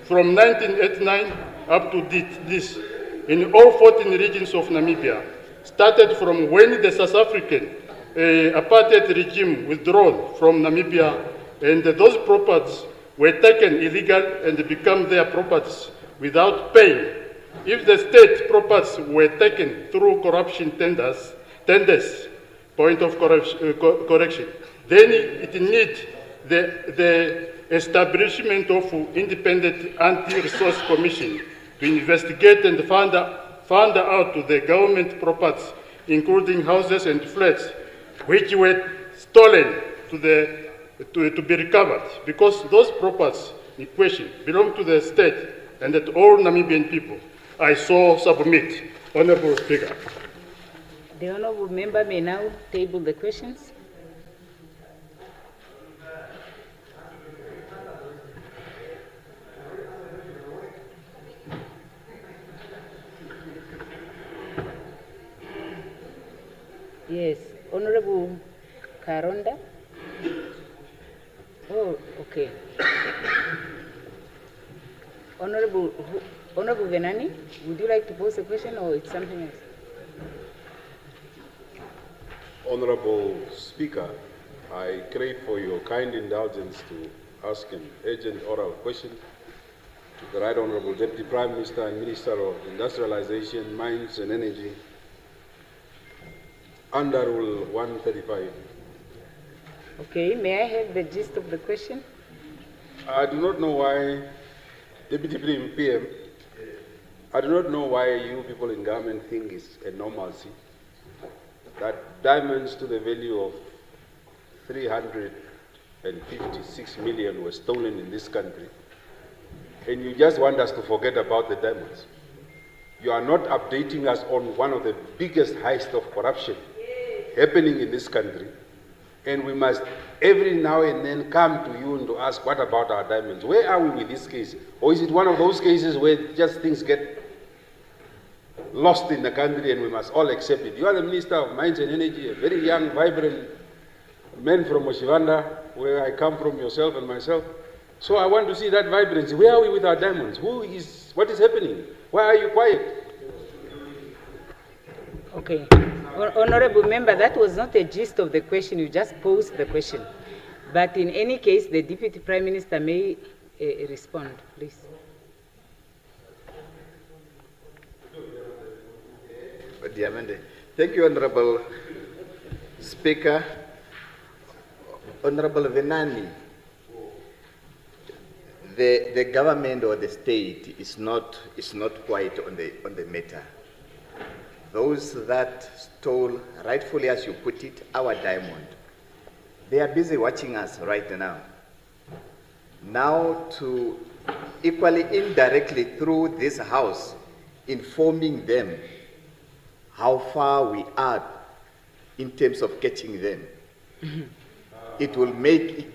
from 1989 up to this in all 14 regions of Namibia started from when the South African apartheid regime withdrew from Namibia, and those properties were taken illegal and become their properties without paying. If the state properties were taken through corruption tenders, point of correction, then it needs the establishment of independent anti-resource commission to investigate and find out the government properties, including houses and flats, which were stolen to be recovered, because those properties in question belong to the state and that all Namibian people. I so submit, Honorable Speaker. The Honorable Member may now table the questions. Yes, Honorable Karonda. Oh, okay. Honorable Venani, would you like to pose a question or it's something else? Honorable Speaker, I crave for your kind indulgence to ask an urgent oral question to the Right Honorable Deputy Prime Minister and Minister of Industrialization, Mines and Energy under Rule 135. Okay, may I have the gist of the question? I do not know why, Deputy PM, I do not know why you people in government think it's a normalcy that diamonds to the value of 356 million were stolen in this country, and you just want us to forget about the diamonds. You are not updating us on one of the biggest heists of corruption happening in this country, and we must every now and then come to you and to ask, what about our diamonds? Where are we with this case? Or is it one of those cases where just things get lost in the country and we must all accept it? You are the Minister of Mines and Energy, a very young, vibrant man from Oshivanda, where I come from, yourself and myself. So I want to see that vibrancy. Where are we with our diamonds? What is happening? Why are you quiet? Okay. Honorable Member, that was not the gist of the question. You just posed the question. But in any case, the Deputy Prime Minister may respond, please. Thank you, Honorable Speaker. Honorable Venani, the government or the state is not quite on the matter. Those that stole, rightfully as you put it, our diamond, they are busy watching us right now. Now to equally indirectly through this house, informing them how far we are in terms of catching them. It will make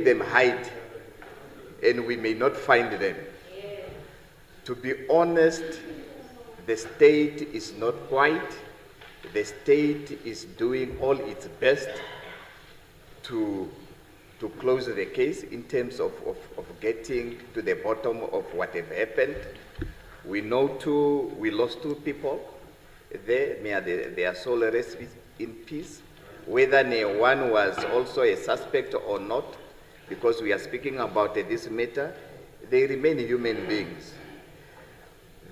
them hide, and we may not find them. To be honest, the state is not quiet. The state is doing all its best to close the case in terms of getting to the bottom of whatever happened. We know we lost 2 people there. May their soul rest in peace. Whether one was also a suspect or not, because we are speaking about this matter, they remain human beings.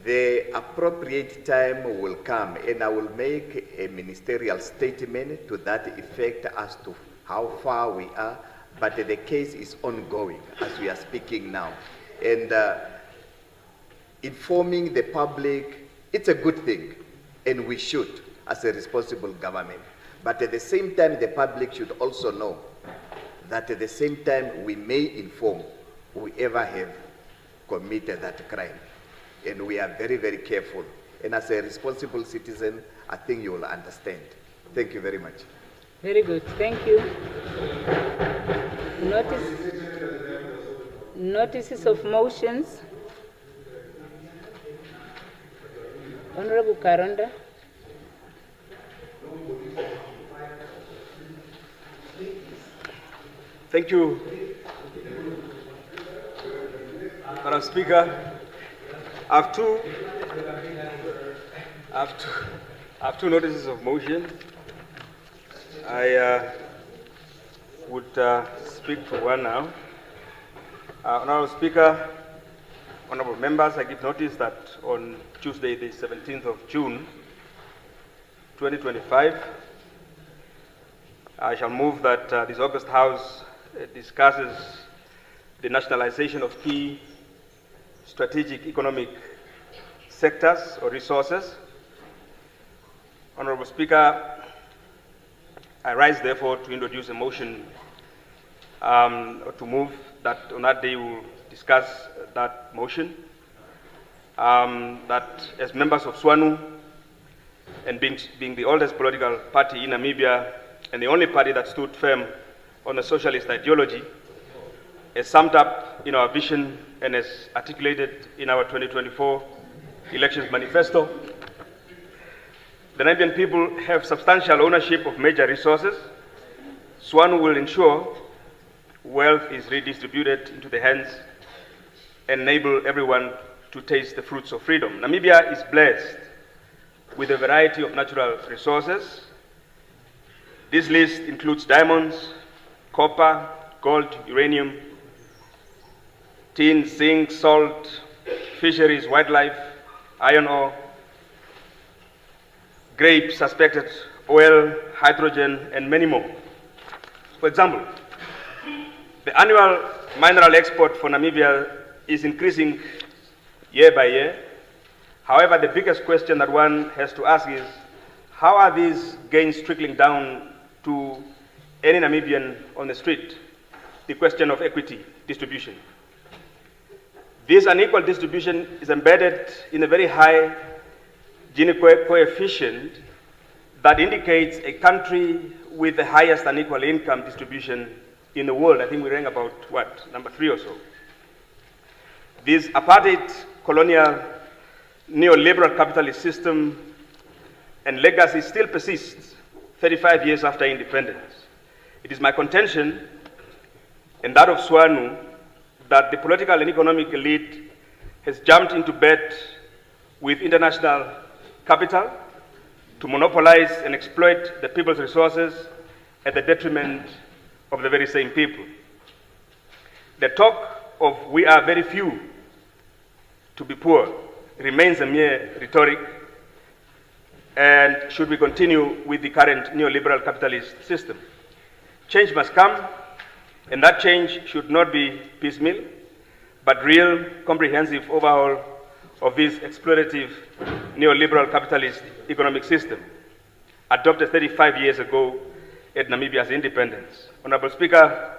The appropriate time will come, and I will make a ministerial statement to that effect as to how far we are, but the case is ongoing as we are speaking now. And informing the public, it's a good thing, and we should as a responsible government. But at the same time, the public should also know that at the same time we may inform whoever have committed that crime. And we are very, very careful. And as a responsible citizen, I think you will understand. Thank you very much. Very good. Thank you. Notices of motions. Honorable Karonda. Thank you. Madam Speaker, I have two notices of motion. I would speak for one now. Honorable Speaker, honorable members, I give notice that on Tuesday, the 17th of June, 2025, I shall move that this August House discusses the nationalization of key strategic economic sectors or resources. Honorable Speaker, I rise therefore to introduce a motion or to move that on that day we will discuss that motion. That as members of SWANU and being the oldest political party in Namibia and the only party that stood firm on the socialist ideology, as summed up in our vision and as articulated in our 2024 elections manifesto, the Namibian people have substantial ownership of major resources. SWANU will ensure wealth is redistributed into the hands and enable everyone to taste the fruits of freedom. Namibia is blessed with a variety of natural resources. This list includes diamonds, copper, gold, uranium, tin, zinc, salt, fisheries, wildlife, iron ore, grapes, suspected oil, hydrogen, and many more. For example, the annual mineral export for Namibia is increasing year by year. However, the biggest question that one has to ask is, how are these gains trickling down to any Namibian on the street? The question of equity distribution. This unequal distribution is embedded in a very high Gini coefficient that indicates a country with the highest unequal income distribution in the world. I think we rank about, what, number 3 or so. This apartheid colonial neoliberal capitalist system and legacy still persists 35 years after independence. It is my contention, and that of SWANU, that the political and economic elite has jumped into bed with international capital to monopolize and exploit the people's resources at the detriment of the very same people. The talk of we are very few to be poor remains a mere rhetoric, and should we continue with the current neoliberal capitalist system. Change must come, and that change should not be piecemeal, but real, comprehensive overhaul of this exploitative neoliberal capitalist economic system, adopted 35 years ago at Namibia's independence. Honorable Speaker,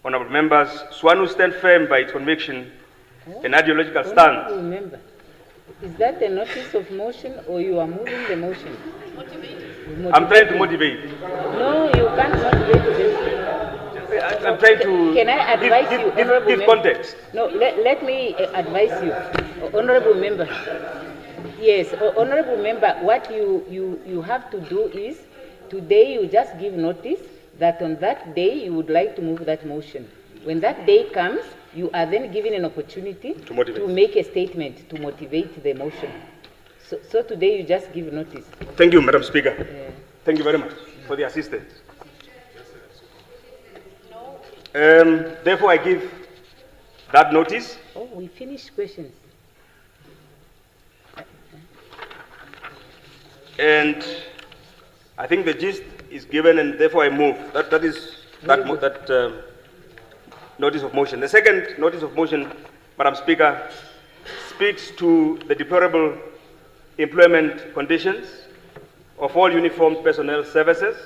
honorable members, SWANU stand firm by its conviction and ideological stance. Remember, is that a notice of motion or you are moving the motion? I'm trying to motivate. No, you can't motivate them. I'm trying to Can I advise you, honorable give member? context. No, let me advise you, honorable member. Yes, honorable member, what you have to do is, today you just give notice that on that day you would like to move that motion. When that day comes, you are then given an opportunity to make a statement to motivate the motion. So today you just give notice. Thank you, Madam Speaker. Thank you very much for the assistance. Therefore, I give that notice. Oh, we finished questions. And I think the gist is given, and therefore I move. That notice of motion. The second notice of motion, Madam Speaker, speaks to the deplorable employment conditions of all uniformed personnel services,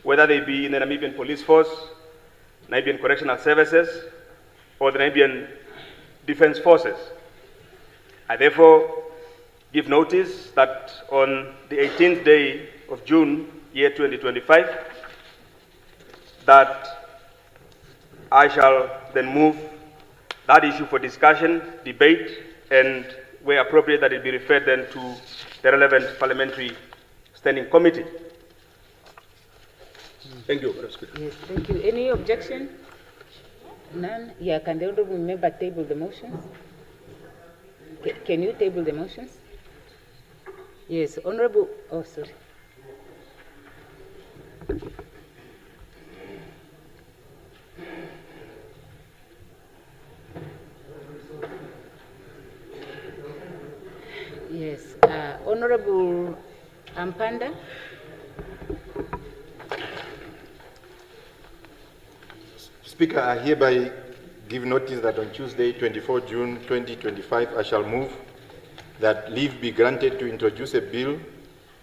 whether they be in the Namibian Police Force, Namibian Correctional Services, or the Namibian Defense Forces. I therefore give notice that on the 18th day of June, year 2025, that I shall then move that issue for discussion, debate, and where appropriate that it be referred then to the relevant parliamentary standing committee. Thank you, Madam Speaker. Yes, thank you. Any objection? None? Yeah, can the honorable member table the motions? Can you table the motions? Yes, honorable, oh, sorry. Yes, Honorable Ampanda. Speaker, I hereby give notice that on Tuesday, 24 June 2025, I shall move that leave be granted to introduce a bill,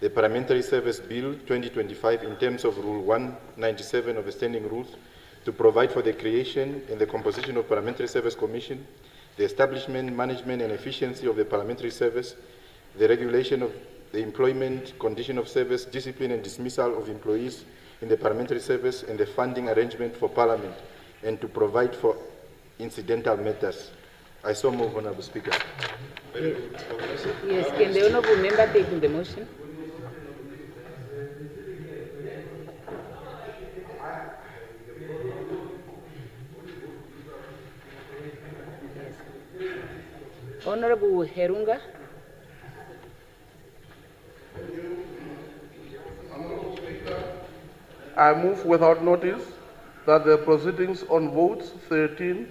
the Parliamentary Service Bill 2025, in terms of Rule 197 of the Standing Rules, to provide for the creation and the composition of Parliamentary Service Commission, the establishment, management, and efficiency of the Parliamentary Service, the regulation of the employment, condition of service, discipline, and dismissal of employees in the Parliamentary Service, and the funding arrangement for Parliament, and to provide for incidental matters. I so move, Honourable Speaker. Yes, can the honourable member table the motion? Yes. Honourable Herunga. I move without notice that the proceedings on votes 13,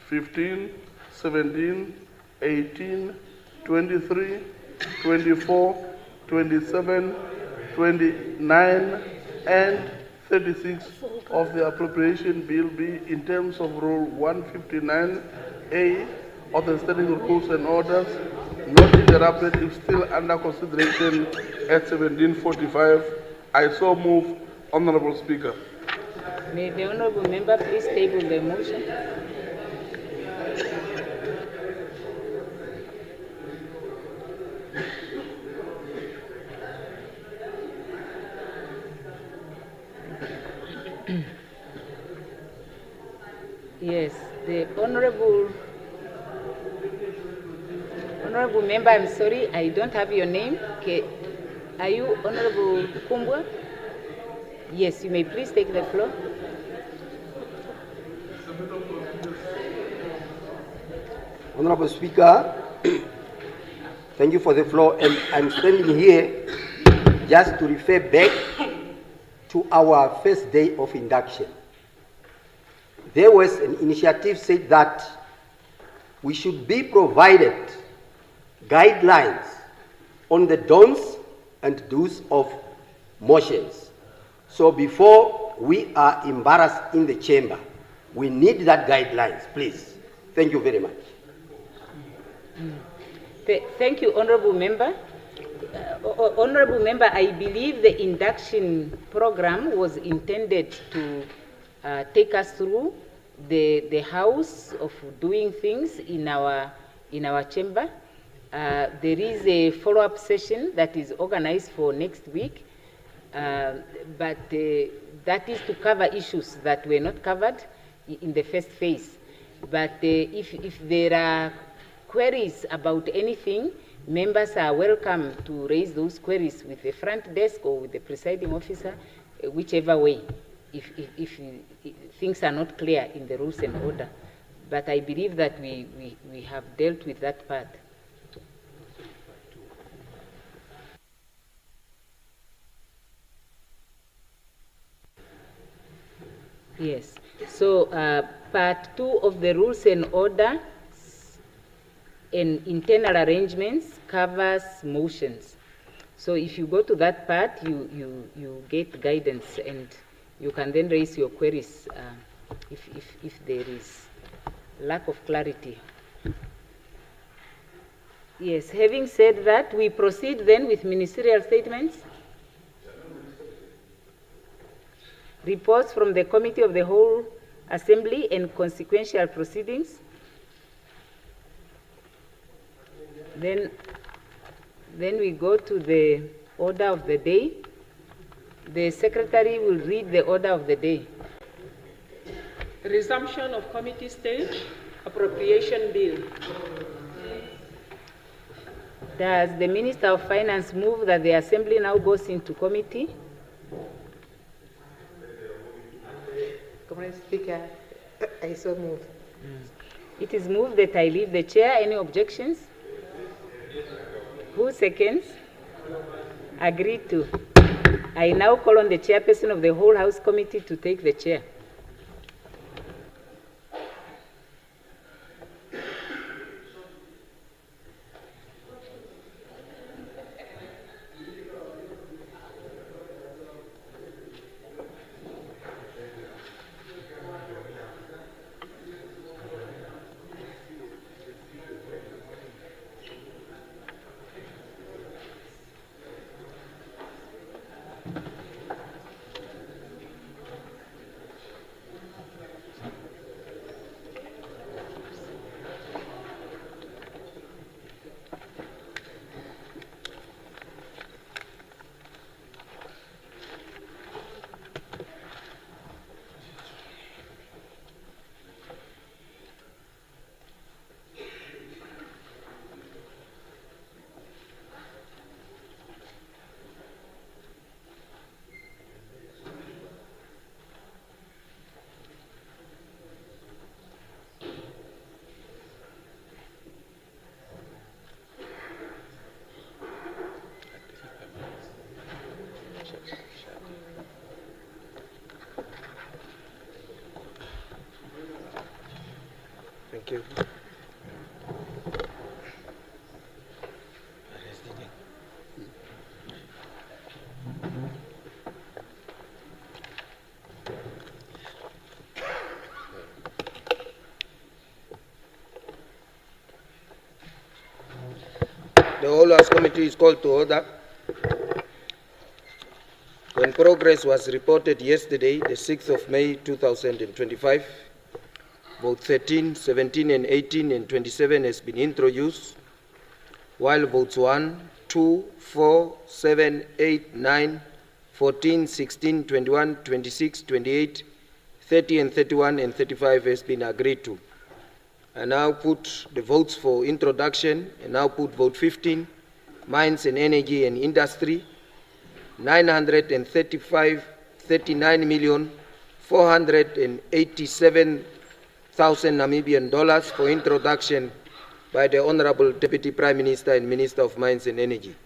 15, 17, 18, 23, 24, 27, 29, and 36 of the appropriation bill be in terms of Rule 159A of the Standing Rules and Orders, not interrupted if still under consideration at 1745. I so move, Honourable Speaker. May the honourable member please table the motion? Yes, the honourable member, I'm sorry, I don't have your name. Okay. Are you Honourable Kumbwa? Yes, you may please take the floor. Honourable Speaker, thank you for the floor, and I'm standing here just to refer back to our first day of induction. There was an initiative said that we should be provided guidelines on the don'ts and do's of motions. So before we are embarrassed in the chamber, we need that guidelines, please. Thank you very much. Thank you, Honourable Member. Honourable Member, I believe the induction program was intended to take us through the house of doing things in our chamber. There is a follow-up session that is organized for next week, but that is to cover issues that were not covered in the first phase. But if there are queries about anything, members are welcome to raise those queries with the front desk or with the presiding officer, whichever way, if things are not clear in the rules and order. But I believe that we have dealt with that part. Yes. So part 2 of the rules and order and internal arrangements covers motions. So if you go to that part, you get guidance, and you can then raise your queries if there is lack of clarity. Yes, having said that, we proceed then with ministerial statements. Reports from the Committee of the Whole Assembly and consequential proceedings. Then we go to the order of the day. The Secretary will read the order of the day. Resumption of committee stage, appropriation bill. Does the Minister of Finance move that the Assembly now goes into committee? Comrade Speaker, I so move. It is moved that I leave the chair. Any objections? Who seconds? Agreed to. I now call on the chairperson of the whole House Committee to take the chair. Thank you. The whole House Committee is called to order. When progress was reported yesterday, the 6th of May 2025, vote 13, 17, and 18 and 27 has been introduced, while votes 1, 2, 4, 7, 8, 9, 14, 16, 21, 26, 28, 30, and 31 and 35 has been agreed to. I now put the votes for introduction, and now put vote 15, Mines and Energy and Industry, 935,487,000 Namibian dollars for introduction by the Honorable Deputy Prime Minister and Minister of Mines and Energy.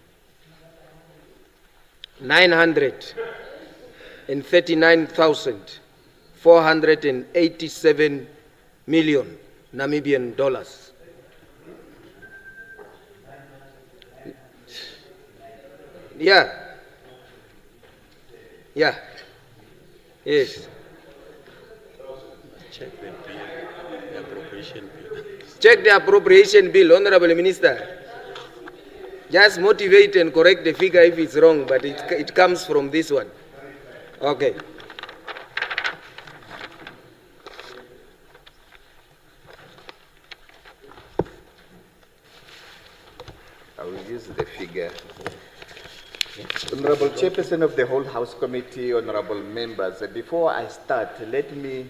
939,487 million Namibian dollars. Yeah. Yes. Check the bill, the appropriation bill. Check the appropriation bill, Honorable Minister. Just motivate and correct the figure if it's wrong, but it comes from this one. Okay. I will use the figure. Honorable Chairperson of the whole House Committee, honorable members, before I start, let me,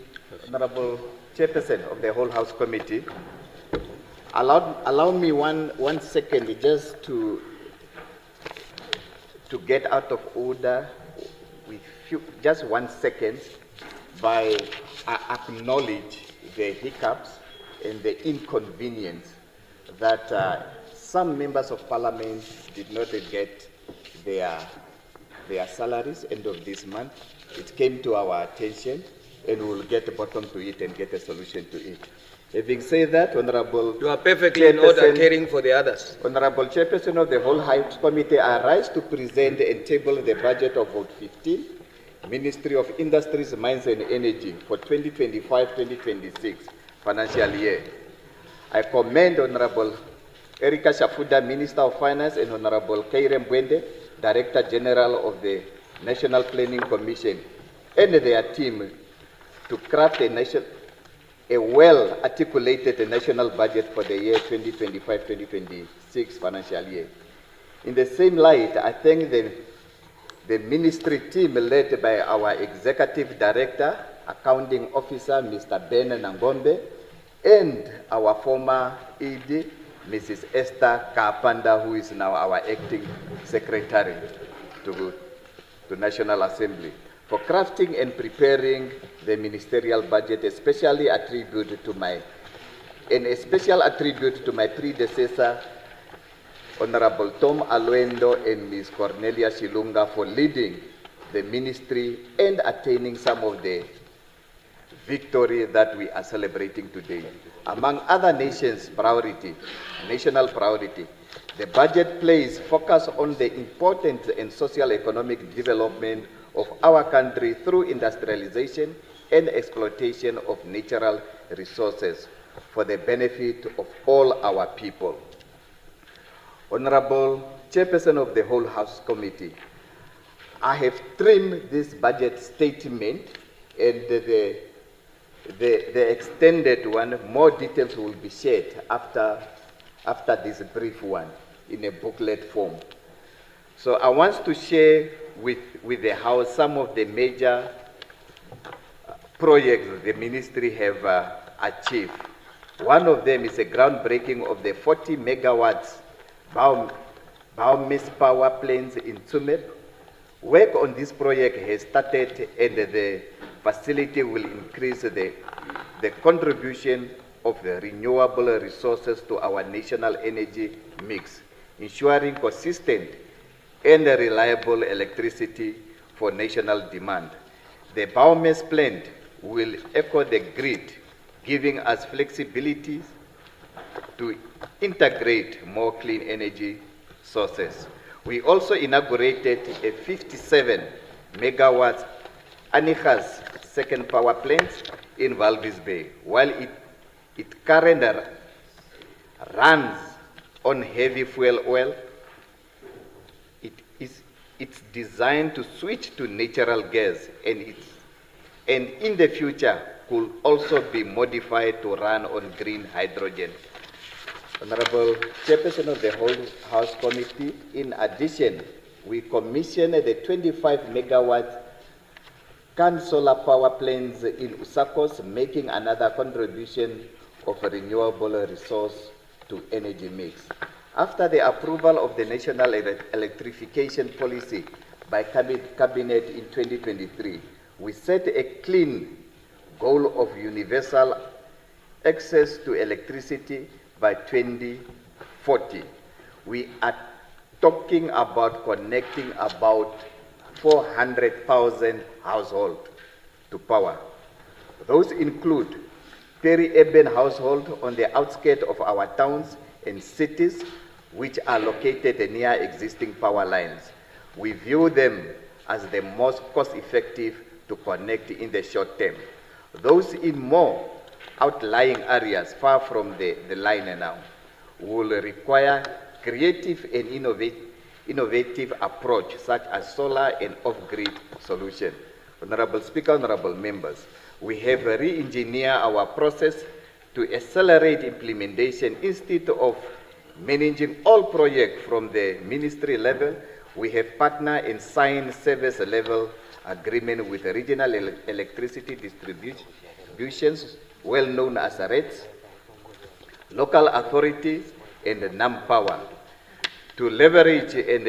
Honorable Chairperson of the whole House Committee, allow me one second just to get out of order with just 1 second by acknowledge the hiccups and the inconvenience that some members of parliament did not get their salaries end of this month. It came to our attention, and we will get a bottom to it and get a solution to it. Having said that, Honorable You are perfectly in order caring for the others. Honorable Chairperson of the whole House Committee, I rise to present and table the budget of Vote 15, Ministry of Industries, Mines and Energy for 2025-2026 financial year. I commend Honorable Erika Shafuda, Minister of Finance, and Honorable Kaire Mbwende, Director General of the National Planning Commission, and their team to craft a well-articulated national budget for the year 2025-2026 financial year. In the same light, I thank the ministry team led by our Executive Director, Accounting Officer, Mr. Ben Nangombe, and our former ED, Mrs. Esther Kapanda, who is now our acting secretary to National Assembly. for crafting and preparing the ministerial budget, a special attribute to my predecessor, Honorable Tom Alwendo and Ms. Cornelia Shilunga, for leading the ministry and attaining some of the victory that we are celebrating today. Among other national priority, the budget plays focus on the important and social economic development of our country through industrialization and exploitation of natural resources for the benefit of all our people. Honorable Chairperson of the Whole House Committee, I have trimmed this budget statement, and the extended one, more details will be shared after this brief one in a booklet form. So I want to share with the House some of the major projects the ministry have achieved. One of them is a groundbreaking of the 40 megawatts biomass power plants in Tsumeb. Work on this project has started, and the facility will increase the contribution of the renewable resources to our national energy mix, ensuring consistent and reliable electricity for national demand. The biomass plant will echo the grid, giving us flexibility to integrate more clean energy sources. We also inaugurated a 57 megawatts Anigas second power plant in Walvis Bay. While it currently runs on heavy fuel oil, it's designed to switch to natural gas, and in the future could also be modified to run on green hydrogen. Honorable Chairperson of the Whole House Committee, in addition, we commissioned the 25 megawatt Can solar power plants in Usakos, making another contribution of a renewable resource to energy mix. After the approval of the National Electrification Policy by Cabinet in 2023, we set a clean goal of universal access to electricity by 2040. We are talking about connecting about 400,000 households to power. Those include peri-urban households on the outskirts of our towns and cities, which are located near existing power lines. We view them as the most cost-effective to connect in the short term. Those in more outlying areas far from the line now will require creative and innovative approach such as solar and off-grid solution. Honorable Speaker, honorable members, we have re-engineered our process to accelerate implementation. Instead of managing all projects from the ministry level, we have partnered and signed service level agreement with regional electricity distributions, well known as REDS, local authorities, and NAMPower, to leverage and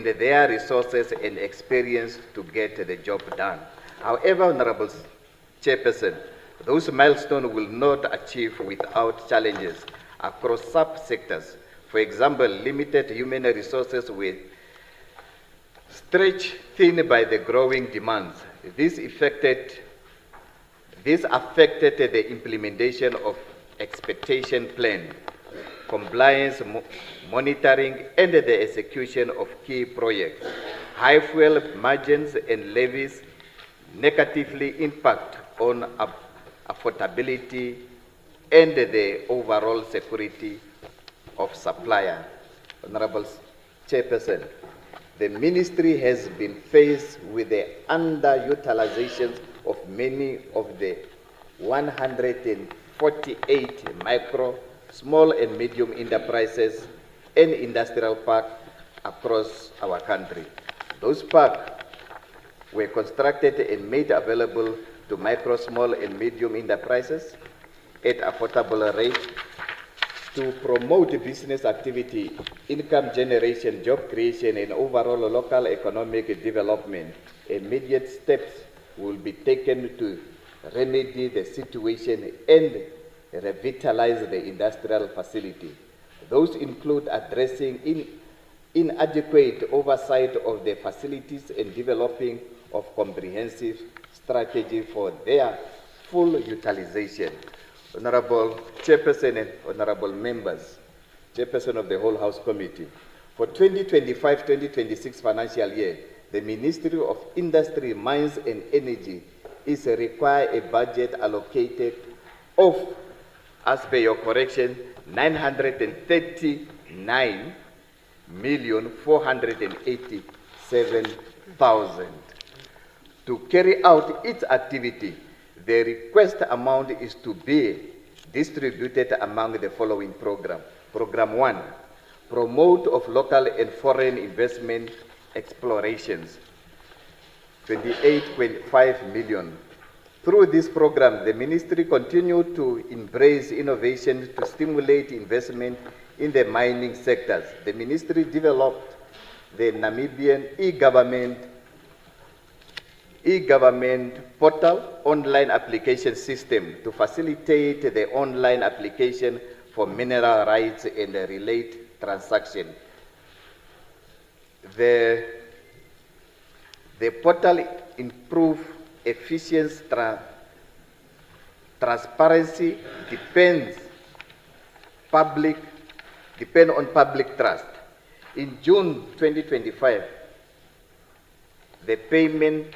their resources and experience to get the job done. However, Honorable Chairperson, those milestones will not achieve without challenges across sub-sectors. For example, limited human resources will stretched thin by the growing demands. This affected the implementation of expectation plan, compliance monitoring, and the execution of key projects. High fuel margins and levies negatively impact on affordability and the overall security of supplier. Honorable Chairperson, the ministry has been faced with the underutilization of many of the 148 micro, small and medium enterprises and industrial parks across our country. Those parks were constructed and made available to micro, small and medium enterprises at affordable rate to promote business activity, income generation, job creation, and overall local economic development, immediate steps will be taken to remedy the situation and revitalize the industrial facility. Those include addressing inadequate oversight of the facilities and developing of comprehensive strategy for their full utilization. Honorable Chairperson and Honorable Members, Chairperson of the Whole House Committee, for 2025-2026 financial year, the Ministry of Industry, Mines and Energy is required a budget allocated of, as per your correction, 939,487,000. To carry out its activity, the request amount is to be distributed among the following programs. Program 1, promote of local and foreign investment explorations, 28.5 million. Through this program, the ministry continued to embrace innovation to stimulate investment in the mining sectors. The ministry developed the Namibian e-government portal online application system to facilitate the online application for mineral rights and the related transaction. The portal improves efficiency, transparency, depend on public trust. In June 2025, the payment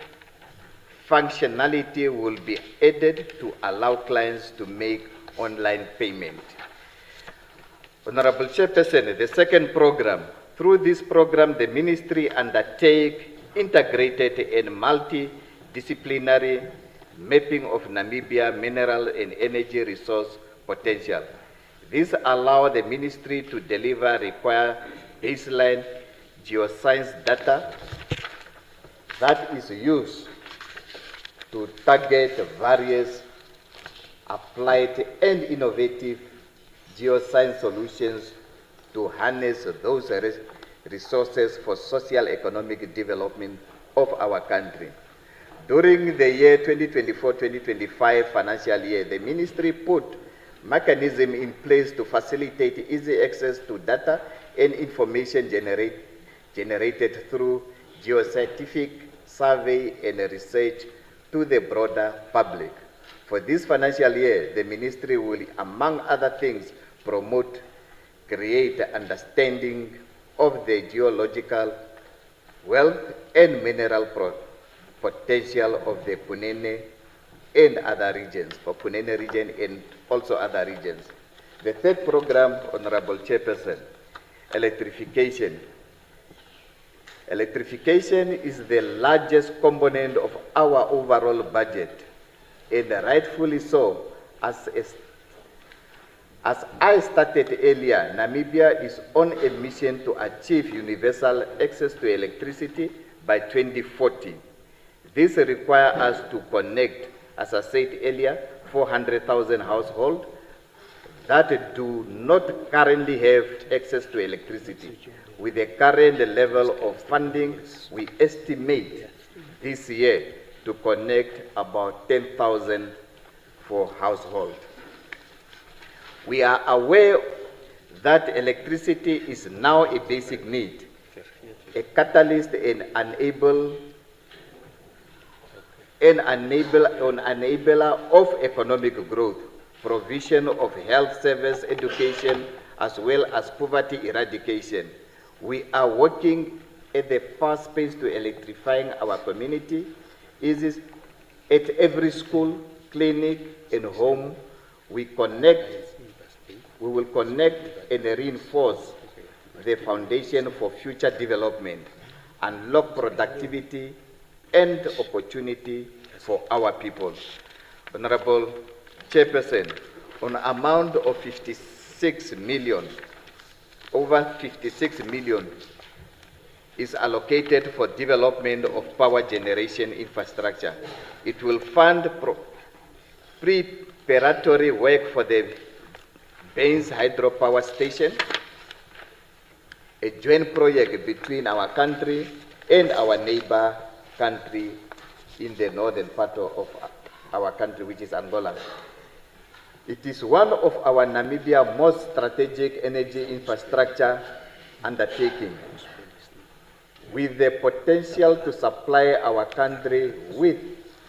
functionality will be added to allow clients to make online payment. Honorable Chairperson, the second program. Through this program, the ministry undertake integrated and multidisciplinary mapping of Namibia mineral and energy resource potential. This allows the ministry to deliver required baseline geoscience data that is used to target various applied and innovative geoscience solutions to harness those resources for social economic development of our country. During the year 2024-2025 financial year, the ministry put mechanism in place to facilitate easy access to data and information generated through geoscientific survey and research to the broader public. For this financial year, the ministry will, among other things, promote, create understanding of the geological wealth and mineral potential of the Punene and other regions, for Punene region and also other regions. The third program, Honorable Chairperson, electrification. Electrification is the largest component of our overall budget, and rightfully so. As I stated earlier, Namibia is on a mission to achieve universal access to electricity by 2040. This requires us to connect, as I said earlier, 400,000 households that do not currently have access to electricity. With the current level of funding, we estimate this year to connect about 10,000 for households. We are aware that electricity is now a basic need, a catalyst and enabler of economic growth, provision of health service, education, as well as poverty eradication. We are working at the fast pace to electrifying our community. It is at every school, clinic, and home. We will connect and reinforce the foundation for future development, unlock productivity and opportunity for our people. Honorable Chairperson, on amount of 56 million, over 56 million is allocated for development of power generation infrastructure. It will fund preparatory work for the Baines Hydropower Station, a joint project between our country and our neighbor country in the northern part of our country, which is Angola. It is one of our Namibia most strategic energy infrastructure undertaking, with the potential to supply our country with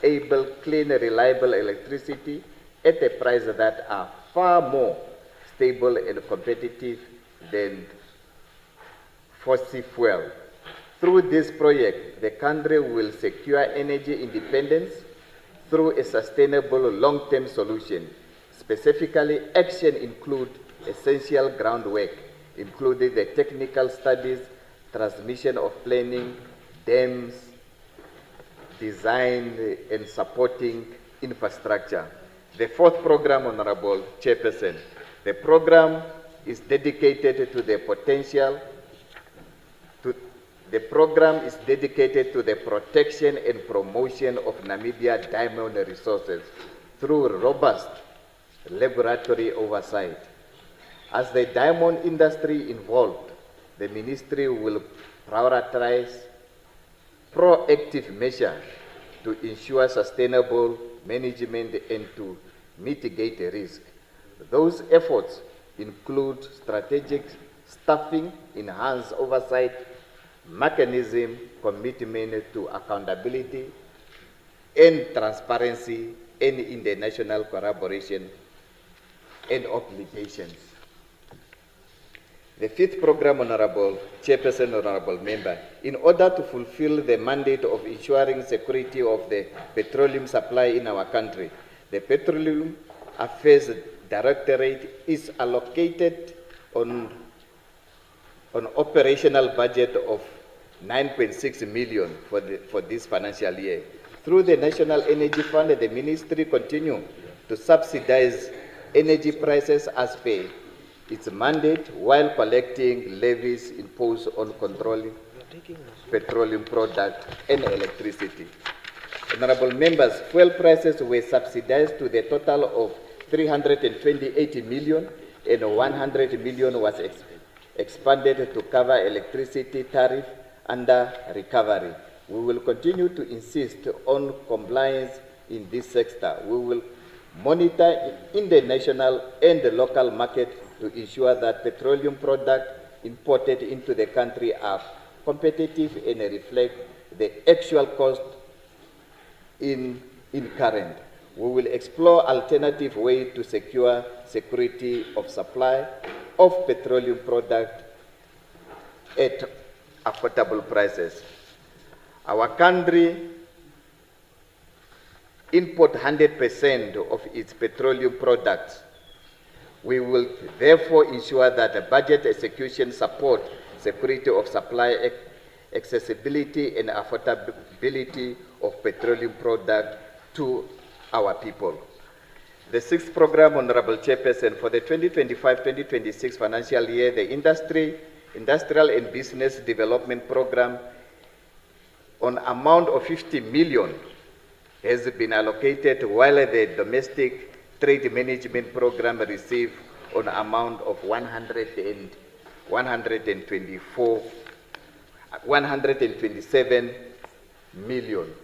able, clean, reliable electricity at a price that are far more stable and competitive than fossil fuel. Through this project, the country will secure energy independence through a sustainable long-term solution. Specifically, action include essential groundwork, including the technical studies, transmission of planning, dams, design and supporting infrastructure. The fourth program, Honorable Chairperson, the program is dedicated to the potential The program is dedicated to the protection and promotion of Namibia diamond resources through robust laboratory oversight. As the diamond industry involved, the ministry will prioritize proactive measures to ensure sustainable management and to mitigate the risk. Those efforts include strategic staffing, enhanced oversight, mechanism, commitment to accountability and transparency, and international collaboration and obligations. The fifth program, Honorable Chairperson, Honorable Member, in order to fulfill the mandate of ensuring security of the petroleum supply in our country, the Petroleum Affairs Directorate is allocated on operational budget of 9.6 million for this financial year. Through the National Energy Fund, the ministry continues to subsidize energy prices as per its mandate while collecting levies imposed on controlling petroleum products and electricity. Honorable members, fuel prices were subsidized to the total of 328 million, and 100 million was expanded to cover electricity tariff under recovery. We will continue to insist on compliance in this sector. We will monitor in the national and the local market to ensure that petroleum products imported into the country are competitive and reflect the actual cost in current. We will explore alternative ways to secure security of supply of petroleum products at affordable prices. Our country import 100% of its petroleum products. We will therefore ensure that the budget execution support security of supply, accessibility and affordability of petroleum products to our people. The sixth program, Honorable Chairperson, for the 2025-2026 financial year, the Industrial and Business Development Program on amount of 50 million has been allocated, while the Domestic Trade Management Program received an amount of 127 million.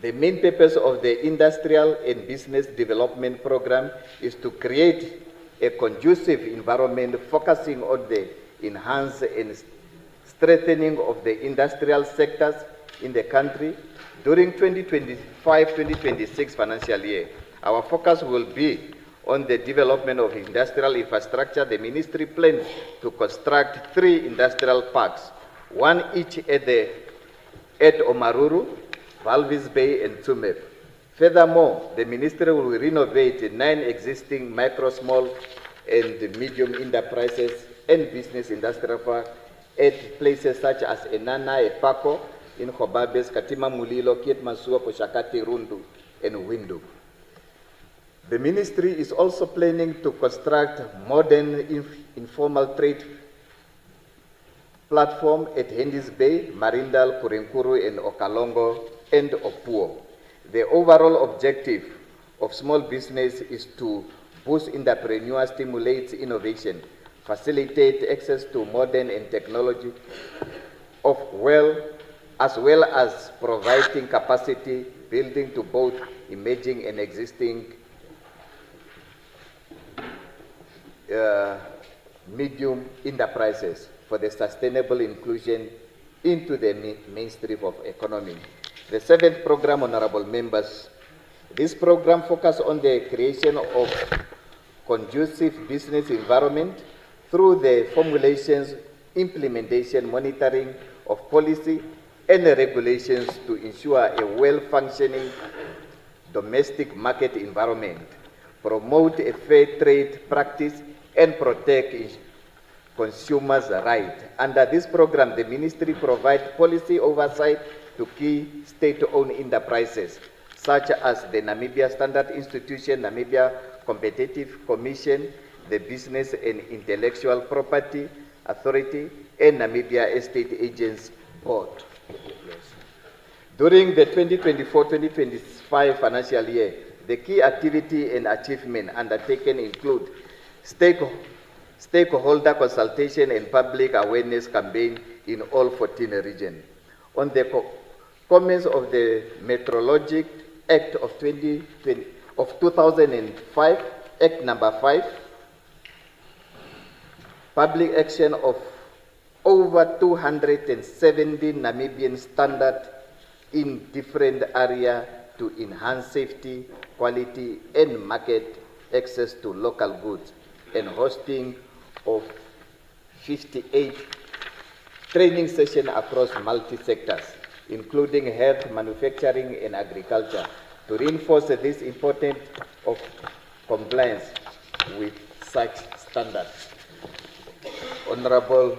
The main purpose of the Industrial and Business Development Program is to create a conducive environment focusing on the enhance and strengthening of the industrial sectors in the country during 2025-2026 financial year. Our focus will be on the development of industrial infrastructure. The ministry plans to construct 3 industrial parks, one each at Omaruru, Walvis Bay and Tsumeb. Furthermore, the ministry will renovate 9 existing micro, small and medium enterprises and business industrial parks at places such as Enana, Epako, in Hobabes, Katima Mulilo, Kietmasua, Poshakati, Rundu and Windu. The ministry is also planning to construct modern informal trade platform at Hendis Bay, Marindal, Kurinkuru and Okalongo and Opuo. The overall objective of small business is to boost entrepreneurs, stimulates innovation, facilitate access to modern and technology, as well as providing capacity building to both emerging and existing medium enterprises for the sustainable inclusion into the mainstream of economy. The 7th program, honorable members, this program focuses on the creation of conducive business environment through the formulations, implementation, monitoring of policy and regulations to ensure a well-functioning domestic market environment, promote a fair trade practice, and protect consumers' rights. Under this program, the ministry provides policy oversight to key state-owned enterprises, such as the Namibia Standard Institution, Namibia Competitive Commission, the Business and Intellectual Property Authority, and Namibia Estate Agents Board. During the 2024-2025 financial year, the key activity and achievement undertaken include stakeholder consultation and public awareness campaign in all 14 regions. On the comments of the Meteorologic Act of 2005, Act number 5, public action of over 270 Namibian standards in different areas to enhance safety, quality, and market access to local goods, and hosting of 58 training sessions across multi-sectors, including health, manufacturing, and agriculture, to reinforce this importance of compliance with such standards. Honorable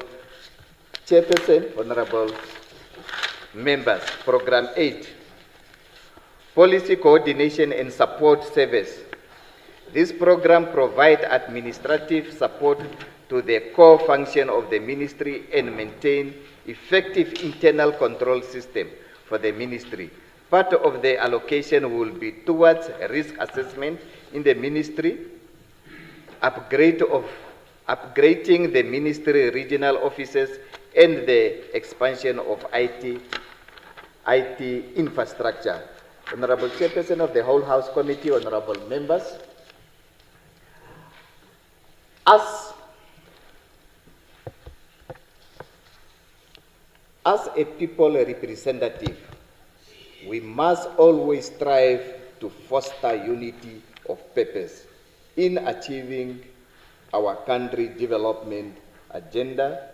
Chairperson, honorable members, Program 8, Policy Coordination and Support Service. This program provides administrative support to the core function of the ministry and maintain effective internal control system for the ministry. Part of the allocation will be towards risk assessment in the ministry, upgrading the ministry regional offices, and the expansion of IT infrastructure. Honorable Chairperson of the Whole House Committee, honorable members, as a people representative, we must always strive to foster unity of purpose in achieving our country development agenda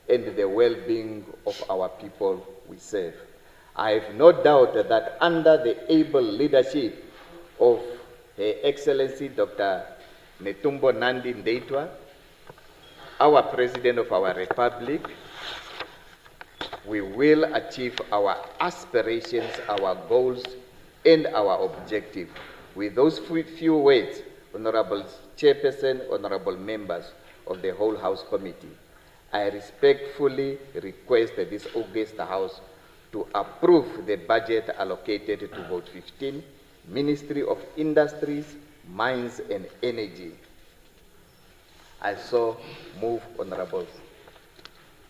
and the well-being of our people we serve. I have no doubt that under the able leadership of Her Excellency Dr. Netumbo Nandi Ndaitwah, our President of our Republic, we will achieve our aspirations, our goals, and our objectives. With those few words, Honorable Chairperson, honorable members of the Whole House Committee, I respectfully request this august House to approve the budget allocated to Vote 15, Ministry of Industries, Mines and Energy. I so move, Honorable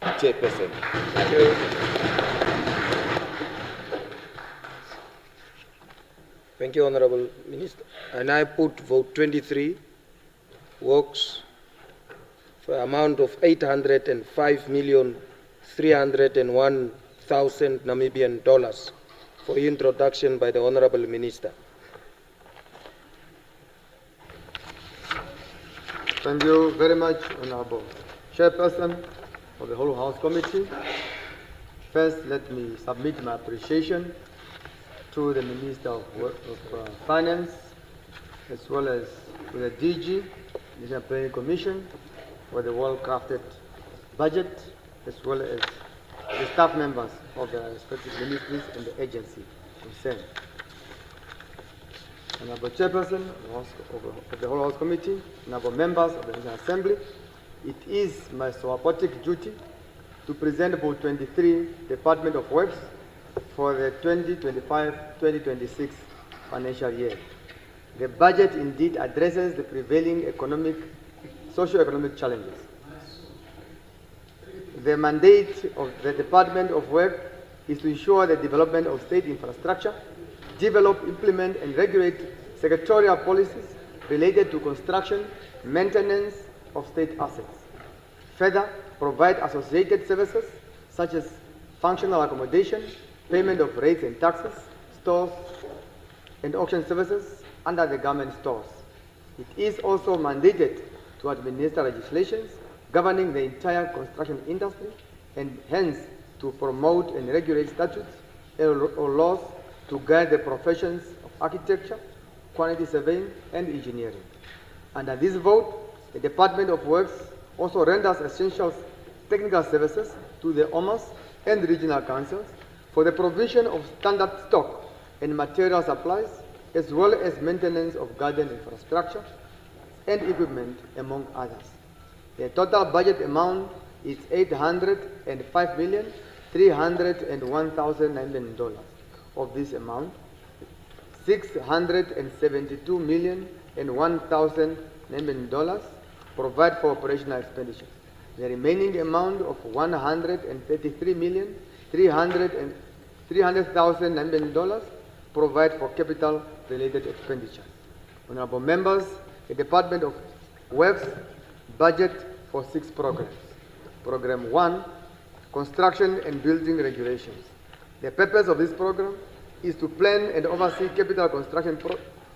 Chairperson. Thank you. Thank you, Honorable Minister. And I put Vote 23, works for amount of 805,301,000 Namibian dollars for introduction by the Honorable Minister. Thank you very much, Honorable Chairperson of the Whole House Committee. First, let me submit my appreciation to the Minister of Finance, as well as to the DG, National Planning Commission, for the well-crafted budget, as well as the staff members of the respective ministries and the agency concerned. Honorable Chairperson of the Whole House Committee, honorable members of the National Assembly, it is my soapoptic duty to present Vote 23, Department of Works, for the 2025-2026 financial year. The budget indeed addresses the prevailing socio-economic challenges. The mandate of the Department of Work is to ensure the development of state infrastructure, develop, implement, and regulate sectorial policies related to construction, maintenance of state assets. Further, provide associated services such as functional accommodation, payment of rates and taxes, stores, and auction services under the government stores. It is also mandated to administer legislations governing the entire construction industry and hence to promote and regulate statutes or laws to guide the professions of architecture, quantity surveying, and engineering. Under this vote, the Department of Works also renders essential technical services to the OMAS and regional councils for the provision of standard stock and material supplies, as well as maintenance of garden infrastructure and equipment, among others. The total budget amount is $805,301,000. Of this amount, $672,001,000 provide for operational expenditures. The remaining amount of $133,300,000 provide for capital-related expenditures. Honorable members, the Department of Works budget for 6 programs. Program 1, Construction and Building Regulations. The purpose of this program is to plan and oversee capital construction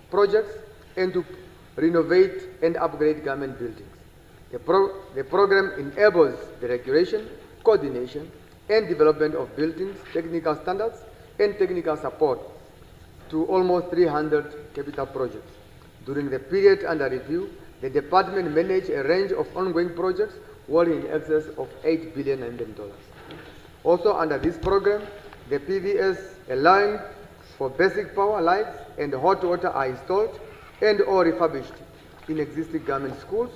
projects and to renovate and upgrade government buildings. The program enables the regulation, coordination, and development of buildings, technical standards, and technical support to almost 300 capital projects. During the period under review, the department managed a range of ongoing projects worth in excess of $8 billion. Also under this program, the PVS line for basic power, lights, and hot water are installed and or refurbished in existing government schools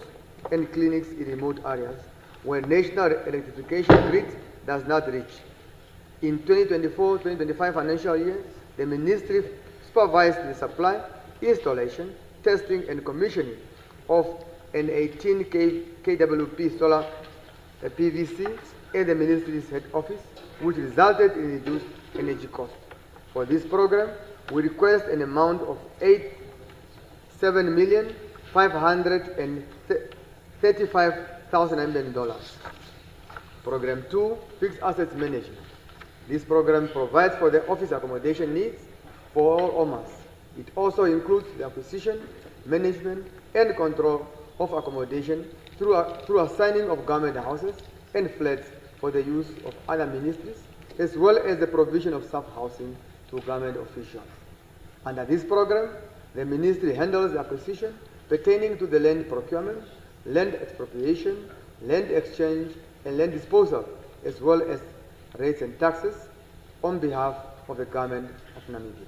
and clinics in remote areas where national electrification grid does not reach. In 2024-2025 financial year, the ministry supervised the supply, installation, testing, and commissioning of an 18 kWp solar PVC at the ministry's head office, which resulted in reduced energy costs. For this program, we request an amount of $7,535,000. Program 2, Fixed Assets Management. This program provides for the office accommodation needs for all OMAs. It also includes the acquisition, management, and control of accommodation through assigning of government houses and flats for the use of other ministries, as well as the provision of sub-housing to government officials. Under this program, the ministry handles the acquisition pertaining to the land procurement, land expropriation, land exchange, and land disposal, as well as rates and taxes on behalf of the government of Namibia.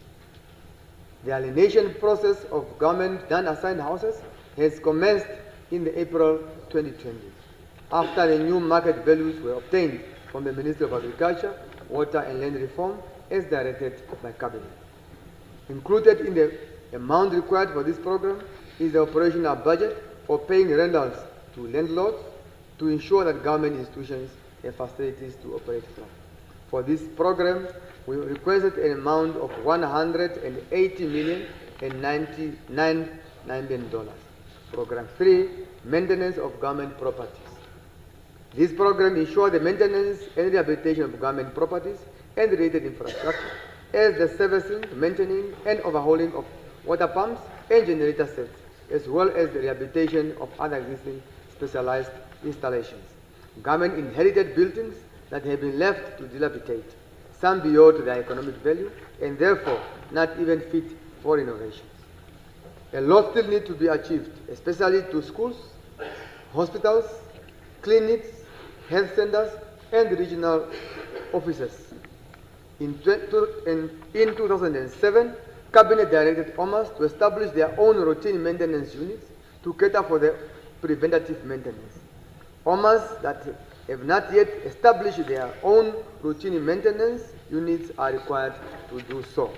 The alienation process of government non-assigned houses has commenced in April 2020, after the new market values were obtained from the Ministry of Agriculture, Water and Land Reform as directed by Cabinet. Included in the amount required for this program is the operational budget for paying rentals to landlords to ensure that government institutions have facilities to operate from. For this program, we requested an amount of $180,099,000. Program 3, Maintenance of Government Properties. This program ensures the maintenance and rehabilitation of government properties and related infrastructure, as the servicing, maintaining, and overhauling of water pumps and generator sets, as well as the rehabilitation of other existing specialized installations. Government inherited buildings that have been left to dilapidate, some beyond their economic value, and therefore not even fit for renovations. A lot still needs to be achieved, especially to schools, hospitals, clinics, health centers, and regional offices. In 2007, Cabinet directed OMAs to establish their own routine maintenance units to cater for the preventative maintenance. OMAs that have not yet established their own routine maintenance units are required to do so.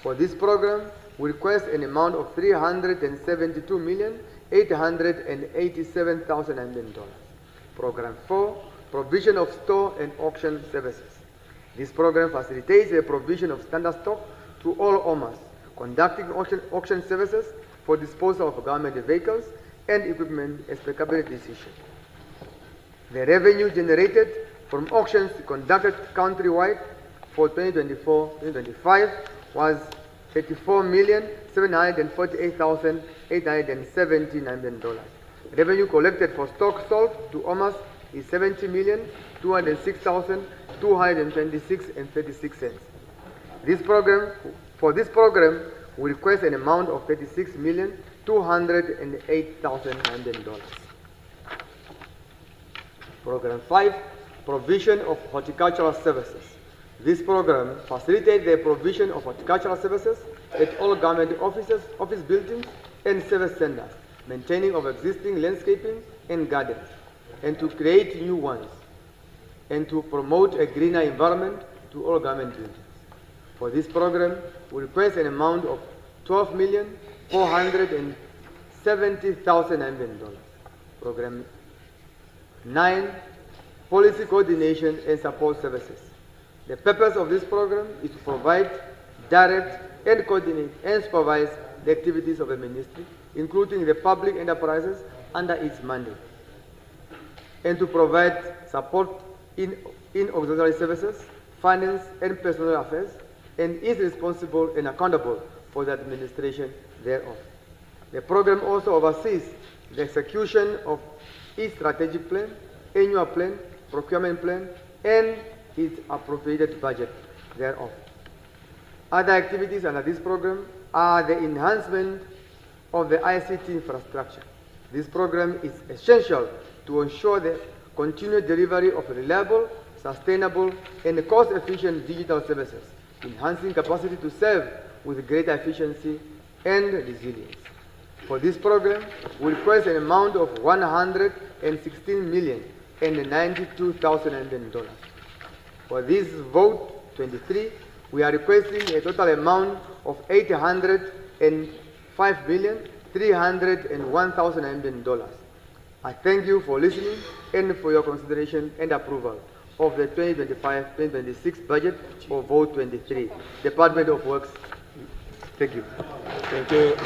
For this program, we request an amount of $372,887,000. Program 4, provision of store and auction services. This program facilitates the provision of standard stock to all owners, conducting auction services for disposal of government vehicles and equipment as per cabinet decision. The revenue generated from auctions conducted countrywide for 2024-2025 was $34,748,879. Revenue collected for stock sold to owners is $70,206,226.36. For this program, we request an amount of $36,208,000. Program 5, provision of horticultural services. This program facilitates the provision of horticultural services at all government offices, office buildings, and service centers, maintaining of existing landscaping and gardens, and to create new ones, and to promote a greener environment to all government buildings. For this program, we request an amount of $12,470,000. Program 9, policy coordination and support services. The purpose of this program is to provide, direct, and coordinate and supervise the activities of the ministry, including the public enterprises under its mandate, and to provide support in auxiliary services, finance, and personal affairs, and is responsible and accountable for the administration thereof. The program also oversees the execution of its strategic plan, annual plan, procurement plan, and its appropriated budget thereof. Other activities under this program are the enhancement of the ICT infrastructure. This program is essential to ensure the continued delivery of reliable, sustainable, and cost-efficient digital services, enhancing capacity to serve with greater efficiency and resilience. For this program, we request an amount of $116,092,000. For this vote 23, we are requesting a total amount of $805,301,000. I thank you for listening and for your consideration and approval of the 2025-2026 budget for vote 23. Department of Works. Thank you. Thank you.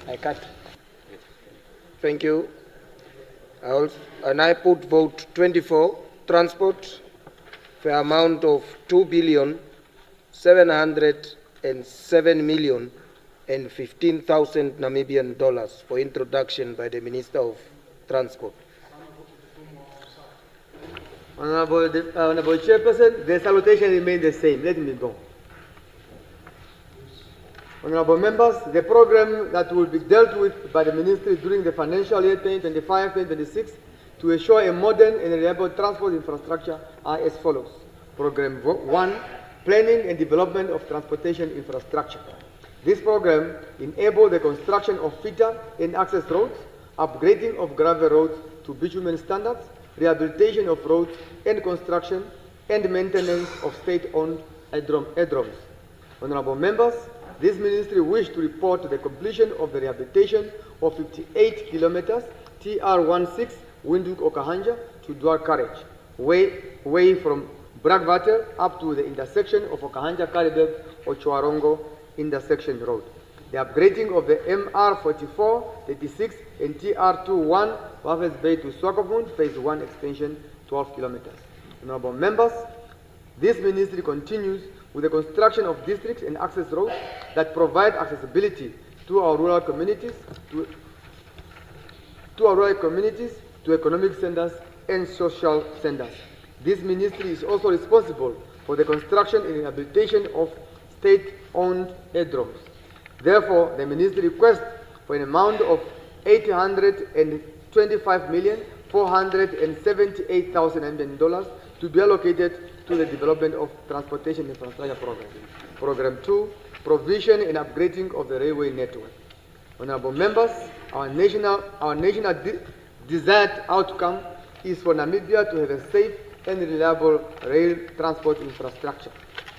I cut. Thank you. And I put vote 24, transport, for amount of $2,707,015,000 Namibian dollars for introduction by the Minister of Transport. Honorable Chairperson, the salutation remains the same. Let me go. Honorable members, the program that will be dealt with by the Ministry during the financial year 2025-2026 to ensure a modern and reliable transport infrastructure are as follows. Program 1, planning and development of transportation infrastructure. This program enables the construction of feeder and access roads, upgrading of gravel roads to bitumen standards, rehabilitation of roads, and construction and maintenance of state-owned aerodromes. Honorable members, this ministry wishes to report the completion of the rehabilitation of 58 kilometers TR16 Windhoek-Okahanja to dual carriage, way from Bragwater up to the intersection of Okahanja-Karibeb or Chwarongo intersection road. The upgrading of the MR44, 36 and TR21 Wafes Bay to Swakopmund phase 1 extension 12 kilometers. Honorable members, this ministry continues with the construction of districts and access roads that provide accessibility to our rural communities, to economic centers and social centers. This ministry is also responsible for the construction and rehabilitation of state-owned aerodromes. Therefore, the ministry requests for an amount of $825,478,000 to be allocated to the development of transportation infrastructure program. Program 2, provision and upgrading of the railway network. Honorable members, our national desired outcome is for Namibia to have a safe and reliable rail transport infrastructure.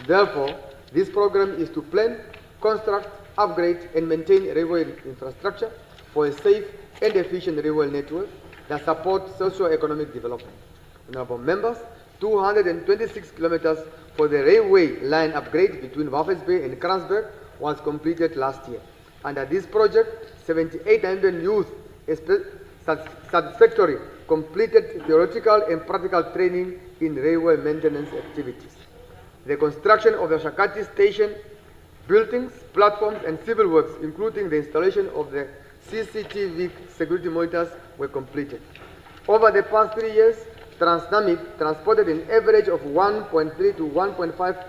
Therefore, this program is to plan, construct, upgrade, and maintain railway infrastructure for a safe and efficient railway network that supports socio-economic development. Honorable members, 226 kilometers for the railway line upgrade between Walvis Bay and Kransberg was completed last year. Under this project, 78 Namibian youth satisfactorily completed theoretical and practical training in railway maintenance activities. The construction of the Shakati station, buildings, platforms, and civil works, including the installation of the CCTV security monitors, were completed. Over the past 3 years, TransNamib transported an average of 1.3 to 1.5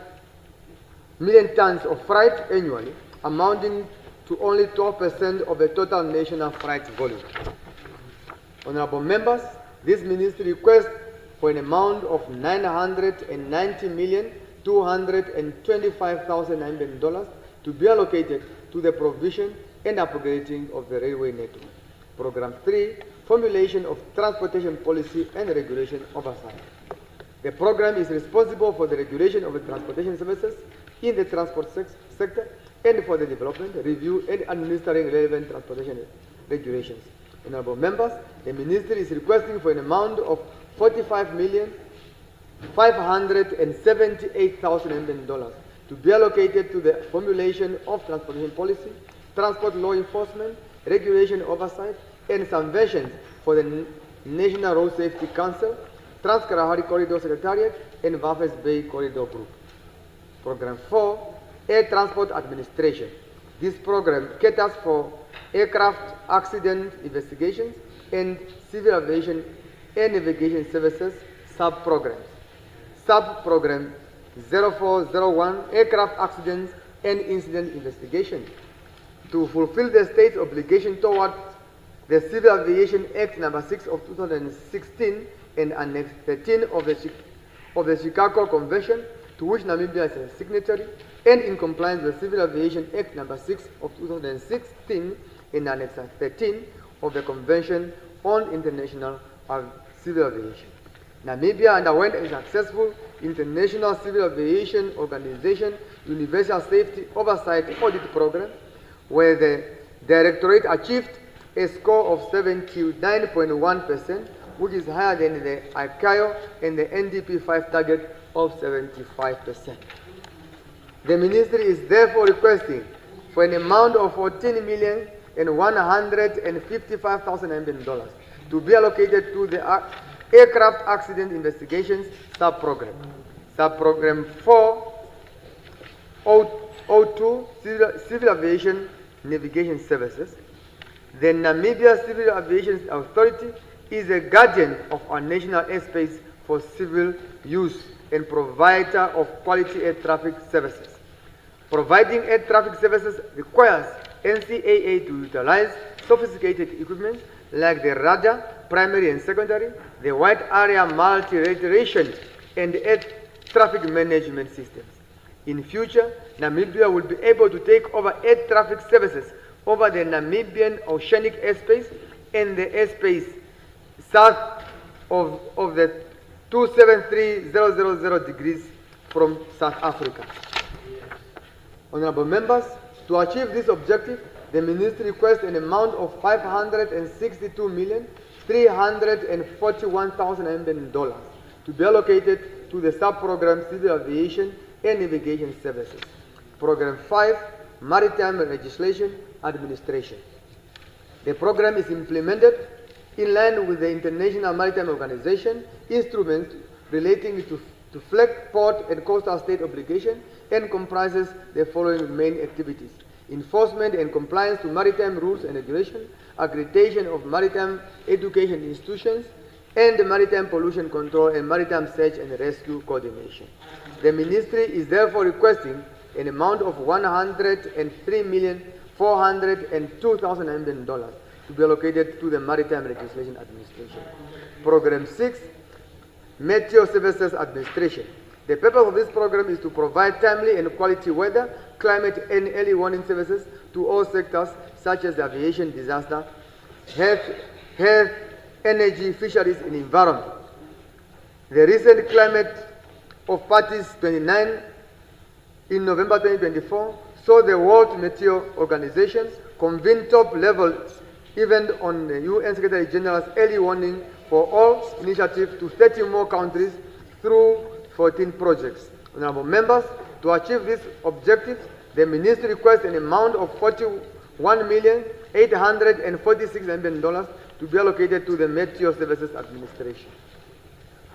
million tons of freight annually, amounting to only 12% of the total national freight volume. Honorable members, this ministry requests for an amount of $990,225,000 to be allocated to the provision and upgrading of the railway network. Program 3, formulation of transportation policy and regulation oversight. The program is responsible for the regulation of the transportation services in the transport sector and for the development, review, and administering relevant transportation regulations. Honorable members, the ministry is requesting for an amount of $45,578,000 to be allocated to the formulation of transportation policy, transport law enforcement, regulation oversight, and subventions for the National Road Safety Council, Trans-Kalahari Corridor Secretariat, and Walvis Bay Corridor Group. Program 4, Air Transport Administration. This program caters for aircraft accident investigations and civil aviation and navigation services sub-programs. Sub-program 0401, Aircraft Accidents and Incident Investigation. To fulfill the state's obligation towards the Civil Aviation Act No. 6 of 2016 and Annex 13 of the Chicago Convention, to which Namibia is a signatory, and in compliance with the Civil Aviation Act No. 6 of 2016 and Annex 13 of the Convention on International Civil Aviation. Namibia underwent a successful International Civil Aviation Organization Universal Safety Oversight Audit Program, where the Directorate achieved a score of 79.1%, which is higher than the ICAO and the NDP-5 target of 75%. The Ministry is therefore requesting for an amount of $14,155,000 to be allocated to the Aircraft Accident Investigations Sub-Program. Sub-Program 402, Civil Aviation Navigation Services. The Namibia Civil Aviation Authority is a guardian of our national airspace for civil use and provider of quality air traffic services. Providing air traffic services requires NCAA to utilize sophisticated equipment like the radar, primary and secondary, the wide area multi-reiteration, and air traffic management systems. In future, Namibia will be able to take over air traffic services over the Namibian oceanic airspace and the airspace south of the 273,000 degrees from South Africa. Honorable members, to achieve this objective, the Ministry requests an amount of $562,341,000 to be allocated to the sub-program Civil Aviation and Navigation Services. Program 5, Maritime Legislation Administration. The program is implemented in line with the International Maritime Organization instruments relating to flag, port, and coastal state obligation, and comprises the following main activities: enforcement and compliance to maritime rules and regulations, accreditation of maritime education institutions, and maritime pollution control and maritime search and rescue coordination. The Ministry is therefore requesting an amount of $103,402,000 to be allocated to the Maritime Legislation Administration. Program 6, Meteo Services Administration. The purpose of this program is to provide timely and quality weather, climate, and early warning services to all sectors such as aviation, disaster, health, energy, fisheries, and environment. The recent Climate of Parties 29 in November 2024 saw the World Meteo Organization convene top-level event on the UN Secretary General's early warning for all initiatives to 30 more countries through 14 projects. Honorable members, to achieve these objectives, the ministry requests an amount of $41,846 million to be allocated to the Meteo Services Administration.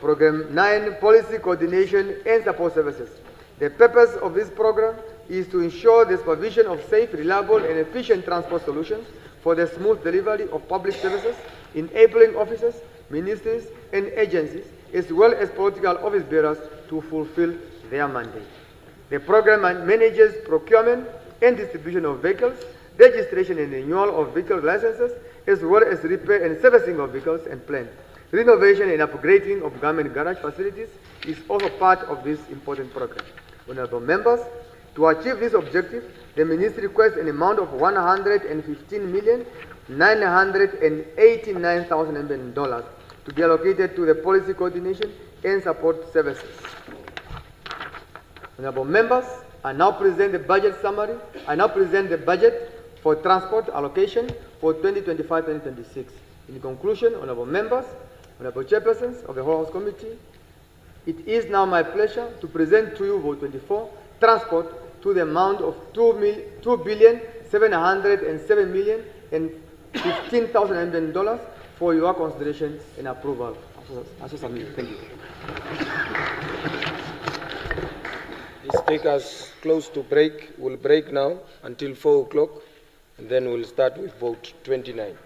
Program 9, Policy Coordination and Support Services. The purpose of this program is to ensure the provision of safe, reliable, and efficient transport solutions for the smooth delivery of public services, enabling officers, ministries, and agencies, as well as political office bearers to fulfill their mandate. The program manages procurement and distribution of vehicles, registration and renewal of vehicle licenses, as well as repair and servicing of vehicles and plant. Renovation and upgrading of government garage facilities is also part of this important program. Honorable members, to achieve this objective, the ministry requests an amount of $115,989,000 million to be allocated to the policy coordination and support services. Honorable members, I now present the budget summary. I now present the budget for transport allocation for 2025-2026. In conclusion, honorable members, honorable chairpersons of the whole House Committee, it is now my pleasure to present to you Vote 24, transport, to the amount of $2,707,015,000 million for your consideration and approval. Thank you. This takes us close to break. We'll break now until 4 o'clock, and then we'll start with vote 29.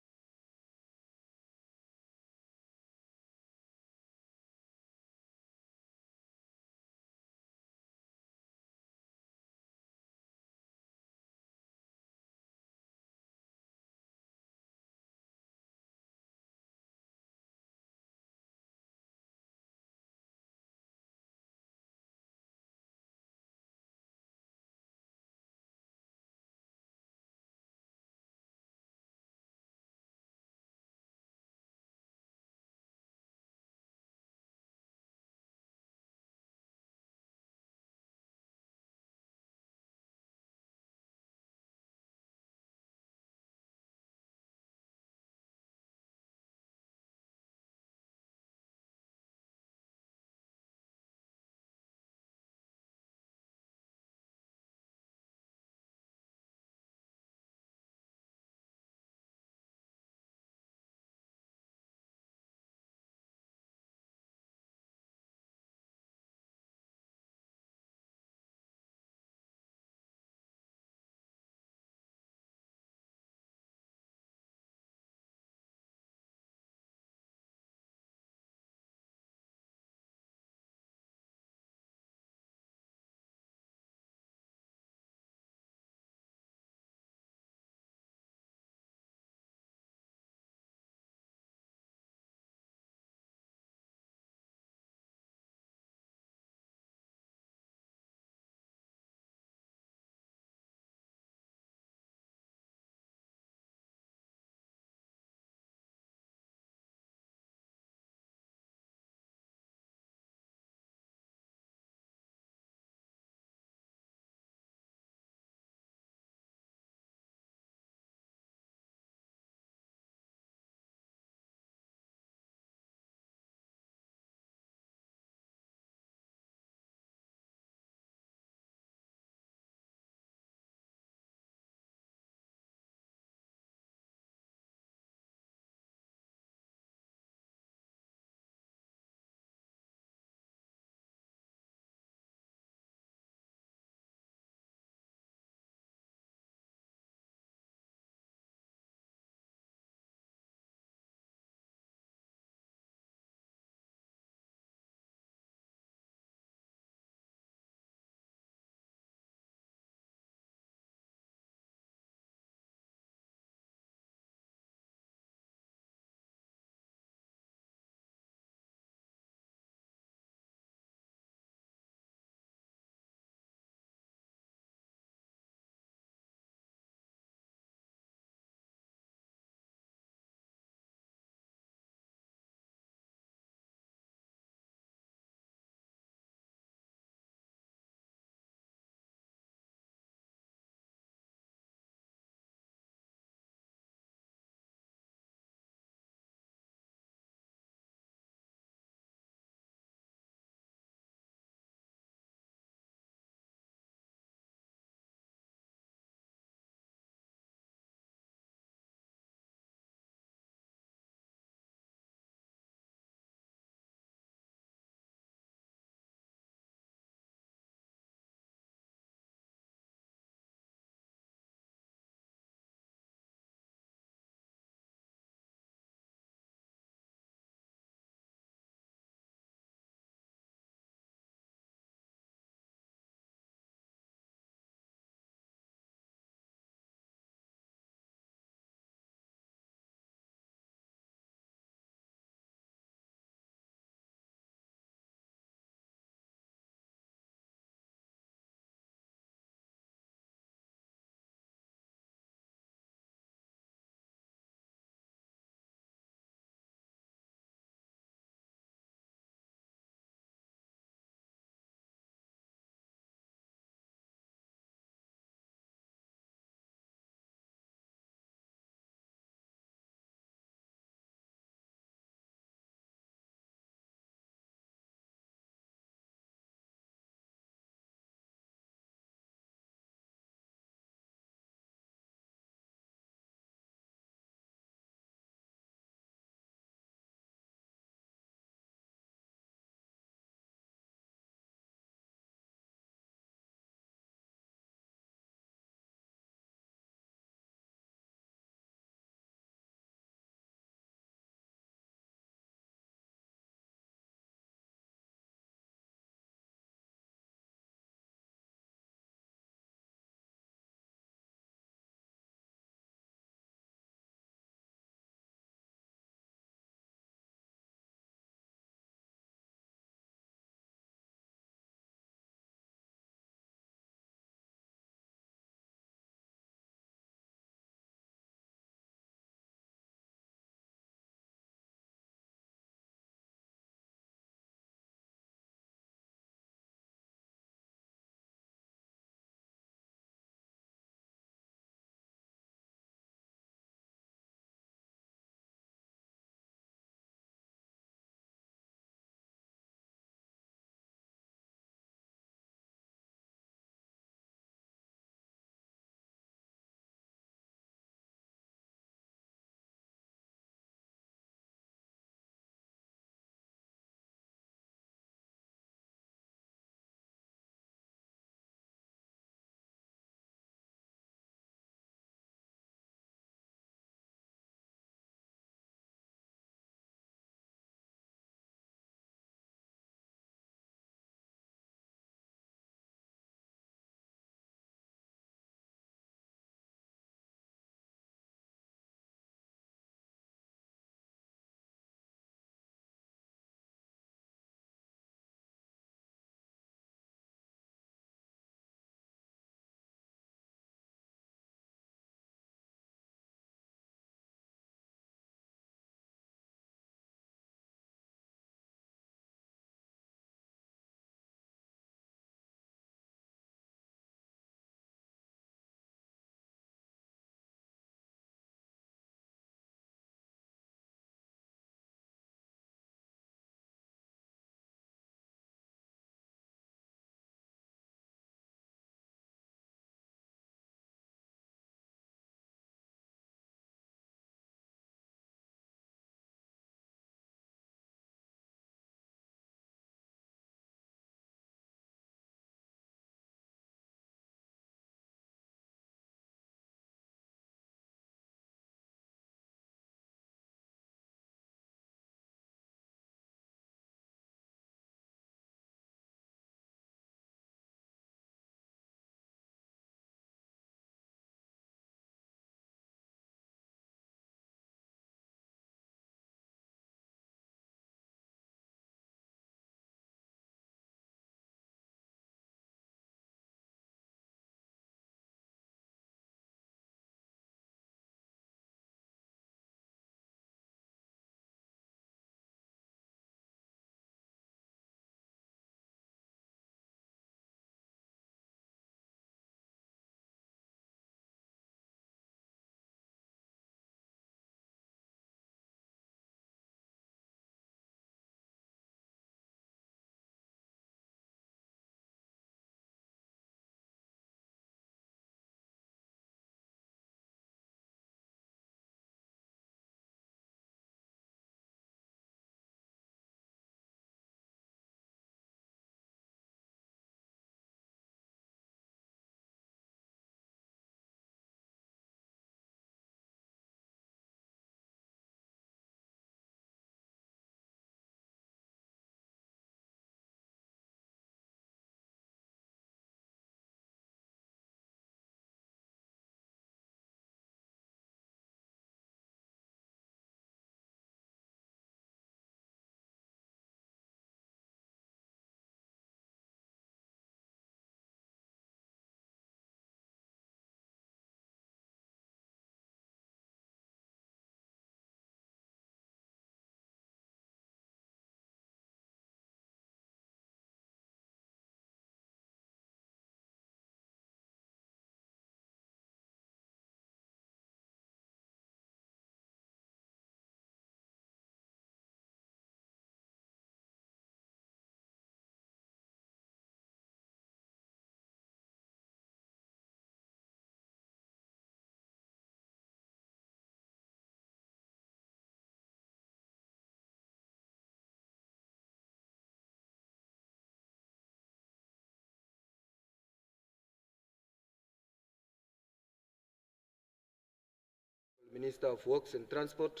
Minister of Works and Transport,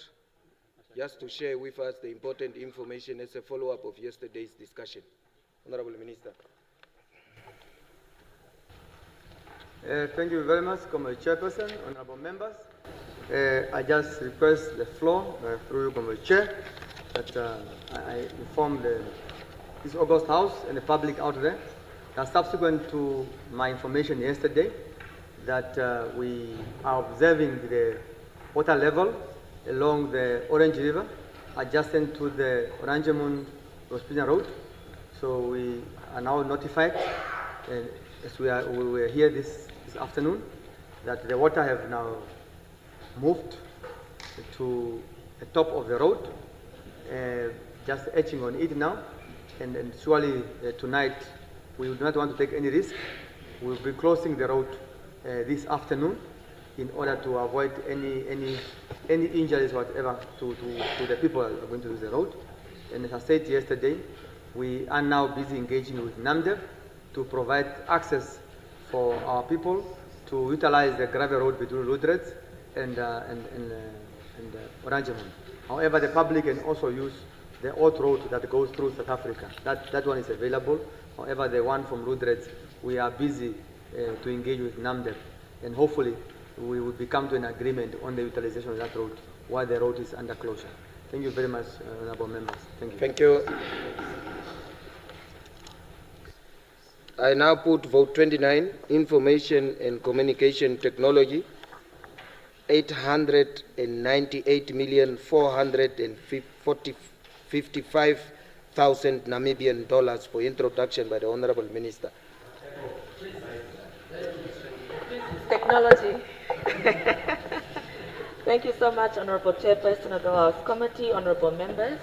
just to share with us the important information as a follow-up of yesterday's discussion. Honorable Minister. Thank you very much, Comrade Chairperson, honorable members. I just request the floor through you, Comrade Chair, that I inform this August House and the public out there that subsequent to my information yesterday that we are observing the water level along the Orange River adjacent to the Oranjemund-Rospina Road. So we are now notified, as we were here this afternoon, that the water have now moved to the top of the road, just etching on it now. And surely tonight we do not want to take any risk. We'll be closing the road this afternoon in order to avoid any injuries whatever to the people who are going to use the road. And as I said yesterday, we are now busy engaging with NAMDEV to provide access for our people to utilize the gravel road between Ludrets and Oranjemund. However, the public can also use the old road that goes through South Africa. That one is available. However, the one from Ludrets, we are busy to engage with NAMDEV, and hopefully we will come to an agreement on the utilization of that road while the road is under closure. Thank you very much, honorable members. Thank you. Thank you. I now put vote 29, Information and Communication Technology, 898,455,000 Namibian dollars for introduction by the Honorable Minister. Technology. Thank you so much, Honorable Chairperson of the House Committee, honorable members.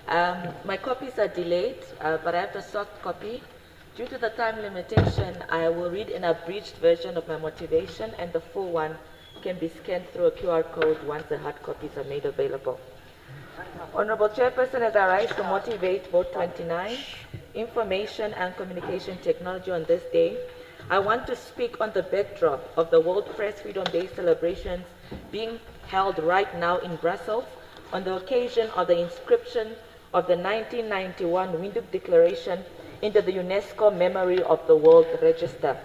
My copies are delayed, but I have the soft copy. Due to the time limitation, I will read an abridged version of my motivation, and the full one can be scanned through a QR code once the hard copies are made available. Honorable Chairperson, as I rise to motivate vote 29, Information and Communication Technology on this day, I want to speak on the backdrop of the World Press Freedom Day celebrations being held right now in Brussels on the occasion of the inscription of the 1991 Windhoek Declaration into the UNESCO Memory of the World Register.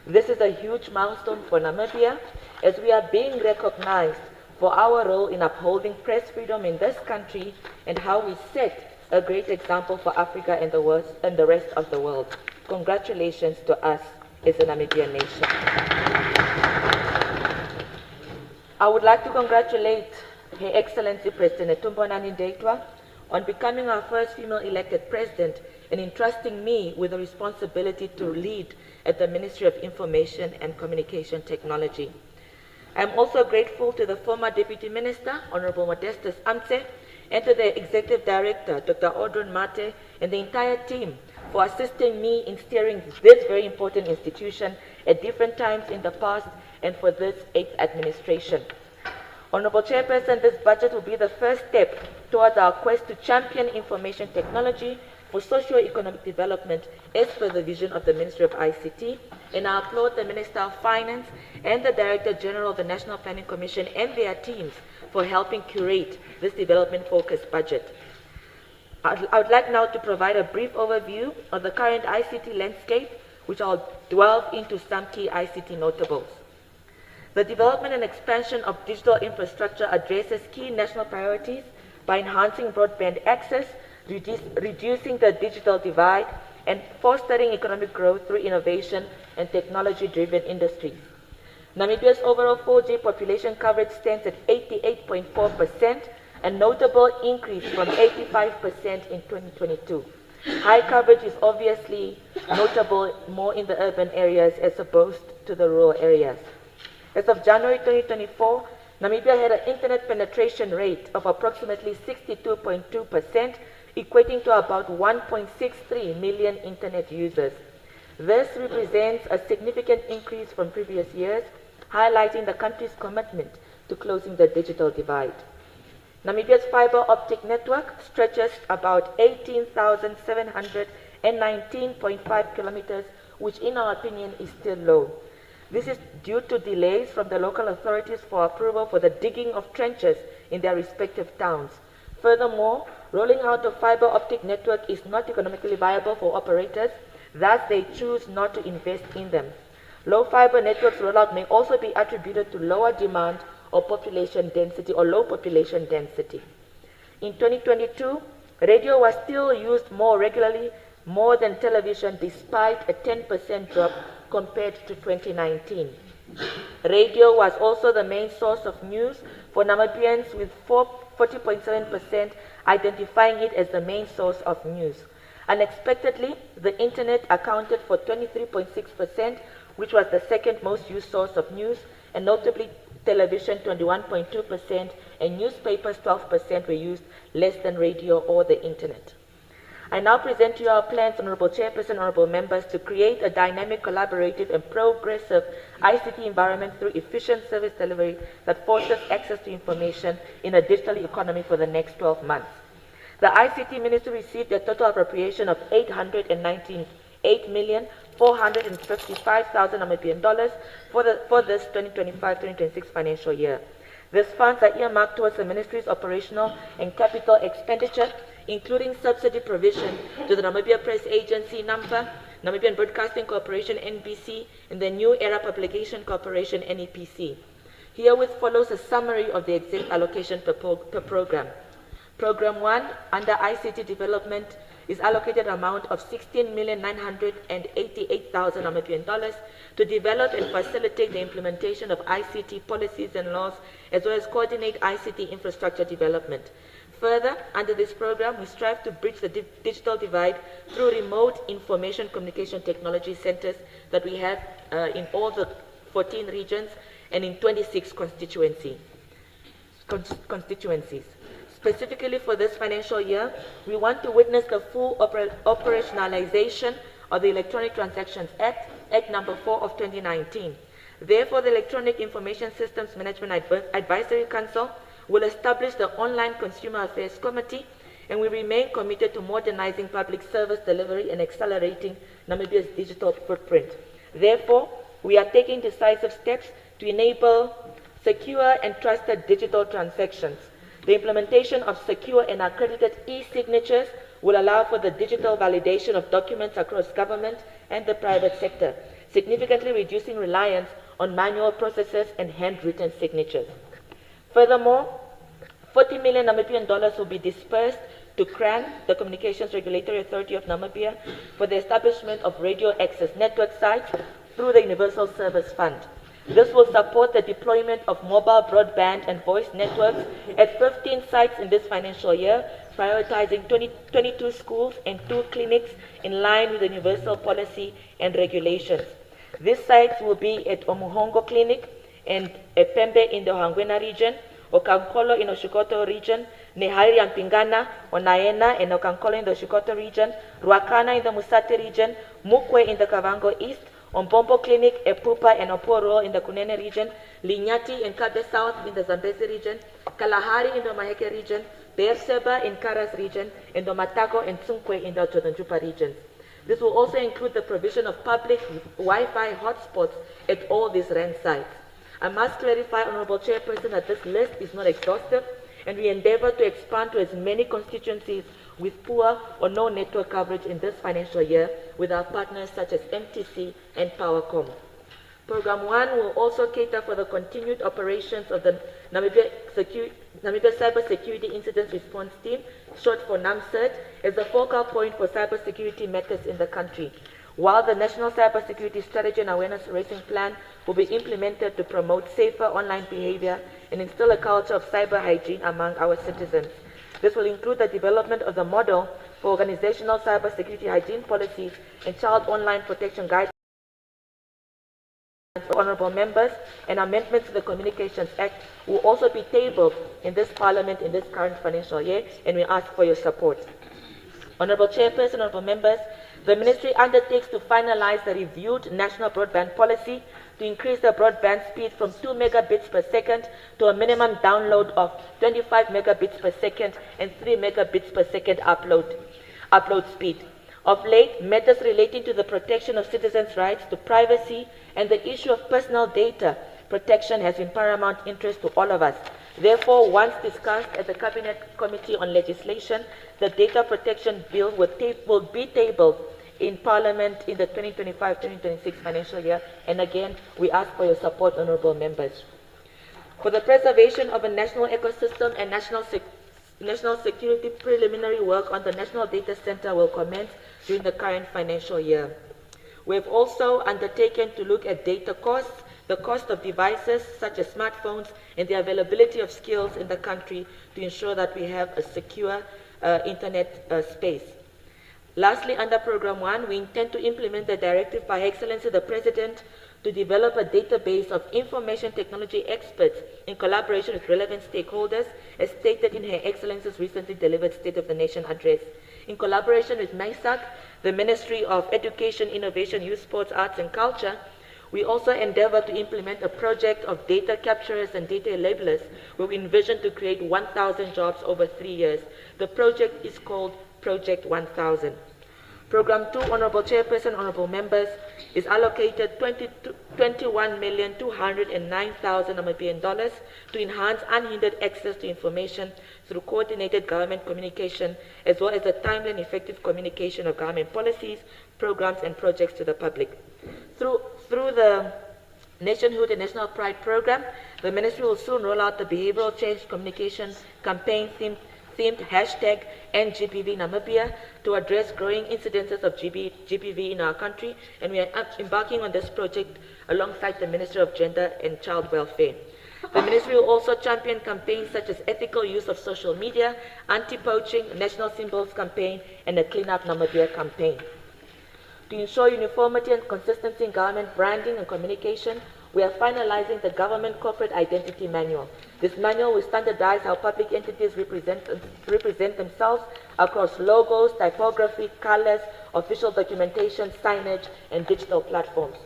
This is a huge milestone for Namibia, as we are being recognized for our role in upholding press freedom in this country and how we set a great example for Africa and the rest of the world. Congratulations to us as a Namibian nation. I would like to congratulate Her Excellency President Ntombonani Ndaitwah on becoming our first female elected president and entrusting me with the responsibility to lead at the Ministry of Information and Communication Technology. I am also grateful to the former Deputy Minister, Honorable Modestus Amtse, and to the Executive Director, Dr. Audron Mate, and the entire team for assisting me in steering this very important institution at different times in the past and for this 8th administration. Honorable Chairperson, this budget will be the first step towards our quest to champion information technology for socio-economic development as per the vision of the Ministry of ICT, and I applaud the Minister of Finance and the Director General of the National Planning Commission and their teams for helping curate this development-focused budget. I would like now to provide a brief overview of the current ICT landscape, which I'll delve into some key ICT notables. The development and expansion of digital infrastructure addresses key national priorities by enhancing broadband access, reducing the digital divide, and fostering economic growth through innovation and technology-driven industries. Namibia's overall 4G population coverage stands at 88.4%, a notable increase from 85% in 2022. High coverage is obviously notable more in the urban areas as opposed to the rural areas. As of January 2024, Namibia had an internet penetration rate of approximately 62.2%, equating to about 1.63 million internet users. This represents a significant increase from previous years, highlighting the country's commitment to closing the digital divide. Namibia's fiber optic network stretches about 18,719.5 kilometers, which in our opinion is still low. This is due to delays from the local authorities for approval for the digging of trenches in their respective towns. Furthermore, rolling out of fiber optic network is not economically viable for operators, thus they choose not to invest in them. Low fiber networks rollout may also be attributed to lower demand or population density or low population density. In 2022, radio was still used more regularly, more than television, despite a 10% drop compared to 2019. Radio was also the main source of news for Namibians, with 40.7% identifying it as the main source of news. Unexpectedly, the internet accounted for 23.6%, which was the second most used source of news, and notably television 21.2%, and newspapers 12% were used, less than radio or the internet. I now present to you our plans, Honorable Chairperson, Honorable Members, to create a dynamic, collaborative, and progressive ICT environment through efficient service delivery that forces access to information in a digital economy for the next 12 months. The ICT Ministry received a total appropriation of $898,455,000 Namibian dollars for this 2025-2026 financial year. These funds are earmarked towards the Ministry's operational and capital expenditure, including subsidy provision to the Namibia Press Agency number, Namibian Broadcasting Corporation NBC, and the New Era Publication Corporation NEPC. Herewith follows a summary of the exact allocation per program. Program 1, under ICT development, is allocated an amount of $16,988,000 Namibian dollars to develop and facilitate the implementation of ICT policies and laws, as well as coordinate ICT infrastructure development. Further, under this program, we strive to bridge the digital divide through remote information communication technology centers that we have in all the 14 regions and in 26 constituencies. Specifically for this financial year, we want to witness the full operationalization of the Electronic Transactions Act, Act number 4 of 2019. Therefore, the Electronic Information Systems Management Advisory Council will establish the Online Consumer Affairs Committee, and we remain committed to modernizing public service delivery and accelerating Namibia's digital footprint. Therefore, we are taking decisive steps to enable secure and trusted digital transactions. The implementation of secure and accredited e-signatures will allow for the digital validation of documents across government and the private sector, significantly reducing reliance on manual processes and handwritten signatures. Furthermore, 40 million Namibian dollars will be dispersed to CRAN, the Communications Regulatory Authority of Namibia, for the establishment of radio access network sites through the Universal Service Fund. This will support the deployment of mobile broadband and voice networks at 15 sites in this financial year, prioritizing 22 schools and 2 clinics in line with the universal policy and regulations. These sites will be at Omuhongo Clinic and Epembe in the Hangwena region, Okankolo in the Oshikoto region, Nehari and Pingana, Onaena and Okankolo in the Oshikoto region, Ruakana in the Musate region, Mukwe in the Kavango East, Ombombo Clinic, Epupa and Oporo in the Kunene region, Linyati and Kabe South in the Zambezi region, Kalahari in the Maheke region, Beerseba in Karas region, and the Matako and Tsunkwe in the Chotanjupa regions. This will also include the provision of public Wi-Fi hotspots at all these RAN sites. I must clarify, Honorable Chairperson, that this list is not exhaustive, and we endeavor to expand to as many constituencies with poor or no network coverage in this financial year with our partners such as MTC and Powercom. Program 1 will also cater for the continued operations of the Namibia Cyber Security Incident Response Team, short for NAMCERT, as the focal point for cybersecurity matters in the country, while the National Cybersecurity Strategy and Awareness Raising Plan will be implemented to promote safer online behavior and instill a culture of cyber hygiene among our citizens. This will include the development of the model for organizational cybersecurity hygiene policies and child online protection guidelines for honorable members, and amendments to the Communications Act will also be tabled in this Parliament in this current financial year, and we ask for your support. Honorable Chairperson, honorable members, the Ministry undertakes to finalize the reviewed national broadband policy to increase the broadband speed from 2 megabits per second to a minimum download of 25 megabits per second and 3 megabits per second upload speed. Of late, matters relating to the protection of citizens' rights to privacy and the issue of personal data protection has been paramount interest to all of us. Therefore, once discussed at the Cabinet Committee on Legislation, the Data Protection Bill will be tabled in Parliament in the 2025-2026 financial year. And again, we ask for your support, honourable members. For the preservation of a national ecosystem and national security, preliminary work on the National Data Centre will commence during the current financial year. We have also undertaken to look at data costs, the cost of devices such as smartphones, and the availability of skills in the country to ensure that we have a secure internet space. Lastly, under Program 1, we intend to implement the directive by Excellency the President to develop a database of information technology experts in collaboration with relevant stakeholders, as stated in Her Excellency's recently delivered State of the Nation address. In collaboration with MISAC, the Ministry of Education, Innovation, Youth, Sports, Arts and Culture, we also endeavor to implement a project of data capturers and data labelers, where we envision to create 1,000 jobs over 3 years. The project is called Project 1000. Program 2, Honorable Chairperson, Honorable Members, is allocated $21,209,000 Namibian dollars to enhance unhindered access to information through coordinated government communication, as well as the timely and effective communication of government policies, programs, and projects to the public. Through the Nationhood and National Pride program, the Ministry will soon roll out the behavioral change communication campaign themed hashtag #NGPV Namibia to address growing incidences of GBV in our country, and we are embarking on this project alongside the Ministry of Gender and Child Welfare. The Ministry will also champion campaigns such as ethical use of social media, anti-poaching, national symbols campaign, and a Clean Up Namibia campaign. To ensure uniformity and consistency in government branding and communication, we are finalizing the Government Corporate Identity Manual. This manual will standardize how public entities represent themselves across logos, typography, colors, official documentation, signage, and digital platforms.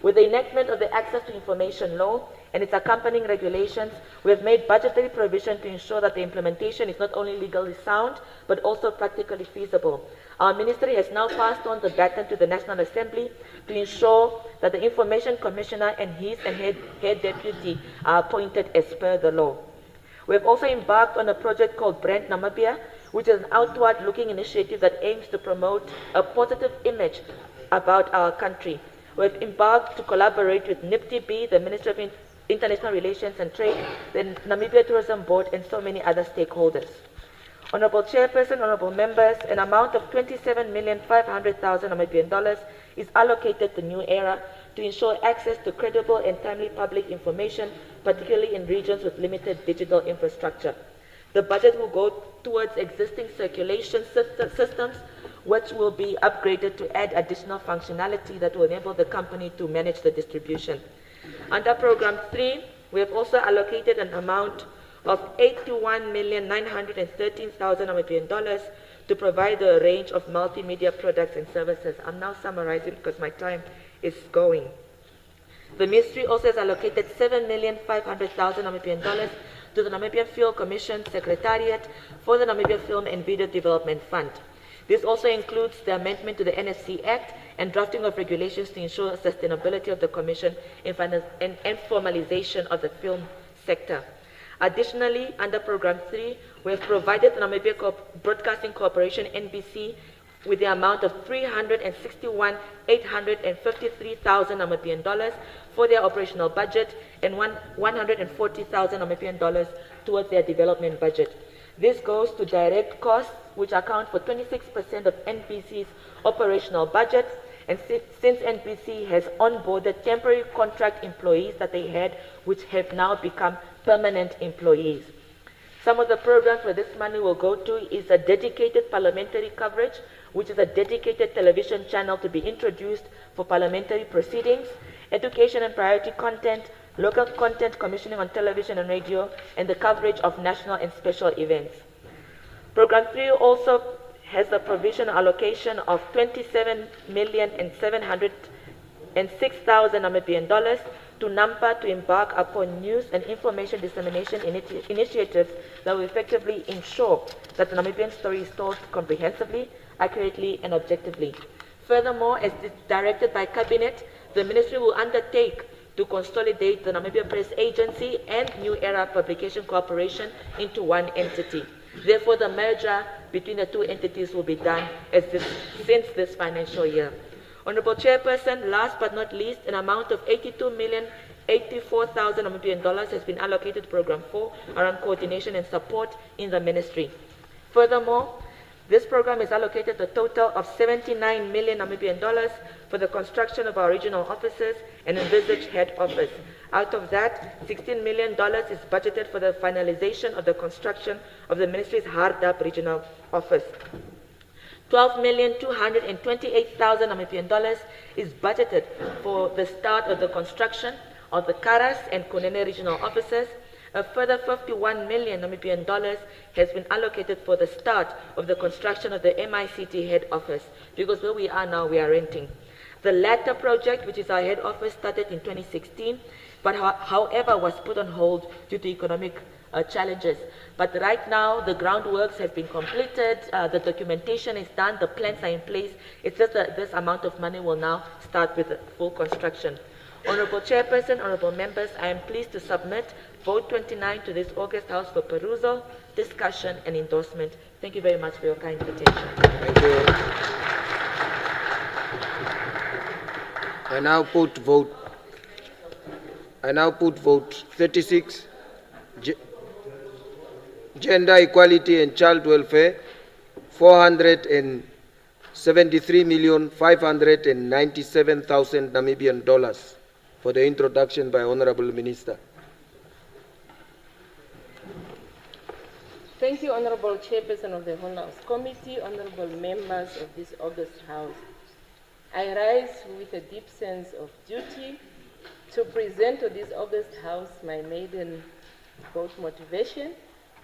With the enactment of the Access to Information Law and its accompanying regulations, we have made budgetary provision to ensure that the implementation is not only legally sound, but also practically feasible. Our ministry has now passed on the baton to the National Assembly to ensure that the Information Commissioner and his and her deputy are appointed as per the law. We have also embarked on a project called Brand Namibia, which is an outward-looking initiative that aims to promote a positive image about our country. We have embarked to collaborate with NIPTB, the Ministry of International Relations and Trade, the Namibia Tourism Board, and so many other stakeholders. Honorable Chairperson, honorable members, an amount of $27,500,000 Namibian dollars is allocated to New Era to ensure access to credible and timely public information, particularly in regions with limited digital infrastructure. The budget will go towards existing circulation systems, which will be upgraded to add additional functionality that will enable the company to manage the distribution. Under Program 3, we have also allocated an amount of $81,913,000 Namibian dollars to provide a range of multimedia products and services. I'm now summarizing because my time is going. The ministry also has allocated $7,500,000 Namibian dollars to the Namibian Film Commission Secretariat for the Namibia Film and Video Development Fund. This also includes the amendment to the NFC Act and drafting of regulations to ensure sustainability of the Commission and formalization of the film sector. Additionally, under Program 3, we have provided the Namibia Broadcasting Corporation, NBC, with the amount of $361,853,000 Namibian dollars for their operational budget and $140,000 Namibian dollars towards their development budget. This goes to direct costs, which account for 26% of NBC's operational budget, and since NBC has onboarded temporary contract employees that they had, which have now become permanent employees. Some of the programs where this money will go to is a dedicated parliamentary coverage, which is a dedicated television channel to be introduced for parliamentary proceedings, education and priority content, local content commissioning on television and radio, and the coverage of national and special events. Program 3 also has the provision allocation of $27,706,000 Namibian dollars to NAMPA to embark upon news and information dissemination initiatives that will effectively ensure that the Namibian story is told comprehensively, accurately and objectively. Furthermore, as directed by Cabinet, the Ministry will undertake to consolidate the Namibia Press Agency and New Era Publication Corporation into one entity. Therefore, the merger between the two entities will be done since this financial year. Honorable Chairperson, last but not least, an amount of 82,084,000 Namibian dollars has been allocated to Program 4 around coordination and support in the ministry. Furthermore, this program is allocated a total of 79 million Namibian dollars for the construction of our regional offices and envisaged head office. Out of that, $16 million is budgeted for the finalization of the construction of the ministry's Hardap regional office. 12,228,000 Namibian dollars is budgeted for the start of the construction of the Karas and Kunene regional offices. A further 51 million Namibian dollars has been allocated for the start of the construction of the MICT head office, because where we are now, we are renting. The latter project, which is our head office, started in 2016, but however was put on hold due to economic challenges. But right now, the groundworks have been completed, the documentation is done, the plans are in place. It's just that this amount of money will now start with full construction. Honorable Chairperson, honorable members, I am pleased to submit Vote 29 to this August House for perusal, discussion, and endorsement. Thank you very much for your kind attention. Thank you. I now put vote 36, Gender Equality and Child Welfare, 473,597,000 Namibian dollars for the introduction by Honorable Minister. Thank you, Honorable Chairperson of the Whole House Committee, honorable members of this August House. I rise with a deep sense of duty to present to this August House my maiden vote motivation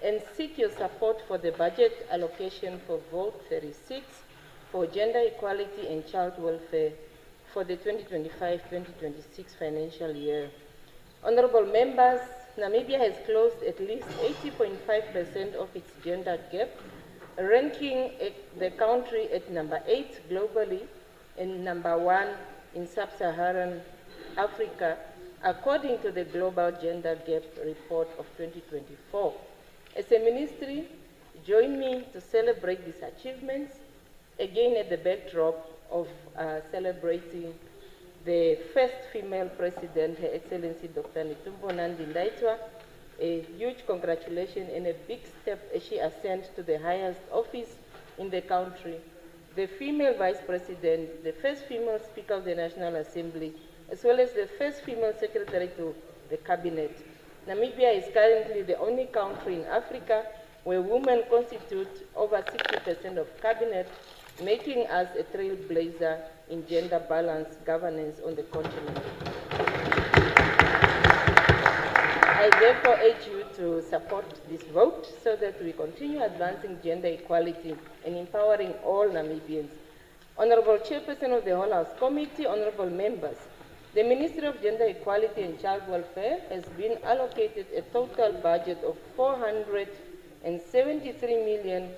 and seek your support for the budget allocation for Vote 36 for gender equality and child welfare for the 2025-2026 financial year. Honorable members, Namibia has closed at least 80.5% of its gender gap, ranking the country at number 8 globally and number 1 in sub-Saharan Africa, according to the Global Gender Gap Report of 2024. As a ministry, join me to celebrate these achievements, again at the backdrop of celebrating the first female president, Her Excellency Dr. Netumbo Nandi Ndaitwah. A huge congratulations and a big step as she ascends to the highest office in the country. The female vice president, the first female speaker of the National Assembly, as well as the first female secretary to the cabinet. Namibia is currently the only country in Africa where women constitute over 60% of cabinet, making us a trailblazer in gender balanced governance on the continent. I therefore urge you to support this vote so that we continue advancing gender equality and empowering all Namibians. Honorable Chairperson of the Whole House Committee, honorable members, the Ministry of Gender Equality and Child Welfare has been allocated a total budget of 473,597,000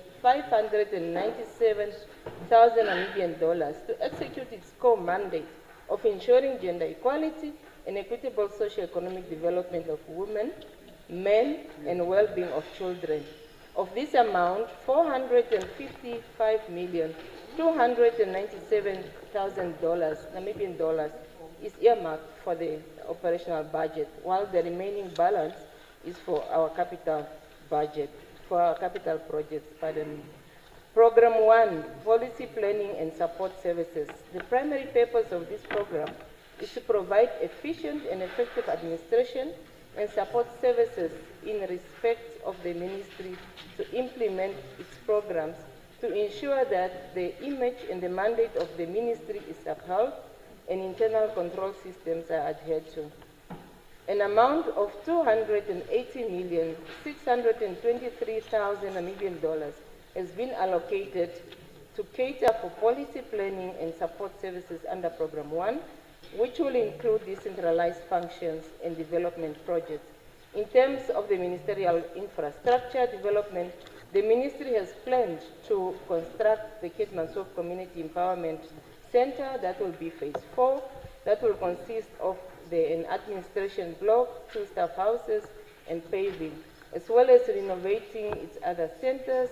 Namibian dollars to execute its core mandate of ensuring gender equality and equitable socio-economic development of women, men, and well-being of children. Of this amount, 455,297,000 Namibian dollars is earmarked for the operational budget, while the remaining balance is for our capital budget, for our capital projects, pardon me. Program 1, Policy Planning and Support Services. The primary purpose of this program is to provide efficient and effective administration and support services in respect of the ministry to implement its programs to ensure that the image and the mandate of the ministry is upheld and internal control systems are adhered to. An amount of 280,623,000 Namibian dollars has been allocated to cater for policy planning and support services under Program 1, which will include decentralized functions and development projects. In terms of the ministerial infrastructure development, the ministry has planned to construct the Keetmanshoop Community Empowerment Center. That will be phase 4. That will consist of an administration block, 2 staff houses, and paving, as well as renovating its other centers,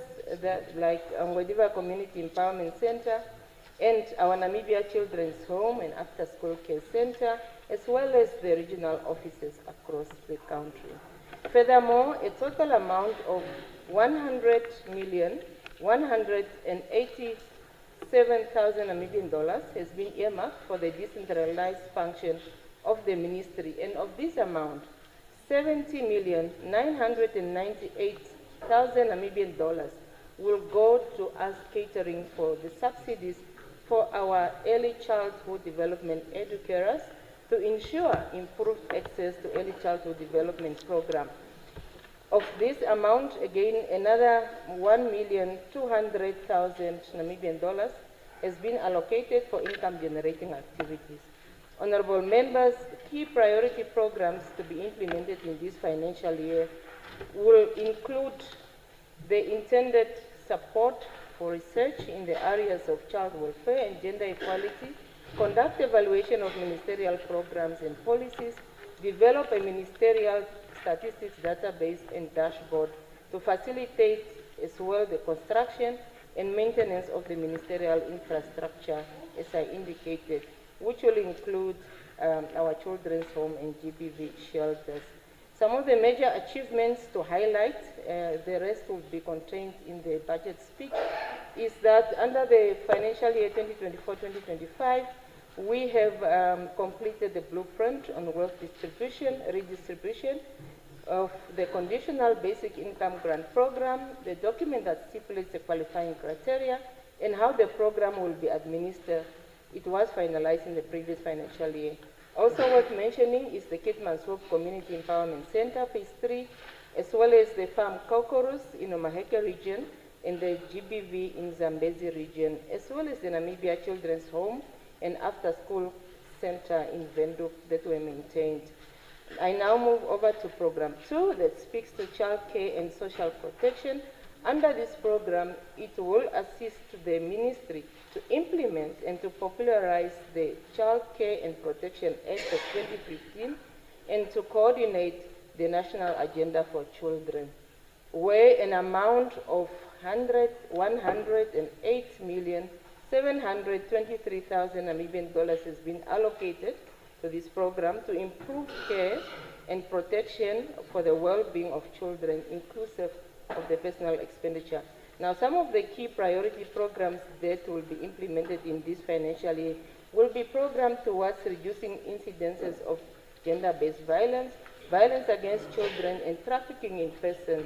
like Ngwediva Community Empowerment Center, and our Namibia Children's Home and After School Care Center, as well as the regional offices across the country. Furthermore, a total amount of 100,187,000 Namibian dollars has been earmarked for the decentralized function of the ministry, and of this amount, 70,998,000 Namibian dollars will go to us catering for the subsidies for our early childhood development educators to ensure improved access to early childhood development program. Of this amount, again, another 1,200,000 Namibian dollars has been allocated for income generating activities. Honorable members, key priority programs to be implemented in this financial year will include the intended support for research in the areas of child welfare and gender equality, conduct evaluation of ministerial programs and policies, develop a ministerial statistics database and dashboard to facilitate as well the construction and maintenance of the ministerial infrastructure, as I indicated, which will include our children's home and GBV shelters. Some of the major achievements to highlight, the rest will be contained in the budget speech, is that under the financial year 2024-2025, we have completed the blueprint on wealth distribution, redistribution of the conditional basic income grant program, the document that stipulates the qualifying criteria, and how the program will be administered. It was finalized in the previous financial year. Also worth mentioning is the Keetmanshoop Community Empowerment Center, phase 3, as well as the farm Kokorus in Omaheke region and the GBV in Zambezi region, as well as the Namibia Children's Home and After School Center in Windhoek that were maintained. I now move over to Program 2 that speaks to child care and social protection. Under this program, it will assist the ministry to implement and to popularize the Child Care and Protection Act of 2015 and to coordinate the National Agenda for Children, where an amount of 108,723,000 Namibian dollars has been allocated to this program to improve care and protection for the well-being of children, inclusive of the personal expenditure. Now, some of the key priority programs that will be implemented in this financial year will be programmed towards reducing incidences of gender-based violence, violence against children, and trafficking in persons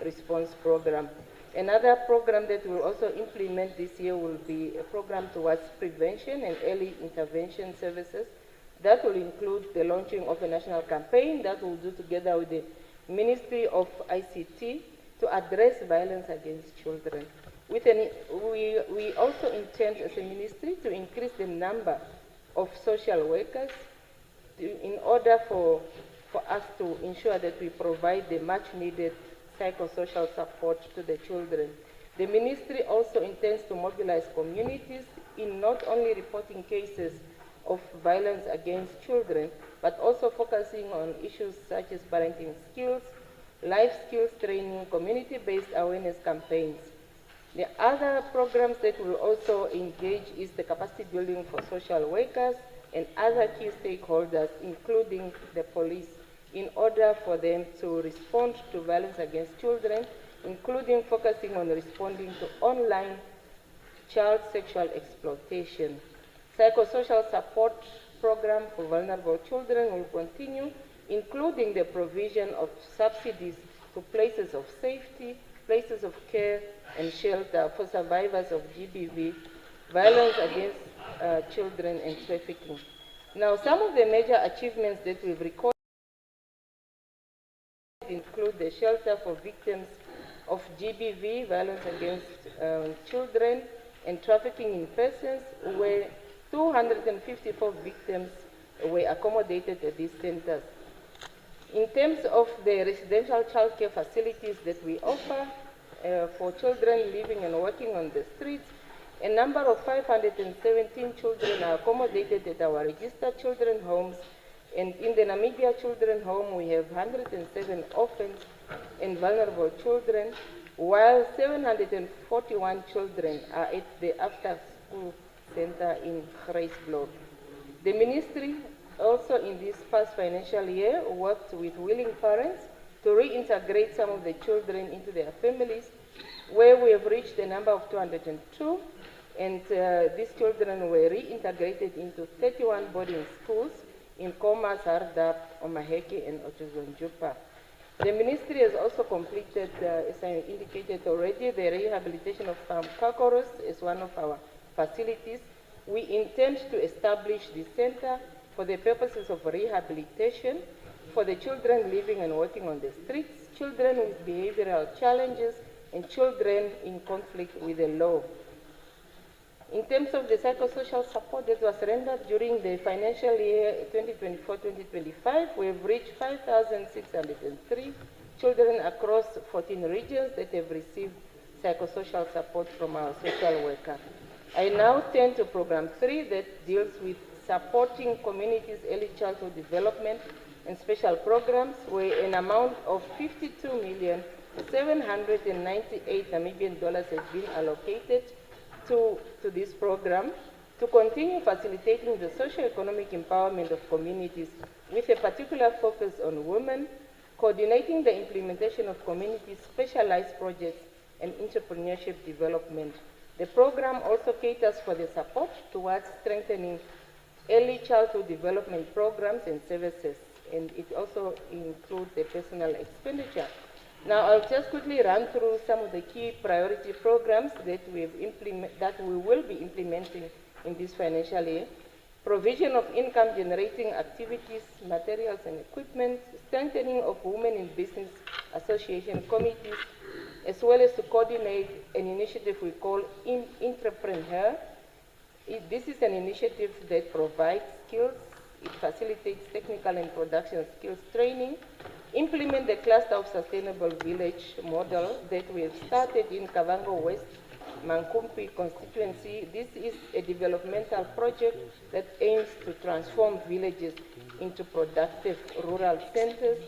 response program. Another program that we'll also implement this year will be a program towards prevention and early intervention services. That will include the launching of a national campaign that we'll do together with the Ministry of ICT to address violence against children. We also intend as a ministry to increase the number of social workers in order for us to ensure that we provide the much needed psychosocial support to the children. The ministry also intends to mobilize communities in not only reporting cases of violence against children, but also focusing on issues such as parenting skills, life skills training, community-based awareness campaigns. The other programs that will also engage is the capacity building for social workers and other key stakeholders, including the police, in order for them to respond to violence against children, including focusing on responding to online child sexual exploitation. Psychosocial support program for vulnerable children will continue, including the provision of subsidies to places of safety, places of care, and shelter for survivors of GBV, violence against children, and trafficking. Now, some of the major achievements that we've recorded include the shelter for victims of GBV, violence against children, and trafficking in persons, where 254 victims were accommodated at these centers. In terms of the residential childcare facilities that we offer, for children living and working on the streets. A number of 517 children are accommodated at our registered children homes. And in the Namibia Children Home, we have 107 orphans and vulnerable children, while 741 children are at the after-school center in Grysblok. The ministry also in this past financial year worked with willing parents to reintegrate some of the children into their families, where we have reached a number of 202, and these children were reintegrated into 31 boarding schools in Koma, Sardap, Omaheke, and Otuzonjupa. The ministry has also completed, as I indicated already, the rehabilitation of Kakoros as one of our facilities. We intend to establish the center for the purposes of rehabilitation for the children living and working on the streets, children with behavioral challenges, and children in conflict with the law. In terms of the psychosocial support that was rendered during the financial year 2024-2025, we have reached 5,603 children across 14 regions that have received psychosocial support from our social worker. I now turn to Program 3 that deals with supporting communities' early childhood development and special programs, where an amount of 52,798 Namibian dollars has been allocated to this program to continue facilitating the socio-economic empowerment of communities with a particular focus on women, coordinating the implementation of community specialized projects and entrepreneurship development. The program also caters for the support towards strengthening early childhood development programs and services, and it also includes the personal expenditure. Now, I'll just quickly run through some of the key priority programs that we will be implementing in this financial year. Provision of income-generating activities, materials and equipment, strengthening of women in business association committees, as well as to coordinate an initiative we call Entrepreneur. This is an initiative that provides skills, it facilitates technical and production skills training, implement the cluster of sustainable village model that we have started in Kavango West, Mankumpi constituency. This is a developmental project that aims to transform villages into productive rural centers.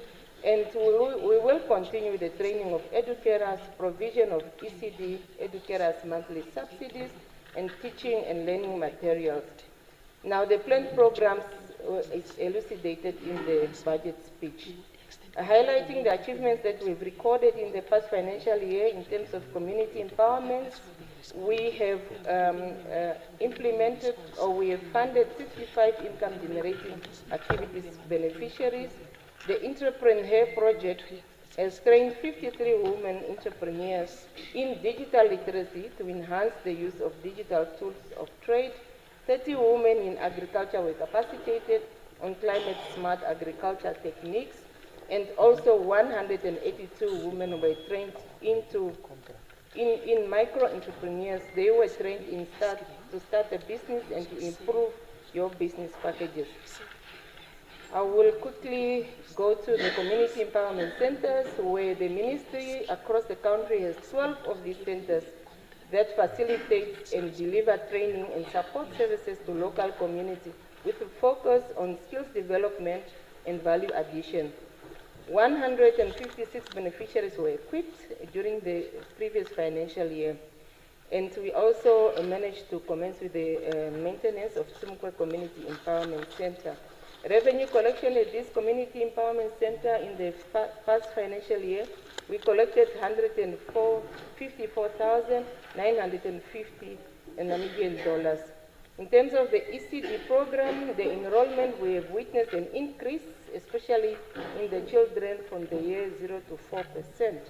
And we will continue the training of educators, provision of ECD educators monthly subsidies, and teaching and learning materials. Now, the planned programs is elucidated in the budget speech. Highlighting the achievements that we've recorded in the past financial year in terms of community empowerment, we have implemented or we have funded 65 income-generating activities beneficiaries. The Entrepreneur project has trained 53 women entrepreneurs in digital literacy to enhance the use of digital tools of trade. 30 women in agriculture were capacitated on climate-smart agriculture techniques, and also 182 women were trained in micro-entrepreneurs. They were trained to start a business and to improve your business packages. I will quickly go to the community empowerment centers, where the ministry across the country has 12 of these centers that facilitate and deliver training and support services to local community with a focus on skills development and value addition. 156 beneficiaries were equipped during the previous financial year. And we also managed to commence with the maintenance of Sumkwe Community Empowerment Center. Revenue collection at this Community Empowerment Center in the past financial year, we collected 154,950 Namibian dollars. In terms of the ECD program, the enrollment, we have witnessed an increase, especially in the children from the year 0 to 4%.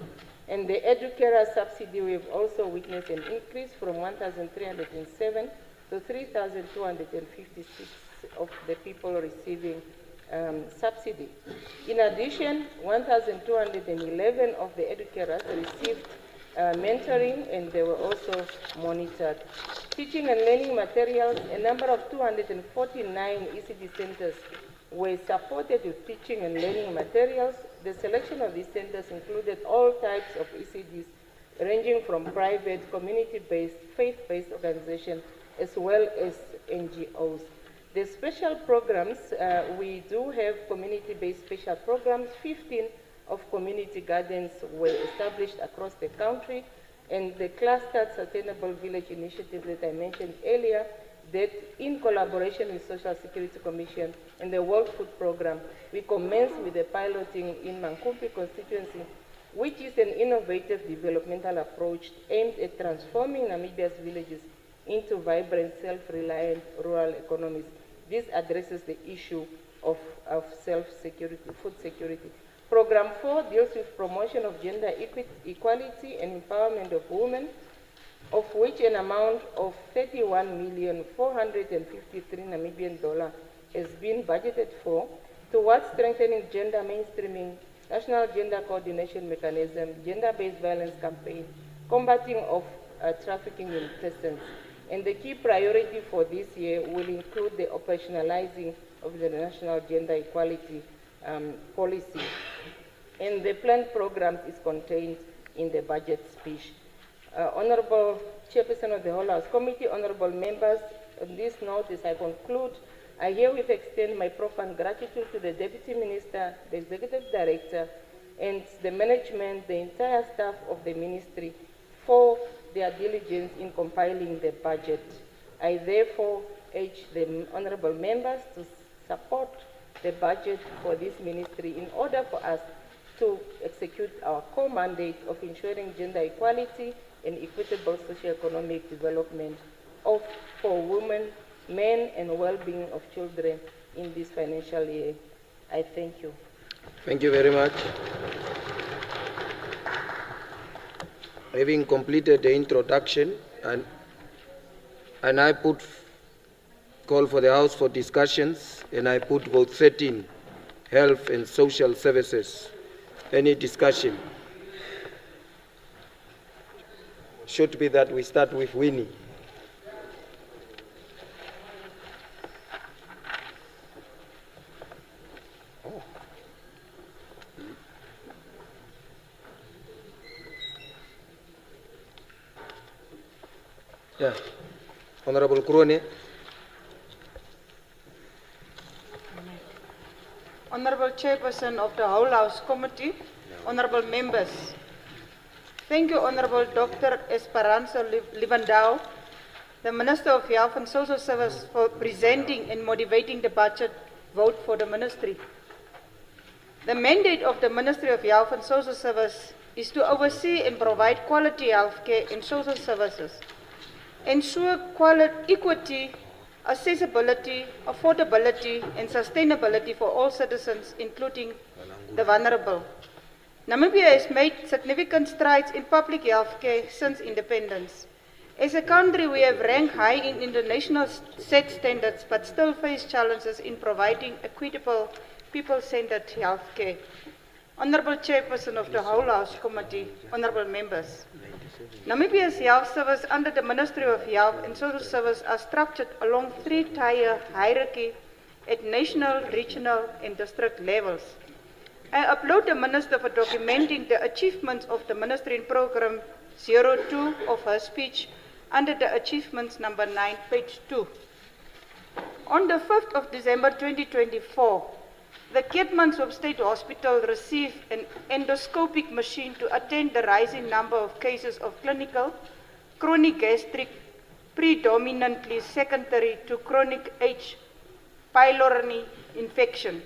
And the educator subsidy, we have also witnessed an increase from 1,307 to 3,256 of the people receiving subsidy. In addition, 1,211 of the educators received mentoring, and they were also monitored. Teaching and learning materials, a number of 249 ECD centers were supported with teaching and learning materials. The selection of these centers included all types of ECDs ranging from private, community-based, faith-based organizations, as well as NGOs. The special programs, we do have community-based special programs. 15 of community gardens were established across the country, and the clustered sustainable village initiative that I mentioned earlier, that in collaboration with Social Security Commission and the World Food Programme, we commenced with the piloting in Mankumpi constituency, which is an innovative developmental approach aimed at transforming Namibia's villages into vibrant, self-reliant rural economies. This addresses the issue of self-security, food security. Program 4 deals with promotion of gender equality and empowerment of women, of which an amount of 31,453 Namibian dollar has been budgeted for towards strengthening gender mainstreaming, national gender coordination mechanism, gender-based violence campaign, combating of trafficking in persons. And the key priority for this year will include the operationalizing of the national gender equality policy. And the planned programs is contained in the budget speech. Honorable Chairperson of the Whole House Committee, honorable members, on this note, as I conclude, I herewith extend my profound gratitude to the Deputy Minister, the Executive Director, and the management, the entire staff of the ministry for their diligence in compiling the budget. I therefore urge the honorable members to support the budget for this ministry in order for us to execute our core mandate of ensuring gender equality and equitable socio-economic development for women, men, and well-being of children in this financial year. I thank you. Thank you very much. Having completed the introduction, and I call for the House for discussions, and I put vote 13, health and social services. Any discussion? Should be that we start with Winnie. Yeah. Honorable Krone. Honorable Chairperson of the Whole House Committee, honorable members. Thank you, Honorable Dr. Esperanza Livandao, the Minister of Health and Social Service, for presenting and motivating the budget vote for the ministry. The mandate of the Ministry of Health and Social Service is to oversee and provide quality health care and social services, ensure quality, equity, accessibility, affordability, and sustainability for all citizens, including the vulnerable. Namibia has made significant strides in public health care since independence. As a country, we have ranked high in international set standards, but still face challenges in providing equitable, people-centered health care. Honorable Chairperson of the Whole House Committee, honorable members. Namibia's health service under the Ministry of Health and Social Service are structured along three-tier hierarchy at national, regional, and district levels. I applaud the Minister for documenting the achievements of the Ministry in Program 02 of her speech under the Achievements number 9, page 2. On the 5th of December 2024, the Keetmanshoop State Hospital received an endoscopic machine to attend the rising number of cases of clinical chronic gastric, predominantly secondary to chronic H. pylori infection.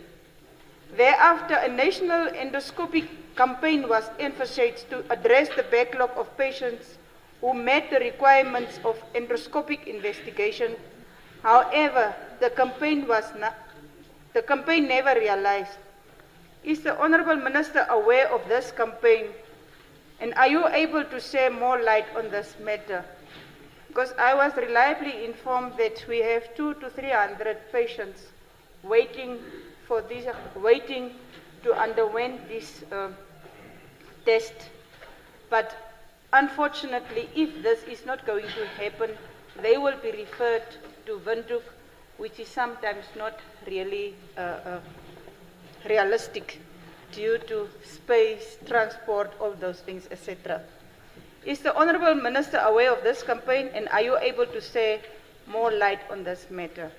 Thereafter, a national endoscopic campaign was emphasized to address the backlog of patients who met the requirements of endoscopic investigation. However, the campaign never realized. Is the Honourable Minister aware of this campaign? And are you able to share more light on this matter? Because I was reliably informed that we have 200 to 300 patients waiting to undergo this test. But unfortunately, if this is not going to happen, they will be referred to Windhoek, which is sometimes not really realistic due to space, transport, all those things, etc. Is the Honourable Minister aware of this campaign, and are you able to share more light on this matter?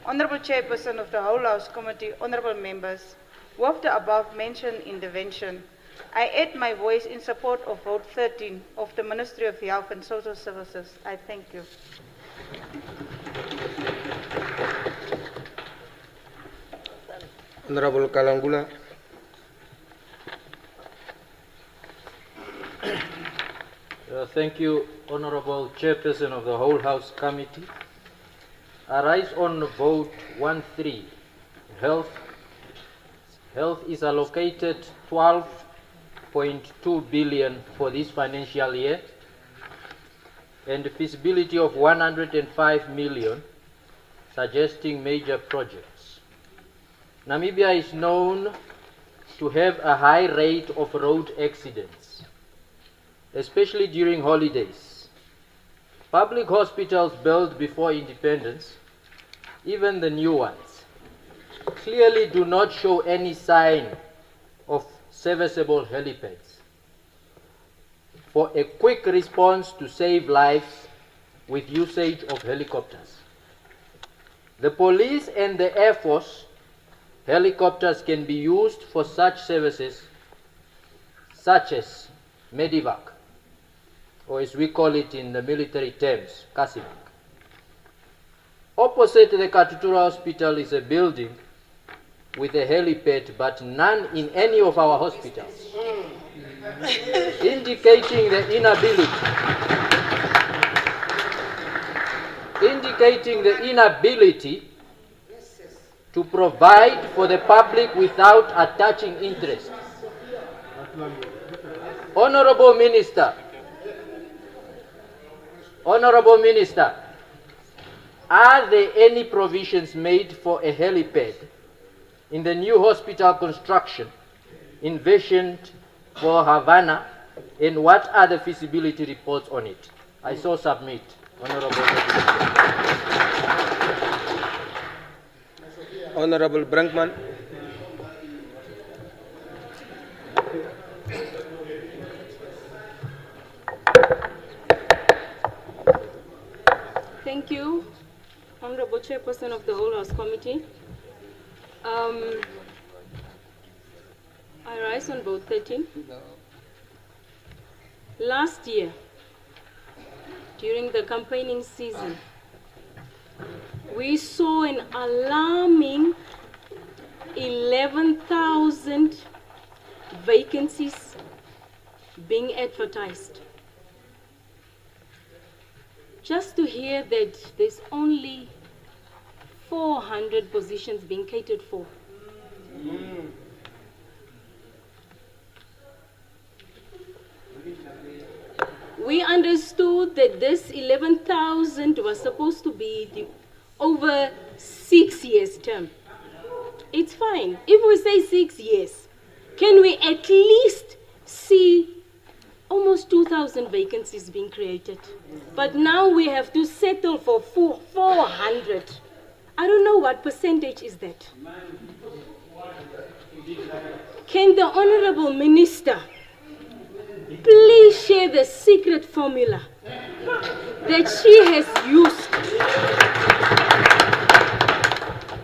Honourable Chairperson of the Whole House Committee, Honourable Members, with the above mentioned intervention, I add my voice in support of Vote 13 of the Ministry of Health and Social Services. I thank you. Honorable Kalangula. Thank you, Honorable Chairperson of the Whole House Committee. I rise on vote 1-3. Health is allocated 12.2 billion for this financial year and a feasibility of 105 million, suggesting major projects. Namibia is known to have a high rate of road accidents, especially during holidays. Public hospitals built before independence, even the new ones, clearly do not show any sign of serviceable helipads for a quick response to save lives with usage of helicopters. The police and the Air Force helicopters can be used for such services such as Medivac, or as we call it in the military terms, Kasivac. Opposite the Katutura Hospital is a building with a helipad, but none in any of our hospitals, indicating the inability to provide for the public without attaching interest. Honorable Minister, are there any provisions made for a helipad in the new hospital construction envisioned for Havana, and what are the feasibility reports on it? I so submit, Honorable Honorable Brankman. Thank you, Honorable Chairperson of the Whole House Committee. I rise on vote 13. Last year, during the campaigning season, we saw an alarming 11,000 vacancies being advertised. Just to hear that there's only 400 positions being catered for. We understood that this 11,000 was supposed to be the over 6 years term. It's fine. If we say 6 years, can we at least see almost 2,000 vacancies being created? But now we have to settle for 400. I don't know what percentage is that. Can the Honorable Minister please share the secret formula that she has used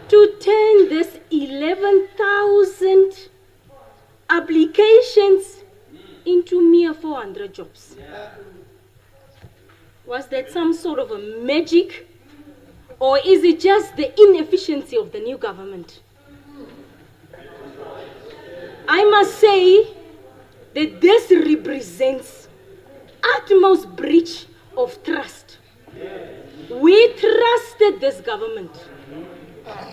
to turn this 11,000 applications into mere 400 jobs? Was that some sort of a magic, or is it just the inefficiency of the new government? I must say that this represents utmost breach of trust. We trusted this government.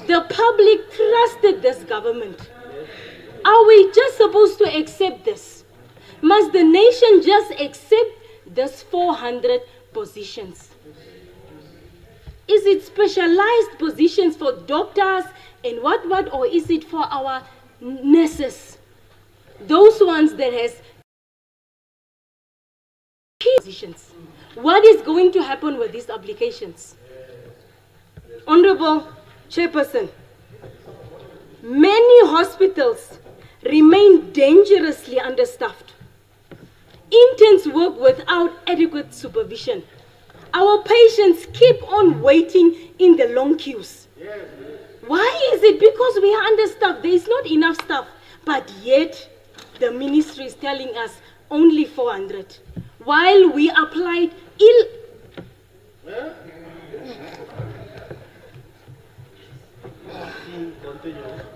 The public trusted this government. Are we just supposed to accept this? Must the nation just accept this 400 positions? Is it specialized positions for doctors and what, or is it for our nurses? Those ones that has key positions. What is going to happen with these applications? Honorable Chairperson, many hospitals remain dangerously understaffed. Interns work without adequate supervision. Our patients keep on waiting in the long queues. Why is it? Because we are understaffed. There is not enough staff. But yet, the ministry is telling us only 400. While we applied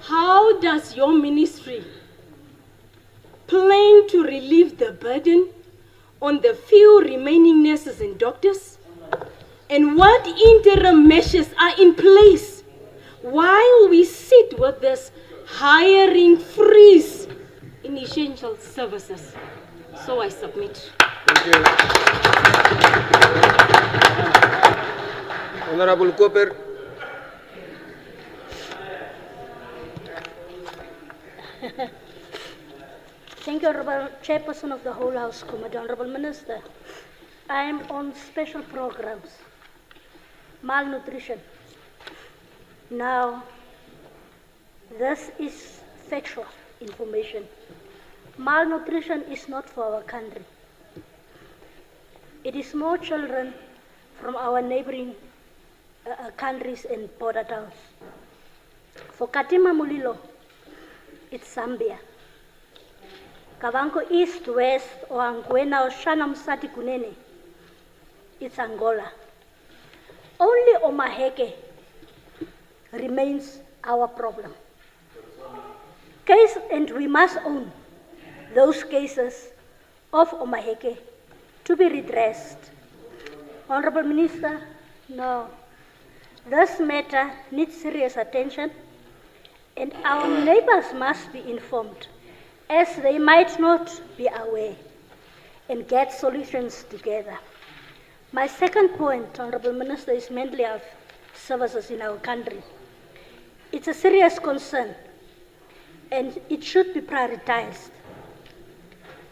How does your ministry plan to relieve the burden on the few remaining nurses and doctors? And what interim measures are in place while we sit with this hiring freeze in essential services? So I submit. Thank you. Honorable Cooper. Thank you, Honorable Chairperson of the Whole House Committee. Honorable Minister, I am on special programs, malnutrition. Now, this is factual information. Malnutrition is not for our country. It is more children from our neighboring countries and border towns. For Katima Mulilo, it's Zambia. Kavango East, West, or Angwena, or Shanam Sati Kunene, it's Angola. Only Omaheke remains our problem. And we must own those cases of Omaheke to be redressed. Honorable Minister, no. This matter needs serious attention, and our neighbors must be informed, as they might not be aware, and get solutions together. My second point, Honorable Minister, is mental health services in our country. It's a serious concern, and it should be prioritized.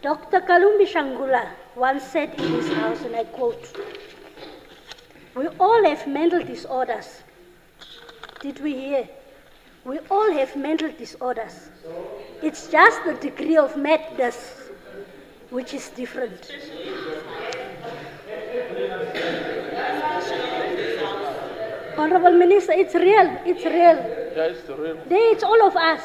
Dr. Kalumbi Shangula once said in this house, and I quote, "We all have mental disorders." Did we hear? We all have mental disorders. It's just the degree of madness which is different. Honorable Minister, it's real. It's real. Yeah, it's real. It's all of us.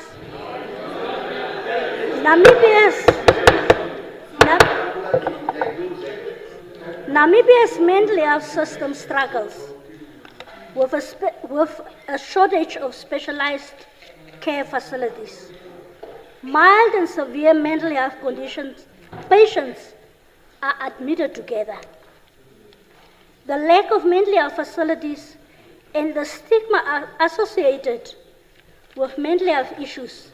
Namibia's mental health system struggles with a shortage of specialized care facilities. Mild and severe mental health conditions, patients are admitted together. The lack of mental health facilities and the stigma associated with mental health issues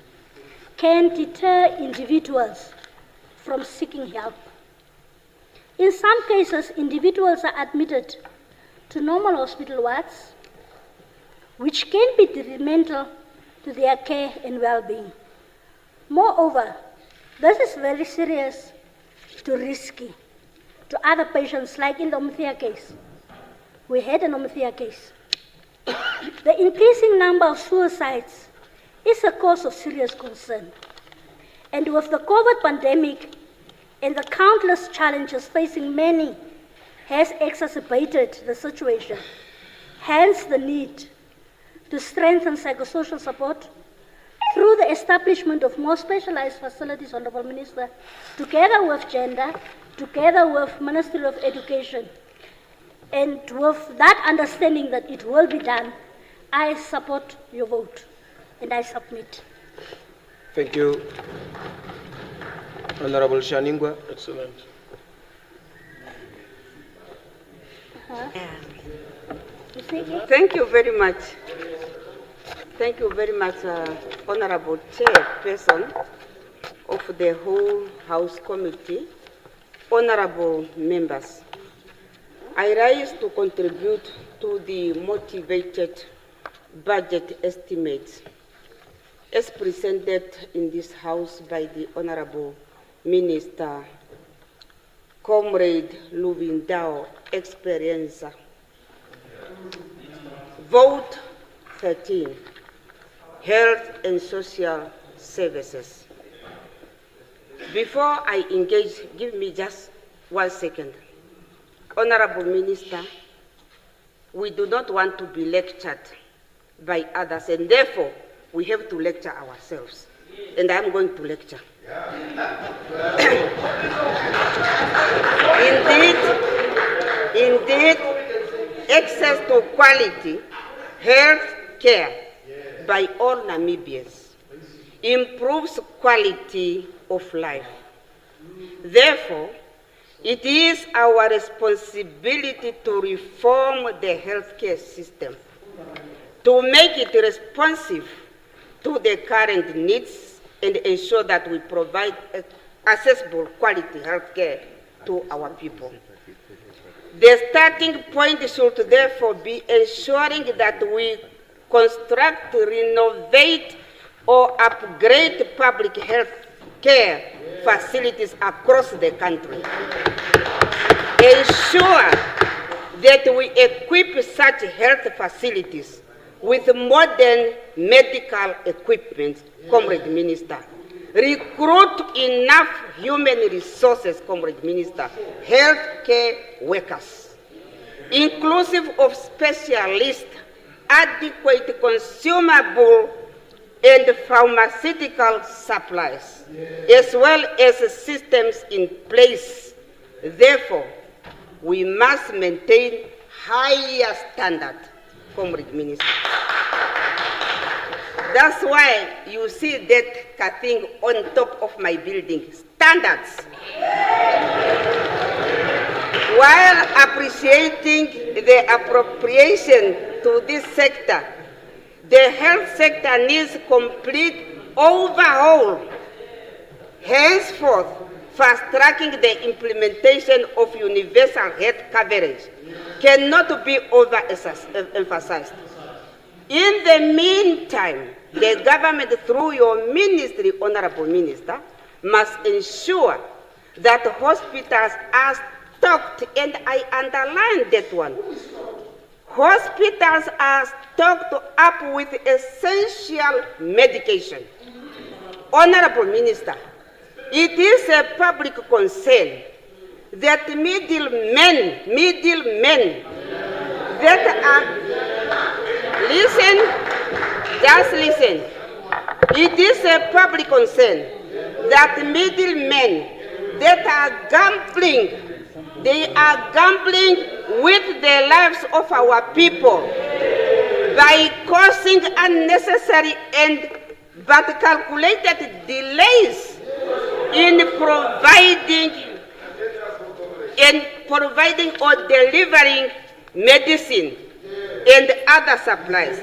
can deter individuals from seeking help. In some cases, individuals are admitted to normal hospital wards, which can be detrimental to their care and well-being. Moreover, this is very serious to risky to other patients, like in the Omthia case. We had an Omthia case. The increasing number of suicides is a cause of serious concern. And with the COVID pandemic and the countless challenges facing many has exacerbated the situation. Hence the need to strengthen psychosocial support through the establishment of more specialized facilities, Honorable Minister, together with gender, together with Ministry of Education. And with that understanding that it will be done, I support your vote and I submit. Thank you. Honorable Shaningwa. Excellent. Thank you very much. Thank you very much, Honorable Chairperson of the whole House Committee, honorable members. I rise to contribute to the motivated budget estimates as presented in this House by the Honorable Minister, Comrade Luvindao Experienza. Vote 13, Health and Social Services. Before I engage, give me just 1 second. Honorable Minister, we do not want to be lectured by others, and therefore we have to lecture ourselves. And I'm going to lecture. Indeed, access to quality health care by all Namibians improves quality of life. Therefore, it is our responsibility to reform the healthcare system, to make it responsive to the current needs and ensure that we provide accessible quality healthcare to our people. The starting point should therefore be ensuring that we construct, renovate, or upgrade public health care facilities across the country. Ensure that we equip such health facilities with modern medical equipment, Comrade Minister. Recruit enough human resources, Comrade Minister, healthcare workers, inclusive of specialists, adequate consumable and pharmaceutical supplies, as well as systems in place. Therefore, we must maintain higher standard, Comrade Minister. That's why you see that thing on top of my building, standards. While appreciating the appropriation to this sector, the health sector needs complete overhaul. Henceforth, fast-tracking the implementation of universal health coverage cannot be overemphasized. In the meantime, the government, through your ministry, Honorable Minister, must ensure that hospitals are stocked, and I underline that one. Hospitals are stocked up with essential medication. Honorable Minister, it is a public concern that middlemen that are, just listen. It is a public concern that middlemen that are gambling, they are gambling with the lives of our people by causing unnecessary but calculated delays in providing or delivering medicine and other supplies.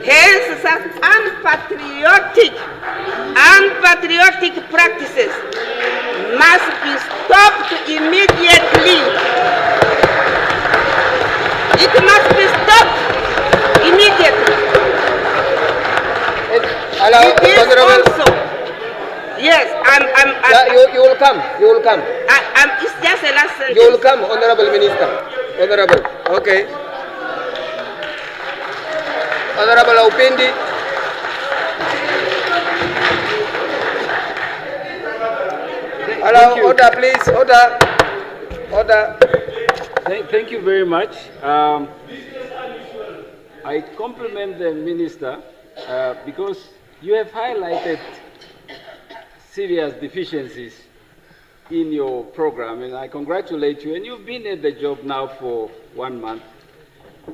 Hence, such unpatriotic practices must be stopped immediately. It must be stopped immediately. It is also, yes, you will come. It's just a last sentence. You will come, Honorable Minister. Honorable, okay. Honorable Upindi. Hello, order please, order. Thank you very much. I compliment the Minister because you have highlighted serious deficiencies in your program, and I congratulate you. And you've been at the job now for 1 month,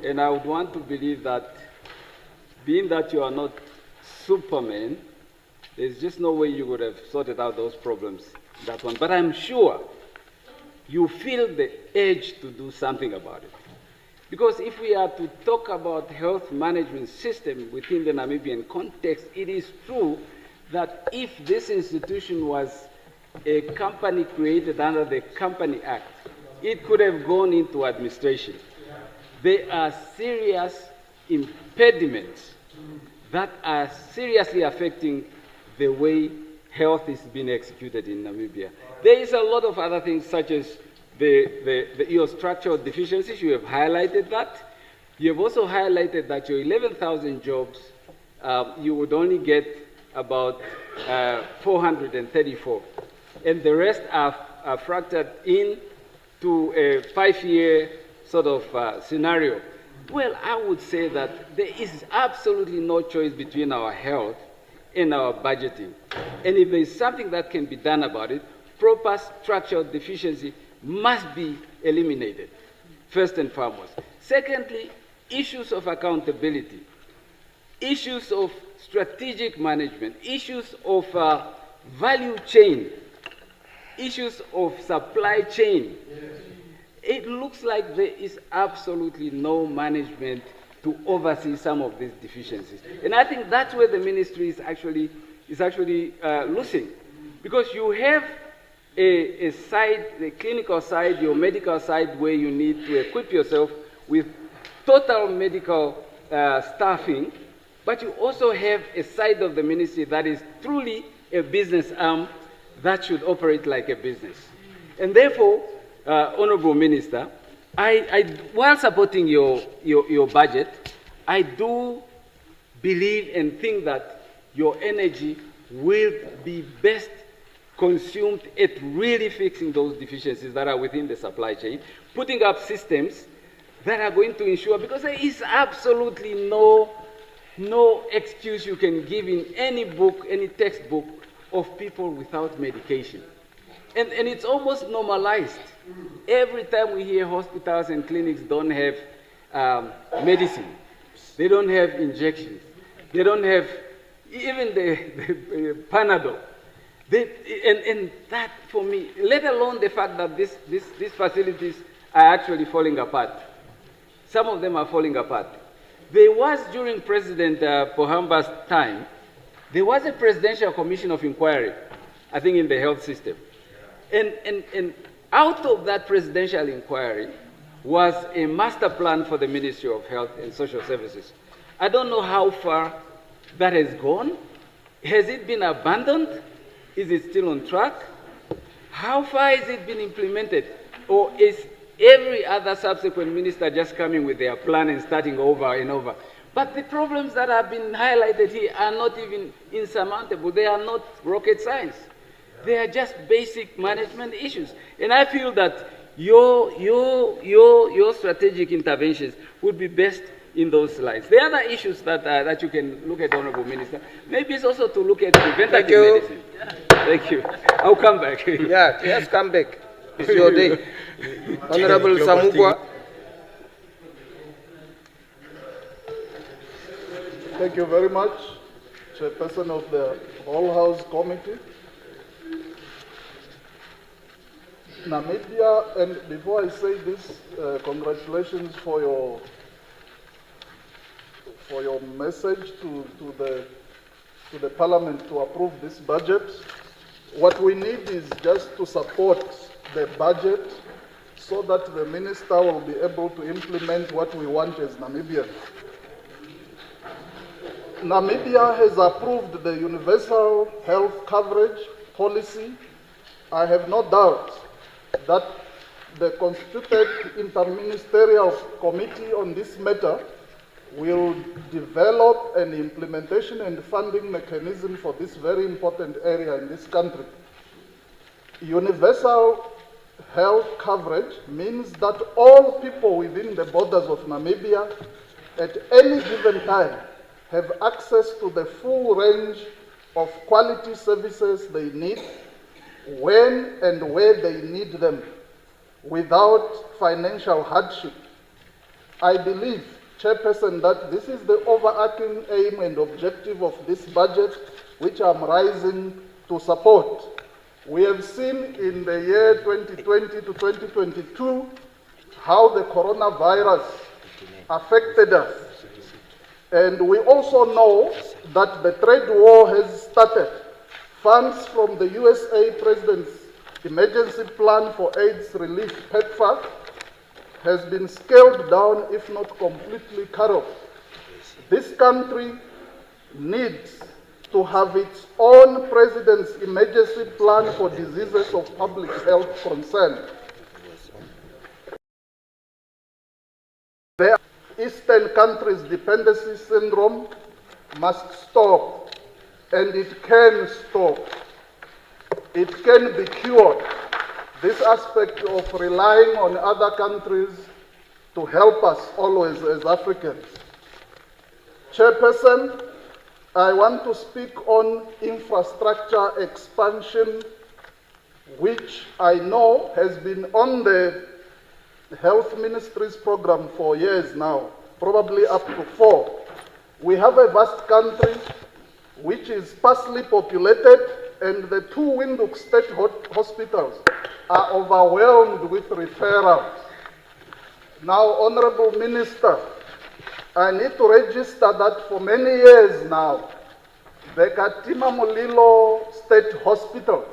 and I would want to believe that, being that you are not Superman, there's just no way you would have sorted out those problems, that one. But I'm sure you feel the urge to do something about it. Because if we are to talk about health management system within the Namibian context, it is true that if this institution was a company created under the Company Act, it could have gone into administration. There are serious impediments that are seriously affecting the way health is being executed in Namibia. There is a lot of other things, such as your structural deficiencies. You have highlighted that. You have also highlighted that your 11,000 jobs, you would only get about 434. and the rest are fractured into a 5-year sort of scenario. Well, I would say that there is absolutely no choice between our health and our budgeting. And if there is something that can be done about it, proper structural deficiency must be eliminated, first and foremost. Secondly, issues of accountability, issues of strategic management, issues of value chain, issues of supply chain. It looks like there is absolutely no management to oversee some of these deficiencies. And I think that's where the ministry is actually losing. Because you have a side, the clinical side, your medical side, where you need to equip yourself with total medical staffing, but you also have a side of the ministry that is truly a business arm that should operate like a business. And therefore, Honorable Minister, while supporting your budget, I do believe and think that your energy will be best consumed at really fixing those deficiencies that are within the supply chain, putting up systems that are going to ensure, because there is absolutely no excuse you can give in any book, any textbook, of people without medication. And it's almost normalized. Every time we hear hospitals and clinics don't have medicine, they don't have injections, they don't have even the Panadol. And that, for me, let alone the fact that these facilities are actually falling apart. Some of them are falling apart. There was, during President Pohamba's time, there was a Presidential Commission of Inquiry, I think, in the health system. And out of that presidential inquiry was a master plan for the Ministry of Health and Social Services. I don't know how far that has gone. Has it been abandoned? Is it still on track? How far has it been implemented? Or is every other subsequent minister just coming with their plan and starting over and over? But the problems that have been highlighted here are not even insurmountable. They are not rocket science. They are just basic management issues. And I feel that your strategic interventions would be best in those lines. The other issues that you can look at, Honorable Minister, maybe it's also to look at preventative medicine. Thank you. I'll come back. Yeah, yes, come back. It's your day. Honorable Samukwa. Thank you very much, Chairperson of the Whole House Committee. Namibia, and before I say this, congratulations for your message to the Parliament to approve this budget. What we need is just to support the budget so that the Minister will be able to implement what we want as Namibians. Namibia has approved the universal health coverage policy. I have no doubt that the constituted interministerial committee on this matter will develop an implementation and funding mechanism for this very important area in this country. Universal health coverage means that all people within the borders of Namibia at any given time have access to the full range of quality services they need when and where they need them without financial hardship. I believe, Chairperson, that this is the overarching aim and objective of this budget, which I'm rising to support. We have seen in the year 2020 to 2022 how the coronavirus affected us. And we also know that the trade war has started. Funds from the USA President's Emergency Plan for AIDS Relief, PEPFAR, has been scaled down, if not completely cut off. This country needs to have its own President's Emergency Plan for diseases of public health concern. The Eastern countries' dependency syndrome must stop, and it can stop. it can be cured. This aspect of relying on other countries to help us always as Africans. Chairperson, I want to speak on infrastructure expansion, which I know has been on the Health Ministry's program for years now, probably up to 4. We have a vast country which is sparsely populated, and the 2 Windhoek state hospitals are overwhelmed with referrals. Now, Honorable Minister, I need to register that for many years now, the Katima Mulilo State Hospital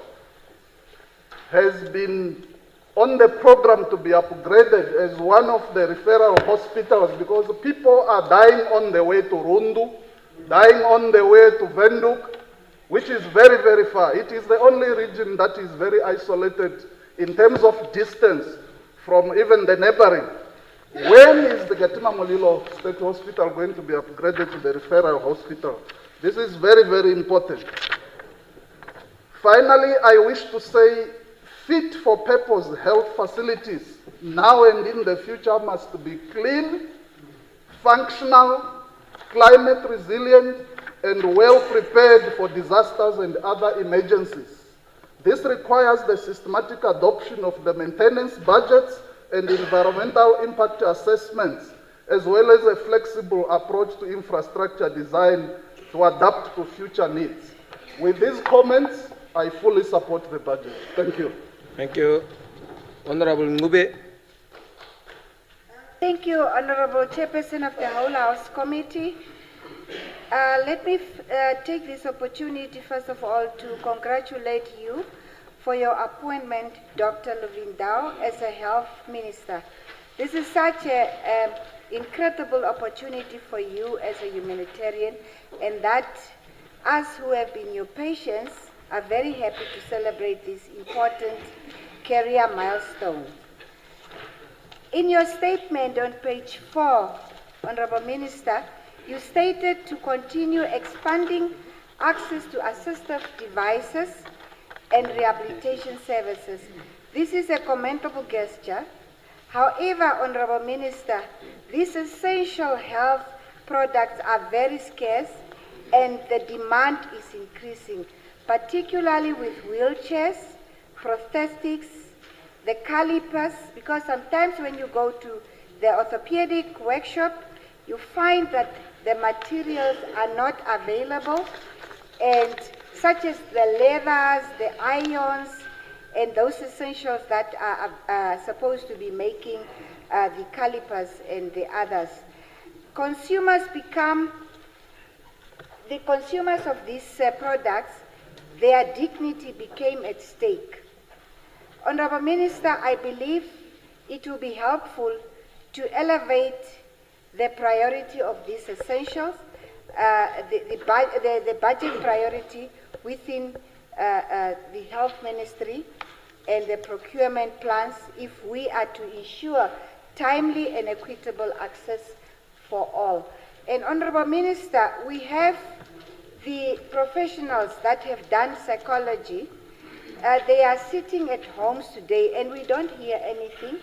has been on the program to be upgraded as one of the referral hospitals, because people are dying on the way to Rundu, dying on the way to Windhoek, which is very, very far. It is the only region that is very isolated in terms of distance from even the neighboring. When is the Katima Mulilo State Hospital going to be upgraded to the referral hospital? This is very, very important. Finally, I wish to say fit-for-purpose health facilities now and in the future must be clean, functional, climate resilient, and well prepared for disasters and other emergencies. This requires the systematic adoption of the maintenance budgets and environmental impact assessments, as well as a flexible approach to infrastructure design to adapt to future needs. With these comments, I fully support the budget. Thank you. Thank you. Honorable Ngube. Thank you, Honorable Chairperson of the Whole House Committee. Let me take this opportunity, first of all, to congratulate you for your appointment, Dr. Luvindau, as a health minister. This is such an incredible opportunity for you as a humanitarian, and that us who have been your patients are very happy to celebrate this important career milestone. In your statement on page 4, Honorable Minister, you stated to continue expanding access to assistive devices and rehabilitation services. This is a commendable gesture. However, Honorable Minister, these essential health products are very scarce and the demand is increasing, particularly with wheelchairs, prosthetics, the calipers, because sometimes when you go to the orthopedic workshop, you find that the materials are not available, and such as the leathers, the irons, and those essentials that are supposed to be making the calipers and the others. The consumers of these products, their dignity became at stake. Honorable Minister, I believe it will be helpful to elevate the priority of these essentials, the budget priority within the Health Ministry and the procurement plans if we are to ensure timely and equitable access for all. And Honorable Minister, we have the professionals that have done psychology. They are sitting at homes today and we don't hear anything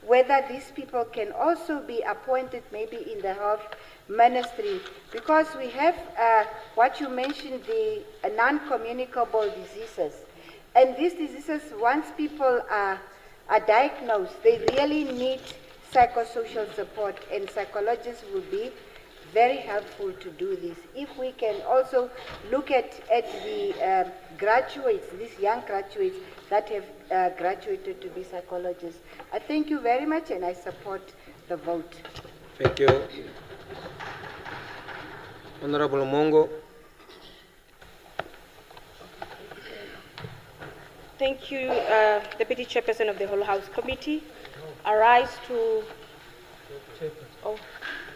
whether these people can also be appointed maybe in the Health Ministry, because we have what you mentioned, the non-communicable diseases. And these diseases, once people are diagnosed, they really need psychosocial support, and psychologists will be very helpful to do this. If we can also look at the graduates, these young graduates that have graduated to be psychologists. I thank you very much and I support the vote. Thank you. Honorable Mongo. Thank you, Deputy Chairperson of the Whole House Committee.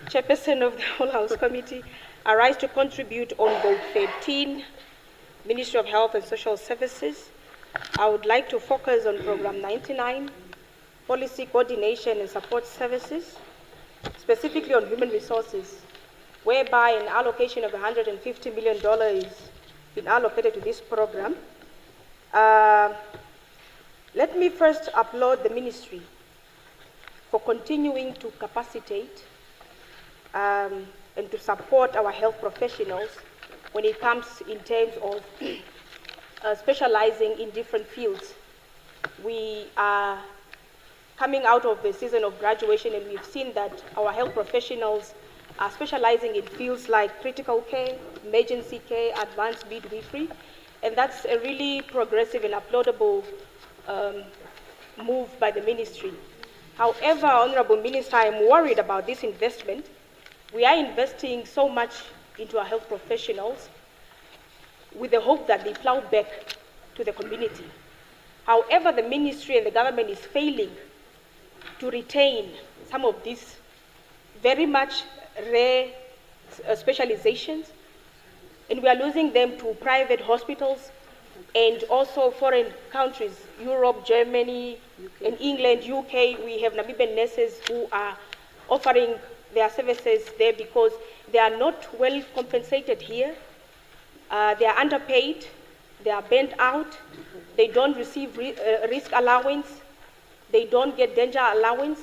Chairperson of the Whole House Committee, I rise to contribute on Vote 13, Ministry of Health and Social Services. I would like to focus on Program 99, Policy Coordination and Support Services, specifically on human resources, whereby an allocation of $150 million is been allocated to this program. Let me first applaud the ministry for continuing to capacitate and to support our health professionals when it comes in terms of specializing in different fields. We are coming out of the season of graduation, and we've seen that our health professionals are specializing in fields like critical care, emergency care, advanced midwifery, and that's a really progressive and applaudable move by the ministry. However, Honorable Minister, I'm worried about this investment. We are investing so much into our health professionals with the hope that they plow back to the community. However, the ministry and the government is failing to retain some of these very much rare specializations, and we are losing them to private hospitals and also foreign countries, Europe, Germany, and England, UK. We have Namibian nurses who are offering their services there because they are not well compensated here. They are underpaid, they are burnt out, they don't receive risk allowance, they don't get danger allowance.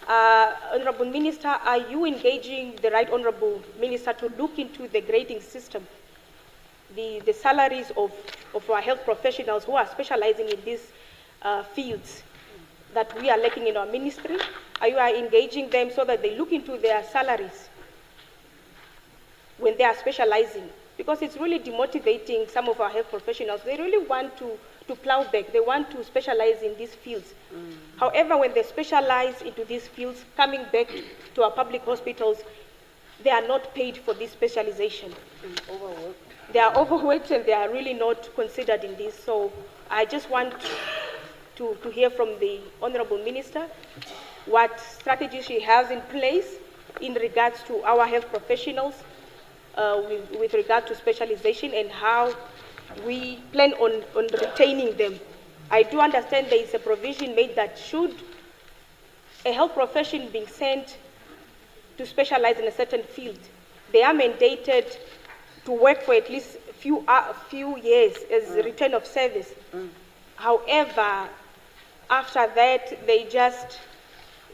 Honorable Minister, are you engaging the Right Honorable Minister to look into the grading system, the salaries of our health professionals who are specializing in these fields that we are lacking in our ministry? Are you engaging them so that they look into their salaries when they are specializing? Because it's really demotivating some of our health professionals. They really want to plow back. They want to specialize in these fields. However, when they specialize into these fields, coming back to our public hospitals, they are not paid for this specialization. They are overworked and they are really not considered in this. So I just want to hear from the Honorable Minister what strategy she has in place in regards to our health professionals with regard to specialization and how we plan on retaining them. I do understand there is a provision made that should a health profession being sent to specialize in a certain field, they are mandated to work for at least a few years as a return of service. However, after that,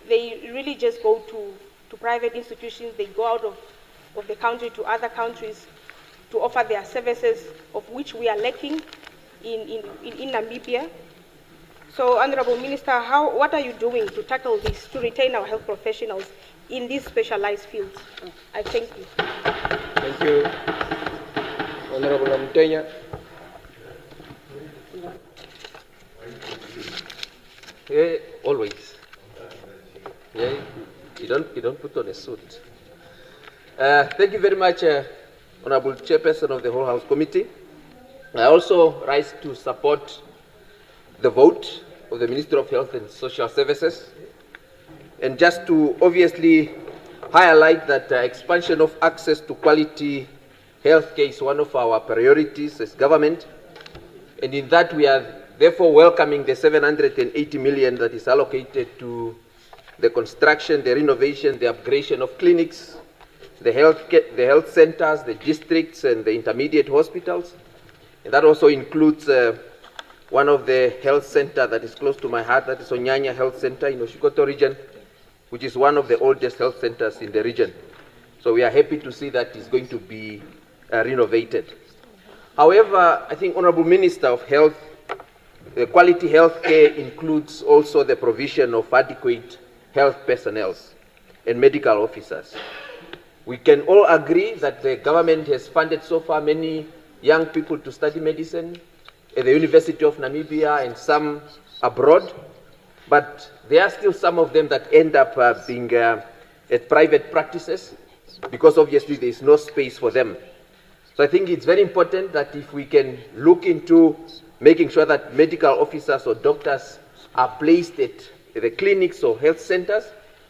they really just go to private institutions. They go out of the country to other countries to offer their services, of which we are lacking in Namibia. So, Honorable Minister, what are you doing to tackle this, to retain our health professionals in these specialized fields? I thank you. Thank you. Honorable Mtenya. Yeah, always. Yeah, you don't put on a suit. Thank you very much, Honorable Chairperson of the Whole House Committee. I also rise to support the vote of the Minister of Health and Social Services, and just to obviously highlight that expansion of access to quality healthcare is one of our priorities as government, and in that we are therefore welcoming the 780 million that is allocated to the construction, the renovation, the upgradation of clinics, the health centers, the districts, and the intermediate hospitals. And that also includes one of the health centers that is close to my heart, that is Onyanya Health Center in Oshikoto region, which is one of the oldest health centers in the region. So we are happy to see that it's going to be renovated. However, I think, Honorable Minister of Health, the quality health care includes also the provision of adequate health personnel and medical officers. We can all agree that the government has funded so far many young people to study medicine at the University of Namibia and some abroad, but there are still some of them that end up being at private practices because obviously there is no space for them. So I think it's very important that if we can look into making sure that medical officers or doctors are placed at the clinics or health centers,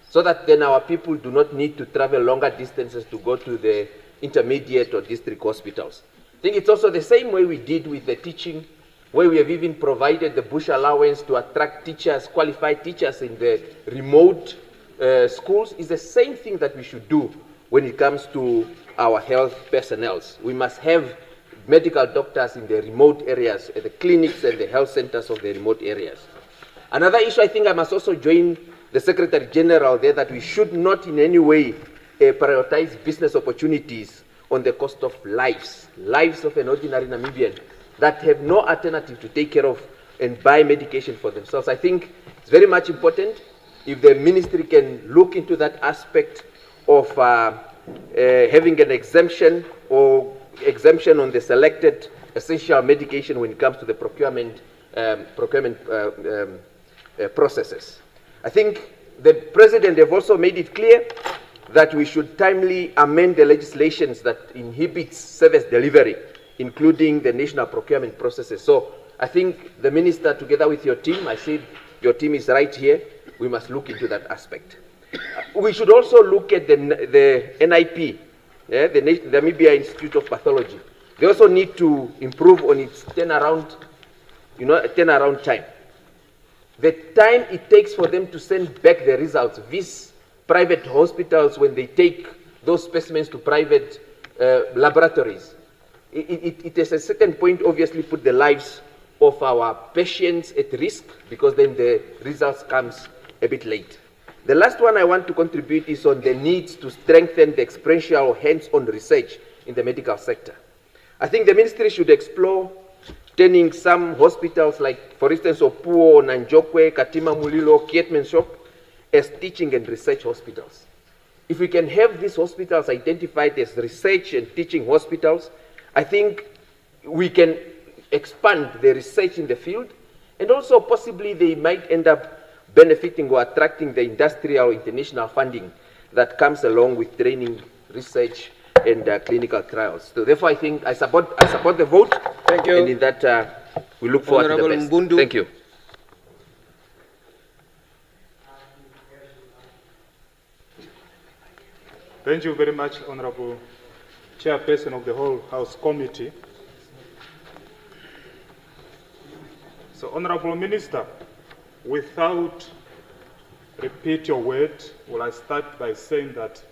so that then our people do not need to travel longer distances to go to the intermediate or district hospitals. I think it's also the same way we did with the teaching, where we have even provided the bush allowance to attract teachers, qualified teachers in the remote schools. Is the same thing that we should do when it comes to our health personnel. We must have medical doctors in the remote areas, the clinics and the health centers of the remote areas. Another issue, I think I must also join the Secretary General there, that we should not in any way prioritize business opportunities on the cost of lives of an ordinary Namibian that have no alternative to take care of and buy medication for themselves. I think it's very much important if the ministry can look into that aspect of having an exemption on the selected essential medication when it comes to the procurement processes. I think the President have also made it clear that we should timely amend the legislations that inhibits service delivery, including the national procurement processes. So I think the Minister, together with your team, I said your team is right here, we must look into that aspect. We should also look at the NIP, the Namibia Institute of Pathology. They also need to improve on its turnaround time. The time it takes for them to send back the results, these private hospitals, when they take those specimens to private laboratories, it at a certain point obviously put the lives of our patients at risk, because then the results comes a bit late. The last one I want to contribute is on the need to strengthen the experiential hands-on research in the medical sector. I think the ministry should explore turning some hospitals like, for instance, Opuo, Nanjokwe, Katima Mulilo, Kietmanshop, as teaching and research hospitals. If we can have these hospitals identified as research and teaching hospitals, I think we can expand the research in the field, and also possibly they might end up benefiting or attracting the industrial international funding that comes along with training, research, and clinical trials. So therefore, I think I support the vote. Thank you. And in that, we look forward to the best. Mbundu. Thank you. Thank you very much, Honorable Chairperson of the whole House Committee. So, Honorable Minister, without repeat your word, will I start by saying that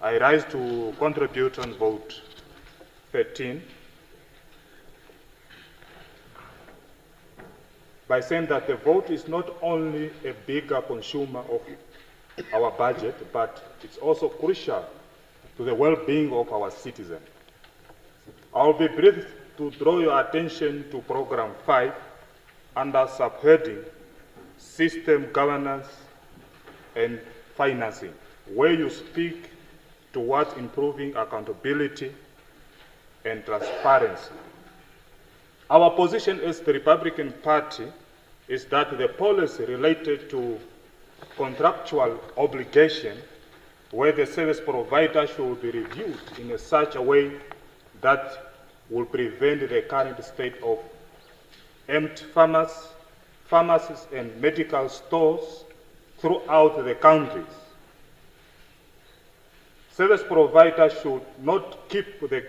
I rise to contribute on vote 13 by saying that the vote is not only a bigger consumer of our budget, but it's also crucial to the well-being of our citizens. I'll be brief to draw your attention to Program 5 under subheading System Governance and Financing, where you speak towards improving accountability and transparency. Our position as the Republican Party is that the policy related to contractual obligation, where the service provider should be reviewed in such a way that will prevent the current state of empty pharmacies and medical stores throughout the countries. Service providers should not keep the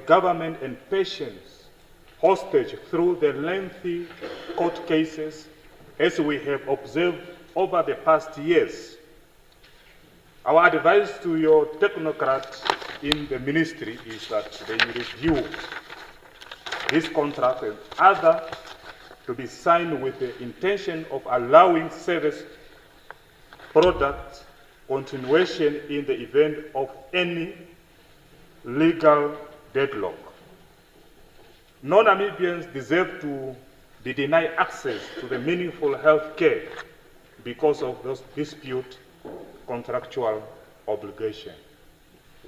government and patients hostage through the lengthy court cases, as we have observed over the past years. Our advice to your technocrats in the ministry is that they review this contract and other to be signed with the intention of allowing service product continuation in the event of any legal deadlock. Non-Namibians deserve to be denied access to the meaningful health care because of those dispute contractual obligation.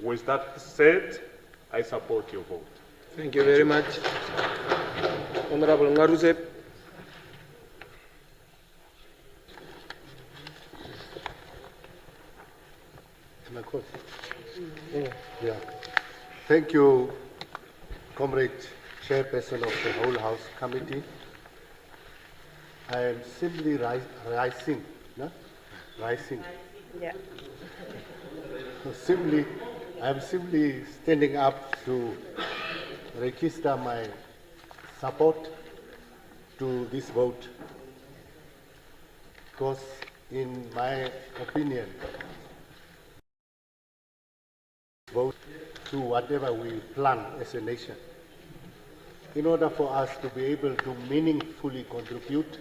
With that said, I support your vote. Thank you very much. Honorable Ngaruzep. Yeah. Thank you, Comrade Chairperson of the whole House Committee. I am simply rising. Yeah. I am simply standing up to register my support to this vote, because in my opinion, vote to whatever we plan as a nation. In order for us to be able to meaningfully contribute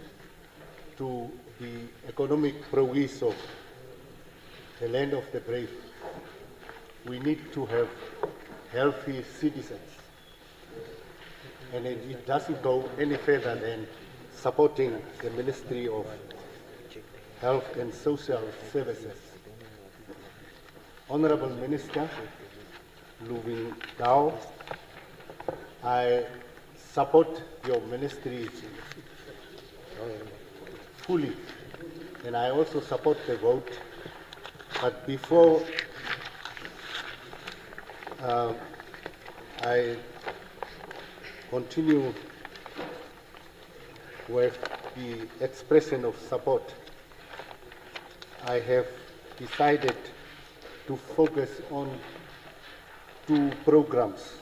to the economic progress of the land of the brave, we need to have healthy citizens. And it doesn't go any further than supporting the Ministry of Health and Social Services. Honorable Minister Lubin Dao, I support your ministry fully, and I also support the vote. But before I continue with the expression of support, I have decided to focus on two programs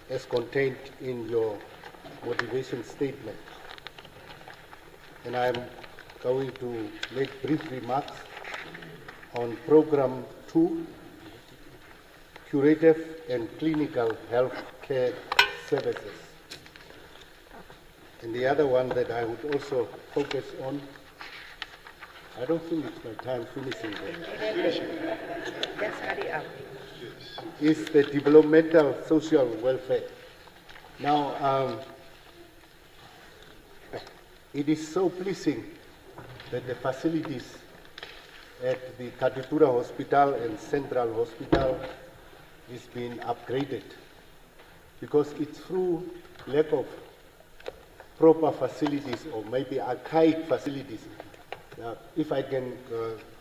as contained in your motivation statement. And I'm going to make brief remarks on Program 2, Curative and Clinical Health Care Services. And the other one that I would also focus on, I don't think it's my time finishing there. Just hurry up. Is the developmental social welfare. Now, it is so pleasing that the facilities at the Katutura Hospital and Central Hospital is being upgraded, because it's through lack of proper facilities or maybe archaic facilities. Now, if I can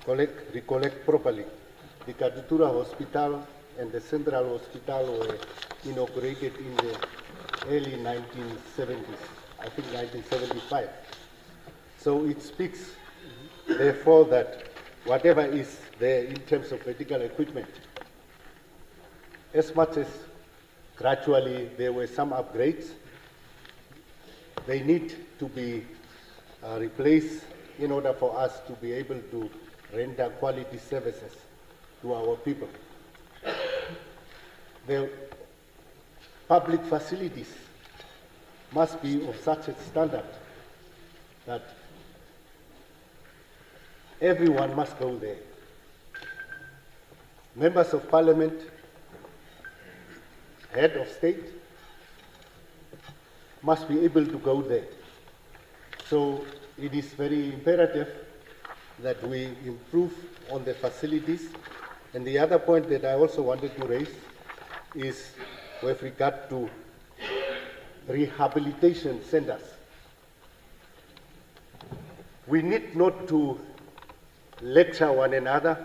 recollect properly, the Katutura Hospital and the Central Hospital were inaugurated in the early 1970s, I think 1975. So it speaks, therefore, that whatever is there in terms of medical equipment, as much as gradually there were some upgrades, they need to be replaced in order for us to be able to render quality services to our people. The public facilities must be of such a standard that everyone must go there. Members of Parliament, head of state, must be able to go there. So it is very imperative that we improve on the facilities. And the other point that I also wanted to raise is with regard to rehabilitation centers. We need not to lecture one another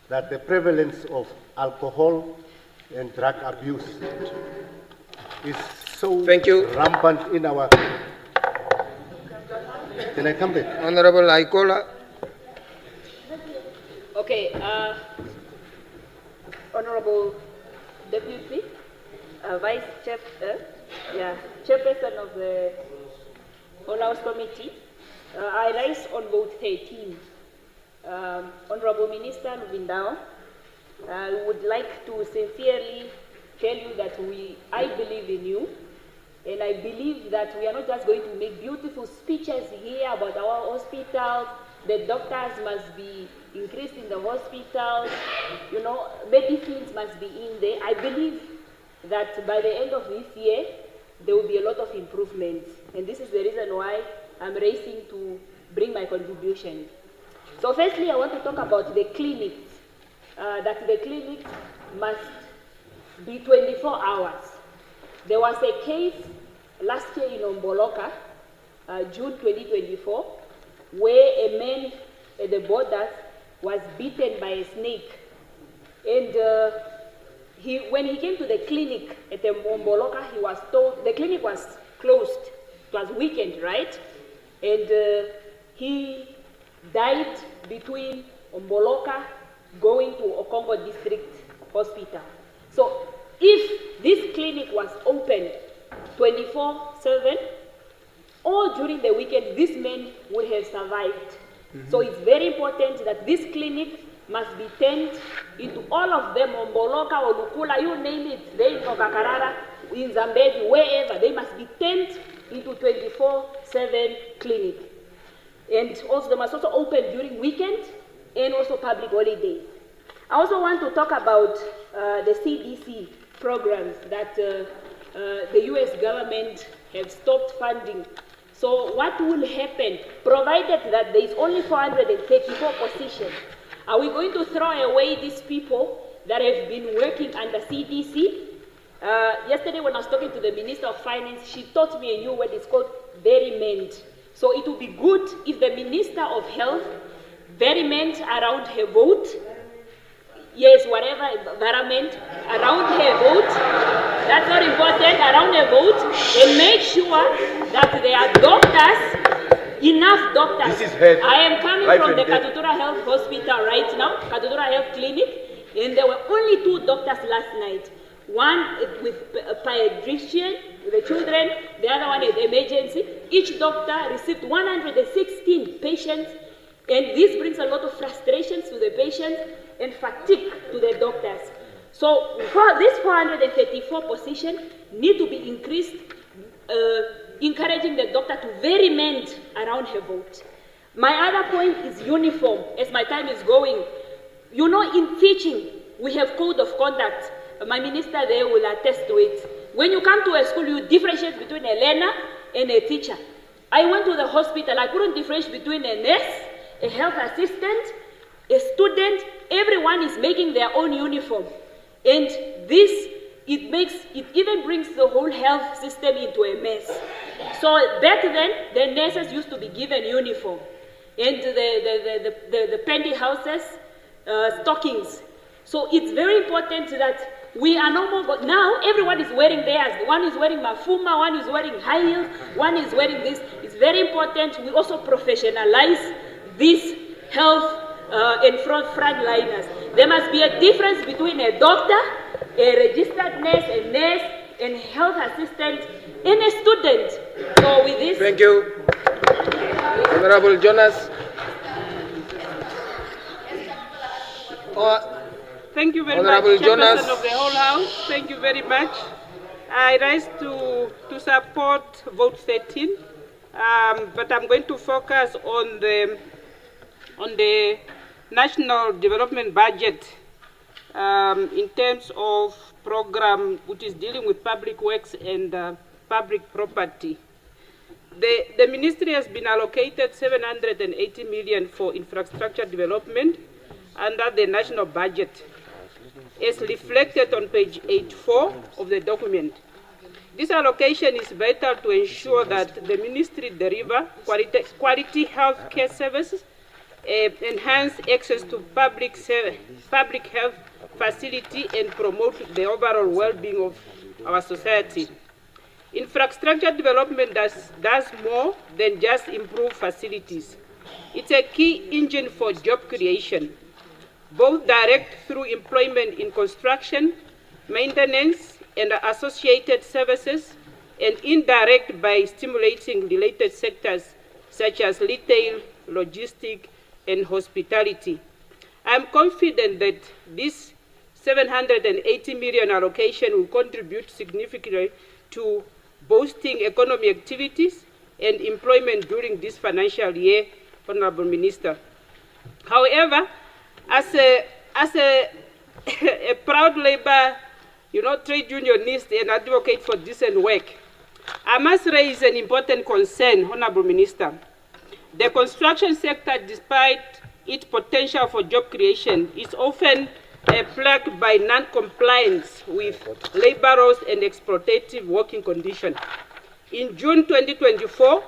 that the prevalence of alcohol and drug abuse is so rampant in our... Can I come back? Honorable Aikola. Okay, Honorable Deputy, Vice Chairperson of the Whole House Committee, I rise on vote 13. Honorable Minister Lubindao, I would like to sincerely tell you that I believe in you, and I believe that we are not just going to make beautiful speeches here about our hospitals. The doctors must be increased in the hospitals, medicines must be in there. I believe that by the end of this year, there will be a lot of improvements. And this is the reason why I'm racing to bring my contribution. So firstly, I want to talk about the clinics, that the clinics must be 24 hours. There was a case last year in Omboloka, June 2024, where a man at the borders was bitten by a snake. And when he came to the clinic at the Omboloka, he was told, the clinic was closed. It was weekend, right? And he died between Omboloka going to Okongo District Hospital. So if this clinic was open 24/7, or during the weekend, this man would have survived. So it's very important that this clinic must be turned into all of them, Omboloka or Lukula, you name it, they in Okakarara, in Zambezi, wherever, they must be turned into 24/7 clinic. And also they must also open during weekends and also public holidays. I also want to talk about the CDC programs that the US government have stopped funding. So what will happen, provided that there is only 434 positions? Are we going to throw away these people that have been working under CDC? Yesterday when I was talking to the Minister of Finance, she taught me a new word, it's called verimend. So it would be good if the Minister of Health verimend around her vote, yes, whatever, environment, around her vote, that's very important, around her vote, and make sure that there are doctors, enough doctors. This is head. I am coming Life from the and death. Katutura Health Hospital right now, Katutura Health Clinic, and there were only 2 doctors last night. One with a pediatrician, with the children, the other one is emergency. Each doctor received 116 patients, and this brings a lot of frustrations to the patients and fatigue to the doctors. So for these 434 positions need to be increased, encouraging the doctor to verimend around her vote. My other point is uniform, as my time is going. You know, in teaching, we have code of conduct. My minister there will attest to it. When you come to a school, you differentiate between a learner and a teacher. I went to the hospital, I couldn't differentiate between a nurse, a health assistant, a student. Everyone is making their own uniform. And this, it even brings the whole health system into a mess. So back then, the nurses used to be given uniform. And the pantyhouses, stockings. So it's very important that we are no more, now everyone is wearing theirs. One is wearing mafuma, one is wearing high heels, one is wearing this. It's very important we also professionalize this health and frontliners. There must be a difference between a doctor, a registered nurse, a nurse, and health assistant, and a student. So with this... Thank you. Honorable Jonas. Thank you very Honorable much, Jonas. Chairperson of the whole House. Thank you very much. I rise to support vote 13, but I'm going to focus on the national development budget in terms of program which is dealing with public works and public property. The ministry has been allocated 780 million for infrastructure development under the national budget, as reflected on page 84 of the document. This allocation is vital to ensure that the ministry deliver quality health care services, enhance access to public health facility, and promote the overall well-being of our society. Infrastructure development does more than just improve facilities. It's a key engine for job creation, both direct through employment in construction, maintenance, and associated services, and indirect by stimulating related sectors such as retail, logistics, and hospitality. I'm confident that this 780 million allocation will contribute significantly to boosting economic activities and employment during this financial year, Honorable Minister. However, as a proud labor, trade unionist and advocate for decent work, I must raise an important concern, Honorable Minister. The construction sector, despite its potential for job creation, is often plagued by non-compliance with labor laws and exploitative working conditions. In June 2024,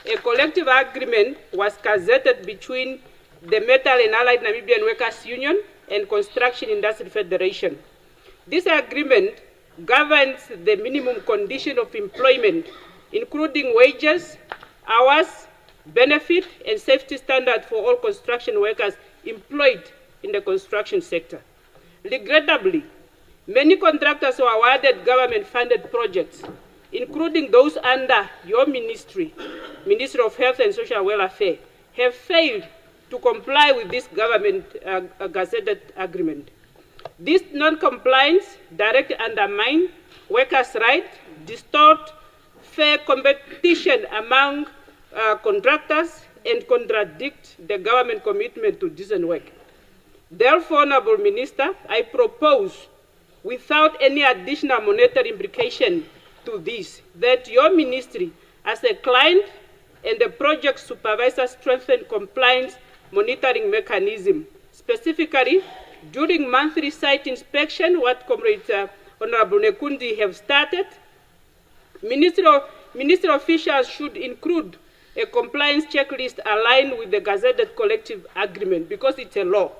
a collective agreement was gazetted between the Metal and Allied Namibian Workers Union and Construction Industry Federation. This agreement governs the minimum condition of employment, including wages, hours, benefit, and safety standards for all construction workers employed in the construction sector. Regrettably, many contractors were awarded government-funded projects, including those under your ministry, Ministry of Health and Social Welfare, have failed to comply with this government gazetted agreement. This non-compliance directly undermines workers' rights, distort fair competition among contractors, and contradict the government commitment to decent work. Therefore, Honourable Minister, I propose, without any additional monetary implication to this, that your ministry, as a client and the project supervisor, strengthen compliance monitoring mechanism. Specifically, during monthly site inspection, what Comrade Honourable Nekundi have started, ministry officials should include a compliance checklist aligned with the gazetted collective agreement, because it's a law.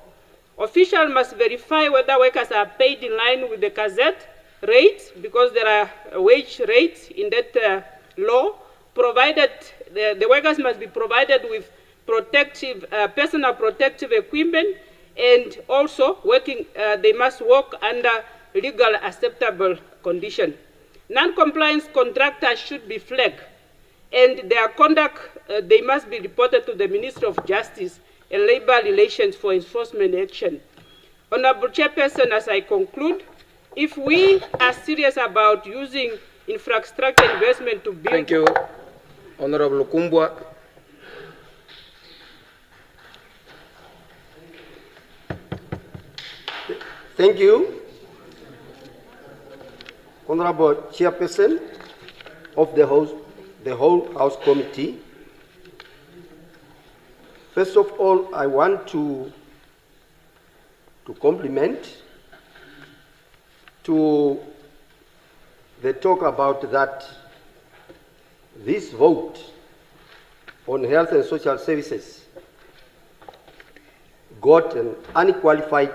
Officials must verify whether workers are paid in line with the gazette rates, because there are wage rates in that law. Provided the workers must be provided with personal protective equipment, and also they must work under legal acceptable conditions. Non-compliance contractors should be flagged, and their conduct, they must be reported to the Ministry of Justice and Labour Relations for enforcement action. Honourable Chairperson, as I conclude, if we are serious about using infrastructure investment to build... Thank you, Honourable Kumbwa. Thank you, Honourable Chairperson of the whole House Committee. First of all, I want to compliment to the talk about that this vote on health and social services got an unqualified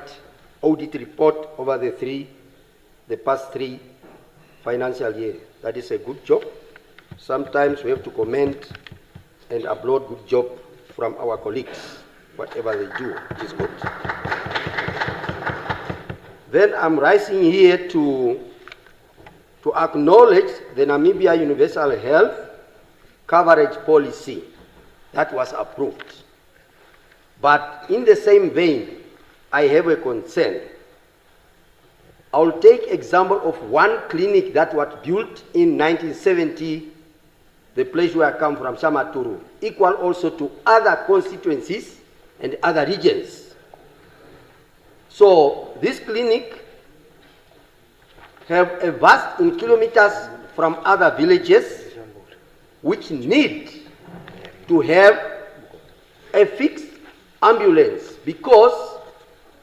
audit report over the past three financial years. That is a good job. Sometimes we have to comment and applaud good job from our colleagues. Whatever they do is good. Then I'm rising here to acknowledge the Namibia Universal Health Coverage Policy that was approved. But in the same vein, I have a concern. I'll take example of one clinic that was built in 1970, the place where I come from, Shamaturu, equal also to other constituencies and other regions. So this clinic have a vast in kilometers from other villages which need to have a fixed ambulance, because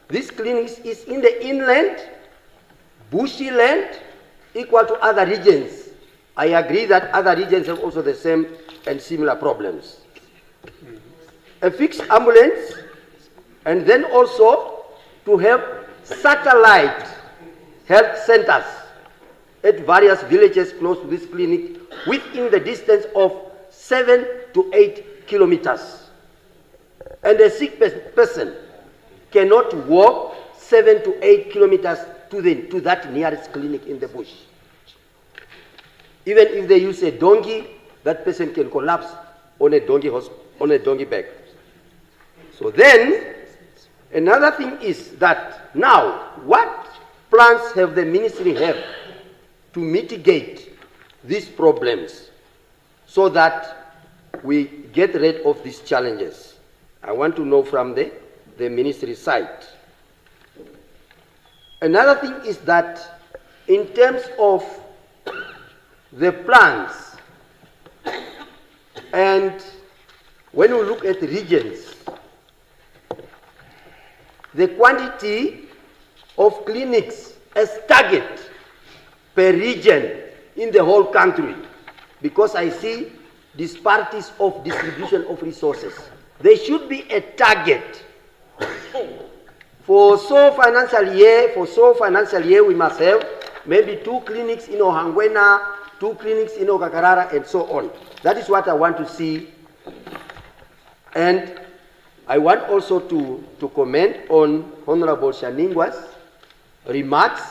this clinic is in the inland, bushy land, equal to other regions. I agree that other regions have also the same and similar problems. A fixed ambulance, and then also to have satellite health centers at various villages close to this clinic within the distance of 7 to 8 kilometers. And a sick person cannot walk 7 to 8 kilometers to that nearest clinic in the bush. Even if they use a donkey, that person can collapse on a donkey back. So then, another thing is that now, what plans have the ministry have to mitigate these problems so that we get rid of these challenges? I want to know from the ministry side. Another thing is that in terms of the plans, and when we look at regions, the quantity of clinics as target per region in the whole country, because I see disparities of distribution of resources. There should be a target. For so financial year, we must have maybe 2 clinics in Ohangwena, 2 clinics in Okakarara, and so on. That is what I want to see. And I want also to comment on Honorable Shaningwa's remarks.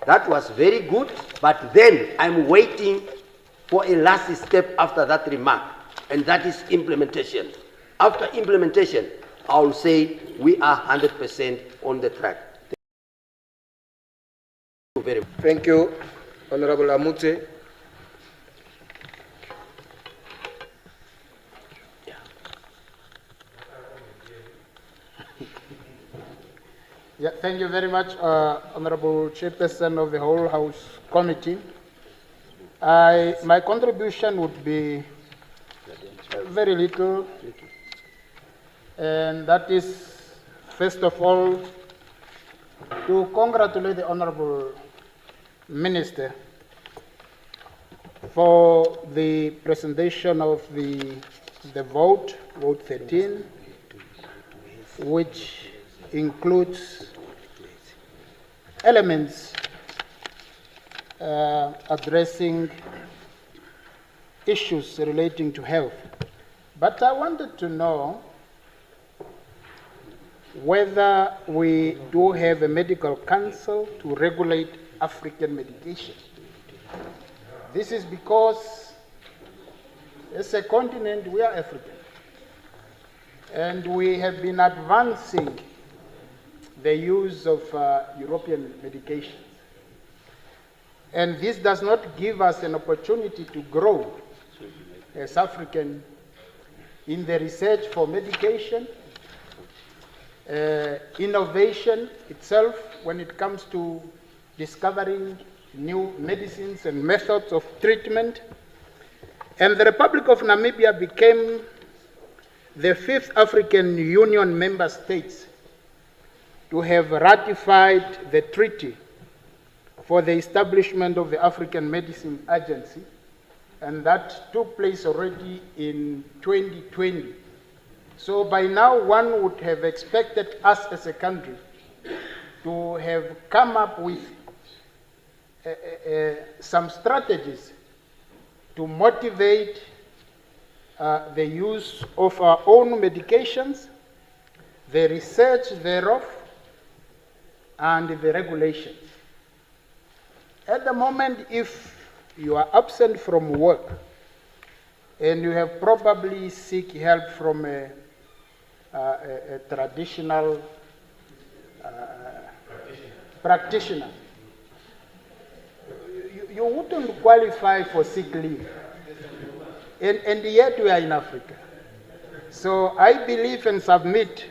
That was very good, but then I'm waiting for a last step after that remark, and that is implementation. after implementation, I will say we are 100% on the track. Thank you very much. Thank you, Honorable Amute. Yeah, thank you very much, Honorable Chairperson of the Whole House Committee. My contribution would be very little, and that is, first of all, to congratulate the Honorable Minister for the presentation of the vote 13, which includes elements addressing issues relating to health. But I wanted to know whether we do have a medical council to regulate African medication. This is because as a continent we are African, and we have been advancing the use of European medications. And this does not give us an opportunity to grow as African in the research for medication, innovation itself when it comes to discovering new medicines and methods of treatment. And the Republic of Namibia became the 5th African Union member states to have ratified the treaty for the establishment of the African Medicine Agency, and that took place already in 2020. So by now one would have expected us as a country to have come up with some strategies to motivate the use of our own medications, the research thereof, and the regulation. At the moment, if you are absent from work and you have probably seek help from a traditional practitioner, you wouldn't qualify for sick leave. And yet we are in Africa. So I believe and submit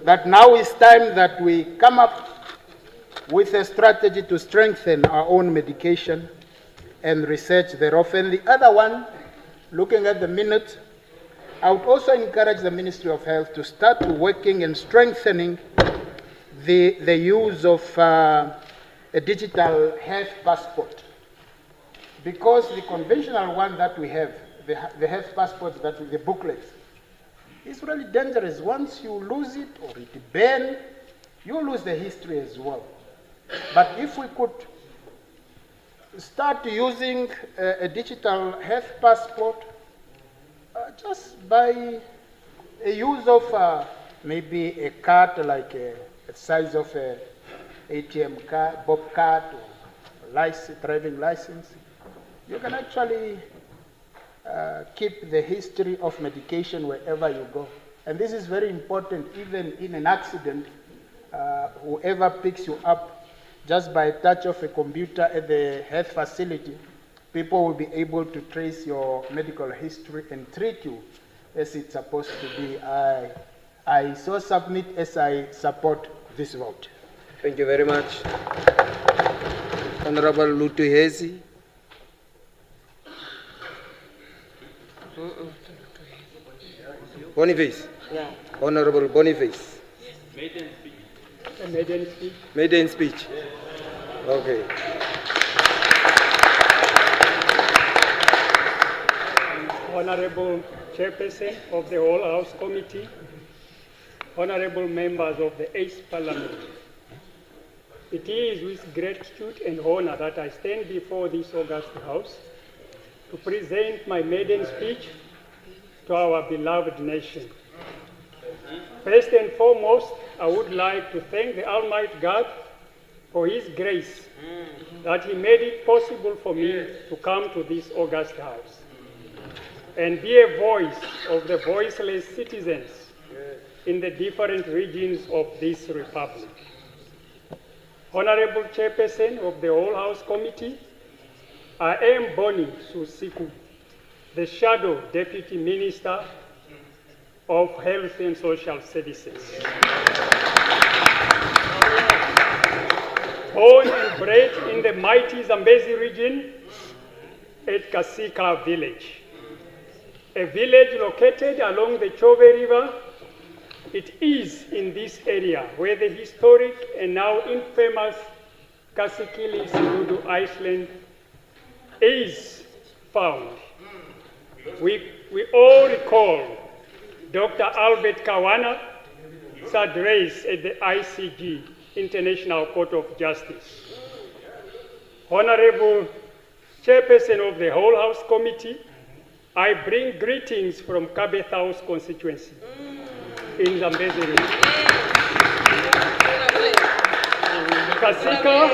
that now is time that we come up with a strategy to strengthen our own medication and research thereof. And the other one, looking at the minutes, I would also encourage the Ministry of Health to start working and strengthening the use of a digital health passport. Because the conventional one that we have, the health passports, the booklets, is really dangerous. Once you lose it or it burns, you lose the history as well. But if we could start using a digital health passport, just by a use of maybe a card like a size of a ATM card, Bob card, or license, driving license, you can actually keep the history of medication wherever you go. And this is very important. Even in an accident, whoever picks you up just by a touch of a computer at the health facility, people will be able to trace your medical history and treat you as it's supposed to be. I so submit as I support this vote. Thank you very much. Honorable Lutuhezi. Boniface. Yeah. Honorable Boniface. Maiden speech. A maiden speech. Maiden speech. Okay. Honorable Chairperson of the Whole House Committee, honorable members of the 8th Parliament, it is with gratitude and honor that I stand before this august House to present my maiden speech to our beloved nation. First and foremost, I would like to thank the Almighty God for His grace that He made it possible for me to come to this august House. and be a voice of the voiceless citizens in the different regions of this republic. Honorable Chairperson of the Whole House Committee, I am Boni Susiku, the Shadow Deputy Minister of Health and Social Services. Born and bred in the mighty Zambezi region at Kasika village, a village located along the Chove River. It is in this area where the historic and now infamous Kasikili Sidudu Iceland is found. We all recall Dr. Albert Kawana's address at the ICJ, International Court of Justice. Honorable Chairperson of the Whole House Committee, I bring greetings from Kabethau's constituency in Zambezi region. Kasika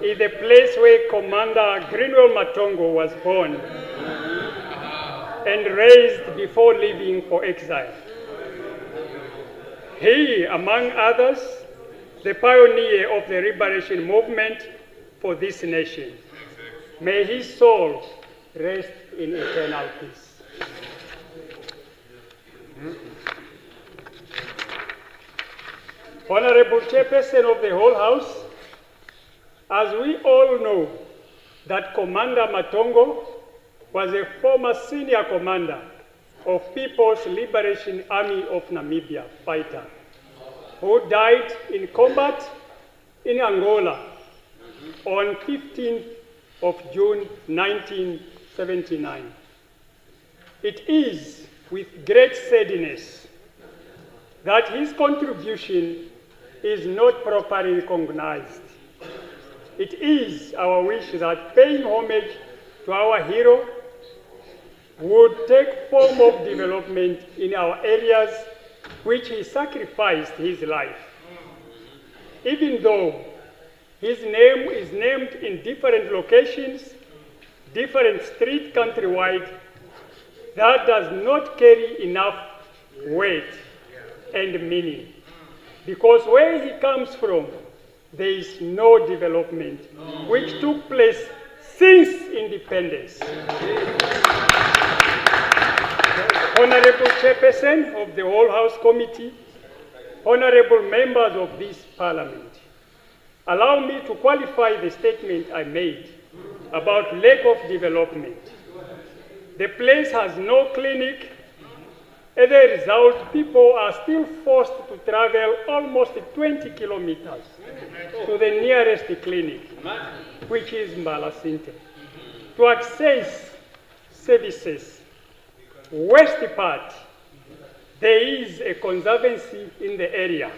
is the place where Commander Greenwell Matongo was born and raised before leaving for exile. He, among others, the pioneer of the liberation movement for this nation. May his soul rest in eternal peace. Honorable Chairperson of the Whole House, as we all know that Commander Matongo was a former senior commander of People's Liberation Army of Namibia fighter who died in combat in Angola on 15th of June 1979. It is with great sadness that his contribution is not properly recognized. It is our wish that paying homage to our hero would take form of development in our areas which he sacrificed his life. Even though his name is named in different locations, different streets countrywide, that does not carry enough weight and meaning. Because where he comes from, there is no development which took place since independence. Honorable Chairperson of the Whole House Committee, honorable members of this Parliament, allow me to qualify the statement I made about lack of development. The place has no clinic. As a result, people are still forced to travel almost 20 kilometers to the nearest clinic, which is Mbalasinte, to access services. West part, there is a conservancy in the area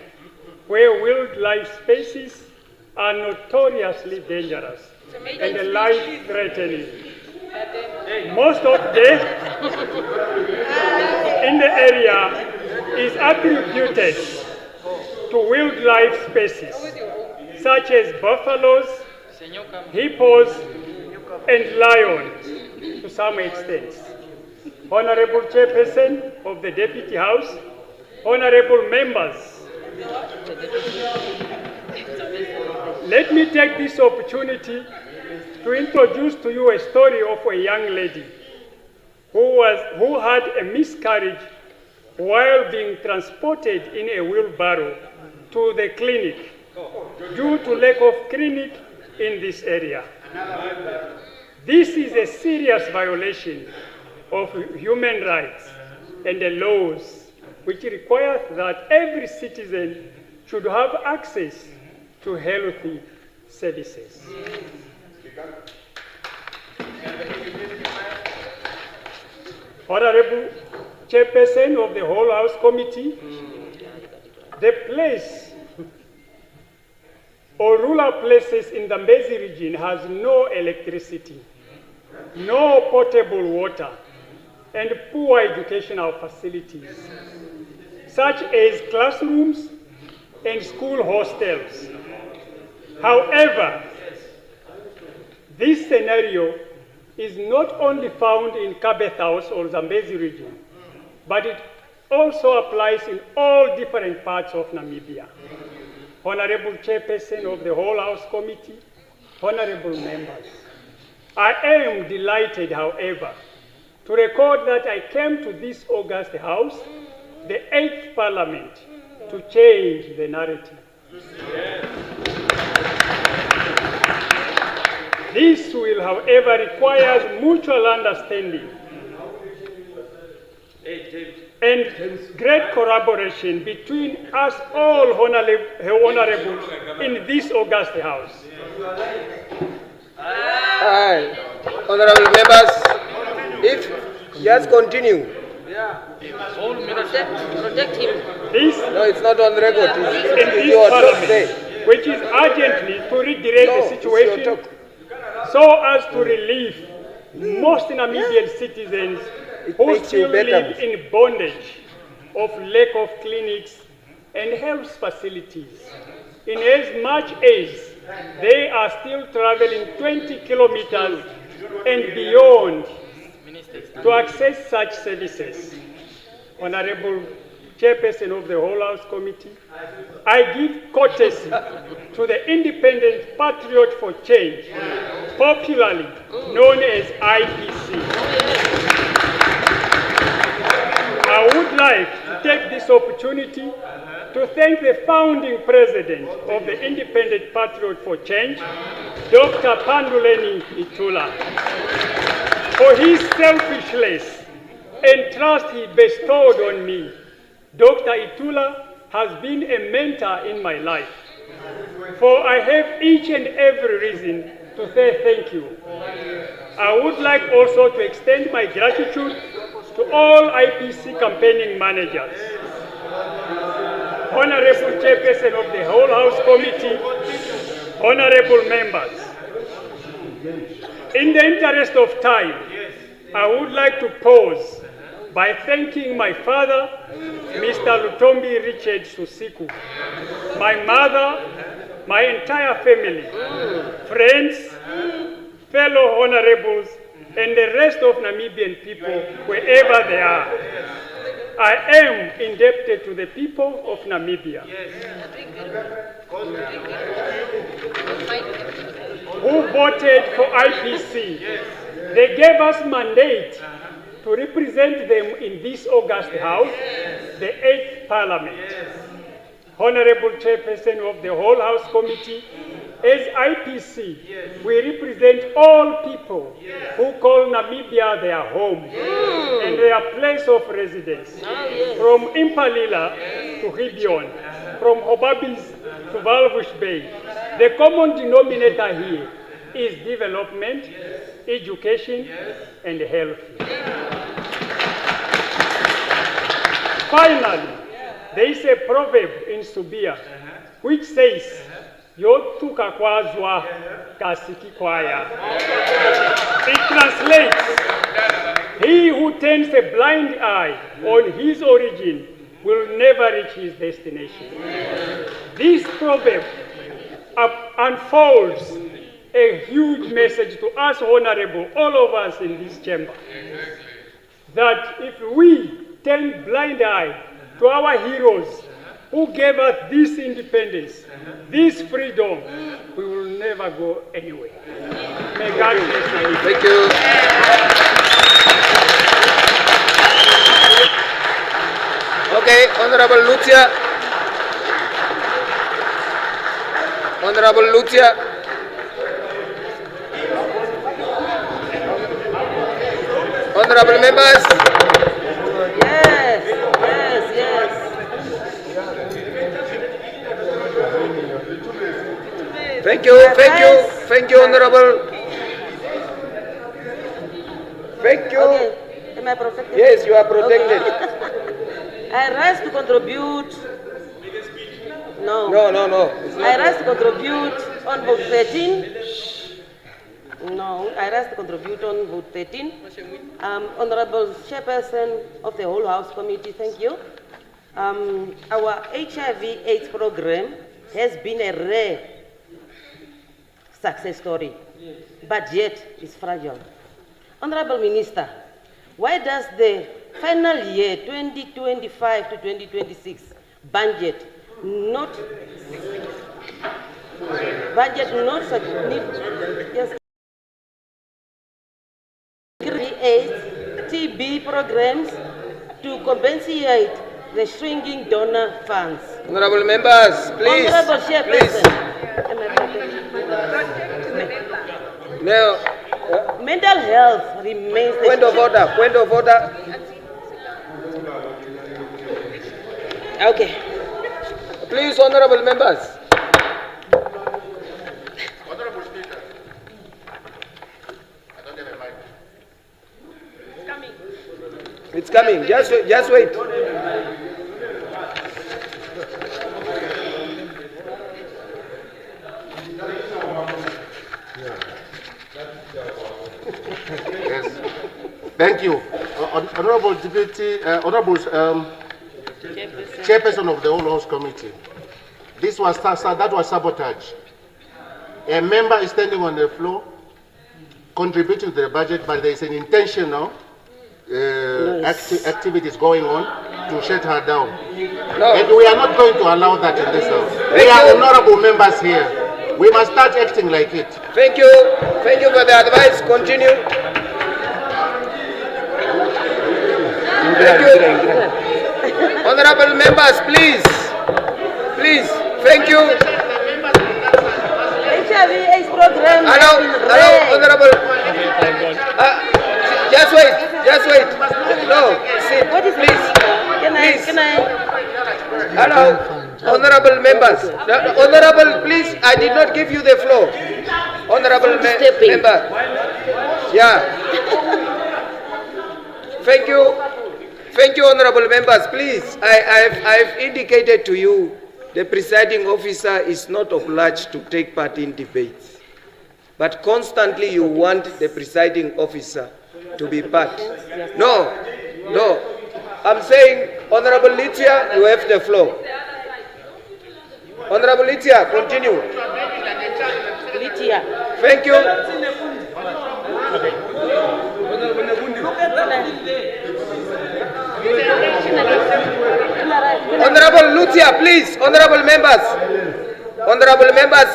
where wildlife species are notoriously dangerous and life-threatening. Most of death in the area is attributed to wildlife species such as buffaloes, hippos, and lions to some extent. Honorable Chairperson of the Deputy House, honorable members, let me take this opportunity to introduce to you a story of a young lady who had a miscarriage while being transported in a wheelbarrow to the clinic due to lack of clinic in this area. This is a serious violation of human rights and the laws which require that every citizen should have access to healthy services. Honorable Chairperson of the Whole House Committee, the place or rural places in the Zambezi region has no electricity, no potable water, and poor educational facilities, such as classrooms and school hostels. However, this scenario is not only found in Kabeth House or Zambezi region, but it also applies in all different parts of Namibia. Honorable Chairperson of the Whole House Committee, honorable members, I am delighted, however, to record that I came to this August House, the 8th Parliament, to change the narrative. This will, however, require mutual understanding and great collaboration between us all honorables in this August House. Aye. Honorable members, if just continue. Protect him. This, no, it's not on record. In this Parliament, which is urgently to redirect the situation so as to relieve most Namibian citizens who still live in bondage of lack of clinics and health facilities, in as much as they are still traveling 20 kilometers and beyond to access such services. Honorable Chairperson of the Whole House Committee, I give courtesy to the Independent Patriot for Change, popularly known as IPC. I would like to take this opportunity to thank the founding president of the Independent Patriot for Change, Dr. Panduleni Itula, for his selfishness and trust he bestowed on me. Dr. Itula has been a mentor in my life, for I have each and every reason to say thank you. I would like also to extend my gratitude to all IPC campaigning managers, Honorable Chairperson of the Whole House Committee, honorable members. In the interest of time, I would like to pause by thanking my father, Mr. Lutombi Richard Susiku, my mother, my entire family, friends, fellow honorables, and the rest of Namibian people, wherever they are. I am indebted to the people of Namibia, who voted for IPC. They gave us mandate to represent them in this August House, the 8th Parliament. Honorable Chairperson of the Whole House Committee, as IPC, we represent all people who call Namibia their home and their place of residence, from Impalila to Gibeon, from Hobabis to Valbush Bay. The common denominator here is development, education, and health. Finally, there is a proverb in Subia which says, Yotuka kwazwa kasiki kwaya. It translates, he who turns a blind eye on his origin will never reach his destination. This proverb unfolds a huge message to us honorable, all of us in this chamber, that if we turn blind eye to our heroes who gave us this independence, this freedom, we will never go anywhere. May God bless you. Thank you. Okay, Honorable Lutia. Honorable Lutia. Honorable members. Yes. Thank you, Honorable. Thank you. Okay. Am I protected? Yes, you are protected. Okay. I rise to contribute. No. I rise to contribute on vote 13. No, I rise to contribute on vote 13. Honorable Chairperson of the Whole House Committee, thank you. Our HIV/AIDS program has been a rare success story, but yet it's fragile. Honorable Minister, why does the final year 2025 to 2026 budget not create TB programs to compensate the shrinking donor funds? Honorable members, please. Honorable Chairperson. Now, mental health remains the point of order. Point of order. Okay. Please, honorable members. Honorable Speaker. I don't have a mic. It's coming. Just wait. Yes. Thank you. Honorable Deputy, Honorable Chairperson of the Whole House Committee. That was sabotage. A member is standing on the floor, contributing to the budget, but there is an intentional activities going on to shut her down. No. And we are not going to allow that in this house. We are honorable members here. We must start acting like it. Thank you. Thank you for the advice. Continue. Thank you. Honorable members, please. Please. Thank you. HIV/AIDS program. Hello, honorable. Just wait. No, sit. Please. Can I? Hello, honorable members. Honorable, please. I did not give you the floor. Honorable member. Yeah. Thank you. Thank you, honorable members. Please, I've indicated to you the presiding officer is not obliged to take part in debates. But constantly you want the presiding officer to be part. No. I'm saying, Honorable Litia, you have the floor. Honorable Litia, continue. Litia. Thank you. Honorable Lucia, please. Honorable members,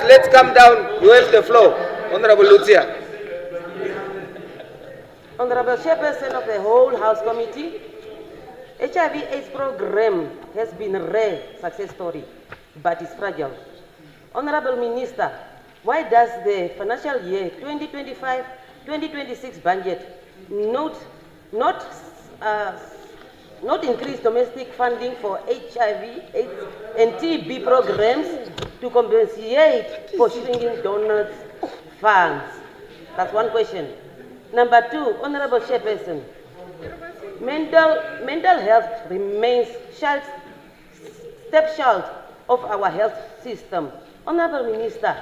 let's come down. You have the floor. Honorable Lucia. Honorable Chairperson of the whole House Committee, HIV/AIDS program has been a rare success story, but is fragile. Honorable Minister, why does the financial year 2025-2026 budget not increase domestic funding for HIV/AIDS and TB programs to compensate for shrinking donors' funds? That's one question. Number two, Honorable Chairperson, mental health remains stepchild of our health system. Honorable Minister,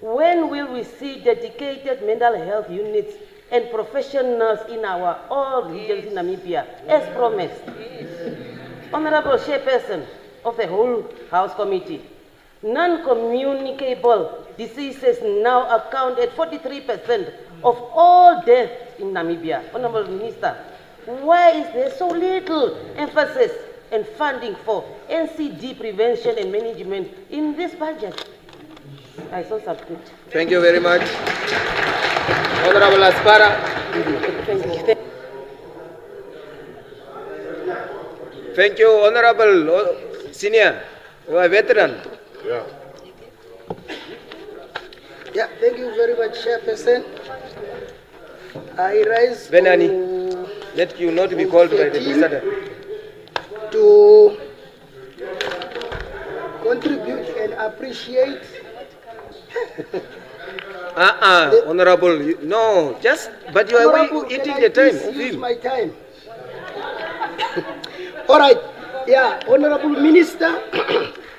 when will we see dedicated mental health units and professionals in our all regions in Namibia, as promised? Honorable Chairperson of the whole House Committee, non-communicable diseases now account at 43% of all deaths in Namibia. Honorable Minister, why is there so little emphasis and funding for NCD prevention and management in this budget? I so submit. Thank you very much. Honorable Aspara. Thank you, Honorable Senior. You are a veteran. Yeah, thank you very much, Chairperson. I rise Benani, let you not be called by the president. To contribute and appreciate. Honorable, no, but you are eating the time. Use my time. All right, yeah, Honorable Minister,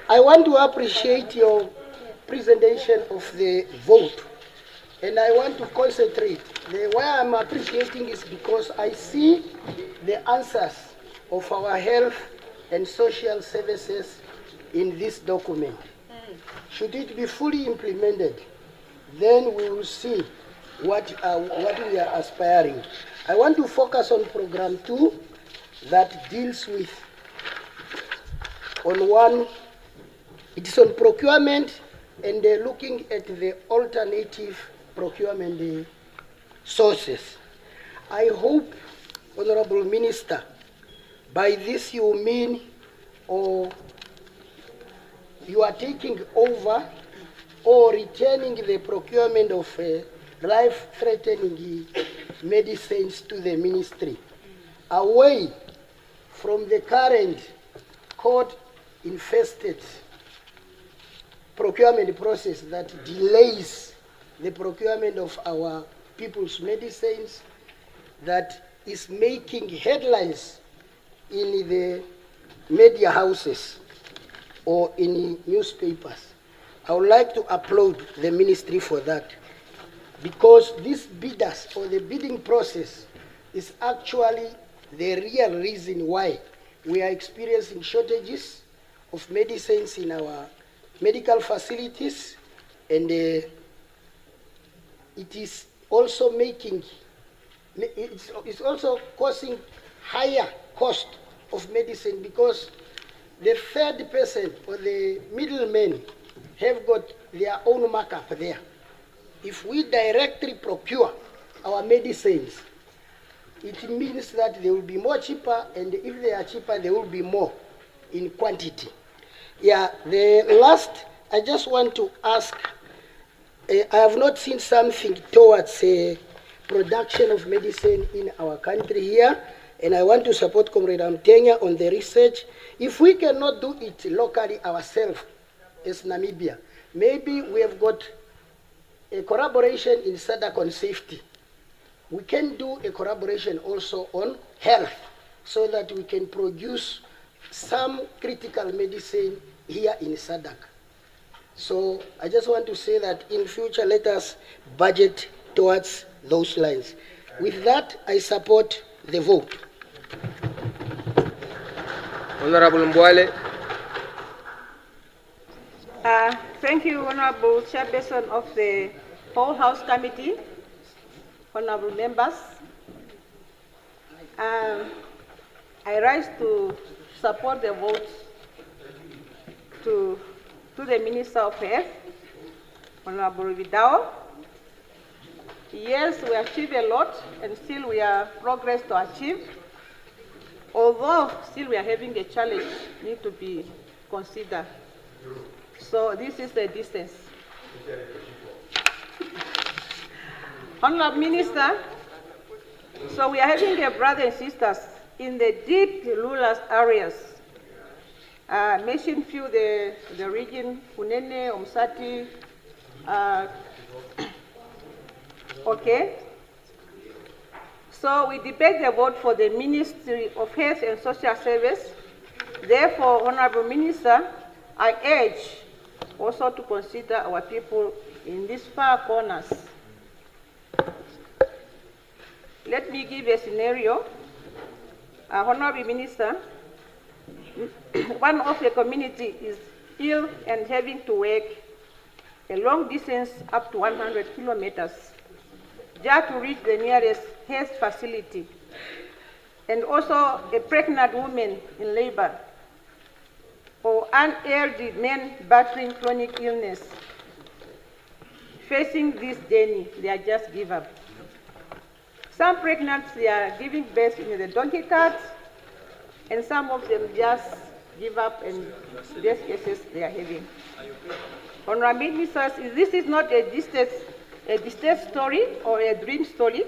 I want to appreciate your presentation of the vote, and I want to concentrate. The way I'm appreciating is because I see the answers of our health and social services in this document. Should it be fully implemented, then we will see what we are aspiring. I want to focus on program 2 that deals with, on one, it is on procurement and looking at the alternative procurement sources. I hope, Honorable Minister, by this you mean, or you are taking over or returning the procurement of life-threatening medicines to the ministry, away from the current court-infested procurement process that delays the procurement of our people's medicines, that is making headlines in the media houses or in newspapers. I would like to applaud the ministry for that, because these bidders, or the bidding process, is actually the real reason why we are experiencing shortages of medicines in our medical facilities, and it is also making, it's also causing higher cost of medicine, because the third person or the middlemen have got their own markup there. If we directly procure our medicines, it means that they will be more cheaper, and if they are cheaper, they will be more in quantity. Yeah, the last, I just want to ask, I have not seen something towards production of medicine in our country here, and I want to support Comrade Amtenya on the research. If we cannot do it locally ourselves as Namibia, maybe we have got a collaboration in SADC on safety. We can do a collaboration also on health, so that we can produce some critical medicine here in SADC. So I just want to say that in future, let us budget towards those lines. With that, I support the vote. Honorable Mbwale. Thank you, Honorable Chairperson of the Whole House Committee, honorable members. I rise to support the vote to the Minister of Health, Honorable Vidal. Yes, we achieved a lot, and still we are progress to achieve. Although still we are having a challenge need to be considered. So this is the distance. Honorable Minister, so we are having a brothers and sisters in the deep rural areas. Mention few the region, Kunene, Umsati, okay. So we debate the vote for the Ministry of Health and Social Service. Therefore, Honorable Minister, I urge also to consider our people in these far corners. Let me give a scenario. Honorable Minister, one of the community is ill and having to work a long distance up to 100 kilometers just to reach the nearest health facility. And also a pregnant woman in labor, or an elderly man battling chronic illness. Facing this journey, they are just give up. Some pregnant, they are giving birth in the donkey cart, and some of them just give up, and these cases they are having. Honorable Ministers, this is not a distant story or a dream story.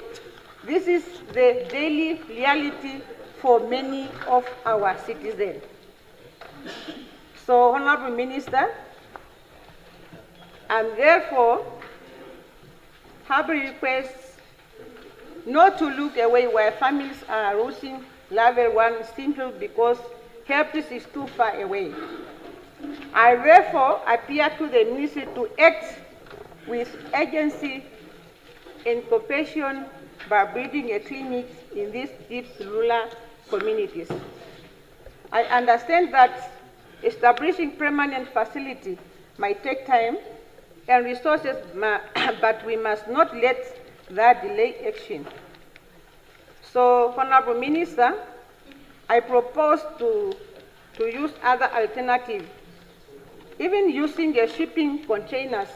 This is the daily reality for many of our citizens. So, Honorable Minister, and therefore, humbly request not to look away while families are losing level 1 simply because help is too far away. I therefore appeal to the Ministry to act with urgency and compassion by building a clinic in these deep rural communities. I understand that establishing permanent facility might take time and resources, but we must not let that delay action. So, Honorable Minister, I propose to use other alternatives, even using the shipping containers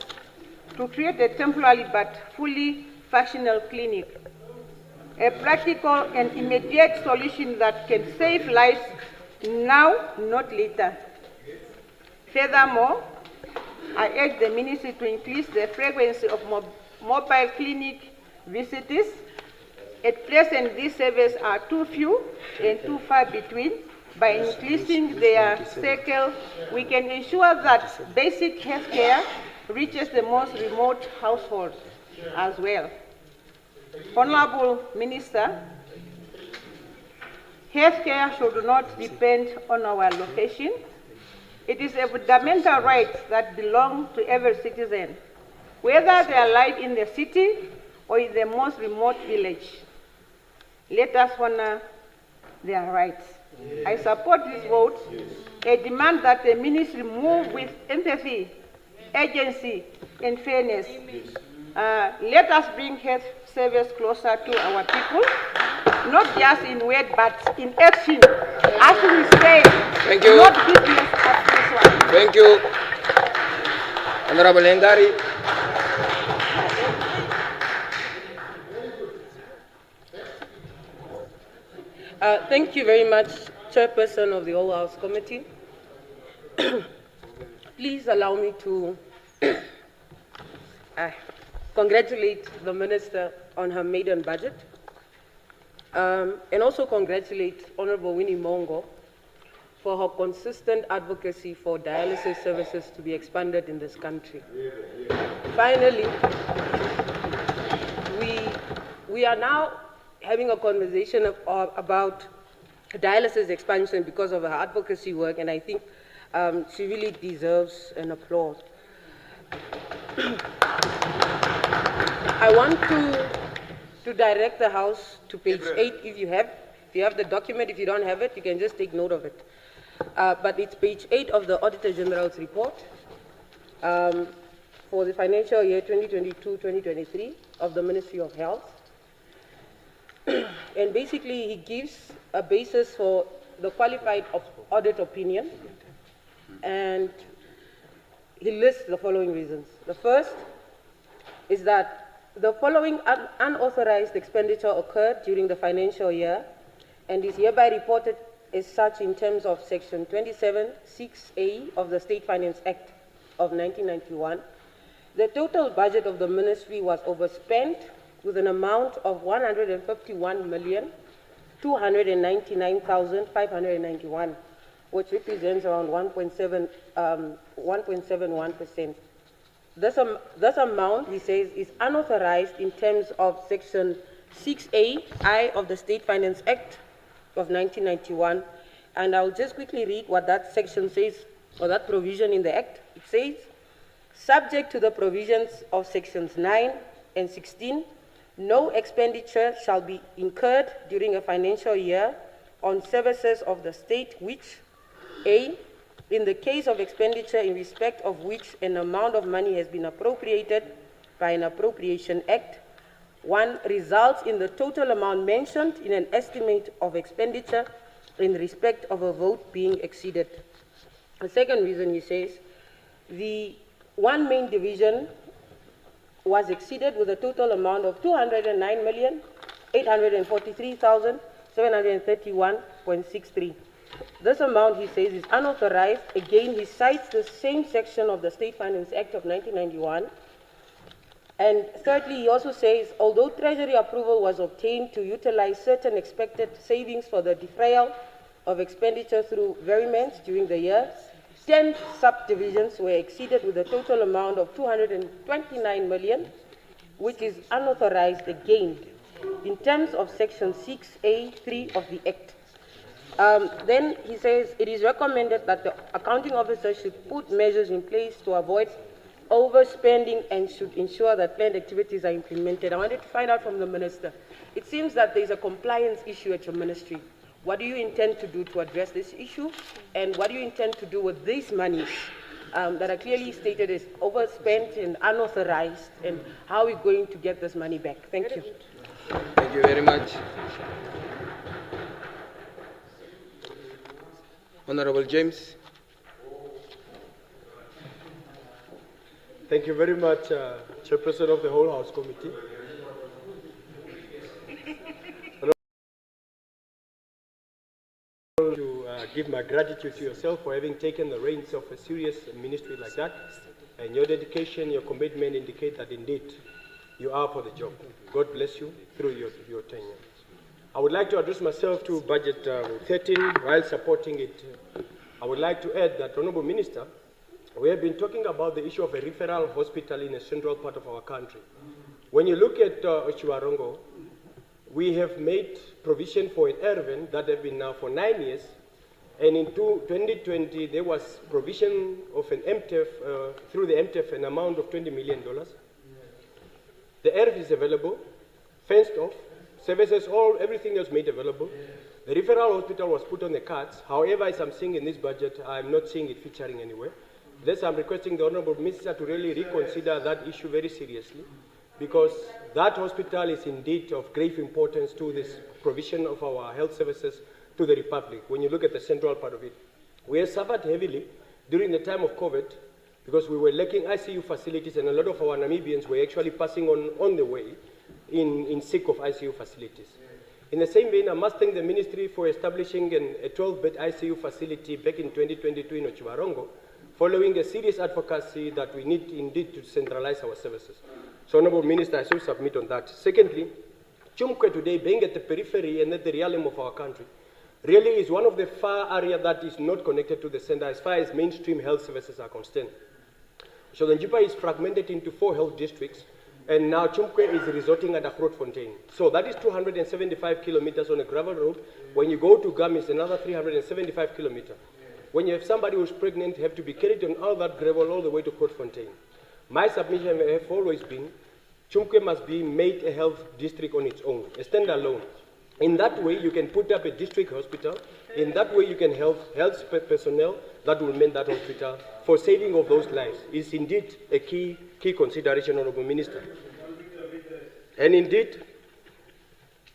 to create a temporary but fully functional clinic, a practical and immediate solution that can save lives now, not later. Furthermore, I urge the Ministry to increase the frequency of mobile clinic visitors. At present, these services are too few and too far between. By increasing their cycle, we can ensure that basic health care reaches the most remote households as well. Honorable Minister, health care should not depend on our location. It is a fundamental right that belongs to every citizen, whether they are alive in the city or in the most remote village. Let us honor their rights. I support this vote, a demand that the Ministry move with empathy, urgency, and fairness. Let us bring health service closer to our people, not just in word, but in action. As we say, Thank you. not business as usual. Thank you. Honorable Engari. Thank you very much, Chairperson of the All House Committee. Please allow me to congratulate the Minister on her maiden budget, and also congratulate Honorable Winnie Mongo for her consistent advocacy for dialysis services to be expanded in this country. Finally, we are now having a conversation about dialysis expansion because of her advocacy work, and I think she really deserves an applause. I want to direct the House to page 8 if you have the document. If you don't have it, you can just take note of it. But it's page 8 of the Auditor General's report for the financial year 2022-2023 of the Ministry of Health. And basically, he gives a basis for the qualified audit opinion, and he lists the following reasons. The first is that the following unauthorized expenditure occurred during the financial year and is hereby reported as such in terms of Section 27(6)(a) of the State Finance Act of 1991. The total budget of the ministry was overspent with an amount of 151,299,591, which represents around 1.71%. This amount, he says, is unauthorized in terms of Section 6(a)(i) of the State Finance Act of 1991. And I'll just quickly read what that section says, or that provision in the Act. It says, subject to the provisions of Sections 9 and 16, no expenditure shall be incurred during a financial year on services of the state which, A, in the case of expenditure in respect of which an amount of money has been appropriated by an appropriation act, 1, results in the total amount mentioned in an estimate of expenditure in respect of a vote being exceeded. The second reason, he says, the one main division was exceeded with a total amount of 209,843,731.63. This amount, he says, is unauthorized. Again, he cites the same section of the State Finance Act of 1991. And thirdly, he also says, although Treasury approval was obtained to utilize certain expected savings for the deferral of expenditure through variments during the year, 10 subdivisions were exceeded with a total amount of 229 million, which is unauthorized again in terms of Section 6(a)(3) of the Act. Then he says it is recommended that the accounting officer should put measures in place to avoid overspending and should ensure that planned activities are implemented. I wanted to find out from the Minister. It seems that there's a compliance issue at your ministry. What do you intend to do to address this issue? And what do you intend to do with these monies that are clearly stated as overspent and unauthorized, and how we're going to get this money back. Thank you. Thank you very much. Honorable James. Thank you very much, Chairperson of the Whole House Committee. To give my gratitude to yourself for having taken the reins of a serious ministry like that, and your dedication, your commitment indicate that indeed you are for the job. God bless you through your tenure. I would like to address myself to Budget 13 while supporting it. I would like to add that, Honourable Minister, we have been talking about the issue of a referral hospital in a central part of our country. When you look at Ochiwarongo, we have made provision for an Erven that have been now for 9 years, and in 2020 there was provision of an MTEF, through the MTEF, an amount of $20 million. The ERF is available, fenced off, services, everything else made available. The referral hospital was put on the cards. However, as I'm seeing in this budget, I'm not seeing it featuring anywhere. Thus, I'm requesting the Honourable Minister to really reconsider that issue very seriously, because that hospital is indeed of grave importance to this provision of our health services to the Republic. When you look at the central part of it, we have suffered heavily during the time of COVID because we were lacking ICU facilities, and a lot of our Namibians were actually passing on the way in seek of ICU facilities. In the same vein, I must thank the Ministry for establishing a 12-bed ICU facility back in 2022 in Ochiwarongo, following a serious advocacy that we need indeed to centralize our services. So, Honourable Minister, I shall submit on that. Secondly, Chumkwe today, being at the periphery and at the realm of our country, really is one of the far areas that is not connected to the center as far as mainstream health services are concerned. So the Njipa is fragmented into 4 health districts, and now Chumkwe is resorting at Grootfontein. So that is 275 kilometers on a gravel road. When you go to Gam, it's another 375 kilometers. When you have somebody who's pregnant, you have to be carried on all that gravel all the way to Grootfontein. My submission has always been, Chumkwe must be made a health district on its own, a standalone. In that way, you can put up a district hospital. In that way, you can help health personnel that will man that hospital for saving of those lives. Is indeed a key consideration, Honourable Minister. And indeed,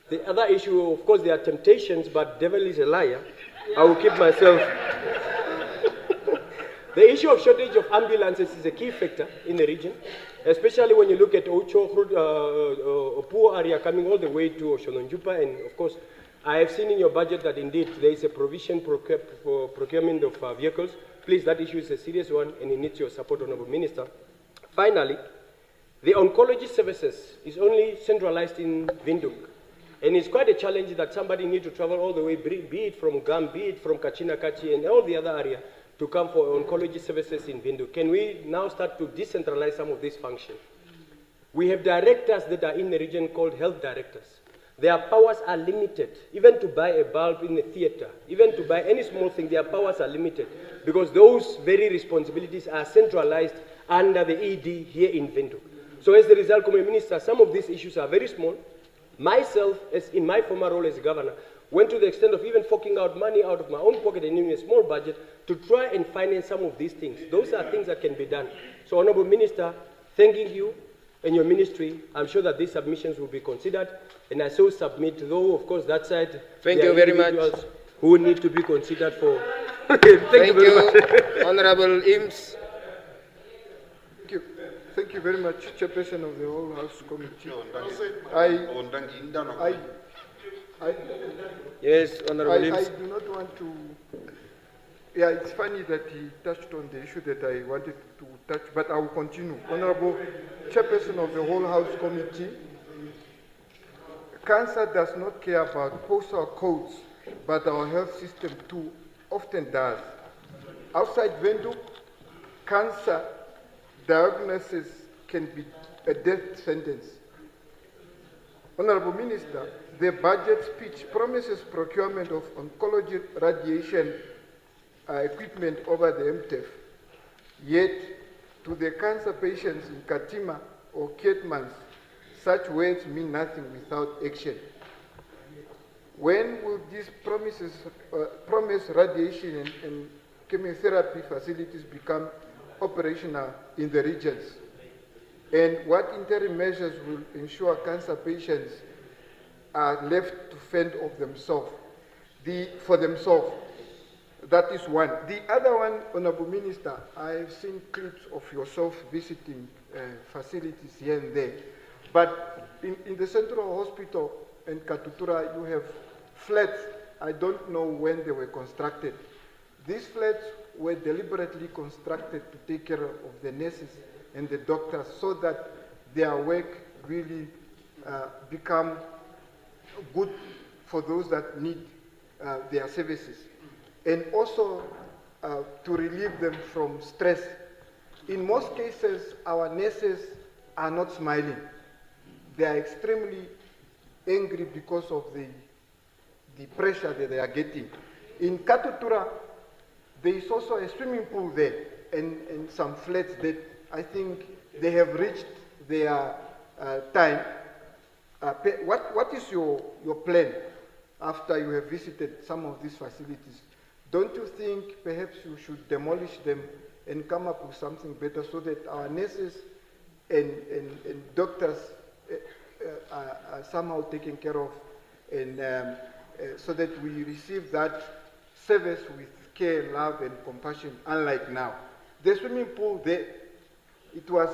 the other issue, of course, there are temptations, but devil is a liar. I will keep myself. The issue of shortage of ambulances is a key factor in the region, especially when you look at Ocho, poor area coming all the way to Oshononjupa. And of course, I have seen in your budget that indeed there is a provision for procurement of vehicles. Please, that issue is a serious one and it needs your support, Honourable Minister. Finally, the oncology services is only centralized in Windhoek. And it's quite a challenge that somebody needs to travel all the way, be it from Gam, be it from Kachinakachi and all the other area, to come for oncology services in Windhoek. Can we now start to decentralize some of these functions? We have directors that are in the region called health directors. Their powers are limited. Even to buy a bulb in the theater, even to buy any small thing, their powers are limited because those very responsibilities are centralized under the ED here in Windhoek. So as the result, Community Minister, some of these issues are very small. Myself, as in my former role as governor, went to the extent of even forking out money out of my own pocket and in a small budget to try and finance some of these things. Those are things that can be done. So, Honourable Minister, thanking you and your ministry, I'm sure that these submissions will be considered, and I so submit, though, of course, that side, thank you very much, who need to be considered for. Thank you very much. Honourable Eames. Thank you very much, Chairperson of the Whole House Committee. Yes, Honourable Eames. I do not want to. Yeah, it's funny that he touched on the issue that I wanted to touch, but I will continue. Honourable Chairperson of the Whole House Committee, cancer does not care about postal codes, but our health system too often does. Outside Windhoek, cancer diagnosis can be a death sentence. Honourable Minister, the budget speech promises procurement of oncology radiation equipment over the MTEF, yet to the cancer patients in Katima or Keetmans, such words mean nothing without action. When will these promised radiation and chemotherapy facilities become operational in the regions, and what interim measures will ensure cancer patients are left to fend of themselves, for themselves. That is one. The other one, Honorable Minister, I've seen clips of yourself visiting facilities here and there, but in the Central Hospital in Katutura, you have flats. I don't know when they were constructed. These flats were deliberately constructed to take care of the nurses and the doctors so that their work really become good for those that need their services, and also to relieve them from stress. In most cases, our nurses are not smiling. They are extremely angry because of the pressure that they are getting. In Katutura, there is also a swimming pool there and some flats that I think they have reached their time. What is your plan after you have visited some of these facilities? Don't you think perhaps you should demolish them and come up with something better so that our nurses and doctors are somehow taken care of, and so that we receive that service with care, love, and compassion, unlike now? The swimming pool, it was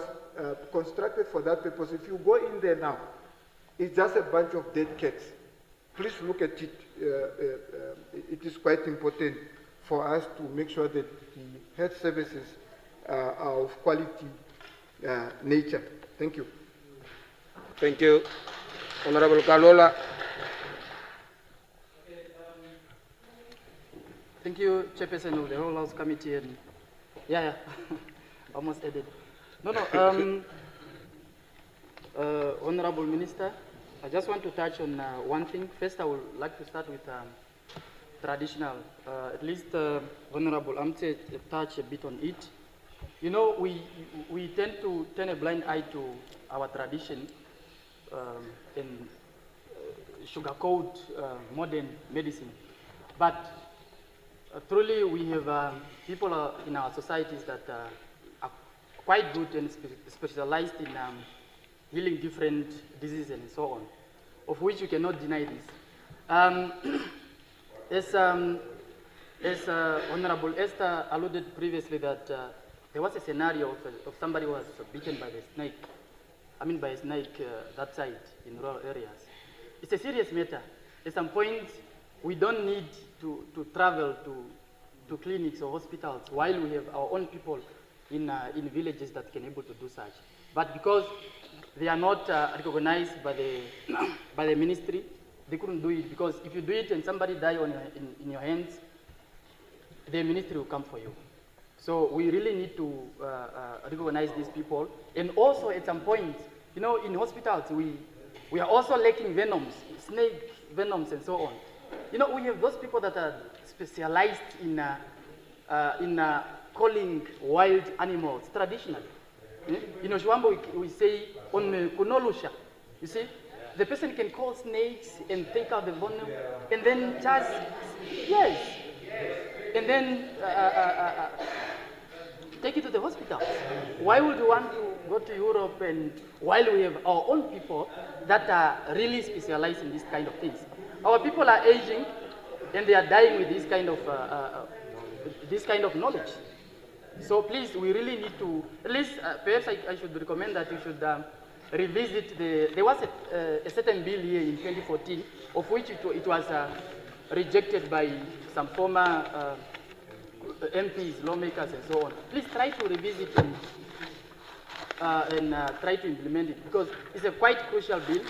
constructed for that purpose. If you go in there now, it's just a bunch of dead cats. Please look at it. It is quite important for us to make sure that the health services are of quality nature. Thank you. Thank you. Honorable Kalola. Thank you, Chairperson of the Whole House Committee. And almost ended. Honorable Minister, I just want to touch on one thing. First, I would like to start with traditional. At least Honorable Amte touched a bit on it. You know, we tend to turn a blind eye to our tradition and sugarcoat modern medicine. But truly, we have people in our societies that are quite good and specialized in healing different diseases and so on, of which you cannot deny this. As Honorable Esther alluded previously, that there was a scenario of somebody who was bitten by the snake, by a snake that side in rural areas. It's a serious matter. At some point, we don't need to travel to clinics or hospitals while we have our own people in villages that can able to do such. But because they are not recognized by the ministry, they couldn't do it, because if you do it and somebody die in your hands, the ministry will come for you. So we really need to recognize these people. And also at some point, you know, in hospitals, we are also lacking venoms, snake venoms and so on. You know, we have those people that are specialized in calling wild animals traditionally. In Oshwambo, we say, on kunolusha. You see, the person can call snakes and take out the venom, and then just, and then take it to the hospital. Why would you want to go to Europe and while we have our own people that are really specialized in this kind of things? Our people are aging and they are dying with this kind of knowledge. So please, we really need to, at least perhaps I should recommend that you should revisit there was a certain bill here in 2014 of which it was rejected by some former MPs, lawmakers and so on. Please try to revisit and try to implement it, because it's a quite crucial bill.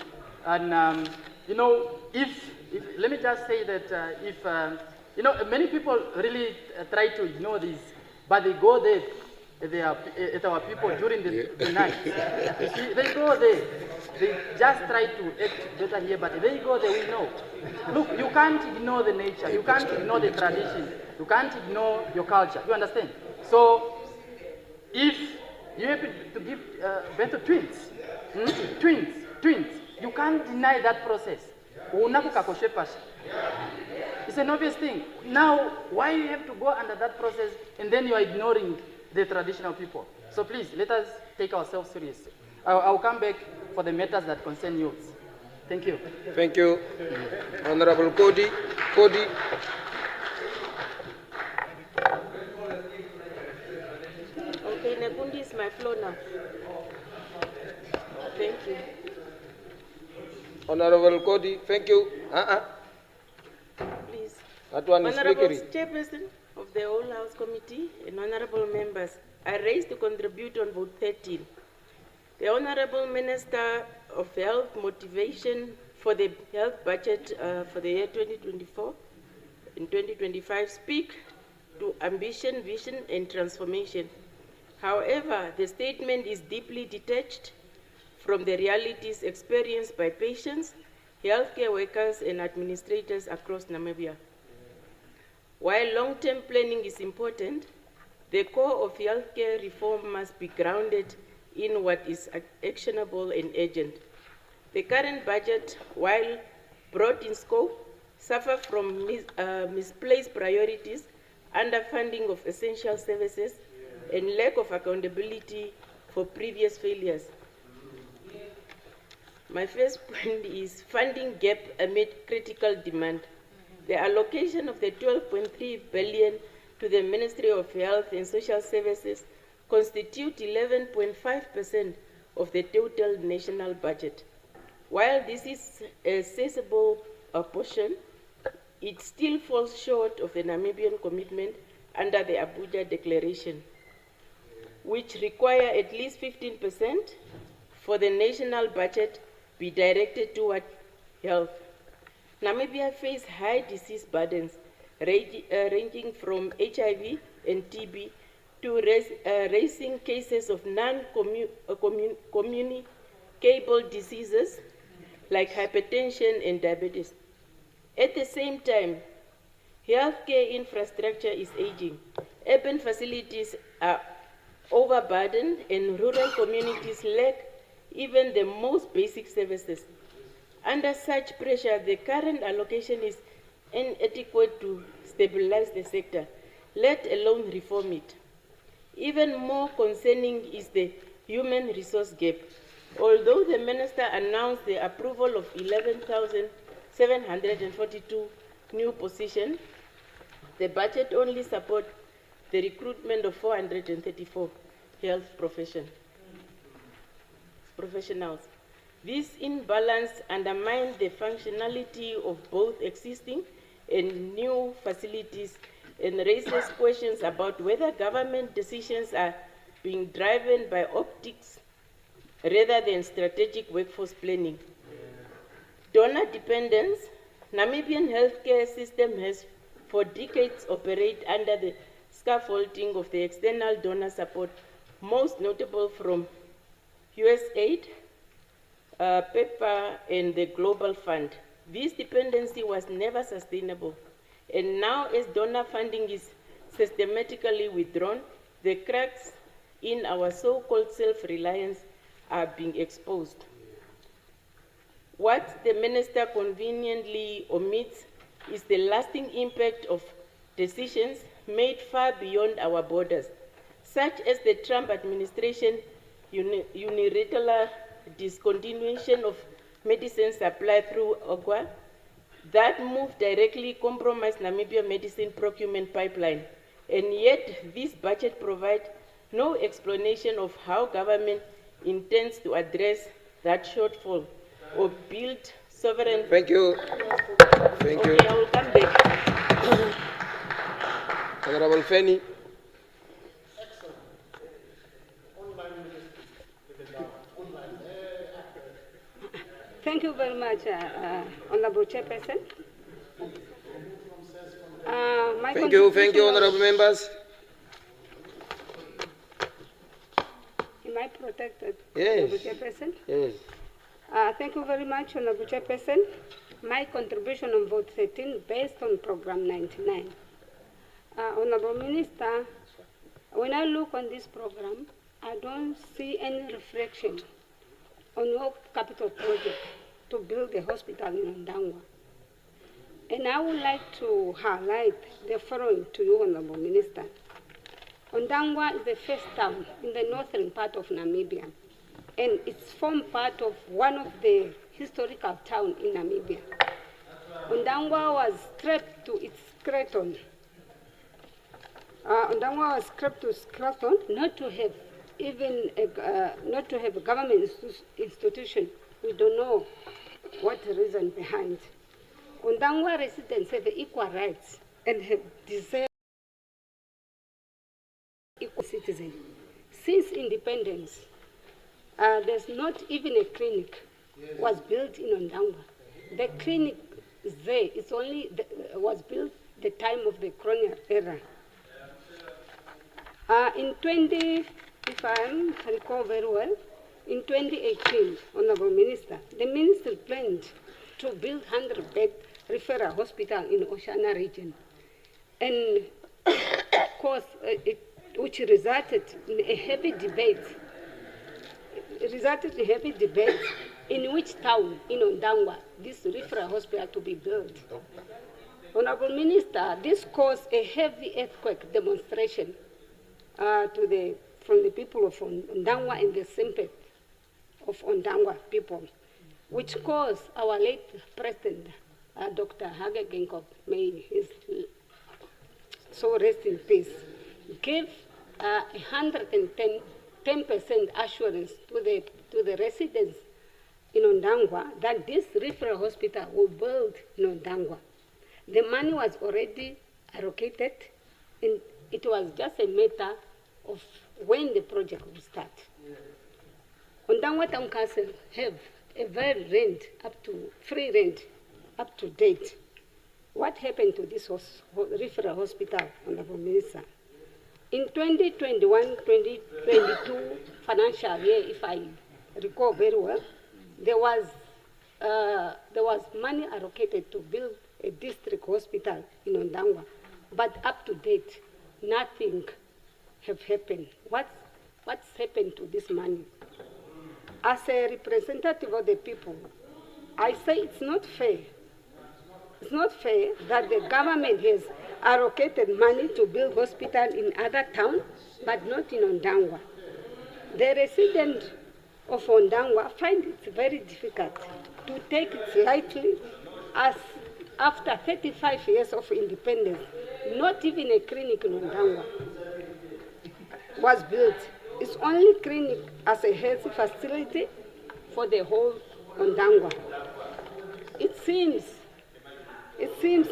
And you know, if let me just say that if you know, many people really try to ignore this, but they go there. They are at our people during the night. You see, they go there. They just try to act better here, but they go there. We know. Look, you can't ignore the nature. You can't ignore the tradition. You can't ignore your culture. You understand? So, if you have to give birth to twins, you can't deny that process. It's an obvious thing. Now, why you have to go under that process and then you are ignoring the traditional people. So please, let us take ourselves seriously. I'll come back for the matters that concern youths. Thank you. Thank you. Honorable Cody. Cody. Okay, Negundi is my floor now. Thank you. Honorable Cody, thank you. Please. That one is Honorable speakery. Chairperson of the Whole House Committee and honorable members, I raise to contribute on vote 13. The Honorable Minister of Health motivation for the health budget for the year 2024 and 2025 speak to ambition, vision, and transformation. However, the statement is deeply detached from the realities experienced by patients, healthcare workers, and administrators across Namibia. While long-term planning is important, the core of healthcare reform must be grounded in what is actionable and urgent. The current budget, while broad in scope, suffers from misplaced priorities, underfunding of essential services, and lack of accountability for previous failures. My first point is funding gap amid critical demand. The allocation of the 12.3 billion to the Ministry of Health and Social Services constitute 11.5% of the total national budget. While this is a sizable portion, it still falls short of the Namibian commitment under the Abuja Declaration, which require at least 15% for the national budget be directed toward health. Namibia faces high disease burdens ranging from HIV and TB to raising cases of non-communicable diseases like hypertension and diabetes. At the same time, healthcare infrastructure is aging. Urban facilities are overburdened and rural communities lack even the most basic services. Under such pressure, the current allocation is inadequate to stabilize the sector, let alone reform it. Even more concerning is the human resource gap. Although the minister announced the approval of 11,742 new positions, the budget only supports the recruitment of 434 health professionals. This imbalance undermines the functionality of both existing and new facilities and raises questions about whether government decisions are being driven by optics rather than strategic workforce planning. Donor dependence. Namibian healthcare system has for decades operated under the scaffolding of the external donor support, most notable from USAID, PEPFAR, and the Global Fund. This dependency was never sustainable, and now as donor funding is systematically withdrawn, the cracks in our so-called self-reliance are being exposed. What the minister conveniently omits is the lasting impact of decisions made far beyond our borders, such as the Trump administration unilateral discontinuation of medicine supply through OGWA that move directly compromise Namibia medicine procurement pipeline. And yet this budget provides no explanation of how government intends to address that shortfall or build sovereign... Thank you. Thank you. Okay, I will come back. Honorable Feni. Thank you very much, Honorable Chairperson. Thank you, honorable members. Am I protected, Yes. Honorable Chairperson? Yes. Thank you very much, Honorable Chairperson. My contribution on vote 13 based on program 99. Honorable Minister, when I look on this program, I don't see any reflection on your capital project to build a hospital in Ndangwa. And I would like to highlight the following to you, Honorable Minister. Ondangwa is the first town in the northern part of Namibia, and it's formed part of one of the historical towns in Namibia. Ondangwa was strapped to its skeleton. Ondangwa was strapped to its skeleton not to have not to have a government institution. We don't know what the reason behind. Ondangwa residents have equal rights and have deserved equal citizen. Since independence, there's not even a clinic was built in Ondangwa. The clinic is there. It's only was built the time of the colonial era. If I recall very well, in 2018, Honorable Minister, the minister planned to build 100-bed referral hospital in Oshana region, and of course, which resulted in a heavy debate. In which town in Ondangwa this referral hospital to be built. Honorable Minister, this caused a heavy earthquake demonstration from the people of Ondangwa and the sympathy of Ondangwa people, which caused our late President, Dr. Hage Geingob, may his soul rest in peace, gave 110% assurance to the residents in Ondangwa that this referral hospital will build in Ondangwa. The money was already allocated, and it was just a matter of when the project will start. Ondangwa Town Council have a free rent up to date. What happened to this referral hospital, Honorable Minister? In 2021-2022 financial year, if I recall very well, there was money allocated to build a district hospital in Ondangwa, but up to date, nothing have happened. What's happened to this money? As a representative of the people, I say it's not fair. It's not fair that the government has allocated money to build hospital in other towns, but not in Ondangwa. The residents of Ondangwa find it very difficult to take it lightly, as after 35 years of independence, not even a clinic in Ondangwa was built. It's only clinic as a health facility for the whole Ondangwa. It seems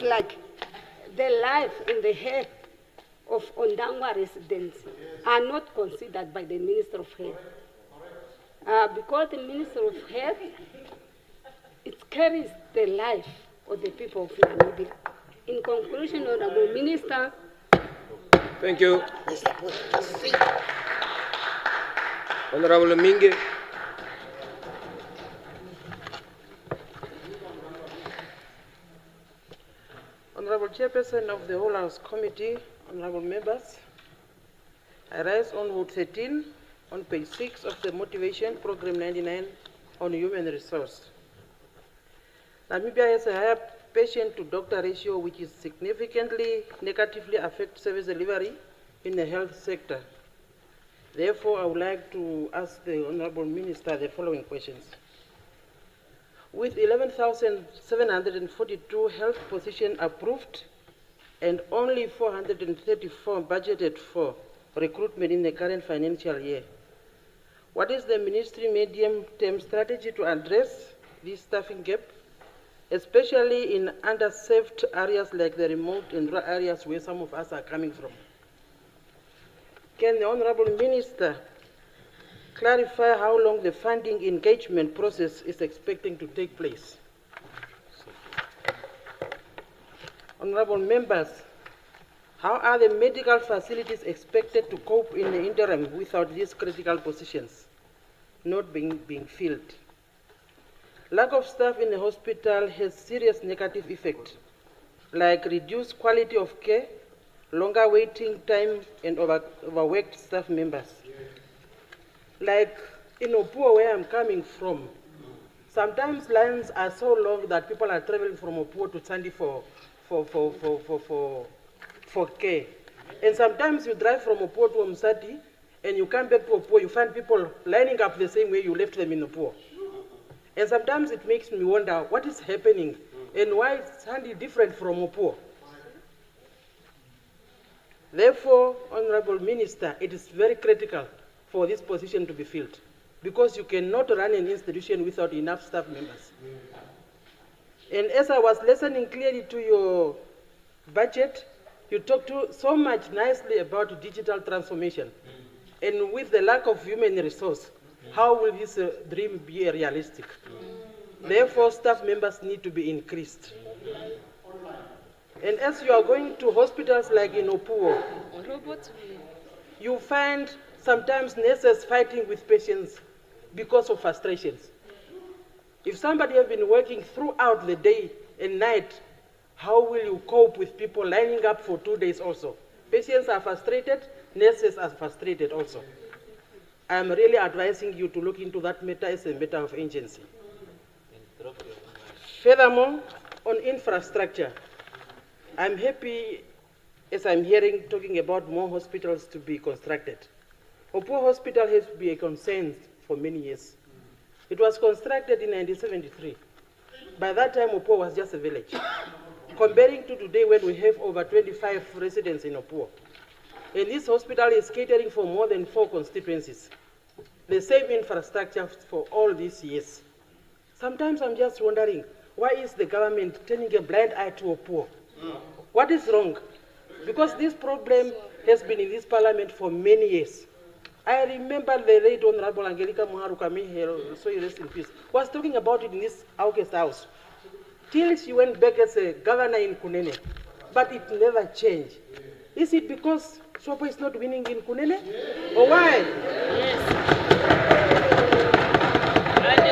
like the life and the health of Ondangwa residents are not considered by the Minister of Health. Because the Minister of Health, it carries the life of the people of Namibia. In conclusion, Honorable Minister. Thank you. Honorable Minge. Honorable Chairperson of the Whole House Committee, honorable members, I rise on vote 13 on page 6 of the motivation program 99 on human resource. Namibia has a higher patient to doctor ratio which is significantly negatively affects service delivery in the health sector. Therefore, I would like to ask the Honorable Minister the following questions. With 11,742 health positions approved and only 434 budgeted for recruitment in the current financial year, what is the ministry medium-term strategy to address this staffing gap, especially in underserved areas like the remote and rural areas where some of us are coming from? Can the Honorable Minister clarify how long the funding engagement process is expecting to take place? Honorable members, how are the medical facilities expected to cope in the interim without these critical positions not being filled? Lack of staff in the hospital has serious negative effects, like reduced quality of care, longer waiting time, and overworked staff members. Like in Opuo, where I'm coming from, sometimes lines are so long that people are traveling from Opuo to Tsandi for care. And sometimes you drive from Opuo to Msati, and you come back to Opuo, you find people lining up the same way you left them in Opuo. And sometimes it makes me wonder what is happening and why it's hardly different from Opuo. Therefore, Honorable Minister, it is very critical for this position to be filled, because you cannot run an institution without enough staff members. And as I was listening clearly to your budget, you talked so much nicely about digital transformation. And with the lack of human resource, how will this dream be realistic? Therefore, staff members need to be increased. And as you are going to hospitals like in Opuo, you find sometimes nurses fighting with patients because of frustrations. If somebody has been working throughout the day and night, how will you cope with people lining up for 2 days also? Patients are frustrated, nurses are frustrated also. I'm really advising you to look into that matter as a matter of urgency. Furthermore, on infrastructure, I'm happy as I'm hearing talking about more hospitals to be constructed. Opuo Hospital has been a concern for many years. It was constructed in 1973. By that time, Opuo was just a village. Comparing to today when we have over 25 residents in Opuo. And this hospital is catering for more than 4 constituencies. The same infrastructure for all these years. Sometimes I'm just wondering, why is the government turning a blind eye to Opuo? What is wrong? Because this problem has been in this parliament for many years. I remember the late Honorable Angelica Muharu, so he rest in peace, was talking about it in this August House, till she went back as a governor in Kunene. But it never changed. Is it because Swapo is not winning in Kunene? Or why? Yes.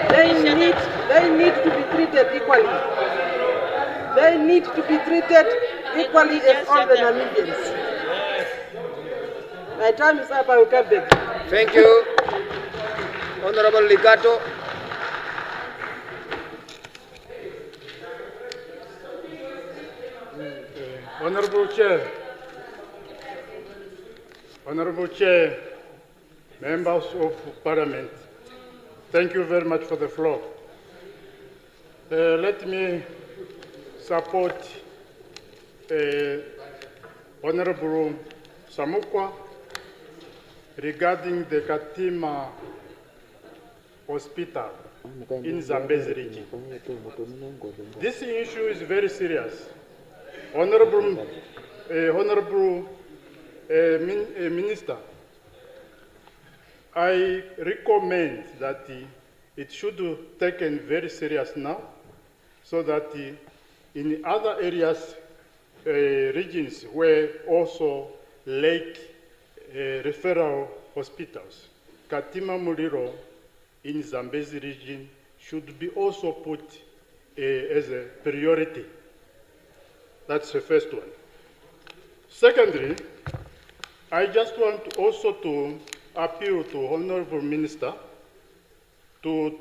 They need to be treated equally. They need to be treated equally as all the Namibians. My time is up, I will come back. Thank you, Honorable Ligato. Honorable Chair, members of Parliament, thank you very much for the floor. Let me support Honorable Samukwa regarding the Katima Hospital in Zambezi region. This issue is very serious. Honorable Minister, I recommend that it should be taken very serious now, so that in other areas, regions where also lack referral hospitals, Katima Muliro in Zambezi region should be also put as a priority. That's the first one. Secondly, I just want also to appeal to Honorable Minister to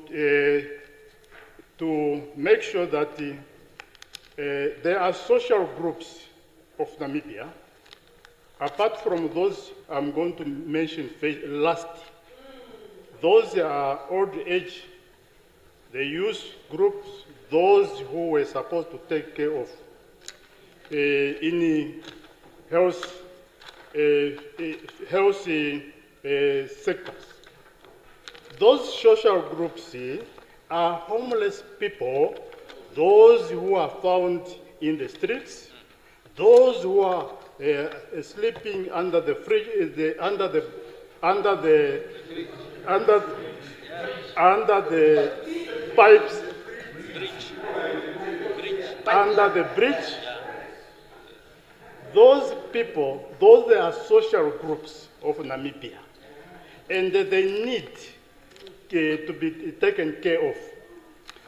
make sure that there are social groups of Namibia, apart from those I'm going to mention last. Those are old age, the youth groups, those who were supposed to take care of in health sectors. Those social groups are homeless people, those who are found in the streets, those who are sleeping under the fridge, under the pipes, under the bridge. Those people, those are social groups of Namibia, and they need to be taken care of.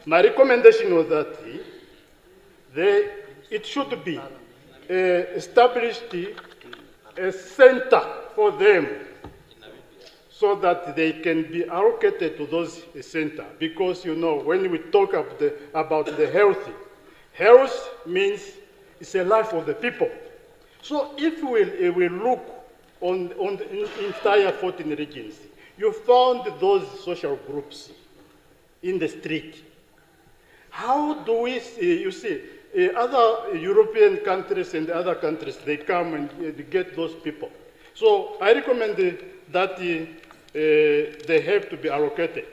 My recommendation was that it should be established a center for them so that they can be allocated to those centers. Because, you know, when we talk about the health means it's a life of the people. So if we look on the entire 14 regions, you found those social groups in the street. How do we see, you see, other European countries and other countries, they come and get those people. So I recommend that they have to be allocated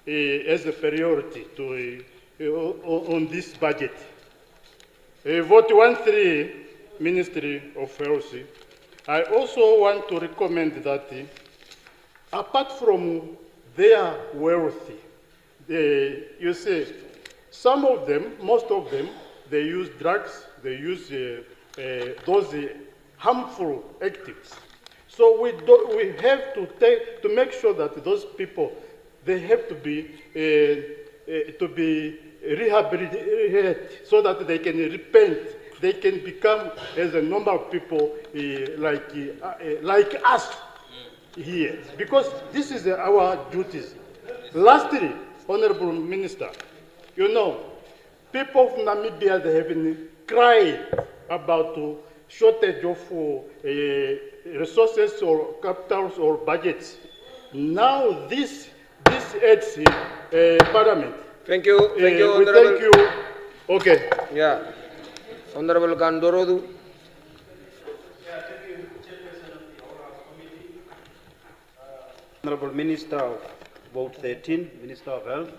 as a priority on this budget. Vote 1-3, Ministry of Health. I also want to recommend that apart from their wealth, you see, some of them, most of them, they use drugs, they use those harmful activities. So we have to make sure that those people, they have to be rehabilitated so that they can repent, they can become as a normal people like us here, because this is our duties. Lastly, Honorable Minister, you know, people of Namibia, they have been crying about shortage of resources or capitals or budgets. Now this aids Parliament. Thank you, Honorable. We thank you. Okay. Yeah. Honorable Gandorodu. Honorable Minister of Vote 13, Minister of Health.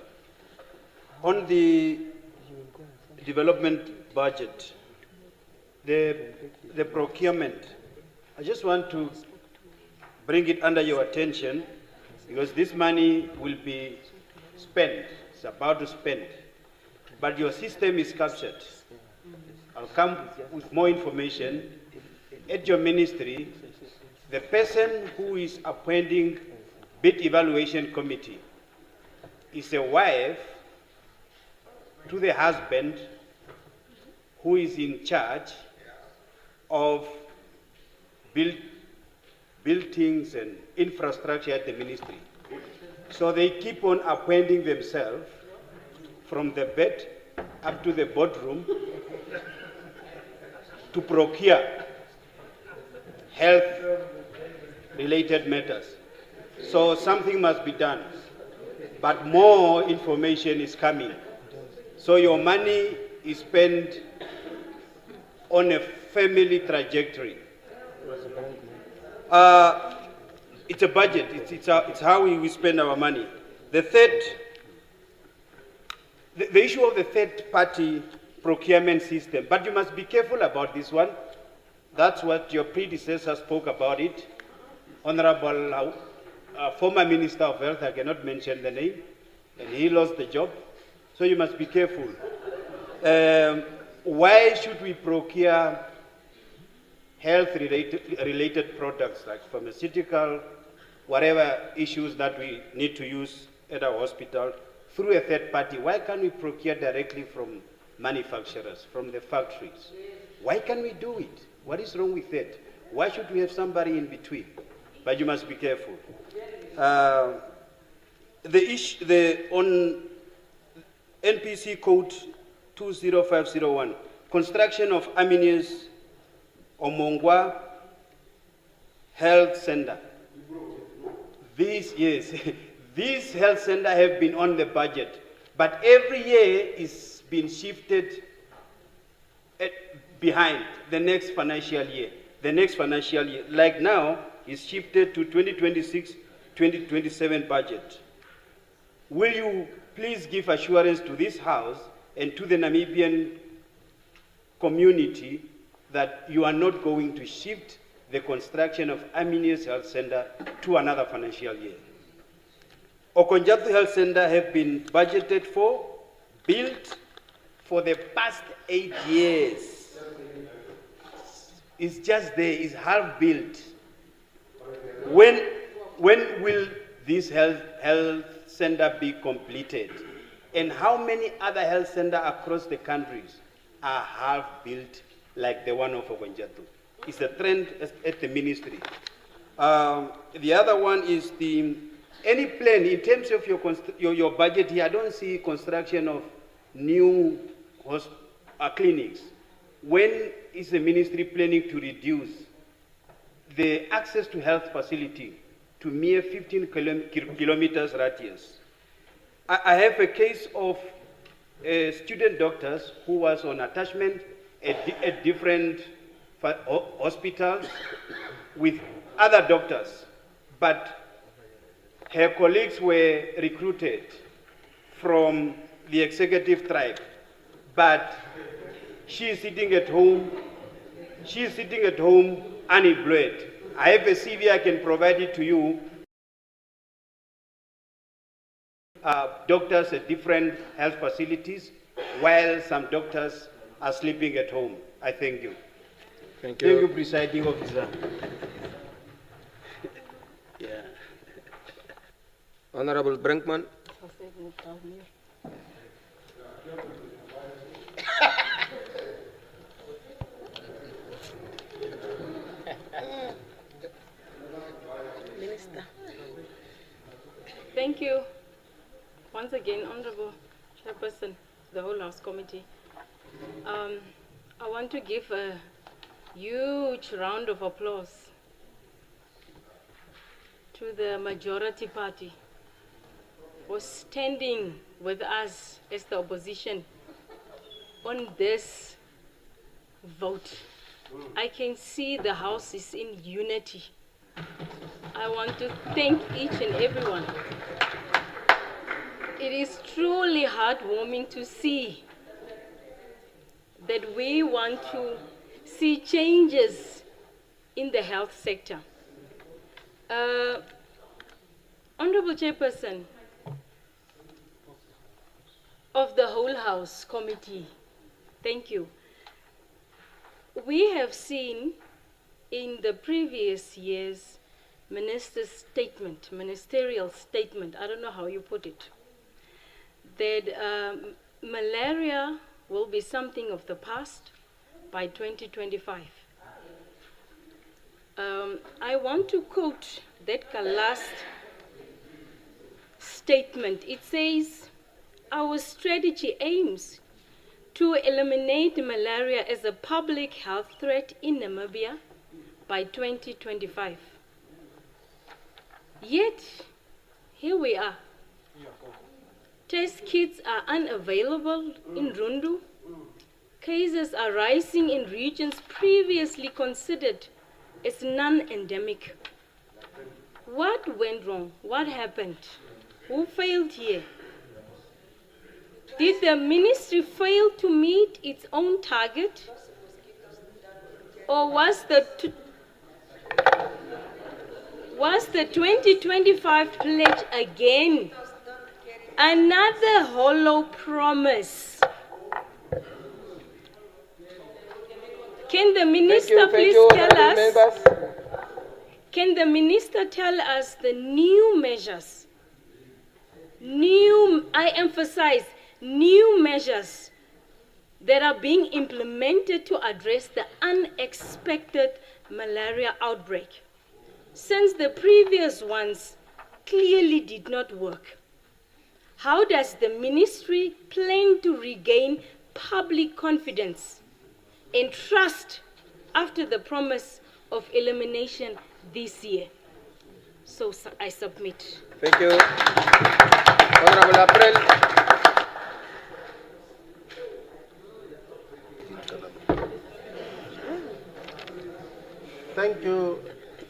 On the development budget, the procurement, I just want to bring it under your attention because this money will be spent, it's about to spend, but your system is captured. I'll come with more information. At your ministry, the person who is appointing bid evaluation committee is a wife to the husband who is in charge of buildings and infrastructure at the ministry. So they keep on appointing themselves from the bed up to the boardroom to procure health-related matters. So something must be done, but more information is coming. So your money is spent on a family trajectory. It's a budget, it's how we spend our money. The issue of the third-party procurement system, but you must be careful about this one. That's what your predecessor spoke about it. Honorable former Minister of Health, I cannot mention the name, and he lost the job. So you must be careful. Why should we procure health-related products like pharmaceutical, whatever issues that we need to use at our hospital through a third party? Why can't we procure directly from manufacturers, from the factories? Why can't we do it? What is wrong with that? Why should we have somebody in between? But you must be careful. On NPC code 20501, construction of Aminius Omongwa Health Center. This health center have been on the budget, but every year is been shifted behind the next financial year. The next financial year, like now, is shifted to 2026-2027 budget. Will you please give assurance to this House and to the Namibian community that you are not going to shift the construction of Aminius Health Center to another financial year? Okonjatu Health Center have been budgeted for, built for the past 8 years. It's just there, it's half built. When will this health center be completed? And how many other health centers across the countries are half built like the one of Okonjatu? It's a trend at the ministry. The other one is any plan in terms of your budget here. I don't see construction of new clinics. when is the ministry planning to reduce the access to health facility to mere 15 kilometers radius? I have a case of student doctors who was on attachment at different hospitals with other doctors, but her colleagues were recruited from the executive tribe, but she is sitting at home. She is sitting at home unemployed. I have a CV, I can provide it to you. Doctors at different health facilities, while some doctors are sleeping at home. I thank you. Thank you. Thank you, Presiding Officer. Yeah. Honorable Brinkman. Minister. Thank you. Once again, Honorable Chairperson, the whole House Committee. I want to give a huge round of applause to the majority party for standing with us as the opposition on this vote. I can see the House is in unity. I want to thank each and everyone. It is truly heartwarming to see that we want to see changes in the health sector. Honorable Chairperson of the whole House Committee, thank you. We have seen in the previous years ministerial statement, I don't know how you put it, that malaria will be something of the past by 2025. I want to quote that last statement. It says, our strategy aims to eliminate malaria as a public health threat in Namibia by 2025. Yet, here we are. Test kits are unavailable in Rundu. Cases are rising in regions previously considered as non-endemic. What went wrong? What happened? Who failed here? Did the ministry fail to meet its own target? Or was the 2025 pledge again another hollow promise? Can the minister please tell us? Can the minister tell us the new measures? I emphasize, new measures that are being implemented to address the unexpected malaria outbreak, since the previous ones clearly did not work. How does the ministry plan to regain public confidence and trust after the promise of elimination this year? So I submit. Thank you. Honorable April. Thank you,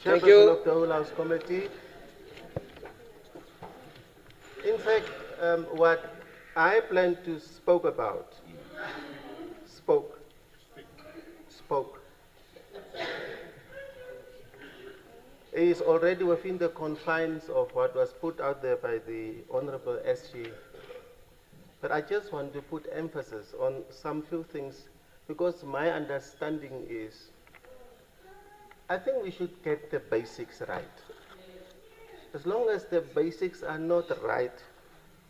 Thank Chairperson you. of the whole House Committee. In fact, what I plan to spoke is already within the confines of what was put out there by the Honorable SG. But I just want to put emphasis on some few things, because my understanding is I think we should get the basics right. As long as the basics are not right,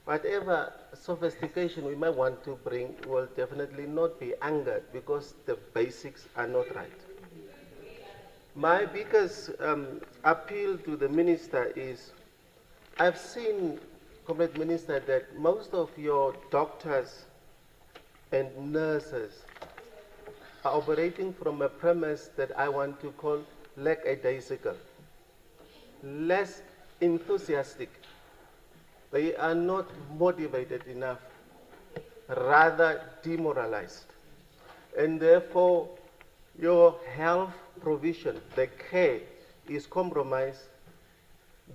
whatever sophistication we might want to bring will definitely not be angered, because the basics are not right. My biggest appeal to the minister is, I've seen, Comrade Minister, that most of your doctors and nurses are operating from a premise that I want to call lackadaisical, less enthusiastic. They are not motivated enough, rather demoralized. And therefore, your health provision, the care, is compromised.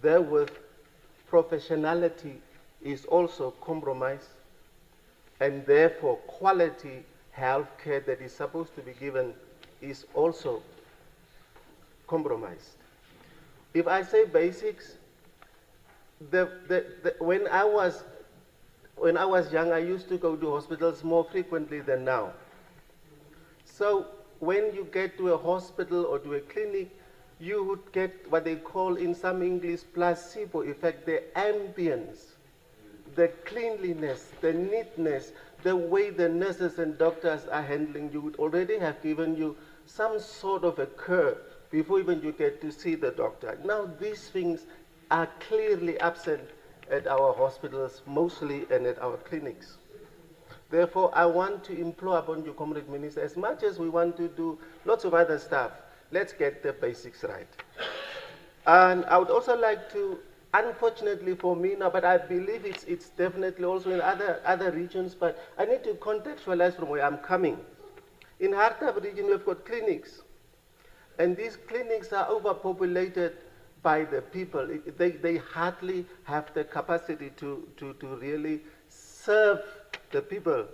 Therewith, professionality is also compromised. And therefore, quality health care that is supposed to be given is also compromised. If I say basics, when I was young, I used to go to hospitals more frequently than now. So when you get to a hospital or to a clinic, you would get what they call in some English placebo effect, the ambience, the cleanliness, the neatness, the way the nurses and doctors are handling you would already have given you some sort of a curve before even you get to see the doctor. Now these things are clearly absent at our hospitals mostly and at our clinics. Therefore, I want to implore upon you, Comrade Minister, as much as we want to do lots of other stuff, let's get the basics right. And I would also like to, unfortunately for me now, but I believe it's definitely also in other regions, but I need to contextualize from where I'm coming. In Hartab region, we've got clinics. And these clinics are overpopulated by the people. They hardly have the capacity to really serve the people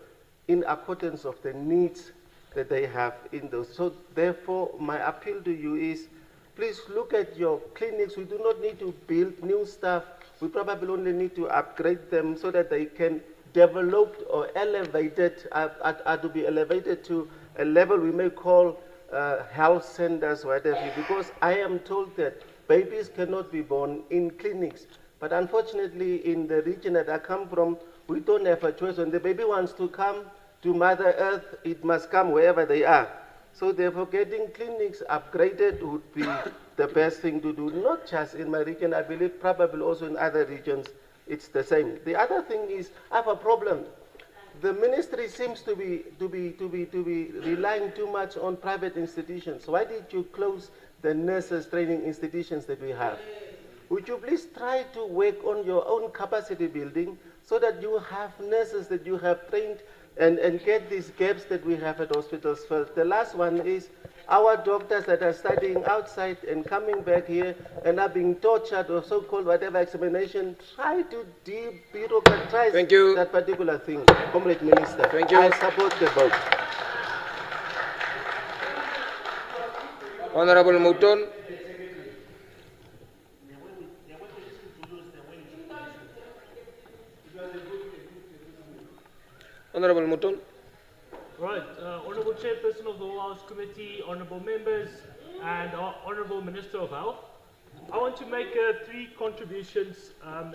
in accordance of the needs that they have in those. So therefore, my appeal to you is, please look at your clinics. We do not need to build new stuff. We probably only need to upgrade them so that they can develop or elevated, are to be elevated to a level we may call health centers, whatever, because I am told that babies cannot be born in clinics. But unfortunately, in the region that I come from, we don't have a choice. When the baby wants to come to Mother Earth, it must come wherever they are. So therefore, getting clinics upgraded would be the best thing to do, not just in my region. I believe probably also in other regions, it's the same. The other thing is, I have a problem. The ministry seems to be relying too much on private institutions. Why did you close the nurses training institutions that we have? Would you please try to work on your own capacity building so that you have nurses that you have trained and get these gaps that we have at hospitals first. The last one is our doctors that are studying outside and coming back here and are being tortured or so-called whatever examination, try to de-bureaucratize that particular thing. Comrade Minister, I support the vote. Honorable Mouton. Honorable Mouton. Right, Honorable Chairperson of the Whole House Committee, Honorable Members, and Honorable Minister of Health. I want to make 3 contributions.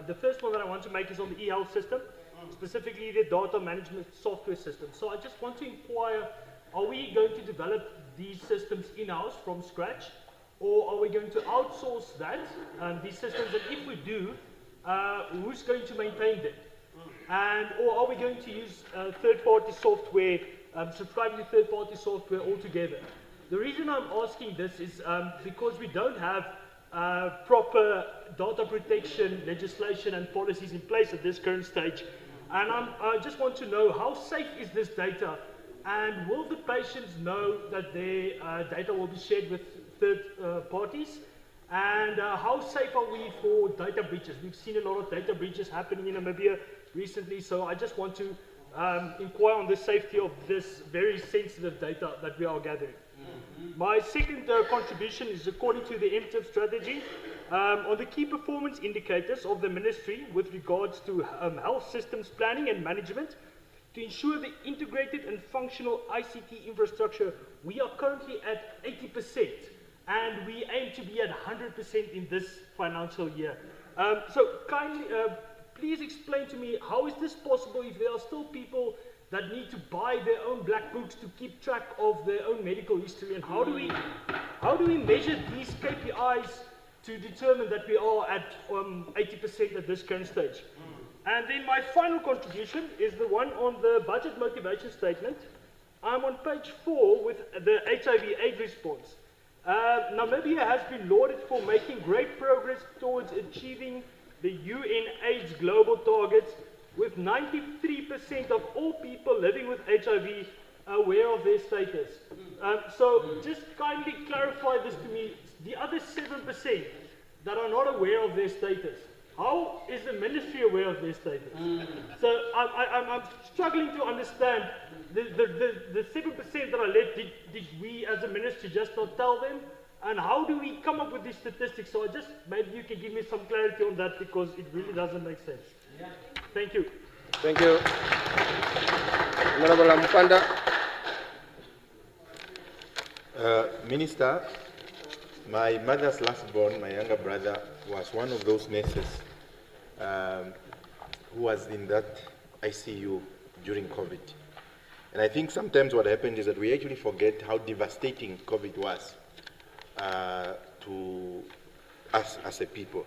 The first one that I want to make is on the e-health system, specifically the data management software system. So I just want to inquire, are we going to develop these systems in-house from scratch, or are we going to outsource that, these systems, and if we do, who's going to maintain them? Or are we going to use third-party software, subscribing to third-party software altogether? The reason I'm asking this is because we don't have proper data protection legislation and policies in place at this current stage. And I just want to know, how safe is this data? And will the patients know that their data will be shared with third parties? And how safe are we for data breaches? We've seen a lot of data breaches happening in Namibia recently, so I just want to inquire on the safety of this very sensitive data that we are gathering. My second contribution is according to the MTIP strategy on the key performance indicators of the ministry with regards to health systems planning and management to ensure the integrated and functional ICT infrastructure. We are currently at 80%. And we aim to be at 100% in this financial year. So kindly, please explain to me, how is this possible if there are still people that need to buy their own black books to keep track of their own medical history? And how do we measure these KPIs to determine that we are at 80% at this current stage? And then my final contribution is the one on the budget motivation statement. I'm on page page 4 with the HIV/AIDS response. Namibia has been lauded for making great progress towards achieving the UN AIDS global targets, with 93% of all people living with HIV aware of their status. So just kindly clarify this to me. The other 7% that are not aware of their status, how is the ministry aware of their status? So I'm struggling to understand the 7% that are left. Did we as a ministry just not tell them? And how do we come up with these statistics? So maybe you can give me some clarity on that, because it really doesn't make sense. Thank you. Thank you. Honorable Ampanda. Minister, my mother's last born, my younger brother, was one of those nurses who was in that ICU during COVID. And I think sometimes what happened is that we actually forget how devastating COVID was to us as a people.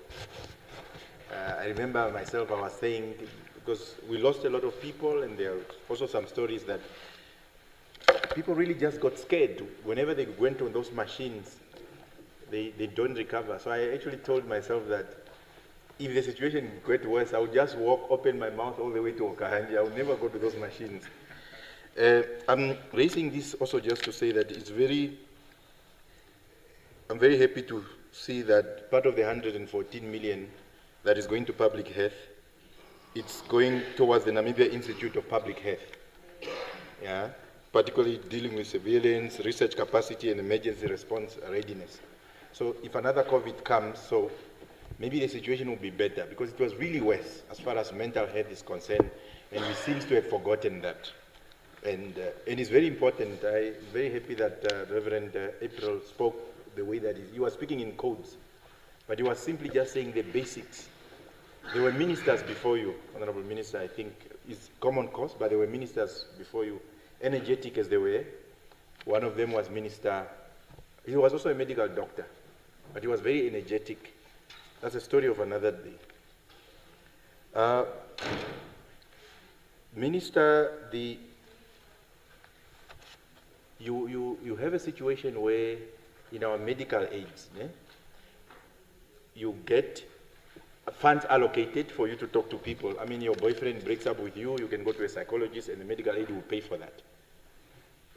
I remember myself, I was saying, because we lost a lot of people, and there are also some stories that people really just got scared. Whenever they went on those machines, they don't recover. So I actually told myself that if the situation got worse, I would just walk, open my mouth all the way to Okahanji. I would never go to those machines. I'm raising this also just to say that I'm very happy to see that part of the 114 million that is going to public health, it's going towards the Namibia Institute of Public Health. Yeah, particularly dealing with surveillance, research capacity, and emergency response readiness. So if another COVID comes, so maybe the situation will be better, because it was really worse as far as mental health is concerned, and we seem to have forgotten that. And it's very important. I'm very happy that Reverend April spoke the way that he was speaking in codes, but he was simply just saying the basics. There were ministers before you, Honorable Minister, I think is common cause, but there were ministers before you, energetic as they were. One of them was Minister, he was also a medical doctor, but he was very energetic. That's a story of another day. Minister, you have a situation where in our medical aids, you get funds allocated for you to talk to people. I mean, your boyfriend breaks up with you, you can go to a psychologist and the medical aid will pay for that.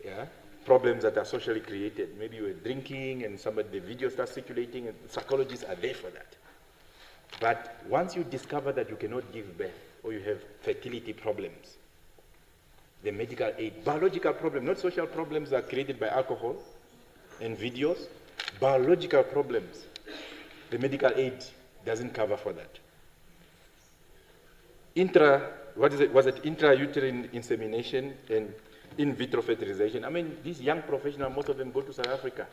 Yeah? Problems that are socially created. Maybe you were drinking and the video starts circulating, and psychologists are there for that. But once you discover that you cannot give birth or you have fertility problems, the medical aid, biological problems, not social problems that are created by alcohol and videos, biological problems, the medical aid doesn't cover for that. Was it intrauterine insemination and in vitro fertilization? I mean, these young professionals, most of them go to South Africa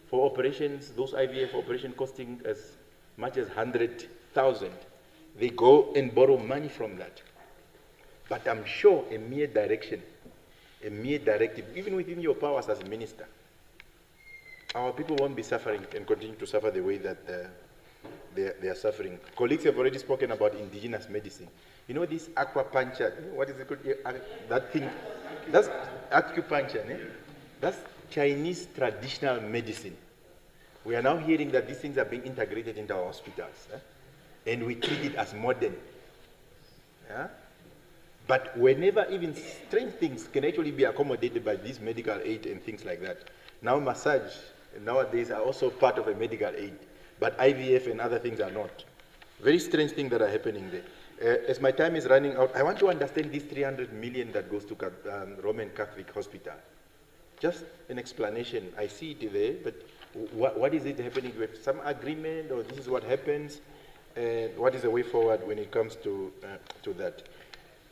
for operations, those IVF operations costing as much as 100,000. They go and borrow money from that. But I'm sure a mere direction, a mere directive, even within your powers as a minister, our people won't be suffering and continue to suffer the way that they are suffering. Colleagues have already spoken about indigenous medicine. You know this acupuncture, what is it called? That thing, that's acupuncture, that's Chinese traditional medicine. We are now hearing that these things are being integrated into our hospitals, and we treat it as modern. Yeah? But whenever even strange things can actually be accommodated by this medical aid and things like that. Now massage nowadays are also part of a medical aid, but IVF and other things are not. Very strange things that are happening there. As my time is running out, I want to understand this 300 million that goes to Roman Catholic Hospital. Just an explanation. I see it there, but what is it happening with some agreement, or this is what happens? And what is the way forward when it comes to that?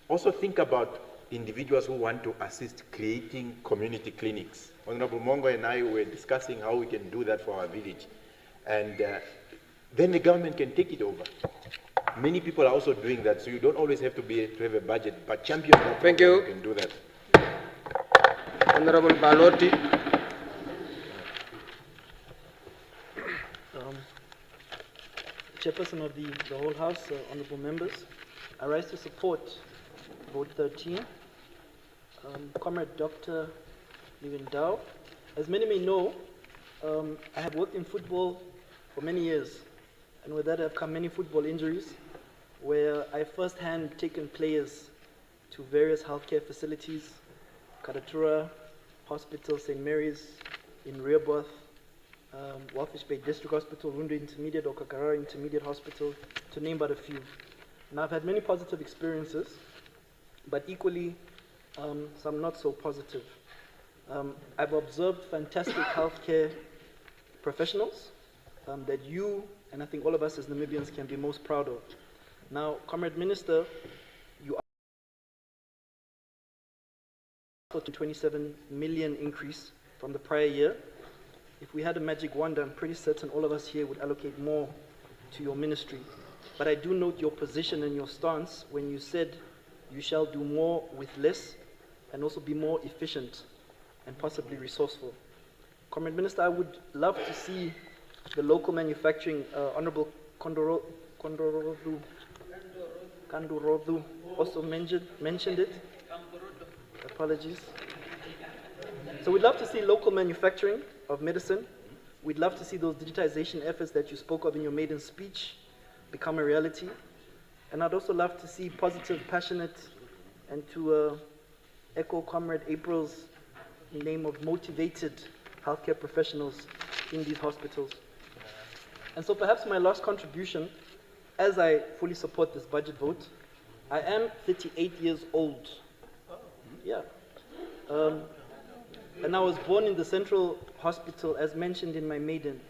Also think about individuals who want to assist creating community clinics. Honorable Mongo and I were discussing how we can do that for our village. And then the government can take it over. Many people are also doing that, so you don't always have to have a budget, but champion that. Thank you. You can do that. Honorable Balotti. Chairperson of the whole House, honorable members, I rise to support vote 13. Comrade Dr. live in Dao. As many may know, I have worked in football for many years, and with that have come many football injuries, where I firsthand taken players to various healthcare facilities, Karatura Hospital, St. Mary's in Rehoboth, Walfish Bay District Hospital, Rundu Intermediate or Kakarara Intermediate Hospital, to name but a few. Now I've had many positive experiences, but equally some not so positive. I've observed fantastic healthcare professionals that you, and I think all of us as Namibians, can be most proud of. Now, Comrade Minister, you are a 27 million increase from the prior year. If we had a magic wand, I'm pretty certain all of us here would allocate more to your ministry. But I do note your position and your stance when you said you shall do more with less and also be more efficient and possibly resourceful. Comrade Minister, I would love to see the local manufacturing, Honorable Kandorodu also mentioned it. Apologies. So we'd love to see local manufacturing of medicine. We'd love to see those digitization efforts that you spoke of in your maiden speech become a reality. And I'd also love to see positive, passionate, and to echo Comrade April's name of motivated healthcare professionals in these hospitals. And so perhaps my last contribution, as I fully support this budget vote, I am 38 years old. Yeah. And I was born in the Central Hospital, as mentioned in my maiden.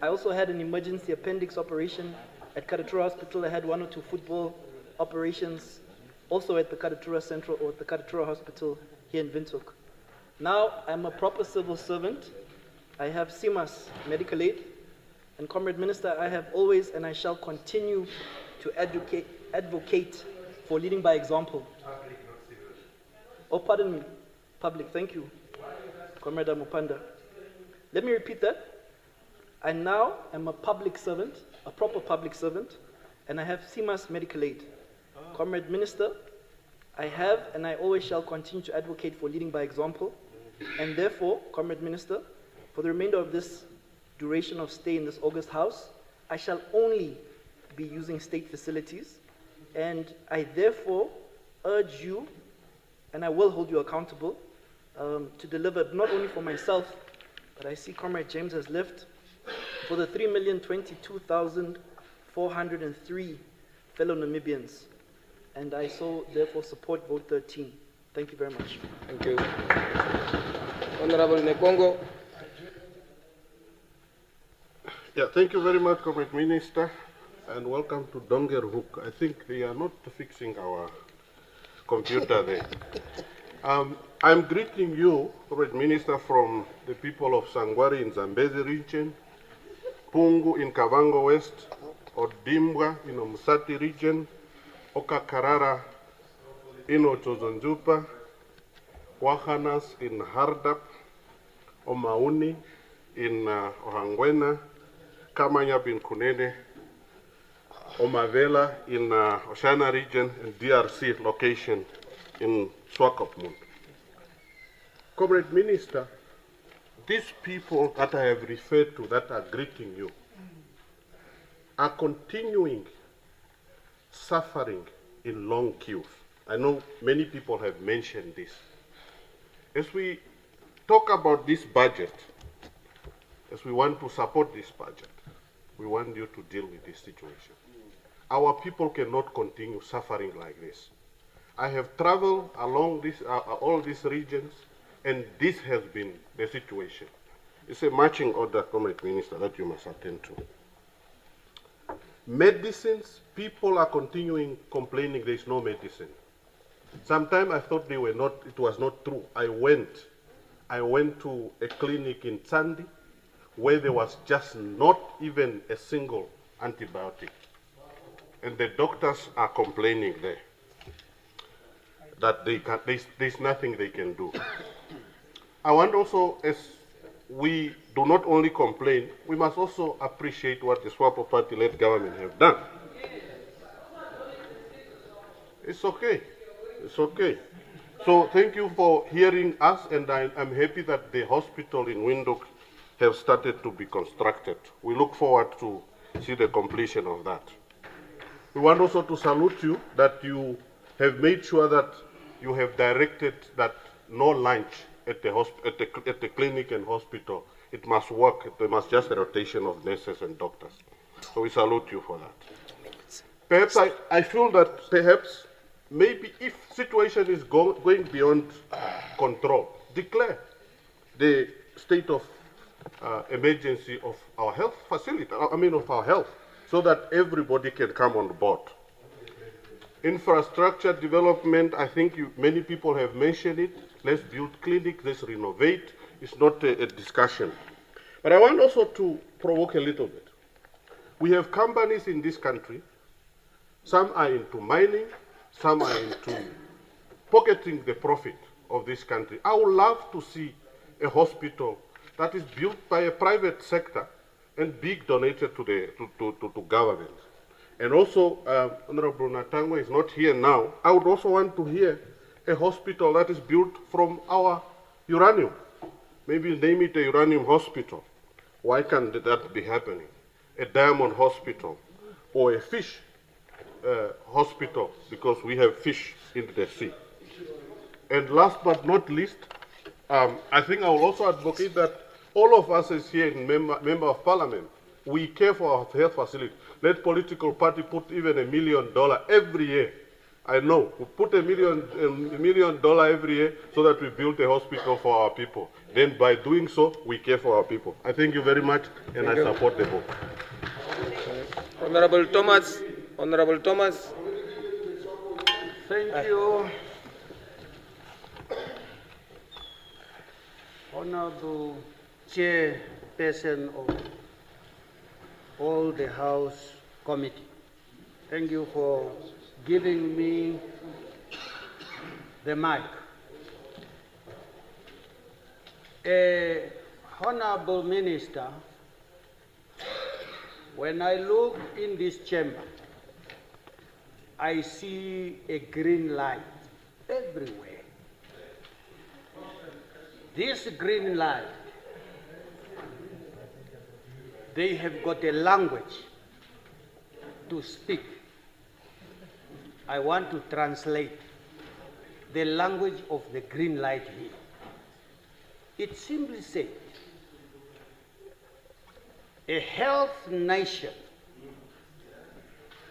I also had an emergency appendix operation at Karatura Hospital. I had 1 or 2 football operations, also at the Karatura Central or at the Karatura Hospital here in Windhoek. Now I'm a proper civil servant. I have CMAS medical aid. And Comrade Minister, I have always and I shall continue to advocate for leading by example. Oh, pardon me. Public, thank you. Comrade Amupanda. Let me repeat that. I now am a public servant, a proper public servant, and I have CMAS medical aid. Comrade Minister, I have and I always shall continue to advocate for leading by example. And therefore, Comrade Minister, for the remainder of this duration of stay in this August House, I shall only be using state facilities. And I therefore urge you, and I will hold you accountable, to deliver not only for myself, but I see Comrade James has left, for the 3,022,403 fellow Namibians. And I so therefore support vote 13. Thank you very much. Thank you. Honorable Nekongo. Yeah, thank you very much, Comrade Minister, and welcome to Dongerhoek. I think they are not fixing our computer there. I'm greeting you, Comrade Minister, from the people of Sangwari in Zambezi region, Pungu in Kavango West, Odimbwa in Omusati region, Okakarara in Ochozonjupa, Wahanas in Hardap, Omauni in Ohangwena, Kamanyab in Kunene, Omavela in Oshana region, and DRC location in Swakopmund. Comrade Minister, these people that I have referred to that are greeting you are continuing suffering in long queues. I know many people have mentioned this. As we talk about this budget, as we want to support this budget, we want you to deal with this situation. Our people cannot continue suffering like this. I have traveled along this, all these regions, and this has been the situation. It's a marching order, Comrade Minister, that you must attend to. Medicines, people are continuing complaining there is no medicine. Sometimes I thought they were not, it was not true. I went to a clinic in Tsandi where there was just not even a single antibiotic. And the doctors are complaining there that there's nothing they can do. I want also, as we do not only complain, we must also appreciate what the SWAPO party-led government have done. It's okay. It's okay. So thank you for hearing us, and I'm happy that the hospital in Windhoek have started to be constructed. We look forward to see the completion of that. We want also to salute you that you have made sure that you have directed that no lunch at the clinic and hospital. It must work. There must just a rotation of nurses and doctors. So we salute you for that. Perhaps I feel that perhaps maybe if situation is going beyond control, declare the state of emergency of our health facility, of our health, so that everybody can come on board. Infrastructure development, I think many people have mentioned it. Let's build clinics, let's renovate. It's not a discussion. But I want also to provoke a little bit. We have companies in this country. Some are into mining, some are into pocketing the profit of this country. I would love to see a hospital that is built by a private sector and big donated to government. And also, Honorable Natangwa is not here now. I would also want to hear a hospital that is built from our uranium. Maybe name it a uranium hospital. Why can't that be happening? A diamond hospital or a fish hospital, because we have fish in the sea. And last but not least, I think I will also advocate that all of us as here in member of parliament, we care for our health facility. Let political party put even $1 million every year. I know, we put $1 million every year so that we build a hospital for our people. Then by doing so, we care for our people. I thank you very much, and I support the vote. Honorable Thomas. Honorable Thomas. Thank you. Honorable Chairperson of all the House Committee, thank you for giving me the mic. Honorable Minister, when I look in this chamber, I see a green light everywhere. This green light, they have got a language to speak. I want to translate the language of the green light here. It simply says, a health nation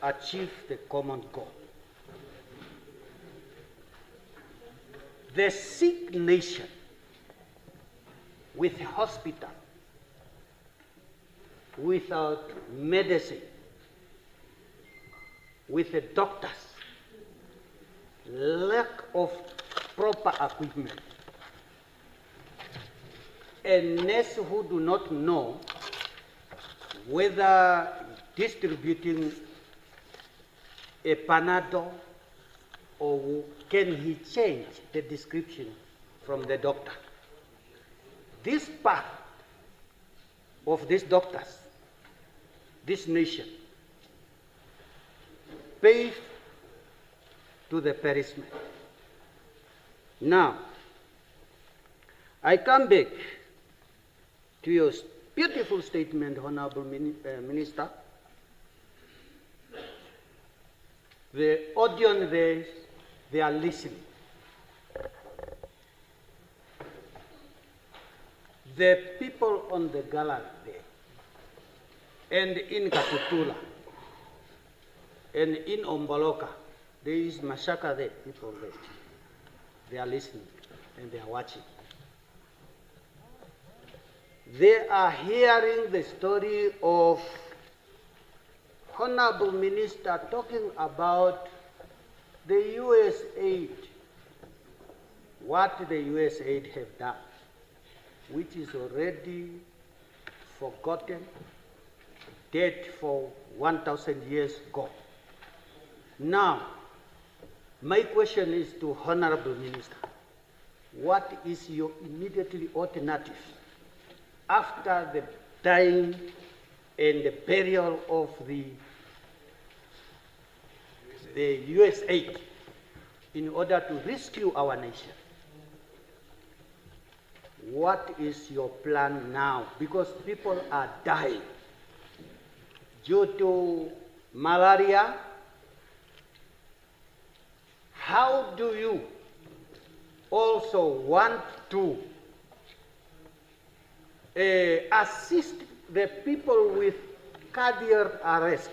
achieves the common goal. The sick nation with a hospital, without medicine, with the doctors, lack of proper equipment, a nurse who do not know whether distributing a Panadol or can he change the description from the doctor. This part of these doctors, this nation, pays to the perishment. Now, I come back to your beautiful statement, Honorable Minister. The audience there, they are listening. The people on the gallery there, and in Katutula, and in Omboloka, there is Mashaka there, people there. They are listening and they are watching. They are hearing the story of Honorable Minister talking about the US aid, what the US aid have done, which is already forgotten, dead for 1,000 years ago. Now, my question is to Honorable Minister, what is your immediately alternative after the dying and the burial of the US aid? in order to rescue our nation. What is your plan now? Because people are dying due to malaria. How do you also want to assist the people with cardiac arrest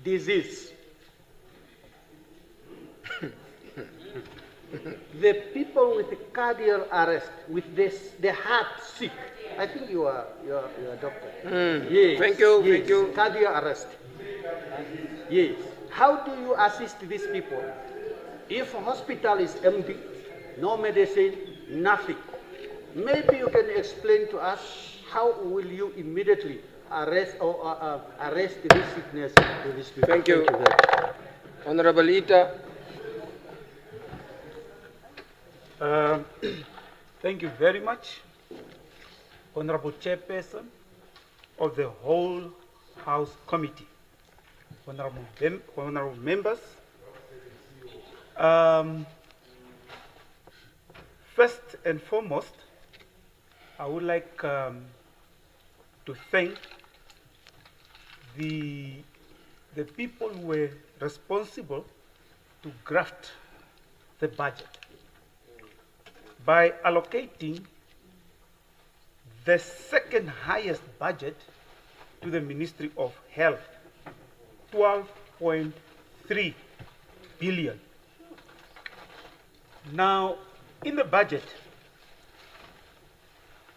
disease? The people with cardiac arrest, with the heart sick. I think you are a doctor. Yes. Thank you. Yes. Thank you. Cardiac arrest. Yes. How do you assist these people? If hospital is empty, no medicine, nothing. Maybe you can explain to us how will you immediately arrest this sickness to these people? Thank you. very much. Honorable Ita. Thank you very much, Honorable Chairperson of the whole House Committee, honorable members. First and foremost, I would like to thank the people who were responsible to graft the budget by allocating the second highest budget to the Ministry of Health, 12.3 billion. Now, in the budget,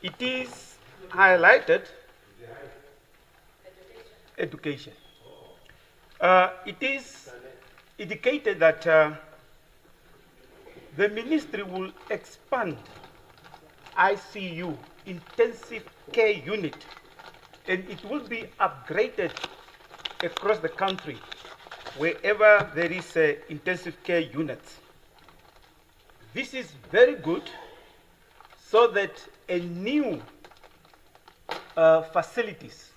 it is highlighted education. It is indicated that the ministry will expand ICU, intensive care unit, and it will be upgraded across the country wherever there is intensive care units. This is very good so that a new facilities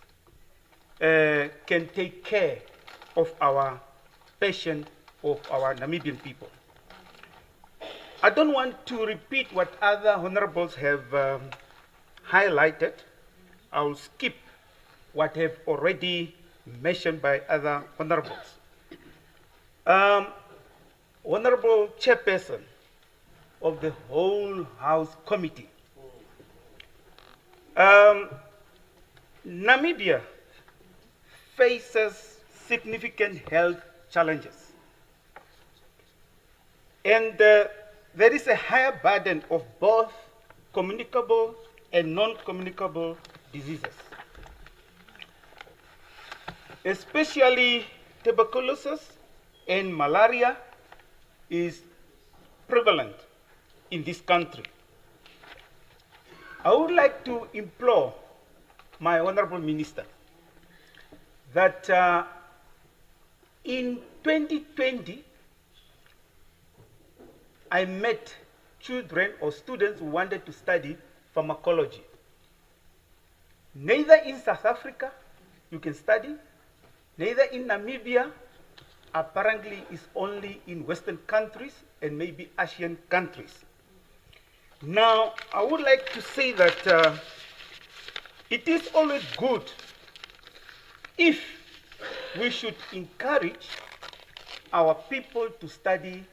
can take care of our patients, of our Namibian people. I don't want to repeat what other honorables have highlighted. I will skip what have already mentioned by other honorables. Honorable Chairperson of the whole House Committee, Namibia faces significant health challenges, and there is a higher burden of both communicable and non-communicable diseases. Especially tuberculosis and malaria is prevalent in this country. I would like to implore my honorable minister that in 2020, I met children or students who wanted to study pharmacology. Neither in South Africa you can study, neither in Namibia. Apparently it's only in Western countries and maybe Asian countries. Now, I would like to say that it is always good if we should encourage our people to study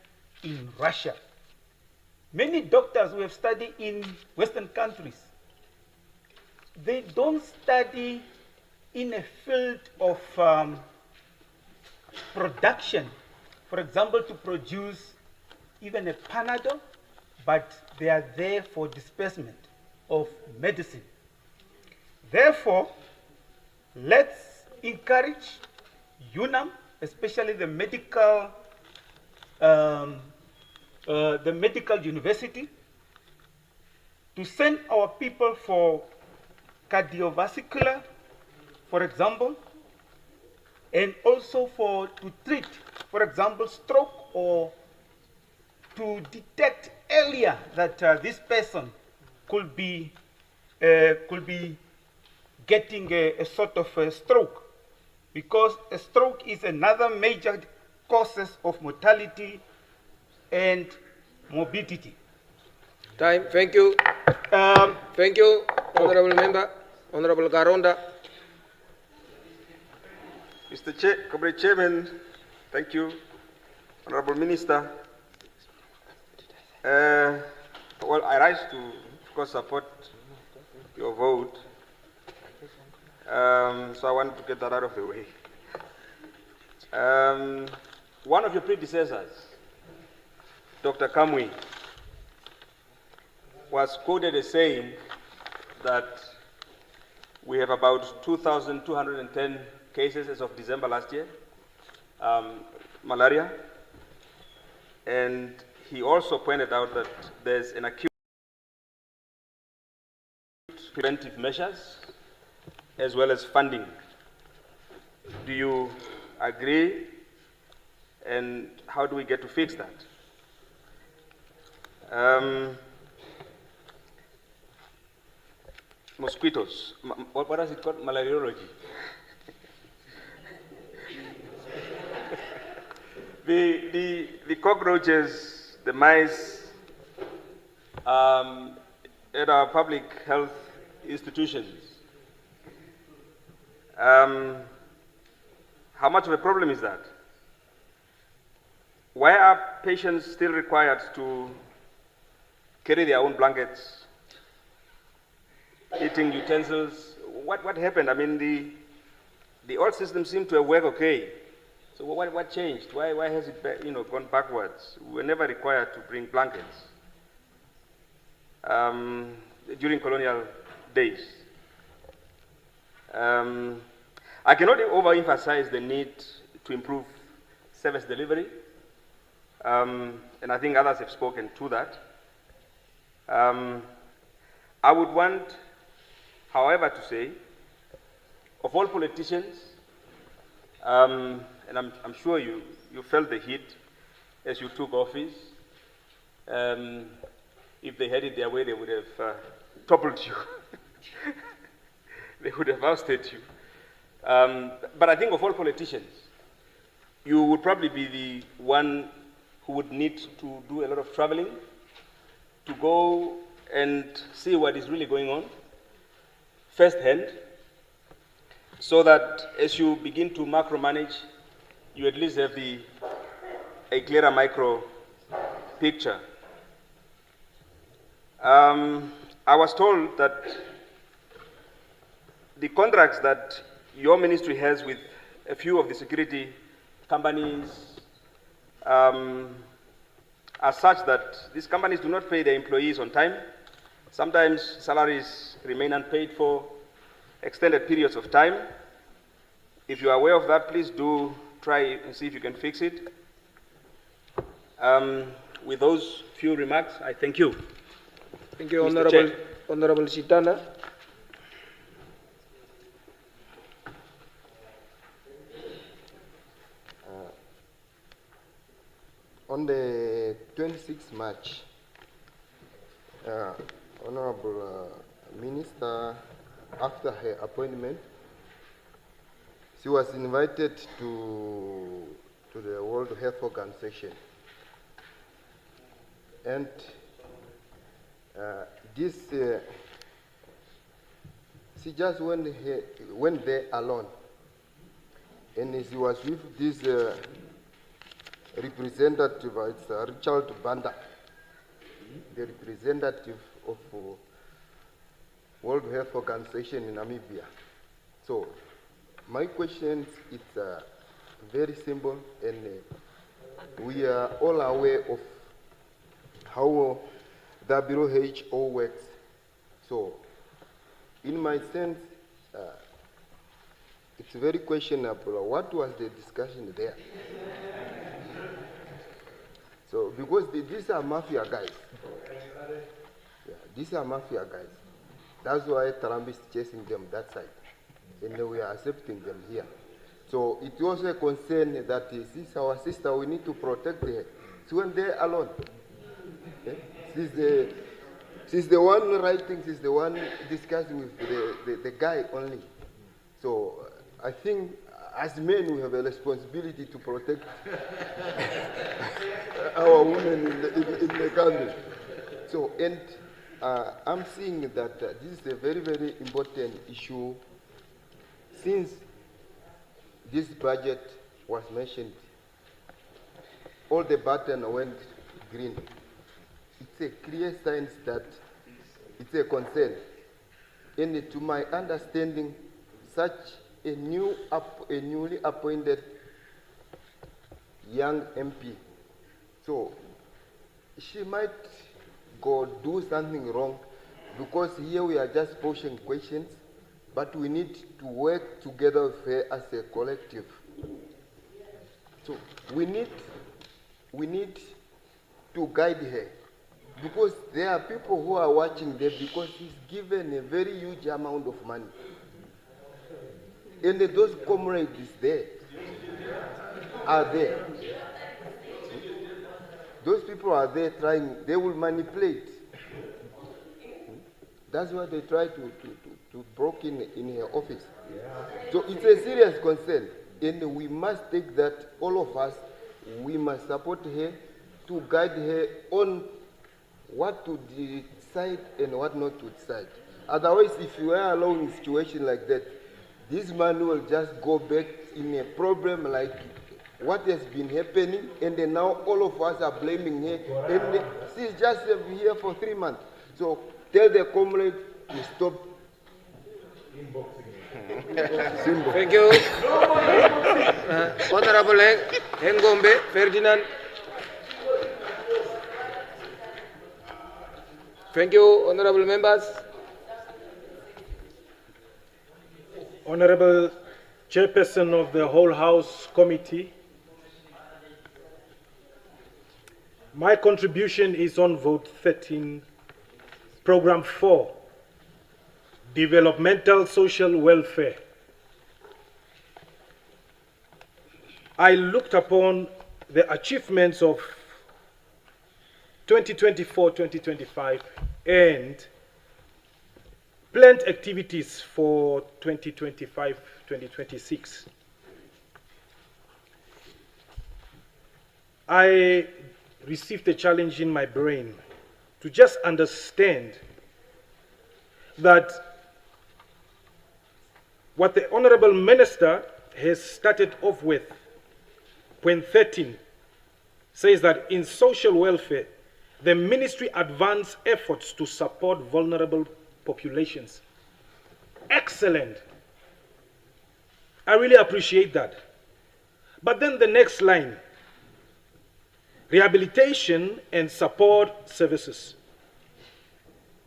in Russia. Many doctors who have studied in Western countries, they don't study in a field of production, for example, to produce even a Panadol, but they are there for disbursement of medicine. Therefore, let's encourage UNAM, especially the medical university, to send our people for cardiovascular, for example, and also to treat, for example, stroke, or to detect earlier that this person could be getting a sort of a stroke, because a stroke is another major causes of mortality and morbidity. Time. Thank you. Thank you, Honorable Member. Honorable Garonda. Mr. Comrade Chairman, thank you. Honorable Minister. Well, I rise to, of course, support your vote. So I want to get that out of the way. One of your predecessors, Dr. Kamwi, was quoted as saying that we have about 2,210 cases as of December last year, malaria. And he also pointed out that there's an acute preventive measures as well as funding. Do you agree? And how do we get to fix that? Mosquitoes. What is it called? Malariology. The cockroaches, the mice, at our public health institutions, how much of a problem is that? Why are patients still required to carry their own blankets, eating utensils? What happened? I mean, the old system seemed to have worked okay. So what changed? Why has it gone backwards? We were never required to bring blankets during colonial days. I cannot overemphasize the need to improve service delivery, and I think others have spoken to that. I would want, however, to say, of all politicians, and I'm sure you felt the heat as you took office. If they had it their way, they would have toppled you. They would have ousted you. But I think of all politicians, you would probably be the one who would need to do a lot of traveling to go and see what is really going on firsthand, so that as you begin to macro-manage, you at least have a clearer micro picture. I was told that the contracts that your ministry has with a few of the security companies are such that these companies do not pay their employees on time. Sometimes salaries remain unpaid for extended periods of time. If you are aware of that, please do try and see if you can fix it. With those few remarks, I thank you. Thank you, Mr. Honorable Sitana. On the 26th March, Honorable Minister, after her appointment, she was invited to the World Health Organization. And she just went there alone. And she was with this representative, it's Richard Banda, the representative of World Health Organization in Namibia. So my question is very simple, and we are all aware of how WHO works. So in my sense, it's very questionable. What was the discussion there? So, because these are mafia guys. Yeah, these are mafia guys. That's why Trump is chasing them that side. And we are accepting them here. So it was a concern that this is our sister, we need to protect her. She went there alone. Okay? She's the one writing, she's the one discussing with the guy only. So I think as men, we have a responsibility to protect our women in the country. So, and I'm seeing that this is a very, very important issue since this budget was mentioned. All the button went green. It's a clear sign that it's a concern. And to my understanding, such a newly appointed young MP, so she might go do something wrong, because here we are just pushing questions, but we need to work together with her as a collective. So we need to guide her, because there are people who are watching there, because she's given a very huge amount of money. And those comrades there are there. Those people are there trying, they will manipulate. That's why they try to break in her office. So it's a serious concern. And we must take that, all of us, we must support her to guide her on what to decide and what not to decide. Otherwise, if you are alone in a situation like that, this man will just go back in a problem like what has been happening, and then now all of us are blaming her. And she's just here for 3 months. So tell the comrade to stop inboxing. Thank you. Honorable Ngombe Ferdinand. Thank you, honorable members. Honorable Chairperson of the Whole House Committee, my contribution is on vote 13, Program 4, Developmental Social Welfare. I looked upon the achievements of 2024-2025 and planned activities for 2025-2026. I received a challenge in my brain to just understand that what the Honorable Minister has started off with, point 13, says that in social welfare, the ministry advanced efforts to support vulnerable populations. Excellent. I really appreciate that. But then the next line, rehabilitation and support services.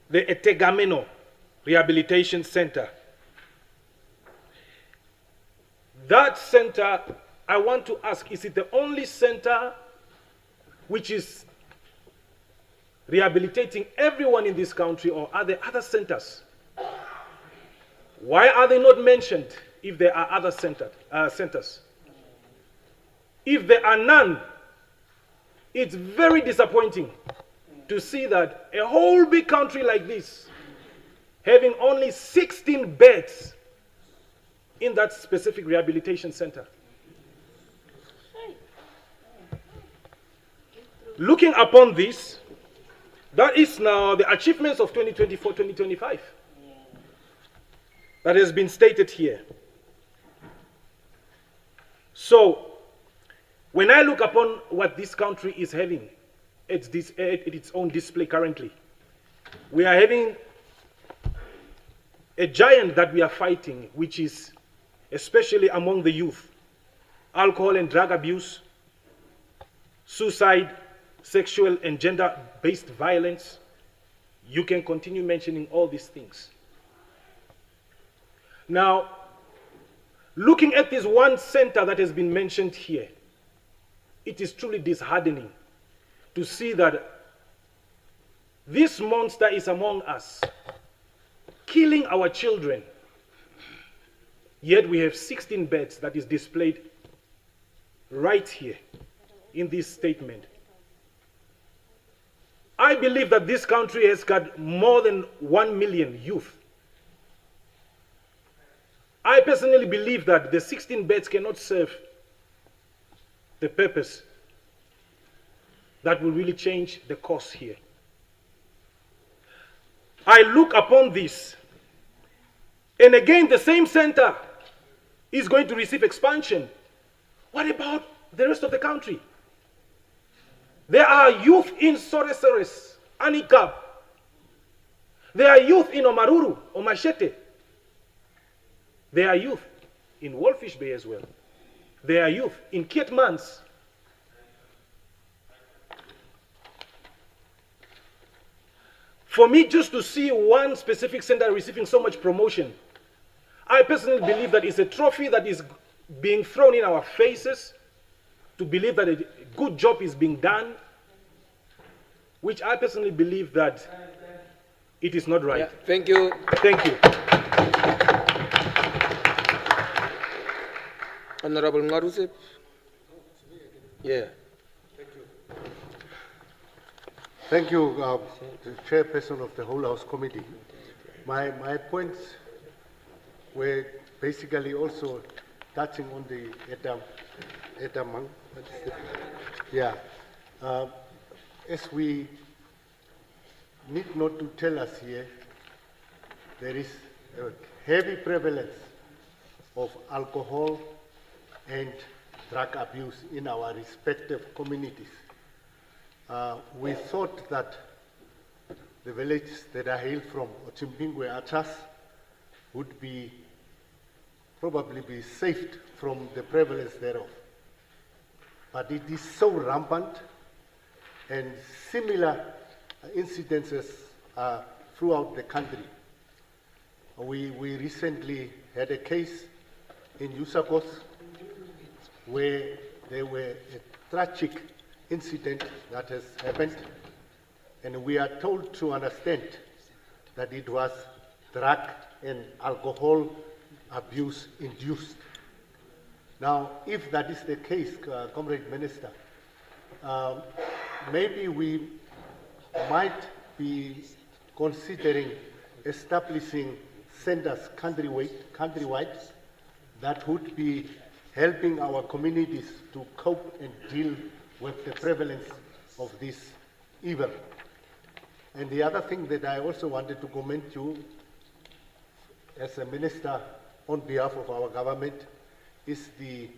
The Etegameno Rehabilitation Center. That center, I want to ask, is it the only center which is rehabilitating everyone in this country, or are there other centers? Why are they not mentioned if there are other centers? If there are none, it's very disappointing to see that a whole big country like this having only 16 beds in that specific rehabilitation center. Looking upon this, that is now the achievements of 2024-2025 that has been stated here. So, when I look upon what this country is having at its own display currently, we are having a giant that we are fighting, which is especially among the youth: alcohol and drug abuse, suicide, sexual and gender-based violence. You can continue mentioning all these things. Now, looking at this one center that has been mentioned here, it is truly disheartening to see that this monster is among us, killing our children. Yet we have 16 beds that is displayed right here in this statement. I believe that this country has got more than 1 million youth. I personally believe that the 16 beds cannot serve the purpose that will really change the course here. I look upon this, and again, the same center is going to receive expansion. What about the rest of the country? There are youth in Soresores, Anikab. There are youth in Omaruru, Omashete. There are youth in Wolfish Bay as well. There are youth in Kietmans. For me, just to see one specific center receiving so much promotion, I personally believe that it's a trophy that is being thrown in our faces to believe that a good job is being done, which I personally believe that it is not right. Yeah, thank you. Thank you. Honorable Ngarusep. Yeah. Thank you, the chairperson of the whole House Committee. My points were basically also touching on the Edamang. Yeah. As we need not to tell us here, there is a heavy prevalence of alcohol and drug abuse in our respective communities. We thought that the villages that I hail from, Ochimpingwe, Achas, would probably be saved from the prevalence thereof. But it is so rampant, and similar incidences are throughout the country. We recently had a case in Yusakos where there were a tragic incident that has happened, and we are told to understand that it was drug and alcohol abuse induced. Now, if that is the case, Comrade Minister, maybe we might be considering establishing centers countrywide that would be helping our communities to cope and deal with the prevalence of this evil. And the other thing that I also wanted to commend you as a minister on behalf of our government is the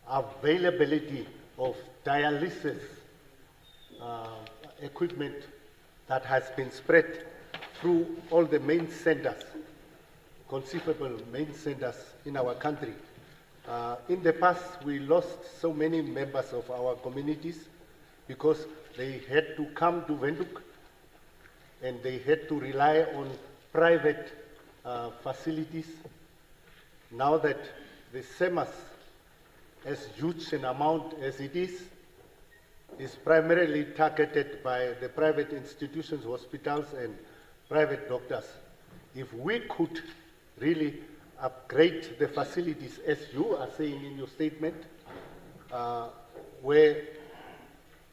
availability of dialysis equipment that has been spread through all the main centers, conceivable main centers in our country. In the past, we lost so many members of our communities because they had to come to Windhoek and they had to rely on private facilities. Now that the SEMAS, as huge an amount as it is primarily targeted by the private institutions, hospitals, and private doctors. If we could really upgrade the facilities, as you are saying in your statement, where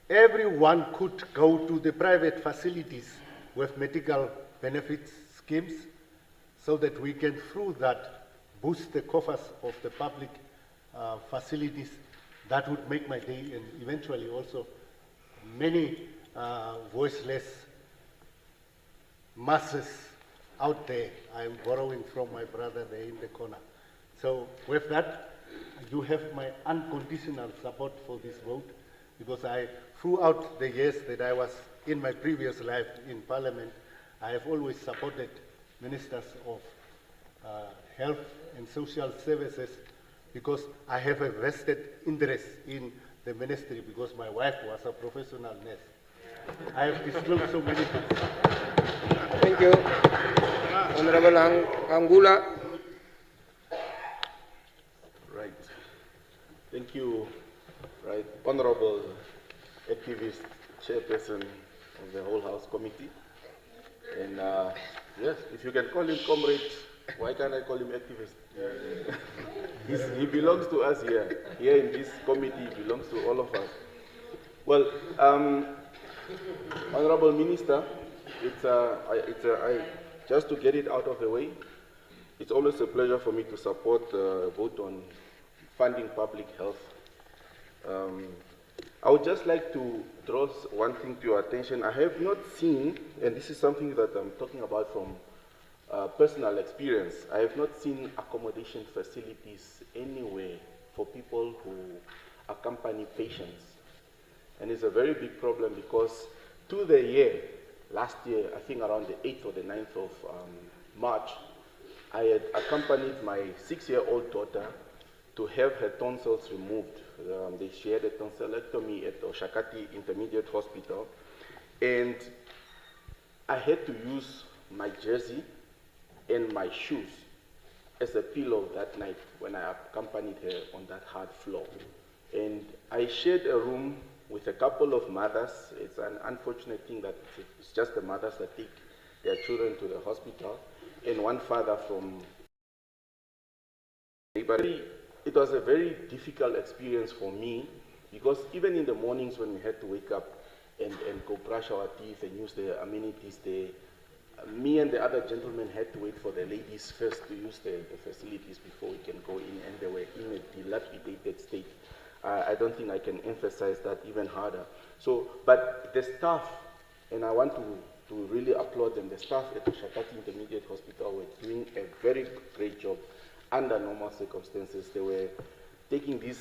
everyone could go to the private facilities with medical benefits schemes, so that we can, through that, boost the coffers of the public facilities, that would make my day, and eventually also many voiceless masses out there. I'm borrowing from my brother there in the corner. So with that, you have my unconditional support for this vote, because throughout the years that I was in my previous life in Parliament, I have always supported ministers of health and social services, because I have a vested interest in the ministry, because my wife was a professional nurse. I have disclosed so many things. Thank you. Honorable Angula. Right. Thank you, right, Honorable activist, chairperson of the whole House Committee. And yes, if you can call him comrade, why can't I call him activist? He belongs to us here. Here in this committee, he belongs to all of us. Well, Honorable Minister, just to get it out of the way, it's always a pleasure for me to support a vote on funding public health. I would just like to draw one thing to your attention. I have not seen, and this is something that I'm talking about from personal experience, I have not seen accommodation facilities anywhere for people who accompany patients. And it's a very big problem because to the year, last year, I think around the 8th or the 9th of March, I had accompanied my 6-year-old daughter to have her tonsils removed. She had a tonsillectomy at Oshakati Intermediate Hospital, and I had to use my jersey and my shoes as a pillow that night when I accompanied her on that hard floor. And I shared a room with a couple of mothers. It's an unfortunate thing that it's just the mothers that take their children to the hospital, and one father from. But it was a very difficult experience for me, because even in the mornings when we had to wake up and go brush our teeth and use the amenities there, me and the other gentlemen had to wait for the ladies first to use the facilities before we can go in, and they were in a dilapidated state. I don't think I can emphasize that even harder. So, but the staff, and I want to really applaud them, the staff at the Shakati Intermediate Hospital were doing a very great job under normal circumstances. They were taking these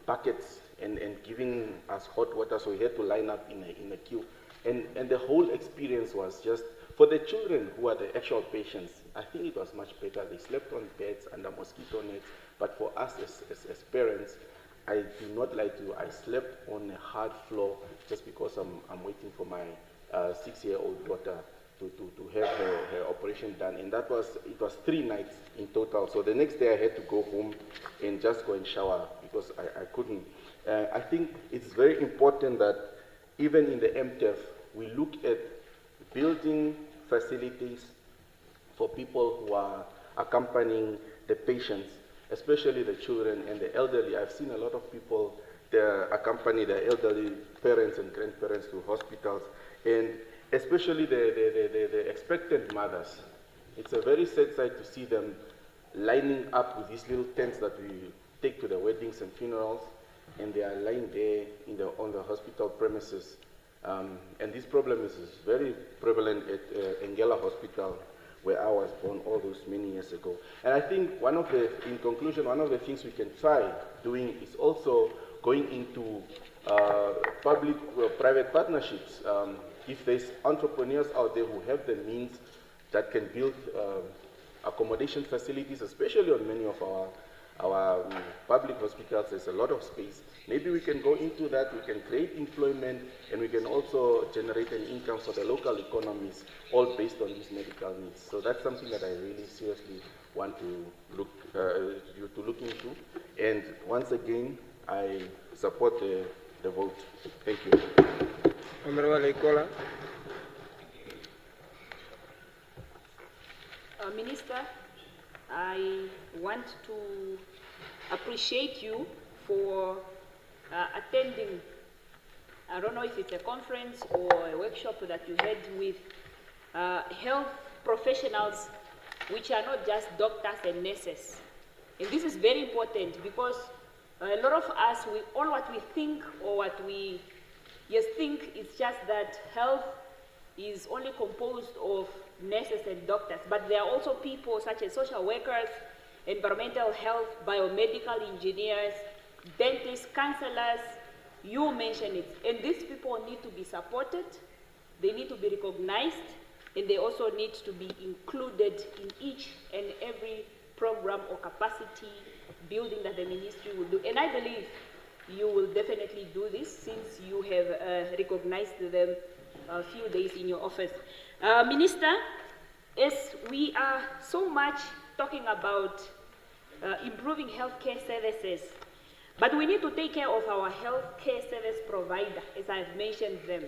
buckets and giving us hot water, so we had to line up in a queue. And the whole experience was just, for the children who are the actual patients, I think it was much better. They slept on beds under mosquito nets, but for us as parents, I do not lie to you, I slept on a hard floor just because I'm waiting for my 6-year-old daughter to have her operation done. And it was 3 nights in total. So the next day I had to go home and just go and shower because I couldn't. I think it's very important that even in the MTF, we look at building facilities for people who are accompanying the patients, especially the children and the elderly. I've seen a lot of people accompany their elderly parents and grandparents to hospitals, and especially the expectant mothers. It's a very sad sight to see them lining up with these little tents that we take to the weddings and funerals, and they are lying there on the hospital premises. And this problem is very prevalent at Ngela Hospital, where I was born all those many years ago. And I think in conclusion, one of the things we can try doing is also going into public-private partnerships. If there's entrepreneurs out there who have the means that can build accommodation facilities, especially on many of our public hospitals, there's a lot of space. Maybe we can go into that, we can create employment, and we can also generate an income for the local economies, all based on these medical needs. So that's something that I really seriously want to look into. And once again, I support the vote. Thank you. Honorable Ikola. Minister, I want to appreciate you for attending, I don't know if it's a conference or a workshop that you had with health professionals, which are not just doctors and nurses. And this is very important because a lot of us, all what we think or what we think is just that health is only composed of nurses and doctors, but there are also people such as social workers, environmental health, biomedical engineers, dentists, counselors, you mentioned it. And these people need to be supported, they need to be recognized, and they also need to be included in each and every program or capacity building that the ministry will do. And I believe you will definitely do this since you have recognized them a few days in your office. Minister, as we are so much talking about improving healthcare services, but we need to take care of our healthcare service provider, as I've mentioned them.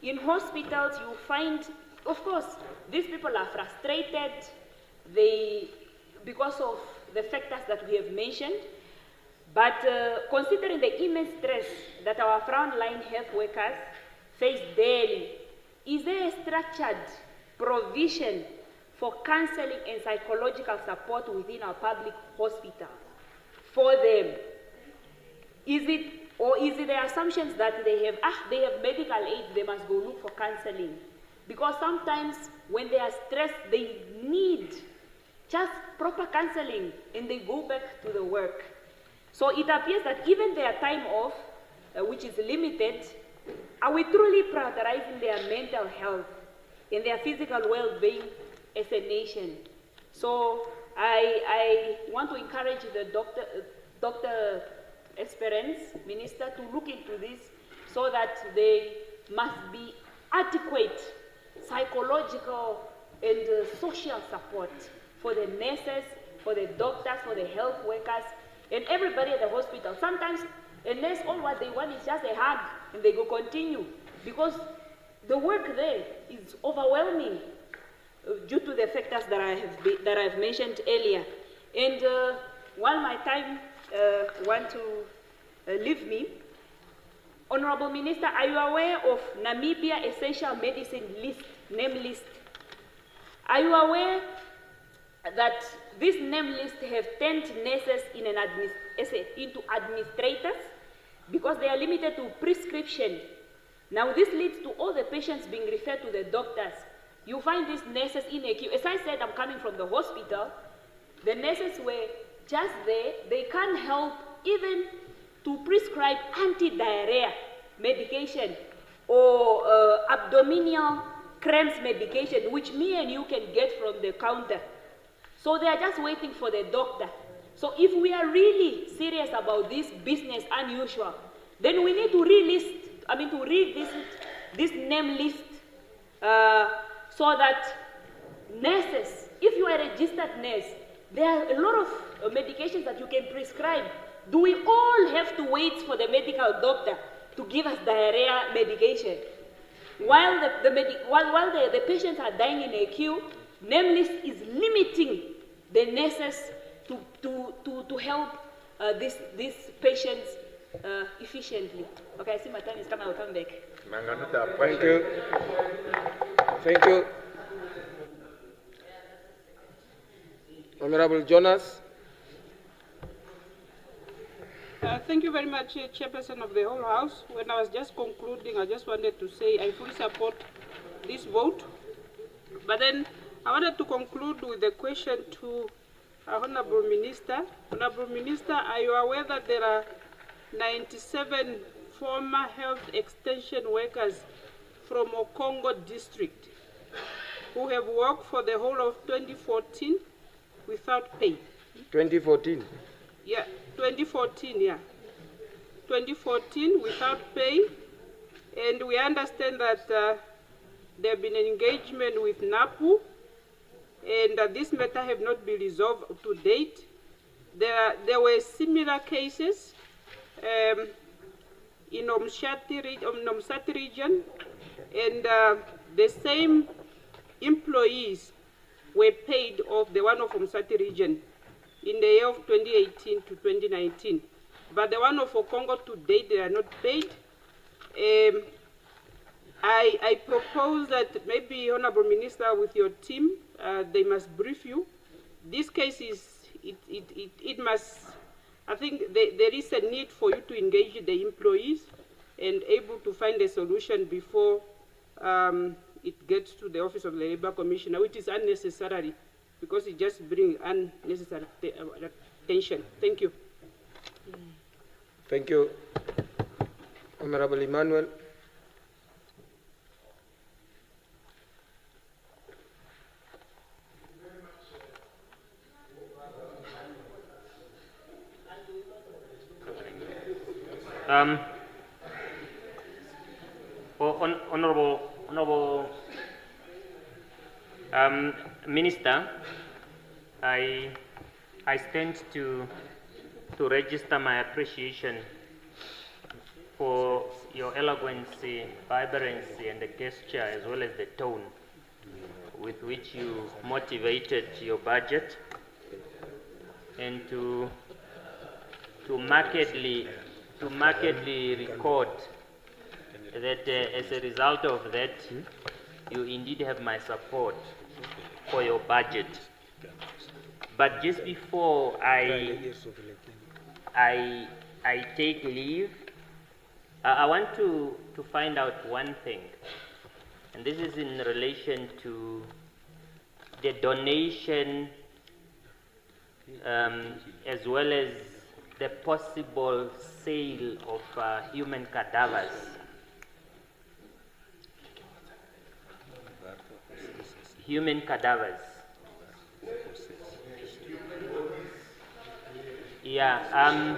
In hospitals, you find, of course, these people are frustrated because of the factors that we have mentioned, but considering the immense stress that our frontline health workers face daily, is there a structured provision for counseling and psychological support within our public hospitals for them? Is it the assumptions that they have medical aid, they must go look for counseling? Because sometimes when they are stressed, they need just proper counseling and they go back to the work. So it appears that even their time off, which is limited, are we truly prioritizing their mental health and their physical well-being as a nation? So I want to encourage the Dr. Esperance, Minister, to look into this so that there must be adequate psychological and social support for the nurses, for the doctors, for the health workers, and everybody at the hospital. Sometimes a nurse, all what they want is just a hug, and they go continue, because the work there is overwhelming due to the factors that I've mentioned earlier. And while my time want to leave me, Honorable Minister, are you aware of Namibia Essential Medicine list, name list? Are you aware that this name list have turned nurses into administrators because they are limited to prescription? Now this leads to all the patients being referred to the doctors. You find these nurses in a queue. As I said, I'm coming from the hospital. The nurses were just there. They can't help even to prescribe anti-diarrhea medication or abdominal cramps medication, which me and you can get from the counter. So they are just waiting for the doctor. So if we are really serious about this business unusual, then we need to revisit this name list so that nurses, if you are a registered nurse, there are a lot of medications that you can prescribe. Do we all have to wait for the medical doctor to give us diarrhea medication? While the patients are dying in a queue, name list is limiting the nurses to help these patients efficiently. Okay, I see my time is coming. I'll come back. Thank you. Thank you. Honorable Jonas. Thank you very much, Chairperson of the whole House. When I was just concluding, I just wanted to say I fully support this vote. But then I wanted to conclude with a question to Honorable Minister. Honorable Minister, are you aware that there are 97 former health extension workers from Okongo district who have worked for the whole of 2014 without pay? 2014? Yeah, 2014, yeah. 2014 without pay. And we understand that there have been an engagement with NAPU, and this matter have not been resolved to date. There were similar cases in Nomsati region, and the same employees were paid of the one of Nomsati region in the year of 2018 to 2019. But the one of Okongo to date, they are not paid. I propose that maybe, Honorable Minister, with your team, they must brief you. This case is, it must, I think there is a need for you to engage the employees and able to find a solution before it gets to the Office of the Labour Commissioner, which is unnecessary because it just brings unnecessary tension. Thank you. Thank you. Honorable Emmanuel. Honorable Minister, I stand to register my appreciation for your eloquence, vibrancy, and the gesture, as well as the tone with which you motivated your budget, and to markedly record that as a result of that, you indeed have my support for your budget. But just before I take leave, I want to find out one thing, and this is in relation to the donation as well as the possible sale of human cadavers. Human cadavers. Yeah,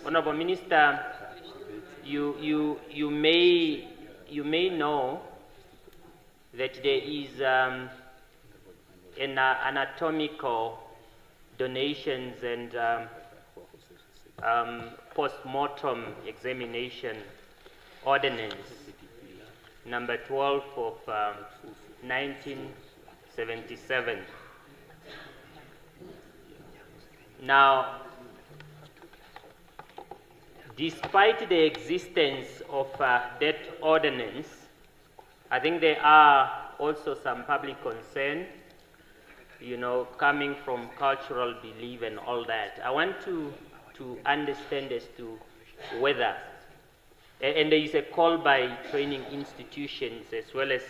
Honorable Minister, you may know that there is an anatomical donations and post-mortem examination ordinance number 12 of 1977. Now, despite the existence of that ordinance, I think there are also some public concern, you know, coming from cultural belief and all that. I want to understand as to whether, and there is a call by training institutions as well as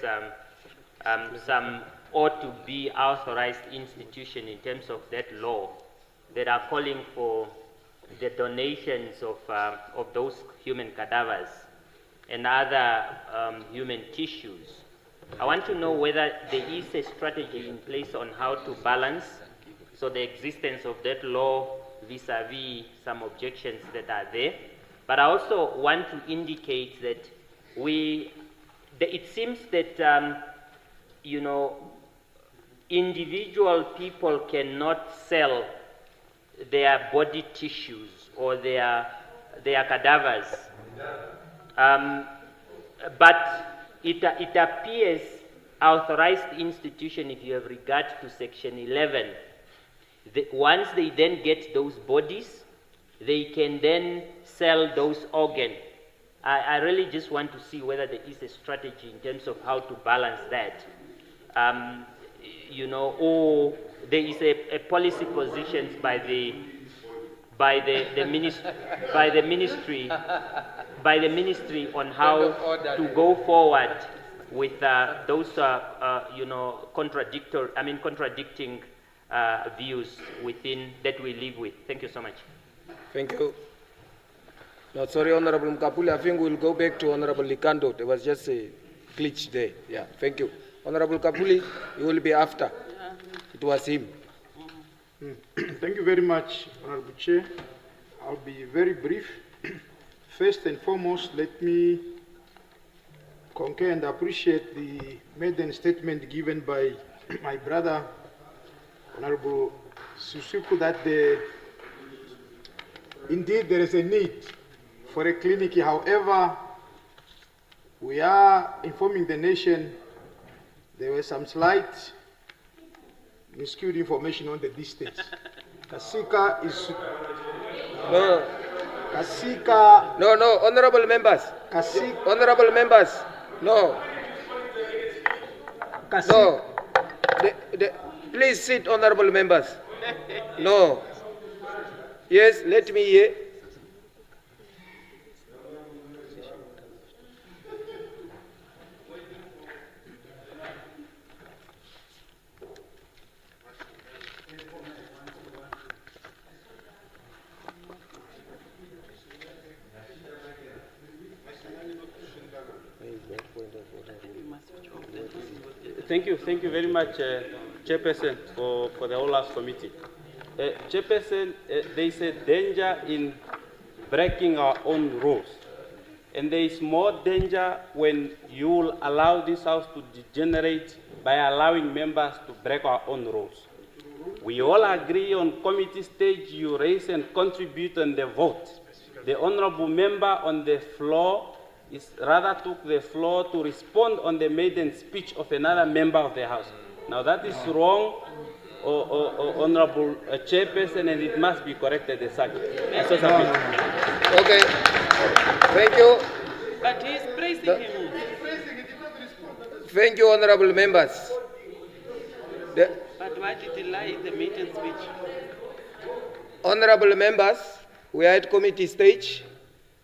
some ought to be authorized institution in terms of that law that are calling for the donations of those human cadavers and other human tissues. I want to know whether there is a strategy in place on how to balance so the existence of that law vis-a-vis some objections that are there. But I also want to indicate that it seems that you know, individual people cannot sell their body tissues or their cadavers. But it appears authorized institution, if you have regard to Section 11, once they then get those bodies, they can then sell those organs. I really just want to see whether there is a strategy in terms of how to balance that. You know, or there is a policy positions by the ministry on how to go forward with those you know, contradicting views within that we live with. Thank you so much. Thank you. No, sorry, Honorable Mkapuli. I think we'll go back to Honorable Likando. There was just a glitch there. Yeah, thank you. Honorable Kapuli, you will be after. It was him. Thank you very much, Honorable Chair. I'll be very brief. First and foremost, let me concur and appreciate the maiden statement given by my brother, Honorable Susuku, that indeed there is a need for a clinic. However, we are informing the nation there was some slight miscued information on the distance. Kasika is... No. Kasika... No, honorable members. Kasika... Honorable members. No. Kasika... No. Please sit, honorable members. No. Yes, let me hear. Thank you very much, Chairperson, for the whole House Committee. Chairperson, there is a danger in breaking our own rules. And there is more danger when you will allow this House to degenerate by allowing members to break our own rules. We all agree on committee stage, you raise and contribute on the vote. The honorable member on the floor rather took the floor to respond on the maiden speech of another member of the House. Now that is wrong, Honorable Chairperson, and it must be corrected as such. Okay, thank you. But he is praising him. Thank you, honorable members. But why did he lie in the maiden speech? Honorable members, we are at committee stage.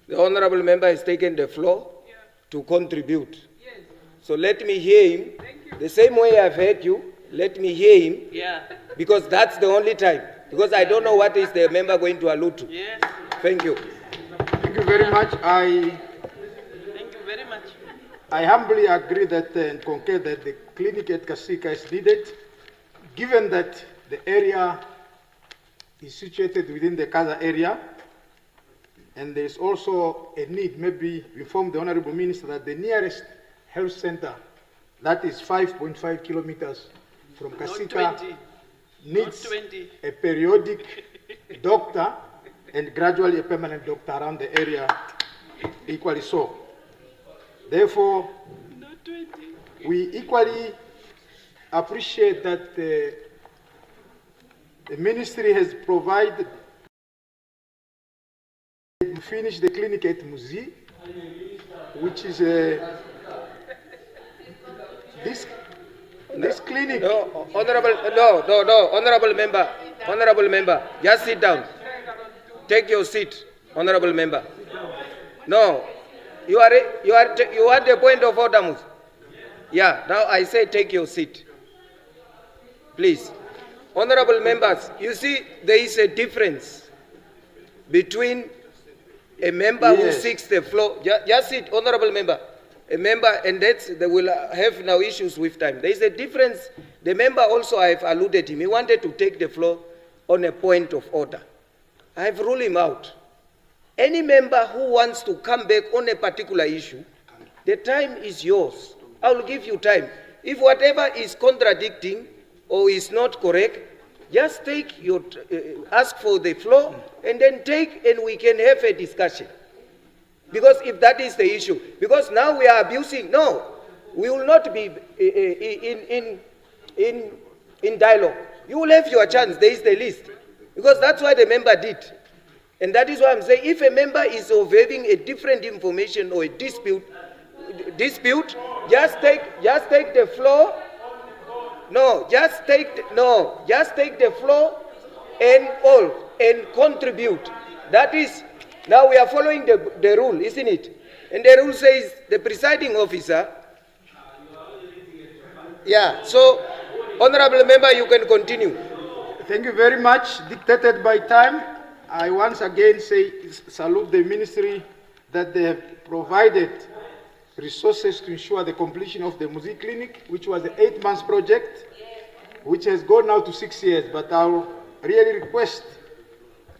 The honorable member has taken the floor to contribute. So let me hear him. The same way I've heard you, let me hear him. Yeah. Because that's the only time. Because I don't know what is the member going to allude to. Yes. Thank you. Thank you very much. Thank you very much. I humbly agree that and concur that the clinic at Kasika is needed, given that the area is situated within the Kaza area, and there's also a need, maybe inform the Honorable Minister that the nearest health center, that is 5.5 kilometers from Kasika, needs a periodic doctor and gradually a permanent doctor around the area equally so. Therefore, we equally appreciate that the ministry has provided to finish the clinic at Muzi, which is this clinic. No, honorable member, just sit down. Take your seat, honorable member. No, you want the point of order, Mus. Yeah, now I say take your seat. Please. Honorable members, you see there is a difference between a member who seeks the floor. Just sit, honorable member. A member, and they will have now issues with time. There is a difference. The member also, I have alluded him, he wanted to take the floor on a point of order. I have ruled him out. Any member who wants to come back on a particular issue, the time is yours. I will give you time. If whatever is contradicting or is not correct, just take your, ask for the floor and then take, and we can have a discussion. Because if that is the issue, because now we are abusing, no, we will not be in dialogue. You will have your chance, there is the list. Because that's what the member did. And that is why I'm saying, if a member is having a different information or a dispute, just take the floor. Just take the floor and contribute. That is, now we are following the rule, isn't it? And the rule says the presiding officer. Yeah, so, honorable member, you can continue. Thank you very much. Dictated by time, I once again salute the ministry that they have provided resources to ensure the completion of the Muzi Clinic, which was an 8-month project, which has gone now to 6 years. But I'll really request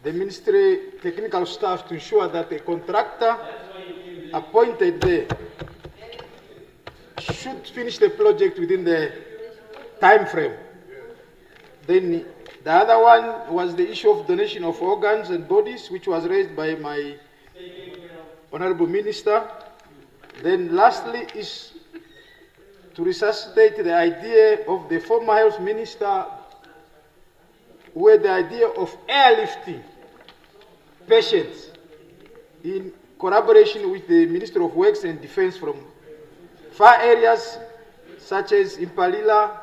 the ministry technical staff to ensure that the contractor appointed there should finish the project within the time frame. Then the other one was the issue of donation of organs and bodies, which was raised by my honorable minister. Then lastly is to resuscitate the idea of the former health minister, where the idea of airlifting patients in collaboration with the Ministry of Works and Defense from far areas such as Impalila,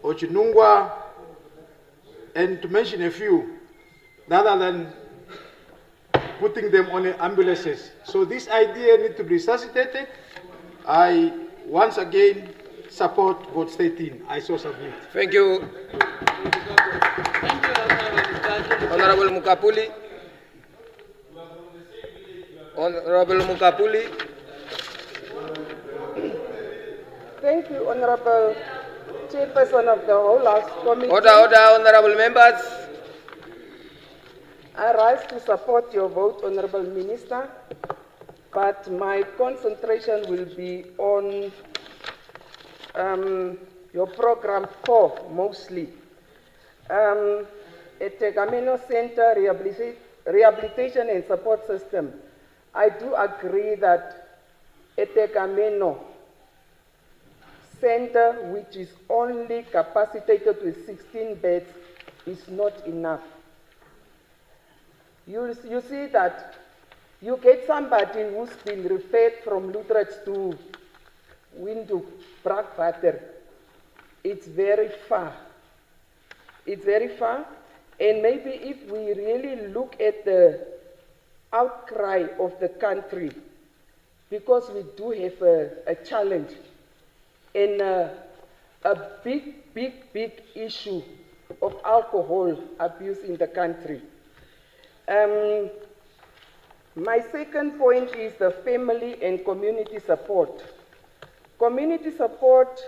Ochinungwa, and to mention a few, rather than putting them on ambulances. So this idea needs to be resuscitated. I once again support vote 13. I so submit. Thank you. Honorable Mukapuli. Honorable Mukapuli. Thank you, Honorable Chairperson of the Whole House Committee. Order, honorable members. I rise to support your vote, Honorable Minister, but my concentration will be on your program 4 mostly. Etegameno Center Rehabilitation and Support System. I do agree that Etegameno Center, which is only capacitated with 16 beds, is not enough. You see that you get somebody who's been referred from Lutrix to Windhoek, Brakwater. it's very far. It's very far, and maybe if we really look at the outcry of the country, because we do have a challenge and a big issue of alcohol abuse in the country. My second point is the family and community support. Community support,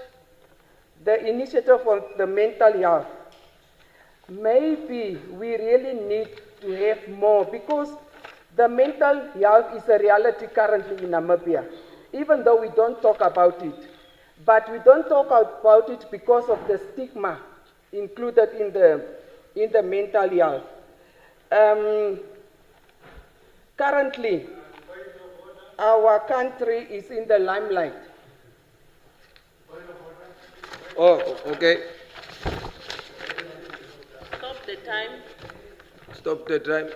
the initiative on the mental health. Maybe we really need to have more, because the mental health is a reality currently in Namibia, even though we don't talk about it. But we don't talk about it because of the stigma included in the mental health. Currently, our country is in the limelight. Oh, okay. Stop the time. Stop the time.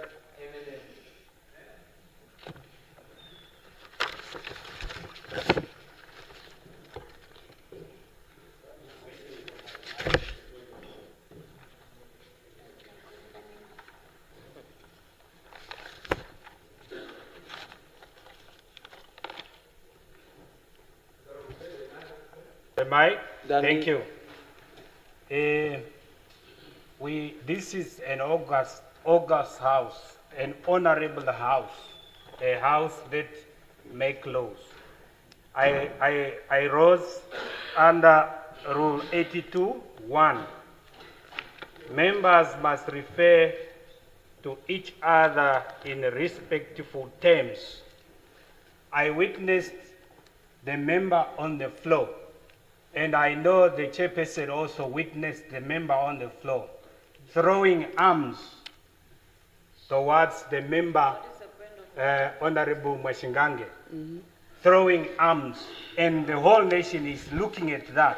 Mike, thank you. This is an august house, an honorable house, a house that makes laws. I rose under Rule 82(1). Members must refer to each other in respectful terms. I witnessed the member on the floor, and I know the chairperson also witnessed the member on the floor throwing arms towards the member, Honorable Mwashingange, throwing arms, and the whole nation is looking at that.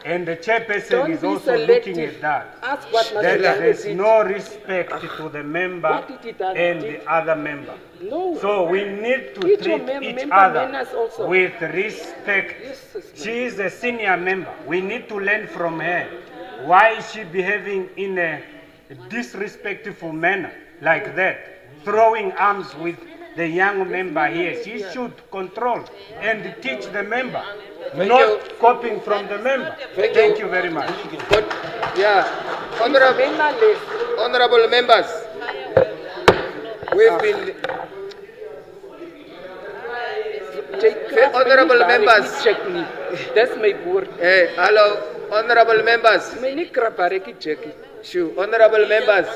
And the chairperson is also looking at that. Ask what That Mr. there's no respect to the member and the other member. No. So we need to Each treat member each manners other also. with respect. She is a senior member. We need to learn from her. Why is she behaving in a disrespectful manner like that? Throwing arms with the young member here. She should control and teach the member, not copying from the member. Thank you very much. Yeah, honorable members, we've been, honorable members, that's my word. Hello, honorable members. Sure, honorable members.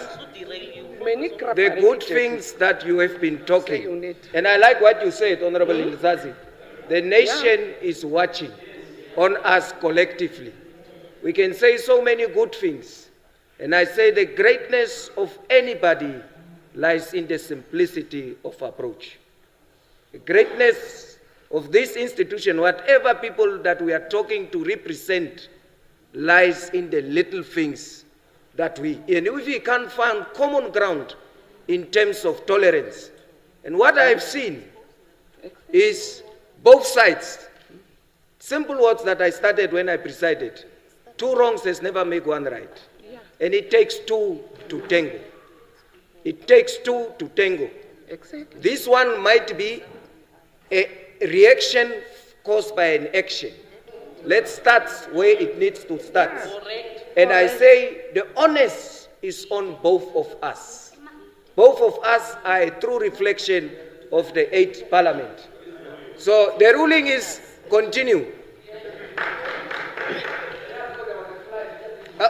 The good things that you have been talking, and I like what you said, Honorable Ilzazi. The nation is watching on us collectively. We can say so many good things, and I say the greatness of anybody lies in the simplicity of approach. The greatness of this institution, whatever people that we are talking to represent, lies in the little things that and if we can't find common ground in terms of tolerance. And what I've seen is both sides. Simple words that I started when I presided. 2 wrongs has never made 1 right. And it takes 2 to tango. It takes 2 to tango. Exactly. This one might be a reaction caused by an action. Let's start where it needs to start. And I say the onus is on both of us. Both of us are a true reflection of the 8th Parliament. So the ruling is continue.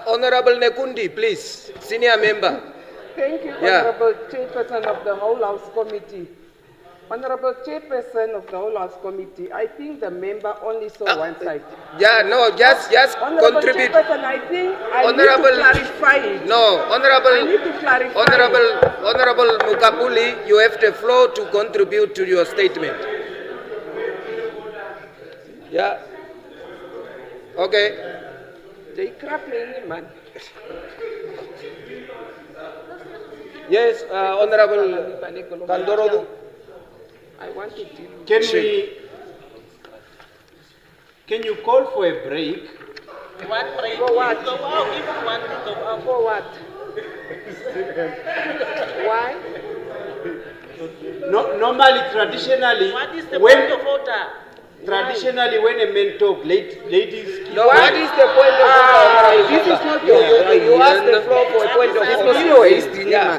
Honorable Nekundi, please, senior member. Thank you, Yeah. Honorable Chairperson of the Whole House Committee. Honorable Chairperson of the Whole House Committee, I think the member only saw one side. Yeah, no, just Honorable contribute. Chairperson, I think I Honorable, need to clarify it. No, Honorable, I need to clarify Honorable Mukapuli, you have the floor to contribute to your statement. Yeah. Okay. They crap me, man. Yes, Honorable Kandorodu. I want to deal with Can you call for a break For what? For what? Why? No, normally, traditionally, What is the when point of order? traditionally when a man talk, ladies. No, what is the point of order? This is not you ask the floor for a point of order.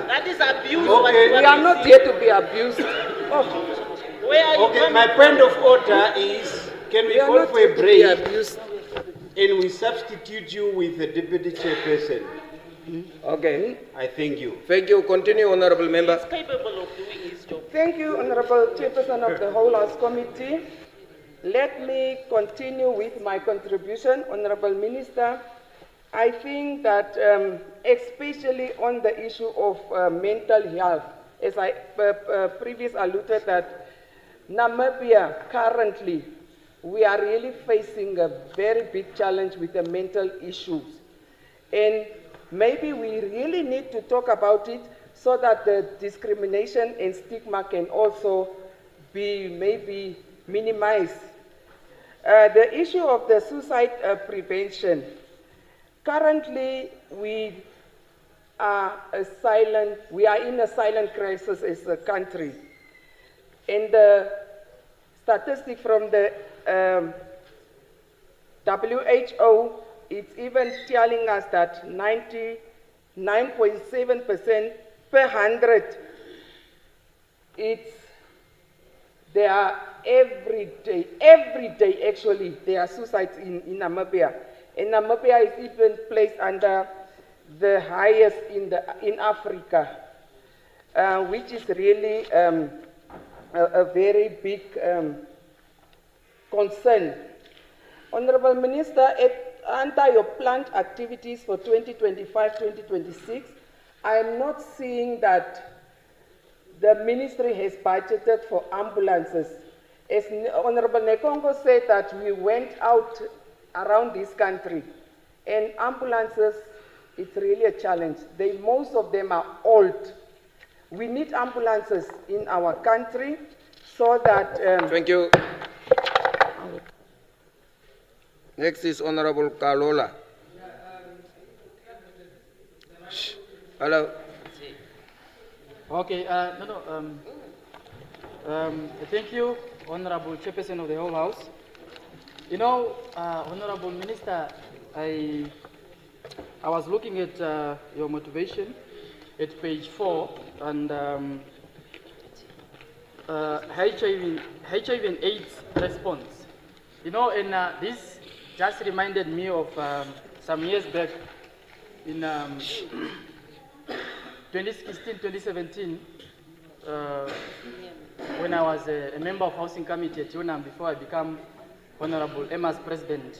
That is abuse. Okay. We are not here to be abused. Oh. Where are you Okay, coming my from? point of order is, can we We are call not for here a to be break abused. and we substitute you with the deputy chairperson? Okay. I thank you. Thank you. Continue, honorable member. He's capable of doing his job. Thank you, Honorable Chairperson of the Whole House Committee. Let me continue with my contribution, Honorable Minister. I think that especially on the issue of mental health, as I previously alluded that Namibia currently, we are really facing a very big challenge with the mental issues. And maybe we really need to talk about it so that the discrimination and stigma can also be maybe minimized. The issue of the suicide prevention. Currently, we are in a silent crisis as a country. And the statistic from the WHO, it's even telling us that 99.7% per 100, there are every day actually, there are suicides in Namibia. And Namibia is even placed under the highest in Africa, which is really a very big concern. Honorable Minister, under your planned activities for 2025-2026, I am not seeing that the ministry has budgeted for ambulances. As Honorable Nekongo said that we went out around this country, and ambulances, it's really a challenge. Most of them are old. We need ambulances in our country so that... Thank you. Next is Honorable Kalola. Hello. Okay, thank you, Honorable Chairperson of the whole House. You know, Honorable Minister, I was looking at your motivation at page 4, and HIV and AIDS response. You know, and this just reminded me of some years back in 2016, 2017, when I was a member of Housing Committee at UNAM before I became Honorable Emma's president.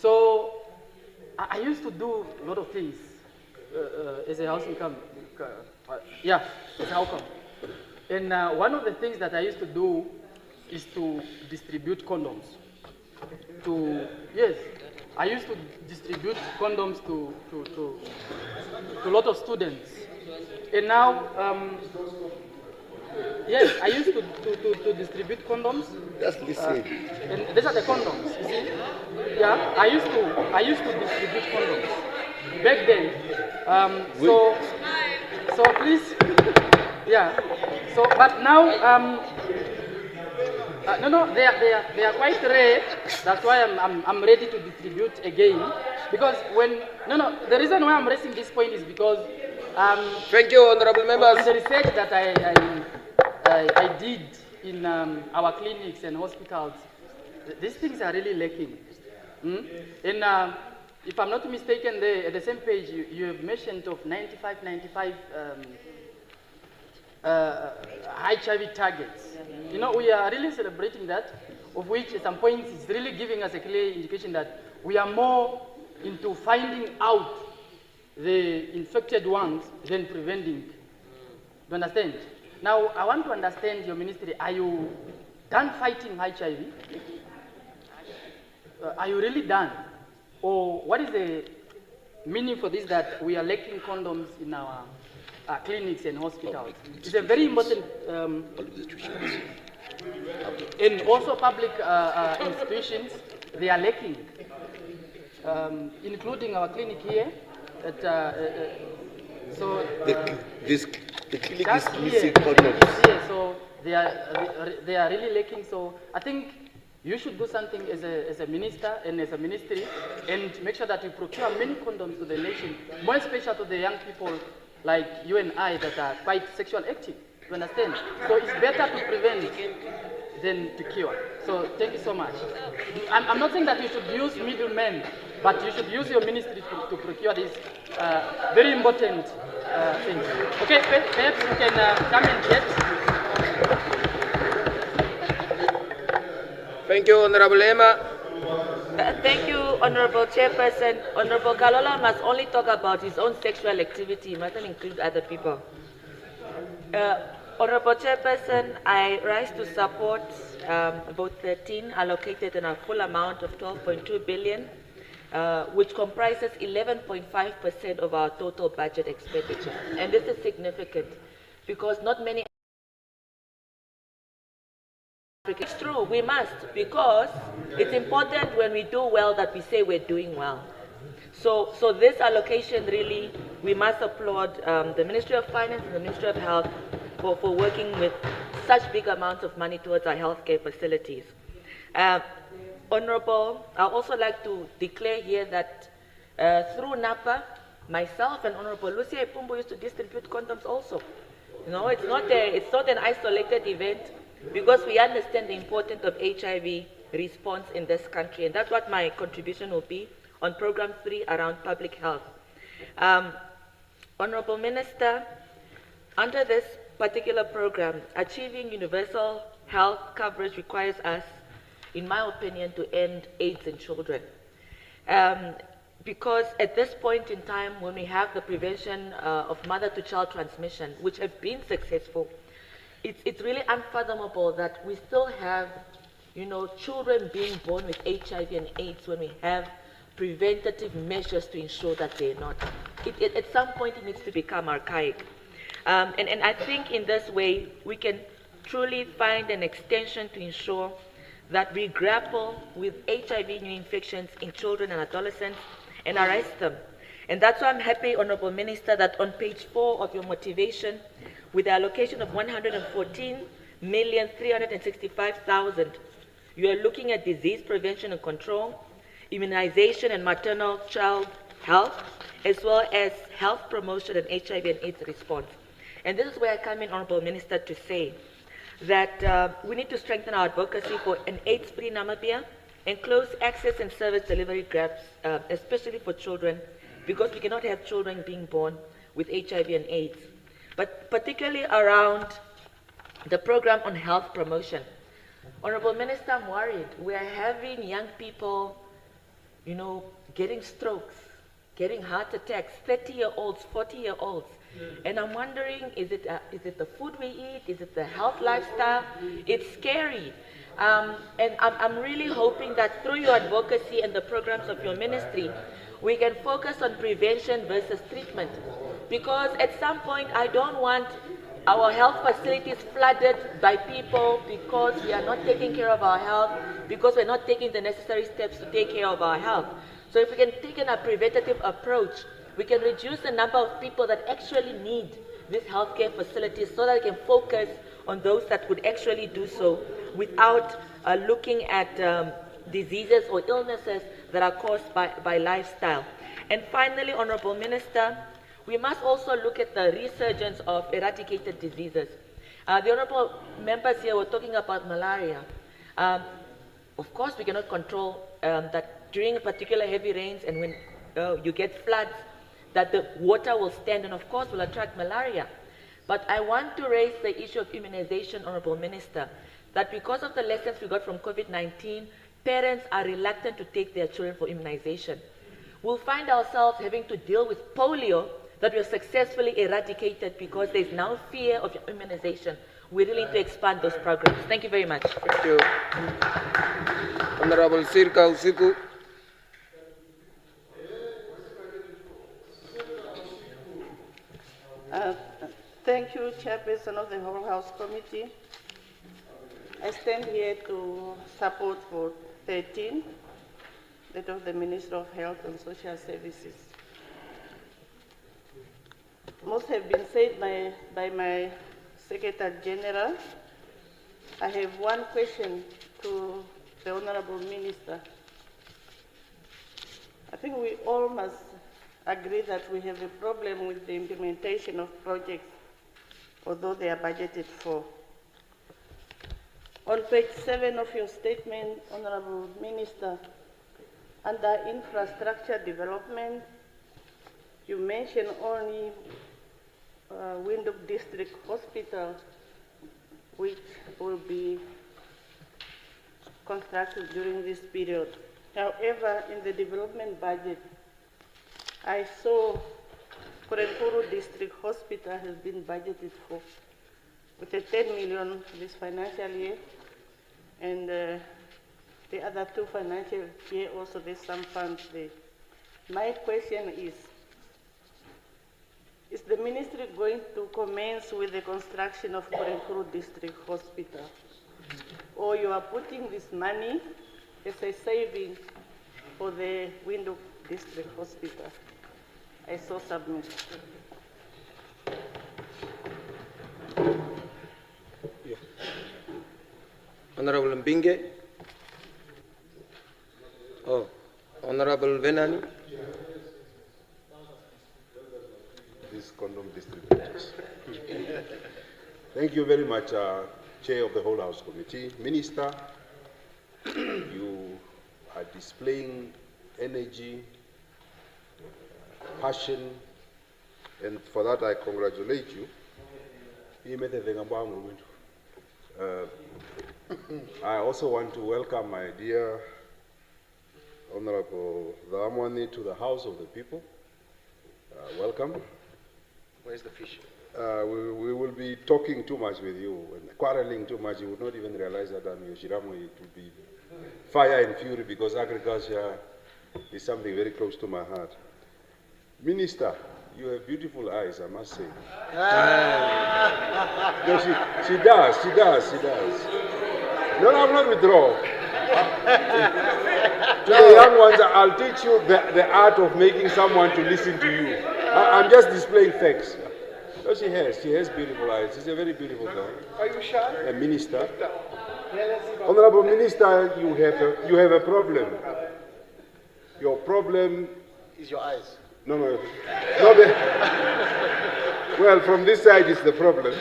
So I used to do a lot of things as a housing as a outcome. And one of the things that I used to do is to distribute condoms. I used to distribute condoms to a lot of students. And now, yes, I used to distribute condoms. Just listen. And these are the condoms, you see? Yeah, I used to distribute condoms back then. So please, yeah. So, but now, they are quite rare. That's why I'm ready to distribute again. Because the reason why I'm raising this point is because thank you, honorable members. The research that I did in our clinics and hospitals, these things are really lacking. And if I'm not mistaken, there at the same page you have mentioned of 95 HIV targets. You know, we are really celebrating that, of which at some point it's really giving us a clear indication that we are more into finding out the infected ones than preventing. Do you understand? Now, I want to understand your ministry. Are you done fighting HIV? Are you really done? Or what is the meaning for this that we are lacking condoms in our clinics and hospitals? It's a very important, and also public institutions, they are lacking. including our clinic here. So the clinic is just missing here, condoms. here, so they are really lacking. So I think you should do something as a minister and as a ministry and make sure that you procure many condoms to the nation, more especially to the young people like you and I that are quite sexual active. You understand? So it's better to prevent than to cure. So thank you so much. I'm not saying that you should use middlemen, but you should use your ministry to procure these very important things. Okay, perhaps you can come and get. Thank you, Honorable Emma. Thank you, Honorable Chairperson. Honorable Kalola must only talk about his own sexual activity. He mustn't include other people. Honorable Chairperson, I rise to support vote 13, allocated in a full amount of 12.2 billion, which comprises 11.5% of our total budget expenditure. And this is significant because not many. It's true, we must, because it's important when we do well that we say we're doing well. So this allocation really, we must applaud the Ministry of Finance and the Ministry of Health for working with such big amounts of money towards our healthcare facilities. Honorable, I also like to declare here that through NAPA, myself and Honorable Lucia Ipumbu used to distribute condoms also. You know, it's not an isolated event, because we understand the importance of HIV response in this country, and that's what my contribution will be on Program 3 around public health. Honorable Minister, under this particular program, achieving universal health coverage requires us, in my opinion, to end AIDS in children. Because at this point in time, when we have the prevention of mother-to-child transmission, which have been successful, it's really unfathomable that we still have, you know, children being born with HIV and AIDS when we have preventative measures to ensure that they're not. At some point, it needs to become archaic. And I think in this way, we can truly find an extension to ensure that we grapple with HIV new infections in children and adolescents and arrest them. And that's why I'm happy, Honorable Minister, that on page 4 of your motivation, with the allocation of 114,365,000, you are looking at disease prevention and control, immunization and maternal child health, as well as health promotion and HIV and AIDS response. And this is where I come in, Honorable Minister, to say that we need to strengthen our advocacy for an AIDS-free Namibia and close access and service delivery gaps, especially for children, because we cannot have children being born with HIV and AIDS. But particularly around the program on health promotion. Honorable Minister, I'm worried. We are having young people, you know, getting strokes, getting heart attacks, 30-year-olds, 40-year-olds. And I'm wondering, is it the food we eat? Is it the health lifestyle? It's scary. And I'm really hoping that through your advocacy and the programs of your ministry, we can focus on prevention versus treatment. Because at some point, I don't want our health facilities flooded by people because we are not taking care of our health, because we're not taking the necessary steps to take care of our health. So if we can take a preventative approach, we can reduce the number of people that actually need these healthcare facilities so that we can focus on those that would actually do so without looking at diseases or illnesses that are caused by lifestyle. And finally, Honorable Minister, we must also look at the resurgence of eradicated diseases. The honorable members here were talking about malaria. Of course, we cannot control that during particular heavy rains and when you get floods, that the water will stand and of course will attract malaria. But I want to raise the issue of immunization, Honorable Minister, that because of the lessons we got from COVID-19, parents are reluctant to take their children for immunization. We'll find ourselves having to deal with polio that was successfully eradicated because there's now fear of immunization. We really need to expand those programs. Thank you very much. Thank you. Honorable Sirka Usiku. Thank you, Chairperson of the Whole House Committee. I stand here to support vote 13, that of the Minister of Health and Social Services. Most have been said by my Secretary General. I have one question to the Honorable Minister. I think we all must agree that we have a problem with the implementation of projects, although they are budgeted for. On page 7 of your statement, Honorable Minister, under infrastructure development, you mention only Windhoek District Hospital, which will be constructed during this period. However, in the development budget, I saw Korenkuru District Hospital has been budgeted for with a 10 million this financial year, and the other 2 financial year also there's some funds there. My question is the ministry going to commence with the construction of Korenkuru District Hospital, or you are putting this money as a saving for the Windhoek District Hospital? I so submit. Honorable Mbinge. Oh, Honorable Venani. This condom distributors. Thank you very much, Chair of the Whole House Committee. Minister, you are displaying energy, passion, and for that I congratulate you. I also want to welcome my dear Honorable Dhamwani to the House of the People. Welcome. Where's the fish? We will be talking too much with you and quarreling too much. You would not even realize that I'm Yoshiramo. It will be fire and fury because agriculture is something very close to my heart. Minister, you have beautiful eyes, I must say. No, she does. No, I'm not withdraw. To the young ones, I'll teach you the art of making someone to listen to you. I'm just displaying facts. No, she has beautiful eyes. She's a very beautiful girl. Are you shy? A minister. Honorable Minister, you have a problem. Your problem Is your eyes. No. Well, from this side is the problem.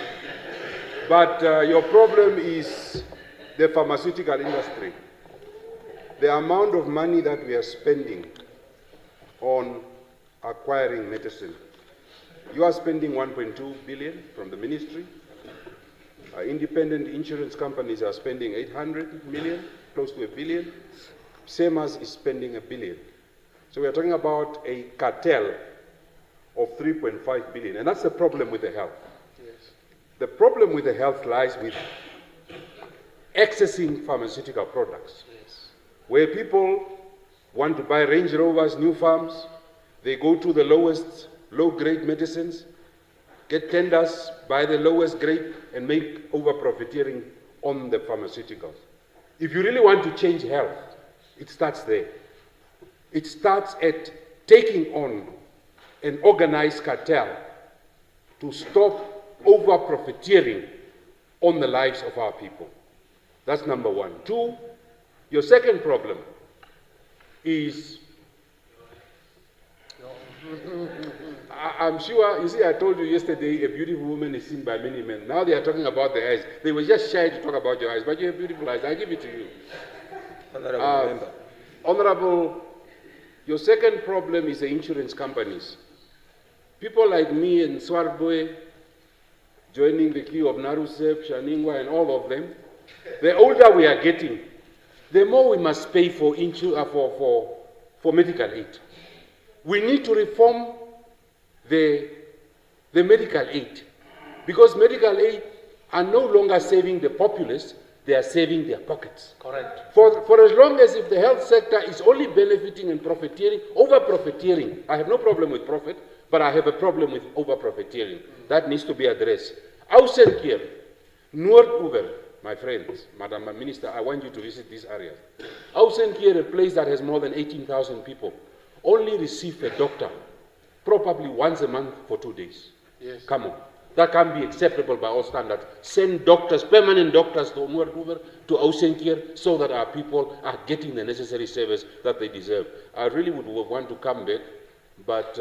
But your problem is the pharmaceutical industry. The amount of money that we are spending on acquiring medicine. You are spending 1.2 billion from the ministry. Independent insurance companies are spending 800 million, close to $1 billion. SEMAS is spending $1 billion. So we are talking about a cartel of 3.5 billion, and that's the problem with the health. Yes. The problem with the health lies with accessing pharmaceutical products, where people want to buy Range Rovers, new farms, they go to the lowest, low-grade medicines, get tenders, buy the lowest grade, and make over-profiteering on the pharmaceuticals. If you really want to change health, it starts there. It starts at taking on an organized cartel to stop over-profiteering on the lives of our people. That's number one. 2, your second problem is, I'm sure, you see, I told you yesterday a beautiful woman is seen by many men. Now they are talking about the eyes. They were just shy to talk about your eyes, but you have beautiful eyes. I give it to you. Honorable, your second problem is the insurance companies. People like me and Swartboy joining the queue of Narusep, Shaningwa, and all of them, the older we are getting, the more we must pay for medical aid. We need to reform the medical aid, because medical aid are no longer saving the populace, they are saving their pockets. Correct. For as long as if the health sector is only benefiting and profiteering, over-profiteering, I have no problem with profit, but I have a problem with over-profiteering. That needs to be addressed. Auserkeer, Noord-Oever, my friends, Madam Minister, I want you to visit these areas. Ausenkier, a place that has more than 18,000 people, only receive a doctor probably once a month for 2 days. Yes. Come on. That can't be acceptable by all standards. Send doctors, permanent doctors to Ausenkier so that our people are getting the necessary service that they deserve. I really would want to come back, but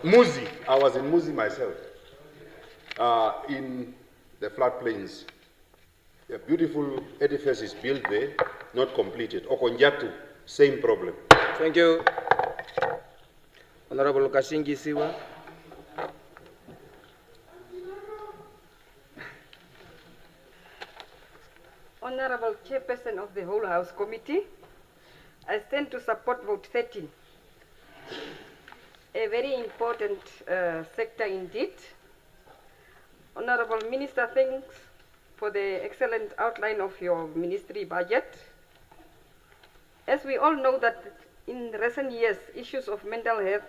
Muzi, I was in Muzi myself, in the floodplains. A beautiful edifice is built there, not completed. Okonjatu, same problem. Thank you. Honorable Kashingi Siwa. Honorable Chairperson of the Whole House Committee, I stand to support vote 13. A very important sector indeed. Honorable Minister, thanks for the excellent outline of your ministry budget. As we all know that in recent years, issues of mental health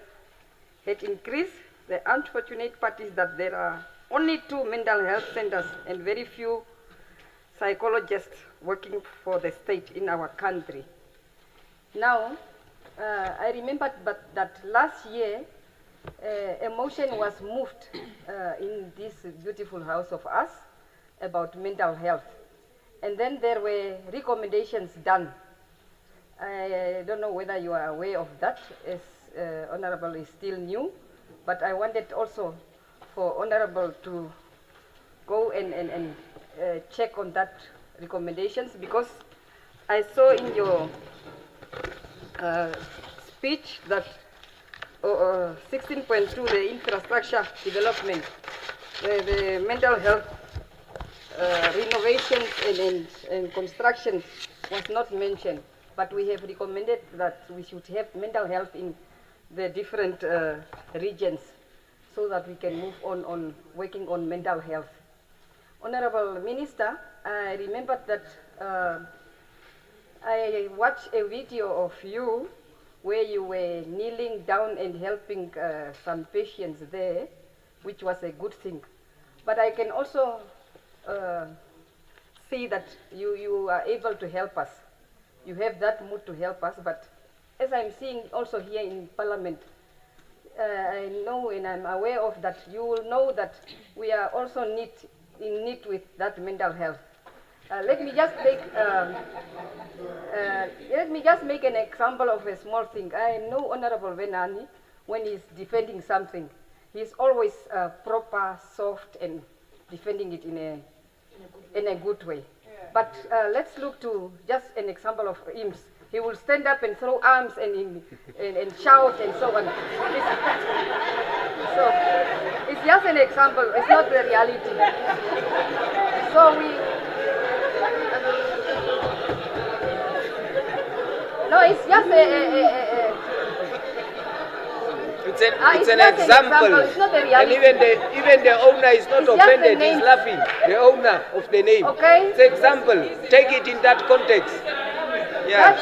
had increased. The unfortunate part is that there are only 2 mental health centers and very few psychologists working for the state in our country. Now, I remember that last year, a motion was moved in this beautiful house of us about mental health. And then there were recommendations done. I don't know whether you are aware of that, as Honorable is still new, but I wanted also for Honorable to go and check on that recommendations, because I saw in your speech that 16.2, the infrastructure development, the mental health renovations and construction was not mentioned, but we have recommended that we should have mental health in the different regions so that we can move on working on mental health. Honorable Minister, I remember that I watched a video of you where you were kneeling down and helping some patients there, which was a good thing. But I can also see that you are able to help us. You have that mood to help us, but as I'm seeing also here in Parliament, I know and I'm aware of that you will know that we are also in need with that mental health. Let me just make an example of a small thing. I know Honorable Venani, when he's defending something, he's always proper, soft, and defending it in a good way. But let's look to just an example of IMS. He will stand up and throw arms and shout and so on. So it's just an example. It's not the reality. So no, it's just it's an example. It's not a and reality. even the owner is not It's just offended, the he's name. laughing. The owner of the name. Okay. It's an example. Take it in that context. Yeah.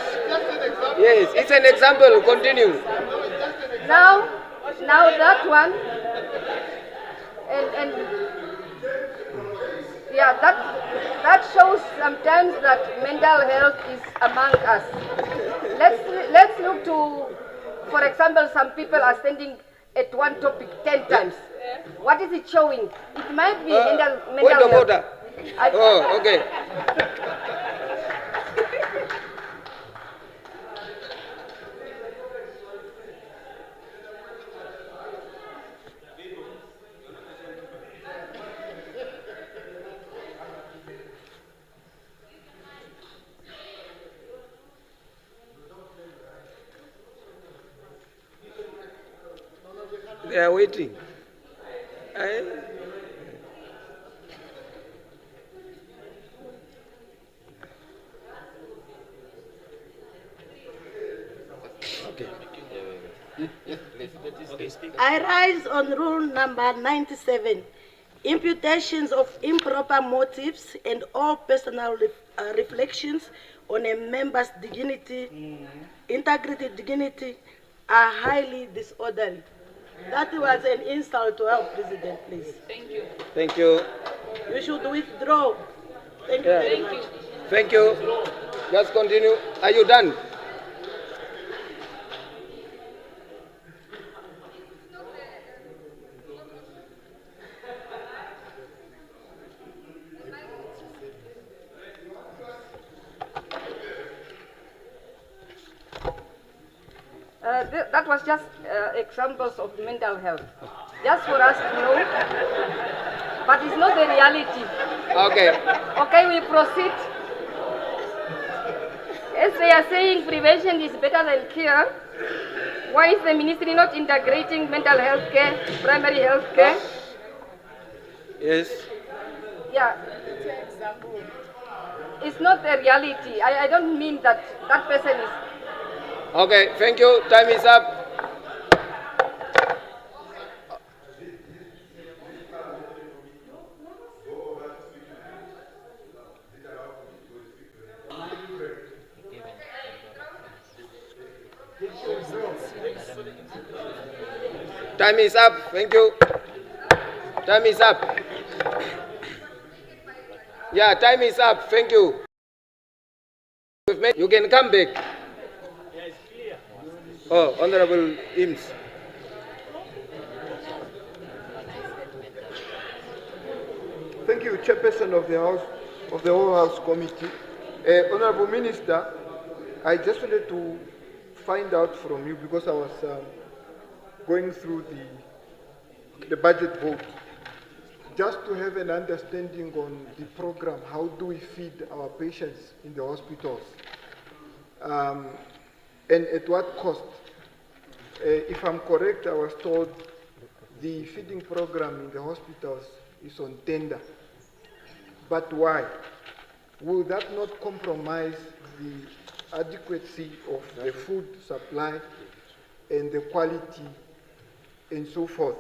Yes, it's an example. Continue. Now that one, and yeah, that shows sometimes that mental health is among us. Let's look to, for example, some people are standing at one topic 10 times. What is it showing? It might be mental Point of health. order. Oh, okay. They are waiting. I rise on rule number 97, imputations of improper motives and all personal reflections on a member's dignity, integrity, dignity are highly disorderly. That was an insult to our president, please. Thank you. Thank you. You should withdraw. Thank you very much. Thank you. Let's continue. Are you done? That was just examples of mental health, just for us to know, but it's not the reality. Okay. Okay, we proceed. As they are saying prevention is better than cure, why is the ministry not integrating mental health care, primary health care? Yes. Yeah. It's not the reality. I don't mean that that person is. Okay, thank you. Time is up. Time is up. Thank you. Time is up. Yeah, time is up. Thank you. You can come back. Oh, Honorable Ims. Thank you, Chairperson of the House, of the Whole House Committee. Honorable Minister, I just wanted to find out from you, because I was going through the budget vote, just to have an understanding on the program. How do we feed our patients in the hospitals? And at what cost? If I'm correct, I was told the feeding program in the hospitals is on tender. But why? Will that not compromise the adequacy of the food supply and the quality and so forth?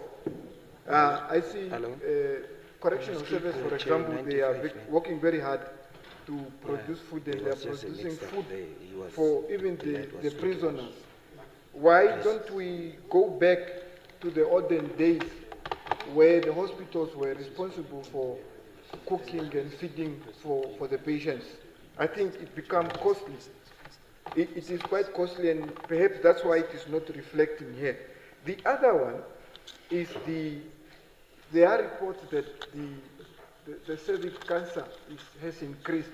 I see correctional service, for example, they are working very hard to produce food, and they are producing food for even the prisoners. Why don't we go back to the olden days where the hospitals were responsible for cooking and feeding for the patients? I think it becomes costly. It is quite costly, and perhaps that's why it is not reflecting here. The other one is there are reports that the cervical cancer has increased.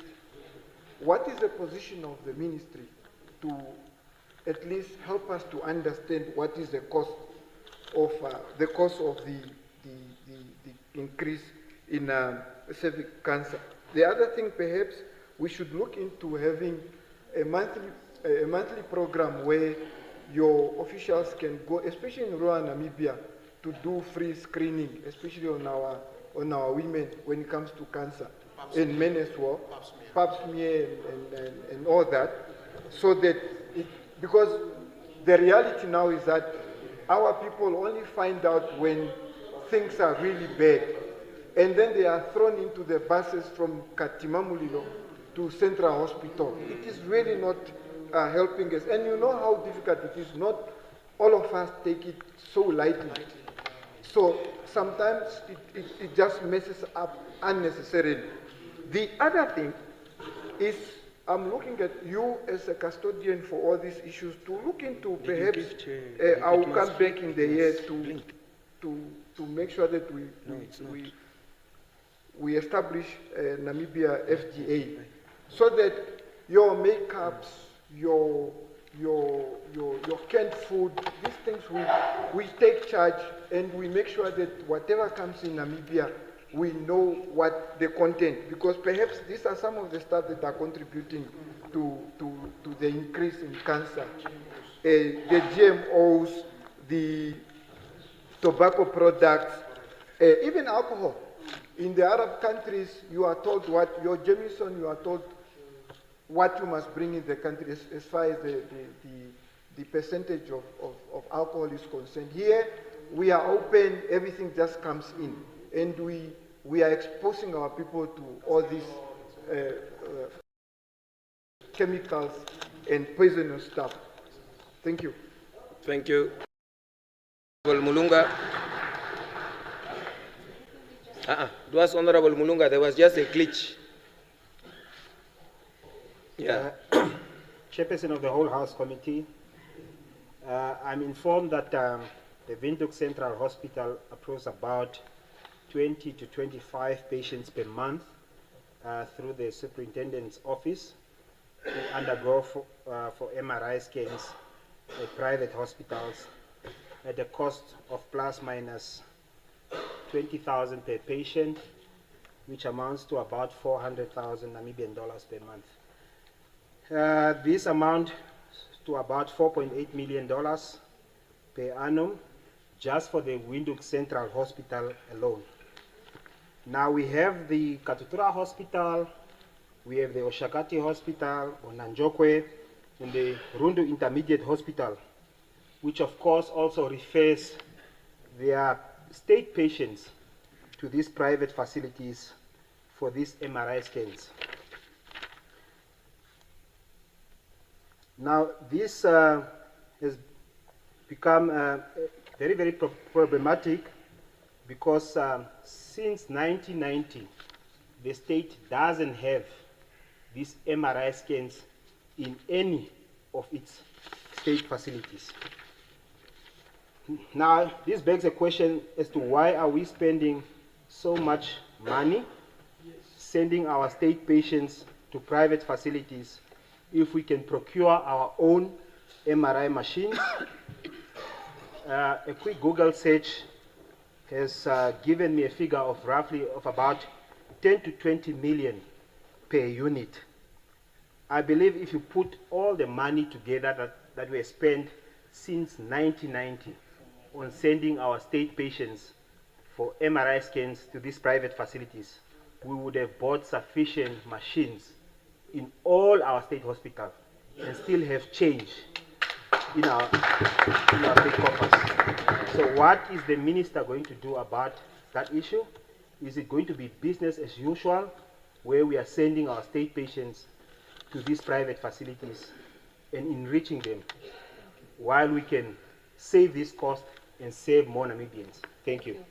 What is the position of the ministry to at least help us to understand what is the cost of the increase in cervical cancer? The other thing, perhaps we should look into having a monthly program where your officials can go, especially in rural Namibia, to do free screening, especially on our women when it comes to cancer, and men as well, pap smear and all that, so that because the reality now is that our people only find out when things are really bad, and then they are thrown into the buses from Katimamulilo to Central Hospital. It is really not helping us, and you know how difficult it is. Not all of us take it so lightly. So sometimes it just messes up unnecessarily. The other thing is, I'm looking at you as a custodian for all these issues to look into, perhaps I will come back in the year to make sure that we establish Namibia FDA, so that your makeups, your canned food, these things, we take charge, and we make sure that whatever comes in Namibia, we know what the content, because perhaps these are some of the stuff that are contributing to the increase in cancer. The GMOs, the tobacco products, even alcohol. In the Arab countries, you are told what, your Jameson, you are told what you must bring in the country as far as the percentage of alcohol is concerned. Here, we are open, everything just comes in, and we are exposing our people to all these chemicals and poisonous stuff. Thank you. Thank you. Mulunga. It was Honorable Mulunga. There was just a glitch. Yeah. Chairperson of the whole House Committee, I'm informed that the Windhoek Central Hospital approves about 20 to 25 patients per month through the superintendent's office who undergo for MRI scans at private hospitals at a cost of plus minus 20,000 per patient, which amounts to about 400,000 Namibian dollars per month. This amount to about $4.8 million per annum just for the Windhoek Central Hospital alone. Now we have the Katutura Hospital, we have the Oshakati Hospital, Onanjokwe, and the Rundu Intermediate Hospital, which of course also refers their state patients to these private facilities for these MRI scans. Now this has become very, very problematic because since 1990, the state doesn't have these MRI scans in any of its state facilities. Now, this begs a question as to why are we spending so much money sending our state patients to private facilities if we can procure our own MRI machines. A quick Google search has given me a figure of roughly of about 10 to 20 million per unit. I believe if you put all the money together that we have spent since 1990 on sending our state patients for MRI scans to these private facilities, we would have bought sufficient machines in all our state hospitals and still have change in our state coffers. So what is the minister going to do about that issue? Is it going to be business as usual, where we are sending our state patients to these private facilities and enriching them, while we can save this cost and save more Namibians? Thank you.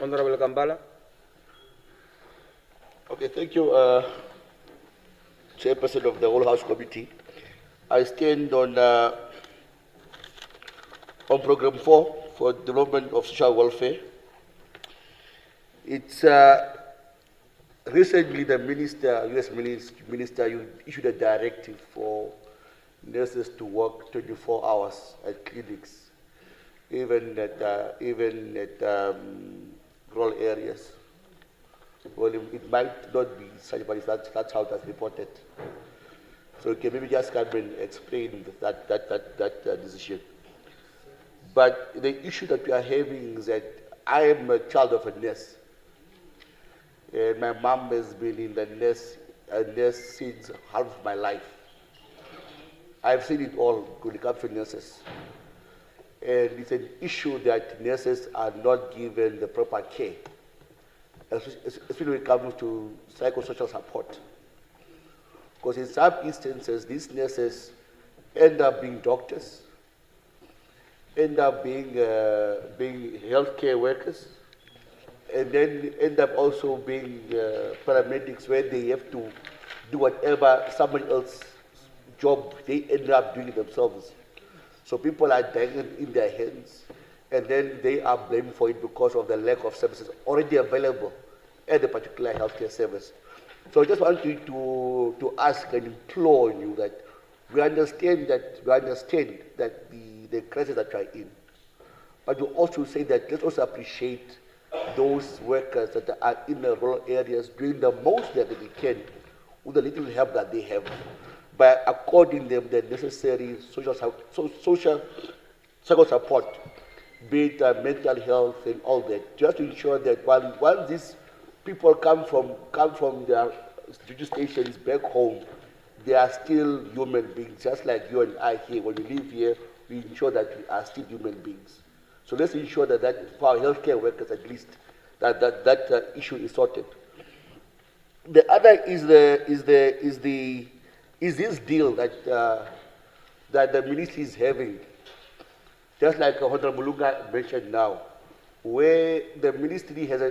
Honorable Kambala. Okay, thank you, Chairperson of the whole House Committee. I stand on Program 4 for Development of Social Welfare. It's recently the U.S. Minister, you issued a directive for nurses to work 24 hours at clinics, even at rural areas. Well, it might not be such, but that's how that's reported. So can maybe just come and explain that decision. But the issue that we are having is that I am a child of a nurse. And my mom has been in a nurse since half of my life. I've seen it all when it comes to nurses. And it's an issue that nurses are not given the proper care, especially when it comes to psychosocial support. Because in some instances, these nurses end up being doctors, end up being healthcare workers, and then end up also being paramedics, where they have to do whatever somebody else's job they end up doing themselves. So people are dying in their hands, and then they are blamed for it because of the lack of services already available at the particular healthcare service. So I just want you to ask and implore you that we understand that the crisis that we are in, but you also say that let's also appreciate those workers that are in the rural areas doing the most that they can with the little help that they have, by according them the necessary social support, be it mental health and all that, just to ensure that once these people come from their duty stations back home, they are still human beings, just like you and I here. When we live here, we ensure that we are still human beings. So let's ensure that for our healthcare workers at least, that issue is sorted. The other is this deal that the ministry is having just like Honorable Lunga mentioned now, where the ministry has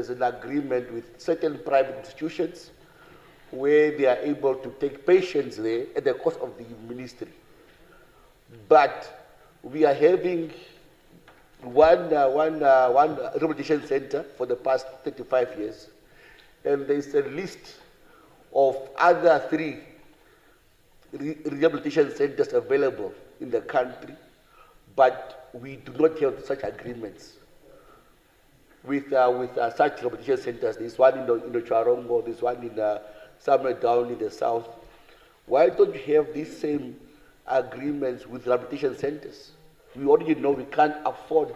an agreement with certain private institutions where they are able to take patients there at the cost of the ministry. But we are having one rehabilitation center for the past 35 years, and there's a list of other 3 rehabilitation centers available in the country, but we do not have such agreements with such rehabilitation centers. There's one in the Charongo, there's one in somewhere down in the south. Why don't you have these same agreements with rehabilitation centers? We already know we can't afford,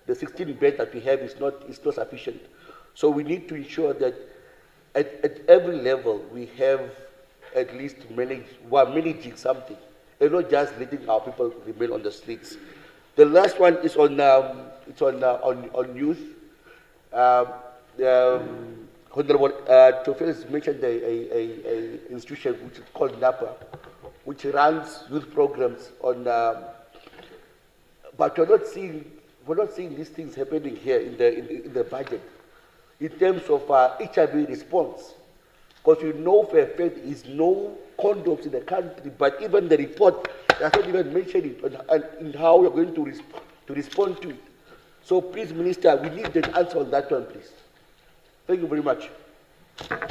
the 16 beds that we have is not sufficient. So we need to ensure that at every level we have at least managing something, and not just letting our people remain on the streets. The last one is on youth. Honorable Tofel mentioned a institution which is called NAPA, which runs youth programs on. But we're not seeing these things happening here in the budget in terms of HIV response. Because you know for a fact there is no condoms in the country, but even the report does not even mention it and how we're going to respond to it. So please, Minister, we need an answer on that one, please. Thank you very much.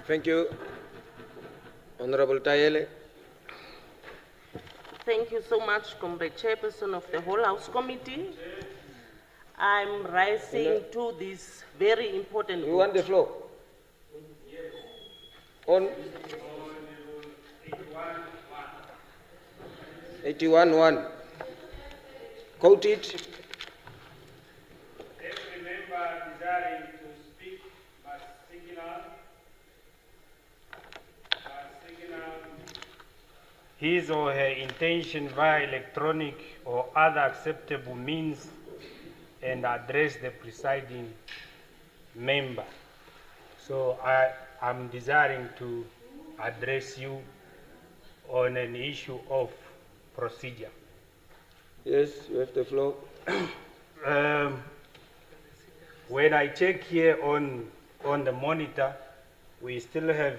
Thank you. Honorable Tayele. Thank you so much, Comrade Chairperson of the whole House Committee. I'm rising to this very important You want the floor? On 81-1. Quote it. Every member desiring to speak must signal his or her intention via electronic or other acceptable means and address the presiding member. So I'm desiring to address you on an issue of procedure. Yes, you have the floor. When I check here on the monitor, we still have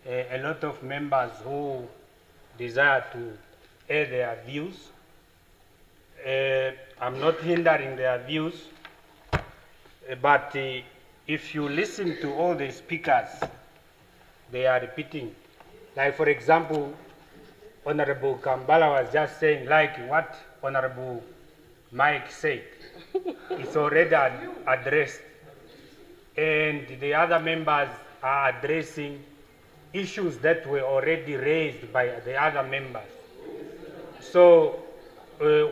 a lot of members who desire to air their views. I'm not hindering their views, but if you listen to all the speakers, they are repeating. Like, for example, Honorable Kambala was just saying, like what Honorable Mike said, it's already addressed. And the other members are addressing issues that were already raised by the other members. So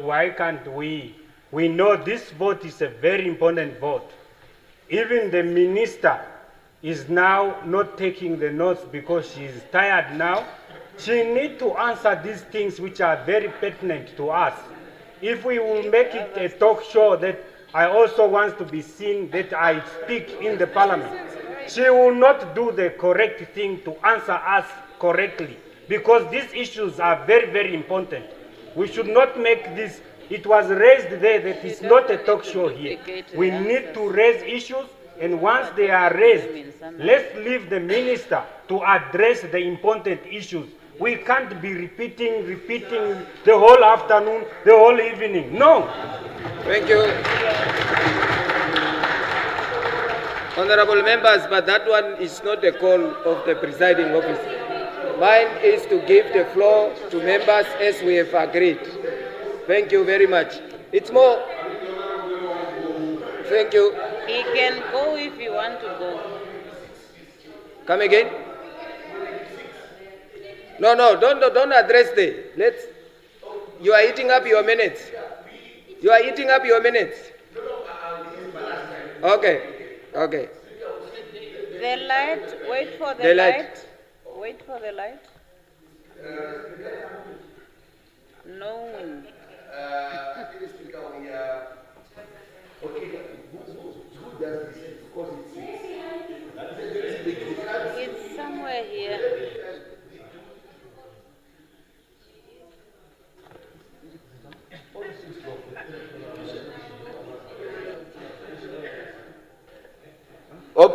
why can't we know this vote is a very important vote. Even the minister is now not taking the notes because she is tired now. She needs to answer these things which are very pertinent to us. If we will make it a talk show that I also want to be seen that I speak in the parliament, she will not do the correct thing to answer us correctly, because these issues are very, very important. We should not make this, it was raised there that it's not a talk show here. We need to raise issues, and once they are raised, let's leave the minister to address the important issues. We can't be repeating the whole afternoon, the whole evening. No. Thank you. Honorable members, but that one is not the call of the presiding officer. Mine is to give the floor to members as we have agreed. Thank you very much. It's more. Thank you. He can go if you want to go. Come again? No, don't address the. You are eating up your minutes. You are eating up your minutes. Okay. The light, wait for the light. Wait for the light. No. It's somewhere here.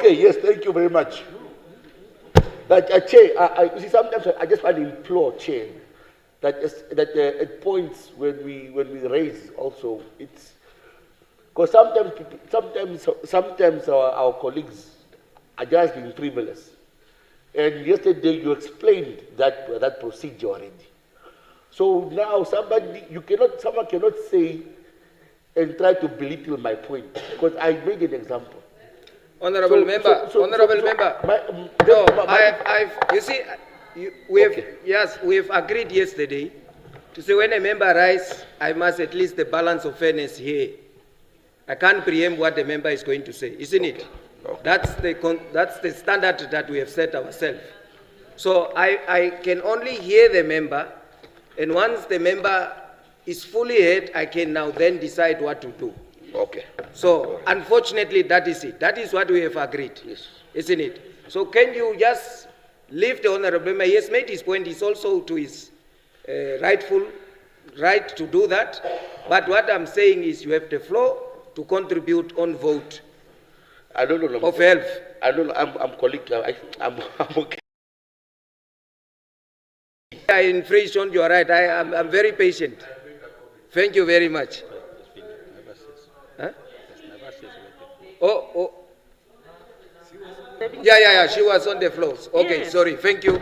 Okay, yes, thank you very much. But Chair, you see, sometimes I just want to implore Chair that at points when we raise also, it's because sometimes our colleagues are just being frivolous. And yesterday you explained that procedure already. So now someone cannot say and try to belittle my point because I made an example. Honorable member, you see, we have agreed yesterday to say when a member rises, I must at least the balance of fairness here. I can't preempt what the member is going to say, isn't it? Okay. That's the standard that we have set ourselves. So I can only hear the member, and once the member is fully heard, I can now then decide what to do. Okay. So unfortunately, that is it. That is what we have agreed, yes, isn't it? So can you just leave the honorable member? He has made his point. He's also to his rightful right to do that. But what I'm saying is you have the floor to contribute on vote. I don't know. Of health. I don't know. I'm colleague. I'm okay. I infringed on your right. I'm very patient. Thank you very much. Huh? Oh. Yeah. She was on the floors. Okay, yes. Sorry. Thank you.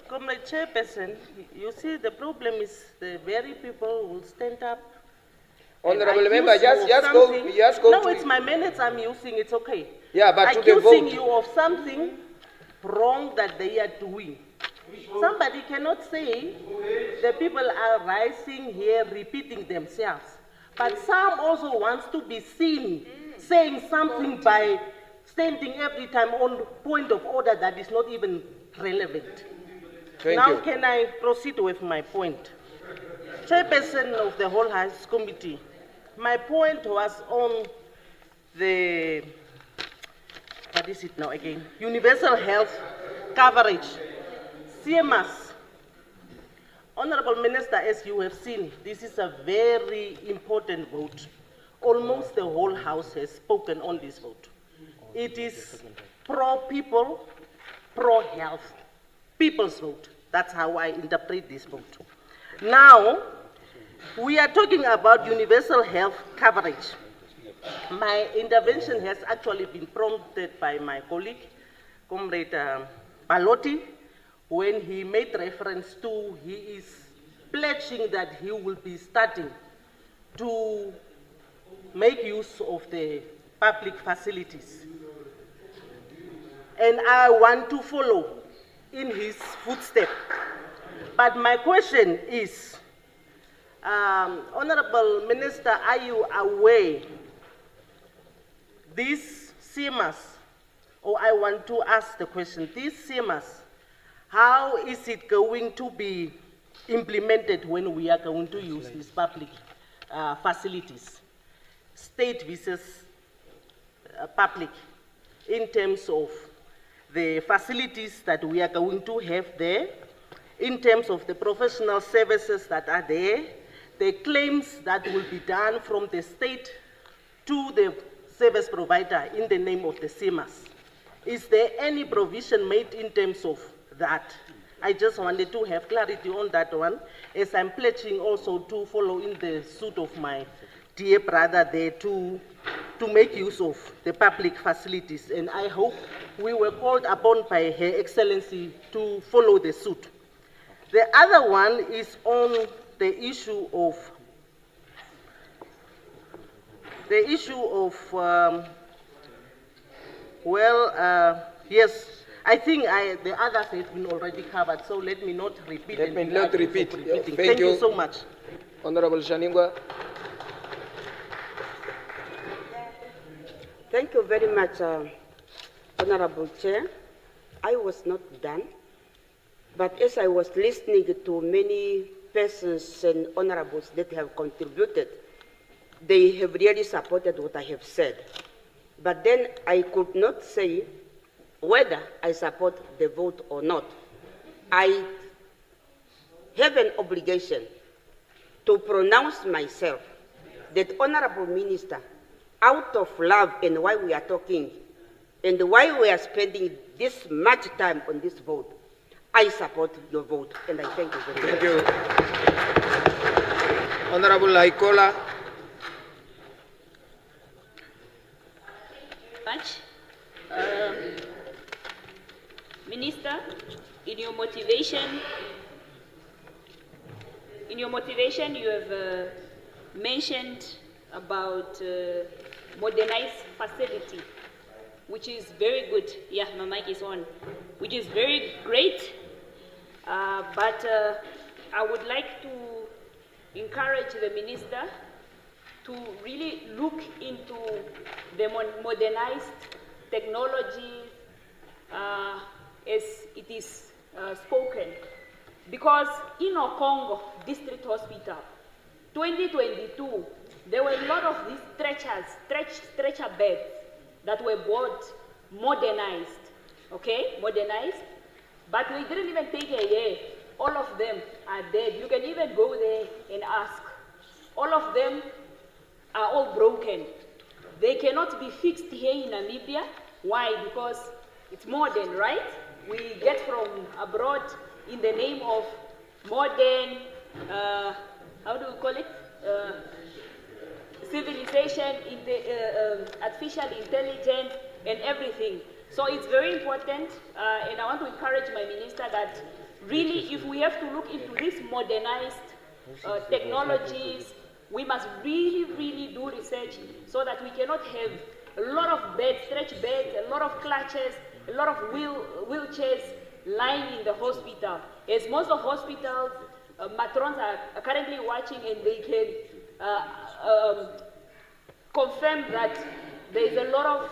Comrade Chairperson, you see the problem is the very people who will stand up. Honorable member, just go. No, it's my minutes I'm using. It's okay. Yeah, but accusing to the vote. You of something wrong that they are doing. Somebody cannot say the people are rising here repeating themselves. But some also wants to be seen saying something by standing every time on point of order that is not even relevant. Now can I proceed with my point? Chairperson of the whole House Committee, my point was on the, what is it now again? Universal health coverage. CMS. Honorable Minister, as you have seen, this is a very important vote. Almost the whole House has spoken on this vote. It is pro-people, pro-health, people's vote. That's how I interpret this vote. Now, we are talking about universal health coverage. My intervention has actually been prompted by my colleague, Comrade Balotti, when he made reference to he is pledging that he will be starting to make use of the public facilities. And I want to follow in his footsteps. But my question is, Honorable Minister, are you aware these CMAs, or I want to ask the question, these CMAs, how is it going to be implemented when we are going to use these public facilities, state versus public, in terms of the facilities that we are going to have there, in terms of the professional services that are there, the claims that will be done from the state to the service provider in the name of the CMAs. Is there any provision made in terms of that? I just wanted to have clarity on that one, as I'm pledging also to follow in the suit of my dear brother there to make use of the public facilities. And I hope we were called upon by Her Excellency to follow the suit. The other one is on the issue of yes, I think the others have been already covered, so let me not repeat. Let me not repeat. Thank you so much. Honorable Shaningwa. Thank you very much, Honorable Chair. I was not done, but as I was listening to many persons and honorables that have contributed, they have really supported what I have said. But then I could not say whether I support the vote or not. I have an obligation to pronounce myself that Honorable Minister, out of love and why we are talking And why we are spending this much time on this vote, I support your vote, and I thank you very much. Thank you. Honorable Aikola. Much. Minister, in your motivation, you have mentioned about modernized facility, which is very good. Yeah, my mic is on, which is very great. But I would like to encourage the minister to really look into the modernized technologies as it is spoken. Because in Okongo District Hospital, 2022, there were a lot of these stretcher beds that were bought, modernized, okay, modernized, but we didn't even take a year. All of them are dead. You can even go there and ask. All of them are all broken. They cannot be fixed here in Namibia. Why? Because it's modern, right? We get from abroad in the name of modern, how do we call it? Civilization, artificial intelligence, and everything. So it's very important, and I want to encourage my minister that really, if we have to look into these modernized technologies, we must really, really do research so that we cannot have a lot of beds, stretch beds, a lot of clutches, a lot of wheelchairs lying in the hospital. As most of hospitals, matrons are currently watching, and they can confirm that there is a lot of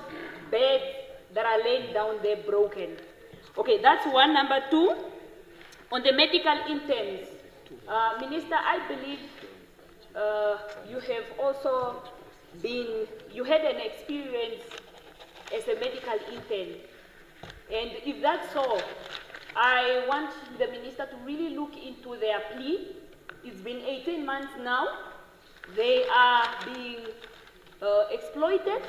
beds that are laying down there broken. Okay, that's one. Number two, on the medical interns, Minister, I believe you have also you had an experience as a medical intern. And if that's so, I want the minister to really look into their plea. It's been 18 months now. They are being exploited.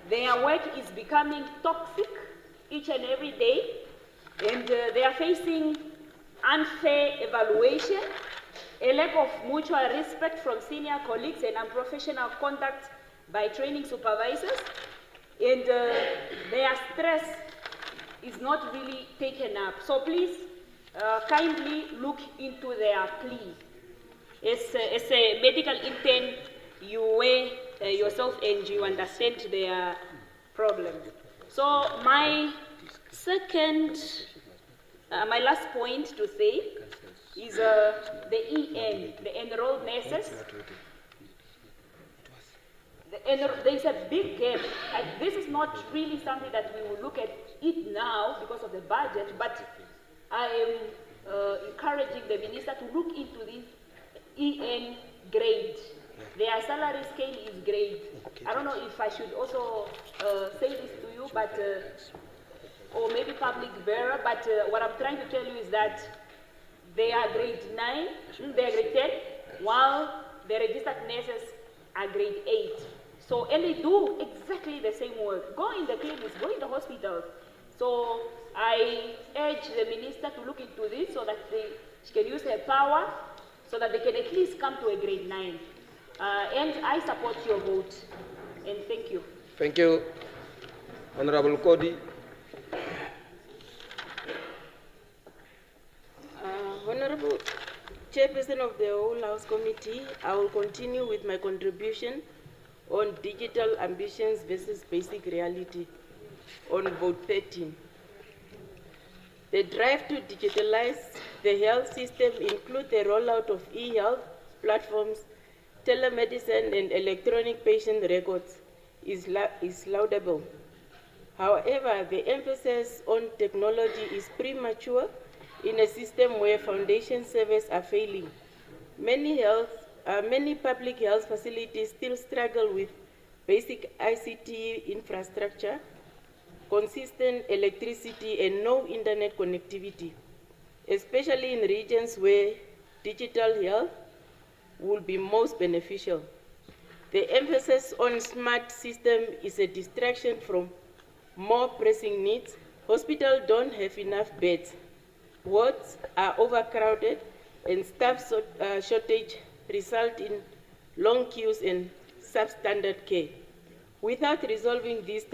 Their work is becoming toxic each and every day. And they are facing unfair evaluation, a lack of mutual respect from senior colleagues, and unprofessional conduct by training supervisors. And their stress is not really taken up. So please kindly look into their plea. As a medical intern, you weigh yourself and you understand their problem. So my last point to say is the EN, the enrolled nurses. There is a big gap. This is not really something that we will look at it now because of the budget, but I am encouraging the minister to look into this EN grade. Their salary scale is grade. I don't know if I should also say this to you, but or maybe public bearer, but what I'm trying to tell you is that they are grade 9, they are grade 10, while the registered nurses are grade 8. So, and they do exactly the same work. Go in the clinics, go in the hospitals. So I urge the minister to look into this so that she can use her power so that they can at least come to a grade 9. And I support your vote. And thank you. Thank you. Honorable Kodi. Honorable Chairperson of the Whole House Committee, I will continue with my contribution on digital ambitions versus basic reality on vote 13. The drive to digitalize the health system includes the rollout of e-health platforms, telemedicine, and electronic patient records is laudable. However, the emphasis on technology is premature in a system where foundation services are failing. Many public health facilities still struggle with basic ICT infrastructure, consistent electricity, and no internet connectivity, especially in regions where digital health will be most beneficial. The emphasis on smart systems is a distraction from more pressing needs, hospitals don't have enough beds, wards are overcrowded, and staff shortage result in long queues and substandard care. Without resolving these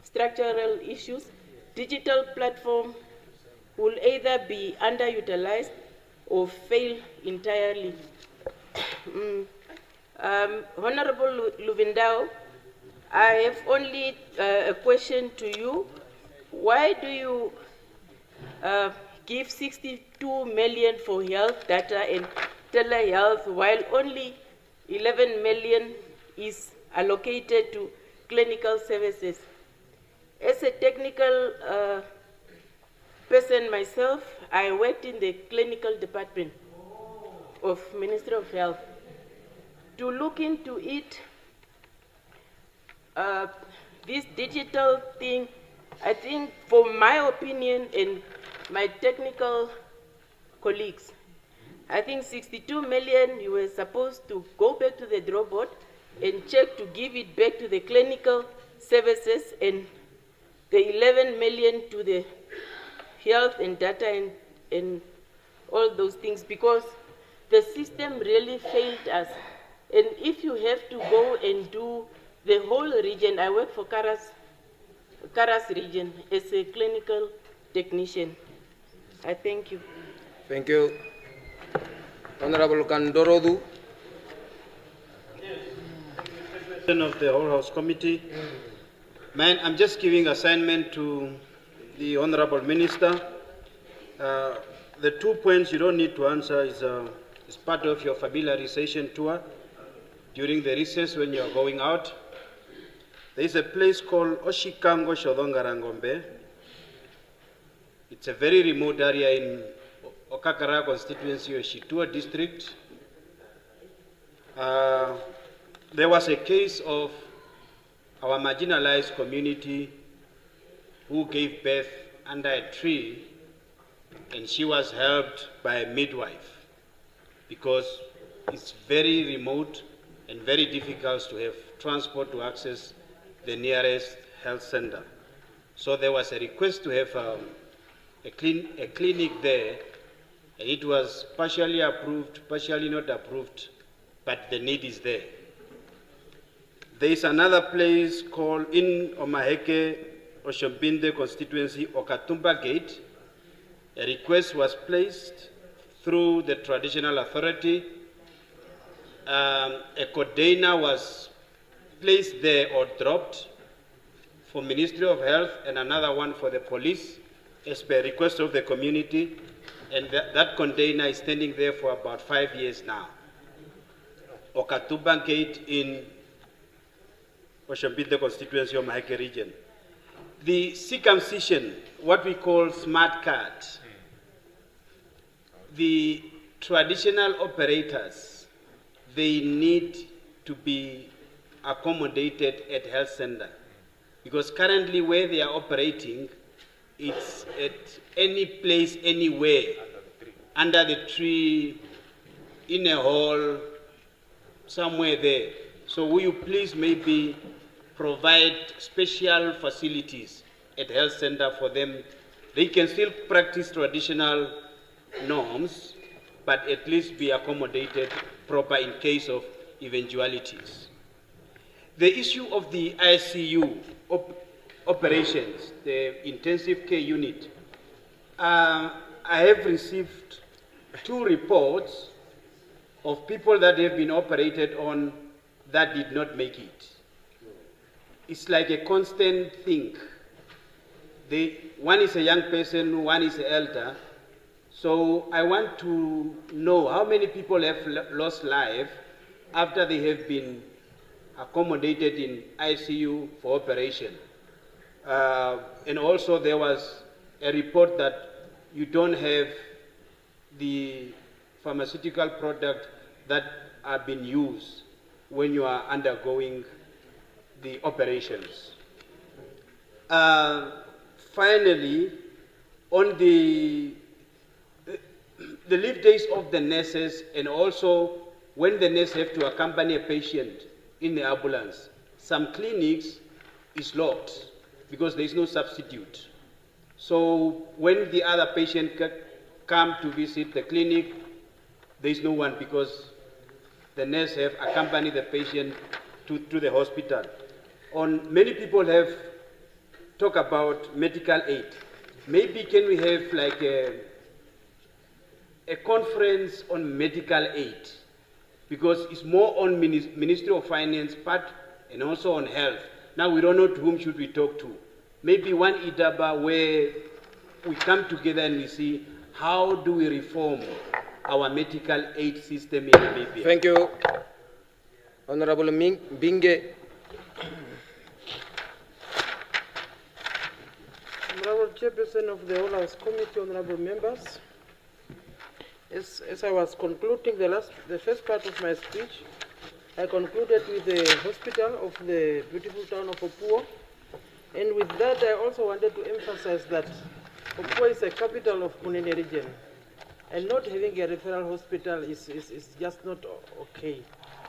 structural issues, digital platforms will either be underutilized or fail entirely. Honorable Luvindao, I have only a question to you. Why do you give 62 million for health data and telehealth while only 11 million is allocated to clinical services? As a technical person myself, I worked in the clinical department of Ministry of Health. To look into it, this digital thing, I think, for my opinion and my technical colleagues, I think 62 million, you were supposed to go back to the draw board and check to give it back to the clinical services, and the 11 million to the health and data and all those things, because the system really failed us. And if you have to go and do the whole region, I work for Karas region as a clinical technician. I thank you. Thank you. Honorable Kandorodu. Of the whole House Committee. I'm just giving assignment to the Honorable Minister. The 2 points you don't need to answer is part of your familiarization tour during the recess when you are going out. There is a place called Oshikango Shodongarangombe. It's a very remote area in Okakara constituency of Shitua district. There was a case of our marginalized community who gave birth under a tree, and she was helped by a midwife because it's very remote and very difficult to have transport to access the nearest health center. So there was a request to have a clinic there, and it was partially approved, partially not approved, but the need is there. There is another place called in Omaheke, Oshombinde constituency, Okatumba Gate. A request was placed through the traditional authority. A container was placed there or dropped for Ministry of Health, and another one for the police as per request of the community. And that container is standing there for about 5 years now. Okatumba Gate in Oshombinde constituency of Maheke region. The circumcision, what we call smart card, the traditional operators, they need to be accommodated at health center, because currently where they are operating, it's at any place, anywhere, under the tree, in a hall, somewhere there. So will you please maybe provide special facilities at health center for them? They can still practice traditional norms, but at least be accommodated proper in case of eventualities. The issue of the ICU operations, the intensive care unit, I have received 2 reports of people that have been operated on that did not make it. It's like a constant thing. One is a young person, one is an elder. So I want to know how many people have lost life after they have been accommodated in ICU for operation. And also there was a report that you don't have the pharmaceutical product that are being used when you are undergoing the operations. Finally, on the leave days of the nurses, and also when the nurse have to accompany a patient in the ambulance, some clinics is locked. because there is no substitute. So when the other patient come to visit the clinic, there is no one because the nurse have accompanied the patient to the hospital. Many people have talked about medical aid. Maybe can we have like a conference on medical aid? Because it's more on Ministry of Finance part and also on health. Now we don't know to whom should we talk to. Maybe one Idaba where we come together and we see how do we reform our medical aid system in Namibia. Thank you. Honorable Binge. Honorable Chairperson of the Whole House Committee, honorable members, as I was concluding the first part of my speech, I concluded with the hospital of the beautiful town of Opuo. And with that, I also wanted to emphasize that Opuo is a capital of Kunene region. And not having a referral hospital is just not okay.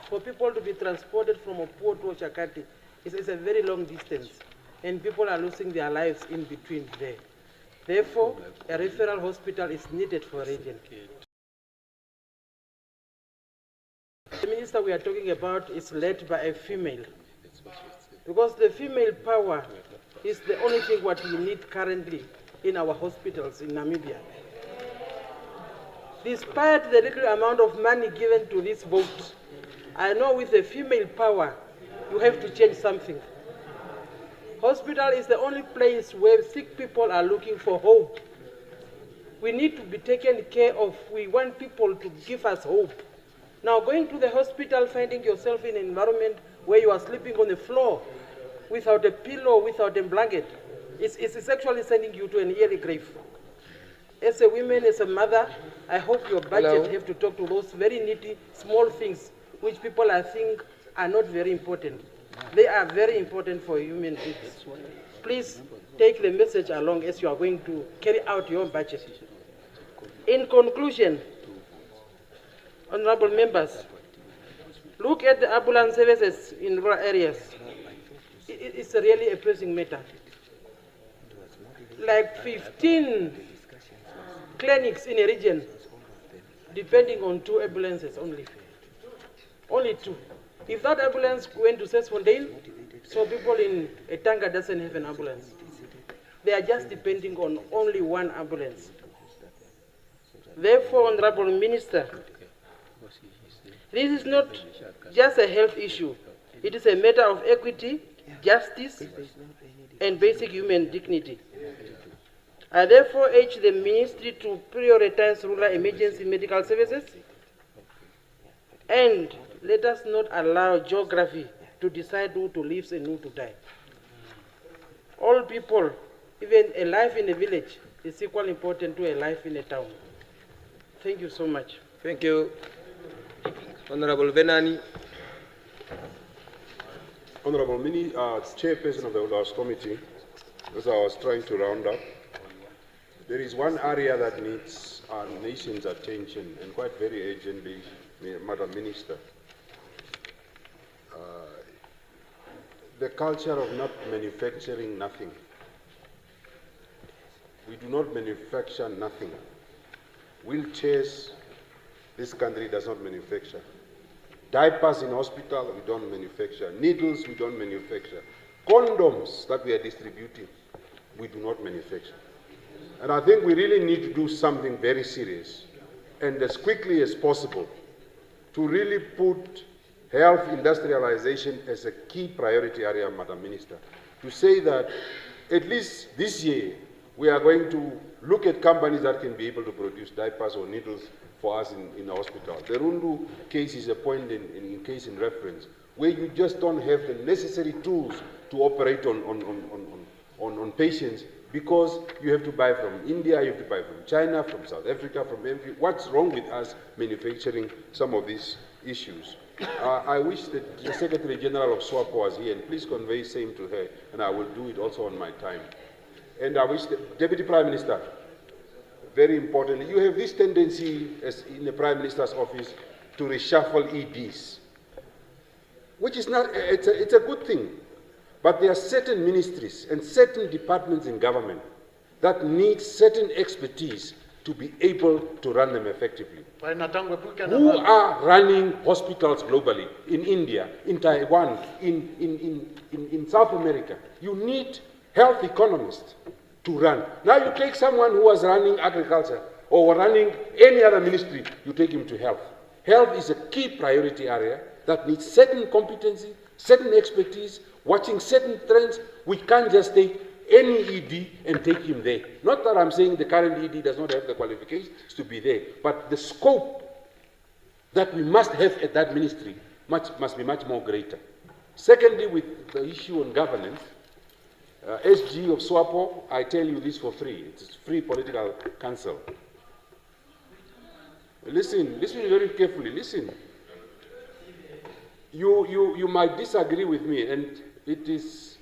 For people to be transported from Opuo to Chakati is a very long distance. And people are losing their lives in between there. Therefore, a referral hospital is needed for a region. The minister we are talking about is led by a female. Because the female power is the only thing what we need currently in our hospitals in Namibia. Despite the little amount of money given to this vote, I know with the female power, you have to change something. Hospital is the only place where sick people are looking for hope. We need to be taken care of. We want people to give us hope. Now, going to the hospital, finding yourself in an environment where you are sleeping on the floor without a pillow, without a blanket, it's actually sending you to an early grave. As a woman, as a mother, I hope your budget have to talk to those very nitty, small things which people I think are not very important. They are very important for human beings. Please take the message along as you are going to carry out your budget. In conclusion, honorable members, look at the ambulance services in rural areas. It's really a pressing matter. Like 15 clinics in a region, depending on 2 ambulances only. Only 2. If that ambulance went to Sesfontein, so people in Etanga doesn't have an ambulance. They are just depending on only 1 ambulance. Therefore, Honorable Minister, this is not just a health issue. It is a matter of equity, justice, and basic human dignity. I therefore urge the ministry to prioritize rural emergency medical services and let us not allow geography to decide who to live and who to die. All people, even a life in a village, is equally important to a life in a town. Thank you so much. Thank you. Honorable Venani. Honorable Chairperson of the Whole House Committee, as I was trying to round up, there is one area that needs our nation's attention, and quite very urgently, Madam Minister. The culture of not manufacturing nothing. We do not manufacture nothing. Wheelchairs, this country does not manufacture. Diapers in hospital, we don't manufacture. Needles, we don't manufacture. Condoms that we are distributing, we do not manufacture. And I think we really need to do something very serious and as quickly as possible to really put health industrialization as a key priority area, Madam Minister. To say that at least this year, we are going to look at companies that can be able to produce diapers or needles for us in the hospital. The Rundu case is a point in case in reference, where you just don't have the necessary tools to operate on patients because you have to buy from India, you have to buy from China, from South Africa, from every. What's wrong with us manufacturing some of these issues? I wish that the Secretary General of SWAPO was here, and please convey same to her, and I will do it also on my time. And I wish the Deputy Prime Minister, very importantly, you have this tendency as in the Prime Minister's office to reshuffle EDs, which is not, it's a good thing. But there are certain ministries and certain departments in government that need certain expertise to be able to run them effectively. Who are running hospitals globally, in India, in Taiwan, in South America? You need health economists to run. Now you take someone who was running agriculture or running any other ministry, you take him to health. Health is a key priority area that needs certain competency, certain expertise, watching certain trends. We can't just take any ED and take him there. Not that I'm saying the current ED does not have the qualifications to be there, but the scope that we must have at that ministry must be much more greater. Secondly, with the issue on governance, SG of SWAPO, I tell you this for free. It's free political counsel. Listen very carefully, listen. You might disagree with me, and it is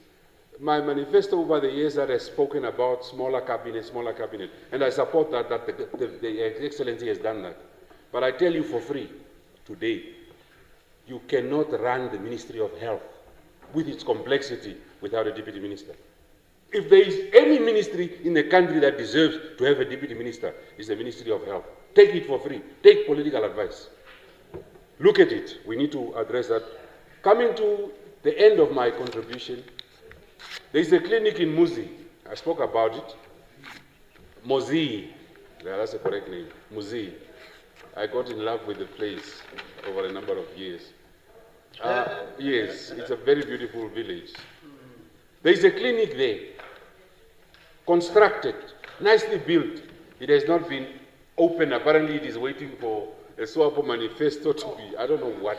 my manifesto over the years that has spoken about smaller cabinet, and I support that the Excellency has done that. But I tell you for free, today, you cannot run the Ministry of Health with its complexity without a deputy minister. If there is any ministry in the country that deserves to have a deputy minister, it's the Ministry of Health. Take it for free. Take political advice. Look at it. We need to address that. Coming to the end of my contribution, there is a clinic in Muzi. I spoke about it. Muzi. Yeah, that's the correct name. Muzi. I got in love with the place over a number of years. Yes, it's a very beautiful village. There is a clinic there, constructed, nicely built. It has not been open. Apparently, it is waiting for a SWAPO manifesto to be, I don't know what.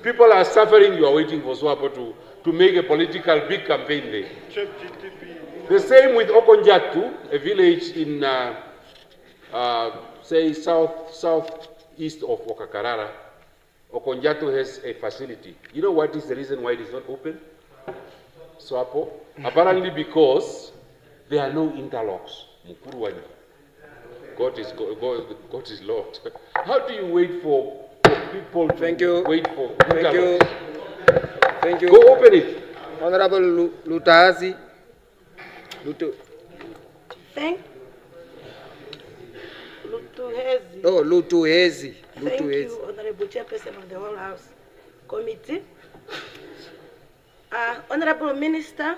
People are suffering, you are waiting for SWAPO to make a political big campaign there. The same with Okonjatu, a village in, say, southeast of Okakarara. Okonjatu has a facility. You know what is the reason why it is not open? SWAPO? Apparently because there are no interlocks. Mukuruwani. God is Lord. How do you wait for people to wait for interlocks? Thank you. Go open it. Honorable Lutahazi. Thank Lutuhezi. Oh, Lutuhezi. Thank you, Honorable Chairperson of the Whole House Committee. Honorable Minister,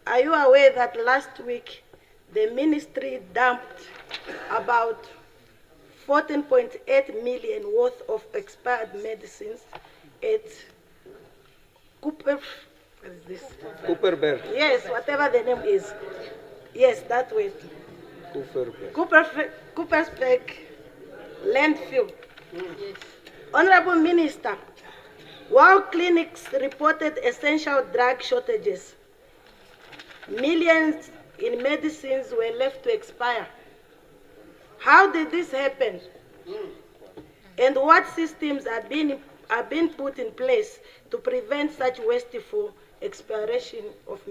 are you aware that last week the ministry dumped about 14.8 million worth of expired medicines at Cooper? What is this? Cooperberg. Yes, whatever the name is. Yes, that way. Coopersburg landfill. Yes. Honorable Minister, while clinics reported essential drug shortages, millions in medicines were left to expire. How did this happen? And what systems are being put in place to prevent such wasteful expiration of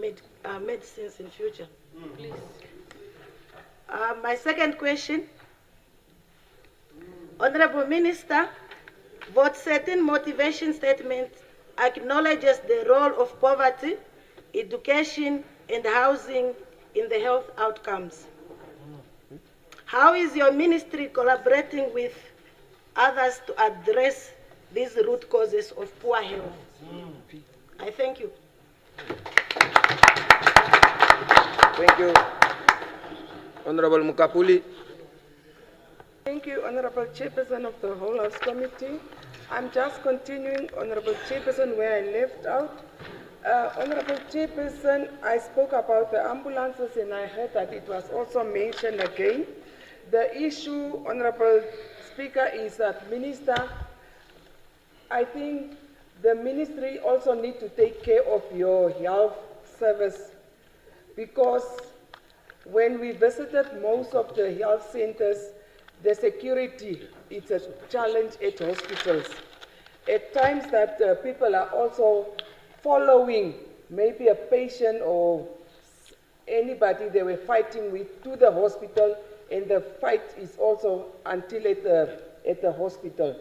medicines in future? Please. My second question, Honorable Minister, Vote 13 motivation statement acknowledges the role of poverty, education, and housing in the health outcomes. How is your ministry collaborating with others to address these root causes of poor health? I thank you. Thank you. Honorable Mukapuli. Thank you, Honorable Chairperson of the Whole House Committee. I'm just continuing, Honorable Chairperson, where I left out. Honorable Chairperson, I spoke about the ambulances and I heard that it was also mentioned again. The issue, Honorable Speaker, is that Minister, I think the ministry also need to take care of your health service, because when we visited most of the health centers, the security is a challenge at hospitals. At times that people are also following maybe a patient or anybody they were fighting with to the hospital, and the fight is also until at the hospital.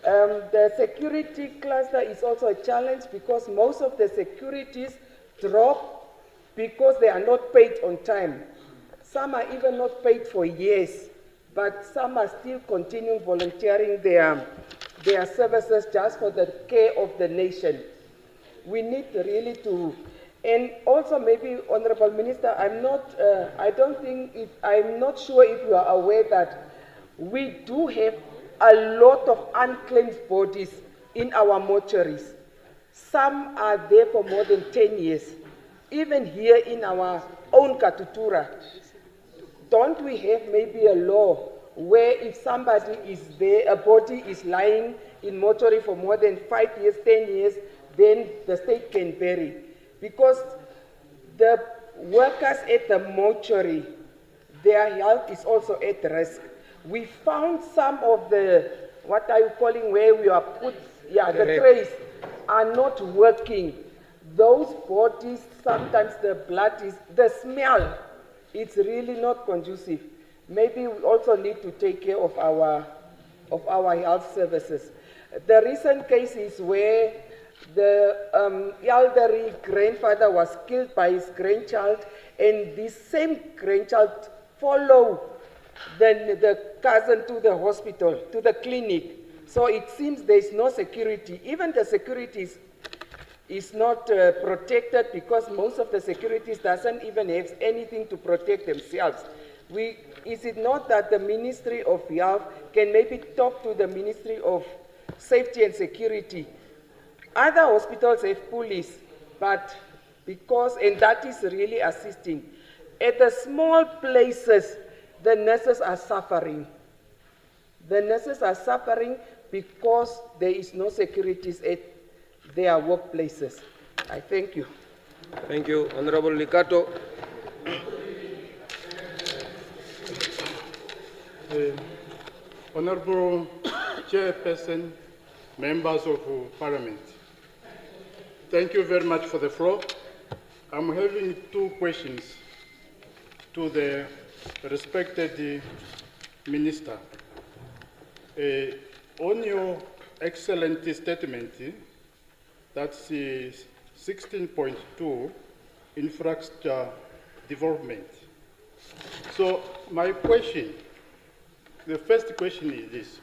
The security cluster is also a challenge because most of the securities drop because they are not paid on time. Some are even not paid for years, but some are still continuing volunteering their services just for the care of the nation. We need really to, and also maybe, Honorable Minister, I'm not sure if you are aware that we do have a lot of unclaimed bodies in our mortuaries. Some are there for more than 10 years. Even here in our own Katutura, don't we have maybe a law where if somebody is there, a body is lying in mortuary for more than 5 years, 10 years, then the state can bury? Because the workers at the mortuary, their health is also at risk. We found some of the, what are you calling, where we are put, the trays are not working. Those bodies, sometimes the blood is, the smell, it's really not conducive. Maybe we also need to take care of our health services. The recent case is where the elderly grandfather was killed by his grandchild, and this same grandchild followed the cousin to the hospital, to the clinic. So it seems there is no security. Even the security is not protected, because most of the securities doesn't even have anything to protect themselves. Is it not that the Ministry of Health can maybe talk to the Ministry of Safety and Security? Other hospitals have police, but because, and that is really assisting. At the small places, the nurses are suffering. The nurses are suffering because there is no securities at their workplaces. I thank you. Thank you. Honorable Likato. Honorable Chairperson, members of Parliament, thank you very much for the floor. I'm having two questions to the respected Minister. On your excellent statement, that's 16.2, infrastructure development. So my question, the first question is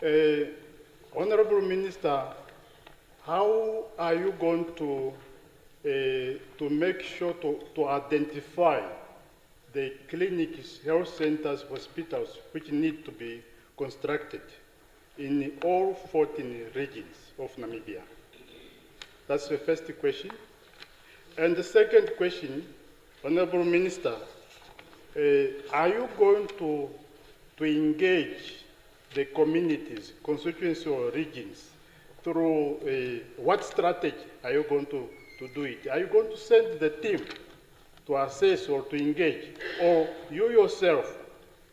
this. Honorable Minister, how are you going to make sure to identify the clinics, health centers, hospitals which need to be constructed in all 14 regions of Namibia? That's the first question. And the second question, Honorable Minister, are you going to engage the communities, constituencies or regions through what strategy are you going to do it? Are you going to send the team to assess or to engage, or you yourself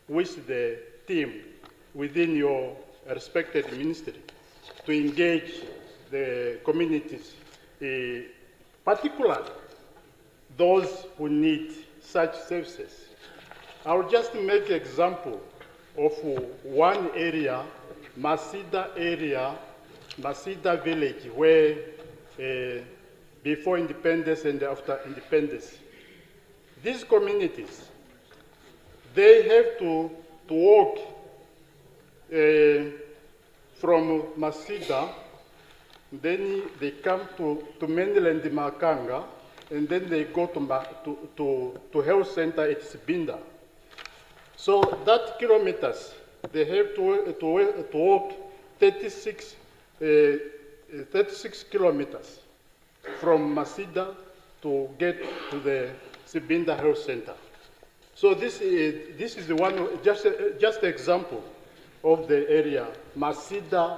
with the team within your respected ministry to engage the communities, particularly those who need such services? I'll just make an example of one area, Masida village, where before independence and after independence, these communities, they have to walk from Masida, then they come to mainland Makanga, and then they go to health center at Sibinda. So that kilometers, they have to walk 36 kilometers from Masida to get to the Sibinda Health Center. So this is one, just an example of the area, Masida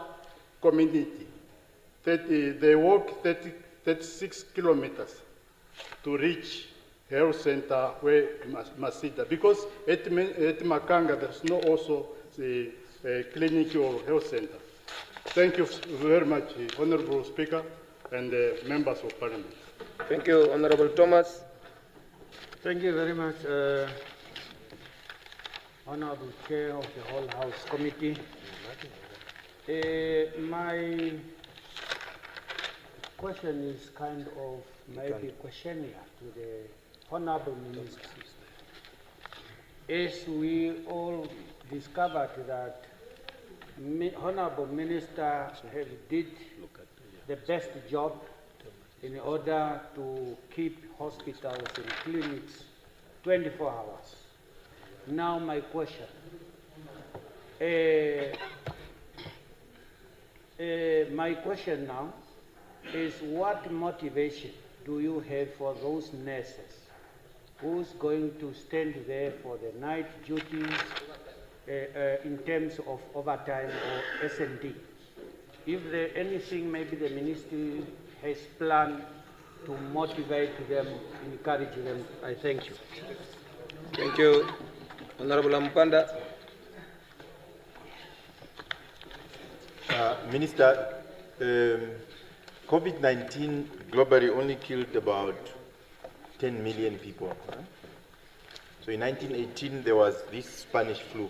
community. They walk 36 kilometers to reach health center where Masida, because at Makanga there's no also a clinic or health center. Thank you very much, Honorable Speaker and members of Parliament. Thank you, Honorable Thomas. Thank you very much, Honorable Chair of the Whole House Committee. My question is kind of maybe questionnaire to the Honorable Minister. As we all discovered that Honorable Minister did the best job in order to keep hospitals and clinics 24 hours. Now my question. My question now is, what motivation do you have for those nurses who's going to stand there for the night duties in terms of overtime or S&D? If there anything maybe the ministry has planned to motivate them, encourage them, I thank you. Thank you. Honorable Ampanda. Minister, COVID-19 globally only killed about 10 million people. So in 1918, there was this Spanish flu.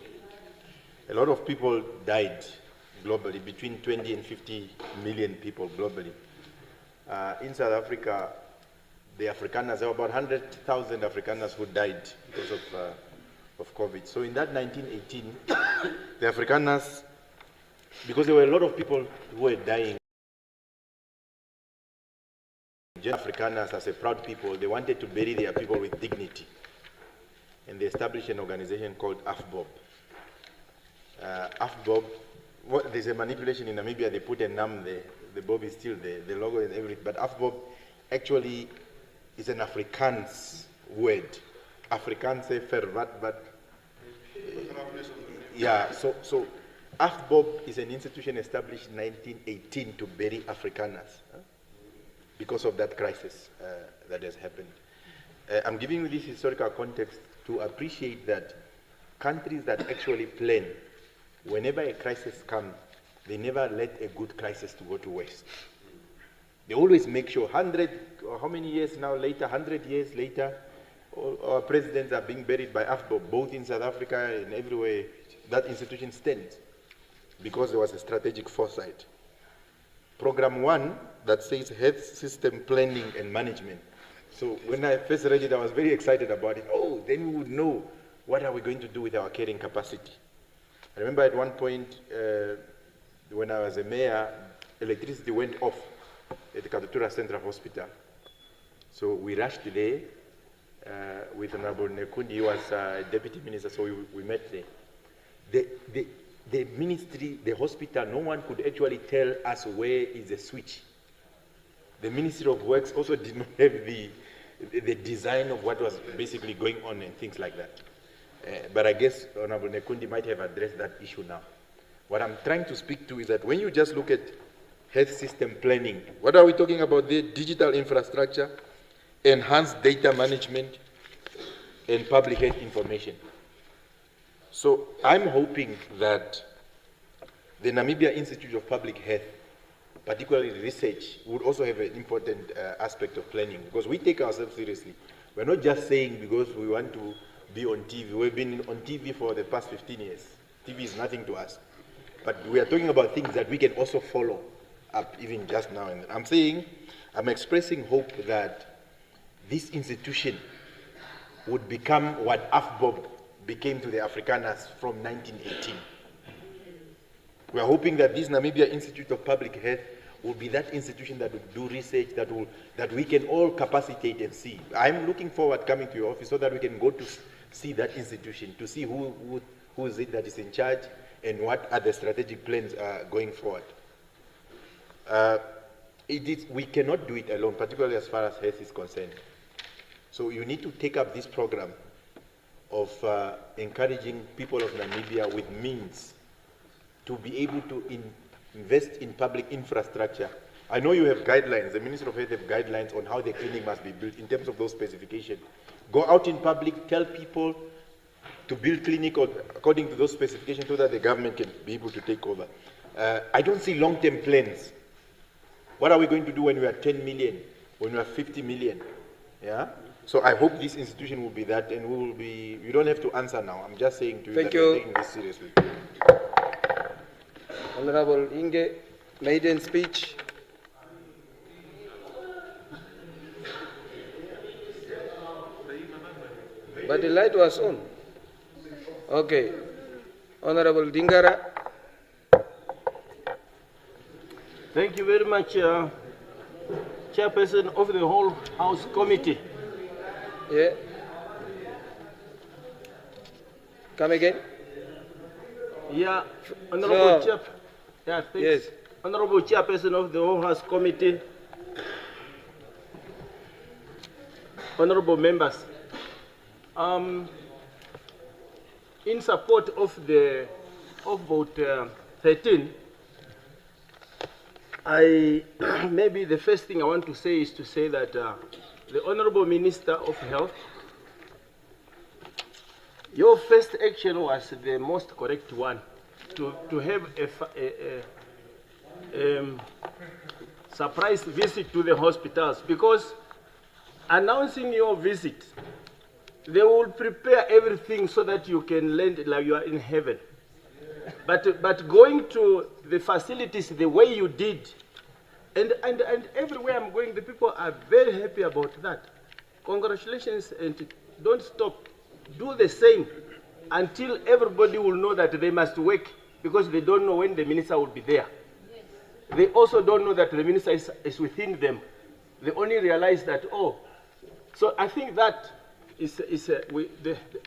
A lot of people died globally, between 20 and 50 million people globally. In South Africa, the Afrikaners, there were about 100,000 Afrikaners who died because of COVID. So in that 1918, the Afrikaners, because there were a lot of people who were dying, Afrikaners as a proud people, they wanted to bury their people with dignity. And they established an organization called AFBOB. AFBOB, there's a manipulation in Namibia, they put a num there, the bob is still there, the logo and everything, but AFBOB actually is an Afrikaans word. Afrikaans say verwat, but yeah, so AFBOB is an institution established in 1918 to bury Afrikaners because of that crisis that has happened. I'm giving you this historical context to appreciate that countries that actually plan, whenever a crisis comes, they never let a good crisis to go to waste. They always make sure 100, or how many years now later, 100 years later, all our presidents are being buried by AFBOB, both in South Africa and everywhere. That institution stands because there was a strategic foresight. Program 1 that says health system planning and management. So when I first read it, I was very excited about it. Oh, then we would know what are we going to do with our carrying capacity. I remember at one point when I was a mayor, electricity went off at the Katutura Central Hospital. So we rushed there with Honorable Nekundi. He was deputy minister, so we met there. The ministry, the hospital, no one could actually tell us where is the switch. The Ministry of Works also did not have the design of what was basically going on and things like that. But I guess Honorable Nekundi might have addressed that issue now. What I'm trying to speak to is that when you just look at health system planning, what are we talking about there? Digital infrastructure, enhanced data management, and public health information. So I'm hoping that the Namibia Institute of Public Health, particularly research, would also have an important aspect of planning, because we take ourselves seriously. We're not just saying because we want to be on TV. We've been on TV for the past 15 years. TV is nothing to us. But we are talking about things that we can also follow up even just now and then. I'm saying, I'm expressing hope that this institution would become what AFBOB became to the Afrikaners from 1918. We are hoping that this Namibia Institute of Public Health will be that institution that will do research, that we can all capacitate and see. I'm looking forward coming to your office so that we can go to see that institution, to see who is it that is in charge and what are the strategic plans going forward. We cannot do it alone, particularly as far as health is concerned. So you need to take up this program of encouraging people of Namibia with means to be able to invest in public infrastructure. I know you have guidelines, the Minister of Health have guidelines on how the clinic must be built in terms of those specifications. Go out in public, tell people to build clinic according to those specifications so that the government can be able to take over. I don't see long-term plans. What are we going to do when we are 10 million, when we are 50 million? Yeah? So I hope this institution will be that, and we will be, you don't have to answer now. I'm just saying to you that we're taking this seriously. Honorable Inge, maiden speech. But the light was on. Okay. Honorable Dingara. Thank you very much, Chairperson of the whole House Committee. Yeah. Come again? Yeah, Honorable So, yeah, thanks. yes. Honorable Chairperson of the whole House Committee, honorable members, in support of vote 13, maybe the first thing I want to say is to say that the Honorable Minister of Health, your first action was the most correct one, to have a surprise visit to the hospitals, because announcing your visit, they will prepare everything so that you can land like you are in heaven. But going to the facilities the way you did, and everywhere I'm going, the people are very happy about that. Congratulations, and don't stop. Do the same until everybody will know that they must work, because they don't know when the minister will be there. They also don't know that the minister is within them. They only realize that, oh. So I think that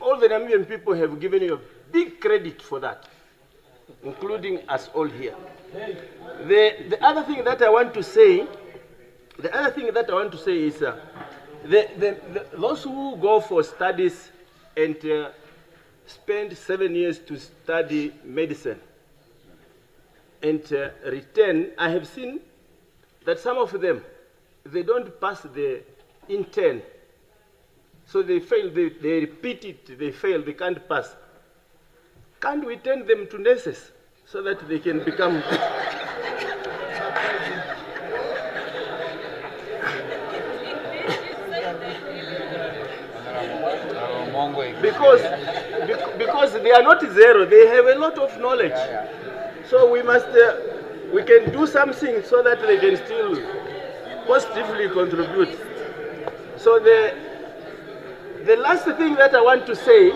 all the Namibian people have given you a big credit for that, including us all here. The other thing that I want to say, is those who go for studies and spend 7 years to study medicine and return, I have seen that some of them, they don't pass the intern. So they fail, they repeat it, they fail, they can't pass. Can't we turn them to nurses so that they can become... because they are not zero, they have a lot of knowledge. So we must, we can do something so that they can still positively contribute. So the last thing that I want to say,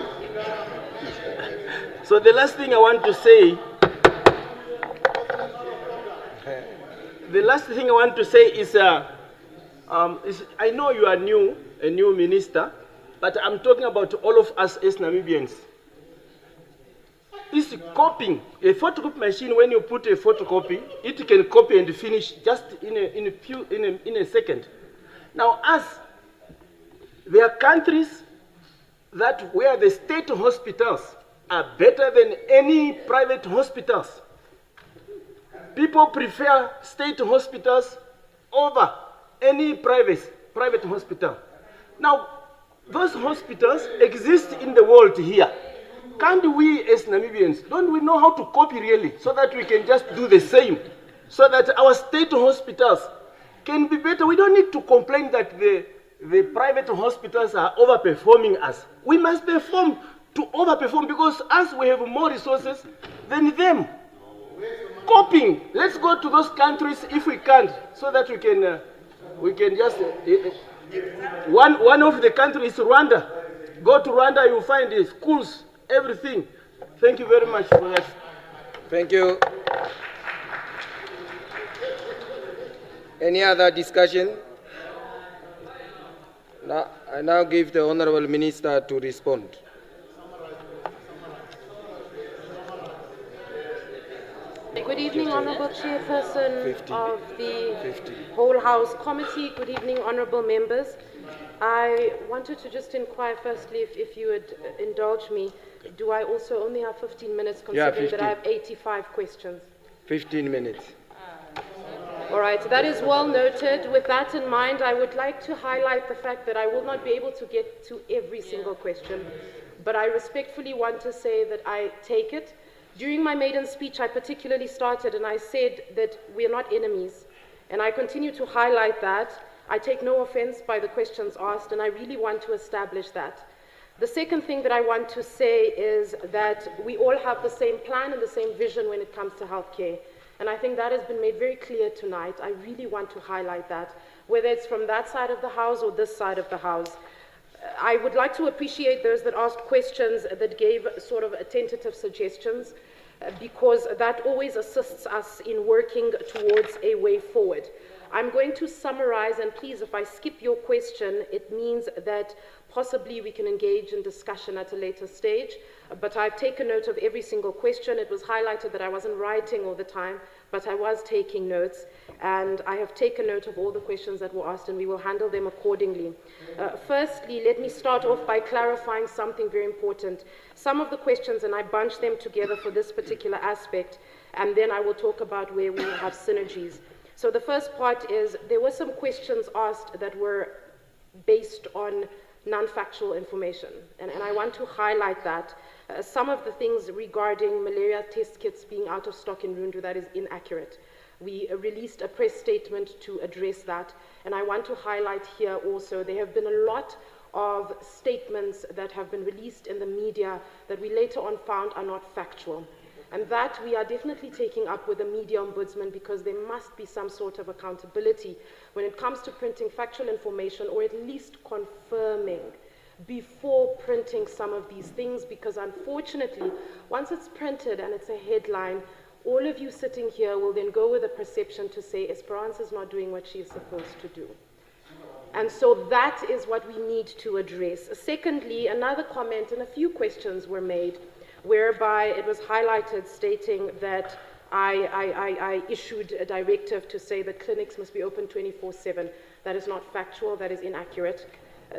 is I know you are new, a new minister, but I'm talking about all of us as Namibians. It's copying. A photocopy machine, when you put a photocopy, it can copy and finish just in a second. Now, there are countries where the state hospitals are better than any private hospitals. People prefer state hospitals over any private hospital. Now, those hospitals exist in the world here. Can't we as Namibians, don't we know how to copy really, so that we can just do the same, so that our state hospitals can be better? We don't need to complain that the private hospitals are overperforming us. We must perform to overperform, because us, we have more resources than them. Copying, let's go to those countries if we can't, so that we can just, one of the countries is Rwanda. Go to Rwanda, you find the schools, everything. Thank you very much for that. Thank you. Any other discussion? I now give the Honorable Minister to respond. Good evening, Honourable Chairperson of the Whole House Committee. Good evening, Honourable Members. I wanted to just inquire firstly if you would indulge me. Do I also only have 15 minutes, considering that I have 85 questions? 15 minutes. All right, that is well noted. With that in mind, I would like to highlight the fact that I will not be able to get to every single question, but I respectfully want to say that I take it. During my maiden speech, I particularly started and I said that we are not enemies, and I continue to highlight that. I take no offense by the questions asked, and I really want to establish that. The second thing that I want to say is that we all have the same plan and the same vision when it comes to healthcare. And I think that has been made very clear tonight. I really want to highlight that, whether it's from that side of the house or this side of the house. I would like to appreciate those that asked questions that gave sort of tentative suggestions, because that always assists us in working towards a way forward. I'm going to summarize, and please, if I skip your question, it means that possibly we can engage in discussion at a later stage, but I've taken note of every single question. It was highlighted that I wasn't writing all the time, but I was taking notes, and I have taken note of all the questions that were asked, and we will handle them accordingly. Firstly, let me start off by clarifying something very important. Some of the questions, and I bunched them together for this particular aspect, and then I will talk about where we have synergies. So the first part is, there were some questions asked that were based on non-factual information, and I want to highlight that. Some of the things regarding malaria test kits being out of stock in Rundu, that is inaccurate. We released a press statement to address that, and I want to highlight here also, there have been a lot of statements that have been released in the media that we later on found are not factual. And that we are definitely taking up with the media ombudsman, because there must be some sort of accountability when it comes to printing factual information, or at least confirming before printing some of these things, because unfortunately, once it's printed and it's a headline, all of you sitting here will then go with a perception to say Esperance is not doing what she is supposed to do. And so that is what we need to address. Secondly, another comment and a few questions were made whereby it was highlighted stating that I issued a directive to say that clinics must be open 24/7. That is not factual, that is inaccurate.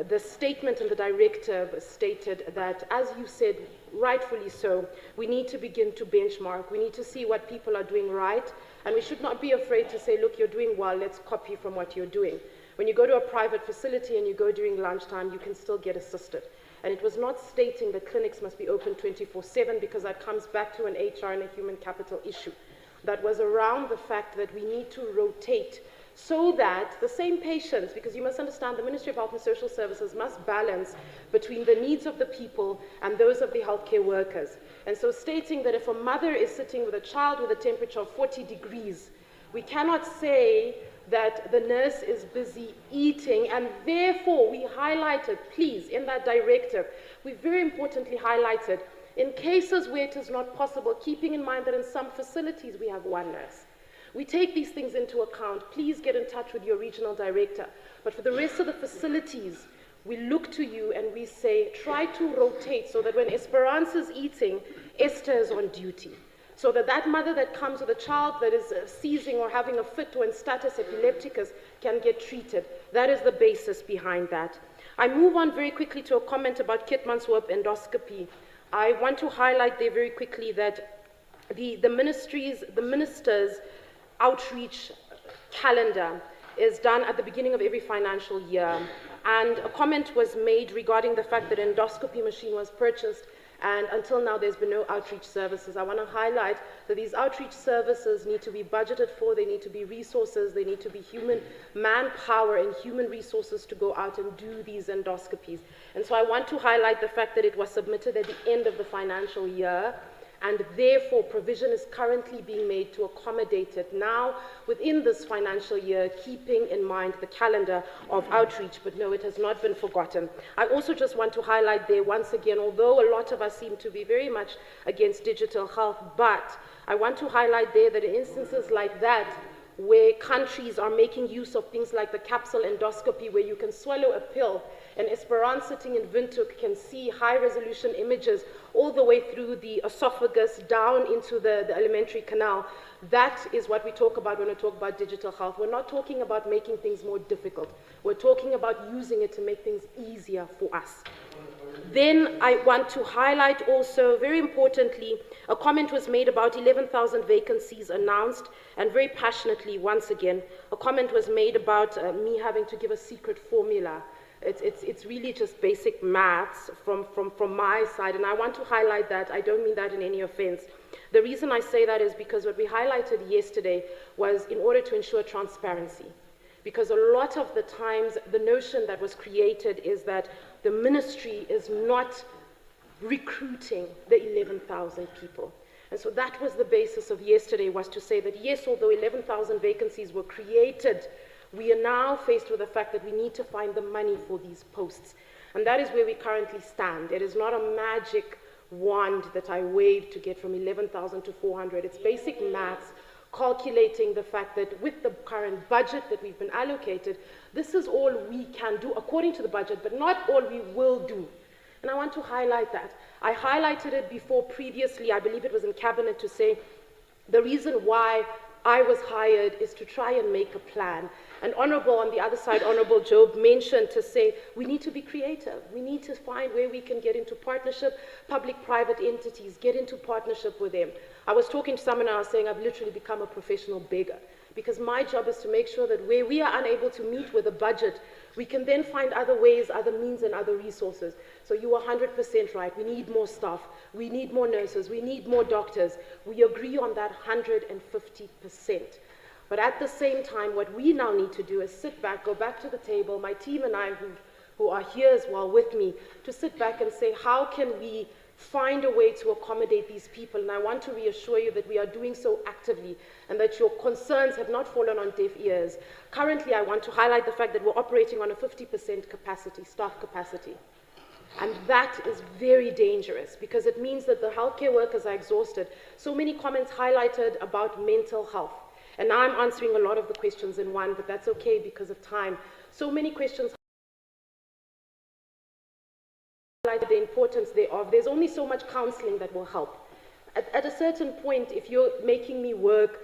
The statement in the directive stated that, as you said, rightfully so, we need to begin to benchmark. We need to see what people are doing right, and we should not be afraid to say, look, you're doing well, let's copy from what you're doing. When you go to a private facility and you go during lunchtime, you can still get assisted. And it was not stating that clinics must be open 24/7, because that comes back to an HR and a human capital issue. That was around the fact that we need to rotate so that the same patients, because you must understand the Ministry of Health and Social Services must balance between the needs of the people and those of the healthcare workers. And so stating that if a mother is sitting with a child with a temperature of 40 degrees, we cannot say that the nurse is busy eating, and therefore we highlighted, please, in that directive, we very importantly highlighted, in cases where it is not possible, keeping in mind that in some facilities we have one nurse. We take these things into account. Please get in touch with your regional director. But for the rest of the facilities, we look to you and we say, try to rotate so that when Esperance is eating, Esther is on duty. So that that mother that comes with a child that is seizing or having a fit or in status epilepticus can get treated. That is the basis behind that. I move on very quickly to a comment about Keetmanshoop endoscopy. I want to highlight there very quickly that the minister's outreach calendar is done at the beginning of every financial year. And a comment was made regarding the fact that an endoscopy machine was purchased, and until now there's been no outreach services. I want to highlight that these outreach services need to be budgeted for, they need to be resources, they need to be human manpower and human resources to go out and do these endoscopies. And so I want to highlight the fact that it was submitted at the end of the financial year, and therefore provision is currently being made to accommodate it now within this financial year, keeping in mind the calendar of outreach. But no, it has not been forgotten. I also just want to highlight there once again, although a lot of us seem to be very much against digital health, but I want to highlight there that in instances like that, where countries are making use of things like the capsule endoscopy, where you can swallow a pill, and Esperance sitting in Windhoek can see high-resolution images all the way through the esophagus down into the alimentary canal. That is what we talk about when we talk about digital health. We're not talking about making things more difficult. We're talking about using it to make things easier for us. Then I want to highlight also, very importantly, a comment was made about 11,000 vacancies announced, and very passionately, once again, a comment was made about me having to give a secret formula. It's really just basic maths from my side, and I want to highlight that. I don't mean that in any offense. The reason I say that is because what we highlighted yesterday was in order to ensure transparency. Because a lot of the times, the notion that was created is that the ministry is not recruiting the 11,000 people. And so that was the basis of yesterday, was to say that yes, although 11,000 vacancies were created, we are now faced with the fact that we need to find the money for these posts. And that is where we currently stand. It is not a magic wand that I waved to get from 11,000 to 400. It's basic maths, calculating the fact that with the current budget that we've been allocated, this is all we can do according to the budget, but not all we will do. And I want to highlight that. I highlighted it before previously, I believe it was in cabinet, to say the reason why I was hired is to try and make a plan. And Honorable, on the other side, Honorable Job mentioned to say we need to be creative. We need to find where we can get into partnership, public-private entities, get into partnership with them. I was talking to someone and I was saying I've literally become a professional beggar, because my job is to make sure that where we are unable to meet with a budget, we can then find other ways, other means, and other resources. So you are 100% right. We need more staff. We need more nurses. We need more doctors. We agree on that 150%. But at the same time, what we now need to do is sit back, go back to the table, my team and I who are here as well with me, to sit back and say, how can we find a way to accommodate these people? And I want to reassure you that we are doing so actively and that your concerns have not fallen on deaf ears. Currently, I want to highlight the fact that we're operating on a 50% capacity, staff capacity. And that is very dangerous, because it means that the healthcare workers are exhausted. So many comments highlighted about mental health. And now I'm answering a lot of the questions in one, but that's okay because of time. So many questions highlighted the importance thereof. There's only so much counseling that will help. At a certain point, if you're making me work,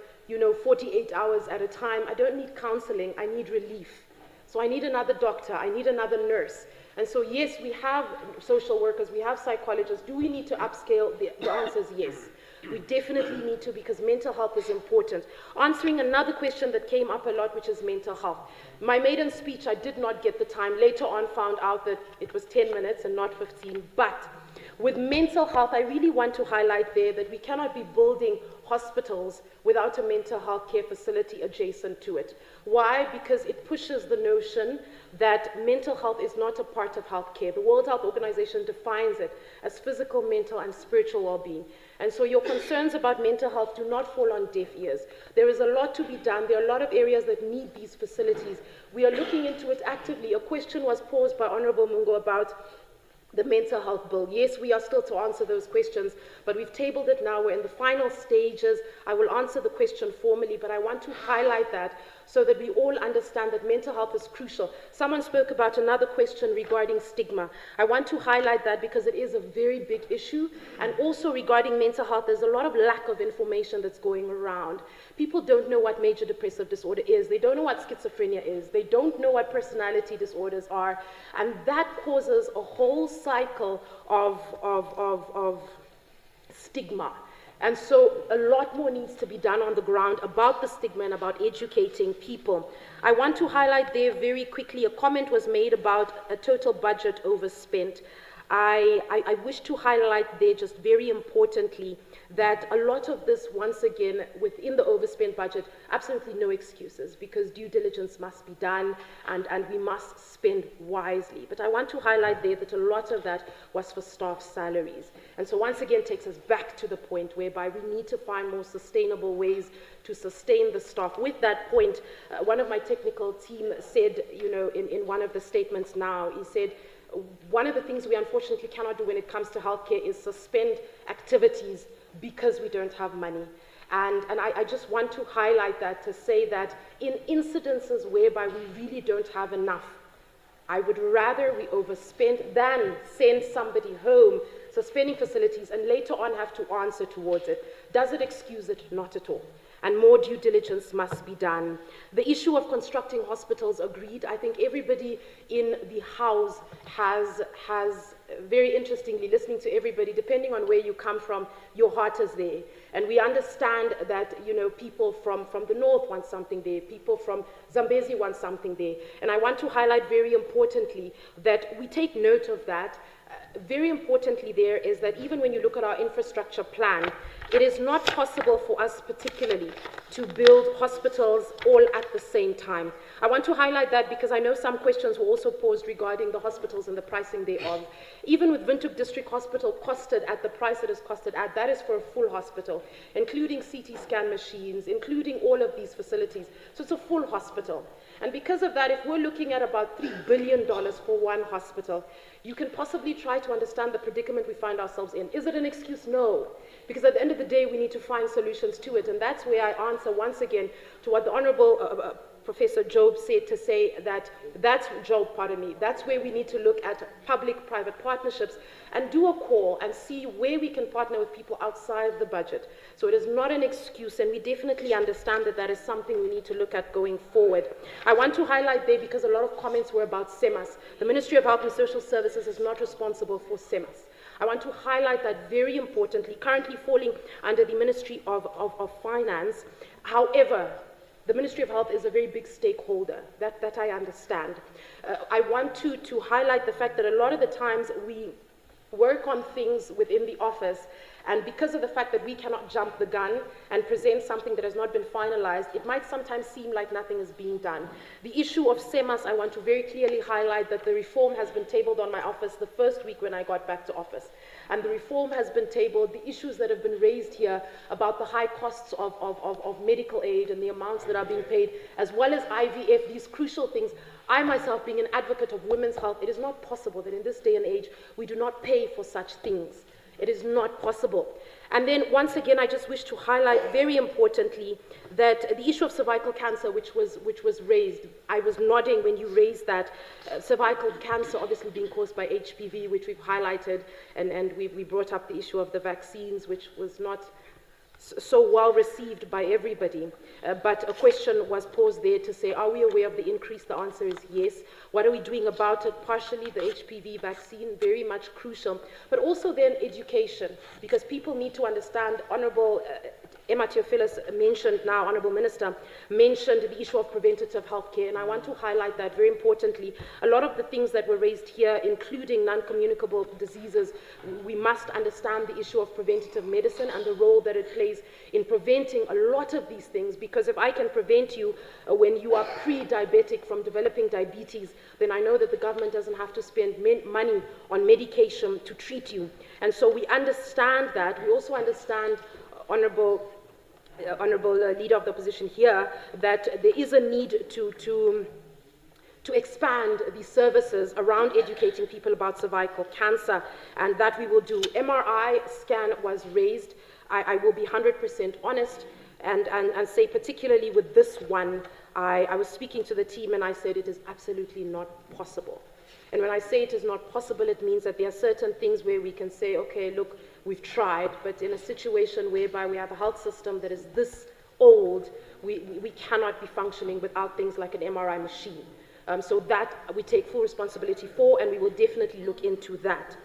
48 hours at a time, I don't need counseling, I need relief. So I need another doctor, I need another nurse. And so yes, we have social workers, we have psychologists. Do we need to upscale? The answer is yes. We definitely need to, because mental health is important. Answering another question that came up a lot, which is mental health. My maiden speech, I did not get the time. Later on found out that it was 10 minutes and not 15. But with mental health, I really want to highlight there that we cannot be building hospitals without a mental health care facility adjacent to it. Why? Because it pushes the notion that mental health is not a part of healthcare. The World Health Organization defines it as physical, mental, and spiritual well-being. And so your concerns about mental health do not fall on deaf ears. There is a lot to be done. There are a lot of areas that need these facilities. We are looking into it actively. A question was posed by Honorable Mungo about the mental health bill. Yes, we are still to answer those questions, but we've tabled it now. We're in the final stages. I will answer the question formally, but I want to highlight that so that we all understand that mental health is crucial. Someone spoke about another question regarding stigma. I want to highlight that because it is a very big issue. And also regarding mental health, there's a lot of lack of information that's going around. People don't know what major depressive disorder is. They don't know what schizophrenia is. They don't know what personality disorders are. And that causes a whole cycle of stigma. And so a lot more needs to be done on the ground about the stigma and about educating people. I want to highlight there very quickly, a comment was made about a total budget overspent. I wish to highlight there just very importantly that a lot of this, once again, within the overspent budget, absolutely no excuses, because due diligence must be done and we must spend wisely. But I want to highlight there that a lot of that was for staff salaries. And so once again takes us back to the point whereby we need to find more sustainable ways to sustain the staff. With that point, one of my technical team said, in one of the statements now, he said, one of the things we unfortunately cannot do when it comes to healthcare is suspend activities because we don't have money. And I just want to highlight that to say that in incidences whereby we really don't have enough, I would rather we overspend than send somebody home, suspending facilities, and later on have to answer towards it. Does it excuse it? Not at all. And more due diligence must be done. The issue of constructing hospitals, agreed. I think everybody in the House has very interestingly, listening to everybody, depending on where you come from, your heart is there. And we understand that, people from the north want something there, people from Zambezi want something there. And I want to highlight very importantly that we take note of that. Very importantly there is that even when you look at our infrastructure plan, It is not possible for us particularly to build hospitals all at the same time. I want to highlight that because I know some questions were also posed regarding the hospitals and the pricing thereof. Even with Windhoek District Hospital costed at the price it is costed at, that is for a full hospital, including CT scan machines, including all of these facilities. So it's a full hospital. And because of that, if we're looking at about $3 billion for one hospital, you can possibly try to understand the predicament we find ourselves in. Is it an excuse? No. Because at the end of the day, we need to find solutions to it. And that's where I answer once again to what the Honorable Professor Job said, to say that that's where we need to look at public-private partnerships and do a call and see where we can partner with people outside the budget. So it is not an excuse, and we definitely understand that that is something we need to look at going forward. I want to highlight there, because a lot of comments were about SEMAS. The Ministry of Health and Social Services is not responsible for SEMAS. I want to highlight that very importantly, currently falling under the Ministry of Finance. However, the Ministry of Health is a very big stakeholder, that I understand. I want to highlight the fact that a lot of the times we work on things within the office, and because of the fact that we cannot jump the gun and present something that has not been finalized, it might sometimes seem like nothing is being done. The issue of SEMAS, I want to very clearly highlight that the reform has been tabled on my office the first week when I got back to office. And the reform has been tabled, the issues that have been raised here about the high costs of medical aid and the amounts that are being paid, as well as IVF, these crucial things. I myself, being an advocate of women's health, it is not possible that in this day and age we do not pay for such things. It is not possible. And then once again, I just wish to highlight very importantly that the issue of cervical cancer, which was raised, I was nodding when you raised that. Cervical cancer obviously being caused by HPV, which we've highlighted, and we brought up the issue of the vaccines, which was not so well received by everybody. But a question was posed there to say, are we aware of the increase? The answer is yes. What are we doing about it? Partially the HPV vaccine, very much crucial. But also then education, because people need to understand. Honorable Emma Theophilus mentioned now, Honorable Minister, mentioned the issue of preventative health care, and I want to highlight that very importantly. A lot of the things that were raised here, including non-communicable diseases, we must understand the issue of preventative medicine and the role that it plays in preventing a lot of these things, because if I can prevent you when you are pre-diabetic from developing diabetes, then I know that the government doesn't have to spend money on medication to treat you. And so we understand that. We also understand, Honorable Leader of the Opposition here, that there is a need to expand the services around educating people about cervical cancer, and that we will do. MRI scan was raised. I will be 100% honest and say, particularly with this one, I was speaking to the team and I said it is absolutely not possible. And when I say it is not possible, it means that there are certain things where we can say, okay, look, we've tried, but in a situation whereby we have a health system that is this old, we cannot be functioning without things like an MRI machine. So that we take full responsibility for, and we will definitely look into that.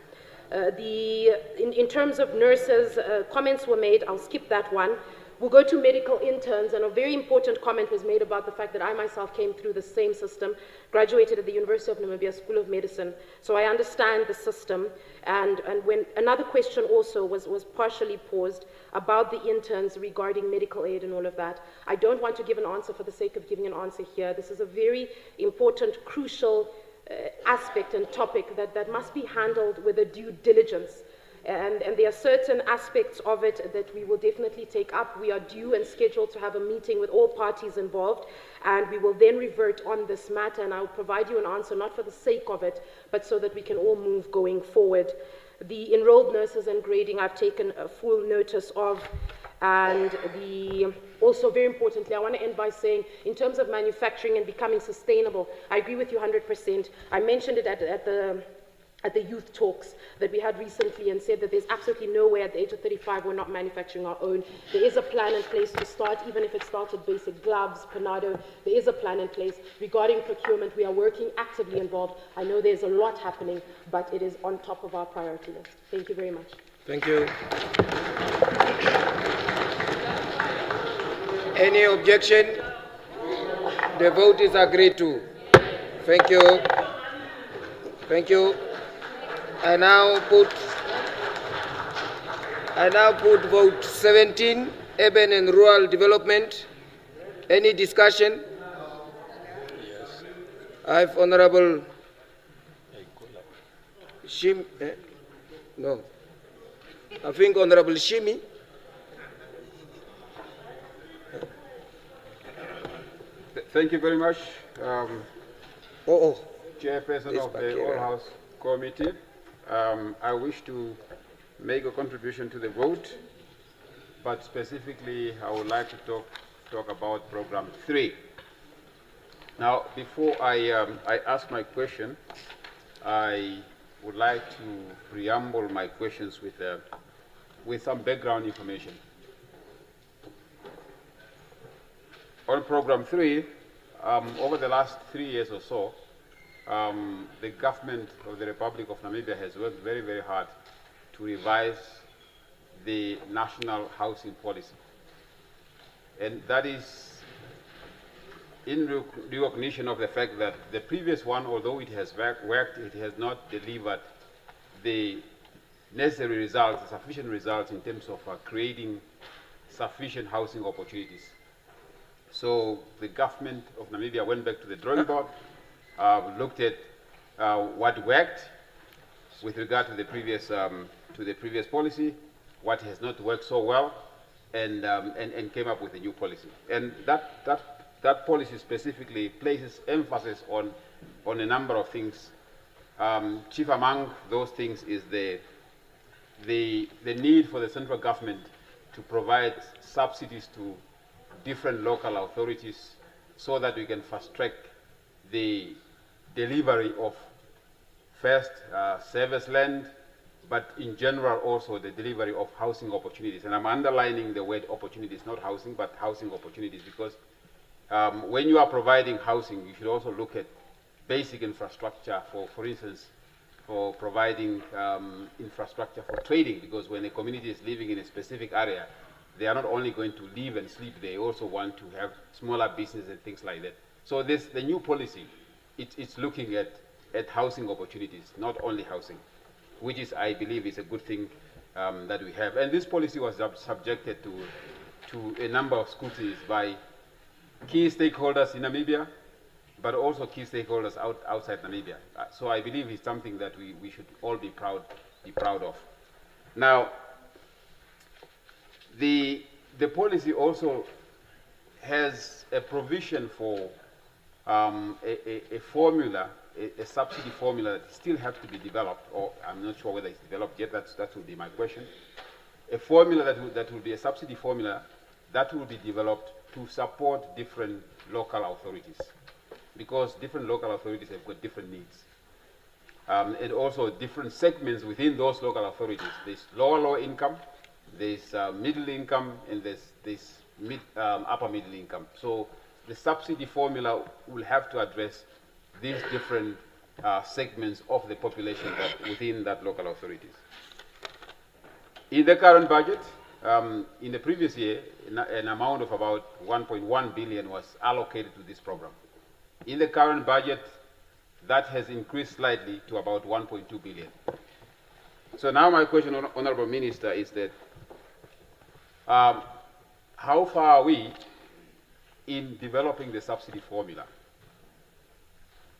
In terms of nurses, comments were made. I'll skip that one. We'll go to medical interns, and a very important comment was made about the fact that I myself came through the same system, graduated at the University of Namibia School of Medicine, so I understand the system. And when another question also was partially posed about the interns regarding medical aid and all of that, I don't want to give an answer for the sake of giving an answer here. This is a very important, crucial aspect and topic that must be handled with a due diligence. And there are certain aspects of it that we will definitely take up. We are due and scheduled to have a meeting with all parties involved, and we will then revert on this matter, and I will provide you an answer, not for the sake of it, but so that we can all move going forward. The enrolled nurses and grading I've taken a full notice of, and also very importantly, I want to end by saying, in terms of manufacturing and becoming sustainable, I agree with you 100%. I mentioned it at the youth talks that we had recently and said that there's absolutely no way at the age of 35 we're not manufacturing our own. There is a plan in place to start, even if it started basic gloves, panado, there is a plan in place. Regarding procurement, we are working actively involved. I know there's a lot happening, but it is on top of our priority list. Thank you very much. Thank you. Any objection? The vote is agreed to. Thank you. Thank you. I now put I now put vote 17, urban and rural development. Any discussion? Yes. I have Honorable Shim. No. I think Honorable Shimi. Thank you very much, Chairperson of the All House Committee. I wish to make a contribution to the vote, but specifically I would like to talk about Program 3. Now, before I ask my question, I would like to preamble my questions with some background information. On Program 3, over the last 3 years or so, the government of the Republic of Namibia has worked very, very hard to revise the national housing policy. And that is in recognition of the fact that the previous one, although it has worked, it has not delivered the necessary results, sufficient results in terms of creating sufficient housing opportunities. So the government of Namibia went back to the drawing board, looked at what worked with regard to the previous policy, what has not worked so well, and came up with a new policy. And that policy specifically places emphasis on a number of things. Chief among those things is the need for the central government to provide subsidies to different local authorities so that we can fast-track the delivery of first service land, but in general also the delivery of housing opportunities. And I'm underlining the word opportunities, not housing, but housing opportunities, because when you are providing housing, you should also look at basic infrastructure, for instance, for providing infrastructure for trading, because when a community is living in a specific area, they are not only going to live and sleep, they also want to have smaller business and things like that. So the new policy, it's looking at housing opportunities, not only housing, which is, I believe, is a good thing that we have. And this policy was subjected to a number of scrutinies by key stakeholders in Namibia, but also key stakeholders outside Namibia. So I believe it's something that we should all be proud of. Now, the policy also has a provision for a formula, a subsidy formula that still has to be developed, or I'm not sure whether it's developed yet, that will be my question. A formula that will be a subsidy formula that will be developed to support different local authorities, because different local authorities have got different needs. And also different segments within those local authorities. There's lower income, there's middle income, and there's upper middle income. So the subsidy formula will have to address these different segments of the population within that local authorities. In the current budget, in the previous year, an amount of about 1.1 billion was allocated to this program. In the current budget, that has increased slightly to about 1.2 billion. So now my question, Honorable Minister, is that how far are we in developing the subsidy formula?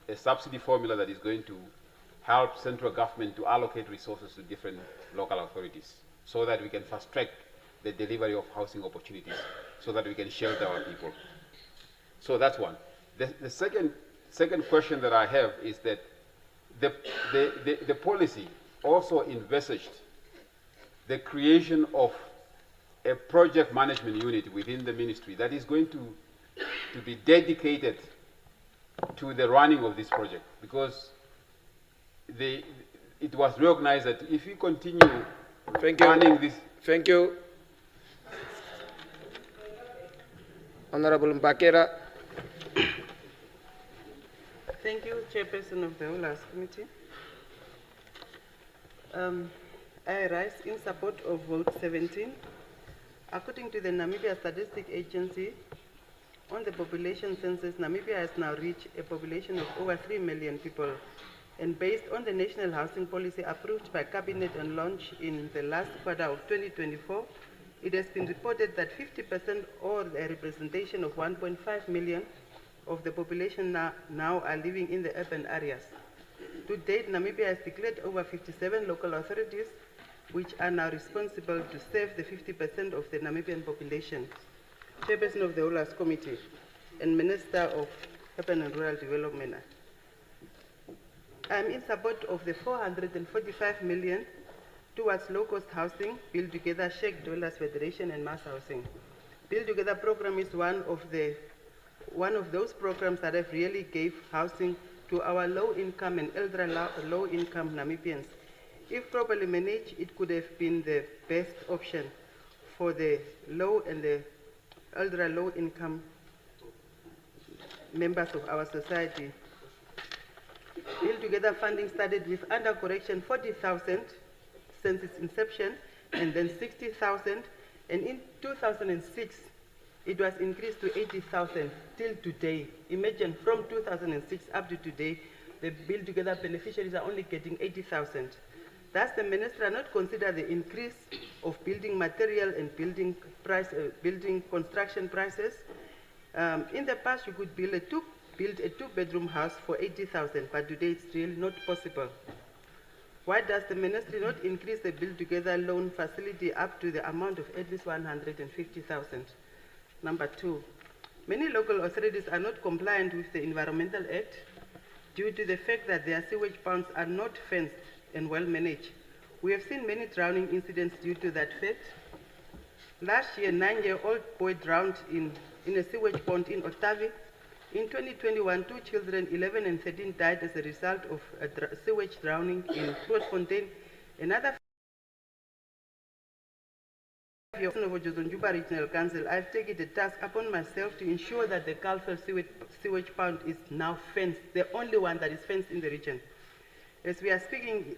A subsidy formula that is going to help central government to allocate resources to different local authorities so that we can fast-track the delivery of housing opportunities, so that we can shelter our people. So that's one. The second question that I have is that the policy also envisaged the creation of a project management unit within the ministry that is going to be dedicated to the running of this project, because it was recognized that if we continue running this... Thank you. Honorable Mbakera. Thank you, Chairperson of the All House Committee. I rise in support of vote 17. According to the Namibia Statistics Agency, on the population census, Namibia has now reached a population of over 3 million people and based on the National Housing Policy approved by Cabinet and launched in the last quarter of 2024, it has been reported that 50% or a representation of 1.5 million of the population now are living in the urban areas. To date, Namibia has declared over 57 local authorities which are now responsible to serve the 50% of the Namibian population. Chairperson of the Whole House Committee and Minister of Urban and Rural Development. I am in support of the 445 million towards low-cost housing, Build Together, Shared Dwellers Federation and Mass Housing. Build Together program is one of those programs that have really gave housing to our low-income and ultra-low-income Namibians. If properly managed, it could have been the best option for the low and the ultra-low-income members of our society. Build Together funding started with under correction 40,000 since its inception, and then 60,000, and in 2006 it was increased to 80,000 till today. Imagine, from 2006 up to today, the Build Together beneficiaries are only getting 80,000. Thus, the minister not consider the increase of building material and building construction prices. In the past, you could build a two-bedroom house for 80,000, but today it's really not possible. Why does the ministry not increase the Build Together loan facility up to the amount of at least 150,000? Number two, many local authorities are not compliant with the Environmental Act due to the fact that their sewage ponds are not fenced and well managed. We have seen many drowning incidents due to that fact. Last year, a 9-year-old boy drowned in a sewage pond in Otavi. In 2021, 2 children, 11 and 13, died as a result of a sewage drowning in Grootfontein. Another of Juba Regional Council, I've taken the task upon myself to ensure that the Kalfel sewage pond is now fenced, the only one that is fenced in the region. As we are speaking,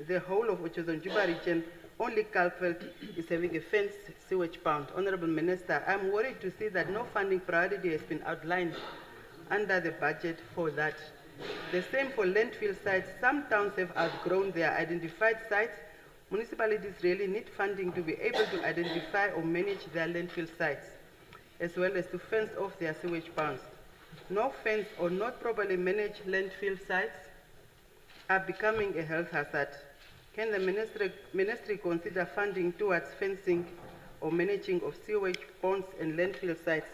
the whole of Juba region, only Kalfel is having a fenced sewage pond. Honorable Minister, I'm worried to see that no funding priority has been outlined under the budget for that. The same for landfill sites. Some towns have outgrown their identified sites. Municipalities really need funding to be able to identify or manage their landfill sites, as well as to fence off their sewage ponds. No fence or not properly managed landfill sites are becoming a health hazard. Can the ministry consider funding towards fencing or managing of sewage ponds and landfill sites?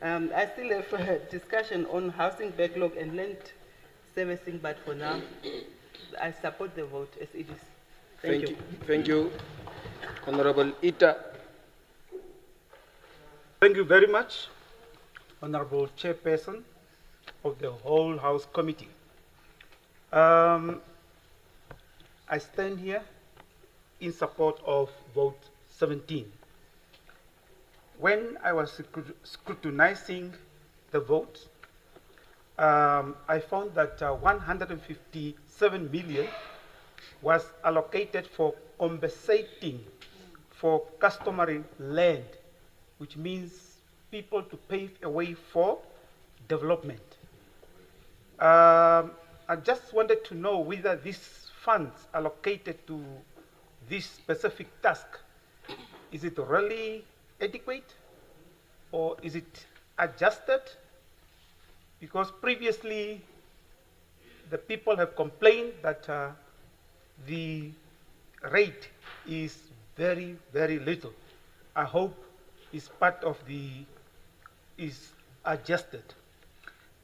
I still have a discussion on housing backlog and land servicing, but for now, I support the vote as it is. Thank you. Thank you. Honorable Ita. Thank you very much, Honorable Chairperson of the Whole House Committee. I stand here in support of vote 17. When I was scrutinizing the vote, I found that 157 million was allocated for compensating for customary land, which means people to pave a way for development. I just wanted to know whether these funds allocated to this specific task, is it really adequate or is it adjusted? Because previously the people have complained that the rate is very, very little. I hope is part of is adjusted.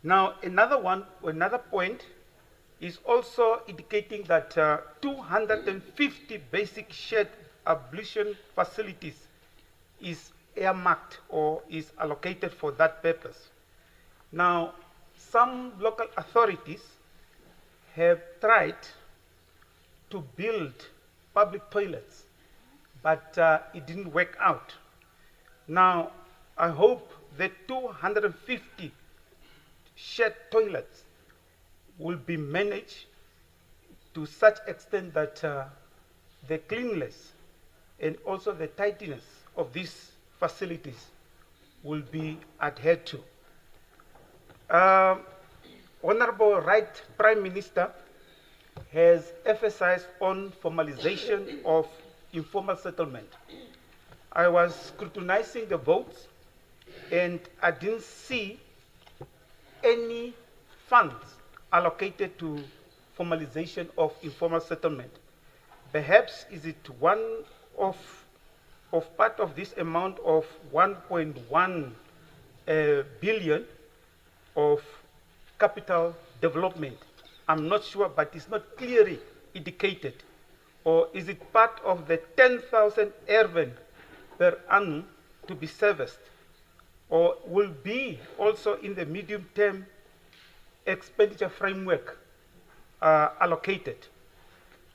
Now another point is also indicating that 250 basic shared ablution facilities is earmarked or is allocated for that purpose. Now, some local authorities have tried to build public toilets, but it didn't work out. Now, I hope that 250 shared toilets will be managed to such extent that the cleanliness and also the tidiness of these facilities will be adhered to. Honorable Right Prime Minister, has emphasized on formalization of informal settlement. I was scrutinizing the votes and I didn't see any funds allocated to formalization of informal settlement. Perhaps is it one of part of this amount of 1.1 billion of capital development? I'm not sure, but it's not clearly indicated. Or is it part of the 10,000 urban per annum to be serviced? Or will be also in the medium-term expenditure framework allocated?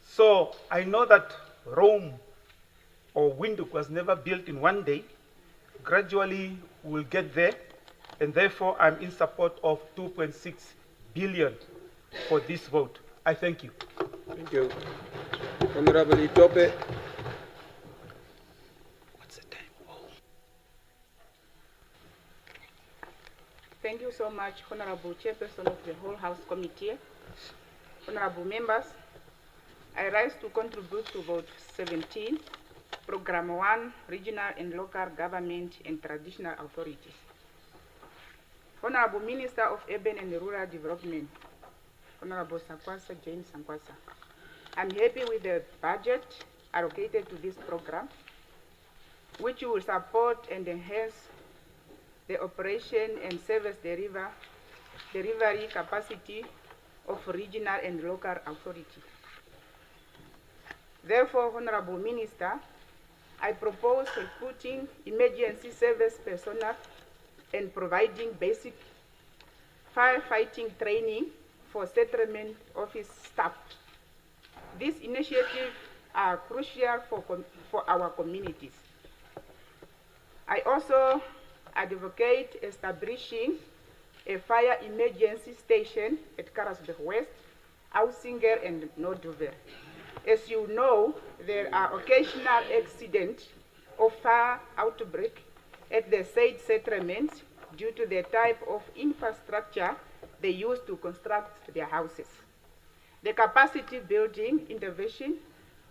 So I know that Rome or Windhoek was never built in one day. Gradually we'll get there, and therefore I'm in support of 2.6 billion for this vote. I thank you. Thank you. Honorable Itope. Thank you so much, Honorable Chairperson of the whole House Committee. Honorable members, I rise to contribute to vote 17, Program 1, Regional and Local Government and Traditional Authorities. Honorable Minister of Urban and Rural Development, Honorable Sankwasa, Jane Sankwasa, I'm happy with the budget allocated to this program, which will support and enhance the operation and service delivery capacity of regional and local authority. Therefore, Honorable Minister, I propose recruiting emergency service personnel and providing basic firefighting training for settlement office staff. These initiatives are crucial for our communities. I also advocate establishing a fire emergency station at Karasburg West, Ausinger and Noordhoever. As you know, there are occasional accidents of fire outbreak at the said settlements due to the type of infrastructure they use to construct their houses. The capacity building intervention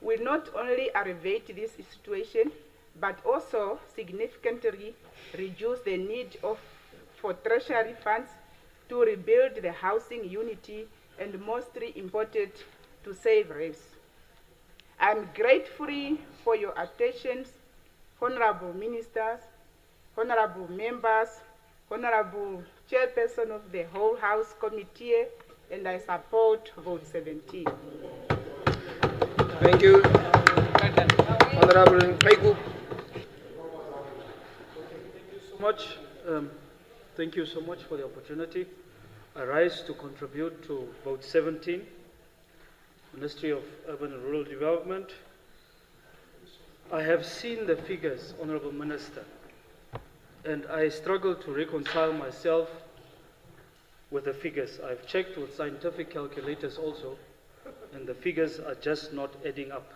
will not only alleviate this situation, but also significantly reduce the need for treasury funds to rebuild the housing unity, and mostly important, to save lives. I'm grateful for your attention, honorable ministers, honorable members, honorable chairperson of the whole House Committee, and I support vote 17. Thank you. Honorable Paiku. Thank you so much for the opportunity. I rise to contribute to vote 17, Ministry of Urban and Rural Development. I have seen the figures, Honorable Minister, and I struggle to reconcile myself with the figures. I've checked with scientific calculators also, and the figures are just not adding up.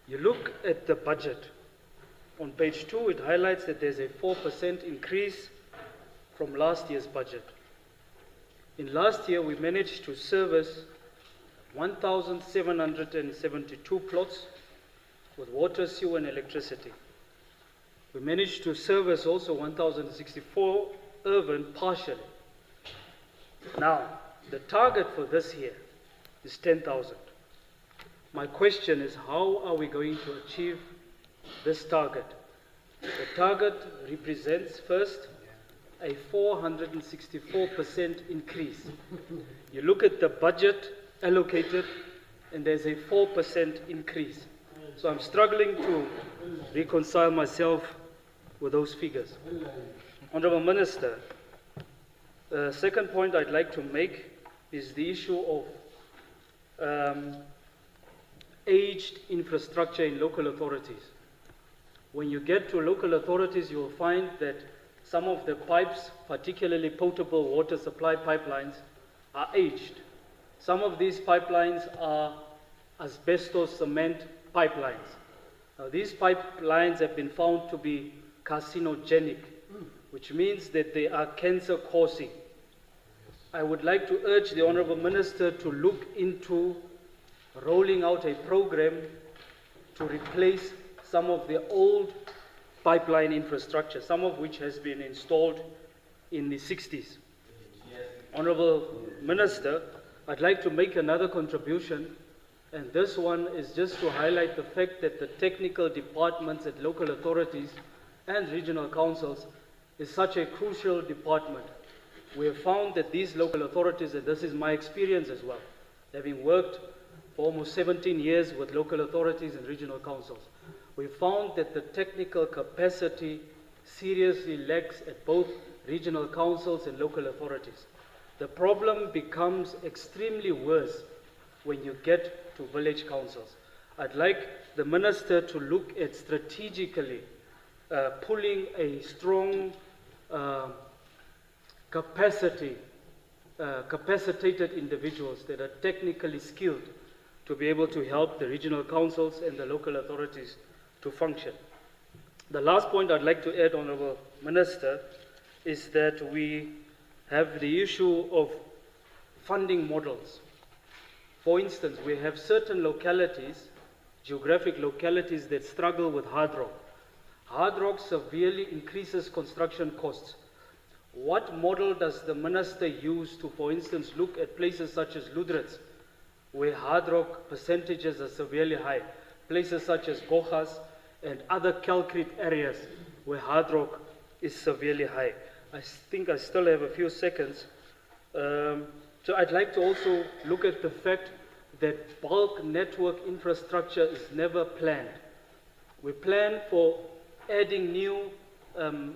You look at the budget. On page 2, it highlights that there's a 4% increase from last year's budget. In last year, we managed to service 1,772 plots with water, sewer, and electricity. We managed to service also 1,064 urban partially. Now, the target for this year is 10,000. My question is, how are we going to achieve this target? The target represents, first, a 464% increase. You look at the budget allocated, and there's a 4% increase. So I'm struggling to reconcile myself with those figures. Honorable Minister, the second point I'd like to make is the issue of aged infrastructure in local authorities. When you get to local authorities, you will find that some of the pipes, particularly potable water supply pipelines, are aged. Some of these pipelines are asbestos cement pipelines. Now, these pipelines have been found to be carcinogenic, which means that they are cancer causing. I would like to urge the Honourable Minister to look into rolling out a program to replace some of the old pipeline infrastructure, some of which has been installed in the 60s. Honourable Minister, I'd like to make another contribution, and this one is just to highlight the fact that the technical departments at local authorities and regional councils is such a crucial department. We have found that these local authorities, and this is my experience as well, having worked for almost 17 years with local authorities and regional councils, we found that the technical capacity seriously lacks at both regional councils and local authorities. The problem becomes extremely worse when you get to village councils. I'd like the Minister to look at strategically pulling a strong capacitated individuals that are technically skilled to be able to help the regional councils and the local authorities to function. The last point I'd like to add, Honourable Minister, is that we have the issue of funding models. For instance, we have certain localities, geographic localities, that struggle with hard rock. Hard rock severely increases construction costs. What model does the Minister use to, for instance, look at places such as Ludritz, where hard rock percentages are severely high, places such as Gochas and other calcrete areas where hard rock is severely high? I think I still have a few seconds. So I'd like to also look at the fact that bulk network infrastructure is never planned. We plan for adding new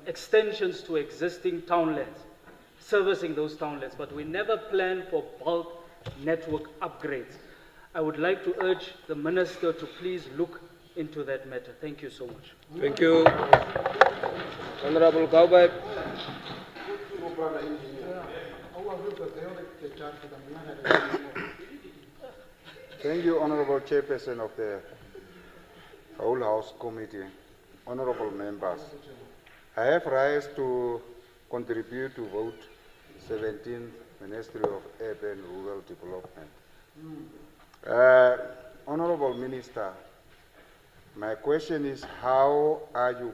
extensions to existing townlands, servicing those townlands, but we never plan for bulk network upgrades. I would like to urge the Minister to please look into that matter. Thank you so much. Thank you. Honorable Kaubai. Thank you, Honorable Chairperson of the Whole House Committee, honorable members. I have rise to contribute to vote 17, Ministry of Urban Rural Development. Honorable Minister, my question is, how are you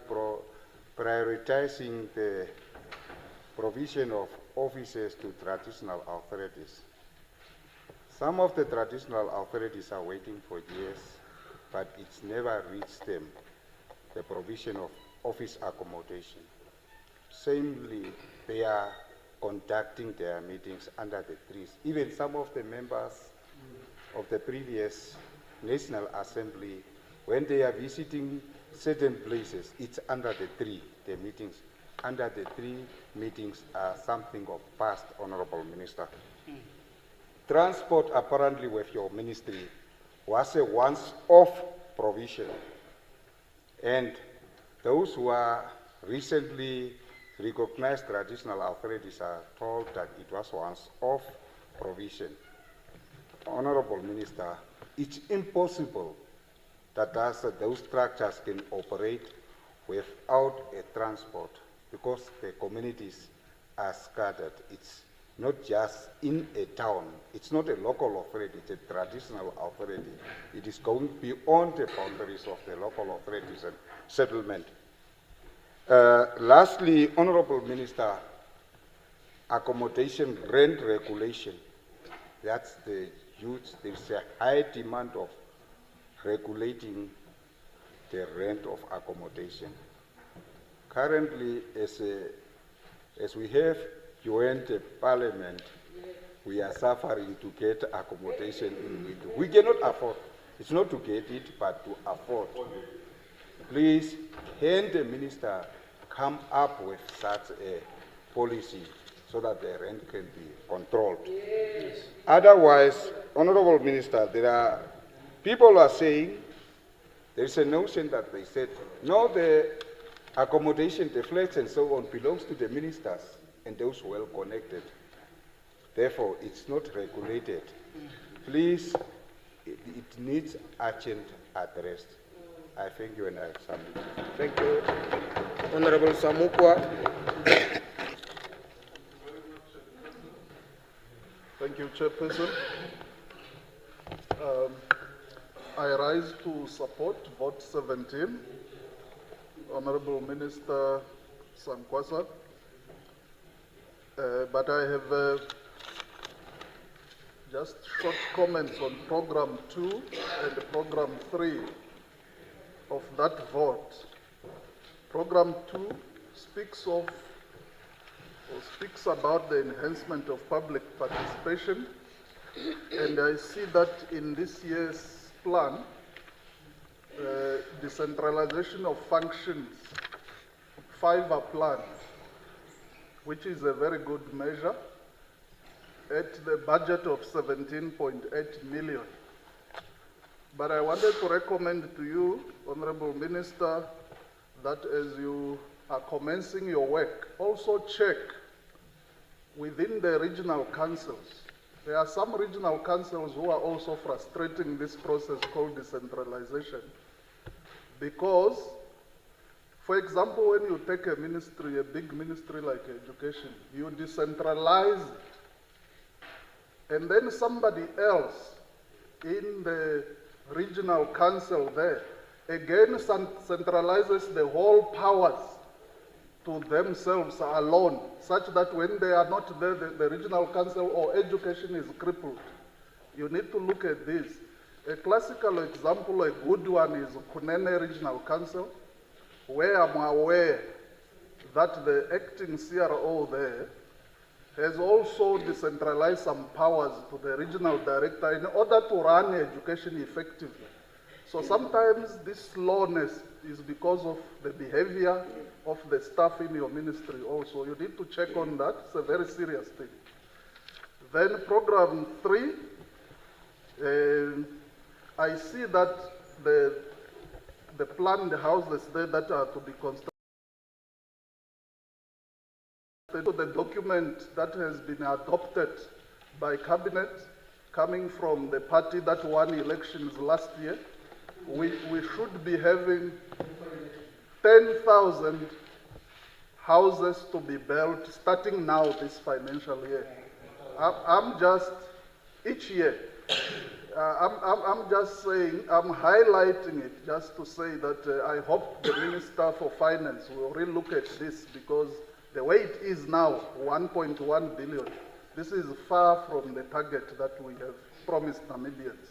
prioritizing the provision of offices to traditional authorities? Some of the traditional authorities are waiting for years, but it's never reached them, the provision of office accommodation. Samely, they are conducting their meetings under the trees. Even some of the members of the previous National Assembly, when they are visiting certain places, it's under the tree, the meetings. Under the tree meetings are something of past, Honorable Minister. Transport, apparently with your ministry, was a once-off provision. And those who are recently recognized traditional authorities are told that it was once-off provision. Honorable Minister, it's impossible that those structures can operate without a transport because the communities are scattered. It's not just in a town. It's not a local authority, it's a traditional authority. It is going beyond the boundaries of the local authorities and settlement. Lastly, Honorable Minister, accommodation rent regulation. That's the huge, there's a high demand of regulating the rent of accommodation. Currently, as we have joined the parliament, we are suffering to get accommodation in window. We cannot afford. It's not to get it, but to afford. Please, can the minister come up with such a policy so that the rent can be controlled? Yes. Otherwise, Honorable Minister, people are saying, there's a notion that they said, no, the accommodation, the flats and so on belongs to the ministers and those well connected. Therefore, it's not regulated. Please, it needs urgent address. I thank you and I submit. Thank you. Honorable Samukwa. Thank you, Chairperson. I rise to support vote 17. Honorable Minister Sankwasa. But I have just short comments on Program 2 and Program 3 of that vote. Program 2 speaks about the enhancement of public participation, and I see that in this year's plan, decentralization of functions, 5 are planned, which is a very good measure, at the budget of 17.8 million. But I wanted to recommend to you, Honorable Minister, that as you are commencing your work, also check within the regional councils. There are some regional councils who are also frustrating this process called decentralization. Because, for example, when you take a ministry, a big ministry like education, you decentralize it. And then somebody else in the regional council there, again centralizes the whole powers to themselves alone, such that when they are not there, the regional council or education is crippled. You need to look at this. A classical example, a good one, is Kunene Regional Council, where I'm aware that the acting CRO there has also decentralized some powers to the regional director in order to run education effectively. So sometimes this slowness is because of the behavior of the staff in your ministry also. You need to check on that. It's a very serious thing. Then Program 3, I see that the planned houses there that are to be constructed, the document that has been adopted by Cabinet, coming from the party that won elections last year, we should be having 10,000 houses to be built starting now this financial year. I'm just, each year, I'm just saying, I'm highlighting it just to say that I hope the Minister for Finance will really look at this, because the way it is now, 1.1 billion, this is far from the target that we have promised Namibians.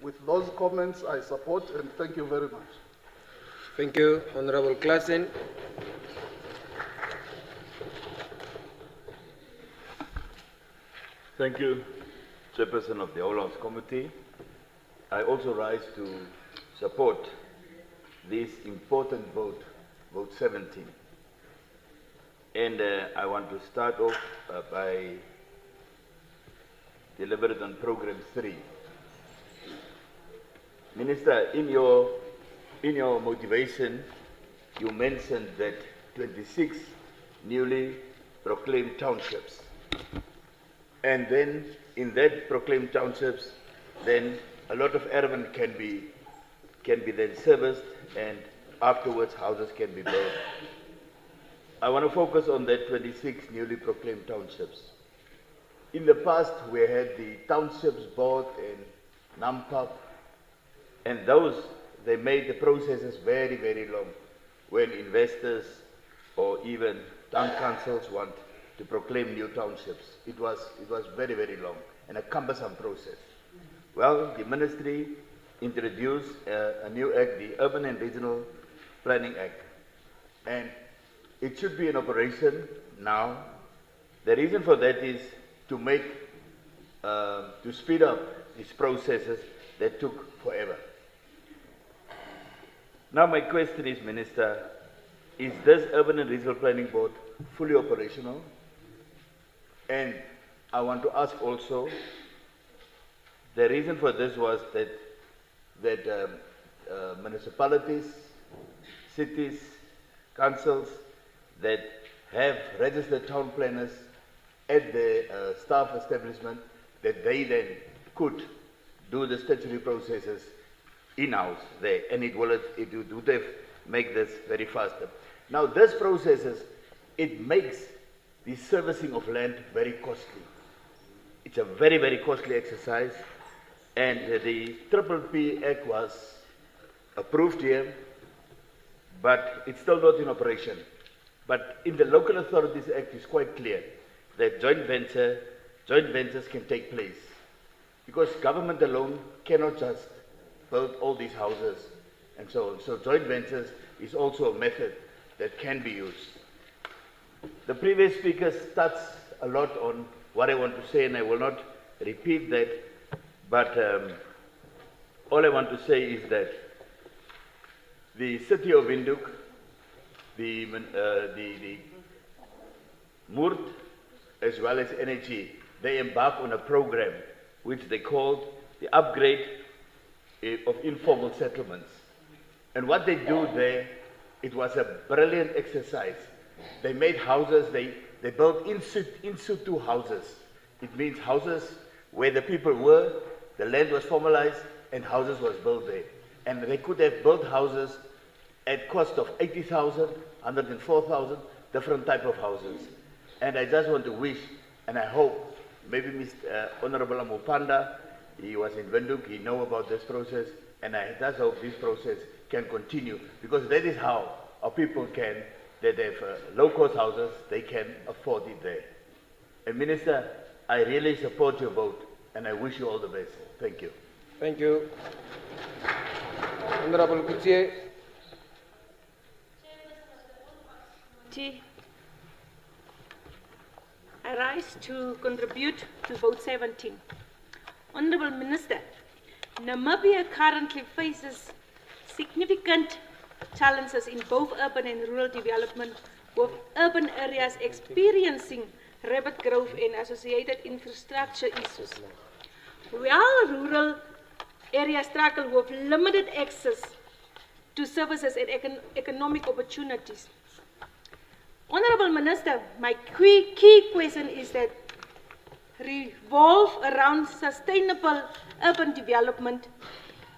With those comments, I support, and thank you very much. Thank you, Honorable Klassen. Thank you, Chairperson of the Whole House Committee. I also rise to support this important vote, vote 17. And I want to start off by deliberating on Program 3. Minister, in your motivation, you mentioned that 26 newly proclaimed townships. And then in that proclaimed townships, then a lot of urban can be then serviced, and afterwards houses can be built. I want to focus on that 26 newly proclaimed townships. In the past, we had the townships board in Nampak, and those, they made the processes very, very long. When investors or even town councils want to proclaim new townships, it was very, very long and a cumbersome process. Well, the ministry introduced a new act, the Urban and Regional Planning Act, and it should be in operation now. The reason for that is to make, to speed up these processes that took forever. Now my question is, Minister, is this Urban and Regional Planning Board fully operational? And I want to ask also, the reason for this was that municipalities, cities, councils that have registered town planners at the staff establishment, that they then could do the statutory processes in-house there, and it would have make this very faster. Now, this processes, it makes the servicing of land very costly. It's a very, very costly exercise, and the PPP Act was approved here, but it's still not in operation. But in the Local Authorities Act, it's quite clear that joint ventures can take place, because government alone cannot just build all these houses and so on. So joint ventures is also a method that can be used. The previous speaker touched a lot on what I want to say, and I will not repeat that, but all I want to say is that the city of Windhoek, the MURT, as well as Energy, they embark on a program which they called the upgrade of informal settlements. And what they do there, it was a brilliant exercise. They made houses, they built in situ houses. It means houses where the people were, the land was formalized, and houses was built there. And they could have built houses at cost of 80,000, 104,000, different type of houses. And I just want to wish, and I hope, maybe Mr. Honorable Amopanda, he was in Windhoek, he know about this process, and I just hope this process can continue, because that is how our people can, that have low-cost houses, they can afford it there. And Minister, I really support your vote, and I wish you all the best. Thank you. Thank you. Honorable Kutsie. I rise to contribute to vote 17. Honorable Minister, Namibia currently faces significant challenges in both urban and rural development, with urban areas experiencing rapid growth and associated infrastructure issues, while rural areas struggle with limited access to services and economic opportunities. Honorable Minister, my key question is that revolve around sustainable urban development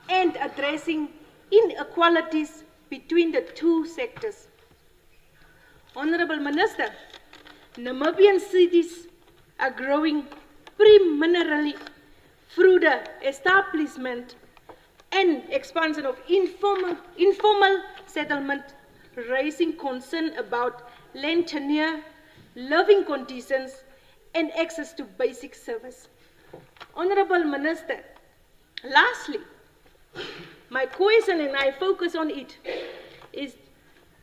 and addressing inequalities between the two sectors. Honorable Minister, Namibian cities are growing primarily through the establishment and expansion of informal settlement, raising concern about land tenure, living conditions, and access to basic service. Honorable Minister, lastly, my question, and I focus on it, is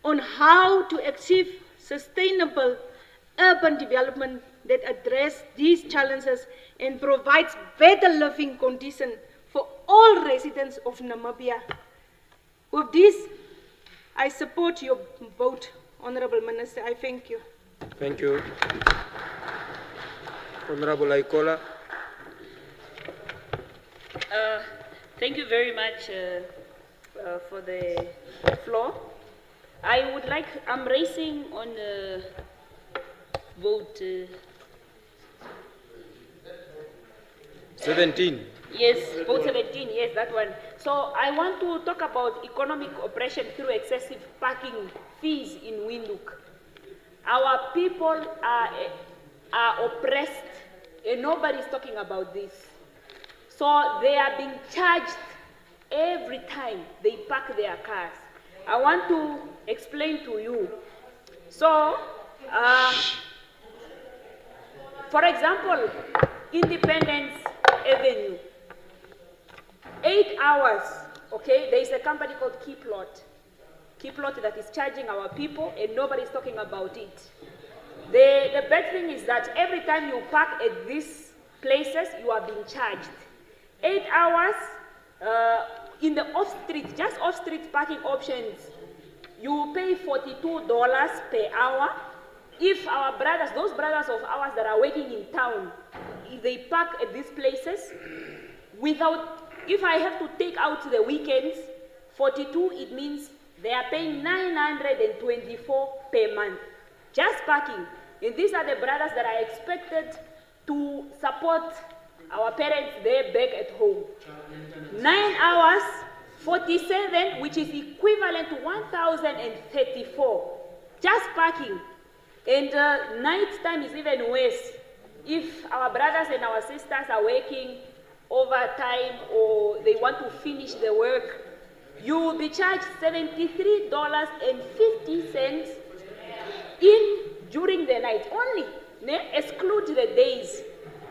on how to achieve sustainable urban development that address these challenges and provides better living conditions for all residents of Namibia. With this, I support your vote, Honorable Minister. I thank you. Thank you. Honorable Aikola. Thank you very much for the floor. I would like, I'm raising on vote 17. Yes, vote 17, yes, that one. So I want to talk about economic oppression through excessive parking fees in Windhoek. Our people are oppressed, and nobody's talking about this. So they are being charged every time they park their cars. I want to explain to you. So, for example, Independence Avenue, 8 hours, okay, there is a company called Keyplot that is charging our people, and nobody's talking about it. The bad thing is that every time you park at these places, you are being charged. 8 hours in the off-street, just off-street parking options, you pay $42 per hour. If our brothers, those brothers of ours that are working in town, if they park at these places, if I have to take out the weekends, 42, it means they are paying 924 per month, just parking. And these are the brothers that are expected to support our parents there back at home. 9 hours, 47, which is equivalent to 1,034, just parking. And night time is even worse. if our brothers and our sisters are working overtime or they want to finish the work, you will be charged $73.50 during the night only, exclude the days.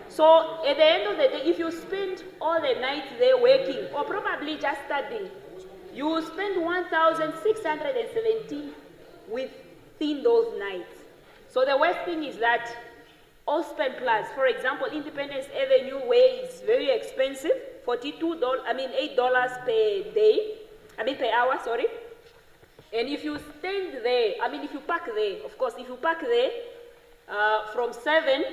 So at the end of the day, if you spend all the night there working or probably just studying, you will spend 1,617 within those nights. So the worst thing is that Ospen Plus, for example, Independence Avenue, where it's very expensive, $8 per day, per hour, sorry. And if you stand there, if you park there, of course, if you park there from 7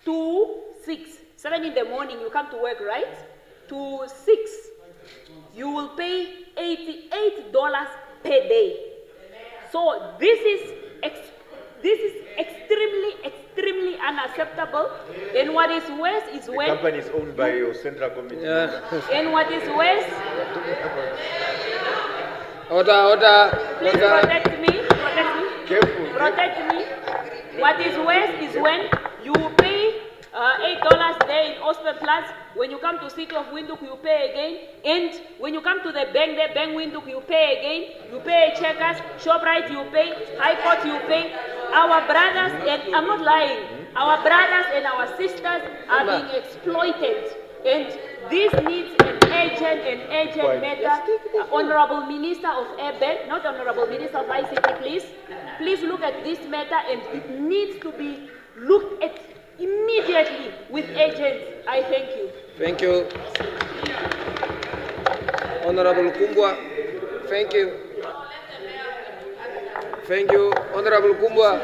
to 6, 7 in the morning, you come to work, right? To 6, you will pay $88 per day. So this is extremely unacceptable. And what is worse is when the company is owned by your central committee. And what is worse, Order. please protect me. Careful. Protect me. What is worse is when you pay $8 there in Ospen Plus. When you come to City of Windhoek, you pay again. And when you come to the bank Windhoek, you pay again. You pay Checkers, ShopRite, you pay, High Court, you pay. Our brothers, and I'm not lying, our brothers and our sisters are being exploited. And this needs an urgent matter. Honorable Minister of Urban, not Honorable Minister of ICT, please look at this matter, and it needs to be looked at immediately with urgency. I thank you. Thank you. Honorable Kumbwa, thank you. Thank you, Honorable Kumbwa.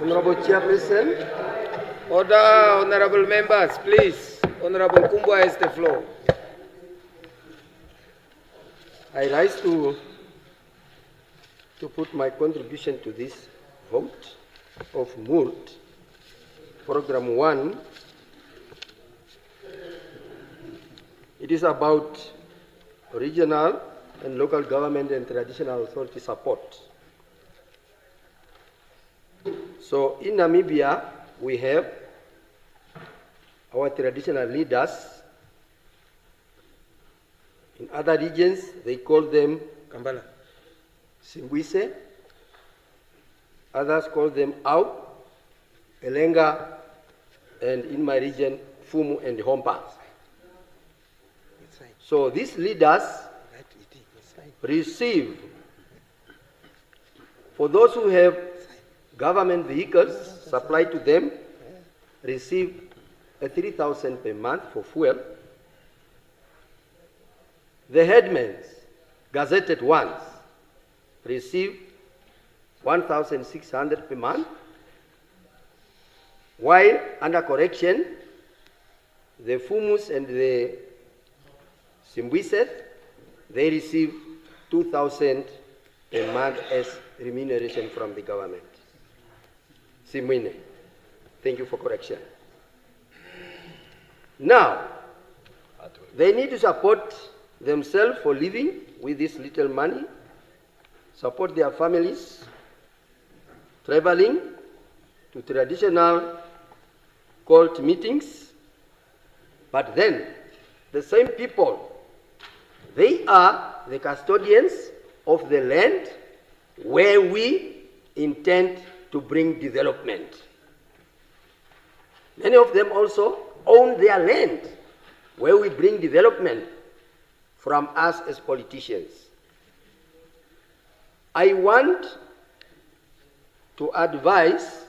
Honorable Chairperson. Order, honorable members, please. Honorable Kumbwa has the floor. I rise to put my contribution to this vote of MULT, Program 1. It is about regional and local government and traditional authority support. So in Namibia, we have our traditional leaders. In other regions, they call them Kambala, Simbwise. Others call them Au, Elenga, and in my region, Fumu and Hompa. So these leaders receive, for those who have government vehicles supplied to them, receive a 3,000 per month for fuel. The headmen, gazetted ones, receive 1,600 per month, while under correction, the Fumus and the Simbwises, they receive 2,000 per month as remuneration from the government. Simwine. Thank you for correction. Now, they need to support themselves for living with this little money, support their families, traveling to traditional cult meetings, but then the same people, they are the custodians of the land where we intend to bring development. Many of them also own their land where we bring development from us as politicians. I want to advise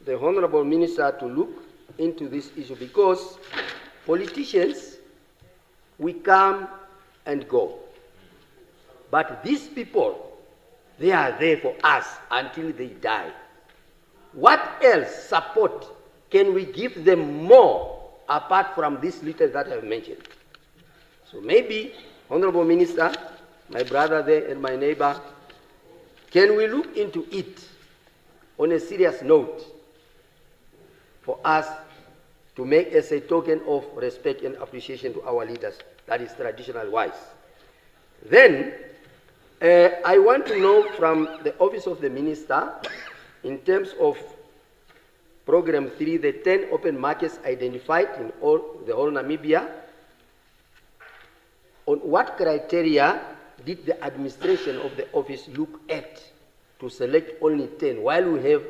the Honorable Minister to look into this issue because politicians, we come and go. But these people, they are there for us until they die. What else support can we give them more apart from this little that I have mentioned? So maybe, Honorable Minister, my brother there and my neighbor, can we look into it on a serious note for us to make as a token of respect and appreciation to our leaders, that is traditional wise. Then, I want to know from the office of the minister, In terms of Program 3, the 10 open markets identified in the whole Namibia, on what criteria did the administration of the office look at to select only 10, while we have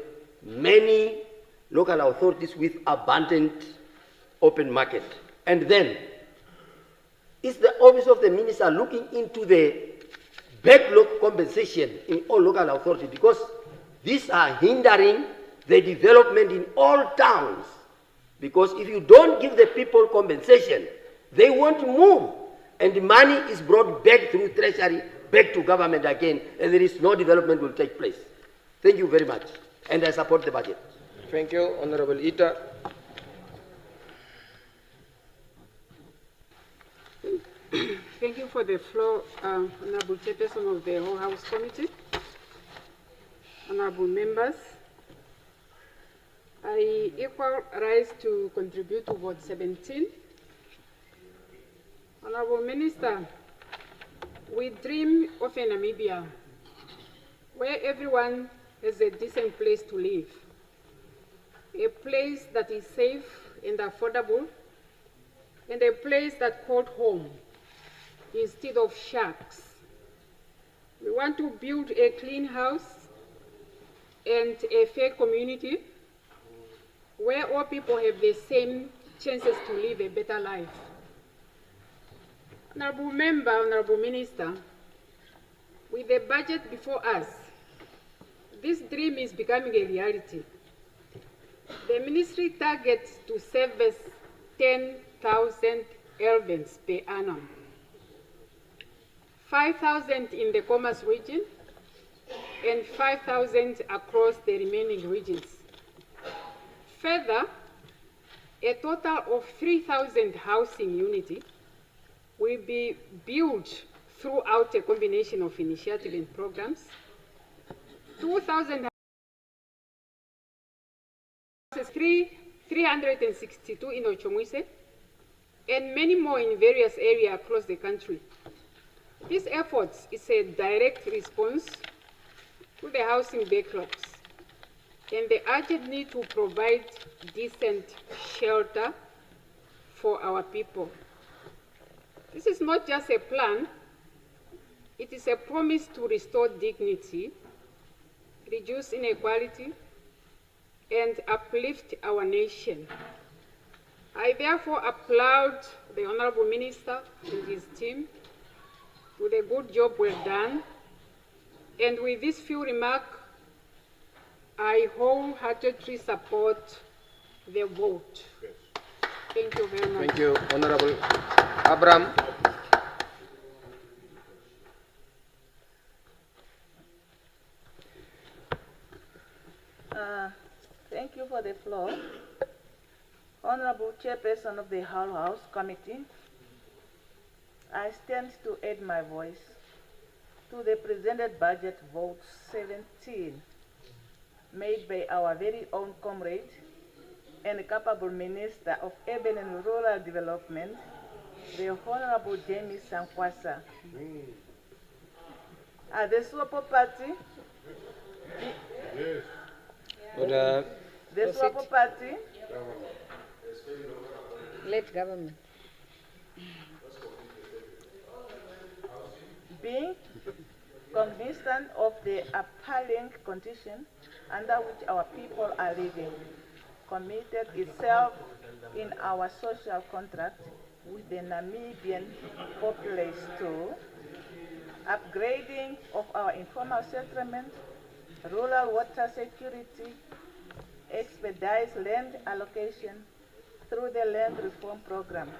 many local authorities with abundant open market? And then, is the office of the minister looking into the backlog compensation in all local authorities? Because these are hindering the development in all towns. Because if you don't give the people compensation, they won't move. And the money is brought back through treasury, back to government again, and there is no development will take place. Thank you very much. And I support the budget. Thank you, Honorable Ita. Thank you for the floor, Honorable Chairperson of the Whole House Committee. Honorable members, I equal rise to contribute to vote 17. Honorable Minister, we dream of a Namibia where everyone has a decent place to live, a place that is safe and affordable, and a place that called home instead of shacks. We want to build a clean house and a fair community where all people have the same chances to live a better life. Honorable Member, Honorable Minister, with the budget before us, this dream is becoming a reality. The ministry targets to service 10,000 Elvens per annum, 5,000 in the Commerce region, and 5,000 across the remaining regions. Further, a total of 3,000 housing units will be built throughout a combination of initiatives and programs. 2,000 houses, 362 in Ochomwise, and many more in various areas across the country. This effort is a direct response to the housing backlogs and the urgent need to provide decent shelter for our people. This is not just a plan, it is a promise to restore dignity, reduce inequality, and uplift our nation. I therefore applaud the Honorable Minister and his team to the good job well done. And with this few remarks, I wholeheartedly support the vote. Thank you very much. Thank you, Honorable Abraham. Thank you for the floor. Honorable Chairperson of the Whole House Committee, I stand to add my voice to the presented budget vote 17 made by our very own comrade and capable Minister of Urban and Rural Development, the Honorable Jamie Sankwasa. The SWAPO party, the SWAPO party, led government, being cognizant of the appalling condition under which our people are living, committed itself in our social contract with the Namibian populace to upgrading of our informal settlement, rural water security, expedite land allocation through the land reform program,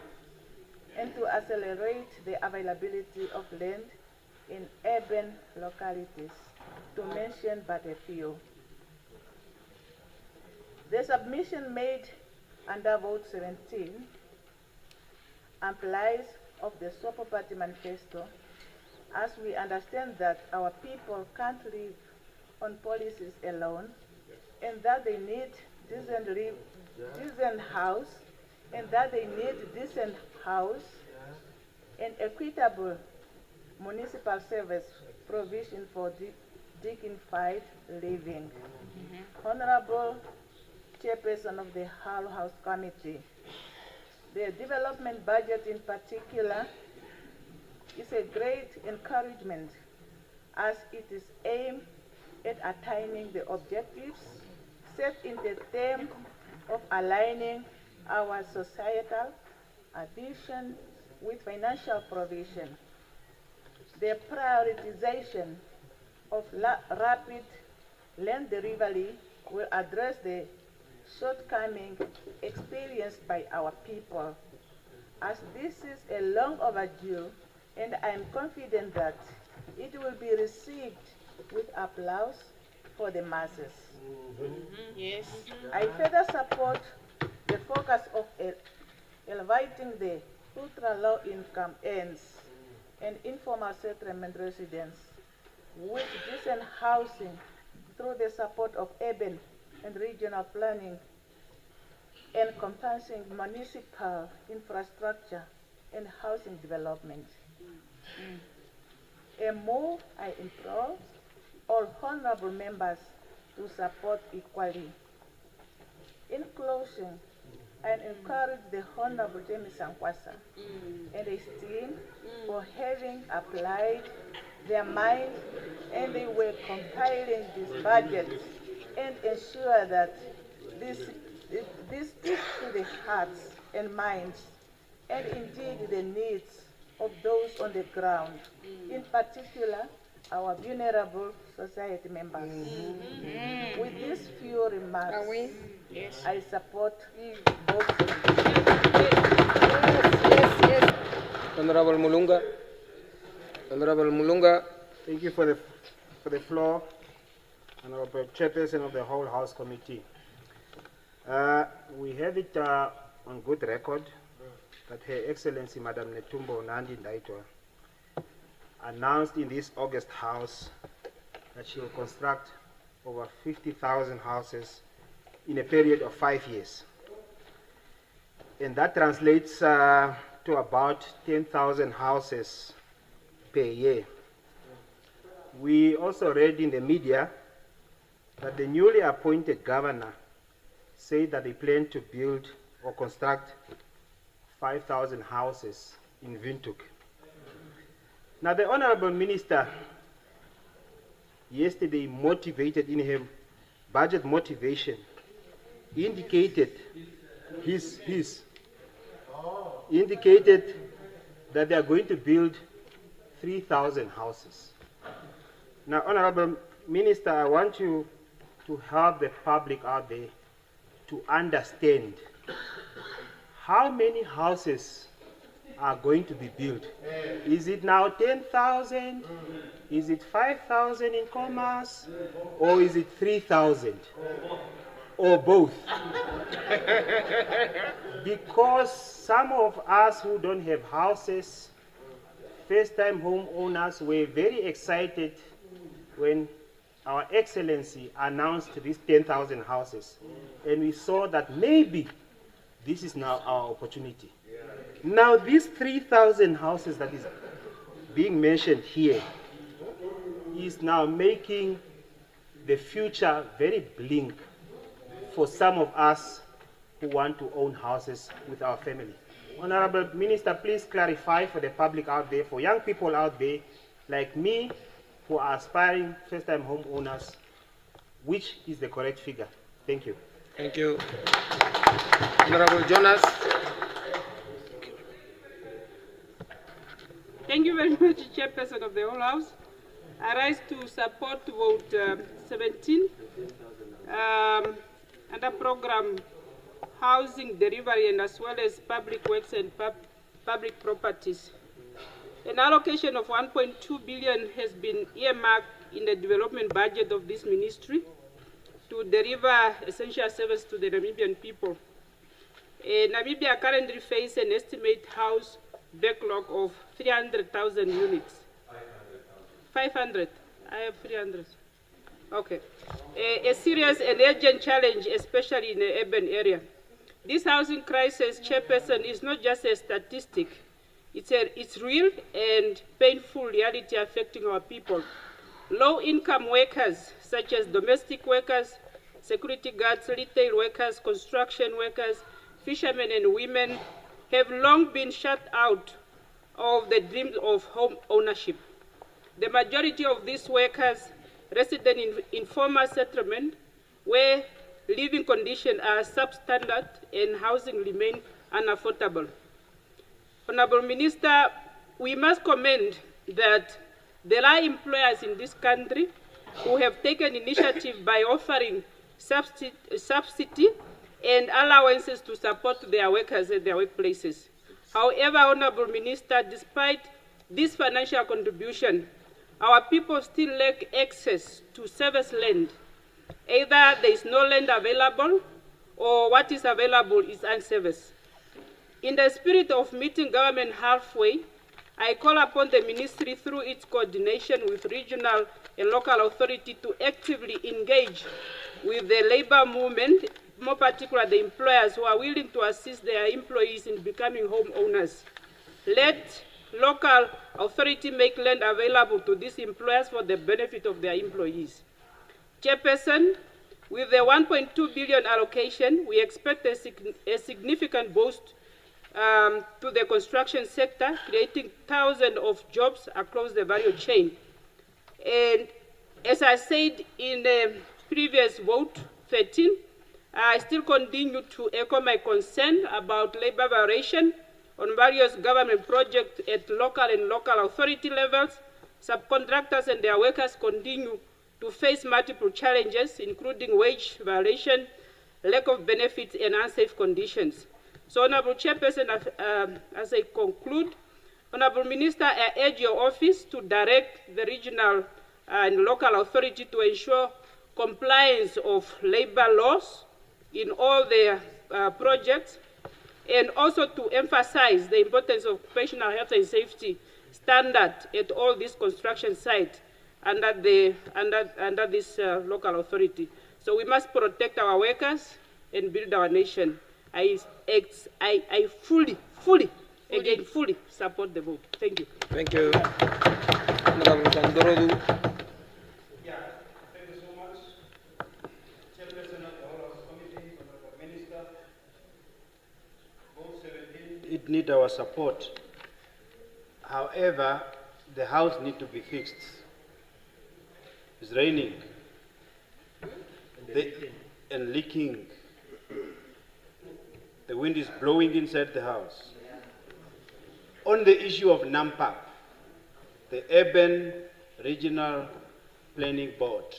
and to accelerate the availability of land in urban localities, to mention but a few. The submission made under vote 17 implies of the SWAPO Party manifesto, as we understand that our people can't live on policies alone, and that they need decent house, and that they need decent house and equitable municipal service provision for dignified living. Honorable Chairperson of the Hull House Committee, the development budget in particular is a great encouragement as it is aimed at attaining the objectives set in the term of aligning our societal ambition with financial provision. The prioritization of rapid land delivery will address the shortcoming experienced by our people, as this is a long overdue, and I am confident that it will be received with applause for the masses. Yes. I further support the focus of elevating the ultra-low income earners and informal settlement residents with decent housing through the support of urban and regional planning, encompassing municipal infrastructure and housing development. A move I implore all honorable members to support equally. In closing, I encourage the Honorable James Sankwasa and his team for having applied their mind and they were compiling this budget and ensure that this sticks to the hearts and minds and indeed the needs of those on the ground, in particular our vulnerable society members. With these few remarks, I support both. Yes. Honorable Mulunga. Honorable Mulunga. Thank you for the floor, Honorable Chairperson of the whole House Committee. We have it on good record that Her Excellency Madam Netumbo Nandi Ndaitwa announced in this August House that she will construct over 50,000 houses in a period of 5 years. And that translates to about 10,000 houses per year. We also read in the media that the newly appointed governor said that they plan to build or construct 5,000 houses in Windhoek. Now, the Honorable Minister yesterday motivated in her budget motivation, indicated indicated that they are going to build 3,000 houses. Now, Honorable Minister, I want you to help the public out there to understand how many houses are going to be built. Is it now 10,000? Is it 5,000 in commerce? Or is it 3,000? Or both? Because some of us who don't have houses, first-time homeowners, were very excited when Our Excellency announced these 10,000 houses. And we saw that maybe this is now our opportunity. Now, these 3,000 houses that is being mentioned here is now making the future very bleak for some of us who want to own houses with our family. Honorable Minister, please clarify for the public out there, for young people out there like me who are aspiring first-time homeowners, which is the correct figure. Thank you. Thank you. Honorable Jonas. Thank you very much, Chairperson of the whole House. I rise to support vote 17 under program housing delivery and as well as public works and public properties. An allocation of 1.2 billion has been earmarked in the development budget of this ministry to deliver essential service to the Namibian people. Namibia currently faces an estimated house backlog of 300,000 units. 500. I have 300. Okay. A serious and urgent challenge, especially in the urban area. This housing crisis, Chairperson, is not just a statistic. It's real and painful reality affecting our people. Low-income workers, such as domestic workers, security guards, retail workers, construction workers, fishermen and women, have long been shut out of the dream of home ownership. The majority of these workers resident in informal settlement where living conditions are substandard and housing remain unaffordable. Honorable Minister, we must commend that there are employers in this country who have taken initiative by offering subsidy and allowances to support their workers at their workplaces. However, Honorable Minister, despite this financial contribution, our people still lack access to service land. Either there is no land available or what is available is unserviced. In the spirit of meeting government halfway, I call upon the ministry through its coordination with regional and local authority to actively engage with the labor movement, more particularly the employers who are willing to assist their employees in becoming homeowners. Let local authority make land available to these employers for the benefit of their employees. Chairperson, with the 1.2 billion allocation, we expect a significant boost to the construction sector, creating thousands of jobs across the value chain. And as I said in the previous vote, 13, I still continue to echo my concern about labor variation on various government projects at local and local authority levels. Subcontractors and their workers continue to face multiple challenges, including wage violation, lack of benefits, and unsafe conditions. So, Honorable Chairperson, as I conclude, Honorable Minister, I urge your office to direct the regional and local authority to ensure compliance of labor laws in all their projects, and also to emphasize the importance of occupational health and safety standard at all these construction sites under this local authority. So we must protect our workers and build our nation. I fully support the vote. Thank you. Thank you. Honorable Kandorodu. It needs our support. However, the house needs to be fixed. It's raining and leaking. The wind is blowing inside the house. On the issue of NAMPAP, the Urban Regional Planning Board,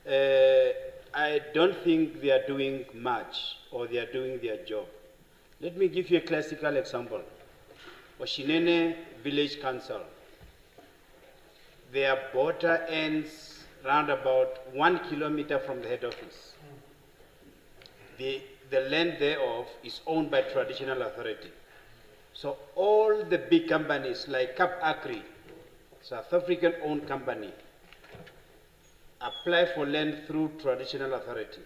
I don't think they are doing much or they are doing their job. Let me give you a classical example. Oshinene Village Council. Their border ends round about 1 kilometer from the head office. The land thereof is owned by traditional authority. So all the big companies like Cap Agri, South African owned company, apply for land through traditional authority.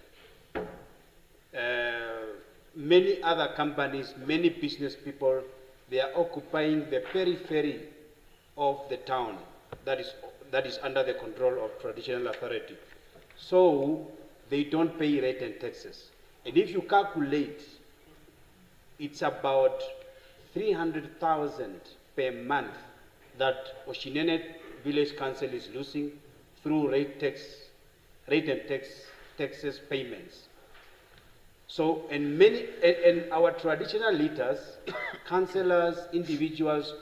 Many other companies, many business people, they are occupying the periphery of the town that is under the control of traditional authority. So they don't pay rent and taxes. And if you calculate, it's about 300,000 per month that Oshinene Village Council is losing through rate and taxes payments. So, and our traditional leaders, councillors, individuals,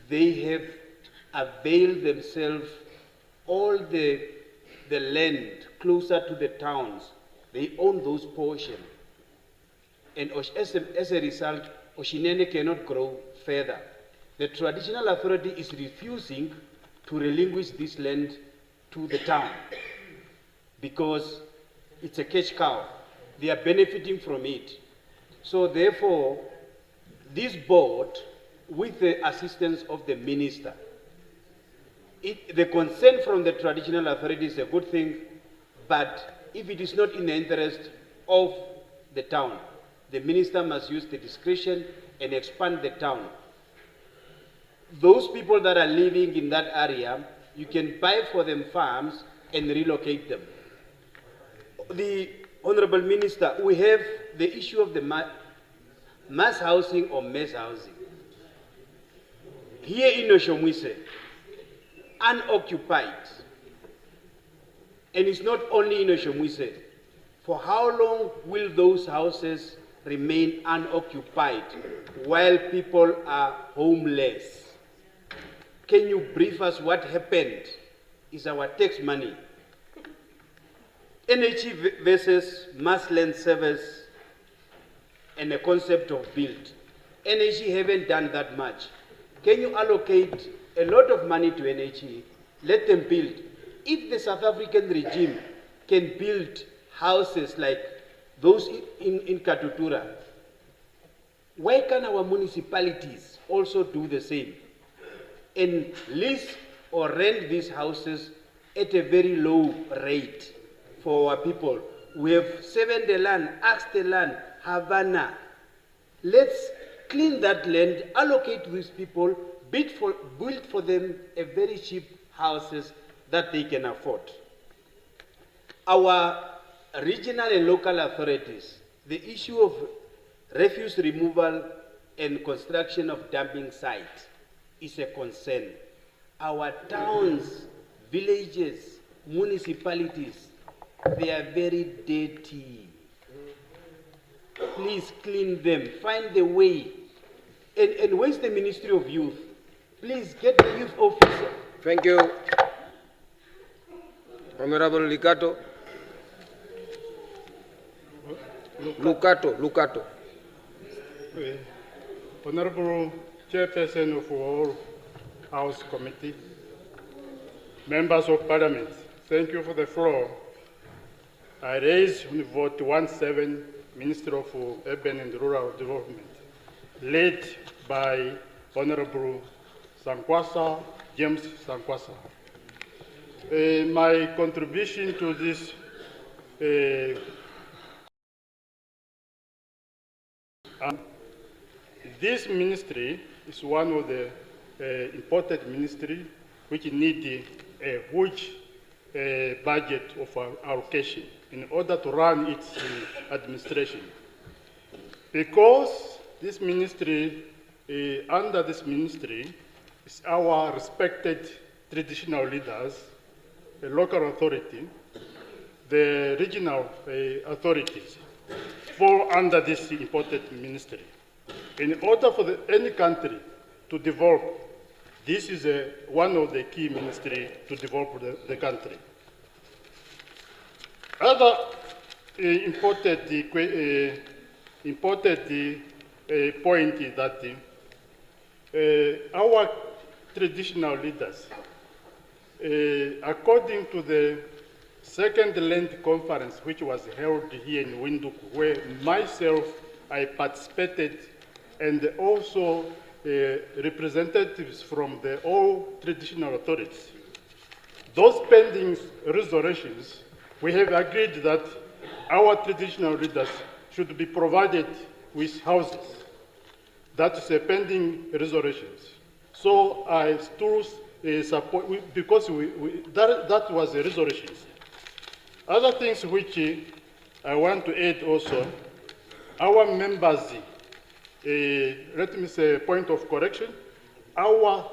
they have availed themselves all the land closer to the towns. They own those portions. And as a result, Oshinene cannot grow further. The traditional authority is refusing to relinquish this land to the town because it's a cash cow. They are benefiting from it. So therefore, this board, with the assistance of the minister, the consent from the traditional authority is a good thing, but if it is not in the interest of the town, the minister must use the discretion and expand the town. Those people that are living in that area You can buy for them farms and relocate them. The Honorable Minister, we have the issue of the mass housing or mass housing. Here in Oshomwise, unoccupied, and it's not only in Oshomwise. For how long will those houses remain unoccupied while people are homeless? Can you brief us what happened? Is our tax money? NHE versus mass land service and the concept of build. NHE haven't done that much. Can you allocate a lot of money to NHE? Let them build. If the South African regime can build houses like those in Katutura, why can our municipalities also do the same and lease or rent these houses at a very low rate for our people? We have 7 the land, ask the land, Havana. Let's clean that land, allocate these people, build for them a very cheap houses that they can afford. Our regional and local authorities, the issue of refuse removal and construction of dumping sites is a concern. Our towns, villages, municipalities, they are very dirty. Please clean them, find the way. And where's the Ministry of Youth? Please get the youth officer. Thank you. Honorable Lucato. Lucato. Honorable Chairperson of all House Committee, Members of Parliament, thank you for the floor. I raise on vote 17, Minister of Urban and Rural Development, led by Honorable Sankwasa, James Sankwasa. My contribution to this this ministry is one of the important ministries which need a huge budget of allocation in order to run its administration. Because this ministry, under this ministry, is our respected traditional leaders, the local authority, the regional authorities, fall under this important ministry. In order for any country to develop, this is one of the key ministries to develop the country. Other important point is that our traditional leaders, according to the second land conference, which was held here in Windhoek, where myself, I participated, and also representatives from all traditional authorities. Those pending resolutions, we have agreed that our traditional leaders should be provided with houses. That's a pending resolutions. So I still support, because that was the resolutions. Other things which I want to add also, our members, let me say, point of correction, our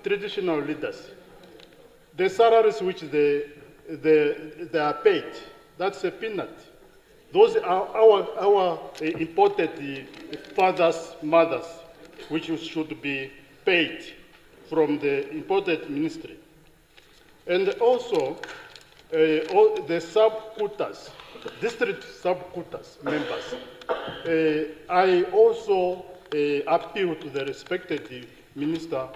traditional leaders, the salaries which they are paid, that's a peanut. Those are our imported fathers, mothers, which should be paid from the imported ministry. And also, all the sub-quotas, district sub-quotas members, I also appeal to the respected minister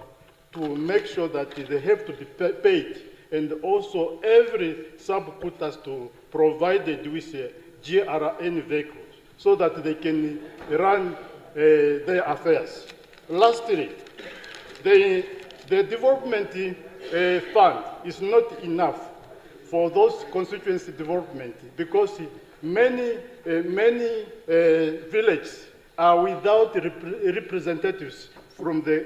to make sure that they have to be paid, and also every sub-quotas to provided with a GRN vehicle so that they can run their affairs. Lastly, the development fund is not enough for those constituency development because many villages are without representatives from the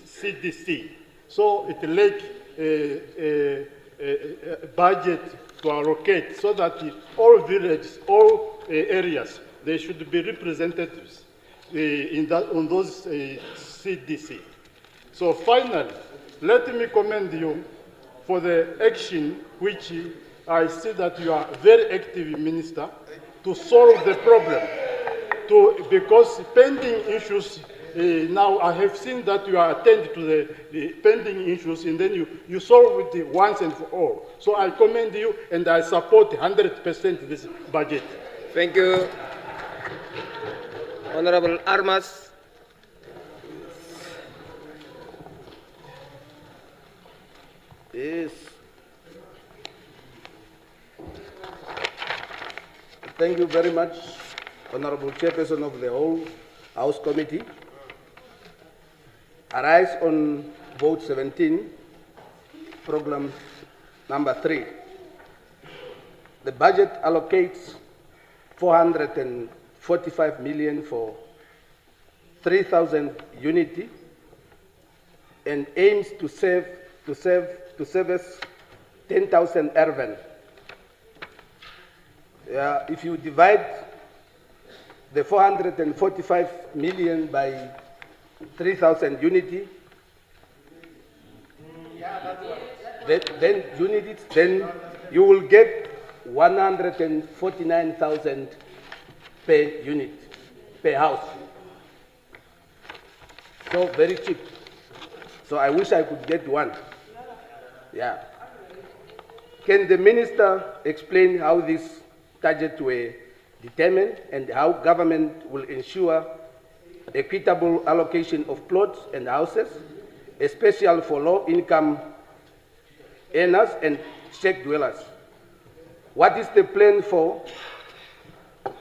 CDC. So it lacked a budget to allocate so that all villages, all areas, they should be representatives on those CDC. So finally, let me commend you for the action which I see that you are very active, Minister, to solve the problem. Because pending issues, now I have seen that you are attending to the pending issues and then you solve it once and for all. So I commend you and I support 100% this budget. Thank you. Honorable Armas. Yes. Thank you very much, Honorable Chairperson of the whole House Committee. I rise on vote 17, program number 3. The budget allocates 445 million for 3,000 unity and aims to service 10,000 urban. If you divide the 445 million by 3,000 unity, then you will get 149,000 per unit, per house. So very cheap. So I wish I could get one. Yeah. Can the minister explain how these targets were determined and how government will ensure equitable allocation of plots and houses, especially for low-income earners and shack dwellers? What is the plan for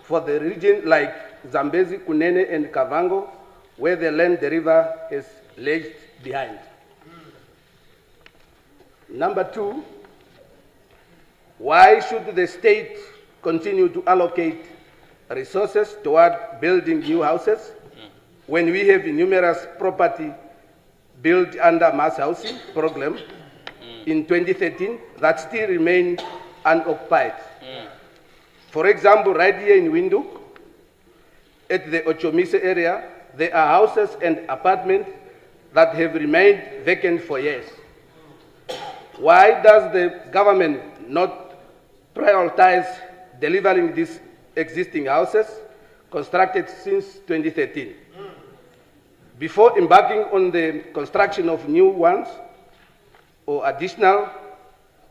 the region like Zambezi, Kunene, and Kavango, where the land the river is lagged behind? Number 2, why should the state continue to allocate resources toward building new houses when we have numerous property built under mass housing program in 2013 that still remain unoccupied? For example, right here in Windhoek, at the Ochomise area, there are houses and apartments that have remained vacant for years. Why does the government not prioritize delivering these existing houses constructed since 2013 before embarking on the construction of new ones or additional?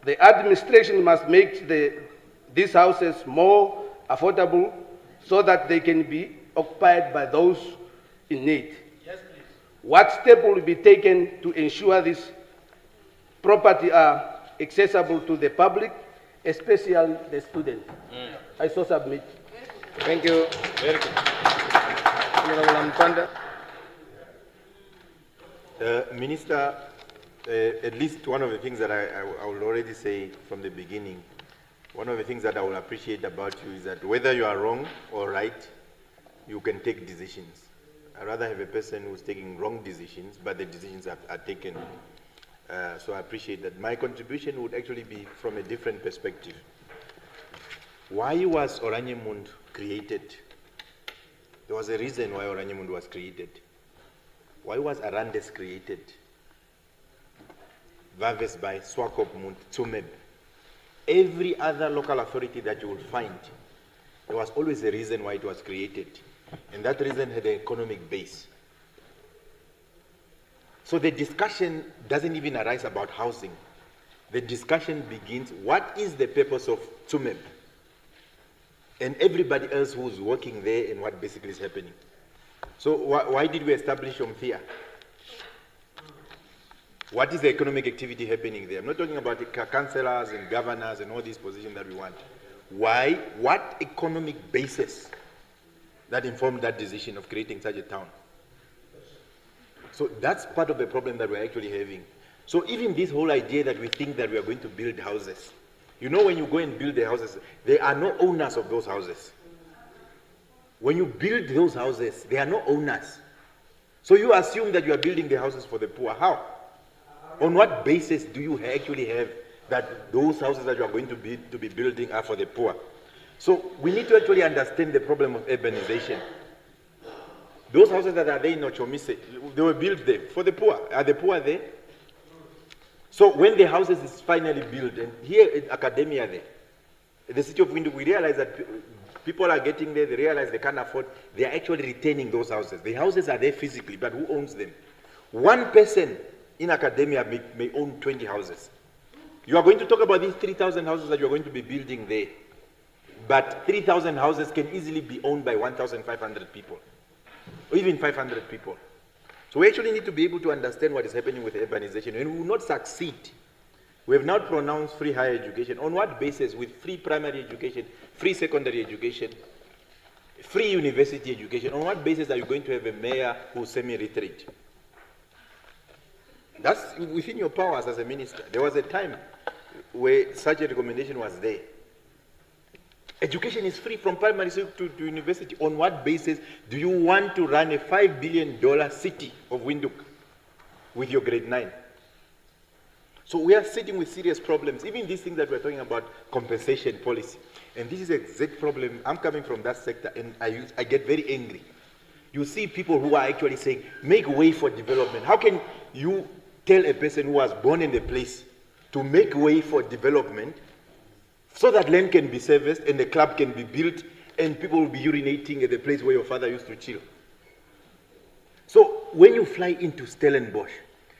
The administration must make these houses more affordable so that they can be occupied by those in need. Yes, please. What step will be taken to ensure these property are accessible to the public, especially the students? I so submit. Thank you. Very good. Honorable Mpanda. Minister, at least one of the things that I will already say from the beginning, one of the things that I will appreciate about you is that whether you are wrong or right, you can take decisions. I'd rather have a person who's taking wrong decisions, but the decisions are taken. So I appreciate that. My contribution would actually be from a different perspective. Why was Oranienmund created? There was a reason why Oranienmund was created. Why was Arandes created? Vaves by Swakopmund, Tsumeb. Every other local authority that you will find, there was always a reason why it was created. And that reason had an economic base. So the discussion doesn't even arise about housing. The discussion begins, what is the purpose of Tsumeb? And everybody else who's working there and what basically is happening. So why did we establish Omthia? What is the economic activity happening there? I'm not talking about the councillors and governors and all these positions that we want. Why? What economic basis that informed that decision of creating such a town? So that's part of the problem that we're actually having. So even this whole idea that we think that we are going to build houses, you know, when you go and build the houses, there are no owners of those houses. When you build those houses, there are no owners. So you assume that you are building the houses for the poor. How? On what basis do you actually have that those houses that you are going to be building are for the poor? So we need to actually understand the problem of urbanization. Those houses that are there in Ochomise, they were built there for the poor. Are the poor there? So when the houses is finally built, and here in academia there, the city of Windhoek, we realize that people are getting there, they realize they can't afford, they are actually retaining those houses. The houses are there physically, but who owns them? One person in academia may own 20 houses. You are going to talk about these 3,000 houses that you are going to be building there, but 3,000 houses can easily be owned by 1,500 people, or even 500 people. So we actually need to be able to understand what is happening with urbanization, and we will not succeed. We have now pronounced free higher education. On what basis? With free primary education, free secondary education, free university education. On what basis are you going to have a mayor who is semi-literate? That's within your powers as a minister. There was a time where such a recommendation was there. Education is free from primary to university. On what basis do you want to run a $5 billion city of Windhoek with your grade 9? So we are sitting with serious problems. Even these things that we're talking about, compensation policy. And this is an exact problem. I'm coming from that sector, and I get very angry. You see people who are actually saying, make way for development. How can you tell a person who was born in the place to make way for development so that land can be serviced and the club can be built and people will be urinating at the place where your father used to chill? So when you fly into Stellenbosch,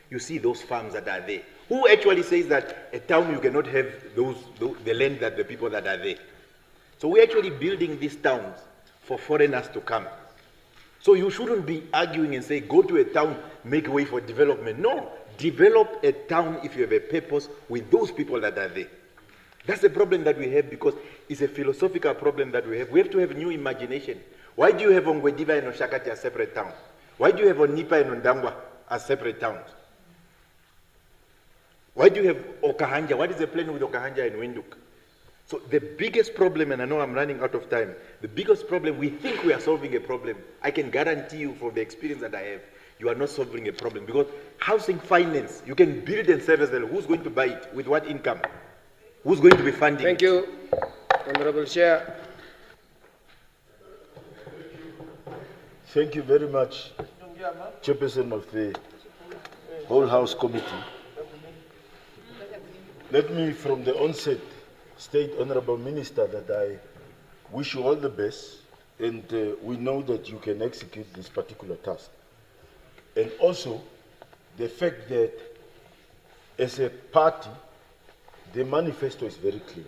you see those farms that are there. Who actually says that a town you cannot have the land that the people that are there? So we're actually building these towns for foreigners to come. So you shouldn't be arguing and say, go to a town, make way for development. No, develop a town if you have a purpose with those people that are there. That's the problem that we have, because it's a philosophical problem that we have. We have to have new imagination. Why do you have Ongwediva and Oshakati as separate towns? Why do you have Onipa and Ondangwa as separate towns? Why do you have Okahanja? What is the plan with Okahanja and Windhoek? So the biggest problem, and I know I'm running out of time, the biggest problem, we think we are solving a problem. I can guarantee you from the experience that I have, you are not solving a problem, because housing finance, you can build and service them. Who's going to buy it? With what income? Who's going to be funding Thank you, Honorable Chair. Thank you very much, Chairperson of the Whole House Committee. Let me, from the onset, state, Honorable Minister, that I wish you all the best, and we know that you can execute this particular task. And also, the fact that as a party, the manifesto is very clear.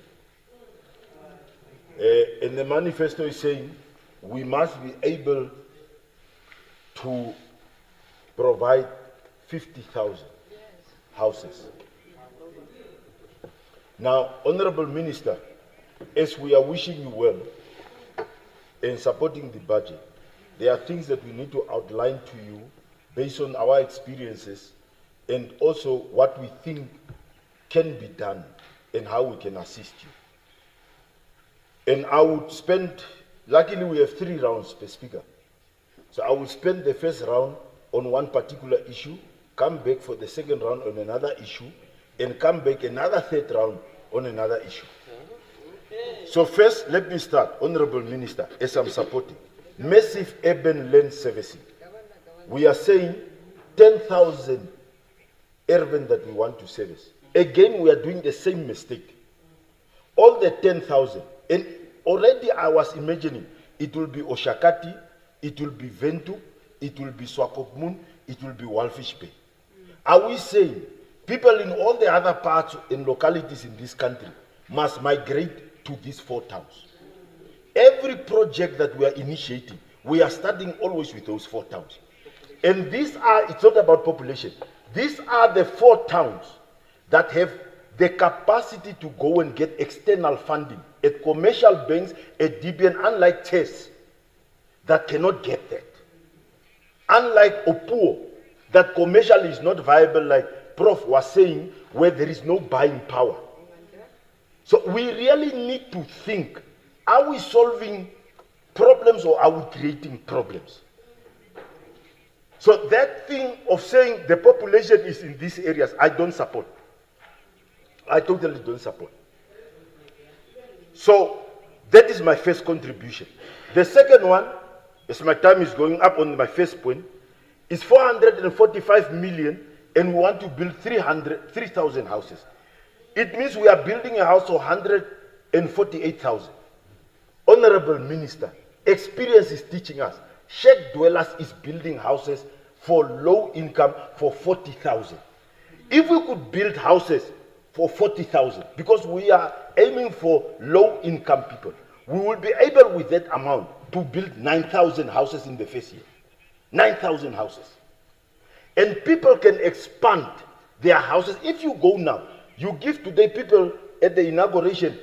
And the manifesto is saying we must be able to provide 50,000 houses. Now, Honorable Minister, as we are wishing you well in supporting the budget, there are things that we need to outline to you based on our experiences and also what we think can be done and how we can assist you. And I would spend, luckily we have 3 rounds per speaker. So I will spend the first round on one particular issue, come back for the second round on another issue, and come back another third round on another issue. So first, let me start, Honorable Minister, as I'm supporting massive urban land servicing. We are saying 10,000 urban that we want to service. Again, we are doing the same mistake. All the 10,000, and already I was imagining it will be Oshakati, it will be Ventu, it will be Swakopmund, it will be Walfish Bay. Are we saying people in all the other parts and localities in this country must migrate to these 4 towns? Every project that we are initiating, we are starting always with those 4 towns. And these are, it's not about population, these are the 4 towns that have the capacity to go and get external funding at commercial banks, at DBN, unlike TES, that cannot get that. Unlike Opuo, that commercially is not viable, like Prof was saying, where there is no buying power. So we really need to think, are we solving problems or are we creating problems? So that thing of saying the population is in these areas, I don't support. I totally don't support. So that is my first contribution. The second one, as my time is going up on my first point, is 445 million, and we want to build 3,000 houses. It means we are building a house of 148,000. Honorable Minister, experience is teaching us. Sheikh Dwellers is building houses for low income for 40,000. If we could build houses for 40,000, because we are aiming for low income people, we will be able with that amount to build 9,000 houses in the first year. 9,000 houses. And people can expand their houses. If you go now, you give today people at the inauguration,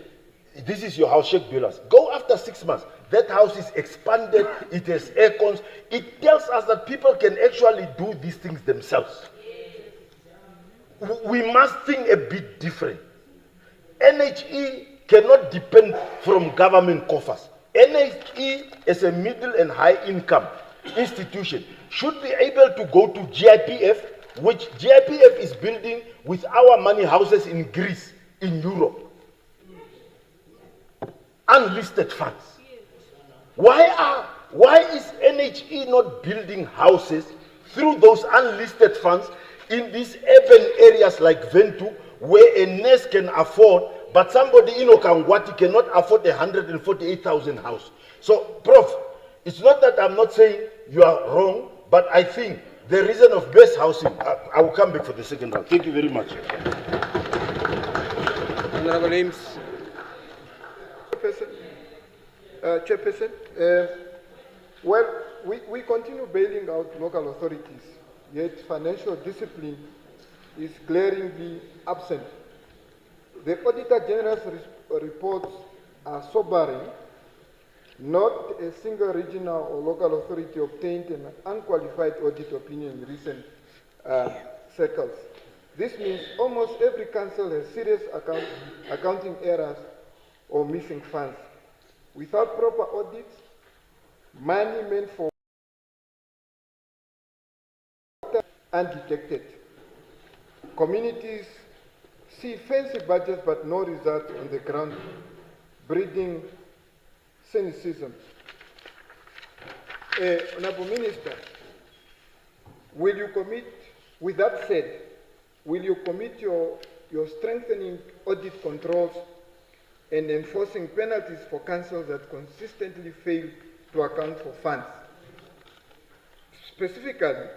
this is your house, Sheikh Dwellers. Go after 6 months. That house is expanded, it has air cons. It tells us that people can actually do these things themselves. We must think a bit different. NHE cannot depend from government coffers. NHE, as a middle and high income institution, should be able to go to GIPF, which GIPF is building with our money houses in Greece, in Europe. Unlisted funds. Why is NHE not building houses through those unlisted funds in these urban areas like Ventu, where a nurse can afford, but somebody in Okangwati cannot afford 148,000 house? So, Prof, it's not that I'm not saying you are wrong, but I think the reason of best housing, I will come back for the second round. Thank you very much. Honorable Ames. Chairperson, well, we continue bailing out local authorities, yet financial discipline is glaringly absent. The Auditor General's reports are sobering. Not a single regional or local authority obtained an unqualified audit opinion in recent circles. This means almost every council has serious accounting errors or missing funds. Without proper audits, money meant for undetected. Communities see fancy budgets but no results on the ground, breeding cynicism. Honorable Minister, will you commit, with that said, will you commit your strengthening audit controls and enforcing penalties for councils that consistently fail to account for funds? Specifically,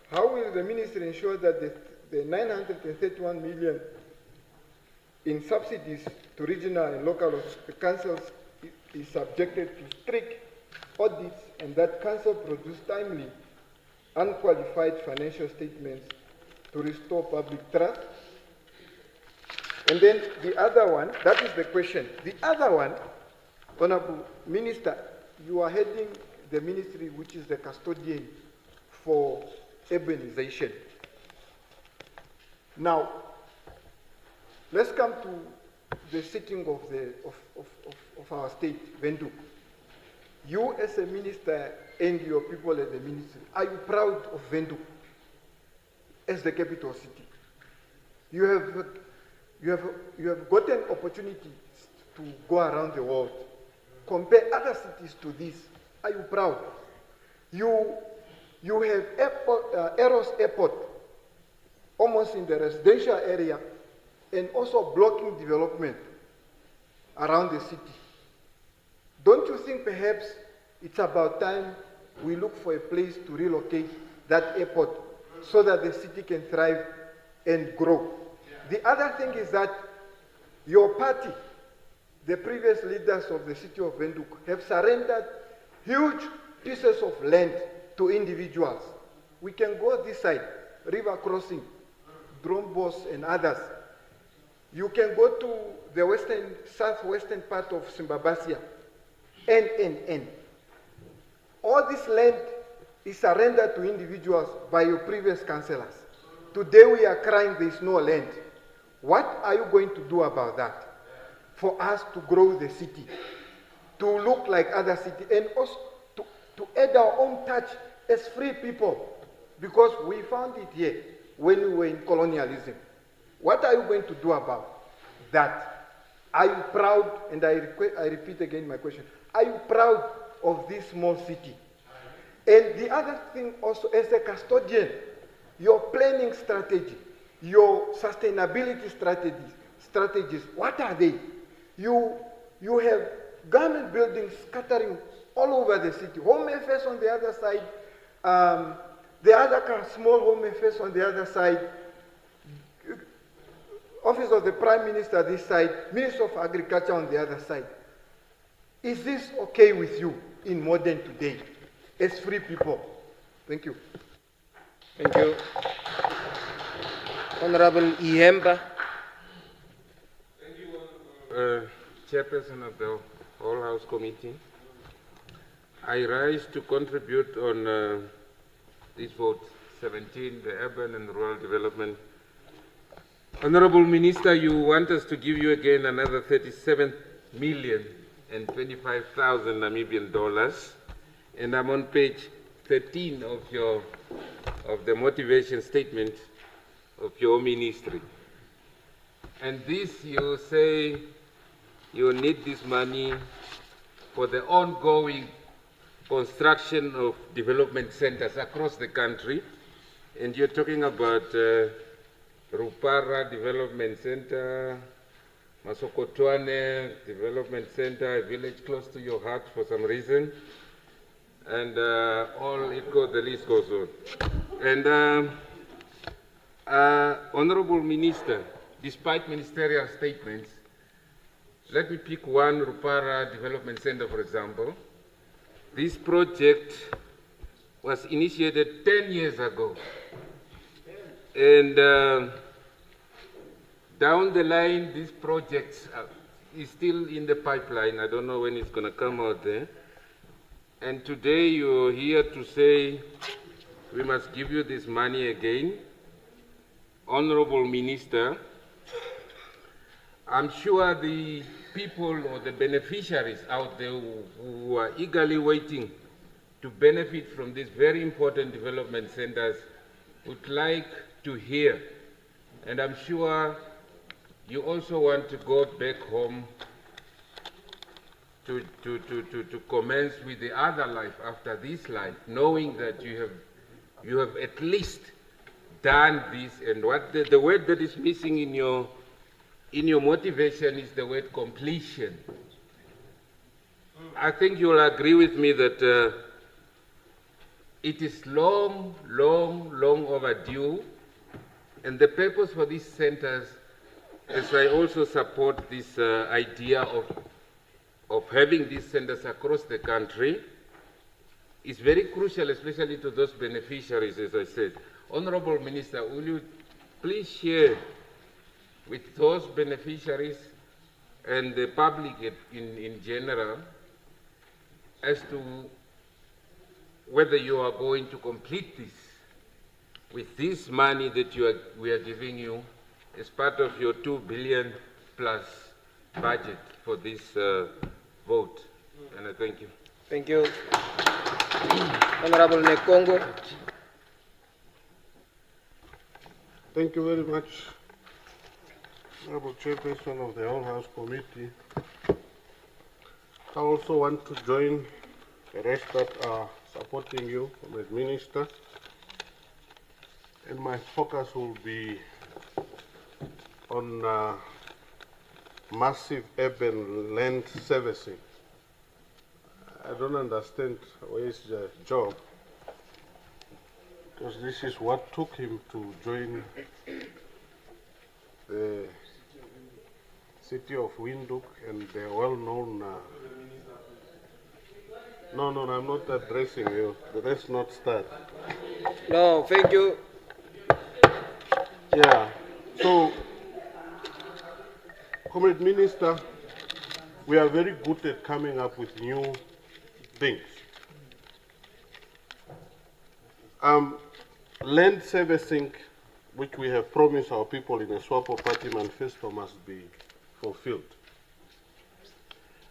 how will the Ministry ensure that the 931 million in subsidies to regional and local councils is subjected to strict audits and that council produce timely, unqualified financial statements to restore public trust? And then the other one, that is the question. The other one, Honorable Minister, you are heading the ministry which is the custodian for urbanization. Now, let's come to the sitting of our state, Vendu. You as a minister and your people at the ministry, are you proud of Vendu as the capital city? You have gotten opportunities to go around the world. Compare other cities to this. Are you proud? You have Eros Airport almost in the residential area and also blocking development around the city. Don't you think perhaps it's about time we look for a place to relocate that airport so that the city can thrive and grow? The other thing is that your party, the previous leaders of the city of Windhoek, have surrendered huge pieces of land to individuals. We can go this side, River Crossing, Drombos and others. You can go to the southwestern part of Simbabasia, and. All this land is surrendered to individuals by your previous councillors. Today we are crying there is no land. What are you going to do about that? For us to grow the city, to look like other cities, and also to add our own touch as free people because we found it here when we were in colonialism. What are you going to do about that? Are you proud, and I repeat again my question, are you proud of this small city? And the other thing also, as a custodian, your planning strategy, your sustainability strategies, what are they? You have government buildings scattering all over the city. Home affairs on the other side, the other small home affairs on the other side, Office of the Prime Minister this side, Minister of Agriculture on the other side. Is this okay with you in modern today as free people? Thank you. Thank you. Honorable Ihemba. Chairperson of the Whole House Committee, I rise to contribute on this vote 17, the urban and rural development. Honorable Minister, you want us to give you again another 37,025,000 Namibian dollars, and I'm on page 13 of the motivation statement of your ministry. And this, you say you need this money for the ongoing construction of development centers across the country. And you're talking about Rupara Development Center, Masokotwane Development Center, a village close to your heart for some reason. And the list goes on. And Honorable Minister, despite ministerial statements, let me pick one, Rupara Development Center, for example. This project was initiated 10 years ago. And down the line, this project is still in the pipeline. I don't know when it's going to come out there. And today you're here to say we must give you this money again. Honorable Minister, I'm sure the people or the beneficiaries out there who are eagerly waiting to benefit from these very important development centers would like to hear. And I'm sure you also want to go back home to commence with the other life after this life, knowing that you have at least done this. And what the word that is missing in your motivation is the word completion. I think you'll agree with me that it is long overdue, and the purpose for these centers, as I also support this idea of having these centers across the country, is very crucial, especially to those beneficiaries, as I said. Honorable Minister, will you please share with those beneficiaries and the public in general as to whether you are going to complete this with this money that we are giving you as part of your 2 billion plus budget for this vote. And I thank you. Thank you. Honorable Nekongo. Thank you very much, Honorable Chairperson of the Whole House Committee. I also want to join the rest that are supporting you, Honorable Minister. And my focus will be on massive urban land servicing. I don't understand where is the job, because this is what took him to join the city of Windhoek and the well-known... No, I'm not addressing you. Let's not start. No, thank you. Yeah, so, Comrade Minister, we are very good at coming up with new things. Land servicing, which we have promised our people in the SWAPO Party manifesto, must be fulfilled.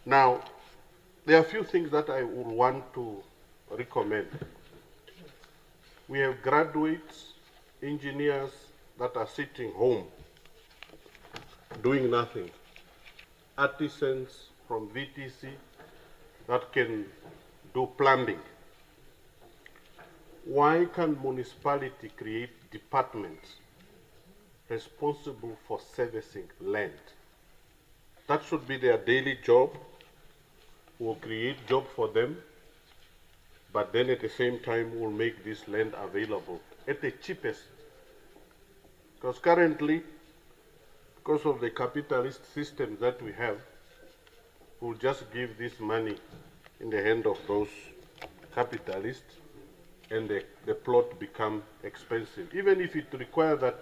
Now, there are a few things that I would want to recommend. We have graduates, engineers that are sitting home doing nothing. Artisans from VTC that can do plumbing. Why can municipality create departments responsible for servicing land? That should be their daily job. We'll create job for them, but then at the same time we'll make this land available at the cheapest. Because currently, because of the capitalist system that we have, we'll just give this money in the hand of those capitalists and the plot become expensive. Even if it requires that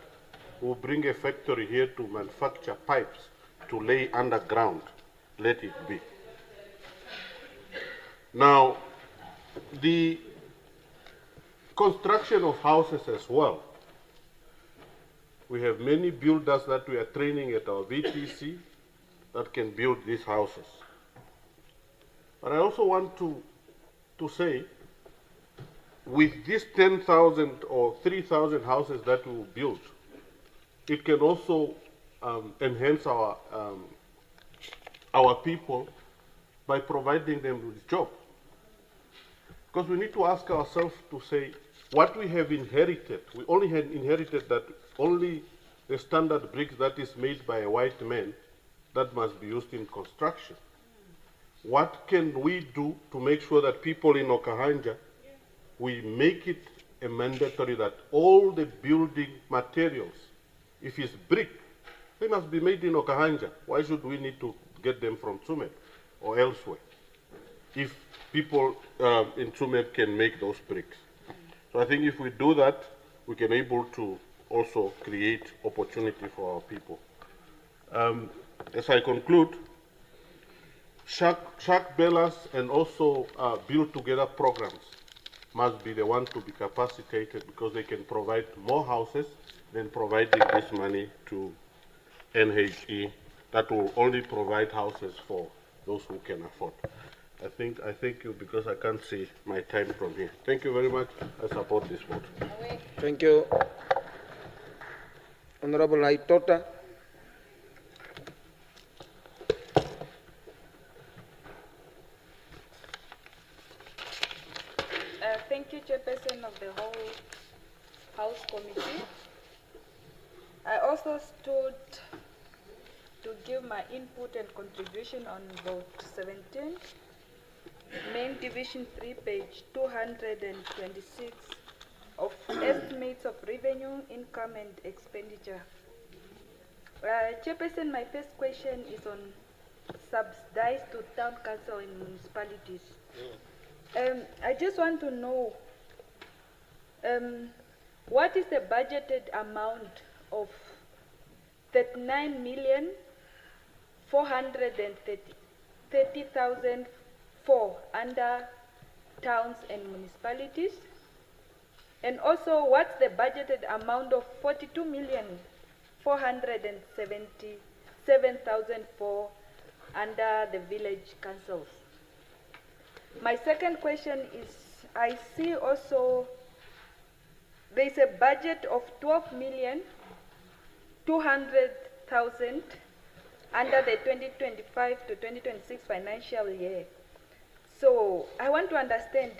we'll bring a factory here to manufacture pipes to lay underground, let it be. Now, the construction of houses as well. We have many builders that we are training at our VTC that can build these houses. But I also want to say, with these 10,000 or 3,000 houses that we will build, it can also enhance our people by providing them with jobs. Because we need to ask ourselves to say, what we have inherited, we only had inherited that only the standard bricks that is made by a white man that must be used in construction. What can we do to make sure that people in Okahanja, we make it a mandatory that all the building materials, if it's brick, they must be made in Okahanja. Why should we need to get them from Tsumeb or elsewhere if people in Tsumeb can make those bricks? So I think if we do that, we can able to also create opportunity for our people. As I conclude, shark bellers and also build together programs must be the one to be capacitated because they can provide more houses than providing this money to NHE that will only provide houses for those who can afford. I thank you because I can't see my time from here. Thank you very much. I support this vote. Thank you. Honorable Aitota. Thank you, Chairperson of the whole House Committee. I also stood to give my input and contribution on vote 17, main division 3, page 226 of estimates of revenue, income and expenditure. Chairperson, my first question is on subsidized to town council and municipalities. I just want to know what is the budgeted amount of 39,430,004 under towns and municipalities? And also, what's the budgeted amount of 42,477,004 under the village councils? My second question is, I see also there's a budget of 12,200,000 under the 2025 to 2026 financial year. So I want to understand,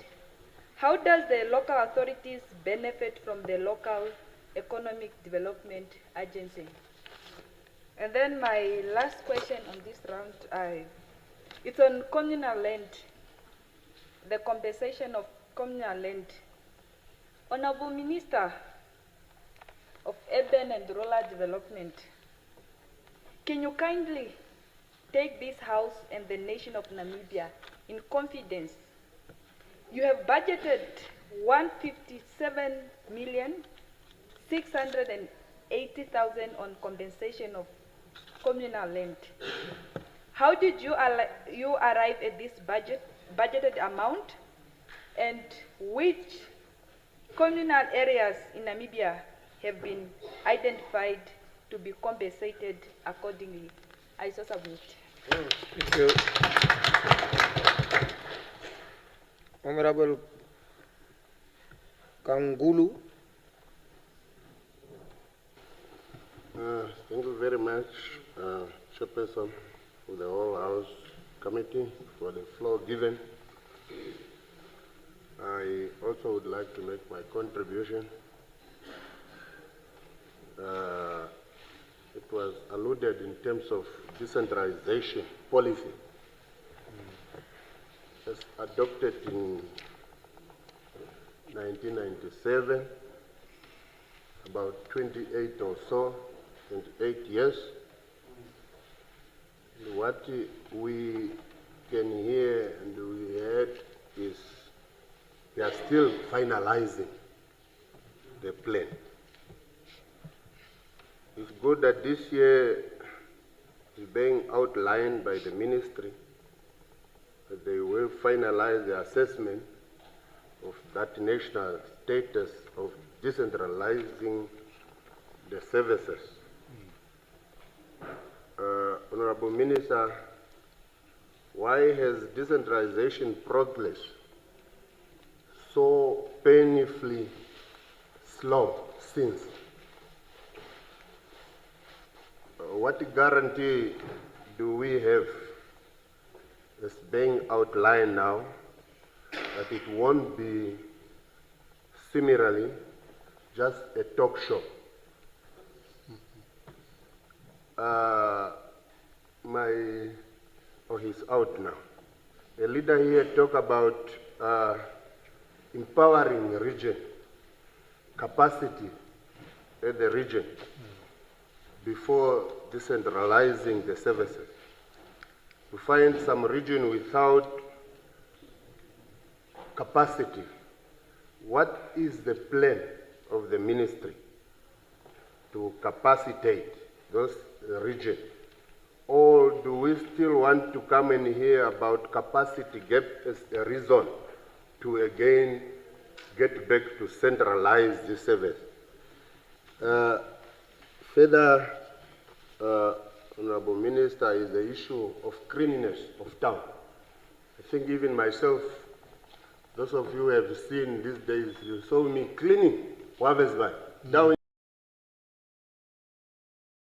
how does the local authorities benefit from the local economic development agency? And then my last question on this round, it's on communal land, the compensation of communal land. Honorable Minister of Urban and Rural Development, can you kindly take this House and the nation of Namibia in confidence? You have budgeted 157,680,000 on compensation of communal land. How did you arrive at this budgeted amount, and which communal areas in Namibia have been identified to be compensated accordingly? I so submit. Thank you. Honorable Kangulu. Thank you very much, Chairperson, for the whole House Committee, for the floor given. I also would like to make my contribution. It was alluded in terms of decentralization policy. As adopted in 1997, about 28 or so, 28 years. What we can hear and we heard is they are still finalizing the plan. It's good that this year is being outlined by the ministry, that they will finalize the assessment of that national status of decentralizing the services. Honorable Minister, why has decentralization progress so painfully slow since? What guarantee do we have as being outlined now that it won't be similarly just a talk show? He's out now. The leader here talked about empowering region, capacity at the region before decentralizing the services. We find some region without capacity. What is the plan of the ministry to capacitate those regions? Or do we still want to come and hear about capacity gap as a reason to again get back to centralize the service? Further, Honorable Minister, is the issue of cleanliness of town. I think even myself, those of you who have seen these days, you saw me cleaning Wavesby down.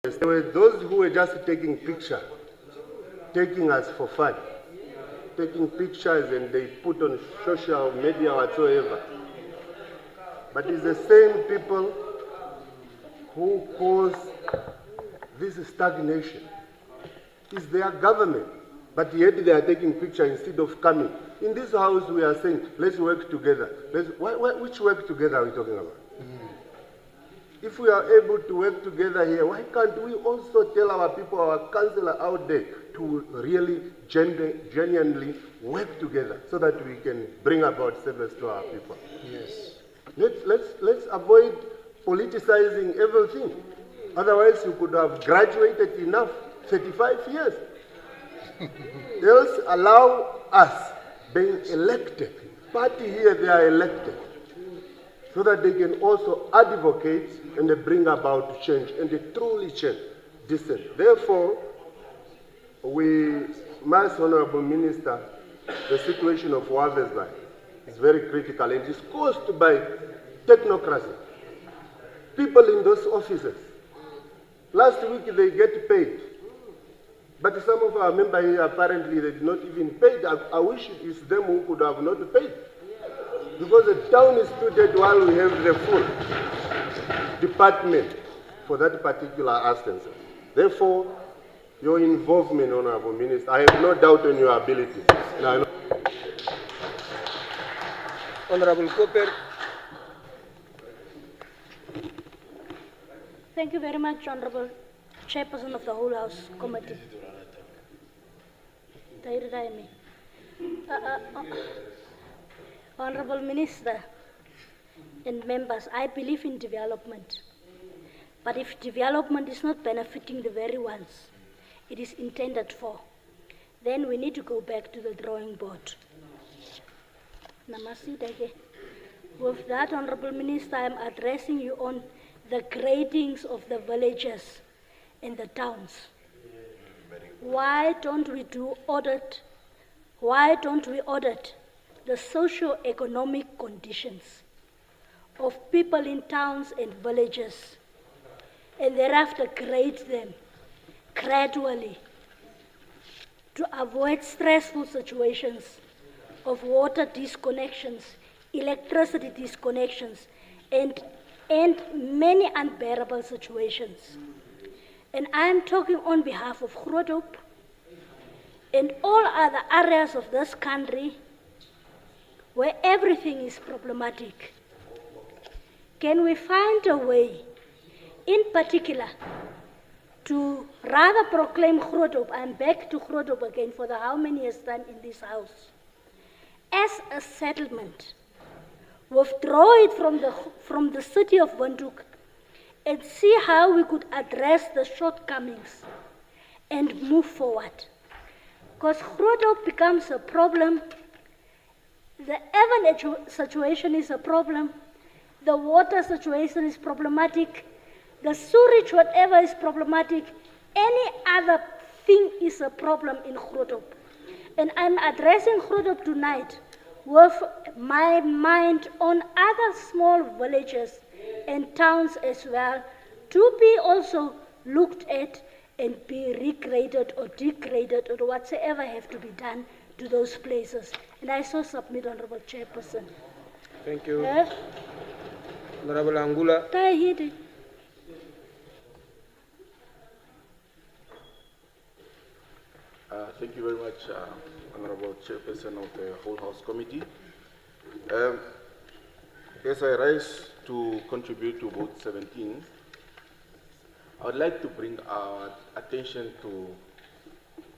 There were those who were just taking pictures, taking us for fun, taking pictures and they put on social media whatsoever. But it's the same people who cause this stagnation. It's their government, but yet they are taking pictures instead of coming. In this house we are saying, let's work together. Which work together are we talking about? If we are able to work together here, why can't we also tell our people, our councillor out there, to really genuinely work together so that we can bring about service to our people? Yes. Let's avoid politicizing everything. Otherwise, you could have graduated enough, 35 years. Else allow us being elected. Party here, they are elected. So that they can also advocate and they bring about change, and they truly change decent. Therefore, we must, Honorable Minister, the situation of Wavesby is very critical and is caused by technocracy. People in those offices, last week they get paid. But some of our members here, apparently, they did not even pay. I wish it is them who could have not paid. Because the town is too dead while we have the full department for that particular instance. Therefore, your involvement, Honorable Minister, I have no doubt on your abilities. No. Honorable Cooper. Thank you very much, Honorable Chairperson of the whole House Committee. Honorable Minister and members, I believe in development. But if development is not benefiting the very ones it is intended for, then we need to go back to the drawing board. With that, Honorable Minister, I am addressing you on the gradings of the villages and the towns. Why don't we do audit? Why don't we audit the socio-economic conditions of people in towns and villages, and thereafter grade them gradually to avoid stressful situations of water disconnections, electricity disconnections, and many unbearable situations. And I'm talking on behalf of Groothoek and all other areas of this country where everything is problematic. Can we find a way, in particular, to rather proclaim Groothoek, I'm back to Groothoek again for the how many years time in this house, as a settlement, withdraw it from the city of Windhoek and see how we could address the shortcomings and move forward. Because Groothoek becomes a problem, the Evan situation is a problem, the water situation is problematic, the sewage, whatever, is problematic, any other thing is a problem in Groothoek. And I'm addressing Groothoek tonight with my mind on other small villages and towns as well, to be also looked at and be regraded or degraded or whatsoever have to be done to those places. And I so submit, Honorable Chairperson. Thank you. Honorable Angula. Thank you very much, Honorable Chairperson of the Whole House Committee. As I rise to contribute to vote 17, I would like to bring our attention to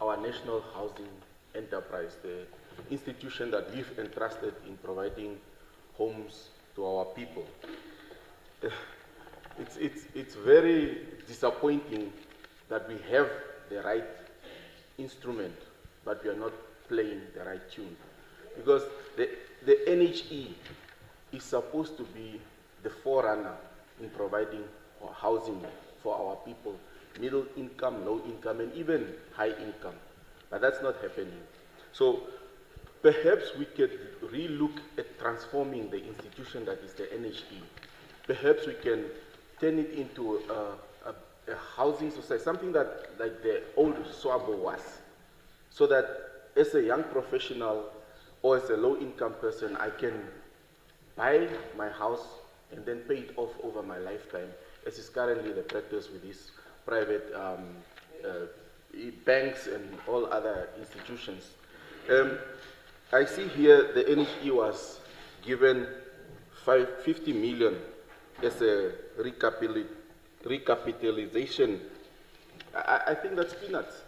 our National Housing Enterprise, the institution that we've entrusted in providing homes to our people. It's very disappointing that we have the right instrument, but we are not playing the right tune. Because the NHE is supposed to be the forerunner in providing housing for our people, middle income, low income, and even high income. But that's not happening. So perhaps we could relook at transforming the institution that is the NHE. Perhaps we can turn it into a housing society, something that like the old SWABO was, so that as a young professional or as a low-income person, I can buy my house and then pay it off over my lifetime, as is currently the practice with these private banks and all other institutions. I see here the NHE was given 50 million as a recapitalization. I think that's peanuts.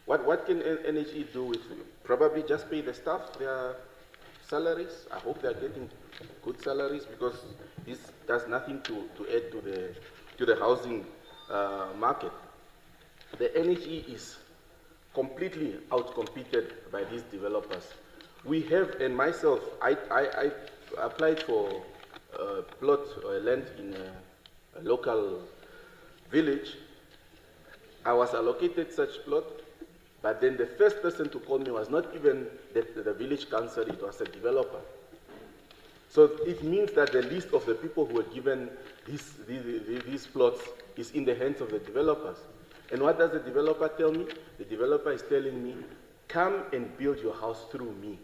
What can NHE do with it? Probably just pay the staff their salaries. I hope they're getting good salaries, because this does nothing to add to the housing market. The NHE is completely outcompeted by these developers. We have, and myself, I applied for a plot or a land in a local village. I was allocated such plot, but then the first person to call me was not even the village council, it was a developer. So it means that the list of the people who were given these plots is in the hands of the developers. And what does the developer tell me? The developer is telling me, come and build your house through me.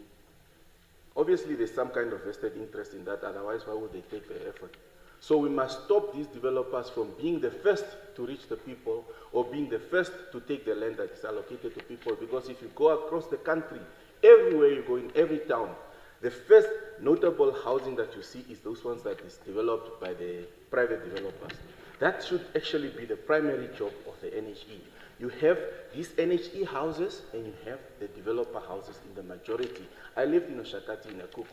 Obviously, there's some kind of vested interest in that, otherwise why would they take the effort? So we must stop these developers from being the first to reach the people or being the first to take the land that is allocated to people, because if you go across the country, everywhere you go in every town, the first notable housing that you see is those ones that is developed by the private developers. That should actually be the primary job of the NHE. You have these NHE houses and you have the developer houses in the majority. I lived in Oshakati in Akuku,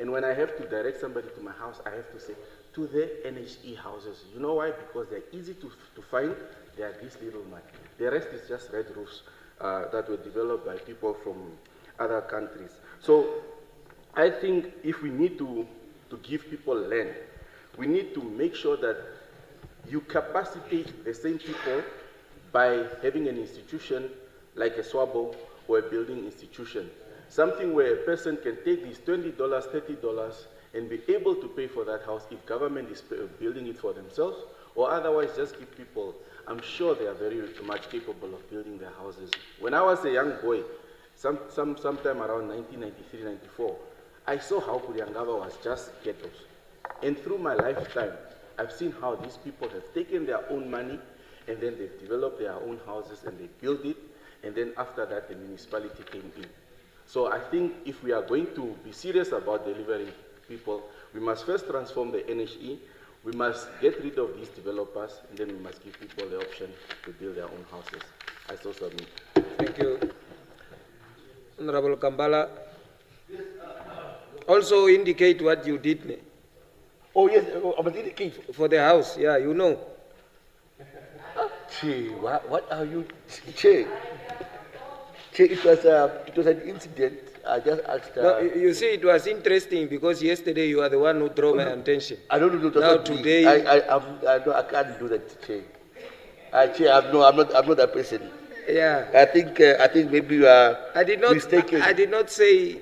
and when I have to direct somebody to my house, I have to say, to the NHE houses. You know why? Because they're easy to find. They are this little money. The rest is just red roofs that were developed by people from other countries. So I think if we need to give people land, we need to make sure that you capacitate the same people by having an institution like a SWABO or a building institution. Something where a person can take these $20, $30 and be able to pay for that house if government is building it for themselves, or otherwise just give people. I'm sure they are very much capable of building their houses. When I was a young boy, sometime around 1993, 94, I saw how Kuriangaba was just ghettos. And through my lifetime, I've seen how these people have taken their own money and then they've developed their own houses and they built it, and then after that the municipality came in. So I think if we are going to be serious about delivering people, we must first transform the NHE, we must get rid of these developers, and then we must give people the option to build their own houses. I so submit. Thank you. Honorable Kambala. Also indicate what you did. Oh yes, I must indicate. For the house, yeah, you know. Che, what are you, Che? Che, it was an incident. I just asked. No, you see, it was interesting because yesterday you are the one who drew my attention. I don't know. Now today, I can't do that, Che. Che, I'm not that person. Yeah. I think maybe you are mistaken. I did not say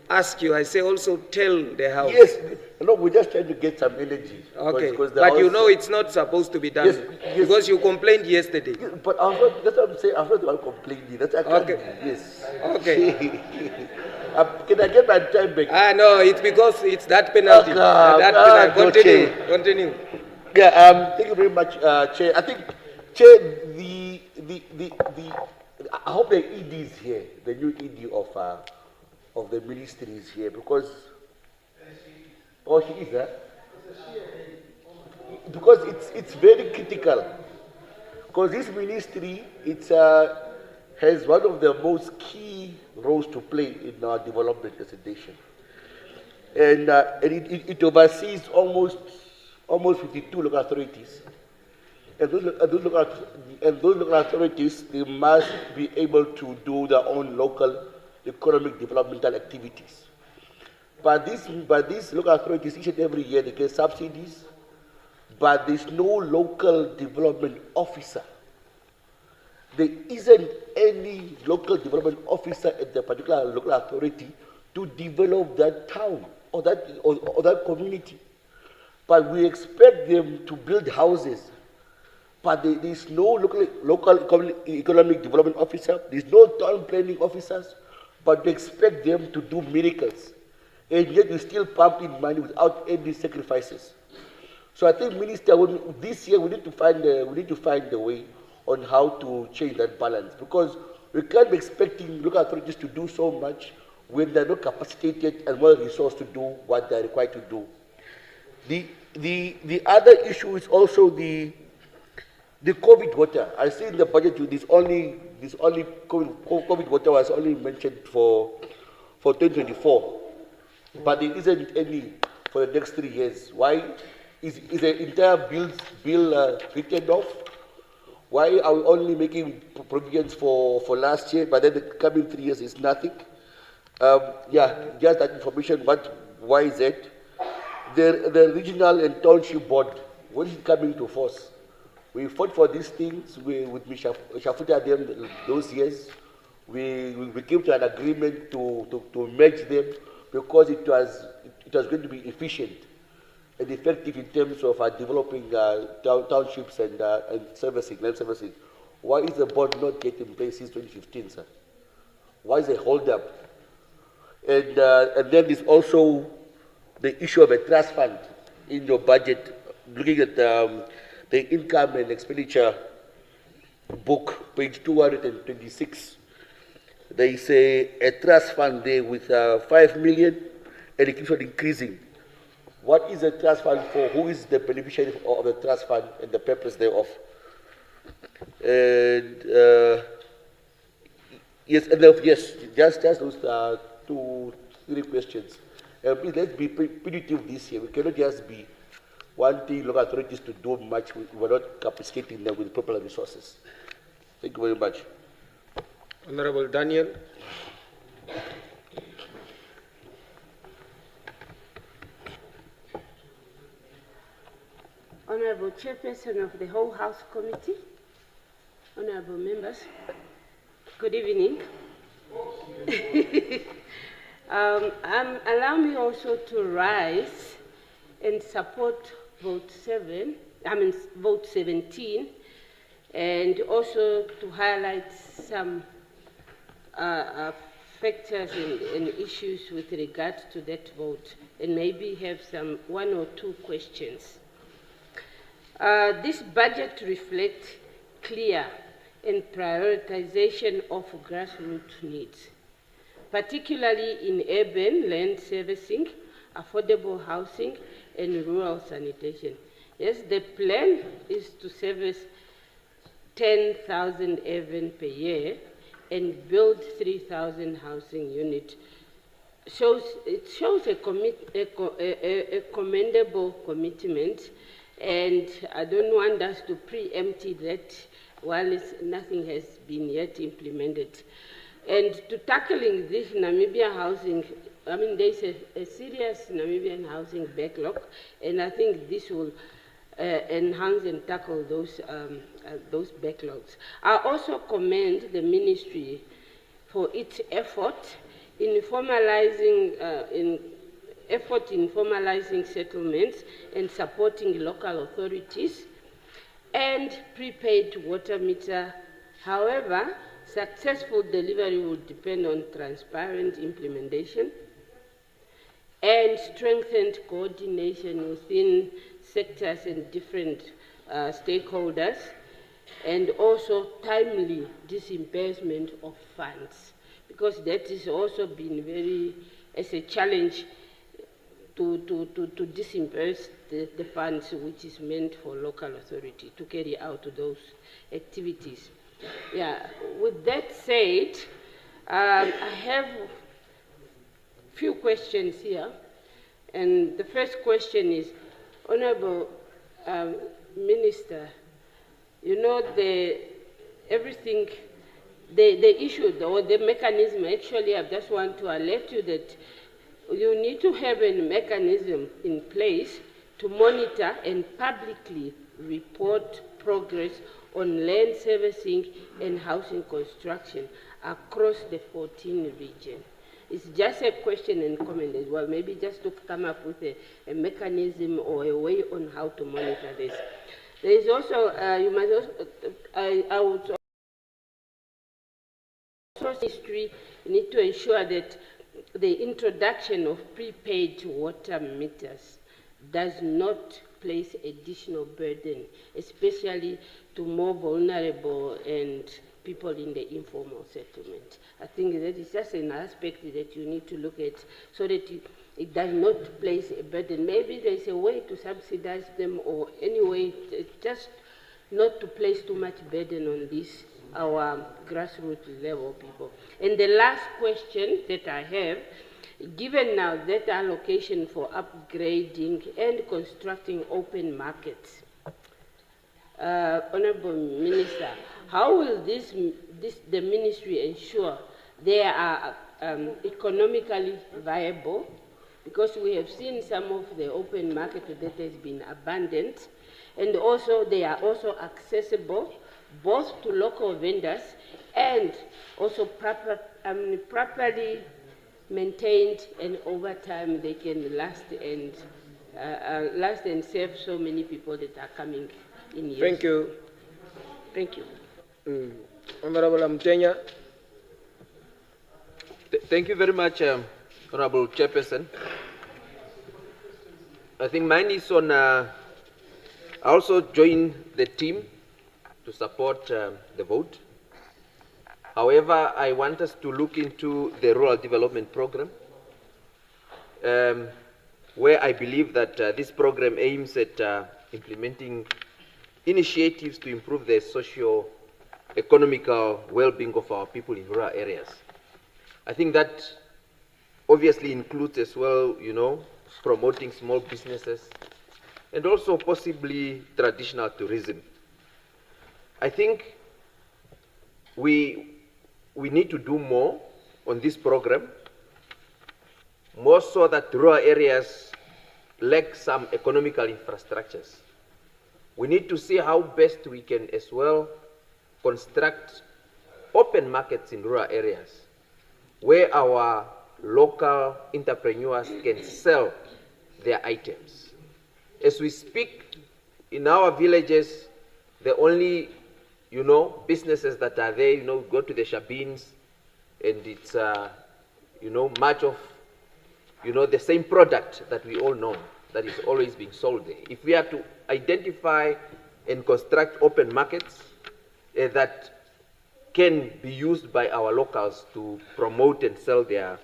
ask you. I say also tell the house. Yes. No, we're just trying to get some energy. Okay. Because but you know it's not supposed to be done. Yes. Because you complained yesterday. Yes, but that's what I'm saying. I'm not the one complaining. That's okay. Yes. Okay. Can I get my time back? No, it's because it's that penalty. Penalty. Continue. Yeah. Thank you very much, Chair. I think, Chair, I hope the ED is here, the new ED of the ministry is here, because she is, because it's very critical. Because this ministry, has one of the most key roles to play in our development as a nation, and it oversees almost 52 local authorities. And those local authorities, they must be able to do their own local economic developmental activities. But these local authorities, each and every year, they get subsidies, but there's no local development officer. There isn't any local development officer at the particular local authority to develop that town or that community. But we expect them to build houses. But there is no local economic development officer, there's no town planning officers, but we expect them to do miracles. And yet we still pump in money without any sacrifices. So I think, Minister, this year we need to find a way on how to change that balance, because we can't be expecting local authorities to do so much when they're not capacitated and well resourced to do what they're required to do. The other issue is also the COVID water. I see in the budget this only COVID water was only mentioned for 2024, but there isn't any for the next 3 years. Why is the entire bill written off? Why are we only making provisions for last year, but then the coming 3 years is nothing? Just that information. Why is that? The regional and township board, when is it coming to force? We fought for these things with Shafuta those years. We came to an agreement to merge them because it was going to be efficient and effective in terms of developing townships and servicing, land servicing. Why is the board not yet in place since 2015, sir? Why is it a hold up? And then there's also the issue of a trust fund in your budget, looking at the income and expenditure book, page 226. There is a trust fund there with 5 million, and it keeps on increasing. What is the trust fund for? Who is the beneficiary of the trust fund and the purpose thereof? And just those 2-3 questions. Please, let's be punitive this year. We cannot just be wanting local authorities to do much. We're not capacitating them with proper resources. Thank you very much. Honorable Daniel. Honorable Chairperson of the whole House Committee, honorable members, good evening. Allow me also to rise and support vote 17, and also to highlight some factors and issues with regard to that vote, and maybe have one or two questions. This budget reflects clear and prioritization of grassroots needs, particularly in urban land servicing, affordable housing, and rural sanitation. Yes, the plan is to service 10,000 urban per year and build 3,000 housing units. It shows a commendable commitment, and I don't want us to preempt that while nothing has been yet implemented. And to tackling this Namibia housing, there's a serious Namibian housing backlog, and I think this will enhance and tackle those backlogs. I also commend the ministry for its effort in formalizing settlements and supporting local authorities and prepaid water meter. However, successful delivery will depend on transparent implementation and strengthened coordination within sectors and different stakeholders, and also timely disbursement of funds, because that has also been as a challenge to disburse the funds which is meant for local authority to carry out those activities. Yeah, with that said, I have a few questions here, and the first question is, Honorable Minister, you know the issue or the mechanism, actually I just want to alert you that you need to have a mechanism in place to monitor and publicly report progress on land servicing and housing construction across the 14 regions. It's just a question and comment as well, maybe just to come up with a mechanism or a way on how to monitor this. There is also, you must also, I would also history need to ensure that the introduction of prepaid water meters does not place additional burden, especially to more vulnerable and people in the informal settlement. I think that is just an aspect that you need to look at so that it does not place a burden. Maybe there's a way to subsidize them, or anyway, just not to place too much burden on this, our grassroots level people. And the last question that I have, given now that allocation for upgrading and constructing open markets, Honorable Minister, how will the ministry ensure they are economically viable? Because we have seen some of the open market that has been abandoned, and also they are also accessible both to local vendors and also properly maintained, and over time they can last and serve so many people that are coming in years. Thank you. Thank you. Honorable Amtenya. Thank you very much, Honorable Chairperson. I think mine is on, I also join the team to support the vote. However, I want us to look into the rural development program, where I believe that this program aims at implementing initiatives to improve the socio-economical well-being of our people in rural areas. I think that obviously includes as well, promoting small businesses and also possibly traditional tourism. I think we need to do more on this program, more so that rural areas lack some economical infrastructures. We need to see how best we can as well construct open markets in rural areas where our local entrepreneurs can sell their items. As we speak, in our villages, the only, businesses that are there, go to the shabins, and it's, much of, the same product that we all know that is always being sold there. If we are to identify and construct open markets that can be used by our locals to promote and sell their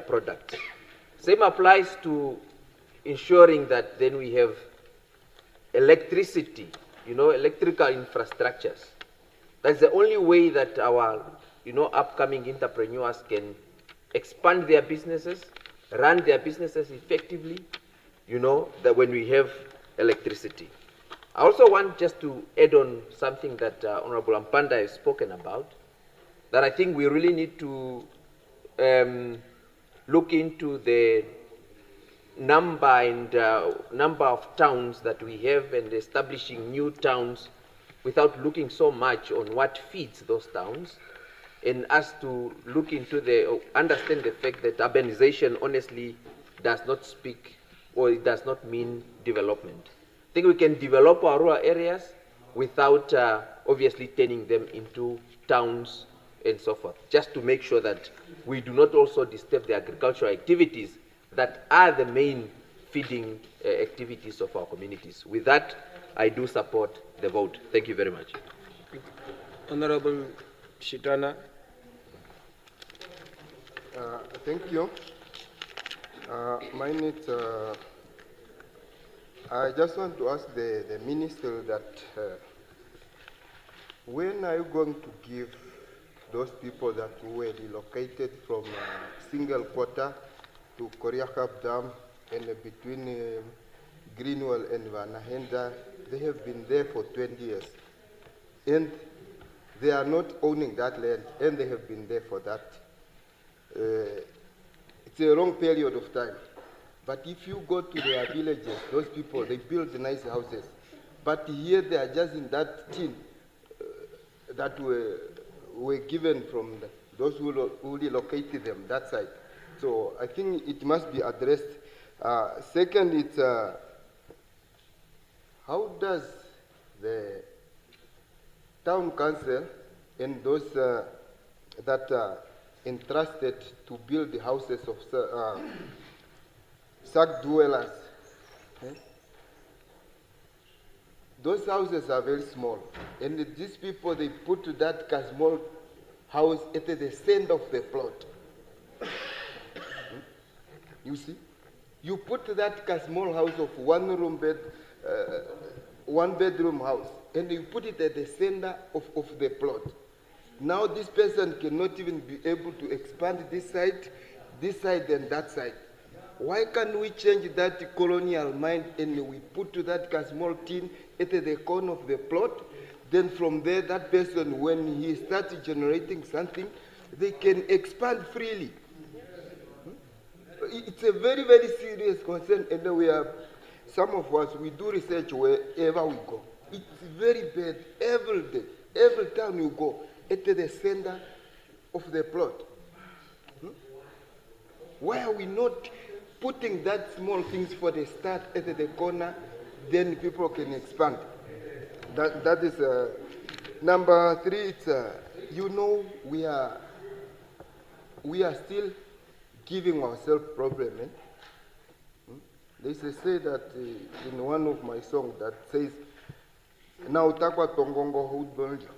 products. Same applies to ensuring that then we have electricity, electrical infrastructures. That's the only way that our, upcoming entrepreneurs can expand their businesses, run their businesses effectively, that when we have electricity. I also want just to add on something that Honorable Ampanda has spoken about, that I think we really need to look into the number of towns that we have and establishing new towns without looking so much on what feeds those towns, and us to look into understand the fact that urbanization honestly does not speak, or it does not mean development. I think we can develop our rural areas without obviously turning them into towns and so forth, just to make sure that we do not also disturb the agricultural activities that are the main feeding activities of our communities. With that, I do support the vote. Thank you very much. Honorable Shitana. Thank you. I just want to ask the minister that when are you going to give those people that were relocated from single quarter to Koriakab Dam and between Greenwell and Vanahenda, they have been there for 20 years. And they are not owning that land, and they have been there for that. It's a long period of time. But if you go to their villages, those people, they build nice houses. But here they are just in that tin that were given from those who relocated them, that side. So I think it must be addressed. Second, it's how does the town council and those that are entrusted to build the houses of SAC dwellers, those houses are very small, and these people, they put that small house at the center of the plot. You see, you put that small house of one bedroom house, and you put it at the center of the plot. Now this person cannot even be able to expand this side, and that side. Why can't we change that colonial mind and we put that small tin at the corner of the plot? Then from there, that person, when he starts generating something, they can expand freely. It's a very, very serious concern, and some of us, we do research wherever we go. It's very bad every day. Every time you go, at the center of the plot. Why are we not putting that small things for the start at the corner, then people can expand? That is number three. It's we are still giving ourselves problem. They say that in one of my songs that says, "Na utakwa tongongo hudonjo."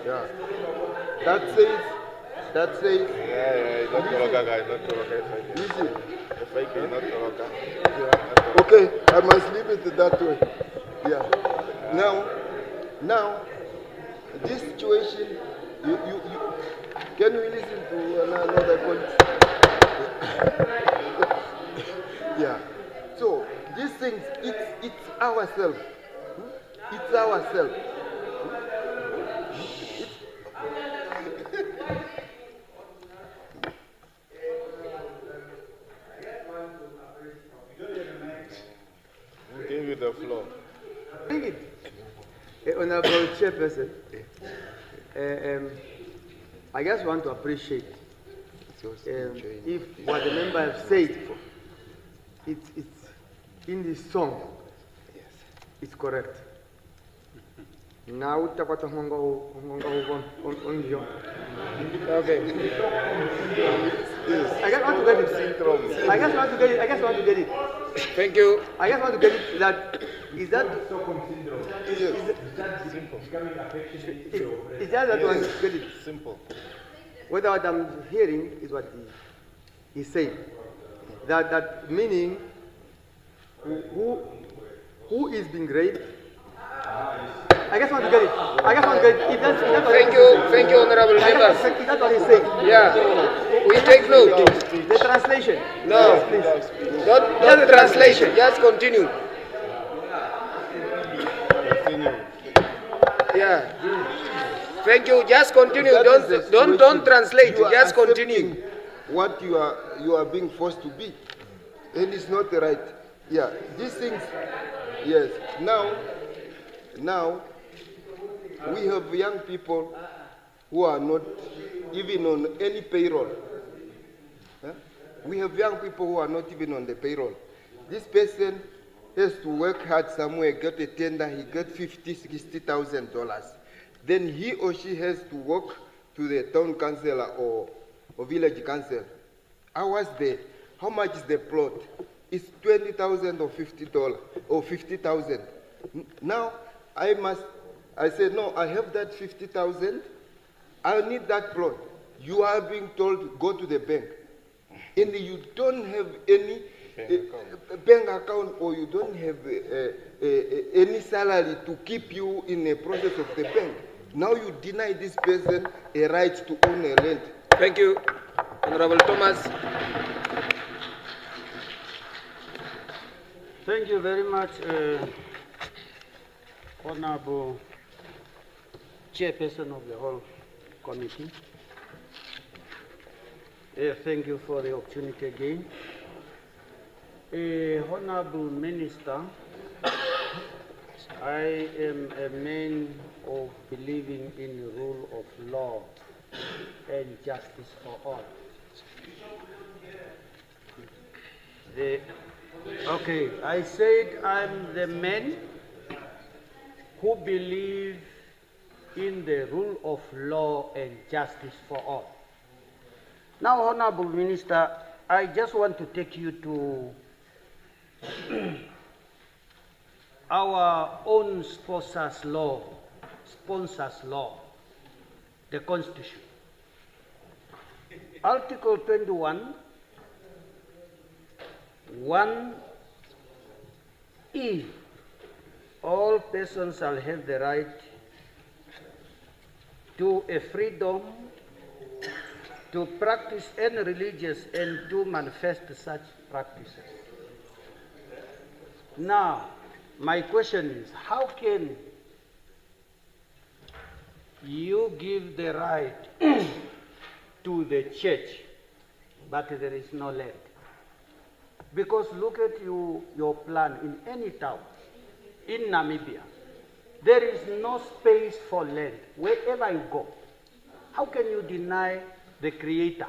Yeah. That says. Okay, I must leave it that way. Yeah. Now, this situation, you can we listen to another point? Yeah. So these things, it's ourselves. It's ourselves. Give you the floor. Honorable Chairperson, I just want to appreciate if what the member have said, it's in this song, it's correct. Now, okay. I just want to get it. I just want to get it. I just want to get it. Thank you. I just want to get it. That is that. It's just that one get it. Simple. What I'm hearing is what he's saying. That meaning, who is being raped? I just want to get it. I just want to get it. That's thank you, honorable members. That's what he's saying. Yeah, we take note. The translation. No, not the translation. Just continue. Yeah. Thank you. Just continue. Don't translate. Just continue. What you are being forced to be, and it's not right. Yeah, these things. Yes. Now, we have young people who are not even on any payroll. Huh? We have young people who are not even on the payroll. This person has to work hard somewhere, get a tender, he gets $50,000, $60,000. Then he or she has to walk to the town councillor or village council. I was there. How much is the plot? It's $20,000 or $50 or $50,000. Now I said, no, I have that 50,000. I need that plot. You are being told, go to the bank. And you don't have any bank account or you don't have any salary to keep you in the process of the bank. Now you deny this person a right to own a land. Thank you, Honorable Thomas. Thank you very much, Honorable Chairperson of the whole committee. Thank you for the opportunity again. Honorable Minister, I am a man of believing in the rule of law and justice for all. Okay, I said I'm the man who believe in the rule of law and justice for all. Now, Honorable Minister, I just want to take you to our own sponsors law, the Constitution. Article 21, 1E, all persons shall have the right to a freedom to practice any religious and to manifest such practices. Now, my question is, how can you give the right to the church, but there is no land? Because look at your plan in any town, in Namibia, there is no space for land wherever you go. How can you deny the creator,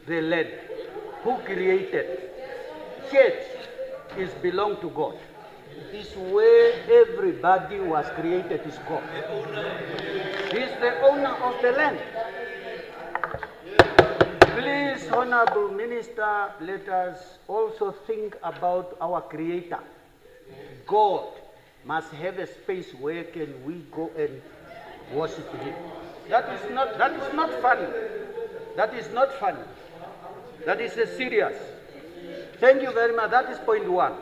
the land, who created? Church is belong to God. It's where everybody was created is God. He's the owner of the land. Please, Honorable Minister, let us also think about our Creator. God must have a space where can we go and worship Him. That is not funny. That is not funny. That is serious. Thank you very much. That is point one.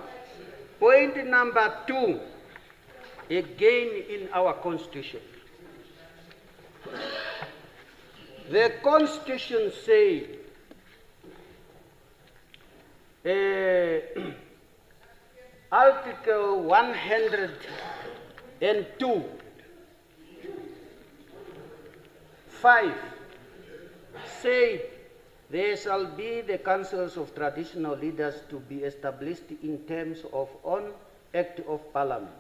Point number two, again in our Constitution. The Constitution says, Article 102, 5, say there shall be the councils of traditional leaders to be established in terms of an Act of Parliament.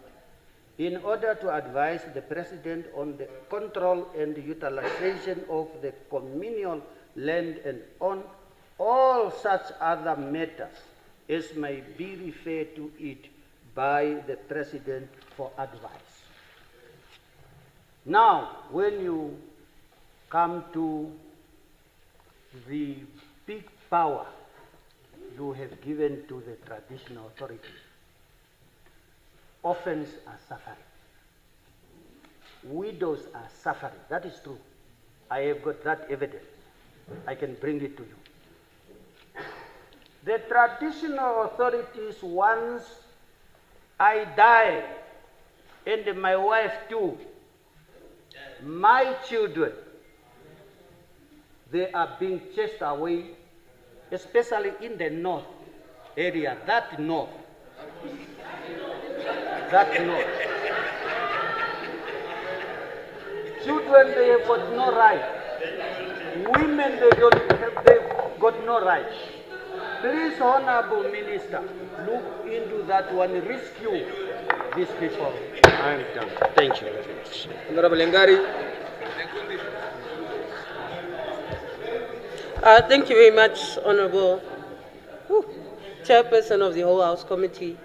in order to advise the President on the control and utilization of the communal land and on all such other matters as may be referred to it by the President for advice. Now, when you come to the big power you have given to the traditional authorities, orphans are suffering. Widows are suffering. That is true. I have got that evidence. I can bring it to you. The traditional authorities, once I die, and my wife too, my children, they are being chased away, especially in the north area, that north. That north. Children, they have got no right. Women, they've got no right. Please, Honorable Minister, look into that one, rescue these people. I am done. Thank you very much. Honorable Ngari. Thank you very much, Honorable Chairperson of the whole House Committee.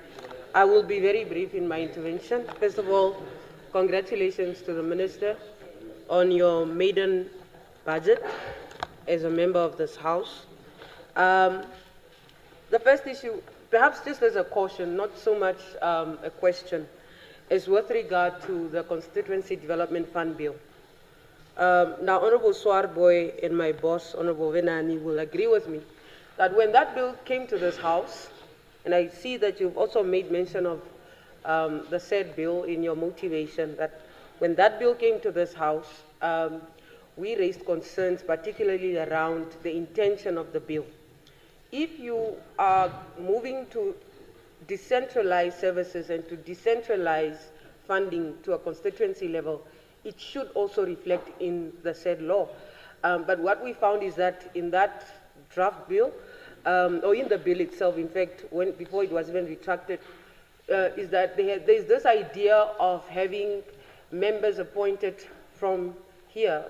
I will be very brief in my intervention. First of all, congratulations to the Minister on your maiden budget as a member of this House. The first issue, perhaps just as a caution, not so much a question, is with regard to the Constituency Development Fund Bill. Now, Honorable Swarboy and my boss, Honorable Venani, will agree with me that when that bill came to this House, and I see that you've also made mention of the said bill in your motivation, that when that bill came to this House, we raised concerns particularly around the intention of the bill. If you are moving to decentralize services and to decentralize funding to a constituency level, it should also reflect in the said law. But what we found is that in that draft bill, or in the bill itself, in fact, before it was even retracted, is that there's this idea of having members appointed from here,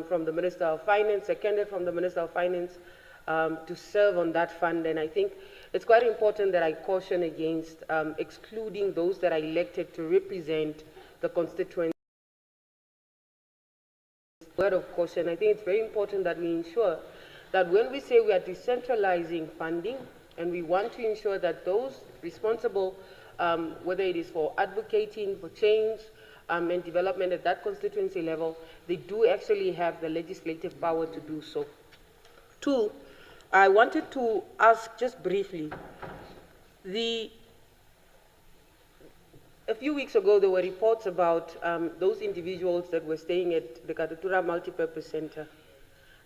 from the Minister of Finance, seconded from the Minister of Finance, to serve on that fund. And I think it's quite important that I caution against excluding those that are elected to represent the constituency. Word of caution, I think it's very important that we ensure that when we say we are decentralizing funding, and we want to ensure that those responsible, whether it is for advocating for change and development at that constituency level, they do actually have the legislative power to do so. Two, I wanted to ask just briefly, a few weeks ago there were reports about those individuals that were staying at the Katutura Multipurpose Center.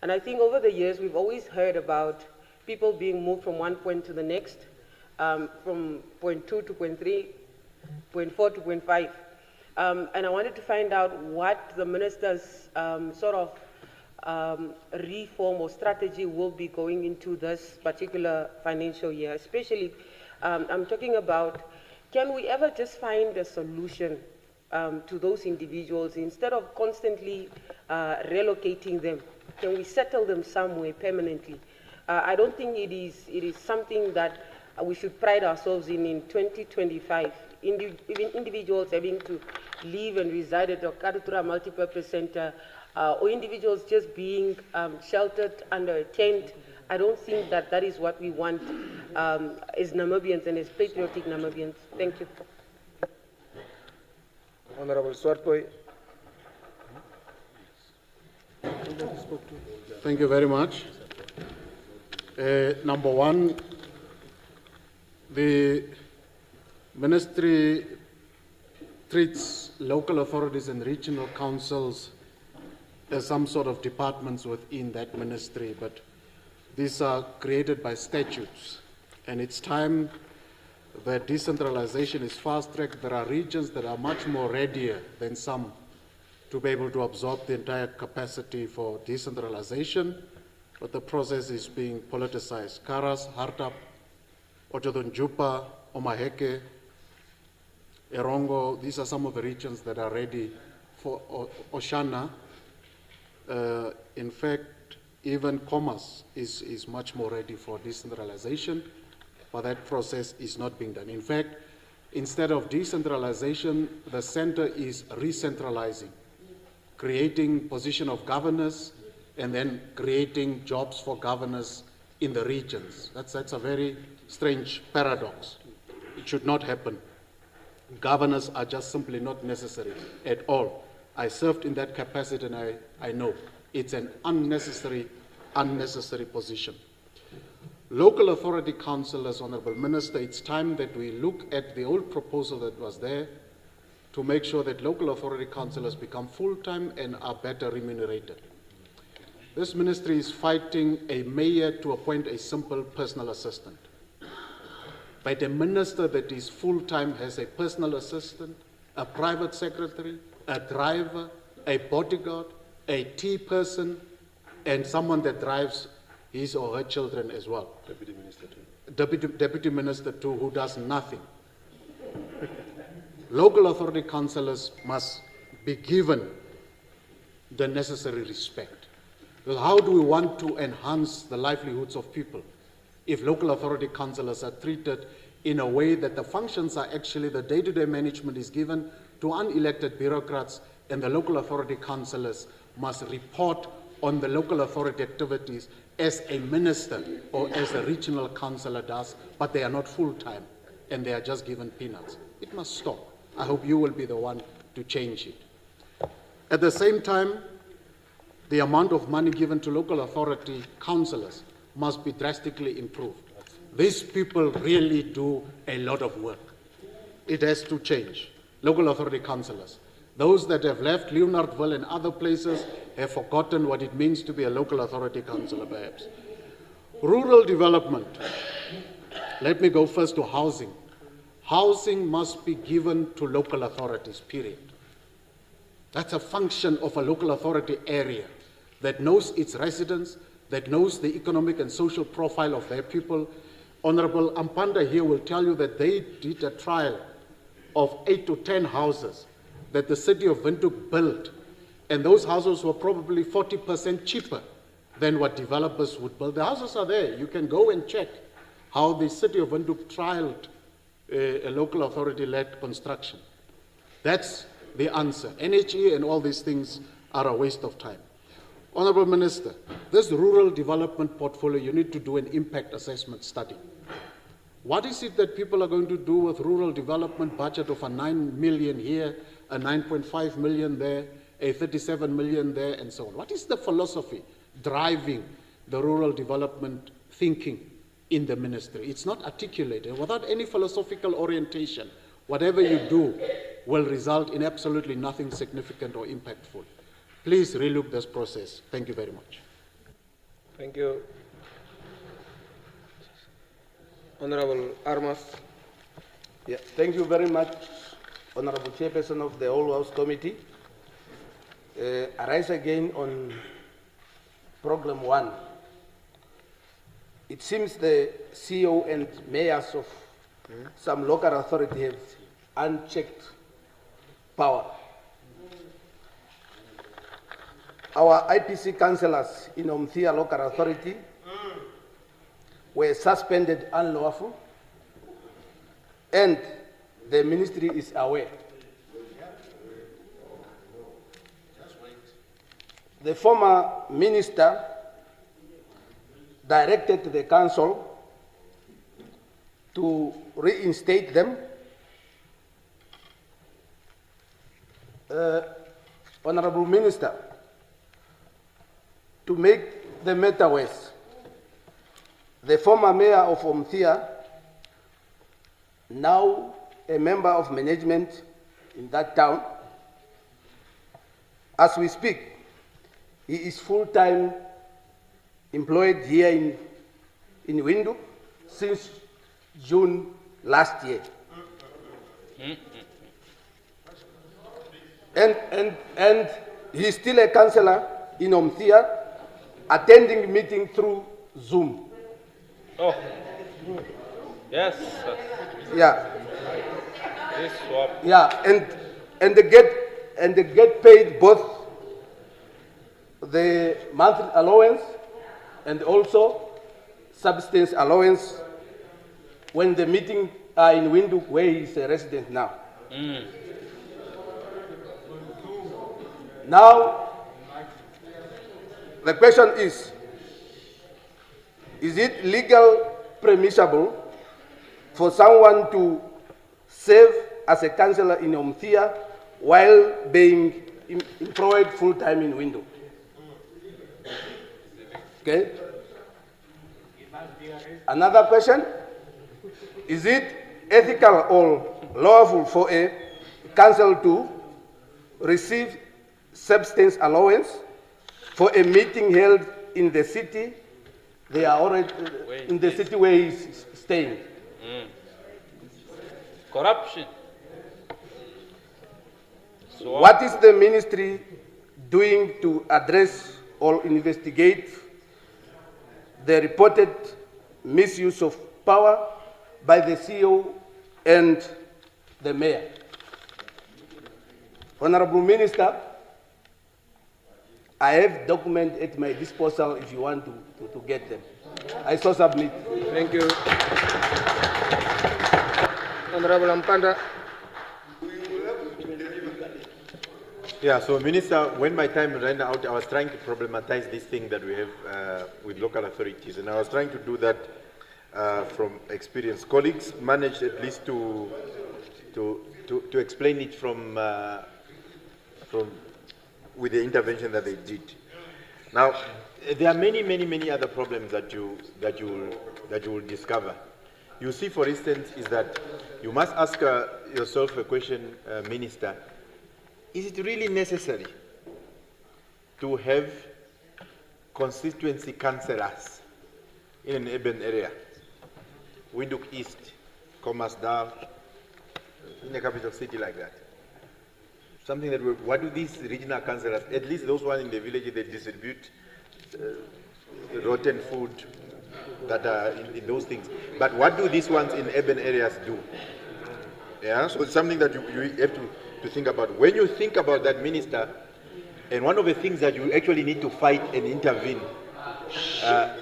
And I think over the years we've always heard about people being moved from one point to the next, from point 2 to point 3, point 4 to point 5. And I wanted to find out what the minister's sort of reform or strategy will be going into this particular financial year. Especially, I'm talking about, can we ever just find a solution to those individuals instead of constantly relocating them? Can we settle them somewhere permanently? I don't think it is something that we should pride ourselves in 2025. Even individuals having to live and reside at the Katutura Multipurpose Center, or individuals just being sheltered under a tent. I don't think that that is what we want as Namibians and as patriotic Namibians. Thank you. Honorable Swartboy. Thank you very much. Number one, the ministry treats local authorities and regional councils as some sort of departments within that ministry, but these are created by statutes, and it's time that decentralization is fast-tracked. There are regions that are much more readier than some to be able to absorb the entire capacity for decentralization, but the process is being politicized. Karas, Hartap, Otjodonjupa, Omaheke, Erongo, these are some of the regions that are ready for Oshana. In fact, even Commerce is much more ready for decentralization, but that process is not being done. In fact, instead of decentralization, the center is re-centralizing, creating position of governors and then creating jobs for governors in the regions. That's a very strange paradox. It should not happen. Governors are just simply not necessary at all. I served in that capacity and I know it's an unnecessary position. Local authority councillors, Honourable Minister, it's time that we look at the old proposal that was there to make sure that local authority councillors become full-time and are better remunerated. This ministry is fighting a mayor to appoint a simple personal assistant. But a minister that is full-time has a personal assistant, a private secretary, a driver, a bodyguard, a tea person, and someone that drives his or her children as well. Deputy Minister too. Deputy Minister too, who does nothing. Local authority councillors must be given the necessary respect. Because how do we want to enhance the livelihoods of people if local authority councillors are treated in a way that the functions are actually, the day-to-day management is given to unelected bureaucrats, and the local authority councillors must report on the local authority activities as a minister or as a regional councillor does, but they are not full-time and they are just given peanuts. It must stop. I hope you will be the one to change it. At the same time, the amount of money given to local authority councillors must be drastically improved. These people really do a lot of work. It has to change. Local authority councillors. Those that have left Leonardville and other places have forgotten what it means to be a local authority councillor, perhaps. Rural development. Let me go first to housing. Housing must be given to local authorities, period. That's a function of a local authority area that knows its residents, that knows the economic and social profile of their people. Honorable Ampanda here will tell you that they did a trial of 8 to 10 houses that the city of Windhoek built, and those houses were probably 40% cheaper than what developers would build. The houses are there. You can go and check how the city of Windhoek trialed a local authority-led construction. That's the answer. NHE and all these things are a waste of time. Honourable Minister, this rural development portfolio, you need to do an impact assessment study. What is it that people are going to do with rural development budget of a 9 million here, a 9.5 million there, a 37 million there, and so on? What is the philosophy driving the rural development thinking in the ministry? It's not articulated. Without any philosophical orientation, whatever you do will result in absolutely nothing significant or impactful. Please relook this process. Thank you very much. Thank you. Honorable Armas. Yeah, thank you very much, Honorable Chairperson of the Whole House Committee. I rise again on Problem 1. It seems the CEO and mayors of some local authority have unchecked power. Our IPC councillors in Umthia local authority were suspended unlawful, and the ministry is aware. The former minister directed the council to reinstate them. Honorable Minister, to make the matter worse, the former mayor of Umthia, now a member of management in that town, as we speak, he is full-time employed here in Windhoek since June last year. And he's still a councillor in Umthia, attending meeting through Zoom. Oh, yes. Yeah. Yeah, and they get paid both the monthly allowance and also subsistence allowance when the meeting are in Windhoek, where he is a resident now. Now, the question is it legal permissible for someone to serve as a councillor in Omthia while being employed full-time in Windhoek? Okay. Another question, is it ethical or lawful for a council to receive subsistence allowance for a meeting held in the city? They are already in the city where he's staying. Corruption. So what is the ministry doing to address or investigate the reported misuse of power by the CEO and the mayor? Honorable Minister, I have documents at my disposal if you want to get them. I so submit. Thank you. Honorable Ampanda. Yeah, so Minister, when my time ran out, I was trying to problematize this thing that we have with local authorities, and I was trying to do that from experience. Colleagues managed at least to explain it from with the intervention that they did. Now, there are many other problems that you will discover. You see, for instance, is that you must ask yourself a question, Minister. Is it really necessary to have constituency councillors in an urban area? Windhoek East, Commersdal, in a capital city like that. Something that what do these regional councillors, at least those ones in the village, they distribute rotten food that are in those things. But what do these ones in urban areas do? Yeah, so it's something that you have to think about. When you think about that, Minister, and one of the things that you actually need to fight and intervene,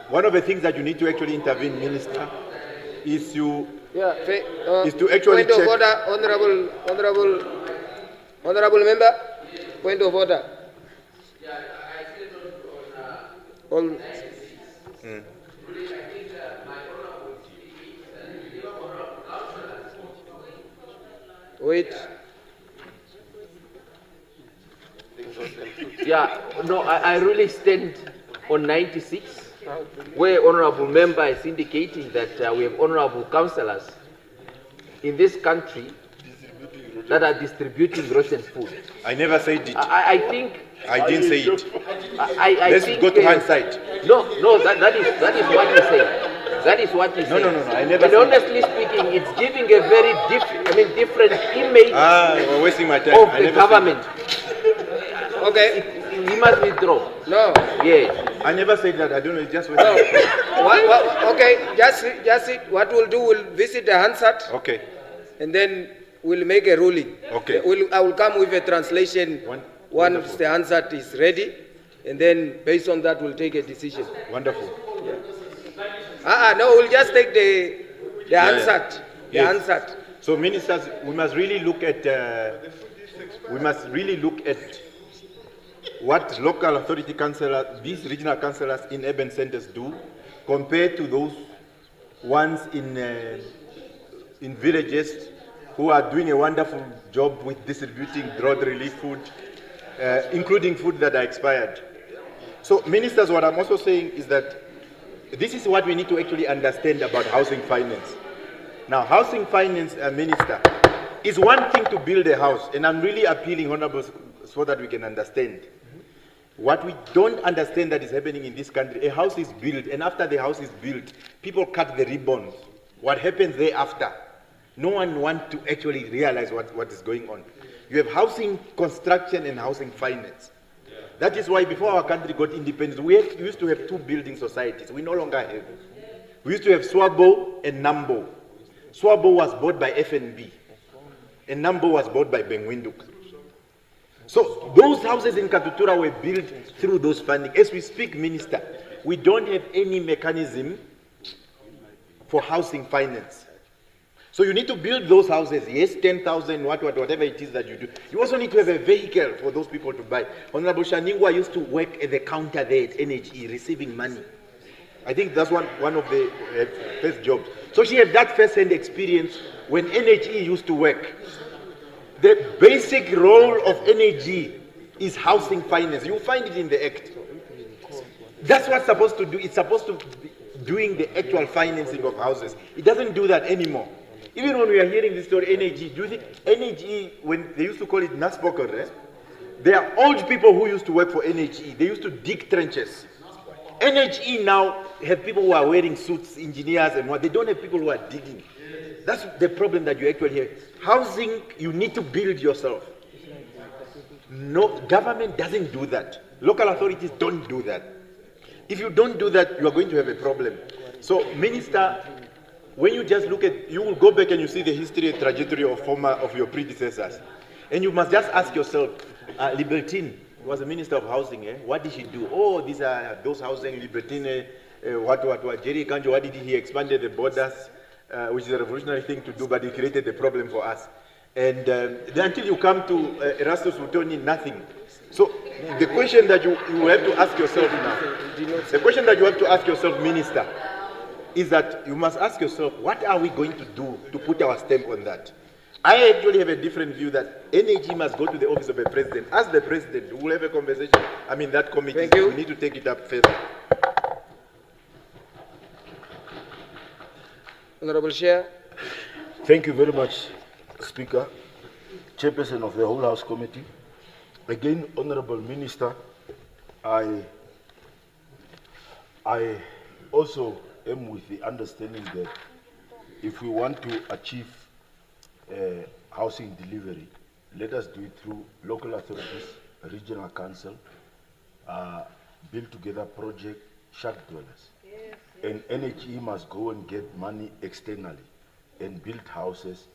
one of the things that you need to actually intervene, Minister, is is to actually point of order, honorable member, point of order. Wait. Yeah, no, I really stand on 96, where honorable member is indicating that we have honorable councillors in this country that are distributing rotten food. I never said it. I think I didn't say it. Let's think, go to hindsight. No, that is what he's saying. That is what he's saying. No, I never and said honestly speaking, it's giving a very different image we're wasting my time. of the government. Okay. He must withdraw. No. Yes. I never said that. I don't know. It's just wasting my time. Okay, just what we'll do, we'll visit the Hansard. Okay. And then we'll make a ruling. Okay. I will come with a translation once the Hansard is ready, and then based on that, we'll take a decision. Wonderful. No, we'll just take the Hansard. The Hansard. So, ministers, we must really look at what local authority councillors, these regional councillors in urban centers do, compared to those ones in villages who are doing a wonderful job with distributing drought relief food, including food that are expired. So, ministers, what I'm also saying is that this is what we need to actually understand about housing finance. Now, housing finance, Minister, is one thing to build a house, and I'm really appealing, Honorable, so that we can understand. What we don't understand that is happening in this country, a house is built, and after the house is built, people cut the ribbons. What happens thereafter? No one wants to actually realize what is going on. You have housing construction and housing finance. That is why before our country got independence, we used to have two building societies. We no longer have. We used to have Swabo and Nambo. Swabo was bought by FNB. and Nambo was bought by Bengwinduk. So those houses in Katutura were built through those funding. As we speak, Minister, we don't have any mechanism for housing finance. So you need to build those houses. Yes, 10,000, whatever it is that you do. You also need to have a vehicle for those people to buy. Honorable Shaningwa used to work at the counter there at NHE, receiving money. I think that's one of the first jobs. So she had that first-hand experience when NHE used to work. The basic role of NHE is housing finance. You find it in the Act. That's what's supposed to do. It's supposed to be doing the actual financing of houses. It doesn't do that anymore. Even when we are hearing this story, NHE, do you think NHE, when they used to call it Naspokere, there are old people who used to work for NHE. They used to dig trenches. NHE now have people who are wearing suits, engineers and what. They don't have people who are digging. That's the problem that you actually have. Housing, you need to build yourself. No, government doesn't do that. Local authorities don't do that. If you don't do that, you are going to have a problem. So, Minister, when you just look at, you will go back and you see the history and trajectory of your predecessors. And you must just ask yourself, Libertine was a Minister of Housing, what did she do? Oh, these are those housing, Libertine, Jerry Kanjo, what did he expanded the borders, which is a revolutionary thing to do, but it created a problem for us. And then until you come to Erastus Utoni, nothing. So the question that you have to ask yourself now, the question that you have to ask yourself, Minister, is that you must ask yourself, what are we going to do to put our stamp on that? I actually have a different view that NAG must go to the office of the president. As the president, we will have a conversation. I mean, that committee, we need to take it up further. Honorable Chair. Thank you very much, Speaker, Chairperson of the whole House Committee. Again, Honorable Minister, I also am with the understanding that if we want to achieve housing delivery, let us do it through local authorities, regional council, build together project, shack dwellers. Yes. And NHE must go and get money externally and build houses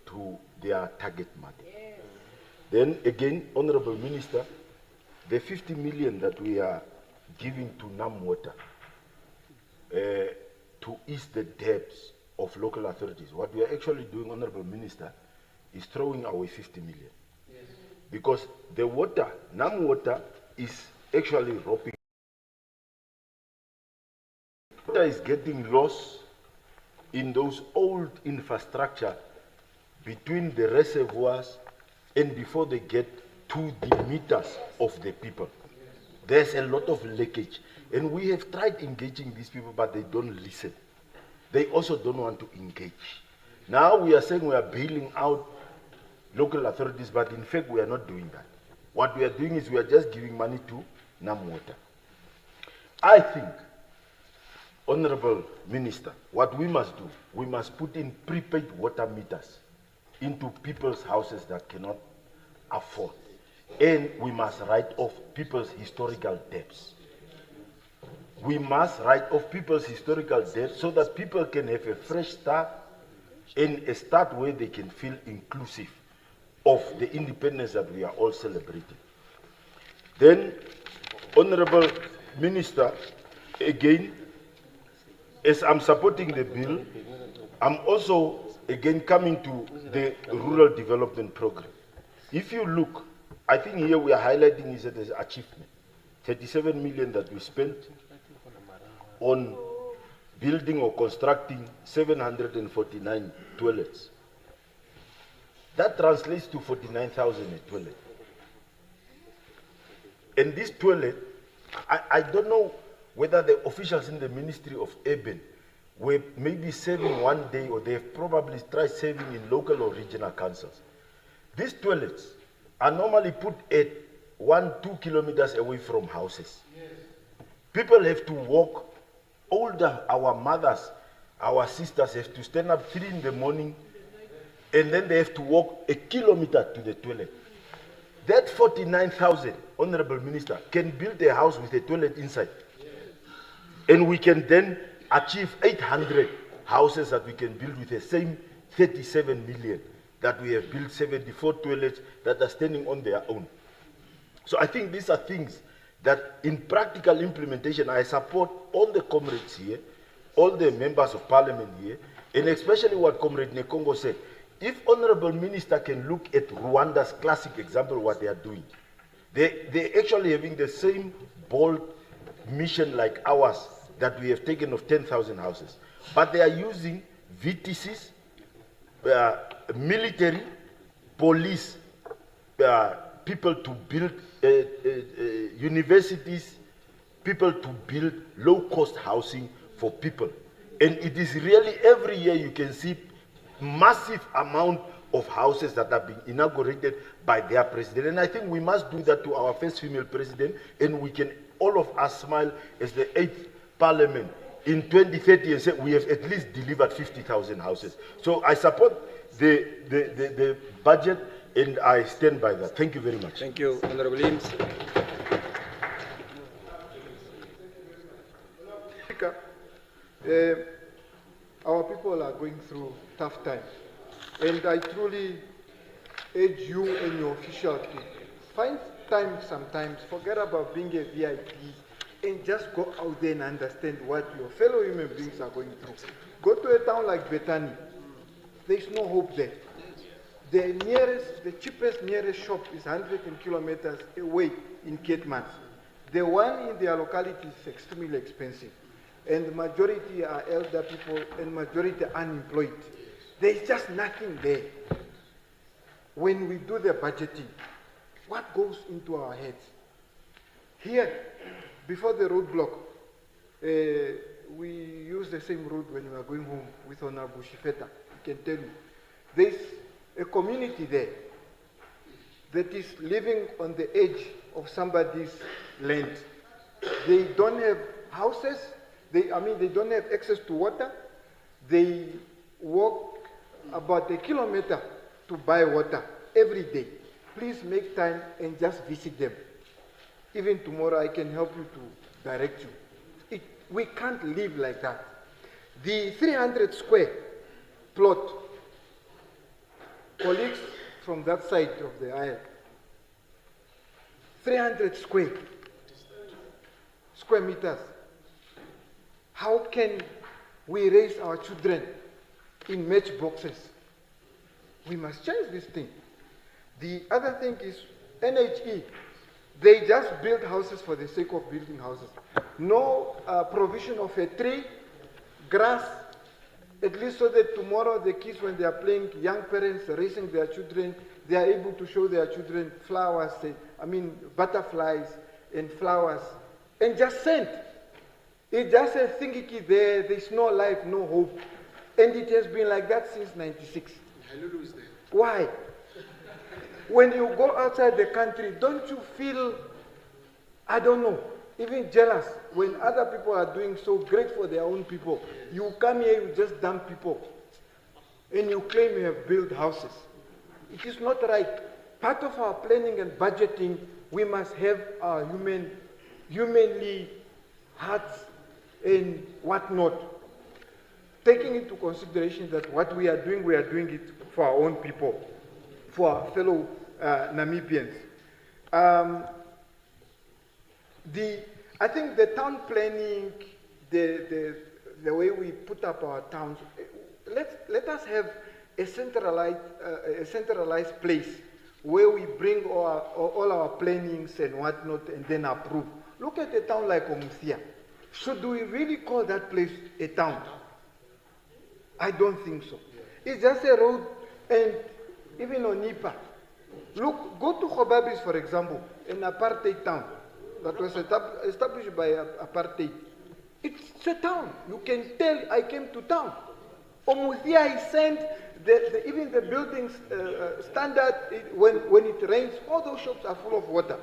to their target market. Yes. Then again, Honorable Minister, the 50 million that we are giving to NamWater to ease the debts of local authorities, what we are actually doing, Honorable Minister, is throwing away 50 million. Yes. Because the water, NamWater, is actually robbing. Water is getting lost in those old infrastructure between the reservoirs and before they get to the meters of the people. There's a lot of leakage. And we have tried engaging these people, but they don't listen. They also don't want to engage. Now we are saying we are bailing out local authorities, but in fact we are not doing that. What we are doing is we are just giving money to NamWater. I think, Honorable Minister, what we must do, we must put in prepaid water meters into people's houses that cannot afford. And we must write off people's historical debts. We must write off people's historical debts so that people can have a fresh start and a start where they can feel inclusive of the independence that we are all celebrating. Then, Honorable Minister, again, as I'm supporting the bill, I'm also again coming to the Rural Development Program. If you look, I think here we are highlighting is as achievement. 37 million that we spent on building or constructing 749 toilets. That translates to 49,000 a toilet. And this toilet, I don't know whether the officials in the Ministry of Urban were maybe saving one day, or they have probably tried saving in local or regional councils. These toilets are normally put at 1-2 kilometers away from houses. Yes. People have to walk. Older, our mothers, our sisters have to stand up 3 in the morning, and then they have to walk 1 kilometer to the toilet. That 49,000, Honorable Minister, can build a house with a toilet inside. Yes. And we can then achieve 800 houses that we can build with the same 37 million that we have built 74 toilets that are standing on their own. So I think these are things that in practical implementation, I support all the comrades here, all the members of parliament here, and especially what Comrade Nekongo said. If Honorable Minister can look at Rwanda's classic example, what they are doing, they're actually having the same bold mission like ours that we have taken of 10,000 houses. But they are using VTCs, military, police, people to build universities, people to build low-cost housing for people. And it is really every year you can see massive amount of houses that are being inaugurated by their president. And I think we must do that to our first female president, and we can, all of us, smile as the 8th parliament in 2030 and say we have at least delivered 50,000 houses. So I support the budget, and I stand by that. Thank you very much. Thank you, Honorable Eames. Our people are going through tough times, and I truly urge you and your officials to find time sometimes, forget about being a VIP, and just go out there and understand what your fellow human beings are going through. Go to a town like Bethany. There's no hope there. The cheapest nearest shop is 100 kilometers away in Keetmans. The one in their locality is extremely expensive. And the majority are elder people and majority unemployed. There's just nothing there. When we do the budgeting, what goes into our heads? Here, before the roadblock, we use the same road when we are going home with Honorable Shifeta. I can tell you. There's a community there that is living on the edge of somebody's land. They don't have houses. They don't have access to water. They walk about a kilometer to buy water every day. Please make time and just visit them. Even tomorrow I can help you to direct you. We can't live like that. The 300 square plot, colleagues from that side of the aisle, 300 square meters. How can we raise our children in matchboxes? We must change this thing. The other thing is NHE. They just build houses for the sake of building houses. No provision of a tree, grass, at least so that tomorrow the kids, when they are playing, young parents raising their children, they are able to show their children flowers, butterflies and flowers, and just send. It's just a thingy there, there's no life, no hope. And it has been like that since 96. Why? When you go outside the country, don't you feel, I don't know, even jealous when other people are doing so great for their own people? You come here, you just dump people, and you claim you have built houses. It is not right. Part of our planning and budgeting, we must have our humanly hearts and whatnot, taking into consideration that what we are doing it for our own people, for our fellow Namibians. I think the town planning, the way we put up our towns, let us have a centralized place where we bring all our plannings and whatnot and then approve. Look at a town like Omuthia. Should we really call that place a town? I don't think so. It's just a road, and even on Nipa. Look, go to Khobabis, for example, an apartheid town that was established by apartheid. It's a town. You can tell I came to town. Omuthia, he sent even the buildings standard, when it rains, all those shops are full of water.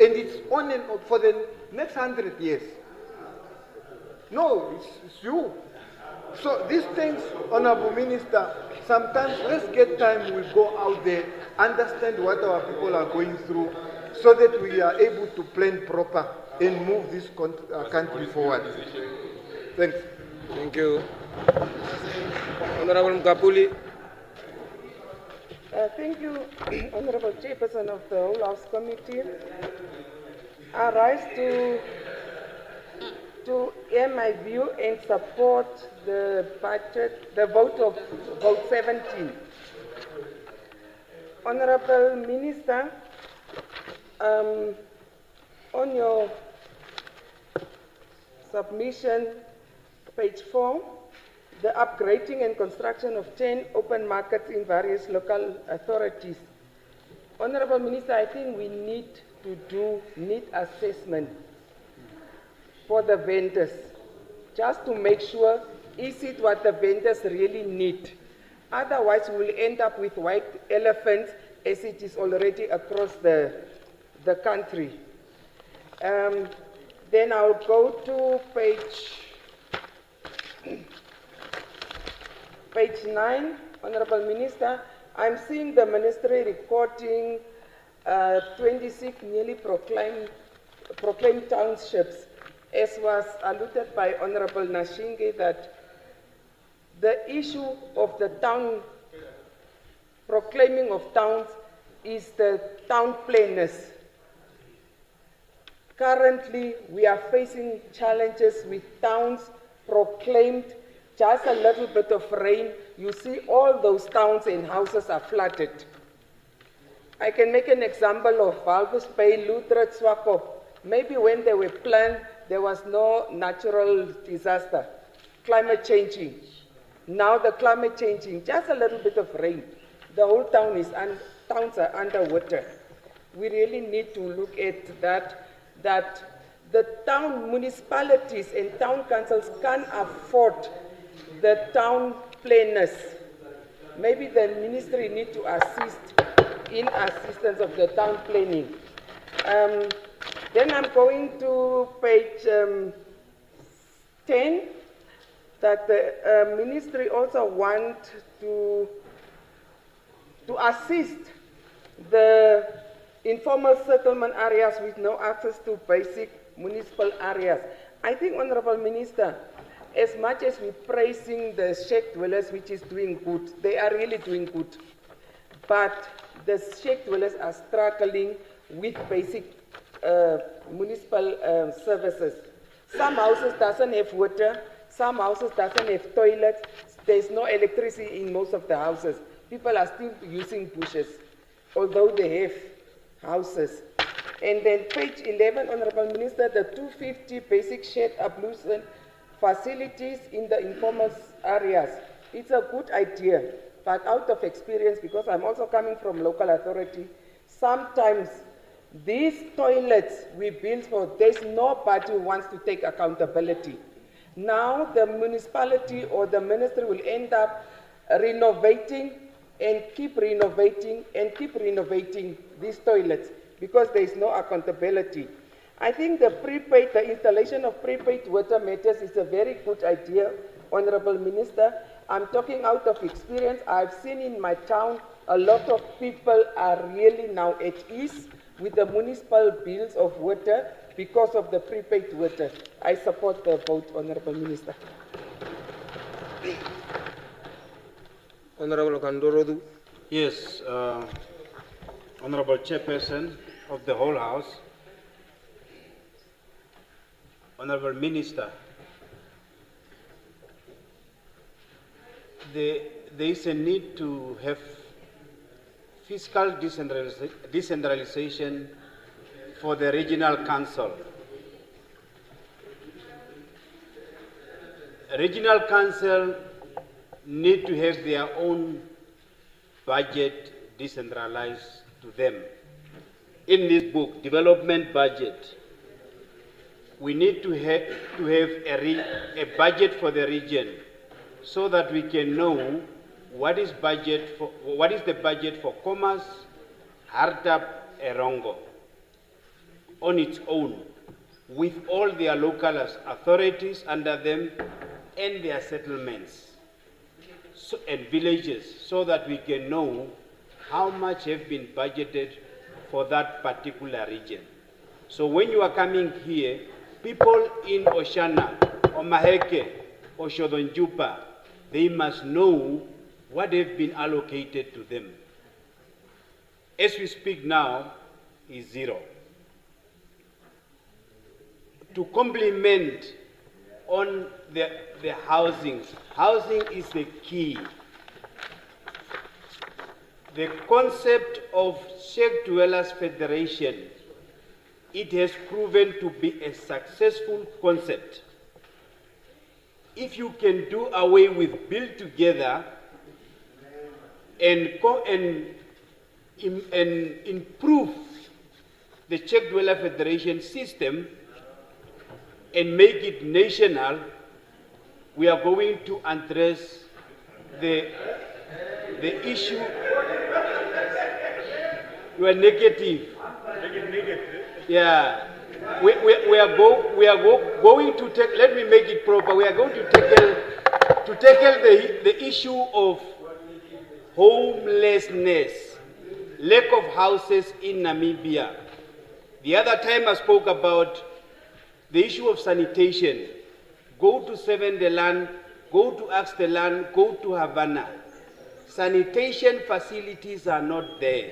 And it's on and on for the next 100 years. No, it's you. So these things, Honorable Minister, sometimes let's get time, we go out there, understand what our people are going through, so that we are able to plan proper and move this country forward. Thanks. Thank you. Honorable Mkapuli. Thank you, Honorable Chairperson of the Whole House Committee. I rise to air my view and support the budget, the vote 17. Honorable Minister, on your submission, page 4, the upgrading and construction of 10 open markets in various local authorities. Honorable Minister, I think we need to do need assessment for the vendors, just to make sure, is it what the vendors really need? Otherwise, we'll end up with white elephants as it is already across the country. Then I'll go to page 9, Honorable Minister. I'm seeing the ministry recording 26 newly proclaimed townships, as was alluded by Honorable Nashinge, that the issue of the town, proclaiming of towns, is the town planners. Currently, we are facing challenges with towns proclaimed, just a little bit of rain, you see all those towns and houses are flooded. I can make an example of Walvis Bay, Lutra, Swakop. Maybe when they were planned, there was no natural disaster, climate changing. Now the climate changing, just a little bit of rain, the whole town is towns are underwater. We really need to look at that the town municipalities and town councils can't afford the town planners. Maybe the ministry need to assist in assistance of the town planning. Then I'm going to page 10, that the ministry also want to assist the informal settlement areas with no access to basic municipal areas. I think, Honorable Minister, as much as we're praising the shack dwellers, which is doing good, they are really doing good. But the shack dwellers are struggling with basic municipal services. Some houses doesn't have water, some houses doesn't have toilets, there's no electricity in most of the houses. People are still using bushes, although they have houses. And then page 11, Honorable Minister, the 250 basic shared ablution facilities in the informal areas. It's a good idea, but out of experience, because I'm also coming from local authority, sometimes these toilets we build for, there's nobody who wants to take accountability. Now the municipality or the ministry will end up renovating and keep renovating and keep renovating these toilets because there is no accountability. I think the installation of prepaid water meters is a very good idea, Honorable Minister. I'm talking out of experience. I've seen in my town a lot of people are really now at ease with the municipal bills of water because of the prepaid water. I support the vote, Honorable Minister. Honorable Kandorodu. Yes, Honorable Chairperson of the whole House, Honorable Minister, there is a need to have fiscal decentralization for the regional council. Regional council need to have their own budget decentralized to them. In this book, development budget, we need to have a budget for the region so that we can know what is the budget for Commerce, Hardap, Erongo on its own, with all their local authorities under them and their settlements and villages, so that we can know how much have been budgeted for that particular region. So when you are coming here, people in Oshana, or Maheke, or Shodonjupa, they must know what have been allocated to them. as we speak now, is 0. To complement on the housing is the key. The concept of Sheikh Dwellers Federation, it has proven to be a successful concept. If you can do away with build together and improve the Czech Dweller Federation system and make it national, we are going to address the issue. You are negative. Yeah. We are going to take, let me make it proper, we are going to tackle the issue of homelessness, lack of houses in Namibia. The other time I spoke about the issue of sanitation. Go to Seven the Land, go to Axtelan, go to Havana. Sanitation facilities are not there.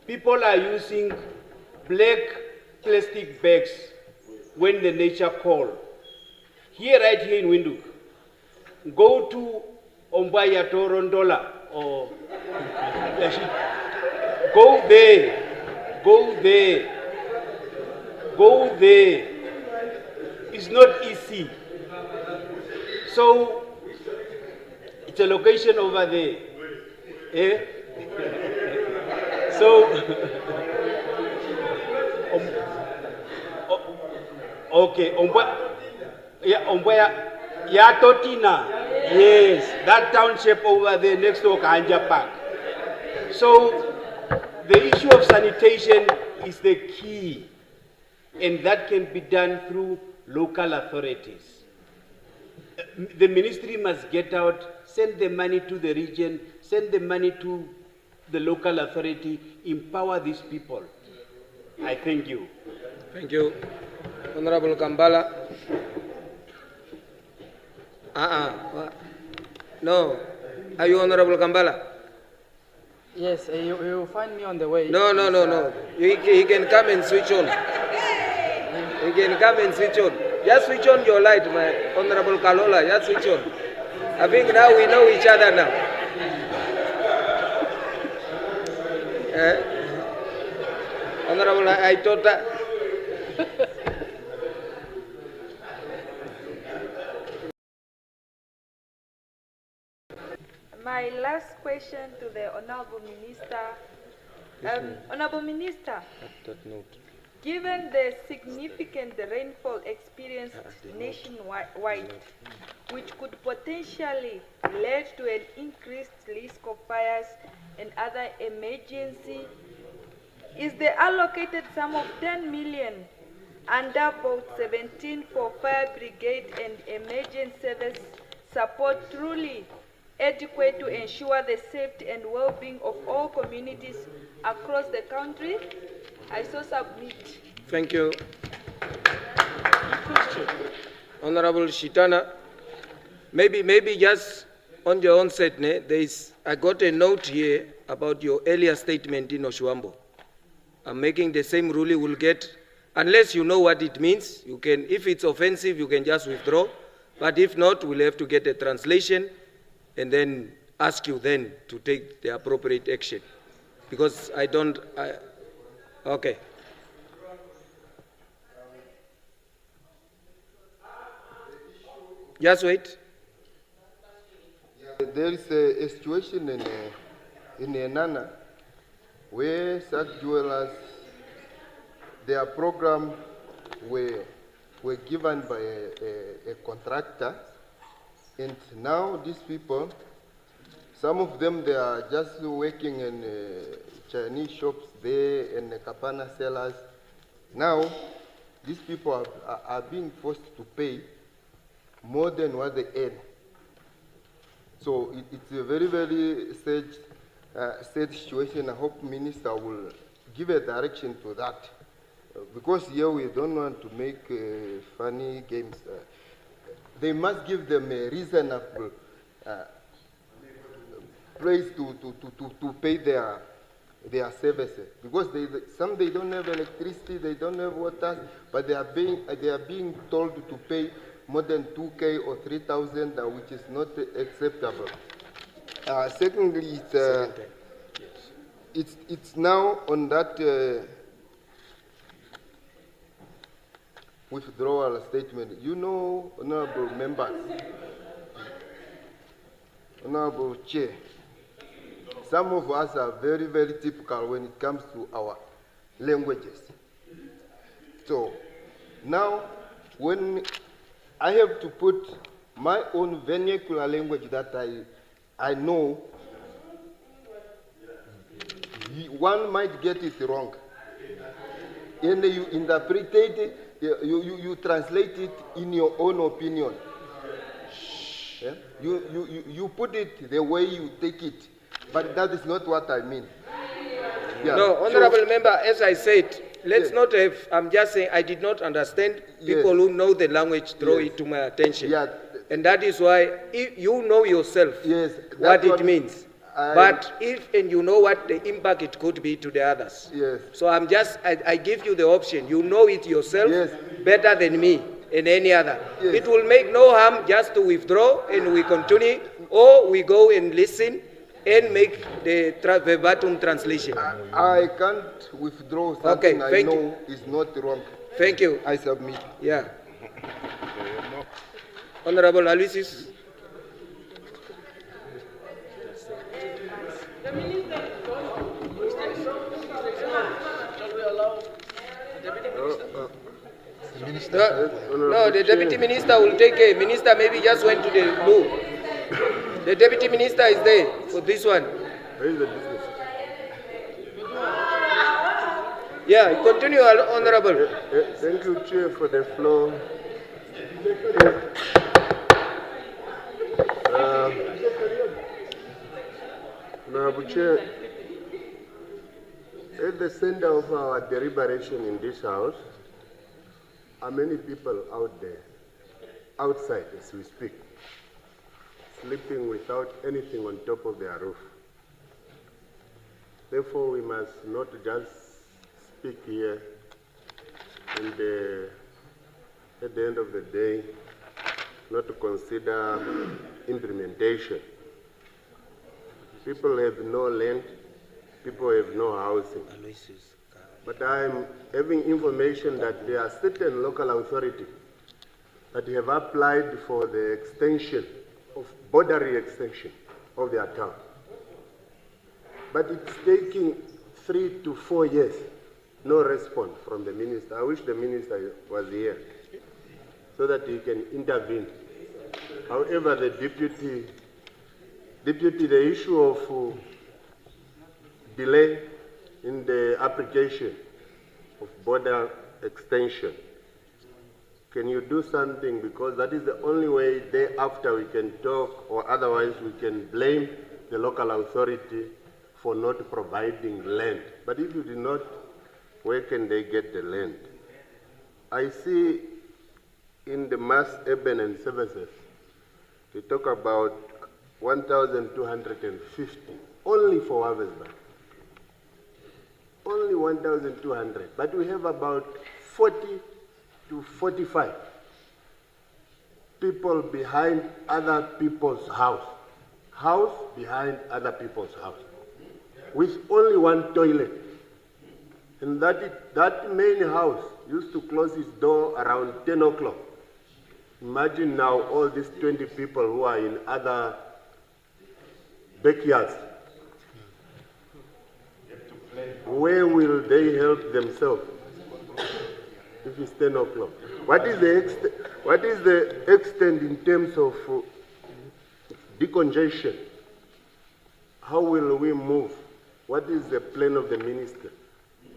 People are using black plastic bags when the nature calls. Here, right here in Windhoek, go to Ombaya Torondola or go there. It's not easy. So it's a location over there. Eh? So okay, yeah, Totina. Yes, that township over there next to Kanja Park. So the issue of sanitation is the key, and that can be done through local authorities. The ministry must get out, send the money to the region, send the money to the local authority, empower these people. I thank you. Thank you. Honorable Kambala. No. Are you Honorable Kambala? Yes, you will find me on the way. No. He can come and switch on. He can come and switch on. Just switch on your light, my Honorable Kalola. Just switch on. I think now we know each other now. Honorable, I thought that. My last question to the Honorable Minister. Honorable Minister, given the significant rainfall experienced nationwide, which could potentially lead to an increased risk of fires and other emergency, is the allocated sum of 10 million under Vote 17 for fire brigade and emergency service support truly adequate to ensure the safety and well-being of all communities across the country? I so submit. Thank you. Honorable Shitana, maybe just on your onset, I got a note here about your earlier statement in Oshuambo. I'm making the same ruling we'll get, unless you know what it means, you can, if it's offensive, you can just withdraw, but if not, we'll have to get a translation and then ask you then to take the appropriate action. Because okay. Just wait. There is a situation in Enana where such dwellers, their program were given by a contractor, and now these people, some of them, they are just working in Chinese shops there and Kapana sellers. Now, these people are being forced to pay more than what they earn. So it's a very, very sad situation. I hope Minister will give a direction to that. Because here we don't want to make funny games. They must give them a reasonable place to pay their their services, because some they don't have electricity, they don't have water, but they are being told to pay more than 2K or 3,000, which is not acceptable. Secondly, it's now on that withdrawal statement. You know, honorable members, honorable chair, some of us are very, very typical when it comes to our languages. So now, when I have to put my own vernacular language that I know, one might get it wrong. And you interpret it, you translate it in your own opinion. Yeah? You put it the way you take it, but that is not what I mean. Yeah. No, honorable member, as I said, let's not have, I'm just saying I did not understand. People who know the language draw it to my attention. Yeah. And that is why if you know yourself what it means. But if, and you know what the impact it could be to the others. Yes. So I give you the option. You know it yourself better than me and any other. Yes. It will make no harm just to withdraw and we continue, or we go and listen and make the verbatim translation. I can't withdraw something I know is not wrong. Thank you. I submit. Yeah. Honorable Aloysius. No, the Deputy Minister will take care. Minister maybe just went to the loo. The Deputy Minister is there for this one. Where is the business? Yeah, continue, Honorable. Thank you, Chair, for the floor. Honorable Chair, at the center of our deliberation in this House are many people out there, outside as we speak, sleeping without anything on top of their roof. Therefore, we must not just speak here and at the end of the day, not to consider implementation. People have no land, people have no housing. But I'm having information that there are certain local authorities that have applied for the extension of boundary extension of their town. But it's taking 3 to 4 years. No response from the minister. I wish the minister was here so that he can intervene. However, the deputy, the issue of delay in the application of border extension, can you do something? Because that is the only way thereafter we can talk, or otherwise we can blame the local authority for not providing land. But if you do not, where can they get the land? I see in the mass urban and services, we talk about 1,250 only for Waversburg. Only 1,200, but we have about 40 to 45 people behind other people's house behind other people's house, with only one toilet. And that main house used to close its door around 10 o'clock. Imagine now all these 20 people who are in other backyards. Where will they help themselves if it's 10 o'clock? What is the extent in terms of decongestion? How will we move? What is the plan of the minister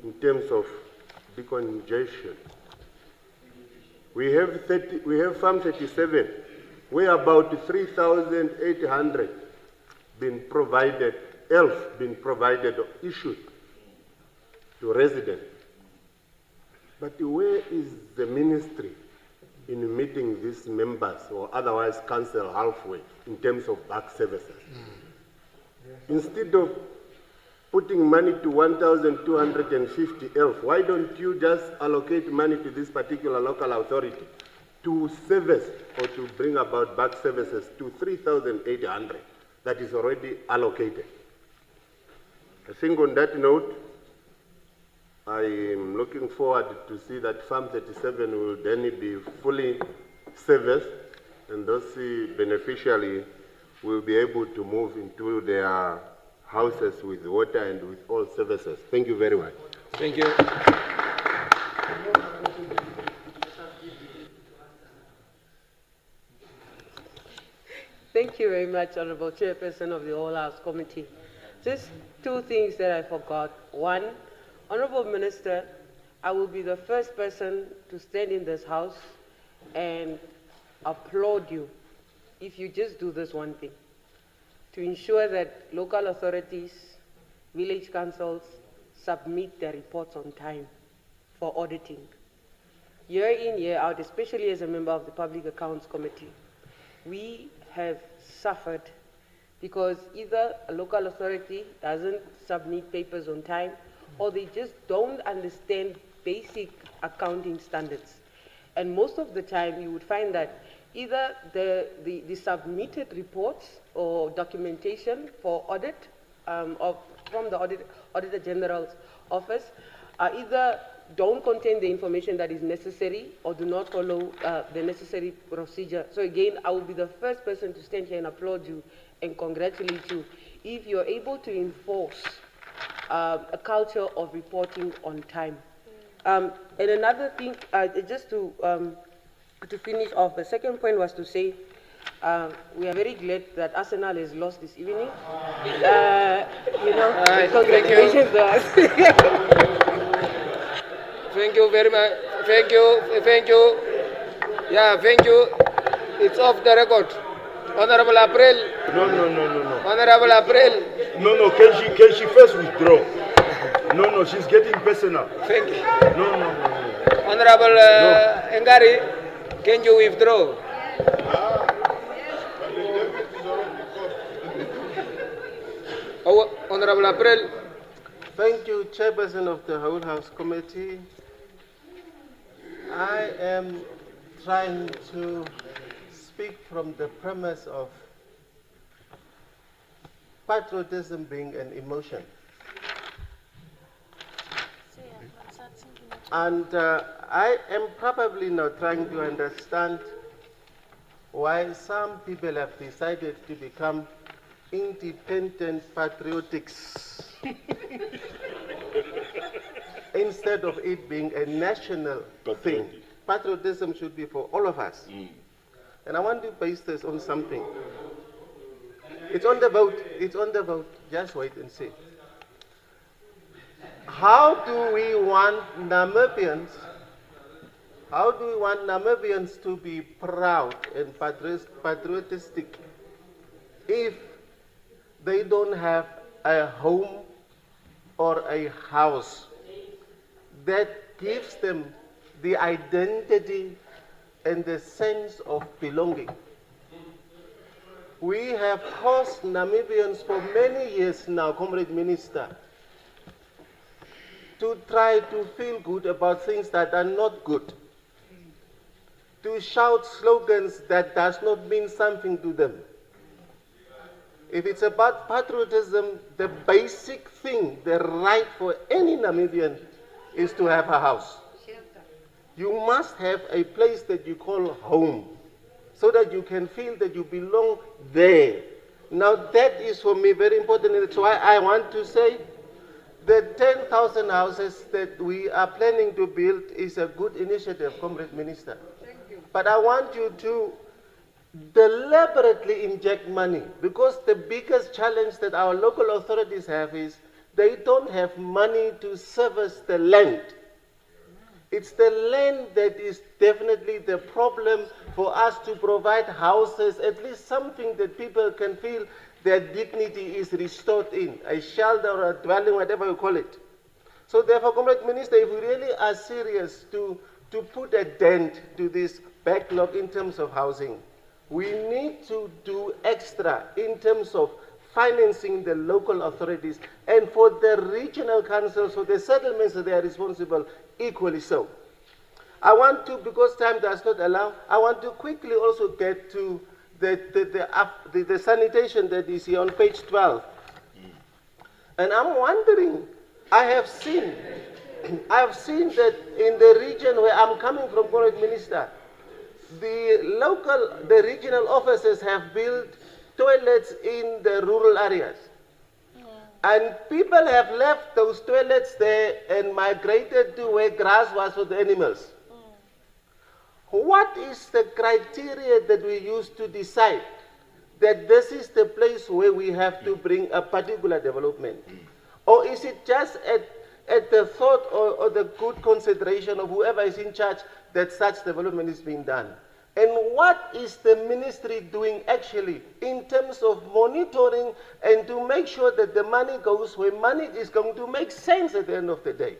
in terms of decongestion? We have Farm 37, where about 3,800 been provided, been provided or issued to residents. But where is the ministry in meeting these members or otherwise council halfway in terms of back services? Instead of putting money to 1,250 elf. Why don't you just allocate money to this particular local authority to service or to bring about back services to 3,800 that is already allocated? I think on that note, I am looking forward to see that Farm 37 will then be fully serviced, and those beneficiaries will be able to move into their houses with water and with all services. Thank you very much. Thank you. Thank you very much, Honorable Chairperson of the All House Committee. Just two things that I forgot. One, Honorable Minister, I will be the first person to stand in this House and applaud you if you just do this one thing, to ensure that local authorities, village councils submit their reports on time for auditing. Year in, year out, especially as a member of the Public Accounts Committee, we have suffered because either a local authority doesn't submit papers on time or they just don't understand basic accounting standards. And most of the time you would find that either the submitted reports or documentation for audit from the Auditor General's office either don't contain the information that is necessary or do not follow the necessary procedure. So again, I will be the first person to stand here and applaud you and congratulate you if you're able to enforce a culture of reporting on time. And another thing, just to finish off, the second point was to say we are very glad that Arsenal has lost this evening. Congratulations to us. Thank you very much. Thank you. Thank you. Yeah, thank you. It's off the record. Honorable April. No. Honorable April. No, can she first withdraw? No, she's getting personal. Thank you. No. Honorable Ngari, can you withdraw? Honorable April. Thank you, Chairperson of the Whole House Committee. I am trying to speak from the premise of patriotism being an emotion. And I am probably not trying to understand why some people have decided to become independent patriotics instead of it being a national thing. Patriotism should be for all of us. And I want to base this on something. It's on the vote. It's on the vote. Just wait and see. How do we want Namibians to be proud and patriotistic if they don't have a home or a house that gives them the identity and the sense of belonging? We have caused Namibians for many years now, Comrade Minister, to try to feel good about things that are not good, to shout slogans that does not mean something to them. If it's about patriotism, the basic thing, the right for any Namibian is to have a house. You must have a place that you call home so that you can feel that you belong there. Now that is for me very important, and that's why I want to say the 10,000 houses that we are planning to build is a good initiative, Comrade Minister. Thank you. But I want you to deliberately inject money, because the biggest challenge that our local authorities have is they don't have money to service the land. It's the land that is definitely the problem for us to provide houses, at least something that people can feel their dignity is restored in, a shelter or a dwelling, whatever you call it. So therefore, Comrade Minister, if we really are serious to put a dent to this backlog in terms of housing, we need to do extra in terms of financing the local authorities, and for the regional councils, for the settlements that they are responsible, equally so. I want to, because time does not allow, I want to quickly also get to the sanitation that is here on page 12. And I'm wondering, I have seen that in the region where I'm coming from, Comrade Minister, the regional offices have built toilets in the rural areas. And people have left those toilets there and migrated to where grass was for the animals. What is the criteria that we use to decide that this is the place where we have to bring a particular development? Or is it just at the thought or the good consideration of whoever is in charge that such development is being done? And what is the ministry doing actually in terms of monitoring and to make sure that the money goes where money is going to make sense at the end of the day?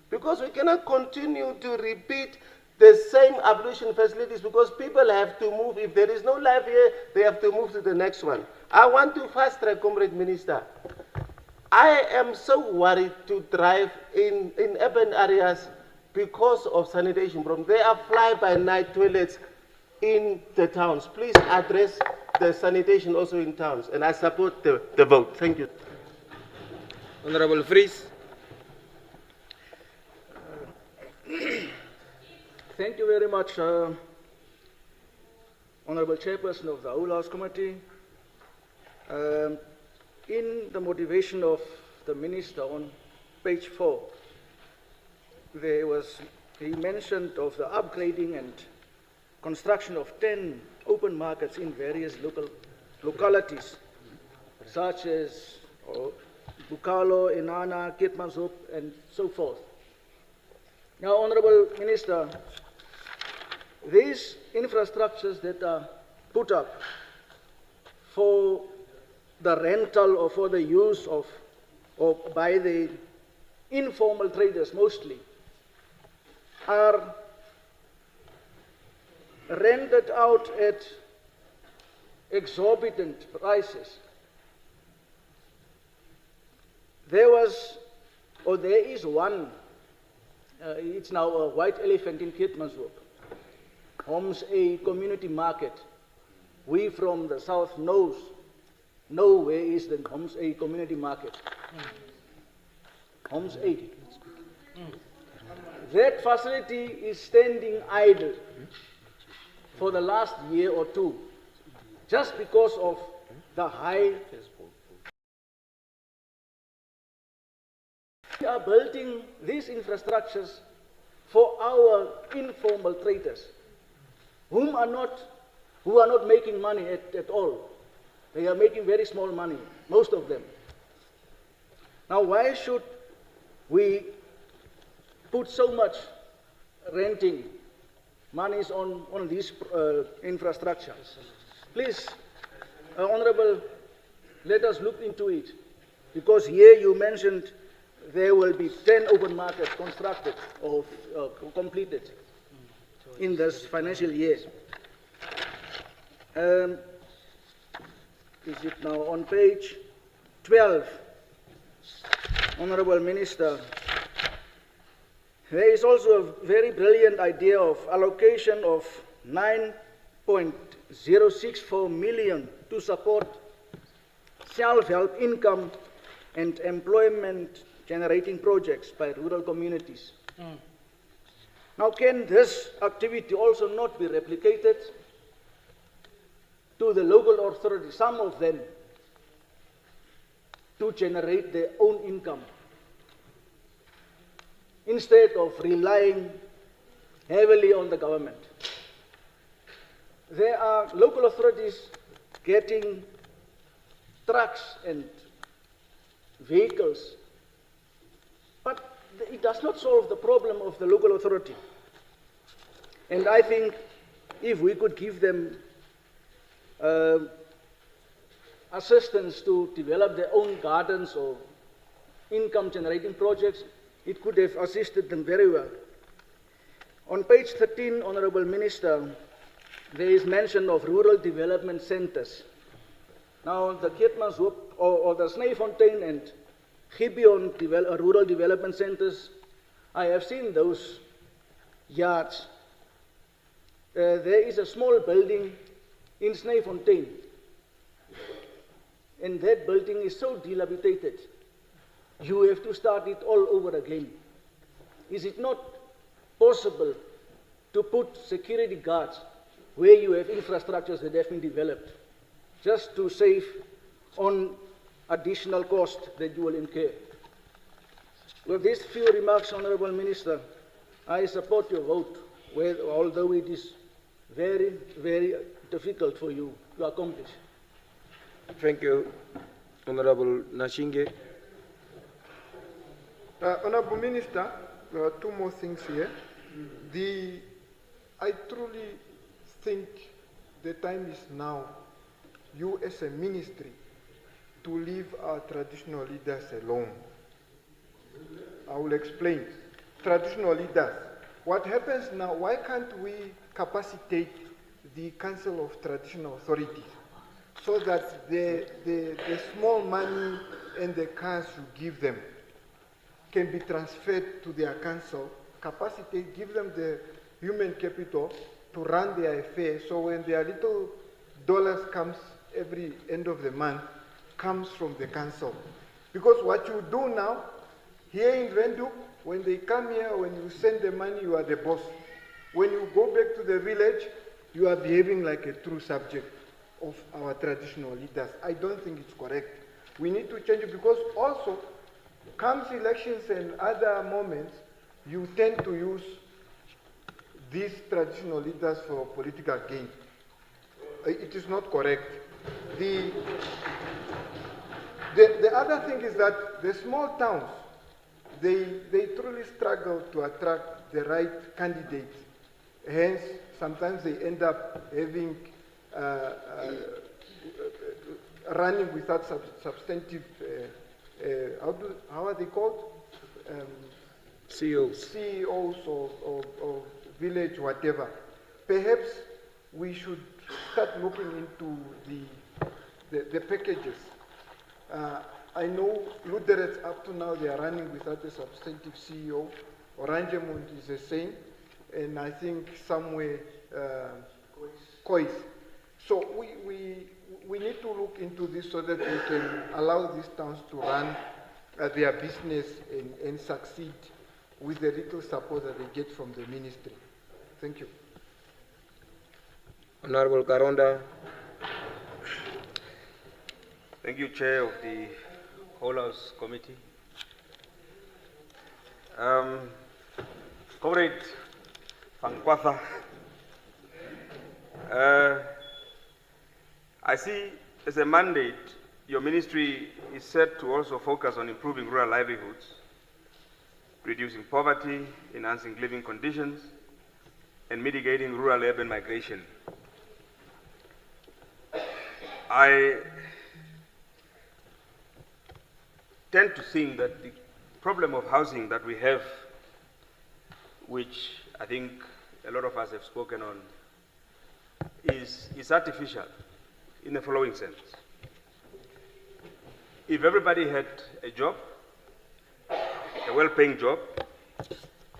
Because we cannot continue to repeat the same ablution facilities because people have to move. If there is no life here, they have to move to the next one. I want to fast track, Comrade Minister. I am so worried to drive in urban areas because of sanitation problems. There are fly-by-night toilets in the towns. Please address the sanitation also in towns, and I support the vote. Thank you. Honorable Fries. Thank you very much, Honorable Chairperson of the Whole House Committee. In the motivation of the Minister on page 4, he mentioned of the upgrading and construction of 10 open markets in various localities, such as Bukalo, Inana, Keetmanshoop, and so forth. Now, Honorable Minister, these infrastructures that are put up for the rental or for the use of, or by the informal traders mostly, are rented out at exorbitant prices. There is one, it's now a white elephant in Keetmanshoop, Homs A community market. We from the south know where is the Homs A community market. Homs A. That facility is standing idle for the last year or two, just because of the high. We are building these infrastructures for our informal traders, who are not making money at all. They are making very small money, most of them. Now, why should we put so much renting monies on these infrastructures? Please, Honorable, let us look into it, because here you mentioned there will be 10 open markets constructed or completed in this financial year. Is it now on page 12? Honorable Minister, there is also a very brilliant idea of allocation of 9.064 million to support self-help income and employment generating projects by rural communities. Now, can this activity also not be replicated to the local authorities, some of them, to generate their own income, instead of relying heavily on the government? There are local authorities getting trucks and vehicles, but it does not solve the problem of the local authority. And I think if we could give them assistance to develop their own gardens or income generating projects, it could have assisted them very well. On page 13, Honorable Minister, there is mention of rural development centers. Now, the Keetmanshoop or the Snijfontein and Gibeon rural development centers, I have seen those yards. There is a small building in Snijfontein, and that building is so dilapidated, you have to start it all over again. Is it not possible to put security guards where you have infrastructures that have been developed, just to save on additional cost that you will incur? With these few remarks, Honourable Minister, I support your vote, although it is very, very difficult for you to accomplish. Thank you, Honourable Nashinge. Honourable Minister, two more things here. I truly think the time is now, you as a ministry, to leave our traditional leaders alone. I will explain. Traditional leaders. What happens now, why can't we capacitate the Council of Traditional Authorities so that the small money and the cars you give them can be transferred to their council, capacitate, give them the human capital to run their affairs, so when their little dollars comes every end of the month, comes from the council. Because what you do now, here in Windhoek, when they come here, when you send the money, you are the boss. When you go back to the village, you are behaving like a true subject of our traditional leaders. I don't think it's correct. We need to change it, because also, comes elections and other moments, you tend to use these traditional leaders for political gain. It is not correct. The other thing is that the small towns, they truly struggle to attract the right candidates. Hence, sometimes they end up having running without substantive. How are they called? CEOs. CEOs or village, whatever. Perhaps we should start looking into the packages. I know Luderetz up to now they are running without a substantive CEO. Oranjemund is the same, and I think somewhere Kois. So we need to look into this so that we can allow these towns to run their business and succeed with the little support that they get from the ministry. Thank you. Honourable Karonda. Thank you, Chair of the Whole House Committee. Comrade Fankwatha, I see as a mandate, your ministry is set to also focus on improving rural livelihoods, reducing poverty, enhancing living conditions, and mitigating rural-urban migration. I tend to think that the problem of housing that we have, which I think a lot of us have spoken on, is artificial in the following sense. If everybody had a job, a well-paying job,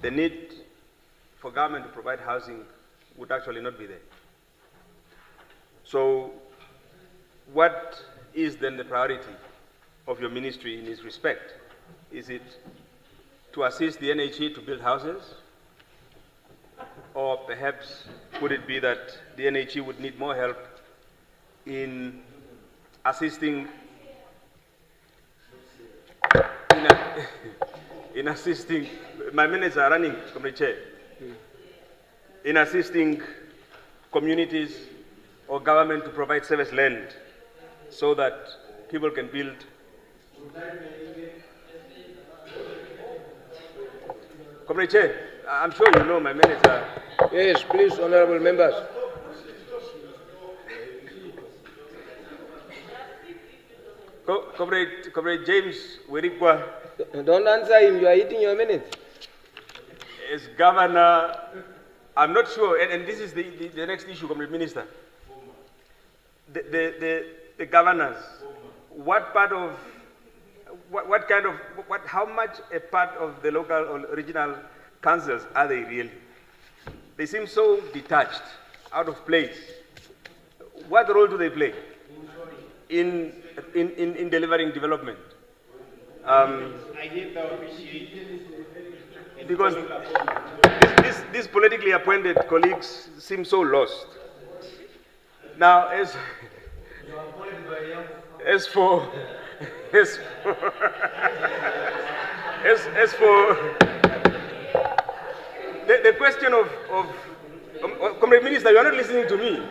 the need for government to provide housing would actually not be there. So what is then the priority of your ministry in this respect? Is it to assist the NHE to build houses? Or perhaps could it be that the NHE would need more help in assisting my minutes are running, Comrade Chair, in assisting communities or government to provide service land so that people can build. Comrade Chair, I'm sure you know my minutes are. Yes, please, honourable members. Comrade James Werikwa. Don't answer him, you are eating your minutes. As governor, I'm not sure, and this is the next issue, Comrade Minister. the governors, how much a part of the local or regional councils are they really? They seem so detached, out of place. What role do they play in delivering development? Because these politically appointed colleagues seem so lost. Now, as for the question of Comrade Minister, you are not listening to me.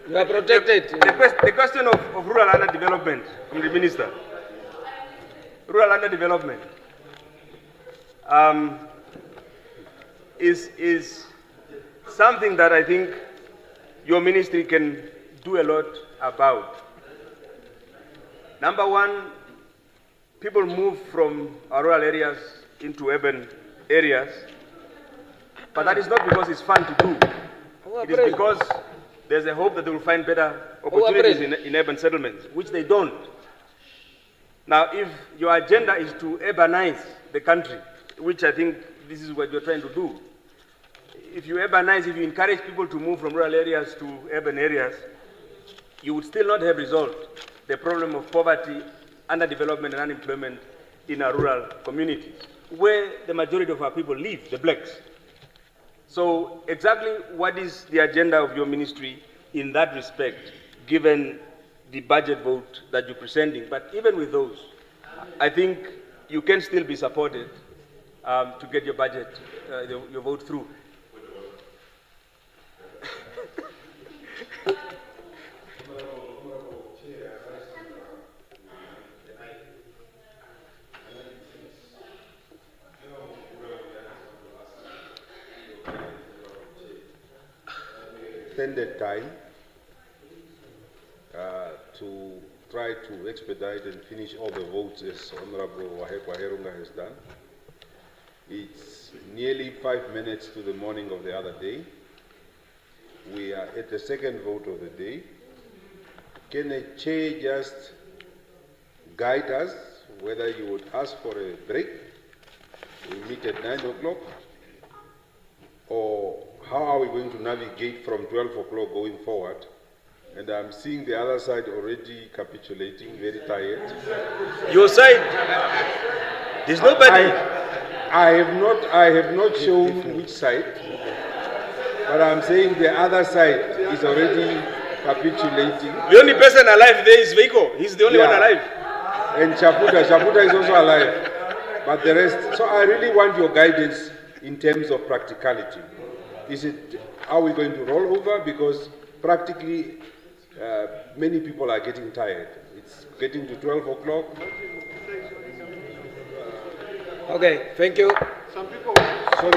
You are protected. The question of rural underdevelopment, Comrade Minister. Rural underdevelopment is something that I think your ministry can do a lot about. Number one, people move from our rural areas into urban areas, but that is not because it's fun to do. It is because there's a hope that they will find better opportunities in urban settlements, which they don't. Now, if your agenda is to urbanize the country, which I think this is what you're trying to do, if you urbanize, if you encourage people to move from rural areas to urban areas, you would still not have resolved the problem of poverty, underdevelopment, and unemployment in our rural communities, where the majority of our people live, the blacks. So exactly what is the agenda of your ministry in that respect, given the budget vote that you're presenting? But even with those, I think you can still be supported to get your budget, your vote through. Extended time to try to expedite and finish all the votes as Honorable Waherunga has done. It's nearly 5 minutes to the morning of the other day. We are at the second vote of the day. Can the chair just guide us whether you would ask for a break? We meet at 9 o'clock, or how are we going to navigate from 12 o'clock going forward? And I'm seeing the other side already capitulating, very tired. Your side? There's nobody. I have not shown which side, but I'm saying the other side is already capitulating. The only person alive there is Veiko. He's the only one alive. And Chaputa is also alive. But the rest, so I really want your guidance in terms of practicality. Are we going to roll over? Because practically many people are getting tired. It's getting to 12 o'clock. Okay, thank you. Some people.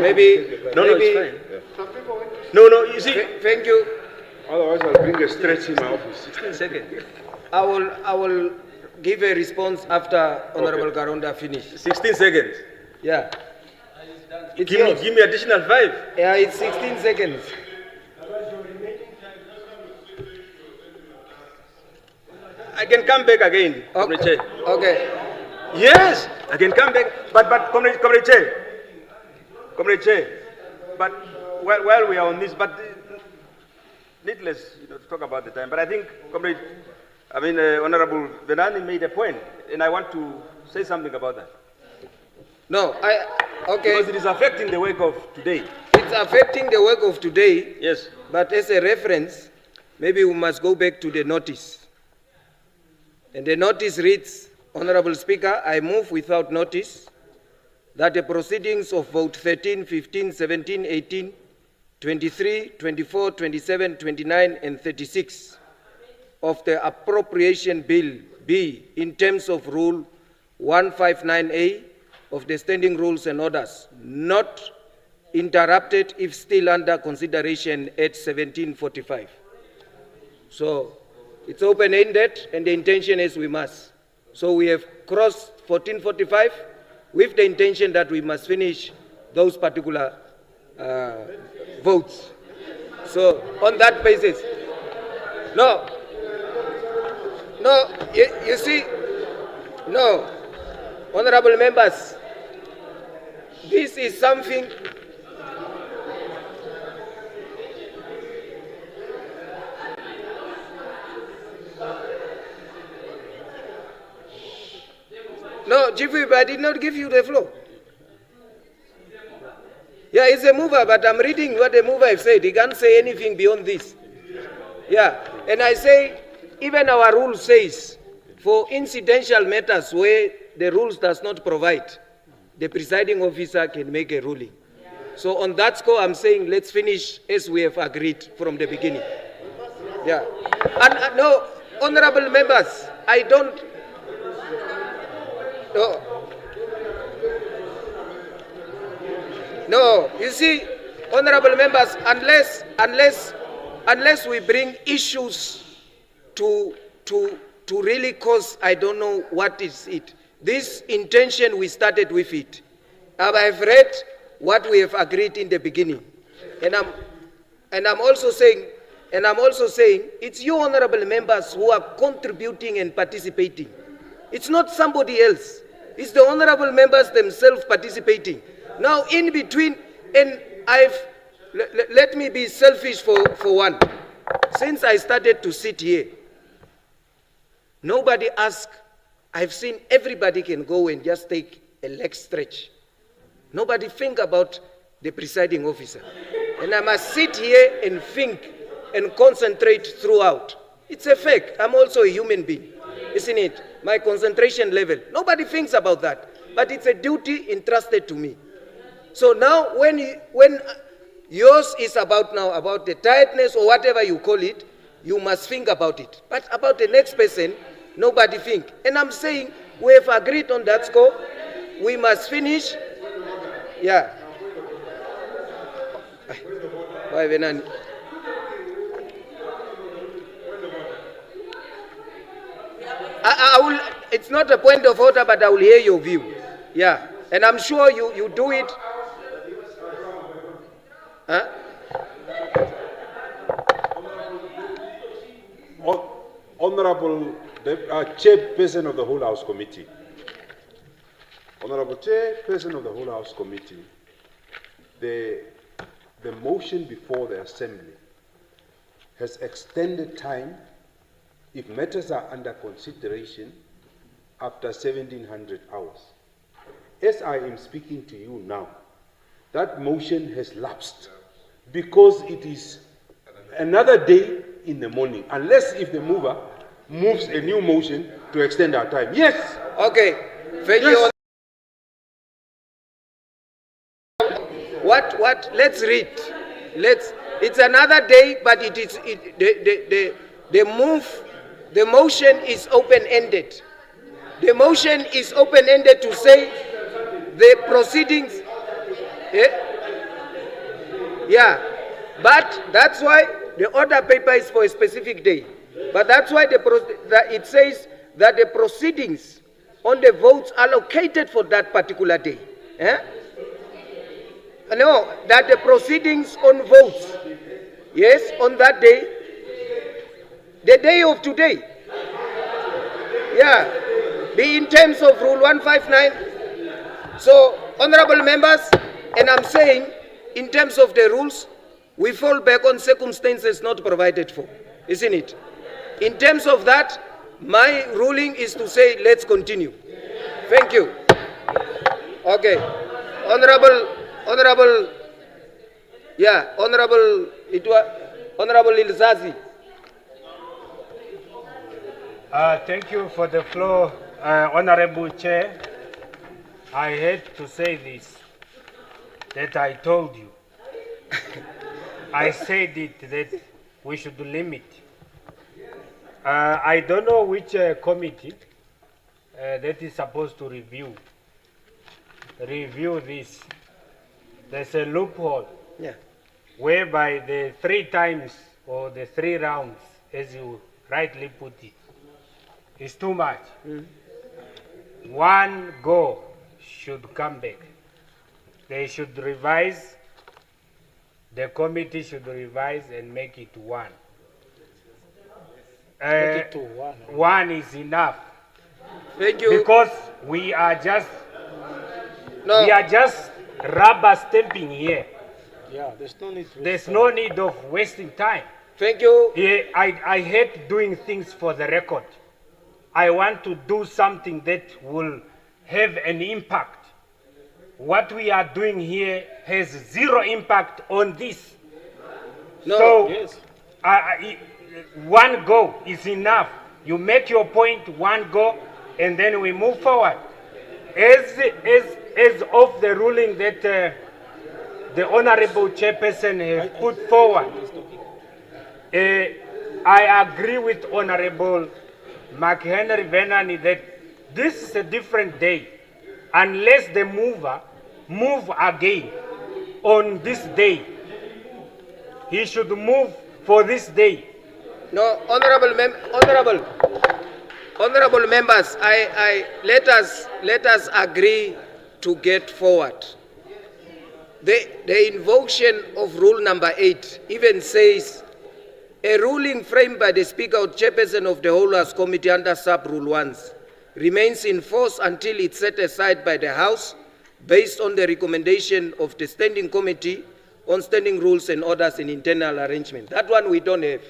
Maybe. No, it's fine. Yeah. Some people. No, you see. Thank you. Otherwise, I'll bring a stretch in my office. 16 seconds. I will give a response after Honorable Karonda finishes. 16 seconds. Yeah. Give me additional 5. Yeah, it's 16 seconds. I can come back again, Comrade Chair. Okay. Yes, I can come back. But Comrade Chair, but while we are on this, but needless to talk about the time. But I think Honorable Venani made a point, and I want to say something about that. No, okay. Because it is affecting the work of today. It's affecting the work of today. Yes. But as a reference, maybe we must go back to the notice. And the notice reads, Honorable Speaker, I move without notice that the proceedings of vote 13, 15, 17, 18, 23, 24, 27, 29, and 36 of the appropriation bill be, in terms of Rule 159A of the Standing Rules and Orders, not interrupted if still under consideration at 1745. So it's open-ended, and the intention is we must. So we have crossed 1445 with the intention that we must finish those particular votes. So on that basis, No. No, you see, no. Honorable members, this is something. No, Chief Whip, I did not give you the floor. Yeah, it's a mover, but I'm reading what the mover has said. He can't say anything beyond this. Yeah, and I say, even our rule says, for incidental matters where the rules does not provide, the presiding officer can make a ruling. So on that score, I'm saying let's finish as we have agreed from the beginning. Yeah. And no, honorable members, I don't. No. No, you see, honorable members, unless we bring issues to really cause, I don't know what is it. This intention, we started with it. I've read what we have agreed in the beginning. And I'm also saying, it's you honorable members who are contributing and participating. It's not somebody else. It's the honorable members themselves participating. Now, in between, and let me be selfish for one. Since I started to sit here, nobody asked. I've seen everybody can go and just take a leg stretch. Nobody think about the presiding officer. And I must sit here and think and concentrate throughout. It's a fact. I'm also a human being, isn't it? My concentration level. Nobody thinks about that. But it's a duty entrusted to me. So now when yours is about the tiredness or whatever you call it, you must think about it. But about the next person, nobody think. And I'm saying we have agreed on that score. We must finish. Yeah. Bye, Venani. I will. It's not a point of order, but I will hear your view. Yeah. And I'm sure you do it. Huh? Honorable Chairperson of the Whole House Committee. Honorable Chairperson of the Whole House Committee, the motion before the Assembly has extended time if matters are under consideration after 1700 hours. As I am speaking to you now, that motion has lapsed because it is another day in the morning, unless if the mover moves a new motion to extend our time. Yes. Okay. Thank you. What? Let's read. It's another day, but it is the motion is open-ended. The motion is open-ended to say the proceedings. Yeah, but that's why the order paper is for a specific day. But that's why it says that the proceedings on the votes allocated for that particular day. No, that the proceedings on votes, yes, on that day, the day of today, yeah, be in terms of Rule 159. So, honorable members, and I'm saying, in terms of the rules, we fall back on circumstances not provided for, isn't it? In terms of that, my ruling is to say, let's continue. Thank you. Okay. Honorable Ilzazi. Thank you for the floor, Honorable Chair. I had to say this, that I told you. I said it, that we should limit. I don't know which committee that is supposed to review this. There's a loophole, yeah, whereby the 3 times or the 3 rounds, as you rightly put it, is too much. One go should come back. They should revise, the committee should revise and make it 1. one is enough. Thank you. Because we are just rubber stamping here. Yeah, there's no need. There's no need of wasting time. Thank you. I hate doing things for the record. I want to do something that will have an impact. What we are doing here has zero impact on this. No. So, Yes. one go is enough. You make your point, one go, and then we move forward. As of the ruling that the Honorable Chairperson has put forward, I agree with Honorable Mark Henry Venani that this is a different day. Unless the mover move again on this day, he should move for this day. No, honorable members, let us agree to get forward. The invocation of rule number 8 even says a ruling framed by the Speaker or Chairperson of the Whole House Committee under sub-rule 1 remains in force until it's set aside by the House based on the recommendation of the Standing Committee on Standing Rules and Orders and Internal Arrangement. That one we don't have.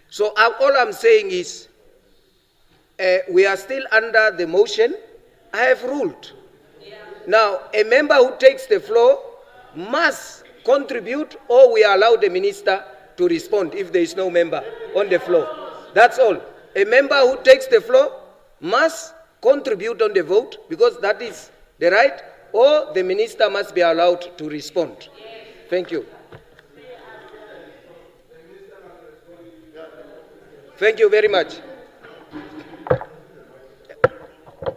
So all I'm saying is we are still under the motion. I have ruled. Now, a member who takes the floor must contribute, or we allow the minister to respond if there is no member on the floor. That's all. A member who takes the floor must contribute on the vote, because that is the right, or the minister must be allowed to respond. Thank you. Thank you very much.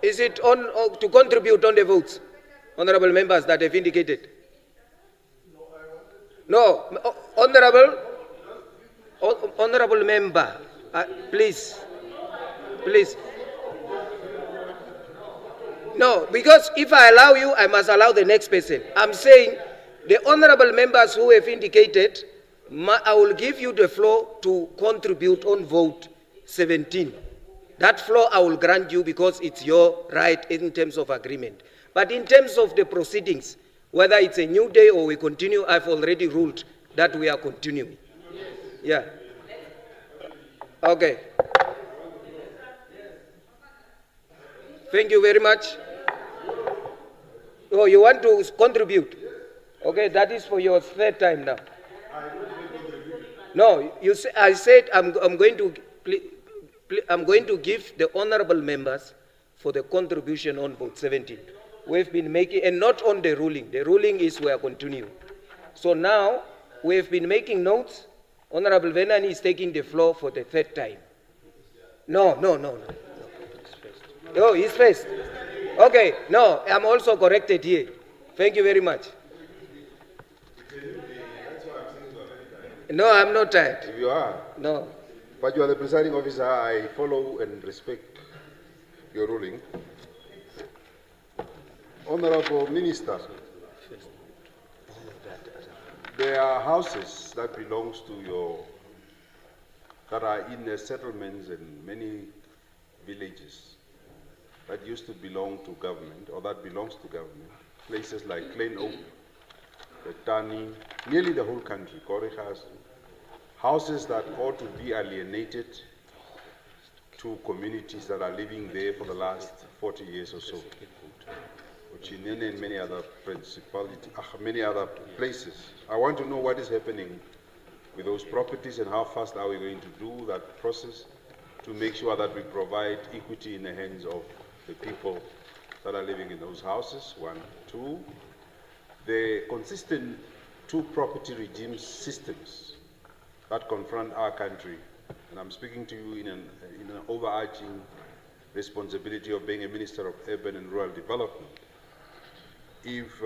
Is it on to contribute on the votes, honorable members that have indicated? No, honorable member, please. No, because if I allow you, I must allow the next person. I'm saying the honorable members who have indicated, I will give you the floor to contribute on vote 17. That floor I will grant you because it's your right in terms of agreement. But in terms of the proceedings, whether it's a new day or we continue, I've already ruled that we are continuing. Yeah. Okay. Thank you very much. Oh, you want to contribute? Okay, that is for your third time now. No, I said I'm going to give the honorable members for the contribution on vote 17. We've been making, and not on the ruling. The ruling is we are continuing. So now we've been making notes. Honorable Venani is taking the floor for the third time. No. Oh, he's first. Okay, no, I'm also corrected here. Thank you very much. No, I'm not tired. If you are. No. But you are the presiding officer. I follow and respect your ruling. Honorable Minister, there are houses that belongs to that are in the settlements and many villages that used to belong to government, or that belongs to government. Places like Klein Oak, Tani, nearly the whole country, Korihas, houses that ought to be alienated to communities that are living there for the last 40 years or so. Uchinene and many other many other places. I want to know what is happening with those properties and how fast are we going to do that process to make sure that we provide equity in the hands of the people that are living in those houses, 1. 2, the consistent two property regime systems that confront our country. And I'm speaking to you in an overarching responsibility of being a Minister of Urban and Rural Development. If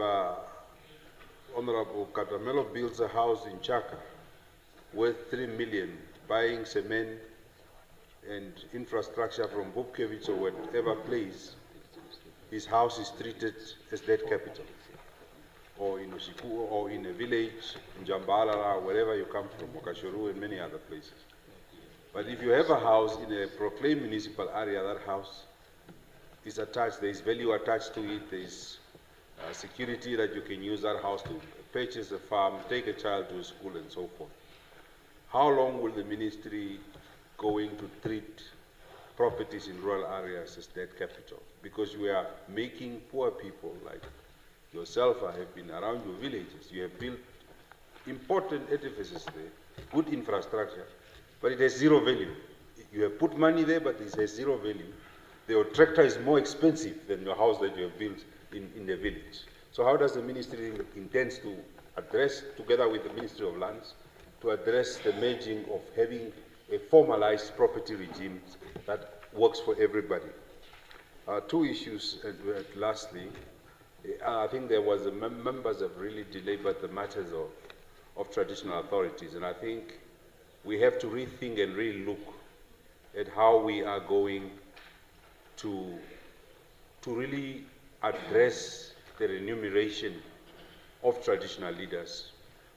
Honorable Katamelo builds a house in Chaka worth 3 million, buying cement and infrastructure from Bobkevich or whatever place, his house is treated as debt capital. Or in Oshiku, or in a village, in Jambalala, wherever you come from, Okashuru and many other places. But if you have a house in a proclaimed municipal area, that house is attached, there is value attached to it, there is security that you can use that house to purchase a farm, take a child to school and so forth. How long will the ministry going to treat properties in rural areas as debt capital? Because we are making poor people like yourself, I have been around your villages, you have built important edifices there, good infrastructure, but it has zero value. You have put money there, but it has zero value. The tractor is more expensive than the house that you have built in the village. So how does the ministry intend to address, together with the Ministry of Lands, to address the merging of having a formalized property regime that works for everybody? Two issues, lastly. I think there was, members have really belabored the matters of traditional authorities, and I think we have to rethink and re-look at how we are going to really address the remuneration of traditional leaders.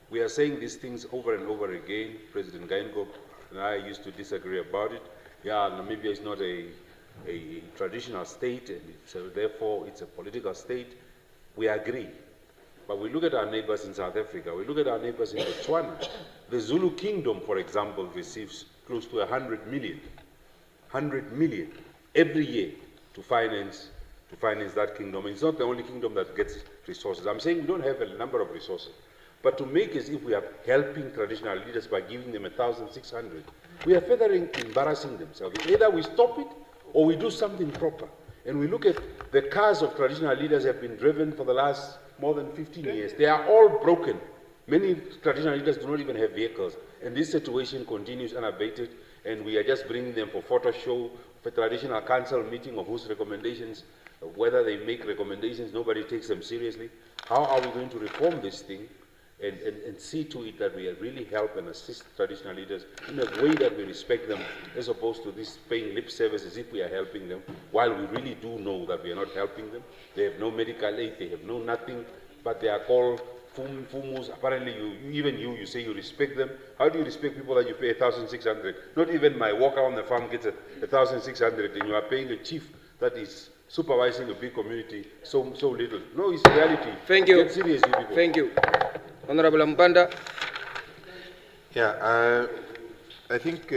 We are saying these things over and over again. President Geingob and I used to disagree about it. Yeah, Namibia is not a traditional state, and therefore it's a political state. We agree. But we look at our neighbors in South Africa, we look at our neighbors in Botswana. The Zulu Kingdom, for example, receives close to 100 million every year to finance that kingdom. And it's not the only kingdom that gets resources. I'm saying we don't have a number of resources. But to make as if we are helping traditional leaders by giving them 1,600, we are further embarrassing themselves. Either we stop it or we do something proper. And we look at the cars of traditional leaders have been driven for the last more than 15 years. They are all broken. Many traditional leaders do not even have vehicles. And this situation continues unabated, and we are just bringing them for photo show, for traditional council meeting of whose recommendations, whether they make recommendations, nobody takes them seriously. How are we going to reform this thing and see to it that we really help and assist traditional leaders in a way that we respect them, as opposed to this paying lip service as if we are helping them, while we really do know that we are not helping them. They have no medical aid, they have no nothing, but they are called fumus. Apparently, you say you respect them. How do you respect people that you pay 1,600? Not even my worker on the farm gets 1,600, and you are paying the chief that is supervising a big community so little. No, it's reality. Thank you. Get seriously, people. Thank you. Honorable Mpanda. Yeah, I think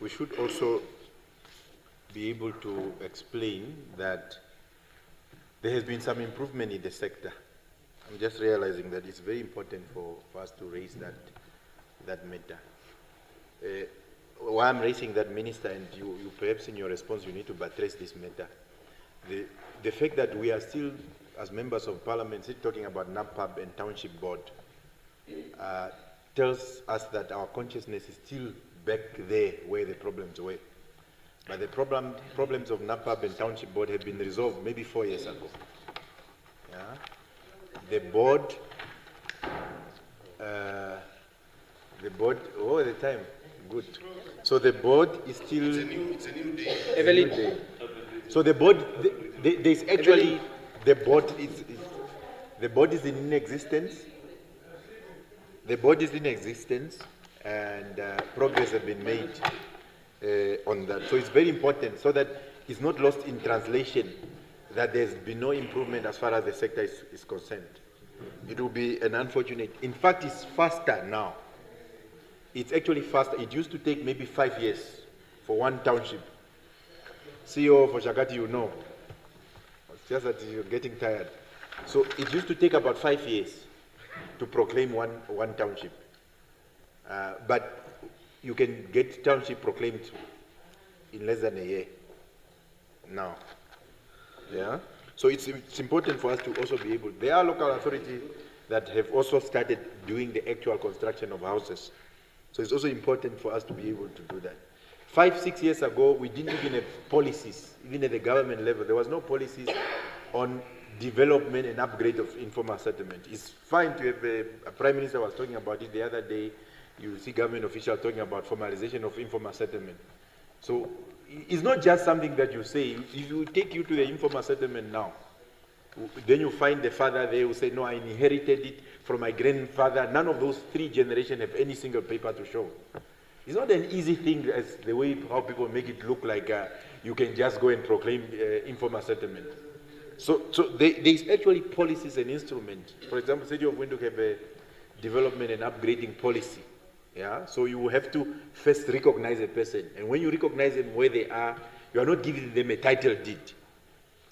we should also be able to explain that there has been some improvement in the sector. I'm just realizing that it's very important for us to raise that matter. Why I'm raising that, Minister, and you perhaps in your response you need to buttress this matter. The fact that we are still, as members of parliament, still talking about NAPAB and Township Board tells us that our consciousness is still back there where the problems were. But the problems of NAPAB and Township Board have been resolved maybe 4 years ago. Yeah? The board, oh, the time, good. So the board is still... It's a new day. Evelyn. So the board, there's actually, the board is in existence. The board is in existence, and progress has been made on that. So it's very important, so that it's not lost in translation, that there's been no improvement as far as the sector is concerned. It will be an unfortunate. In fact, it's faster now. It's actually faster. It used to take maybe 5 years for one township. CEO for Shakati, you know. It's just that you're getting tired. So it used to take about 5 years to proclaim one township. But you can get township proclaimed in less than a year now. Yeah. So it's important for us to also be able. There are local authorities that have also started doing the actual construction of houses. So it's also important for us to be able to do that. 5, 6 years ago, we didn't even have policies, even at the government level. There was no policies on development and upgrade of informal settlement. It's fine to have a Prime Minister was talking about it the other day. You see government officials talking about formalization of informal settlement. So it's not just something that you say. If you take you to the informal settlement now, then you find the father there who say, no, I inherited it from my grandfather. None of those 3 generations have any single paper to show. It's not an easy thing as the way how people make it look like you can just go and proclaim informal settlement. So there's actually policies and instruments. For example, City of Windhoek have a development and upgrading policy. Yeah, so you have to first recognize a person, and when you recognize them where they are, you are not giving them a title deed.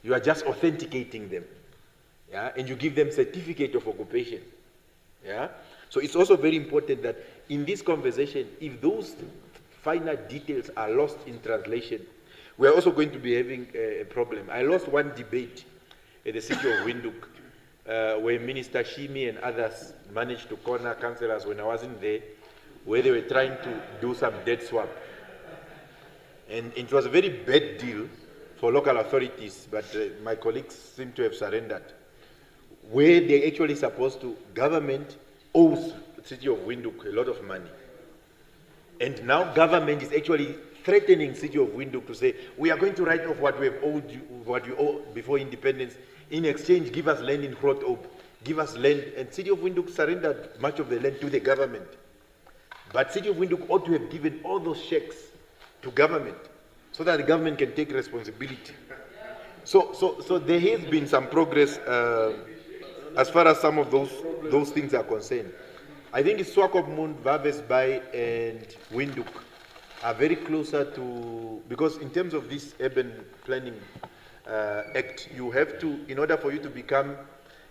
You are just authenticating them. Yeah, and you give them certificate of occupation. Yeah, so it's also very important that in this conversation, if those finer details are lost in translation, we are also going to be having a problem. I lost one debate at the City of Windhoek where Minister Shimi and others managed to corner councillors when I wasn't there, where they were trying to do some debt swap. And it was a very bad deal for local authorities, but my colleagues seem to have surrendered, where they're actually supposed to, government owes the City of Windhoek a lot of money. And now government is actually threatening City of Windhoek to say, we are going to write off what we have owed you, what you owe before independence. In exchange, give us land in Grootoop, give us land. And City of Windhoek surrendered much of the land to the government. But City of Windhoek ought to have given all those checks to government so that the government can take responsibility. So there has been some progress as far as some of those things are concerned. I think it's Swakopmund, Wabesbai, and Windhoek are very closer to, because in terms of this urban planning act, you have to, in order for you to become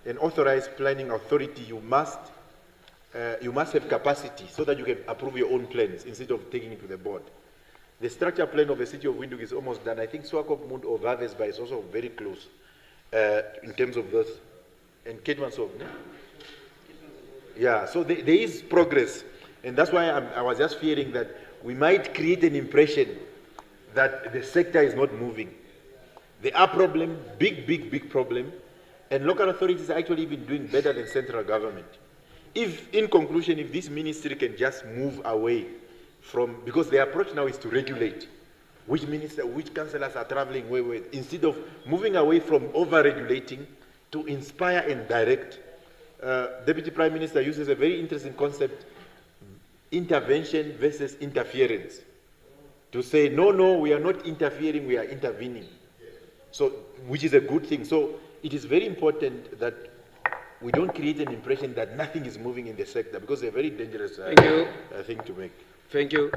an authorized planning authority, you must have capacity so that you can approve your own plans instead of taking it to the board. The structure plan of the City of Windhoek is almost done. I think Swakopmund or Wabesbai is also very close in terms of this. And Ketwansov, no? Yeah, so there is progress. And that's why I was just fearing that we might create an impression that the sector is not moving. There are problems, big problem, and local authorities are actually even doing better than central government. If, in conclusion, if this ministry can just move away from, because the approach now is to regulate which minister, which councillors are traveling where, instead of moving away from over-regulating to inspire and direct. Deputy Prime Minister uses a very interesting concept, intervention versus interference. To say, no, we are not interfering, we are intervening. So, which is a good thing. So, it is very important that we don't create an impression that nothing is moving in the sector, because it's a very dangerous thing to make. Thank you.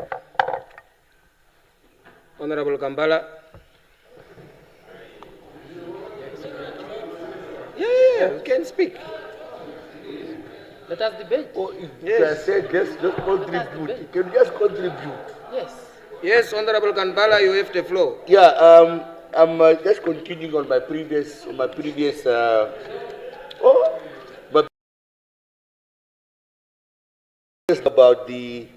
Honorable Kambala. Yeah, you can speak. Let us debate. Oh, yes. Just contribute. Can you just contribute? Yes. Yes, Honorable Kambala, you have the floor. Yeah, I'm just continuing on my previous, about the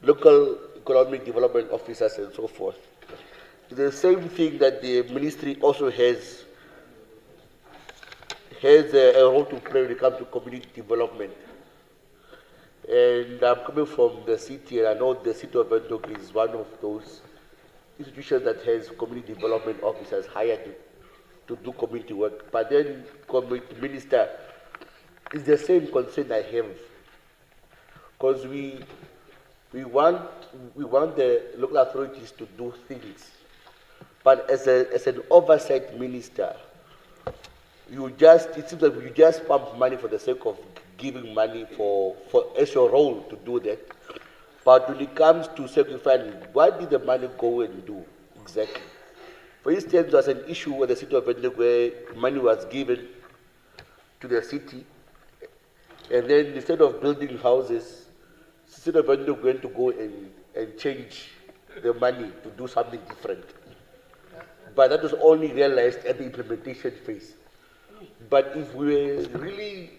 local economic development officers and so forth. The same thing that the ministry also has a role to play when it comes to community development. And I'm coming from the city, and I know the City of Windhoek is one of those institutions that has community development officers hired to do community work. But then, community minister, it's the same concern I have, because we want the local authorities to do things, but as an oversight minister, it seems like you just pump money for the sake of giving money for as your role to do that. But when it comes to sacrificing, what did the money go and do exactly? For instance, there was an issue with the City of Windhoek where money was given to the city, and then instead of building houses, the City of Windhoek went to go and change the money to do something different. But that was only realized at the implementation phase. But if we were really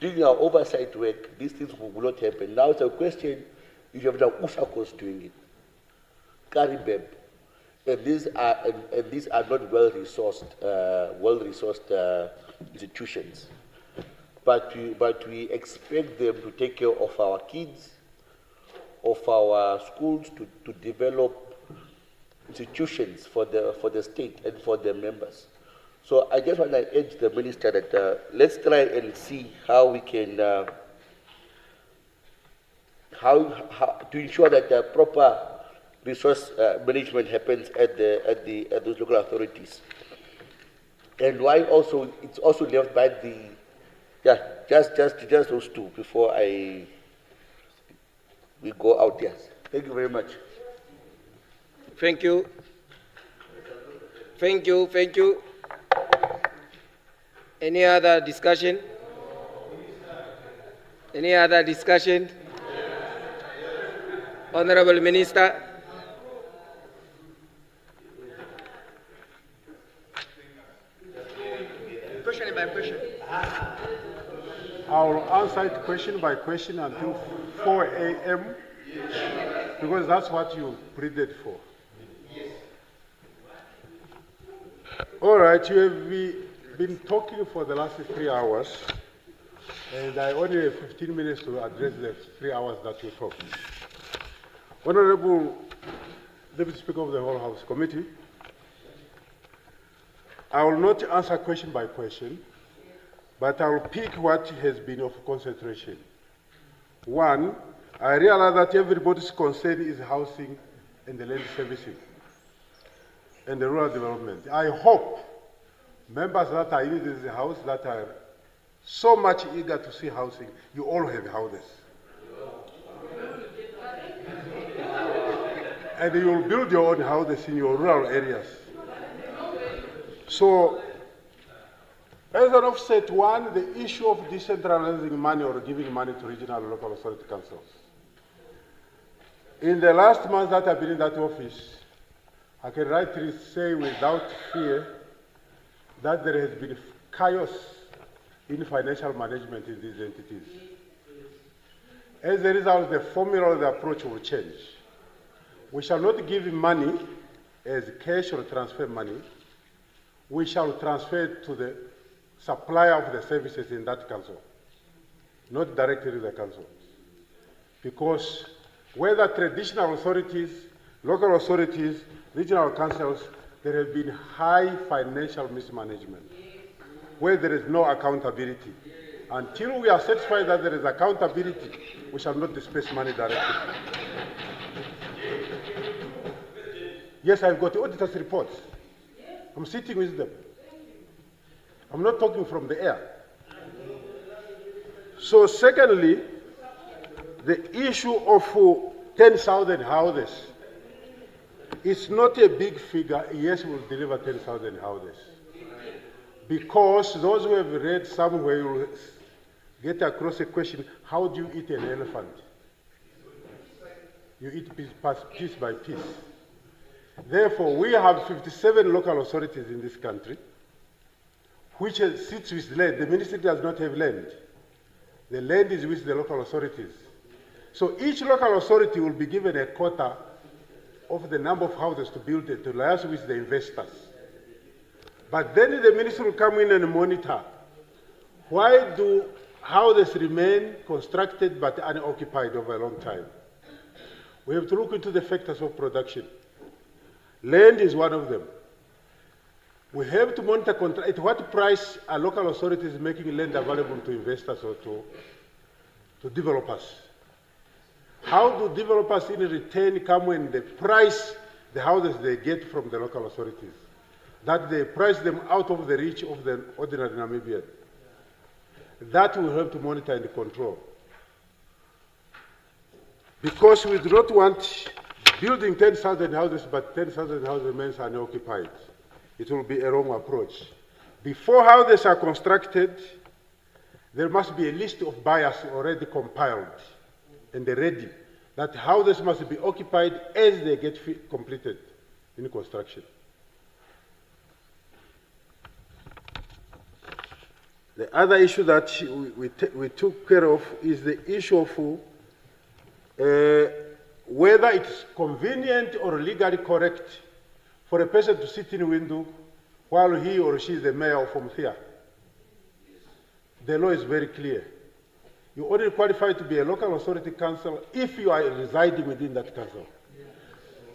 doing our oversight work, these things will not happen. Now it's a question if you have the USACOs doing it, Caribeb, and these are not well-resourced institutions. But we expect them to take care of our kids, of our schools, to develop institutions for the state and for their members. So I just want to urge the minister that let's try and see how we can how to ensure that the proper resource management happens at those local authorities, and why also it's also left by the just those two before we go out. Yes, thank you very much. Thank you. Thank you. Thank you. Any other discussion? Any other discussion? Honorable Minister. Question by question. I will answer it question by question until 4 a.m. because that's what you pleaded for. All right, you have been talking for the last 3 hours, and I only have 15 minutes to address the 3 hours that you talked. Honorable Deputy Speaker of the Whole House Committee, I will not answer question by question, but I will pick what has been of concentration. One, I realize that everybody's concern is housing and the land servicing and the rural development. I hope members that are in this house that are so much eager to see housing, you all have houses. And you will build your own houses in your rural areas. So, as an offset, one, the issue of decentralizing money or giving money to regional and local authority councils. In the last month that I've been in that office, I can rightly say without fear that there has been chaos in financial management in these entities. As a result, the formula of the approach will change. We shall not give money as cash or transfer money. We shall transfer to the supplier of the services in that council, not directly to the council. Because whether traditional authorities, local authorities, regional councils, there has been high financial mismanagement, where there is no accountability. Until we are satisfied that there is accountability, we shall not disperse money directly. Yes, I've got the auditor's reports. I'm sitting with them. I'm not talking from the air. So secondly, the issue of 10,000 houses. It's not a big figure. Yes, we'll deliver 10,000 houses. Because those who have read somewhere will get across a question, how do you eat an elephant? You eat piece by piece. Therefore, we have 57 local authorities in this country, which sits with land. The ministry does not have land. The land is with the local authorities. So each local authority will be given a quota of the number of houses to build it, to liaise with the investors. But then the ministry will come in and monitor. Why do houses remain constructed but unoccupied over a long time? We have to look into the factors of production. Land is one of them. We have to monitor at what price are local authorities making land available to investors or to developers. How do developers in return come when they price the houses they get from the local authorities? That they price them out of the reach of the ordinary Namibian. That we have to monitor and control. Because we do not want building 10,000 houses, but 10,000 houses remains unoccupied. It will be a wrong approach. Before houses are constructed, there must be a list of buyers already compiled and ready, that houses must be occupied as they get completed in construction. The other issue that we took care of is the issue of whether it's convenient or legally correct for a person to sit in a window while he or she is the mayor of Umthia. The law is very clear. You only qualify to be a local authority council if you are residing within that council.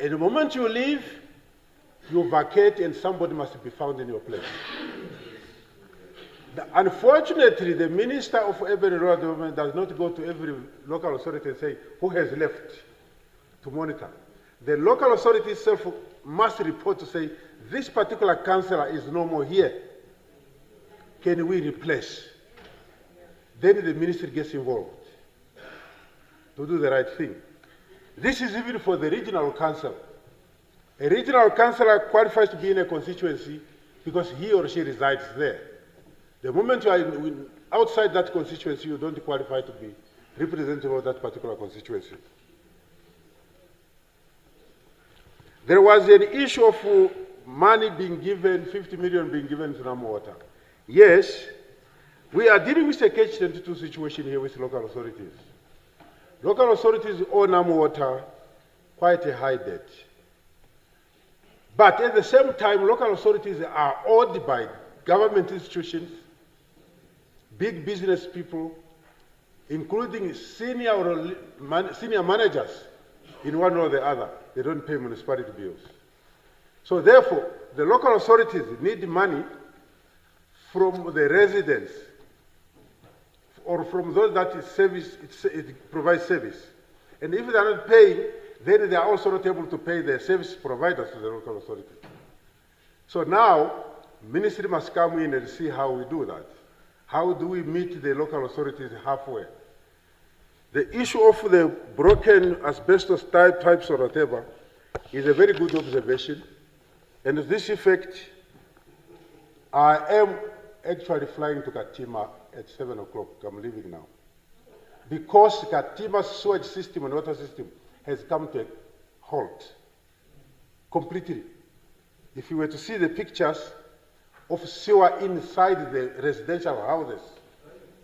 And the moment you leave, you vacate and somebody must be found in your place. Unfortunately, the Minister of Urban and Rural Development does not go to every local authority and say, who has left to monitor. The local authority itself must report to say, this particular councillor is no more here. Can we replace? Then the ministry gets involved to do the right thing. This is even for the regional council. A regional councillor qualifies to be in a constituency because he or she resides there. The moment you are outside that constituency, you don't qualify to be representative of that particular constituency. There was an issue of money being given, 50 million being given to Namu Water. Yes, we are dealing with a catch-22 situation here with local authorities. Local authorities owe Namu Water quite a high debt. But at the same time, local authorities are owed by government institutions, big business people, including senior managers in one or the other. They don't pay municipality bills. So therefore, the local authorities need money from the residents or from those that it provides service. And if they are not paying, then they are also not able to pay their service providers to the local authority. So now, ministry must come in and see how we do that. How do we meet the local authorities halfway? The issue of the broken asbestos types or whatever is a very good observation. And to this effect, I am actually flying to Katima at 7 o'clock. I'm leaving now. Because Katima's sewage system and water system has come to a halt completely. If you were to see the pictures of sewer inside the residential houses,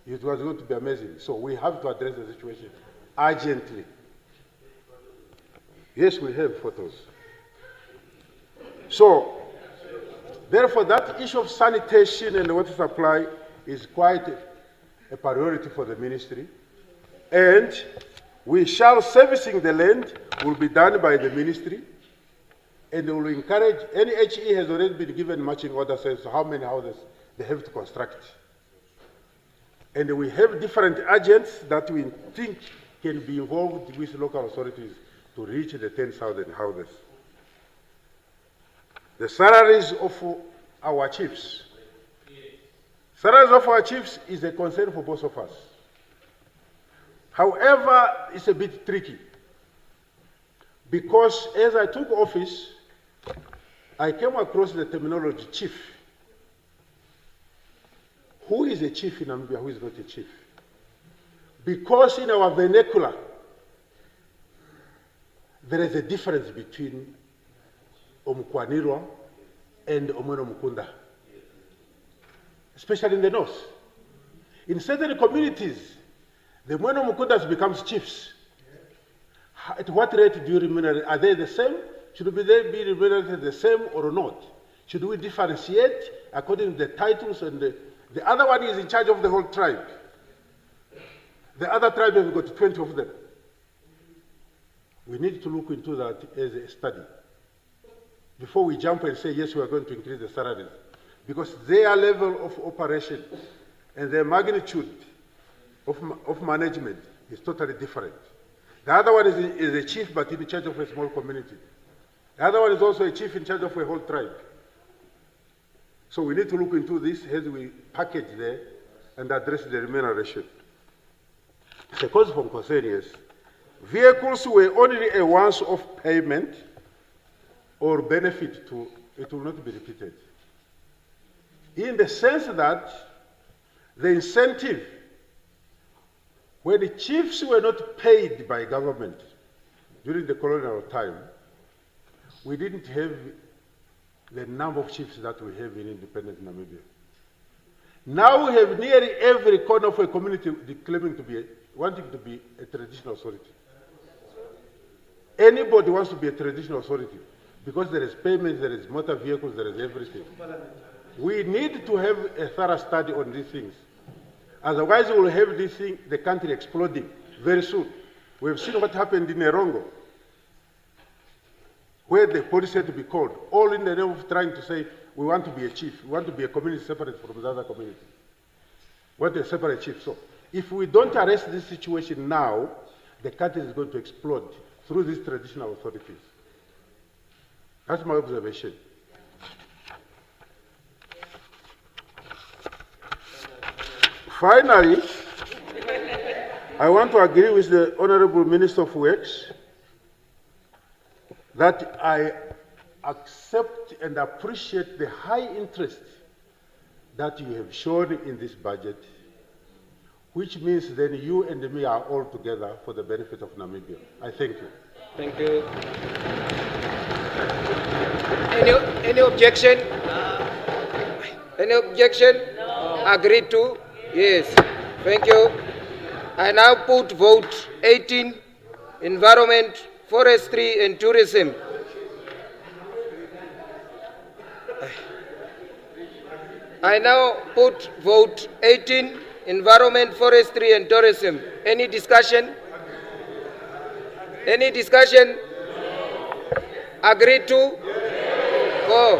it was going to be amazing. So we have to address the situation urgently. Yes, we have photos. So, therefore, that issue of sanitation and water supply is quite a priority for the ministry. And we shall servicing the land will be done by the ministry. And we will encourage, NHE has already been given matching orders as to how many houses they have to construct. And we have different agents that we think can be involved with local authorities to reach the 10,000 houses. The salaries of our chiefs. Salaries of our chiefs is a concern for both of us. However, it's a bit tricky. Because as I took office, I came across the terminology chief. Who is a chief in Namibia, who is not a chief? Because in our vernacular, there is a difference between Omukwanirwa and Omweno Mukunda, especially in the north. In certain communities, the Mweno Mukundas becomes chiefs. At what rate do you remunerate? Are they the same? Should they be remunerated the same or not? Should we differentiate according to the titles? And the other one is in charge of the whole tribe. The other tribe have got 20 of them. We need to look into that as a study before we jump and say, yes, we are going to increase the salaries. Because their level of operation and their magnitude of management is totally different. The other one is a chief, but in charge of a small community. The other one is also a chief in charge of a whole tribe. So we need to look into this as we package there and address the remuneration. The cause from concern is, vehicles were only a once-off payment or benefit to, it will not be repeated. In the sense that the incentive, when the chiefs were not paid by government during the colonial time, we didn't have the number of chiefs that we have in independent Namibia. Now we have nearly every corner of a community claiming to be, wanting to be a traditional authority. Anybody wants to be a traditional authority because there is payments, there is motor vehicles, there is everything. We need to have a thorough study on these things. Otherwise, we will have this thing, the country exploding very soon. We have seen what happened in Erongo, where the police had to be called, all in the name of trying to say, we want to be a chief, we want to be a community separate from the other community. want a separate chief. So if we don't arrest this situation now, the country is going to explode through these traditional authorities. That's my observation. Finally, I want to agree with the Honorable Minister of Works that I accept and appreciate the high interest that you have shown in this budget, which means then you and me are all together for the benefit of Namibia. I thank you. Thank you. Any objection? Any objection? No. Agreed to? Yes. Thank you. I now put vote 18, Environment, Forestry and Tourism. I now put vote 18, Environment, Forestry and Tourism. Any discussion? Any discussion? Agreed to? Go.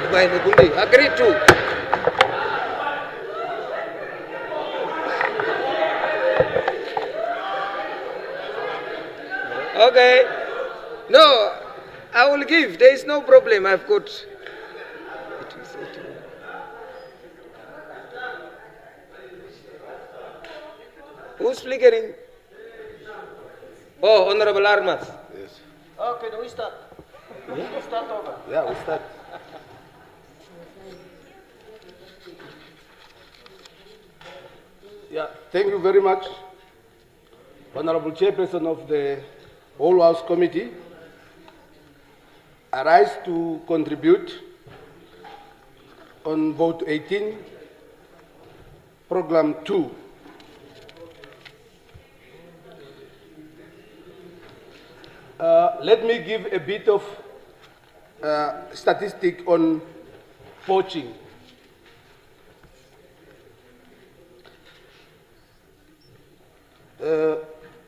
Agreed to. Okay. No, I will give. There is no problem. I've got. Who's flickering? Oh, Honorable Armas. Yes. Okay, do we start? Yeah. We start over. Yeah, we start. Yeah, thank you very much, Honorable Chairperson of the Whole House Committee. I rise to contribute on vote 18, Program 2. Let me give a bit of statistic on poaching.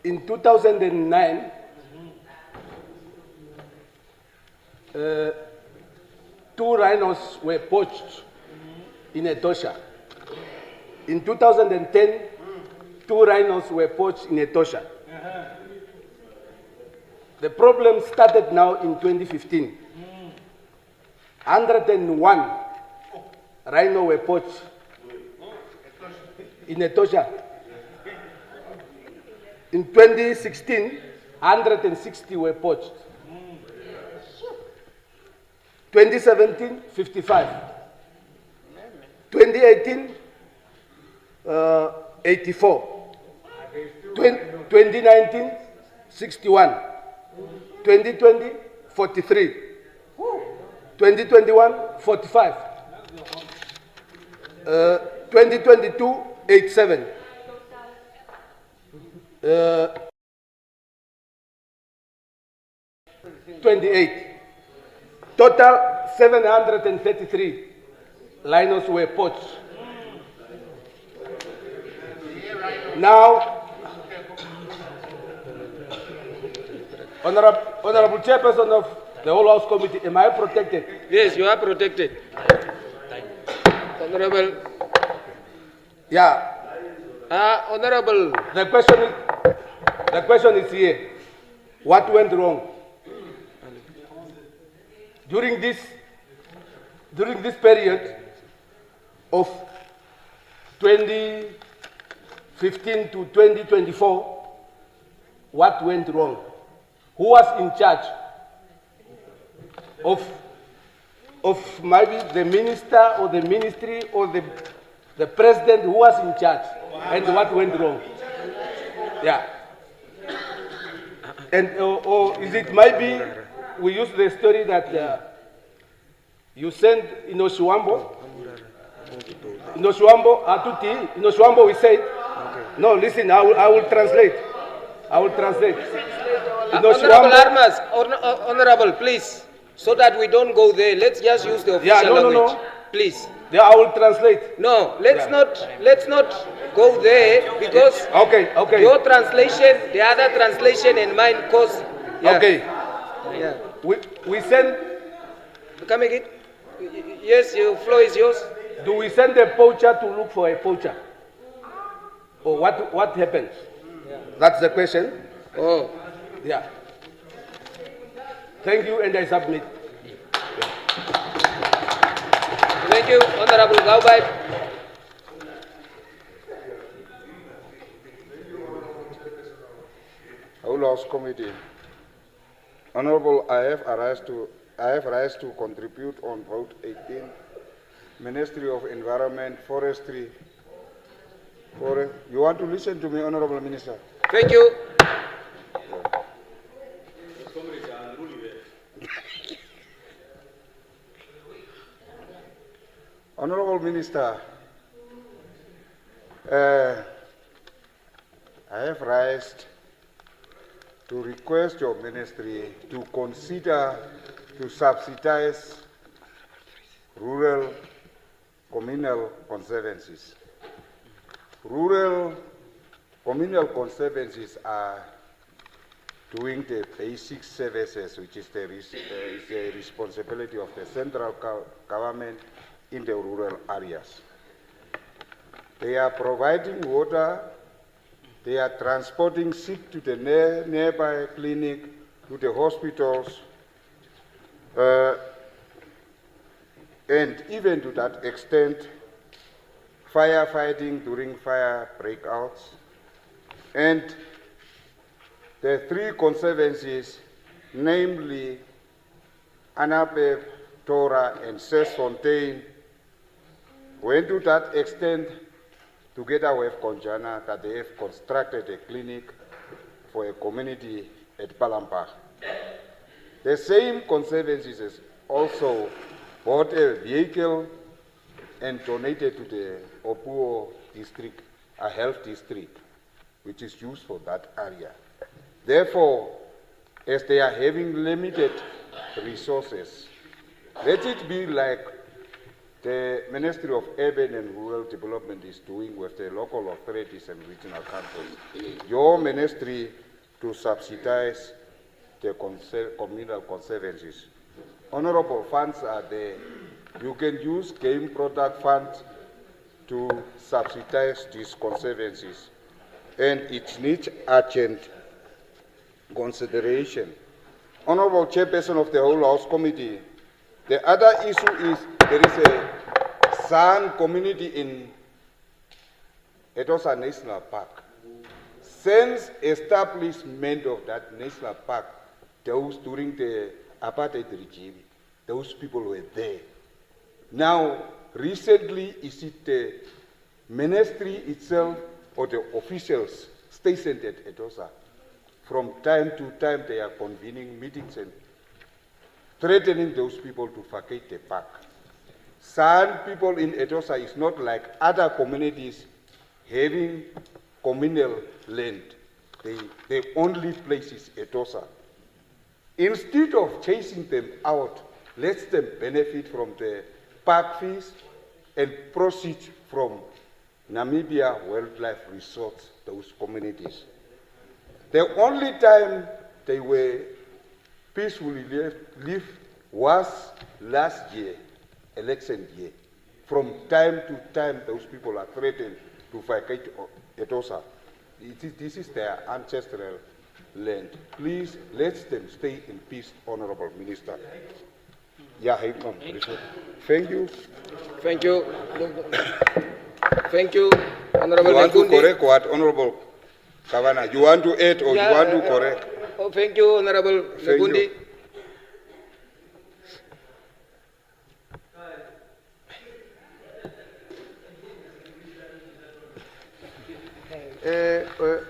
In 2009, 2 rhinos were poached in Etosha. In 2010, 2 rhinos were poached in Etosha. The problem started now in 2015. 101 rhino were poached in Etosha. In 2016, 160 were poached. 2017, 55. 2018, 84. 2019, 61. 2020, 43. 2021, 45. 2022, 87. 28. Total 733 rhinos were poached. Now, Honorable Chairperson of the Whole House Committee, am I protected? Yes, you are protected. Honorable. Yeah. Honorable. The question is here. What went wrong? During this period of 2015 to 2024, what went wrong? Who was in charge of maybe the minister or the ministry or the president? Who was in charge? And what went wrong? Yeah. And or is it maybe we use the story that you sent Inoshuambo? Inoshuambo, Atuti, Inoshuambo we said. No, listen, I will translate. I will translate. Honorable Armas, Honorable, please, so that we don't go there, let's just use the official language. Please. Yeah, I will translate. No, let's not go there because okay. Your translation, the other translation, and mine cause. Yeah. Okay. Yeah. We send. Come again. Yes, your floor is yours. Do we send a poacher to look for a poacher? Or what happens? Yeah. That's the question? Oh. Yeah. Thank you, and I submit. Thank you, Honorable Gaubai. Whole House Committee. Honorable, I have rise to contribute on vote 18, Ministry of Environment, Forestry. You want to listen to me, Honorable Minister? Thank you. Honorable Minister, I have raised to request your ministry to consider to subsidize rural communal conservancies. Rural communal conservancies are doing the basic services, which is the responsibility of the central government in the rural areas. They are providing water, they are transporting sick to the nearby clinic, to the hospitals, and even to that extent, firefighting during fire breakouts. And the three conservancies, namely Anapep, Tora, and Sesfontein, went to that extent, together with Konjana, that they have constructed a clinic for a community at Palampa. The same conservancies has also bought a vehicle and donated to the Opuo district, a health district, which is used for that area. Therefore, as they are having limited resources, let it be like the Ministry of Urban and Rural Development is doing with the local authorities and regional councils. Your ministry to subsidize the communal conservancies. Honorable funds are there. You can use game product funds to subsidize these conservancies. And it needs urgent consideration. Honorable Chairperson of the Whole House Committee, the other issue is there is a San community in Etosa National Park. Since establishment of that national park, those during the apartheid regime, those people were there. Now, recently, is it the ministry itself or the officials stationed at Etosa? From time to time, they are convening meetings and threatening those people to vacate the park. Some people in Etosa is not like other communities having communal land. The only place is Etosa. Instead of chasing them out, let them benefit from the park fees and proceeds from Namibia Wildlife Resorts, those communities. The only time they were peacefully lived was last year, election year. From time to time, those people are threatened to vacate Etosa. This is their ancestral land. Please let them stay in peace, Honorable Minister. Yeah, thank you. Thank you. Thank you, Honorable You want to Nekundi. correct what, Honorable Kavana? You want to add or you want to correct? Oh, thank you, Honorable Thank Nekundi. you.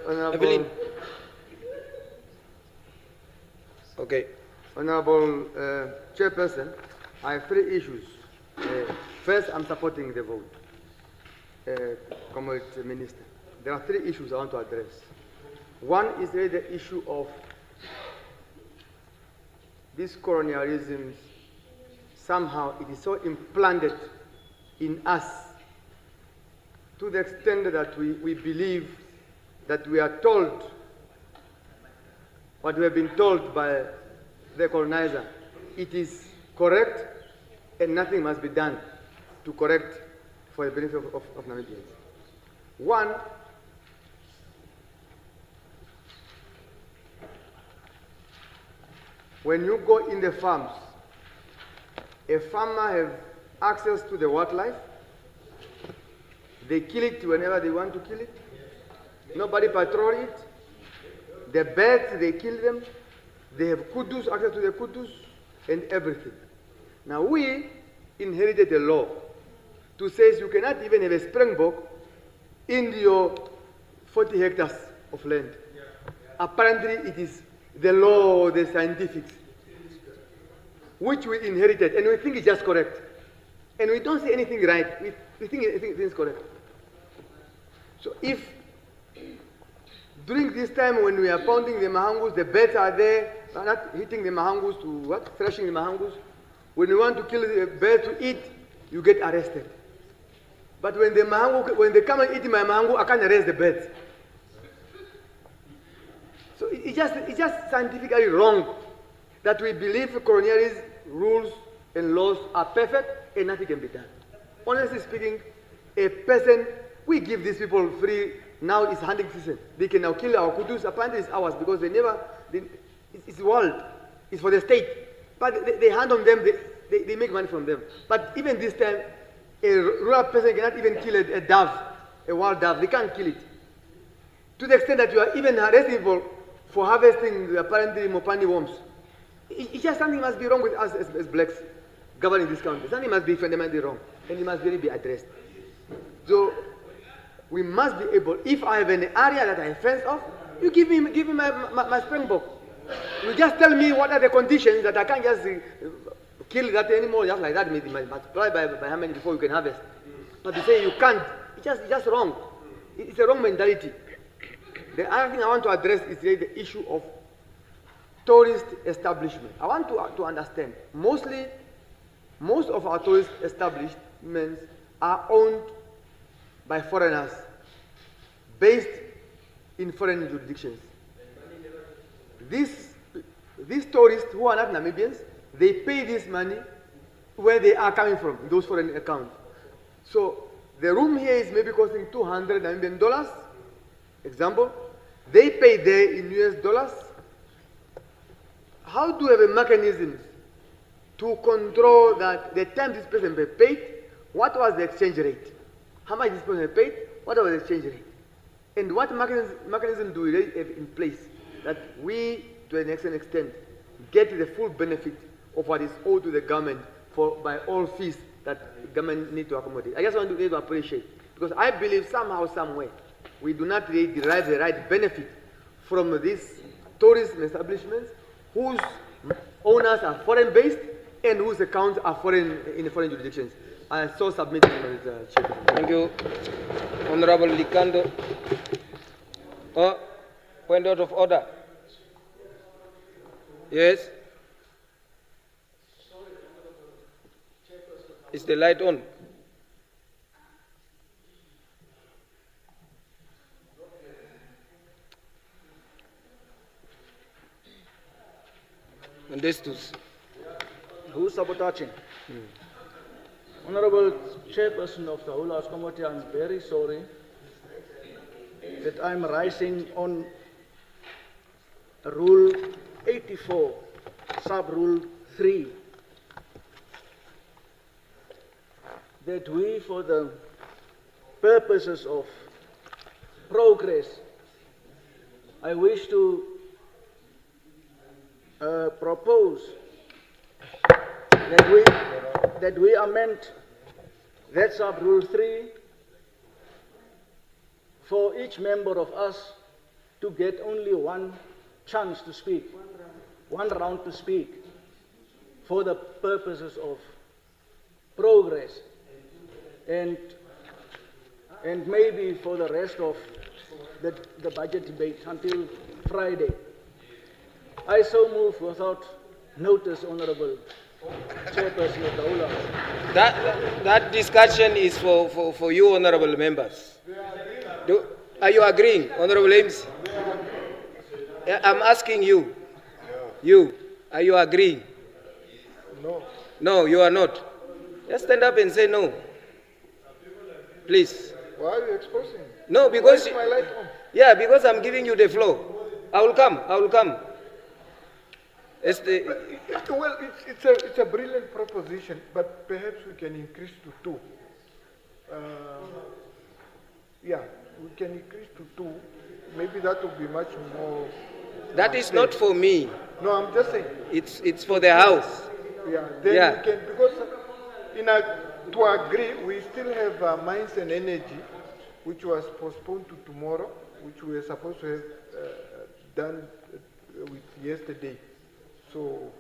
Honorable, Evelyn. Okay. Honorable Chairperson, I have three issues. First, I'm supporting the vote. Comrade Minister, there are three issues I want to address. One is really the issue of this colonialism. Somehow it is so implanted in us to the extent that we believe that we are told what we have been told by the colonizer. It is correct and nothing must be done to correct for the benefit of Namibians. One, when you go in the farms, a farmer has access to the wildlife. They kill it whenever they want to kill it. Nobody patrol it. The birds, they kill them. They have kudus, access to the kudus, and everything. Now we inherited a law to say you cannot even have a springbok in your 40 hectares of land. Apparently it is the law, the scientific, which we inherited, and we think it's just correct. And we don't see anything right. We think it's correct. So if during this time when we are pounding the mahangus, the birds are there, not hitting the mahangus to what? Thrashing the mahangus. When you want to kill the bird to eat, you get arrested. But when the mahangu, when they come and eat my mahangu, I can't arrest the birds. So it's just scientifically wrong that we believe colonialist rules and laws are perfect and nothing can be done. Honestly speaking, a person, we give these people free, now it's hunting season. They can now kill our kudus, apparently it's ours because it's wild, it's for the state. But they hunt on them, they make money from them. But even this time, a rural person cannot even kill a dove, a wild dove, they can't kill it. To the extent that you are even arresting people for harvesting the apparently Mopani worms. It's just something must be wrong with us as blacks governing this country. Something must be fundamentally wrong, and it must really be addressed. So we must be able, if I have an area that I fence off, you give me my springbok. You just tell me what are the conditions that I can't just kill that animal just like that. Maybe multiply by how many before you can harvest. But to say you can't, it's just wrong. It's a wrong mentality. The other thing I want to address is the issue of tourist establishment. I want to understand, most of our tourist establishments are owned by foreigners, based in foreign jurisdictions. These tourists who are not Namibians, they pay this money where they are coming from, those foreign accounts. So the room here is maybe costing 200 Namibian dollars, example. They pay there in US dollars. How do we have a mechanism to control that the time this person paid, what was the exchange rate? How much this person paid, what was the exchange rate? And what mechanism do we have in place that we, to an extent, get the full benefit of what is owed to the government by all fees that the government need to accommodate? I just want to appreciate, because I believe somehow, somewhere, we do not really derive the right benefit from these tourism establishments whose owners are foreign-based and whose accounts are in foreign jurisdictions. I so submit, Mr. Chairman. Thank you. Honorable Likando. Point out of order. Yes. Is the light on? And this too. Who's sabotaging? Honorable Chairperson of the Whole House Committee, I'm very sorry that I'm rising on Rule 84, Sub-Rule 3, that we, for the purposes of progress, I wish to propose that we amend that Sub-Rule 3 for each member of us to get only one chance to speak, one round to speak, for the purposes of progress, and maybe for the rest of the budget debate until Friday. I so move without notice, Honorable Chairperson of the Whole House. That discussion is for you, honorable members. Are you agreeing, Honorable Ames? I'm asking you. You, are you agreeing? No. No, you are not. Just stand up and say no. Please. Why are you exposing? No, because... Why is my light on? Yeah, because I'm giving you the floor. I will come. Well, it's a brilliant proposition, but perhaps we can increase to 2. Yeah, we can increase to 2. Maybe that will be much more... That is not for me. No, I'm just saying. It's for the house. Yeah, then Yeah. we can, because to agree, we still have Mines and Energy, which was postponed to tomorrow, which we were supposed to have done with yesterday. So...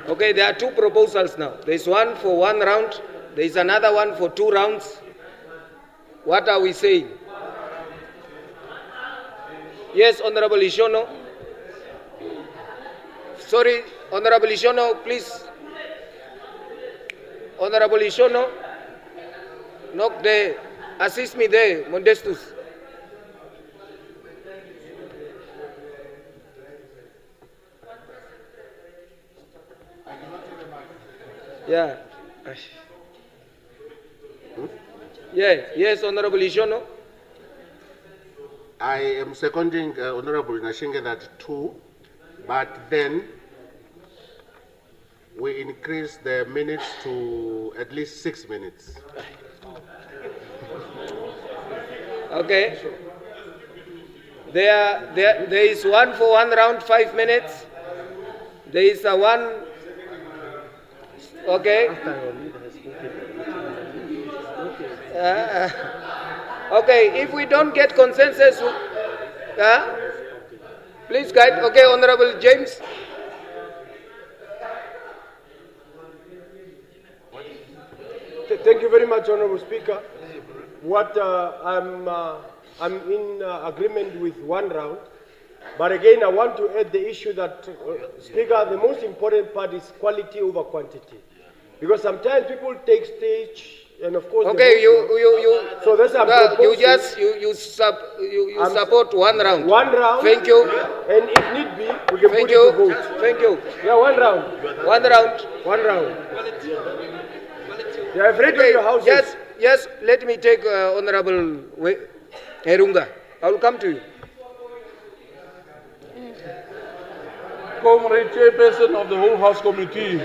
Okay, there are 2 proposals now. There is one for 1 round. There is another one for 2 rounds. What are we saying? Yes, Honorable Ishono. Sorry, Honorable Ishono, please. Honorable Ishono, knock there. Assist me there, Modestus. Yeah. Yes, Honorable Ishono. I am seconding Honorable Nashinge that 2, but then we increase the minutes to at least 6 minutes. Okay. There is one for 1 round, 5 minutes. There is a one. Okay. Okay, if we don't get consensus, please guide. Okay, Honorable James. Thank you very much, Honorable Speaker. What I'm in agreement with 1 round, but again I want to add the issue that Speaker, the most important part is quality over quantity, because sometimes people take stage. And of course, okay, you. So that's you support 1 round. 1 round. Thank you. And if need be, we can put it to vote. Thank you. Yeah, 1 round. 1 round. 1 round. They have read your houses. Yes. Let me take Honorable Herunga. I will come to you. Comrade Chairperson of the whole House Committee,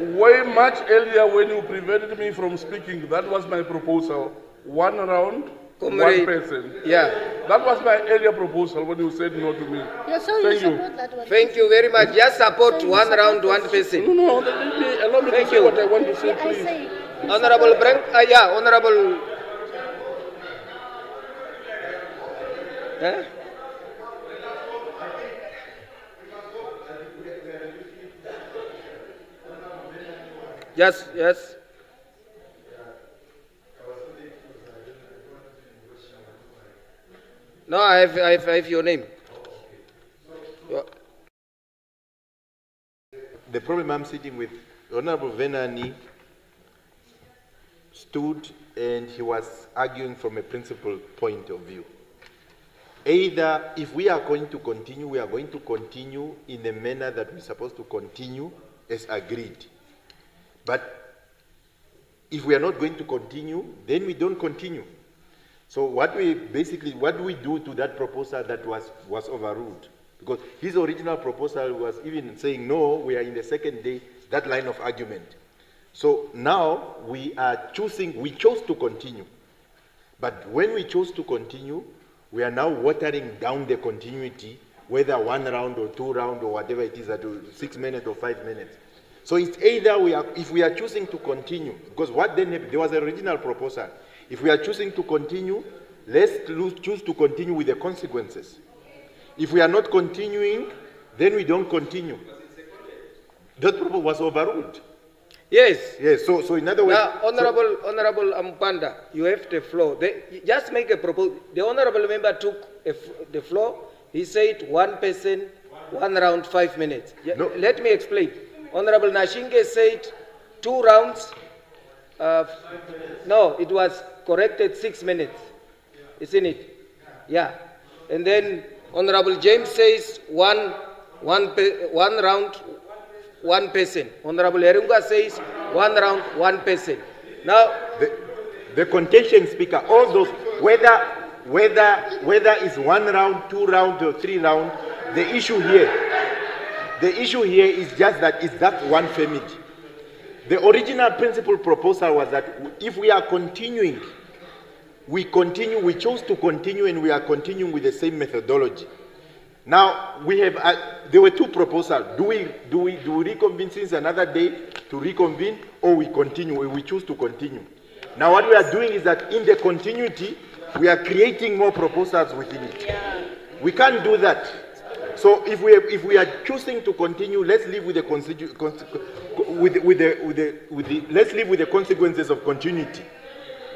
way much earlier when you prevented me from speaking, that was my proposal. 1 round, Comrade, 1 person. Yeah. That was my earlier proposal when you said no to me. Yeah, so Thank you you. support that one. Thank you very much. Just support So 1 round, 1 this. person. No, allow me Thank to say you. what I want to say, Yeah, I please. say. Honorable Frank, Honorable. Yes. No, I have your name. The problem I'm sitting with, Honorable Venani stood and he was arguing from a principled point of view. Either if we are going to continue, we are going to continue in the manner that we're supposed to continue as agreed. But if we are not going to continue, then we don't continue. So what do we do to that proposal that was overruled? Because his original proposal was even saying, no, we are in the 2nd day, that line of argument. So now we chose to continue. But when we chose to continue, we are now watering down the continuity, whether 1 round or 2 round or whatever it is, at 6 minutes or 5 minutes. So it's either if we are choosing to continue, because there was an original proposal. If we are choosing to continue, let's choose to continue with the consequences. If we are not continuing, then we don't continue. That proposal was overruled. Yes. So in other words... Now, Honorable Ampanda, you have the floor. Just make a proposal. The Honorable member took the floor. He said 1 person, 1 round, 5 minutes. No. Let me explain. Honorable Nashinge said 2 rounds. No, it was corrected 6 minutes. Isn't it? Yeah. And then Honorable James says one round, 1 person. Honorable Erunga says 1 round, 1 person. Now, the contention, Speaker, all those, whether it's 1 round, 2 rounds, or 3 rounds, the issue here is just that it's that one family. The original principal proposal was that if we are continuing, we chose to continue, and we are continuing with the same methodology. Now, we have, there were 2 proposals. Do we reconvene since another day to reconvene, or we continue, we choose to continue? Now, what we are doing is that in the continuity, we are creating more proposals within it. Yeah. We can't do that. So if we are choosing to continue, let's live with the let's live with the consequences of continuity.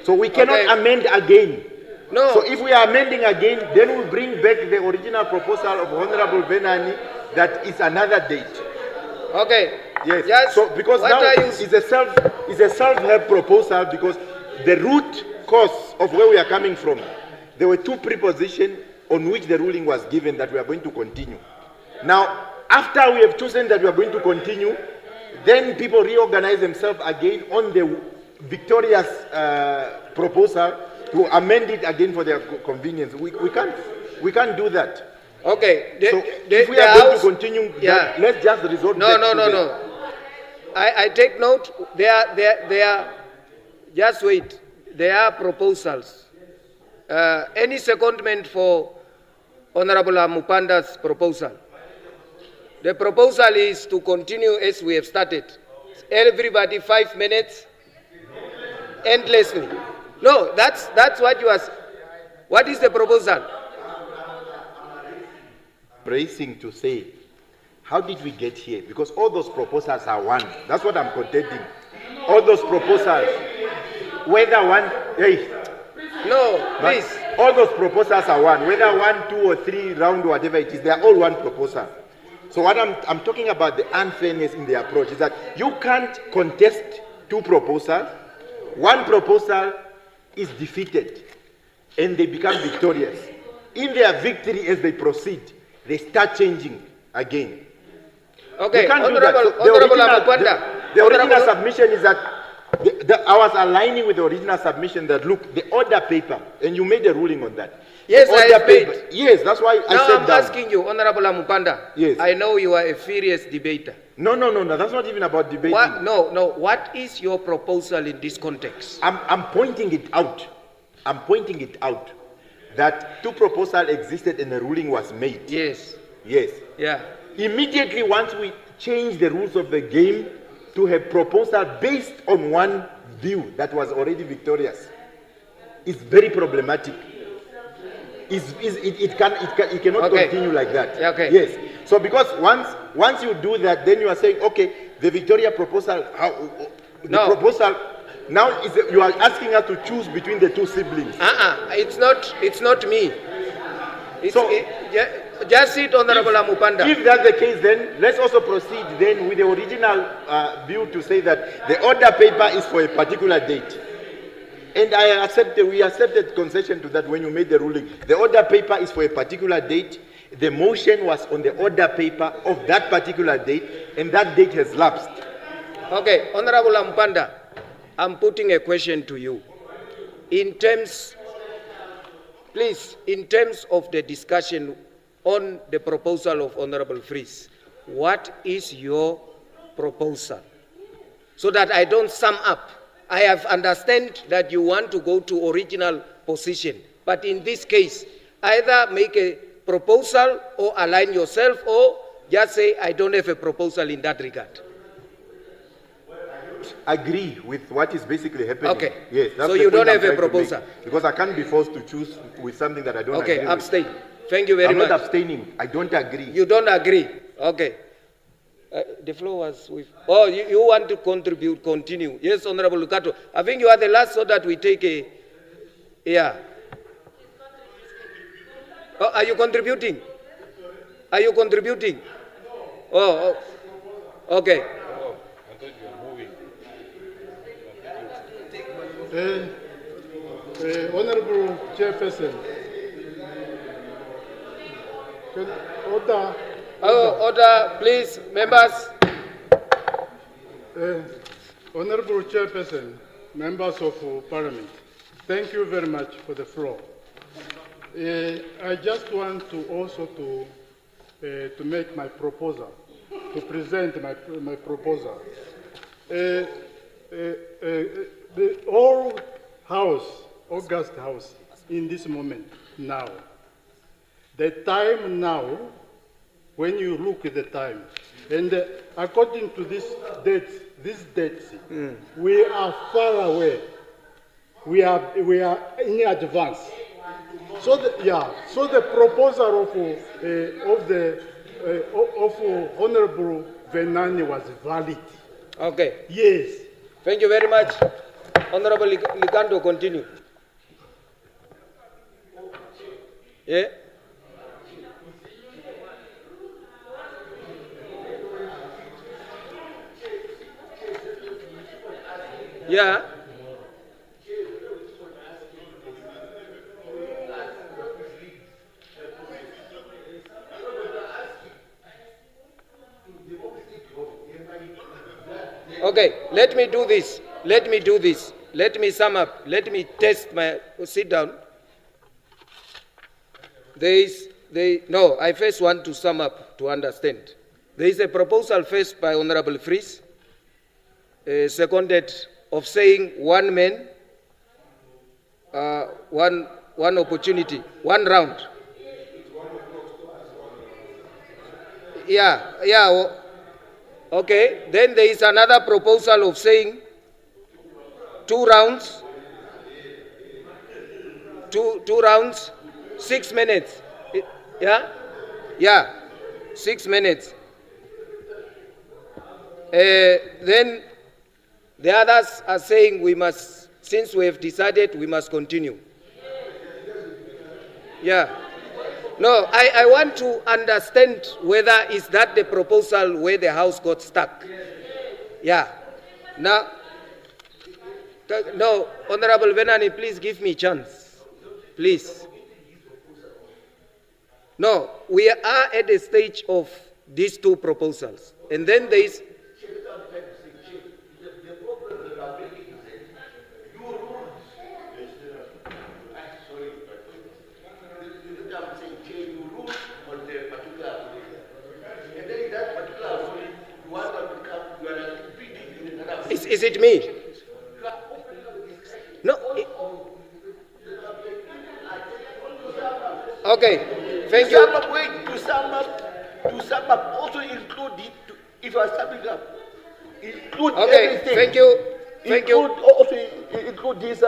So we cannot amend again. No. So if we are amending again, then we bring back the original proposal of Honorable Venani that is another date. Okay. Yes. So because now it's a self-help proposal, because the root cause of where we are coming from, there were 2 prepositions on which the ruling was given that we are going to continue. Now, after we have chosen that we are going to continue, then people reorganize themselves again on the victorious proposal to amend it again for their convenience. We can't do that. Okay. So if we are going to continue, let's just resort back to No. I take note. There are, just wait. There are proposals. Any secondment for Honorable Mupanda's proposal? The proposal is to continue as we have started. Everybody 5 minutes, endlessly. No, that's what you ask. What is the proposal? Bracing to say, how did we get here? Because all those proposals are one. That's what I'm contending. All those proposals, whether one, no, please. All those proposals are one. Whether 1, 2, or 3 round, whatever it is, they are all one proposal. So what I'm talking about, the unfairness in the approach, is that you can't contest 2 proposals. One proposal is defeated, and they become victorious. In their victory, as they proceed, they start changing again. Okay, we can't Honorable, do that. The original submission is that I was aligning with the original submission that, look, the order paper, and you made a ruling on that. Yes, I have made. Yes, that's why I said that. Now I'm asking you, Honorable Mupanda. Yes. I know you are a furious debater. No, that's not even about debating. What is your proposal in this context? I'm pointing it out. I'm pointing it out that 2 proposals existed and a ruling was made. Yes. Yes. Yeah. Immediately once we change the rules of the game to have proposal based on one view that was already victorious, it's very problematic. It cannot continue like that. Okay. Yes. So because once you do that, then you are saying, okay, the Victoria proposal, proposal now you are asking us to choose between the 2 siblings. It's not me. Just sit, Honorable Mupanda. If that's the case, then let's also proceed then with the original view to say that the order paper is for a particular date. And we accepted concession to that when you made the ruling. The order paper is for a particular date. The motion was on the order paper of that particular date, and that date has lapsed. Okay, Honorable Mupanda, I'm putting a question to you. In terms of the discussion on the proposal of Honorable Fries, what is your proposal? So that I don't sum up. I have understand that you want to go to original position, but in this case, either make a proposal or align yourself, or just say, I don't have a proposal in that regard. Agree with what is basically happening. Okay. Yes. So you don't have a proposal? Because I can't be forced to choose with something that I don't agree with. Okay, abstain. Thank you very much. I'm not abstaining. I don't agree. You don't agree? Okay. The floor was with... Oh, you want to contribute, continue. Yes, Honorable Lucato. I think you are the last so that we take a... Yeah. Oh, are you contributing? Are you contributing? Oh, okay. Honorable Chairperson. Order. Order, please, members. Honorable Chairperson, Members of Parliament, thank you very much for the floor. I just want to also to make my proposal, to present my proposal. The whole house, August House, in this moment now, the time now, when you look at the time, and according to these dates, we are far away. We are in advance. So the proposal of Honorable Venani was valid. Okay. Yes. Thank you very much. Honorable Likando, continue. Yeah. Yeah. Okay, let me do this. Let me sum up. Let me test my. Sit down. No, I first want to sum up to understand. There is a proposal first by Honorable Fries, seconded of saying one man, one opportunity, one round. Yeah. Okay. Then there is another proposal of saying 2 rounds. 2 rounds, 6 minutes. Yeah. 6 minutes. Then the others are saying we must, since we have decided, we must continue. Yeah. No, I want to understand whether is that the proposal where the House got stuck. Yeah. Now, no, Honorable Venani, please give me a chance. Please. No, we are at the stage of these 2 proposals. And then there is... Is it me? No. Okay. Thank you. To sum up, also include it, if you are summing up, include everything. Thank you. Thank you. Also include his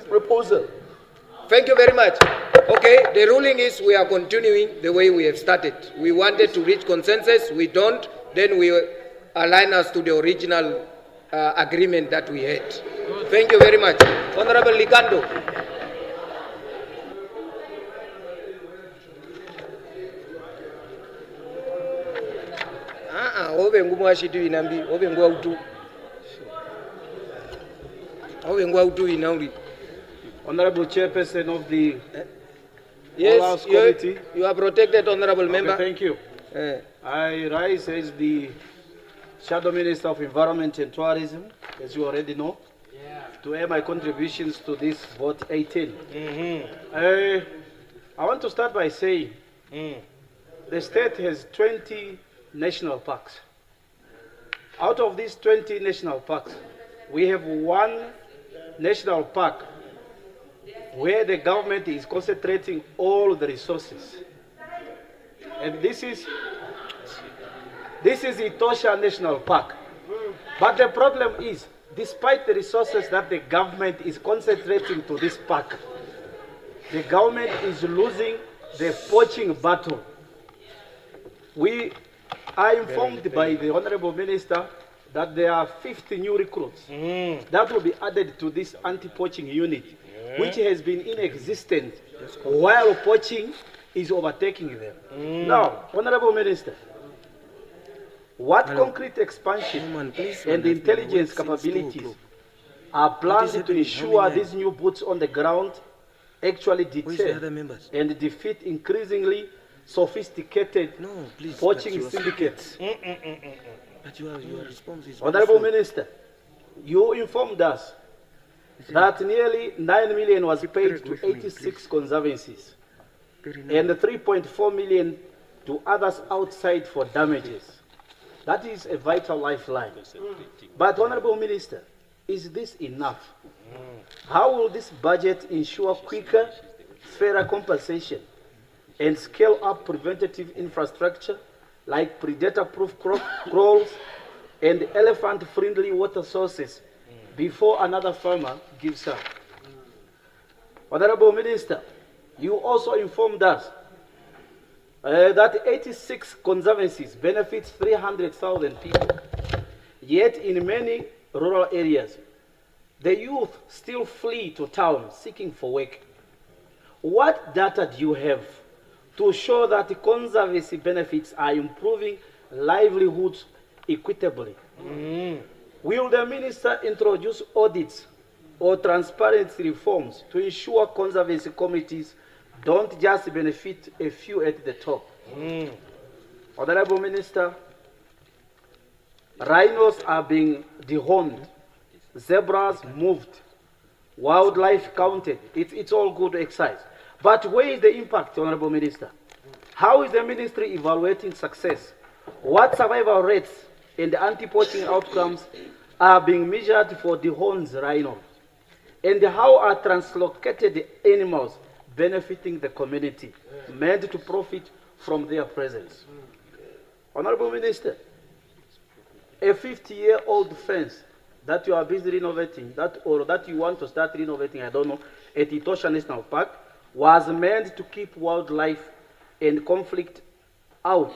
proposal. Thank you very much. Okay, the ruling is we are continuing the way we have started. We wanted to reach consensus. We don't. Then we align us to the original agreement that we had. Thank you very much. Honorable Likando. Honorable Chairperson of the Yes, Committee. You are protected, Honorable Member. Thank you. I rise as the Shadow Minister of Environment and Tourism, as you already know, to add my contributions to this vote 18. I want to start by saying the state has 20 national parks. Out of these 20 national parks, we have 1 national park where the government is concentrating all the resources. And this is Etosha National Park. But the problem is, despite the resources that the government is concentrating to this park, the government is losing the poaching battle. We are informed by the Honorable Minister that there are 50 new recruits that will be added to this anti-poaching unit, which has been in existence while poaching is overtaking them. Now, Honorable Minister, what concrete expansion and intelligence capabilities are planned to ensure these new boots on the ground actually deter and defeat increasingly sophisticated poaching syndicates? Honorable Minister, you informed us that nearly 9 million was paid to 86 conservancies and 3.4 million to others outside for damages. That is a vital lifeline. But, Honorable Minister, is this enough? How will this budget ensure quicker, fairer compensation and scale up preventative infrastructure like predator-proof crawls and elephant-friendly water sources before another farmer gives up? Honorable Minister, you also informed us that 86 conservancies benefit 300,000 people. Yet in many rural areas, the youth still flee to town seeking for work. What data do you have to show that the conservancy benefits are improving livelihoods equitably? Will the minister introduce audits or transparency reforms to ensure conservancy committees don't just benefit a few at the top? Honorable Minister, rhinos are being dehorned, zebras moved, wildlife counted. It's all good exercise. But where is the impact, Honorable Minister? How is the ministry evaluating success? What survival rates and anti-poaching outcomes are being measured for dehorned rhinos? And how are translocated animals benefiting the community, meant to profit from their presence? Honorable Minister, a 50-year-old fence that you are busy renovating, or that you want to start renovating, I don't know, at Etosha National Park, was meant to keep wildlife and conflict out.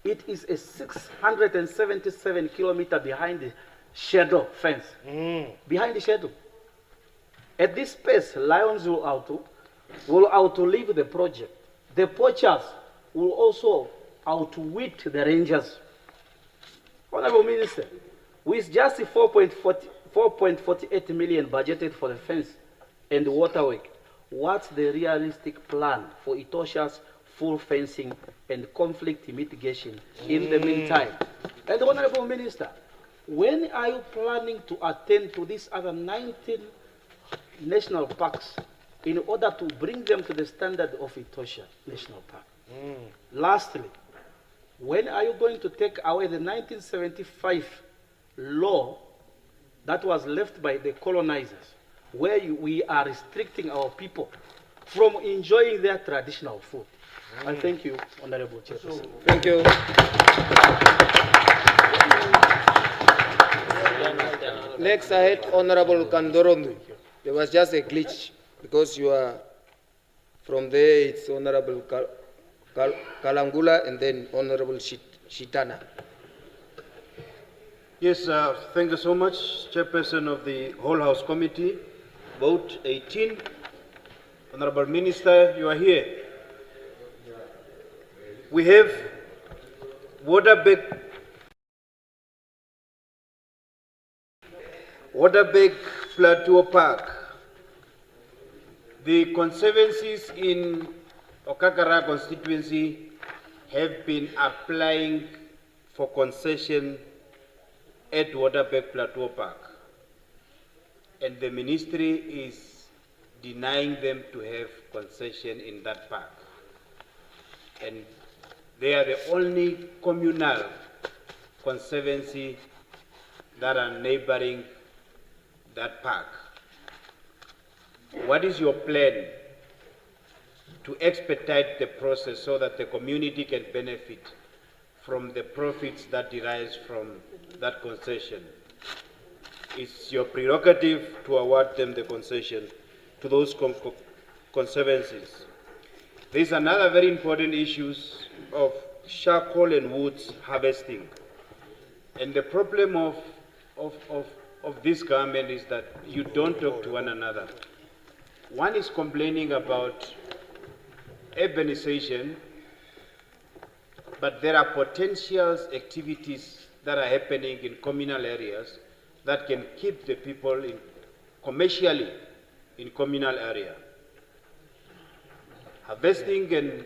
It is a 677-kilometer behind the schedule fence. Behind the schedule. At this pace, lions will outlive the project. The poachers will also outwit the rangers. Honorable Minister, with just 4.48 million budgeted for the fence and the waterwork, what's the realistic plan for Etosha's full fencing and conflict mitigation in the meantime? And Honorable Minister, when are you planning to attend to these other 19 national parks in order to bring them to the standard of Etosha National Park? Lastly, when are you going to take away the 1975 law that was left by the colonizers, where we are restricting our people from enjoying their traditional food? I thank you, Honorable Chairperson. Thank you. Next, I had Honorable Kandorondu. There was just a glitch because you are from there. It's Honorable Kalangula and then Honorable Shitana. Yes, thank you so much, Chairperson of the Whole House Committee. Vote 18. Honorable Minister, you are here. We have Waterberg Plateau Park. The conservancies in Okakara constituency have been applying for concession at Waterberg Plateau Park, and the ministry is denying them to have concession in that park. And they are the only communal conservancy that are neighboring that park. What is your plan to expedite the process so that the community can benefit from the profits that derives from that concession? It's your prerogative to award them the concession to those conservancies. There's another very important issue of charcoal and woods harvesting. And the problem of this government is that you don't talk to one another. One is complaining about urbanization, but there are potential activities that are happening in communal areas that can keep the people commercially in communal area. Harvesting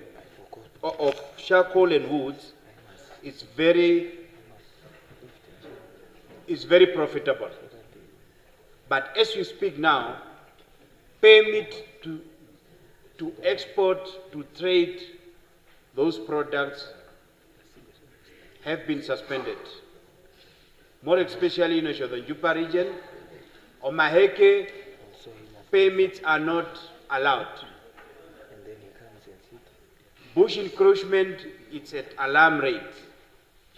of charcoal and woods is very is very profitable. But as we speak now, permit to export, to trade those products have been suspended. More especially in the Jupa region, on Maheke, permits are not allowed. Bush encroachment, it's at alarm rate,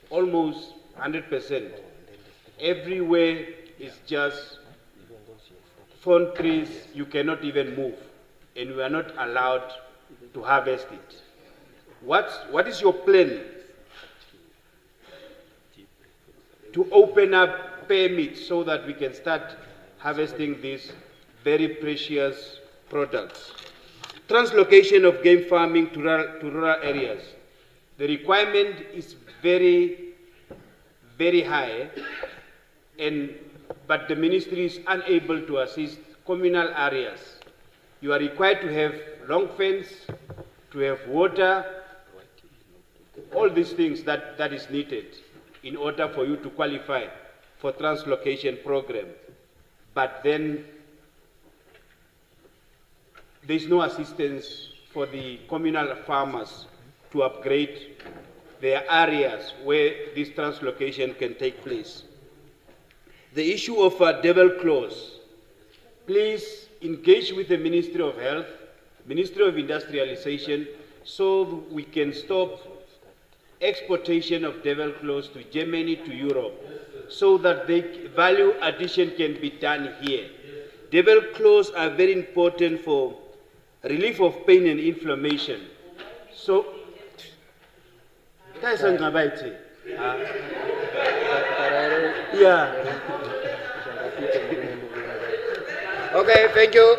almost 100%. Everywhere is just thorn trees, you cannot even move, and we are not allowed to harvest it. What is your plan to open up permits so that we can start harvesting these very precious products? Translocation of game farming to rural areas. The requirement is very, very high, but the ministry is unable to assist communal areas. You are required to have long fence, to have water, all these things that is needed in order for you to qualify for translocation program. But then there's no assistance for the communal farmers to upgrade their areas where this translocation can take place. The issue of a devil clause, please engage with the Ministry of Health, Ministry of Industrialization, so we can stop exportation of devil clause to Germany, to Europe, so that the value addition can be done here. Devil clause are very important for relief of pain and inflammation. So, yeah. Okay, thank you.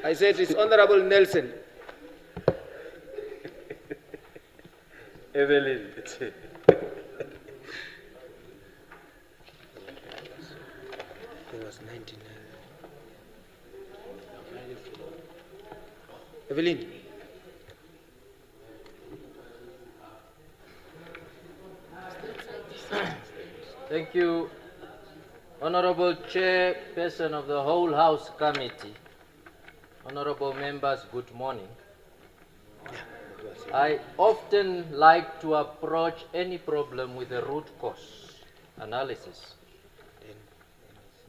I said it's Honorable Nelson. Evelyn. There was 99. Evelyn. Thank you, Honorable Chairperson of the Whole House Committee. Honorable members, good morning. I often like to approach any problem with a root cause analysis.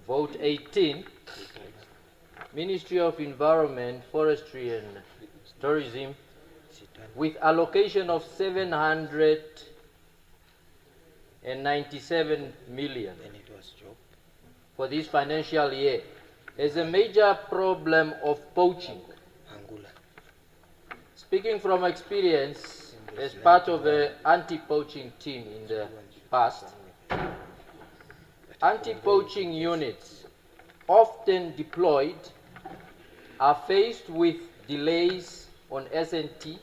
Vote 18, Ministry of Environment, Forestry and Tourism, with allocation of 797 million for this financial year, is a major problem of poaching. Speaking from experience, as part of the anti-poaching team in the past, anti-poaching units often deployed are faced with delays on S&T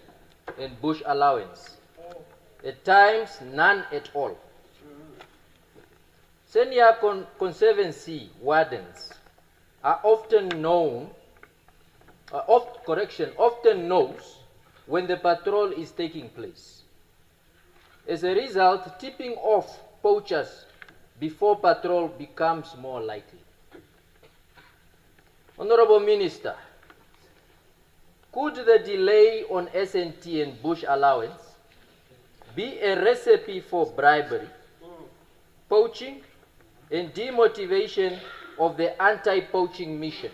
and bush allowance, at times none at all. Senior conservancy wardens are often knows when the patrol is taking place. As a result, tipping off poachers before patrol becomes more likely. Honorable Minister, could the delay on S&T and bush allowance be a recipe for bribery, poaching, and demotivation of the anti-poaching mission?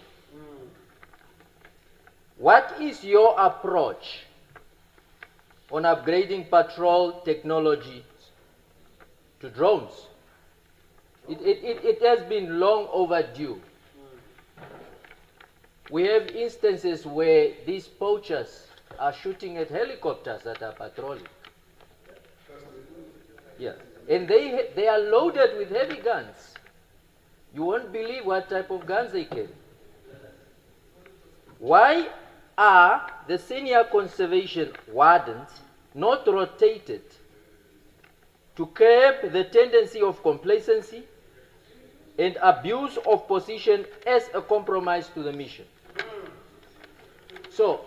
What is your approach on upgrading patrol technology to drones? It has been long overdue. We have instances where these poachers are shooting at helicopters that are patrolling. Yeah. And they are loaded with heavy guns. You won't believe what type of guns they carry. Why are the senior conservation wardens not rotated to curb the tendency of complacency and abuse of position as a compromise to the mission? So,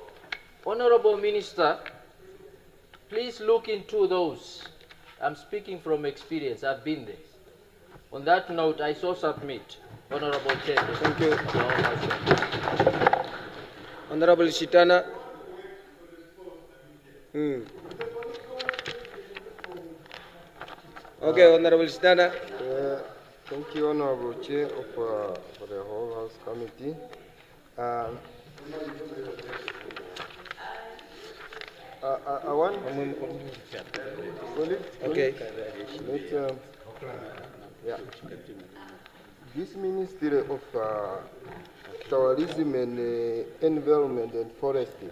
Honorable Minister, please look into those I'm speaking from experience. I've been there. On that note, I so submit. Honorable Chair. Thank you. Honorable Shitana. Okay, Honorable Shitana. Thank you, Honorable Chair of for the whole House Committee. I want. Okay. Yeah. This Ministry of Tourism and Environment and Forestry,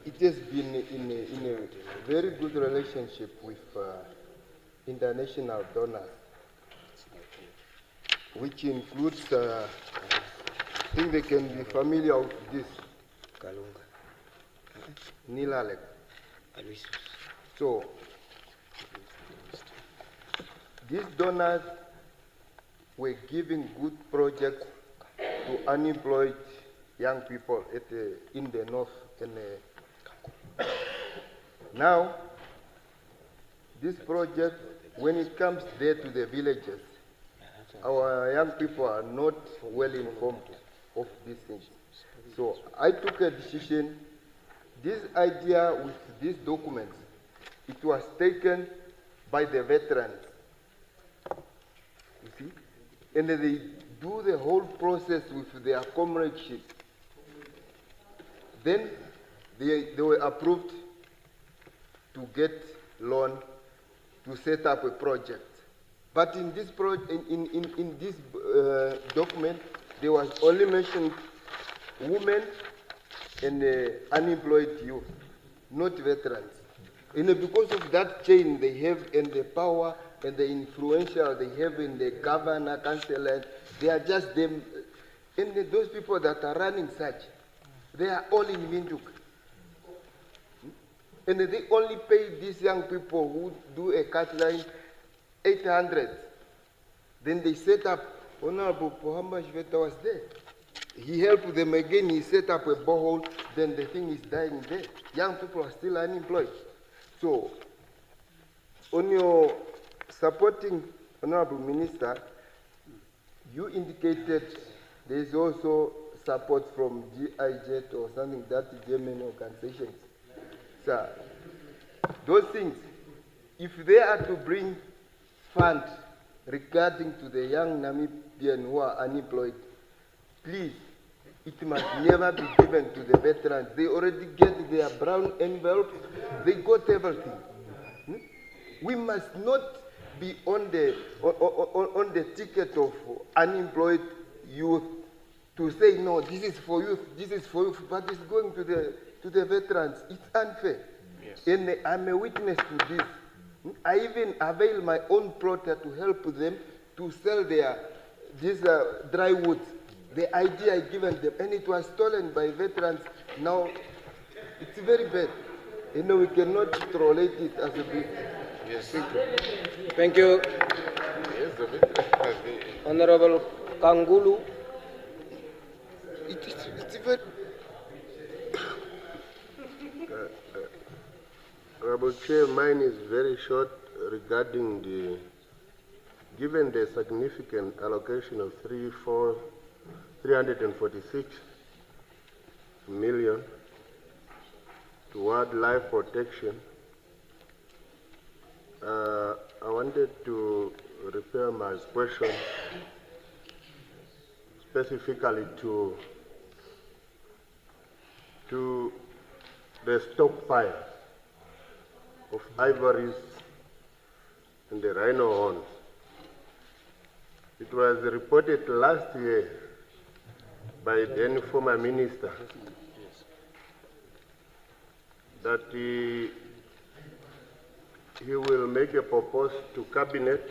it has been in a very good relationship with international donors, which includes, I think they can be familiar with this, Nilalek. So, these donors were giving good projects to unemployed young people in the north. Now, this project, when it comes there to the villages, our young people are not well informed of these things. So I took a decision. This idea with these documents, it was taken by the veterans. You see? And they do the whole process with their comradeship. Then they were approved to get loan to set up a project. But in this document, there was only mentioned women and unemployed youth, not veterans. And because of that chain they have and the power and the influential they have in the governor, councillor, they are just them. And those people that are running such, they are all in Windhoek. And they only pay these young people who do a cut line 800. Then they set up, Honorable Pohamba Shveta was there. He helped them again, he set up a borehole, then the thing is dying there. Young people are still unemployed. So, on your supporting Honorable Minister, you indicated there is also support from GIZ or something, that German organizations. So, those things, if they are to bring funds regarding to the young Namibian who are unemployed, please, it must never be given to the veterans. They already get their brown envelope. They got everything. We must not be on the ticket of unemployed youth to say, no, this is for youth, but it's going to the veterans. It's unfair. Yes. And I'm a witness to this. I even avail my own plotter to help them to sell these dry woods. The idea I given them, and it was stolen by veterans. Now, it's very bad. We cannot tolerate it as a big. Yes. Thank you. Honorable Kangulu. It's very. Honorable Chair, mine is very short regarding given the significant allocation of 346 million to wildlife protection. I wanted to refer my question specifically to the stockpile of ivories and the rhino horns. It was reported last year by then former minister that he will make a proposal to cabinet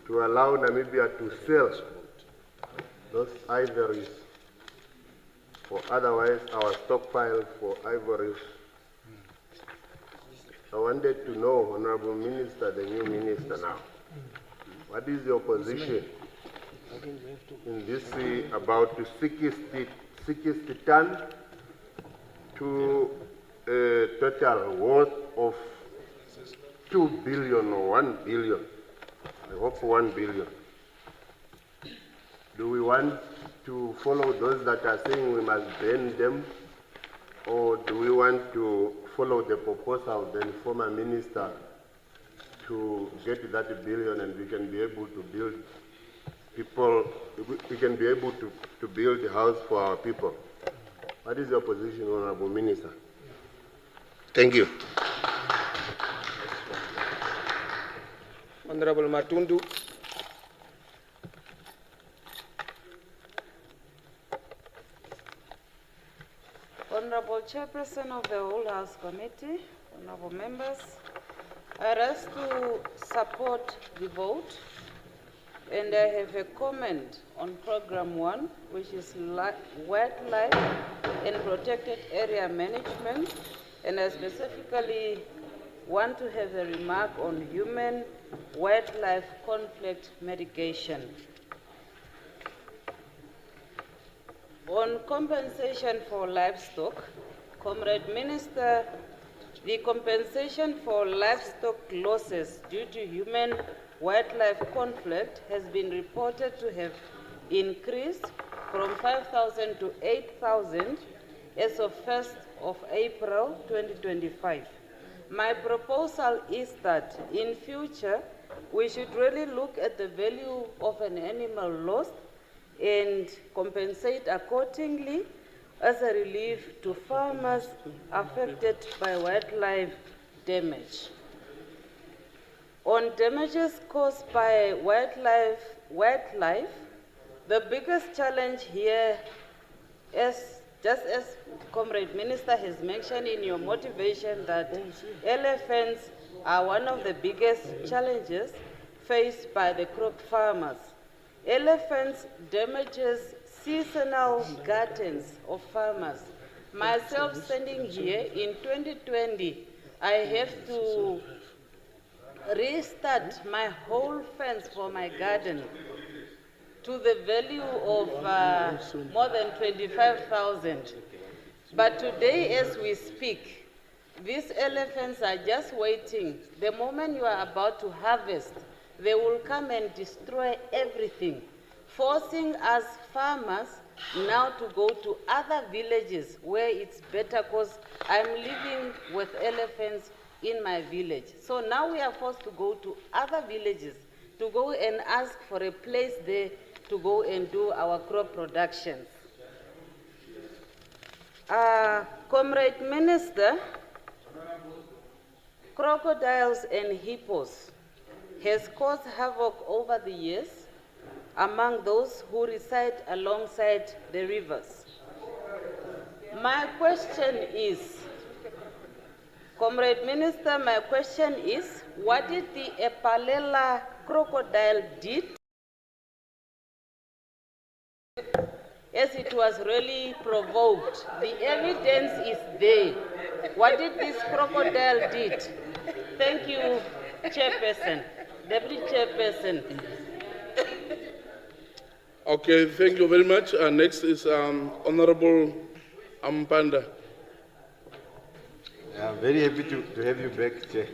to allow Namibia to sell those ivories, for otherwise our stockpile for ivories. I wanted to know, Honorable Minister, the new minister now, what is your position in this about 60 ton to a total worth of 2 billion or 1 billion. I hope 1 billion. Do we want to follow those that are saying we must ban them, or do we want to follow the proposal of the former minister to get that billion and we can be able to build people, we can be able to build a house for our people? What is your position, Honorable Minister? Thank you. Honorable Matundu. Honorable Chairperson of the Whole House Committee, honorable members, I rise to support the vote, and I have a comment on Program 1, which is wildlife and protected area management, and I specifically want to have a remark on human-wildlife conflict mitigation. On compensation for livestock, Comrade Minister, the compensation for livestock losses due to human-wildlife conflict has been reported to have increased from 5,000 to 8,000 as of 1st of April 2025. My proposal is that in future, we should really look at the value of an animal lost and compensate accordingly as a relief to farmers affected by wildlife damage. On damages caused by wildlife, the biggest challenge here is, just as Comrade Minister has mentioned in your motivation, that elephants are one of the biggest challenges faced by the crop farmers. Elephants damages seasonal gardens of farmers. Myself standing here in 2020, I have to restart my whole fence for my garden to the value of more than 25,000. But today, as we speak, these elephants are just waiting. The moment you are about to harvest, they will come and destroy everything, forcing us farmers now to go to other villages where it's better, because I'm living with elephants in my village. So now we are forced to go to other villages to go and ask for a place there to go and do our crop productions. Comrade Minister, crocodiles and hippos has caused havoc over the years among those who reside alongside the rivers. My question is, Comrade Minister, my question is, what did the Epalela crocodile did as it was really provoked? The evidence is there. What did this crocodile did? Thank you, Chairperson. Deputy Chairperson. Okay, thank you very much. Next is Honorable Ampanda. I'm very happy to have you back, Chair.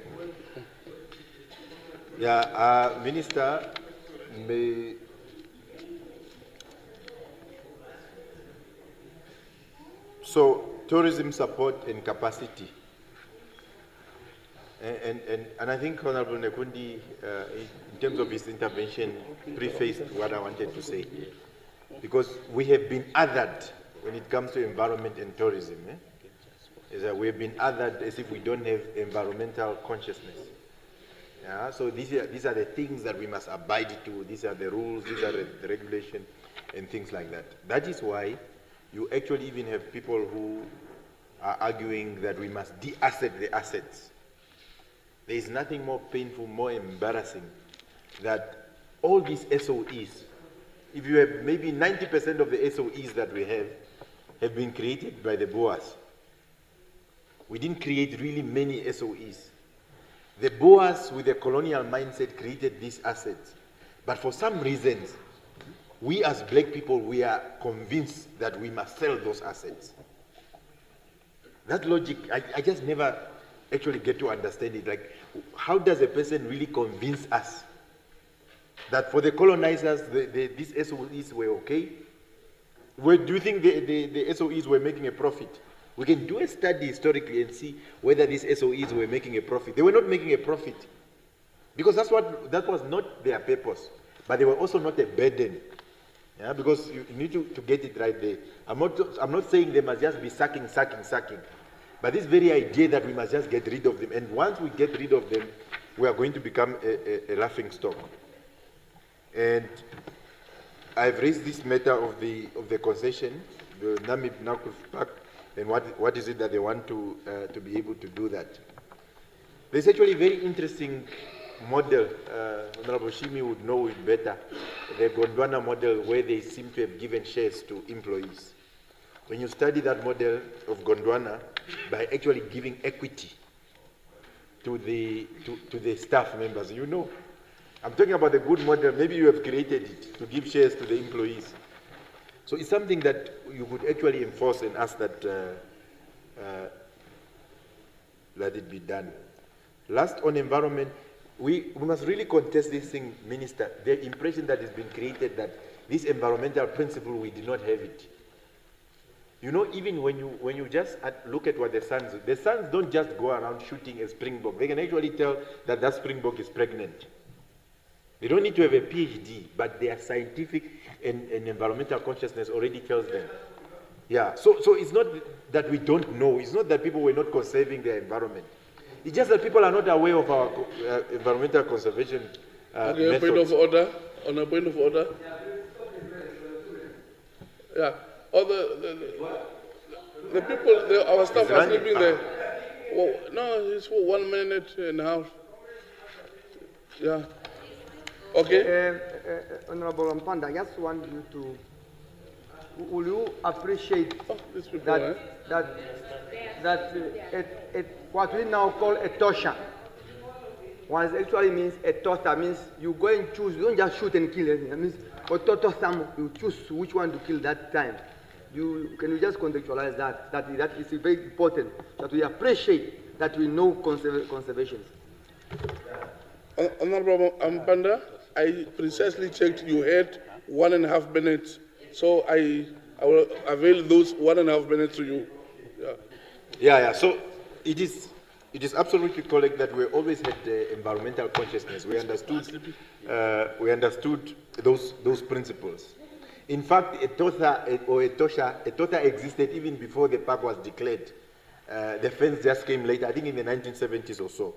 Yeah, Minister, so tourism support and capacity. And I think Honorable Nekundi, in terms of his intervention, prefaced what I wanted to say. Because we have been othered when it comes to environment and tourism. Is that we have been othered as if we don't have environmental consciousness. Yeah? So these are the things that we must abide to. These are the rules, these are the regulation, and things like that. That is why you actually even have people who are arguing that we must de-asset the assets. There is nothing more painful, more embarrassing that all these SOEs, if you have maybe 90% of the SOEs that we have been created by the Boers. We didn't create really many SOEs. The Boers with a colonial mindset created these assets. But for some reasons, we as black people, we are convinced that we must sell those assets. That logic, I just never actually get to understand it. Like, how does a person really convince us that for the colonizers, these SOEs were okay? Where do you think the SOEs were making a profit? We can do a study historically and see whether these SOEs were making a profit. They were not making a profit, because that was not their purpose. But they were also not a burden. Yeah, because you need to get it right there. I'm not saying they must just be sucking. But this very idea that we must just get rid of them, and once we get rid of them, we are going to become a laughing stock. And I've raised this matter of the concession, the Namibia Park, and what is it that they want to be able to do that. There's actually a very interesting model, Honorable Shimi would know it better, the Gondwana model, where they seem to have given shares to employees. When you study that model of Gondwana, by actually giving equity to the staff members, you know, I'm talking about the good model. Maybe you have created it to give shares to the employees. So it's something that you could actually enforce and ask that let it be done. Last, on environment, we must really contest this thing, Minister. The impression that has been created that this environmental principle, we did not have it. You know, even when you just look at what the Sons don't just go around shooting a springbok. They can actually tell that that springbok is pregnant. They don't need to have a PhD, but their scientific and environmental consciousness already tells them. Yeah, so it's not that we don't know. It's not that people were not conserving their environment. It's just that people are not aware of our environmental conservation okay, methods. point of order. On a point of order. Yeah. All the people, our staff are sleeping there. Well, no, it's for 1 minute and a half. Yeah. Okay. Honorable Mpanda, I just want you to, will you appreciate that what we now call a tosha, what actually means a tossa means you go and choose, you don't just shoot and kill anything. That means you choose which one to kill that time. Can you just contextualize that? That is very important, that we appreciate that we know conservation. Honorable Mpanda, I precisely checked you had 1.5 minutes, so I will avail those 1.5 minutes to you. Yeah. So it is absolutely correct that we always had environmental consciousness. We understood those principles. In fact, a tosha existed even before the park was declared. The fence just came later, I think in the 1970s or so.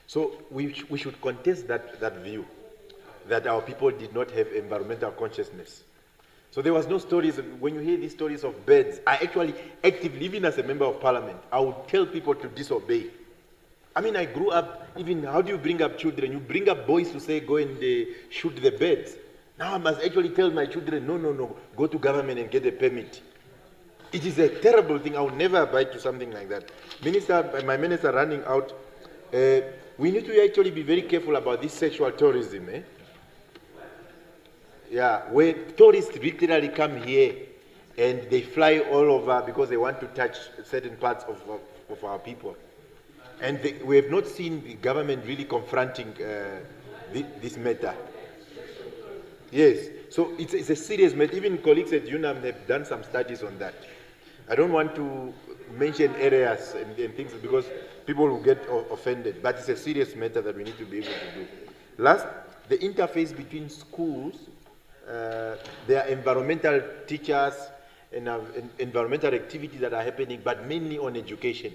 So we should contest that view, that our people did not have environmental consciousness. So there was no stories. When you hear these stories of birds, I actually actively, even as a member of parliament, I would tell people to disobey. I mean, I grew up, even how do you bring up children? You bring up boys to say, go and shoot the birds. Now I must actually tell my children, no, go to government and get a permit. It is a terrible thing. I would never abide to something like that. My minutes are running out. We need to actually be very careful about this sexual tourism. Yeah, where tourists literally come here and they fly all over because they want to touch certain parts of our people. And we have not seen the government really confronting this matter. Yes, so it's a serious matter. Even colleagues at UNAM have done some studies on that. I don't want to mention areas and things because people will get offended, but it's a serious matter that we need to be able to do. Last, the interface between schools, there are environmental teachers and environmental activities that are happening, but mainly on education.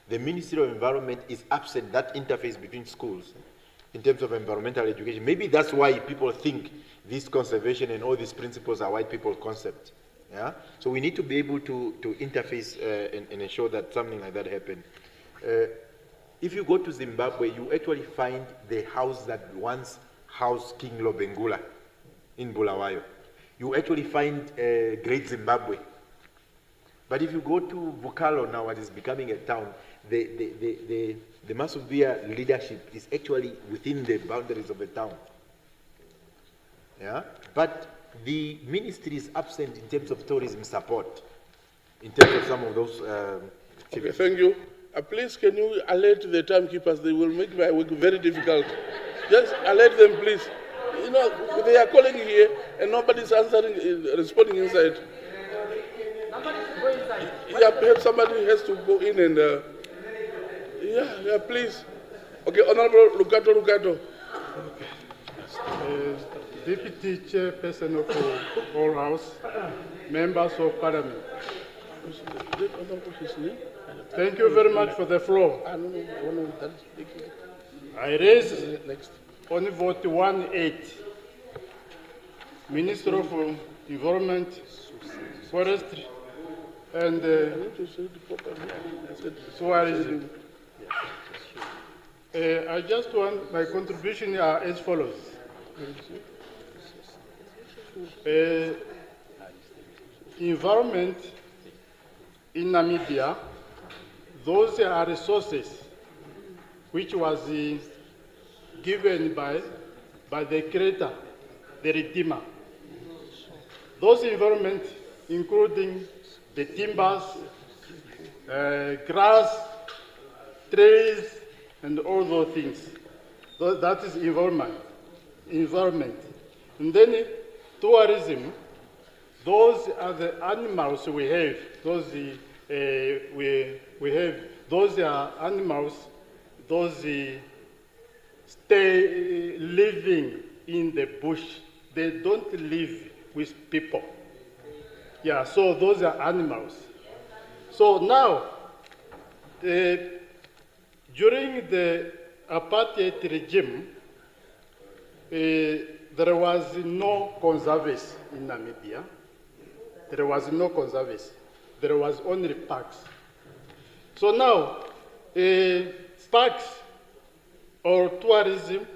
The Ministry of Environment is absent, that interface between schools in terms of environmental education. Maybe that's why people think this conservation and all these principles are white people concepts. Yeah? So we need to be able to interface and ensure that something like that happens. If you go to Zimbabwe, you actually find the house that once housed King Lobengula in Bulawayo. You actually find Great Zimbabwe. But if you go to Bukalo now, it is becoming a town, the Masuvia leadership is actually within the boundaries of the town. Yeah? But the ministry is absent in terms of tourism support, in terms of some of those activity. Okay, thank you. Please, can you alert the timekeepers? They will make my work very difficult. Just alert them, please. You know, they are calling here and nobody's answering, responding inside. Yeah, perhaps somebody has to go in and, yeah, please. Okay, Honorable Lukato. Deputy Chairperson of the All House, members of Parliament. Thank you very much for the floor. I raise on vote 1-8, Minister of Environment, Forestry, and Tourism. I just want my contribution are as follows. Environment in Namibia, those are resources which was given by the Creator, the Redeemer. Those environment including the timbers, grass, trees, and all those things. So that is environment. And then tourism, those are the animals we have. Those we have. Those are animals. Those stay living in the bush. They don't live with people. Yeah. So those are animals. So now, during the apartheid regime, there was no conservancy in Namibia. There was no conservancy. There was only parks. So now, parks or tourism,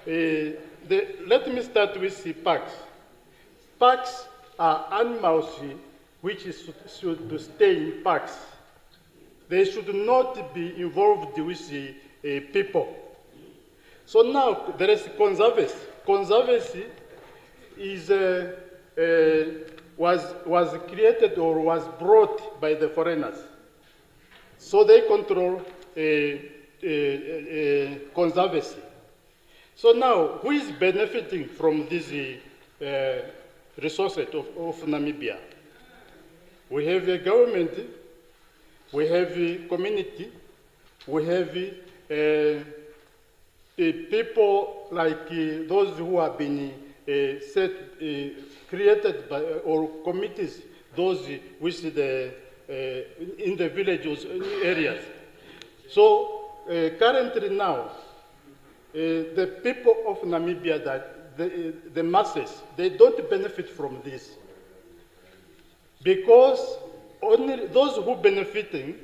let me start with the parks. Parks are animals which should stay in parks. They should not be involved with people. So now there is conservancy. Conservancy is was created or was brought by the foreigners. So they control conservancy. So now, who is benefiting from these resources of Namibia? We have a government, we have a community, we have people like those who have been created by or committees, those with the in the villages areas. So currently now, the people of Namibia, that the masses, they don't benefit from this, because only those who benefiting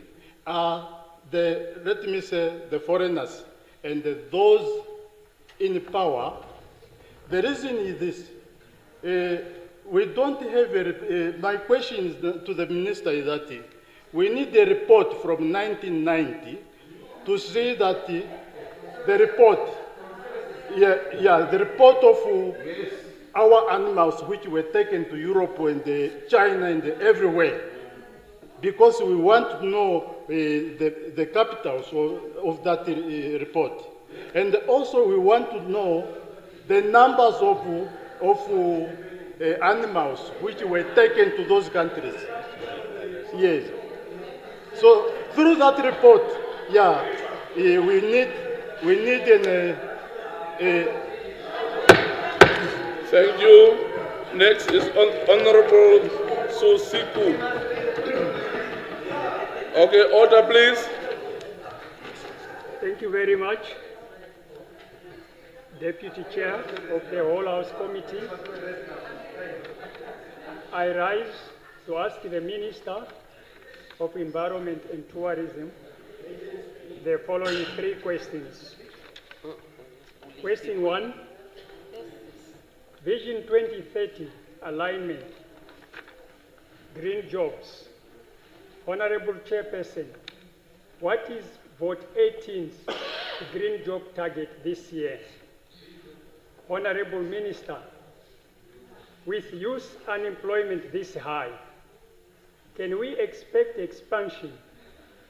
are the, let me say, the foreigners and those in power. The reason is this. We don't have my question is to the minister is that we need a report from 1990 to see that the report, the report of our animals which were taken to Europe and China and everywhere, because we want to know the capitals of that report. And also we want to know the numbers of animals which were taken to those countries. Yes. So through that report, we need an. Thank you. Next is Honorable Sosiku. Okay, order, please. Thank you very much. Deputy Chair of the Whole House Committee, I rise to ask the Minister of Environment and Tourism the following three questions. Question 1, Vision 2030 alignment, green jobs. Honorable Chairperson, what is Vote 18's green job target this year? Honorable Minister, with youth unemployment this high, Can we expect expansion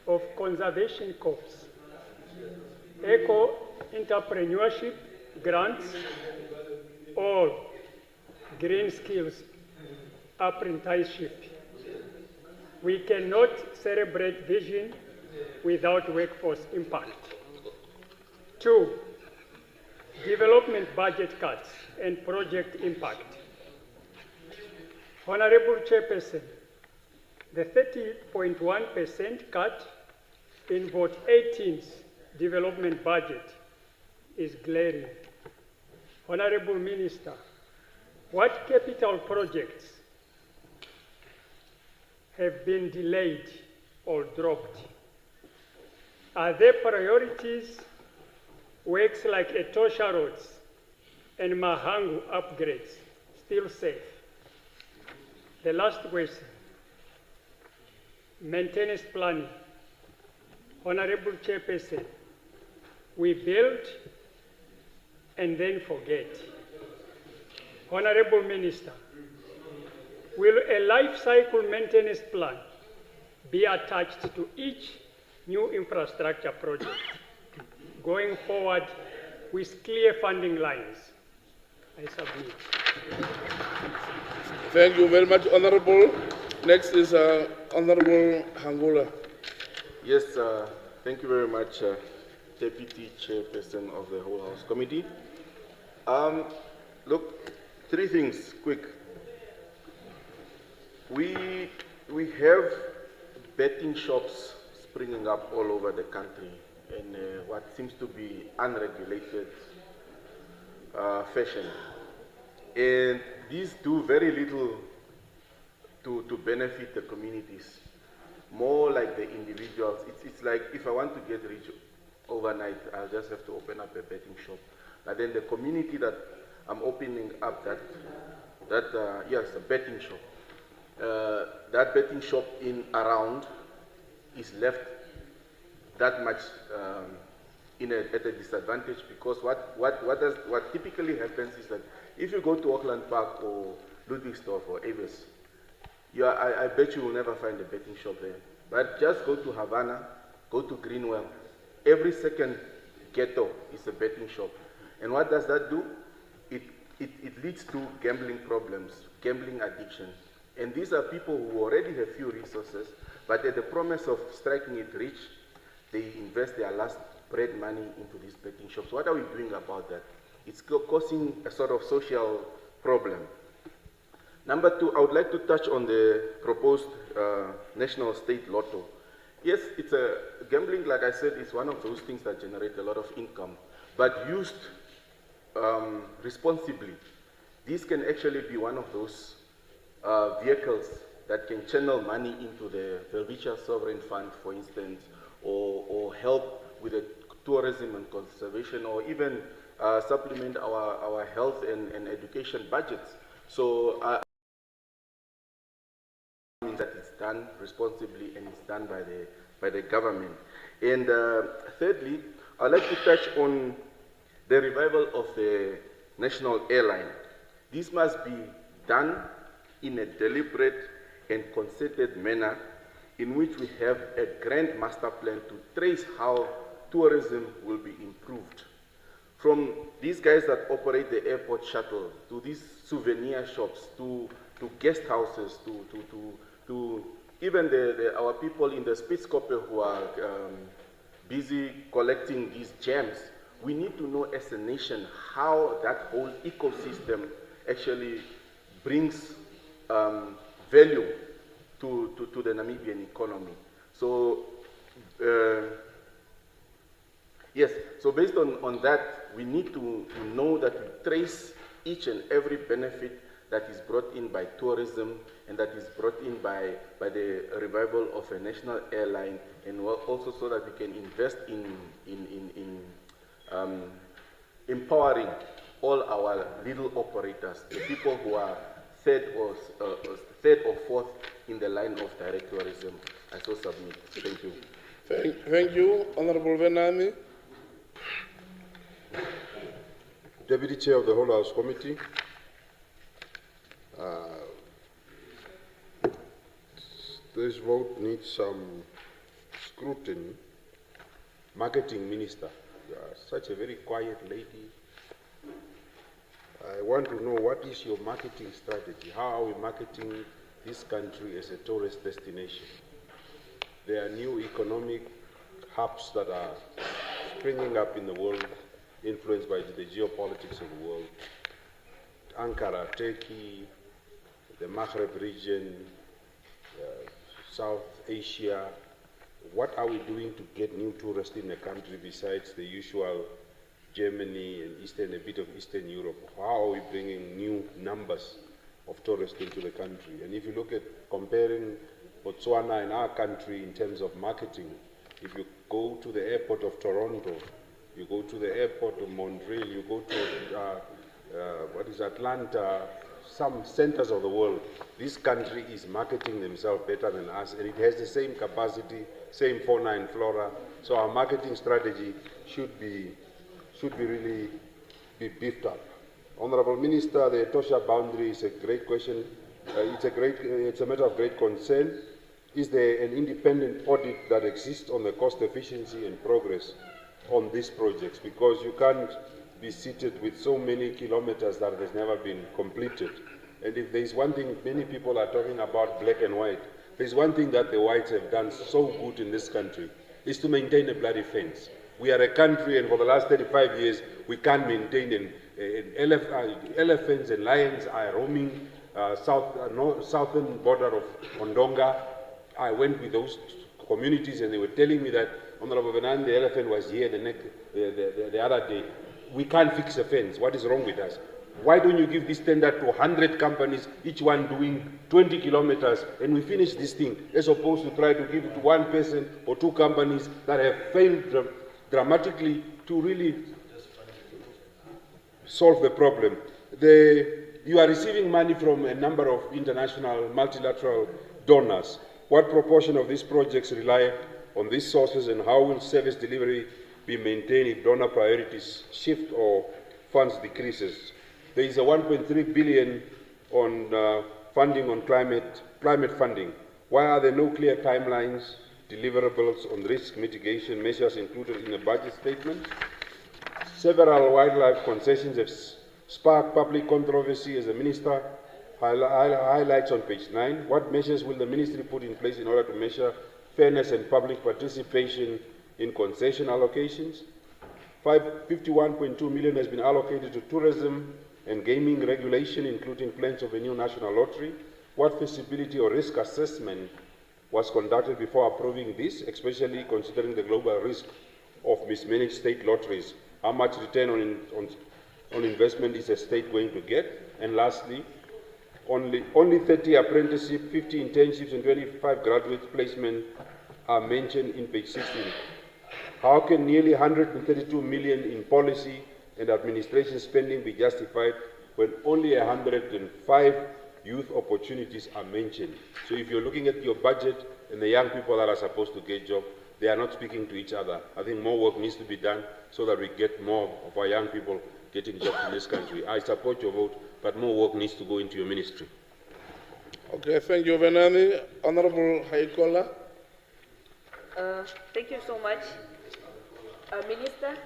of conservation corps, eco-entrepreneurship grants, or green skills apprenticeship? We cannot celebrate vision without workforce impact. 2, development budget cuts and project impact. Honorable Chairperson, the 30.1% cut in Vote 18's development budget is glaring. Honorable Minister, what capital projects have been delayed or dropped? Are there priorities, works like Etosha roads and Mahangu upgrades still safe? The last question, maintenance planning. Honorable Chairperson, we build and then forget. Honorable Minister, will a life cycle maintenance plan be attached to each new infrastructure project going forward with clear funding lines? I submit. Thank you very much, Honorable. Next is Honorable Hangula. Yes, thank you very much, Deputy Chairperson of the Whole House Committee. Look, 3 things, quick. We have betting shops springing up all over the country in what seems to be unregulated fashion. And these do very little to benefit the communities, more like the individuals. It's like if I want to get rich overnight, I'll just have to open up a betting shop. But then the community that I'm opening up, yes, a betting shop. That betting shop in around is left that much at a disadvantage, because what typically happens is that if you go to Auckland Park or Ludwigsdorf or Avis, I bet you will never find a betting shop there. But just go to Havana, go to Greenwell. Every second ghetto is a betting shop. And what does that do? It leads to gambling problems, gambling addiction. And these are people who already have few resources, but at the promise of striking it rich, they invest their last bread money into these betting shops. What are we doing about that? It's causing a sort of social problem. Number 2, I would like to touch on the proposed national state lotto. Yes, it's gambling, like I said, is one of those things that generate a lot of income, but used responsibly. This can actually be one of those vehicles that can channel money into the Velvicha Sovereign Fund, for instance, or help with the tourism and conservation, or even supplement our health and education budgets. So means that it's done responsibly and it's done by the government. And thirdly, I'd like to touch on the revival of the national airline. This must be done in a deliberate and concerted manner, in which we have a grand master plan to trace how tourism will be improved. From these guys that operate the airport shuttle, to these souvenir shops, to guest houses, to even our people in the Spitzkoppe who are busy collecting these gems. We need to know as a nation how that whole ecosystem actually brings value to the Namibian economy. So, yes, so based on that, we need to know that we trace each and every benefit that is brought in by tourism and that is brought in by the revival of a national airline, and also so that we can invest in empowering all our little operators, the people who are third or fourth in the line of direct tourism. I so submit. Thank you. Thank you, Honorable Venami. Deputy Chair of the Whole House Committee, This vote needs some scrutiny. Marketing Minister, you are such a very quiet lady. I want to know, what is your marketing strategy? How are we marketing this country as a tourist destination? There are new economic hubs that are springing up in the world, influenced by the geopolitics of the world. Ankara, Turkey, the Maghreb region, South Asia. What are we doing to get new tourists in the country besides the usual Germany and a bit of Eastern Europe? How are we bringing new numbers of tourists into the country? And if you look at comparing Botswana and our country in terms of marketing, if you go to the airport of Toronto, you go to the airport of Montreal, you go to Atlanta, some centers of the world, this country is marketing themselves better than us, and it has the same capacity, same fauna and flora. So our marketing strategy should really be beefed up. Honorable Minister, the Etosha boundary is a great question. It's a matter of great concern. Is there an independent audit that exists on the cost efficiency and progress on these projects? Because you can't be seated with so many kilometers that has never been completed. And if there's one thing, many people are talking about black and white. There's one thing that the whites have done so good in this country, is to maintain a bloody fence. We are a country, and for the last 35 years, we can't maintain elephants and lions are roaming southern border of Ondonga. I went with those communities, and they were telling me that, Honorable Benan, the elephant was here the other day. We can't fix a fence. What is wrong with us? Why don't you give this tender to 100 companies, each one doing 20 kilometers, and we finish this thing, as opposed to try to give it to one person or two companies that have failed dramatically to really solve the problem. You are receiving money from a number of international multilateral donors. What proportion of these projects rely on these sources, and how will service delivery be maintained if donor priorities shift or funds decreases? There is a 1.3 billion on funding on climate funding. Why are there no clear timelines, deliverables on risk mitigation measures included in the budget statement? Several wildlife concessions have sparked public controversy, as the Minister highlights on page 9. What measures will the Ministry put in place in order to measure fairness and public participation in concession allocations? 51.2 million has been allocated to tourism and gaming regulation, including plans of a new national lottery. What feasibility or risk assessment was conducted before approving this, especially considering the global risk of mismanaged state lotteries? How much return on investment is a state going to get? And lastly, only 30 apprenticeship, 50 internships, and 25 graduate placement are mentioned in page 16. How can nearly 132 million in policy and administration spending be justified when only 105 youth opportunities are mentioned? So if you're looking at your budget and the young people that are supposed to get jobs, they are not speaking to each other. I think more work needs to be done so that we get more of our young people getting jobs in this country. I support your vote, but more work needs to go into your ministry. Okay, thank you, Venani. Honorable Haikola. Thank you so much. Minister,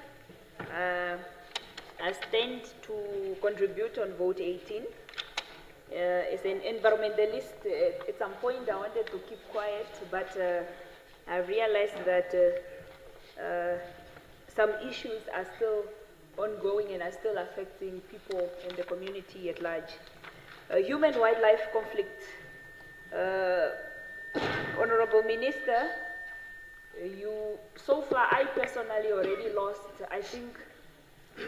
I stand to contribute on vote 18. As an environmentalist, at some point I wanted to keep quiet, but I realized that some issues are still ongoing and are still affecting people in the community at large. Human-wildlife conflict. Honorable Minister, so far I personally already lost, I think,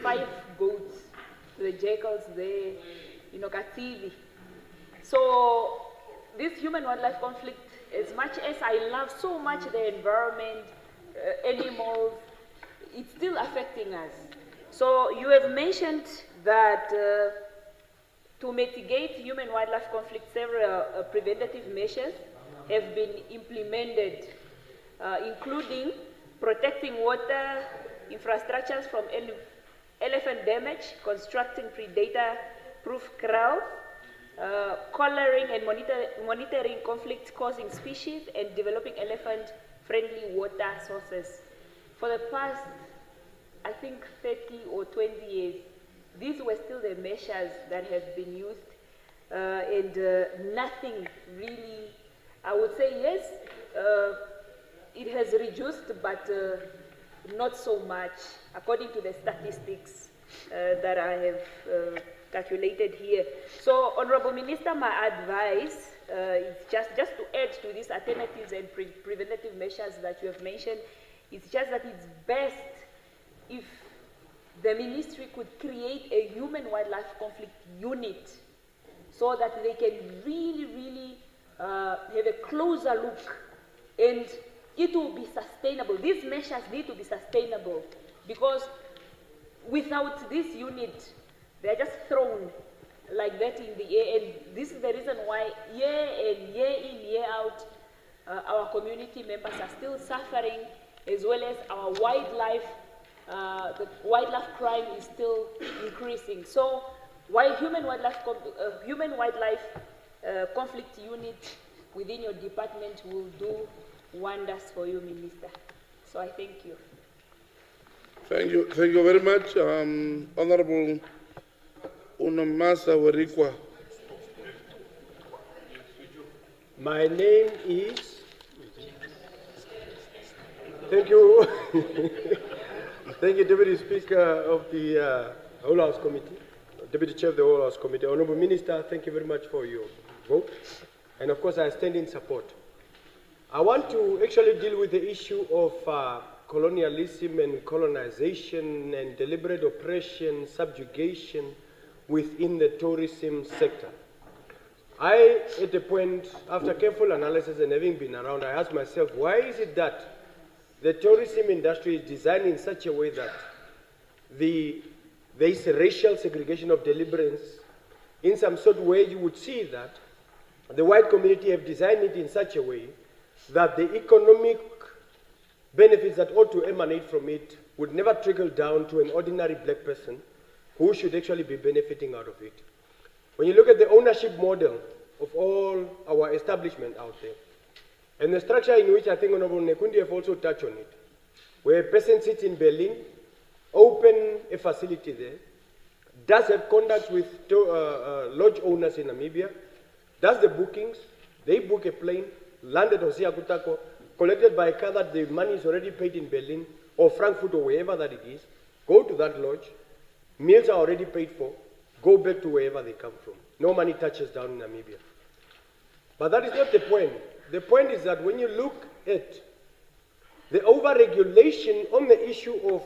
5 goats to the jackals there, Kativi. So this human-wildlife conflict, as much as I love so much the environment, animals, it's still affecting us. So you have mentioned that to mitigate human-wildlife conflict, several preventative measures have been implemented, including protecting water infrastructures from elephant damage, constructing predator-proof kraals, collaring and monitoring conflict-causing species, and developing elephant-friendly water sources. For the past, I think, 30 or 20 years, these were still the measures that have been used, and nothing really, I would say, yes, it has reduced, but not so much, according to the statistics that I have calculated here. So, Honorable Minister, my advice is just to add to these alternatives and preventative measures that you have mentioned, it's just that it's best if the ministry could create a human-wildlife conflict unit so that they can really have a closer look, and it will be sustainable. These measures need to be sustainable, because without this unit, they're just thrown like that in the air, and this is the reason why year in, year out, our community members are still suffering, as well as our wildlife, the wildlife crime is still increasing. So, while human-wildlife conflict unit within your department will do wonders for you, Minister. So I thank you. Thank you very much, Honorable Unamasa Warikwa. My name is. Thank you. Thank you, Deputy Speaker of the Whole House Committee, Deputy Chair of the Whole House Committee. Honorable Minister, thank you very much for your vote. And of course, I stand in support. I want to actually deal with the issue of colonialism and colonization and deliberate oppression, subjugation within the tourism sector. I, at a point, after careful analysis and having been around, I asked myself, why is it that the tourism industry is designed in such a way that there is a racial segregation of deliverance? In some sort of way, you would see that the white community have designed it in such a way that the economic benefits that ought to emanate from it would never trickle down to an ordinary black person who should actually be benefiting out of it. When you look at the ownership model of all our establishment out there, and the structure in which I think Honorable Nekundi have also touched on it, where a person sits in Berlin, open a facility there, does have contacts with lodge owners in Namibia, does the bookings, they book a plane, landed on Siakutako, collected by a car that the money is already paid in Berlin or Frankfurt or wherever that it is, go to that lodge, meals are already paid for, go back to wherever they come from. No money touches down in Namibia. But that is not the point. The point is that when you look at the over-regulation on the issue of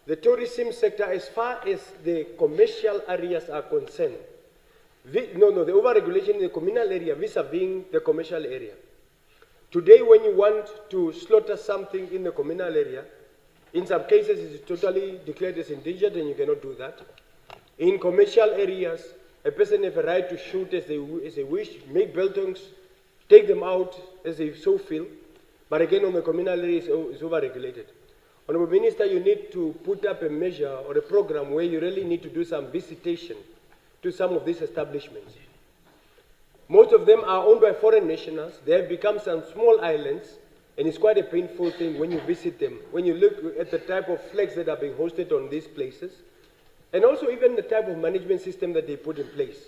the tourism sector as far as the commercial areas are concerned, the over-regulation in the communal area vis-a-vis the commercial area. Today, when you want to slaughter something in the communal area, in some cases it's totally declared as endangered and you cannot do that. In commercial areas, a person has a right to shoot as they wish, make biltongs, take them out as they so feel. But again, on the communal area, it's over-regulated. Honorable Minister, you need to put up a measure or a program where you really need to do some visitation to some of these establishments. Most of them are owned by foreign nationals. They have become some small islands, and it's quite a painful thing when you visit them, when you look at the type of flags that are being hosted on these places, and also even the type of management system that they put in place.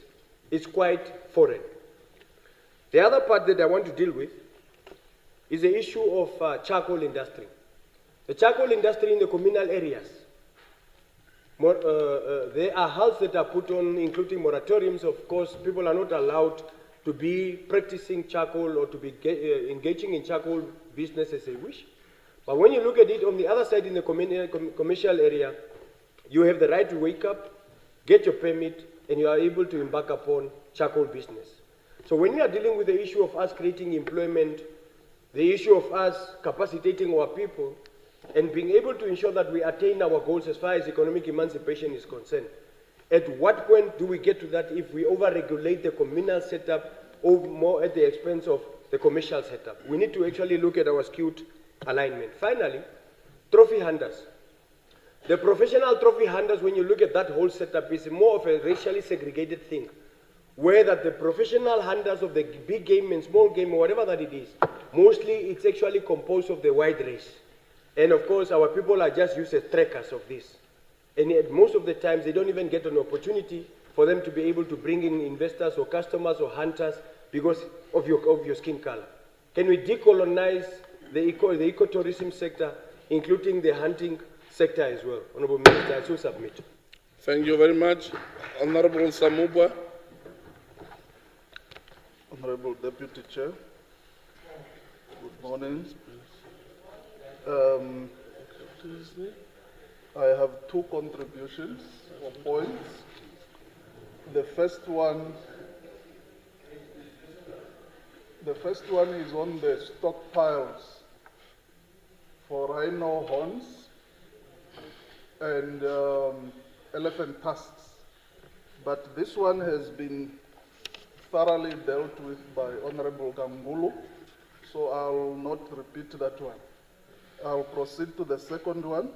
It's quite foreign. The other part that I want to deal with is the issue of charcoal industry. The charcoal industry in the communal areas. There are halts that are put on, including moratoriums. Of course, people are not allowed to be practicing charcoal or to be engaging in charcoal business as they wish. But when you look at it on the other side in the commercial area, you have the right to wake up, get your permit, and you are able to embark upon charcoal business. So when we are dealing with the issue of us creating employment, the issue of us capacitating our people, and being able to ensure that we attain our goals as far as economic emancipation is concerned, at what point do we get to that if we over-regulate the communal setup or more at the expense of the commercial setup? We need to actually look at our skewed alignment. Finally, trophy hunters. The professional trophy hunters, when you look at that whole setup, is more of a racially segregated thing, where that the professional hunters of the big game and small game or whatever that it is, mostly it's actually composed of the white race. And of course, our people are just used as trackers of this. And yet most of the times, they don't even get an opportunity for them to be able to bring in investors or customers or hunters because of your skin color. Can we decolonize the ecotourism sector, including the hunting sector as well? Honorable Minister, I so submit. Thank you very much. Honorable Samubwa. Honorable Deputy Chair, good morning. I have two contributions or points. The first one is on the stockpiles for rhino horns and elephant tusks. But this one has been thoroughly dealt with by Honorable Gangulu, so I'll not repeat that one. I'll proceed to the second one.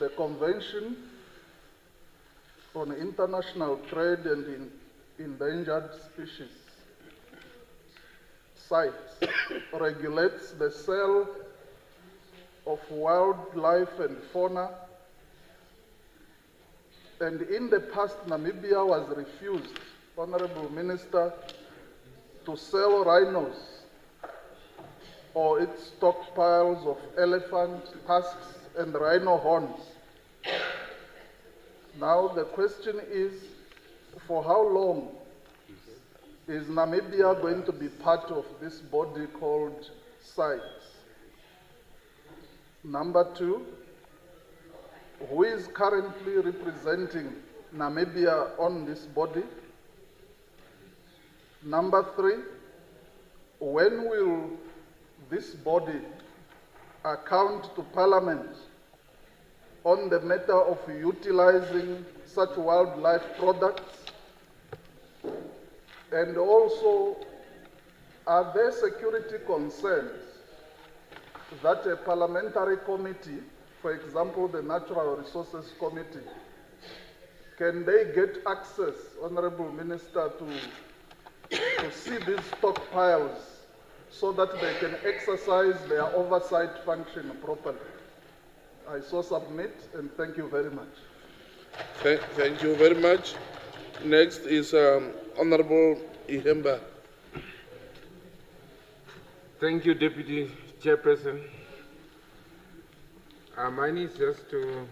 The Convention on International Trade and Endangered Species CITES regulates the sale of wildlife and fauna, and in the past Namibia was refused, Honorable Minister, to sell rhinos or its stockpiles of elephant tusks and rhino horns. Now the question is, for how long is Namibia going to be part of this body called CITES? Number two, who is currently representing Namibia on this body? Number three, when will this body account to Parliament on the matter of utilizing such wildlife products? And also, are there security concerns that a parliamentary committee, for example, the Natural Resources Committee, can they get access, Honorable Minister, to see these stockpiles so that they can exercise their oversight function properly? I so submit, and thank you very much. Thank you very much. Next is Honorable Ihemba. Thank you, Deputy Chairperson. Mine is just to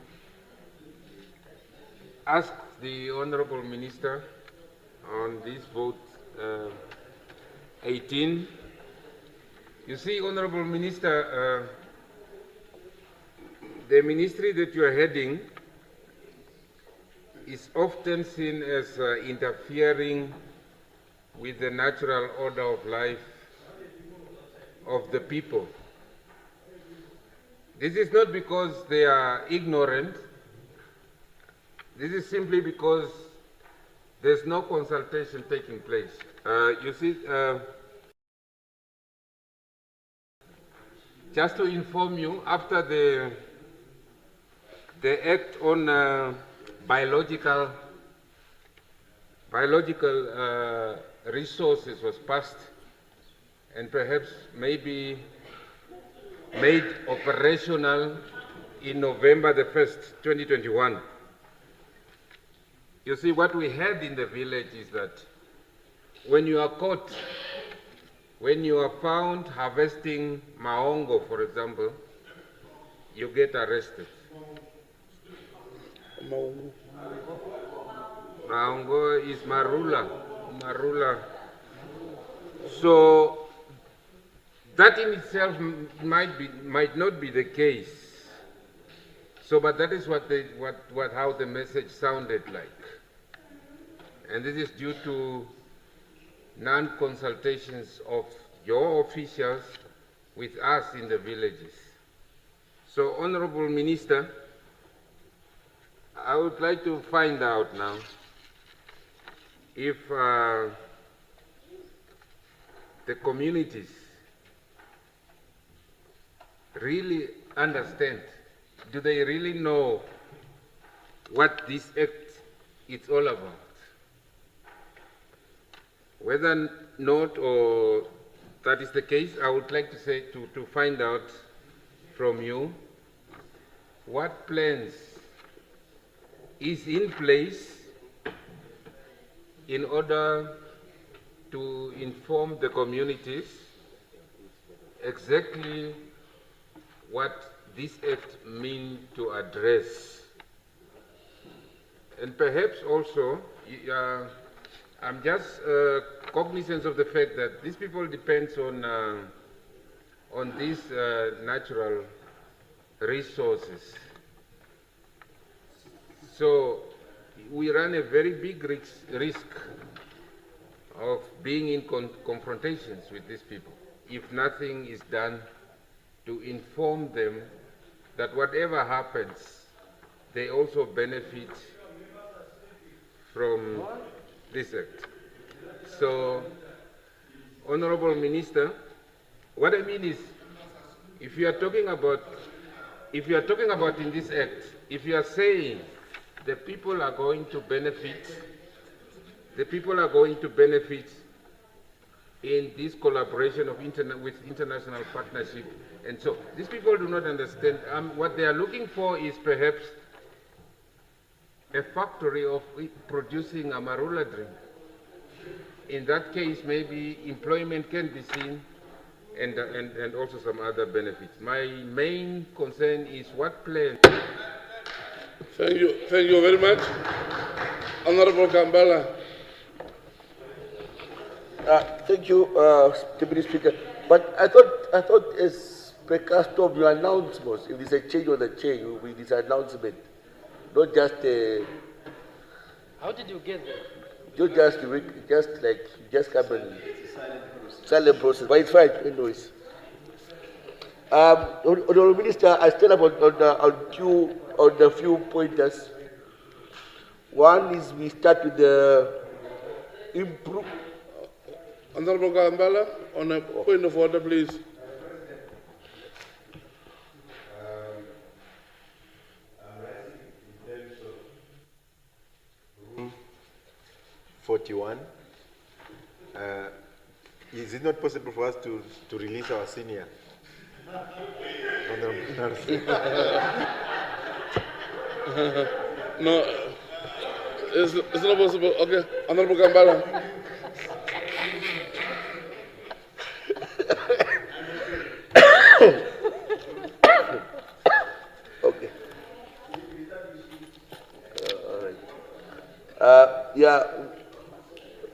ask the Honorable Minister on this vote 18. You see, Honorable Minister, the ministry that you are heading is often seen as interfering with the natural order of life of the people. This is not because they are ignorant. This is simply because there's no consultation taking place. You see, just to inform you, after the Act on biological resources was passed and perhaps maybe made operational in November the 1st, 2021. You see, what we had in the village is that when you are caught, when you are found harvesting maongo, for example, you get arrested. Maongo is marula. So that in itself might not be the case. So, but that is how the message sounded like. And this is due to non-consultations of your officials with us in the villages. So, Honorable Minister, I would like to find out now if the communities really understand, do they really know what this act is all about? Whether not or that is the case, I would like to say to find out from you what plans is in place in order to inform the communities exactly what this act means to address. And perhaps also, I'm just cognizant of the fact that these people depend on these natural resources. So we run a very big risk of being in confrontations with these people if nothing is done to inform them that whatever happens, they also benefit from this act. So, Honorable Minister, what I mean is, if you are talking about in this act, if you are saying the people are going to benefit, in this collaboration of with international partnership, and so these people do not understand. What they are looking for is perhaps a factory of producing a marula drink. In that case, maybe employment can be seen, and also some other benefits. My main concern is what plan. Thank you very much. Honorable Kambala. Thank you, Deputy Speaker. But I thought as per custom, your announcements, if there's a change on the chain, it will be this announcement, not just How did you get there? Just come and silent process. But it's fine, anyways. Honorable Minister, I stand up on the few pointers. One is we start with the improve. Honorable Kambala, on a point of order, please. 41. Is it not possible for us to release our senior? No, it's not possible. Okay, Honorable Kambala. Okay. Yeah,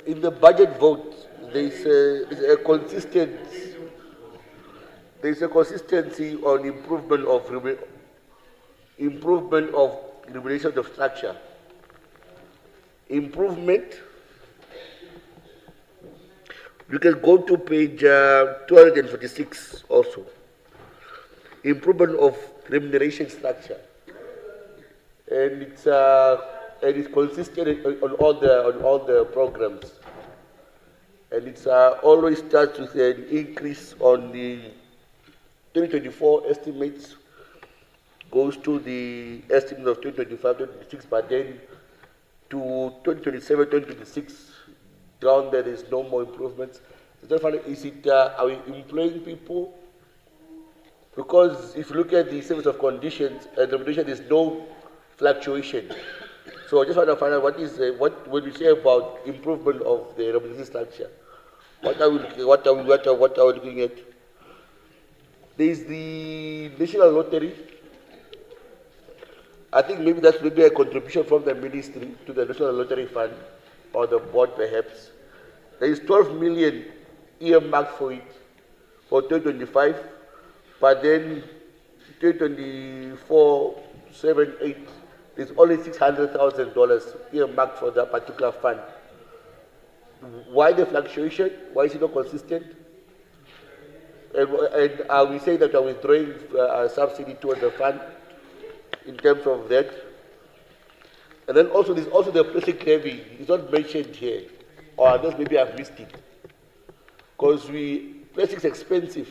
in the budget vote, there's a consistency on improvement of remuneration of structure. Improvement. You can go to page 246 also. Improvement of remuneration structure, and it's consistent on all the programs, and it's always starts with an increase on the 2024 estimates, goes to the estimate of 2025, 2026, but then to 2027, 2026, down there is no more improvements. Is it, are we employing people? Because if you look at the service of conditions and remuneration, there's no fluctuation. So I just want to find out what when we say about improvement of the remuneration structure, what are we looking at? There is the National Lottery. I think maybe that's maybe a contribution from the ministry to the National Lottery Fund or the board perhaps. There is 12 million earmarked for it for 2025, but then 2024, 7, 8, there's only $600,000 earmarked for that particular fund. Why the fluctuation? Why is it not consistent? And are we saying that we are withdrawing a subsidy towards the fund in terms of that? And then also there's also the plastic levy. It's not mentioned here, or unless maybe I've missed it. Because plastic's expensive.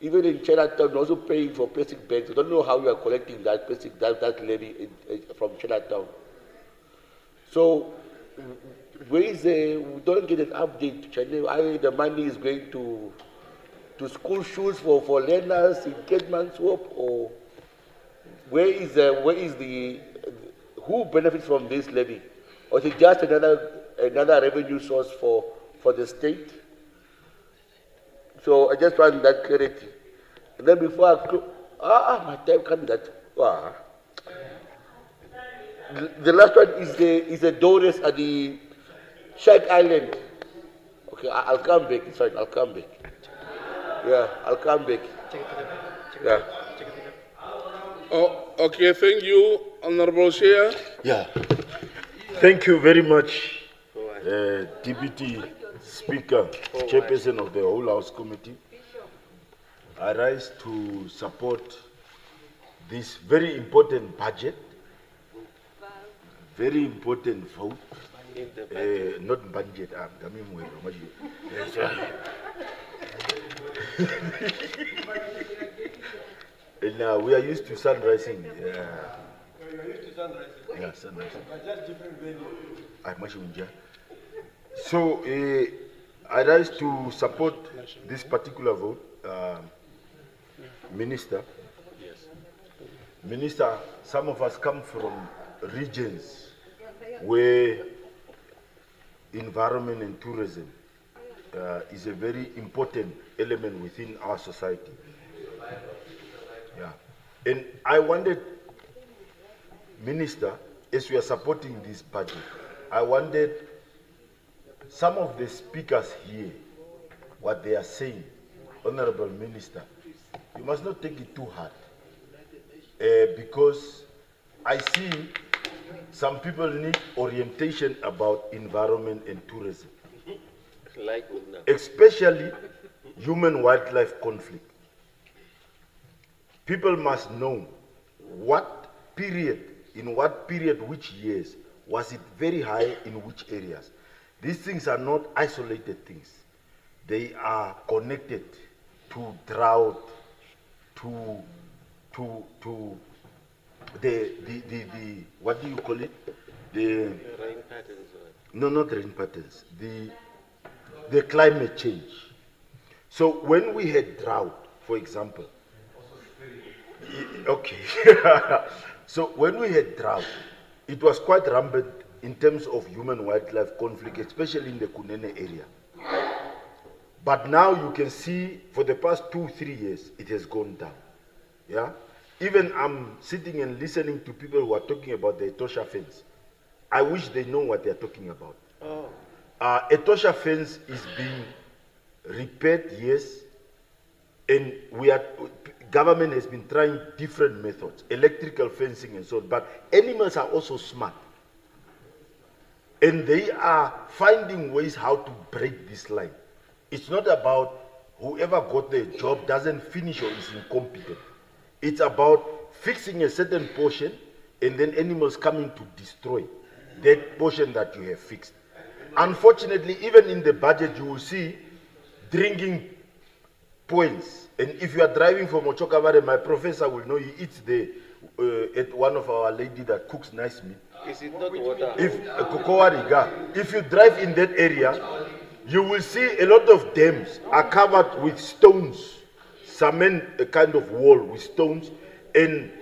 Even in Chinatown, we're also paying for plastic bags. I don't know how we are collecting that plastic, that levy from Chinatown. So where is the, we don't get an update, Chane, the money is going to school shoes for learners in Ketmanswap, or where is the, who benefits from this levy? Or is it just another revenue source for the state? So I just want that clarity. And then before I my time can't that. The last one is the donors at the Shark Island. Okay, I'll come back. It's fine. I'll come back. Yeah, I'll come back. Yeah. Oh, okay. Thank you, Honorable Chair. Yeah. Thank you very much, Deputy Speaker, Chairperson of the Whole House Committee. I rise to support this very important budget, very important vote. Not budget, and we are used to sunrising. Yeah, sunrising. So I rise to support this particular vote. Minister, Minister, some of us come from regions where environment and tourism is a very important element within our society. Yeah. And I wanted, Minister, as we are supporting this budget, I wanted some of the speakers here, what they are saying, Honorable Minister, you must not take it too hard. Because I see some people need orientation about environment and tourism. Especially human-wildlife conflict. People must know what period, in what period, which years, was it very high in which areas. These things are not isolated things. They are connected to drought, to the what do you call it? The rain patterns. No, not rain patterns. The climate change. So when we had drought, for example, okay. So when we had drought, it was quite rampant in terms of human-wildlife conflict, especially in the Kunene area. But now you can see for the past 2-3 years, it has gone down. Yeah? Even I'm sitting and listening to people who are talking about the Etosha fence. I wish they know what they're talking about. Oh. Etosha fence is being repaired, yes, and government has been trying different methods, electrical fencing and so on, but animals are also smart. And they are finding ways how to break this line. It's not about whoever got the job doesn't finish or is incompetent. It's about fixing a certain portion and then animals coming to destroy that portion that you have fixed. Unfortunately, even in the budget, you will see drinking points. And if you are driving from Ochokavare, my professor will know he eats there at one of our lady that cooks nice meat. Is it not water? If you drive in that area, you will see a lot of dams are covered with stones, cement, a kind of wall with stones, and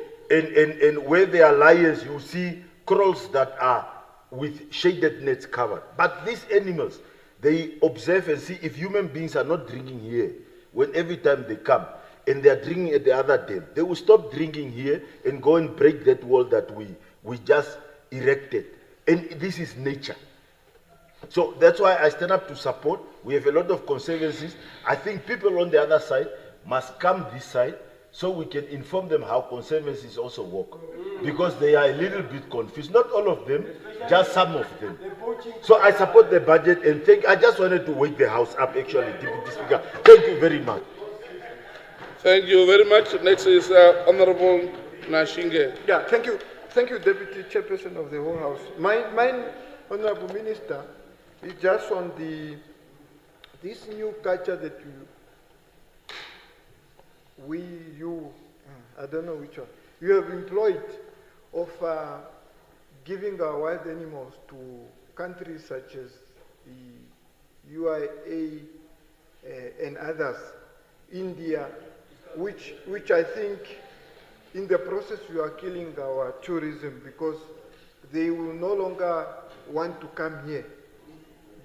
where there are lions, you see kraals that are with shaded nets covered. But these animals, they observe and see if human beings are not drinking here, when every time they come and they are drinking at the other dam, they will stop drinking here and go and break that wall that we just erected. And this is nature. So that's why I stand up to support. We have a lot of conservancies. I think people on the other side must come this side so we can inform them how conservancies also work. Because they are a little bit confused. Not all of them, just some of them. So I support the budget and I just wanted to wake the House up actually, Deputy Speaker. Thank you very much. Thank you very much. Next is Honorable Nashinge. Yeah, thank you. Thank you, Deputy Chairperson of the whole House. Mine, Honorable Minister, is just on this new culture that you, I don't know which one, you have employed of giving our wild animals to countries such as the UAE and others, India, which I think in the process we are killing our tourism because they will no longer want to come here.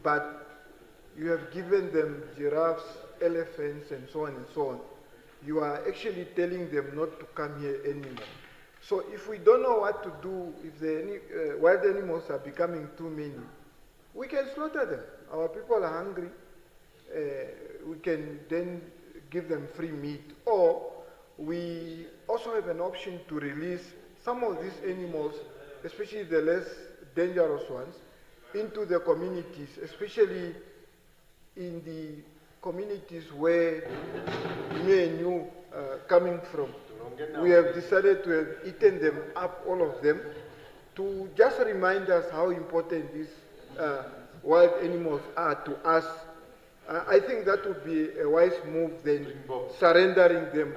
But you have given them giraffes, elephants, and so on and so on. You are actually telling them not to come here anymore. So if we don't know what to do, if the wild animals are becoming too many, we can slaughter them. Our people are hungry. We can then give them free meat. Or we also have an option to release some of these animals, especially the less dangerous ones, into the communities, especially in the communities where me and you are coming from. We have decided to have eaten them up, all of them, to just remind us how important these wild animals are to us. I think that would be a wise move than surrendering them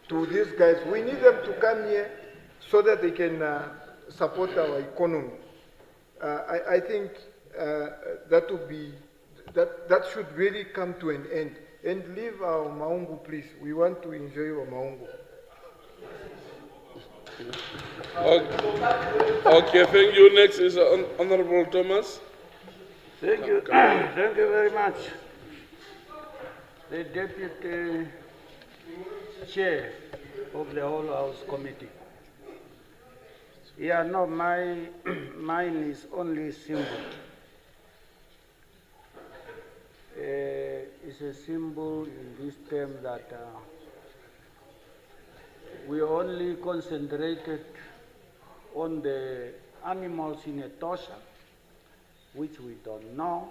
to these guys. We need them to come here so that they can support our economy. I think that would be, that should really come to an end. And leave our maungu, please. We want to enjoy our maungu. Okay, thank you. Next is Honorable Thomas. Thank you. Thank you very much. The Deputy Chair of the Whole House Committee. Yeah, no, mine is only symbol. It's a symbol in this term that we only concentrated on the animals in Etosha, which we don't know.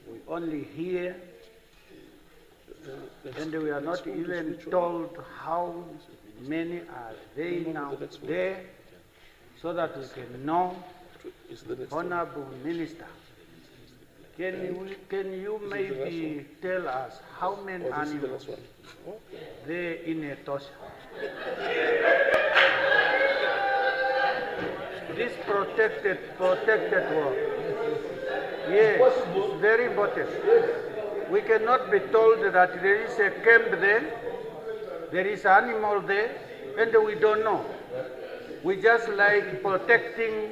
We only hear, and we are not even told how many are they now there, so that we can know. Honorable Minister, can you maybe tell us how many animals there in Etosha? This protected world. Yes, it's very important. We cannot be told that there is a camp there is an animal there, and we don't know. We just like protecting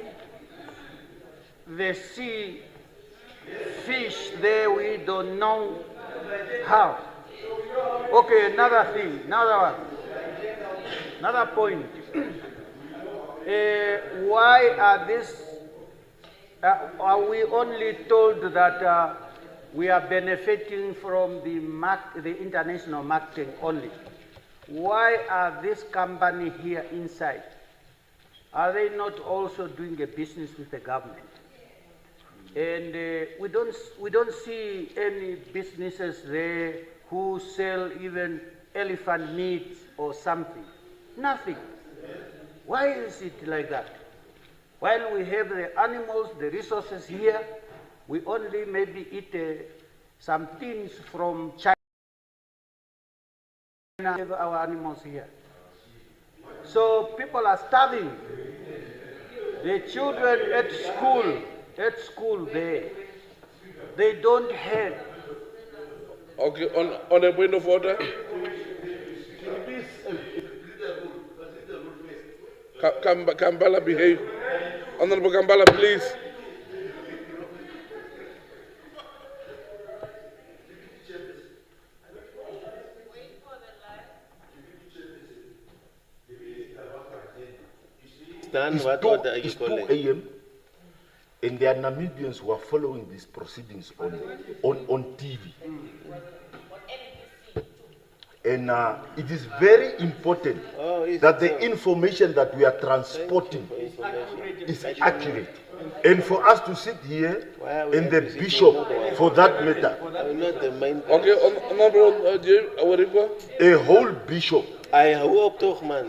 the sea fish there, we don't know how. Okay, another thing, another point. Why are this? Are we only told that we are benefiting from the international marketing only? Why are this company here inside? Are they not also doing a business with the government? And we don't see any businesses there who sell even elephant meat or something. Nothing. Why is it like that? While we have the animals, the resources here, we only maybe eat some things from China. We have our animals here. So people are starving. The children at school there, they don't have. Okay, on a point of order. Kambala, behave. Honorable Kambala, please. It's 2 a.m. and there are Namibians who are following these proceedings on TV. And it is very important that the information that we are transporting is accurate. And for us to sit here, and the bishop, for that matter, a whole bishop. I hope toch man.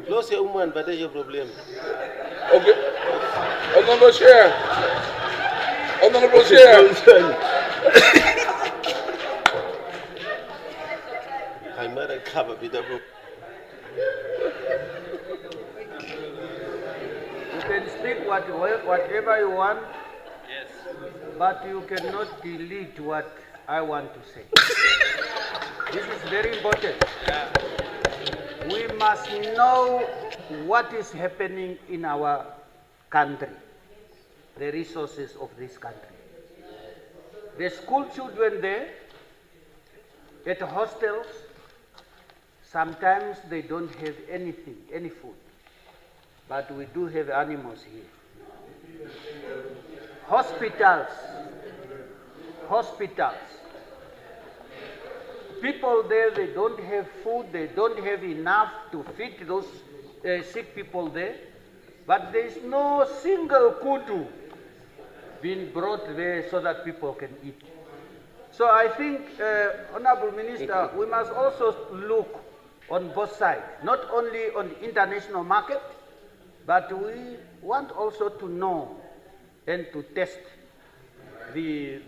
Los je man, wat is je probleem? Okay. Honorable Chair. Honorable Chair. You can speak whatever you want, but you cannot delete what I want to say. This is very important. We must know what is happening in our country, the resources of this country. The school children there, at hostels, sometimes they don't have anything, any food. But we do have animals here. Hospitals. People there, they don't have food, they don't have enough to feed those sick people there. But there is no single kudu being brought there so that people can eat. So I think, Honorable Minister, we must also look on both sides, not only on the international market, but we want also to know and to test the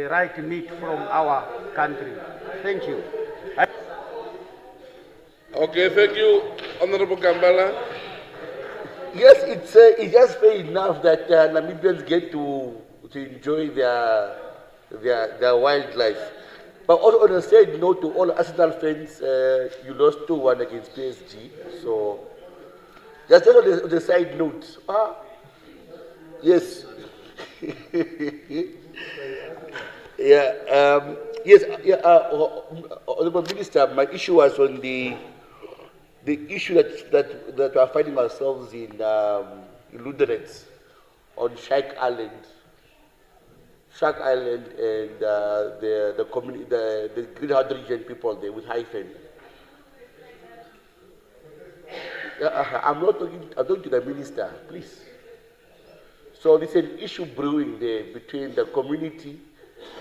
right meat from our country. Thank you. Okay, thank you, Honorable Kambala. Yes, it's just fair enough that Namibians get to enjoy their wildlife. But also on a side note, to all Arsenal fans, you lost 2-1 against PSG. So, just on the side note, yes. Honourable Minister, my issue was on the issue that we are finding ourselves in Luderets, on Shark Island. Shark Island and the community, the green hydrogen people there with hyphen. I'm talking to the minister, please. So there's an issue brewing there between the community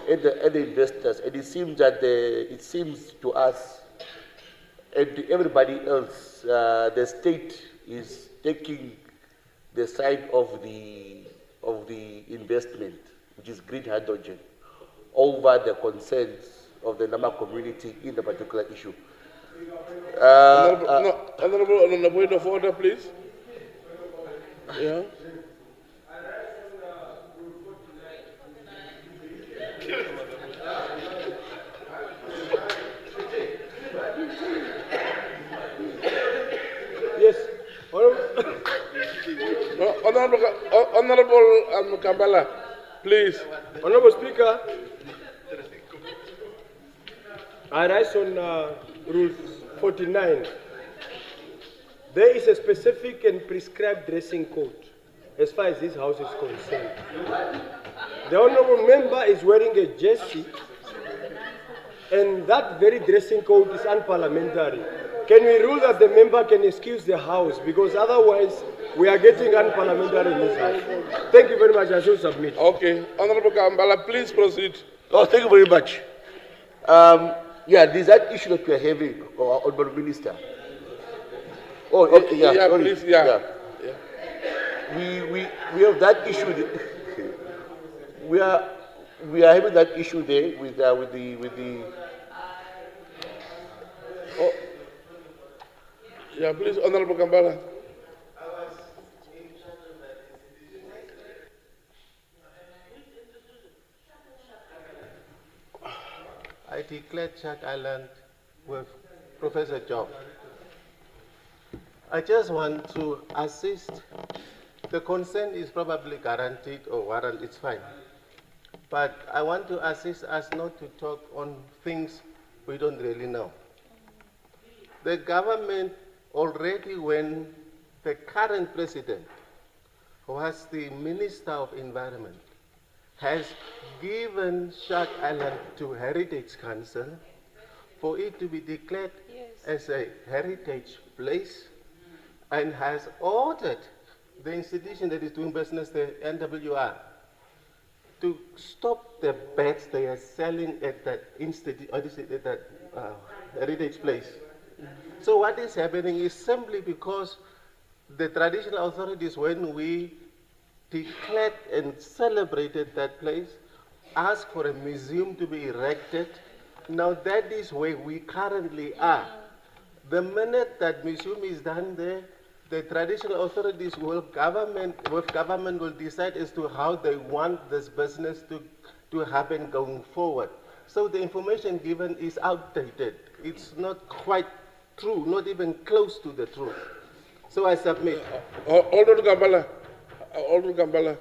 and the investors, and it seems to us and to everybody else, the state is taking the side of the investment, which is green hydrogen, over the concerns of the Nama community in the particular issue. Honorable, on the point of order, please. Yeah. Yes. Honorable Kambala, please. Honorable Speaker, I rise on Rule 49. There is a specific and prescribed dressing code as far as this house is concerned. The honorable member is wearing a jersey, and that very dressing code is unparliamentary. Can we rule that the member can excuse the house, because otherwise we are getting unparliamentary in this house? Thank you very much. I shall submit. Okay. Honorable Kambala, please proceed. Oh, thank you very much. There's that issue that we are having, Honorable Minister. Oh, okay, yeah, sorry. Please, yeah. We have that issue. We are having that issue there with the. Oh. Yeah, please, Honorable Kambala. I declared Shark Island with Professor Job. I just want to assist. The consent is probably guaranteed or warranted, it's fine. But I want to assist us not to talk on things we don't really know. The government already, when the current president, who was the Minister of Environment, has given Shark Island to Heritage Council for it to be declared as a heritage place, and has ordered the institution that is doing business, the NWR, to stop the beds they are selling at that heritage place. So what is happening is simply because the traditional authorities, when we declared and celebrated that place, asked for a museum to be erected. Now that is where we currently are. The minute that museum is done there, the traditional authorities government will decide as to how they want this business to happen going forward. So the information given is outdated. It's not quite true, not even close to the truth. So I submit. Hold on, Kampala. Hold on, Kampala.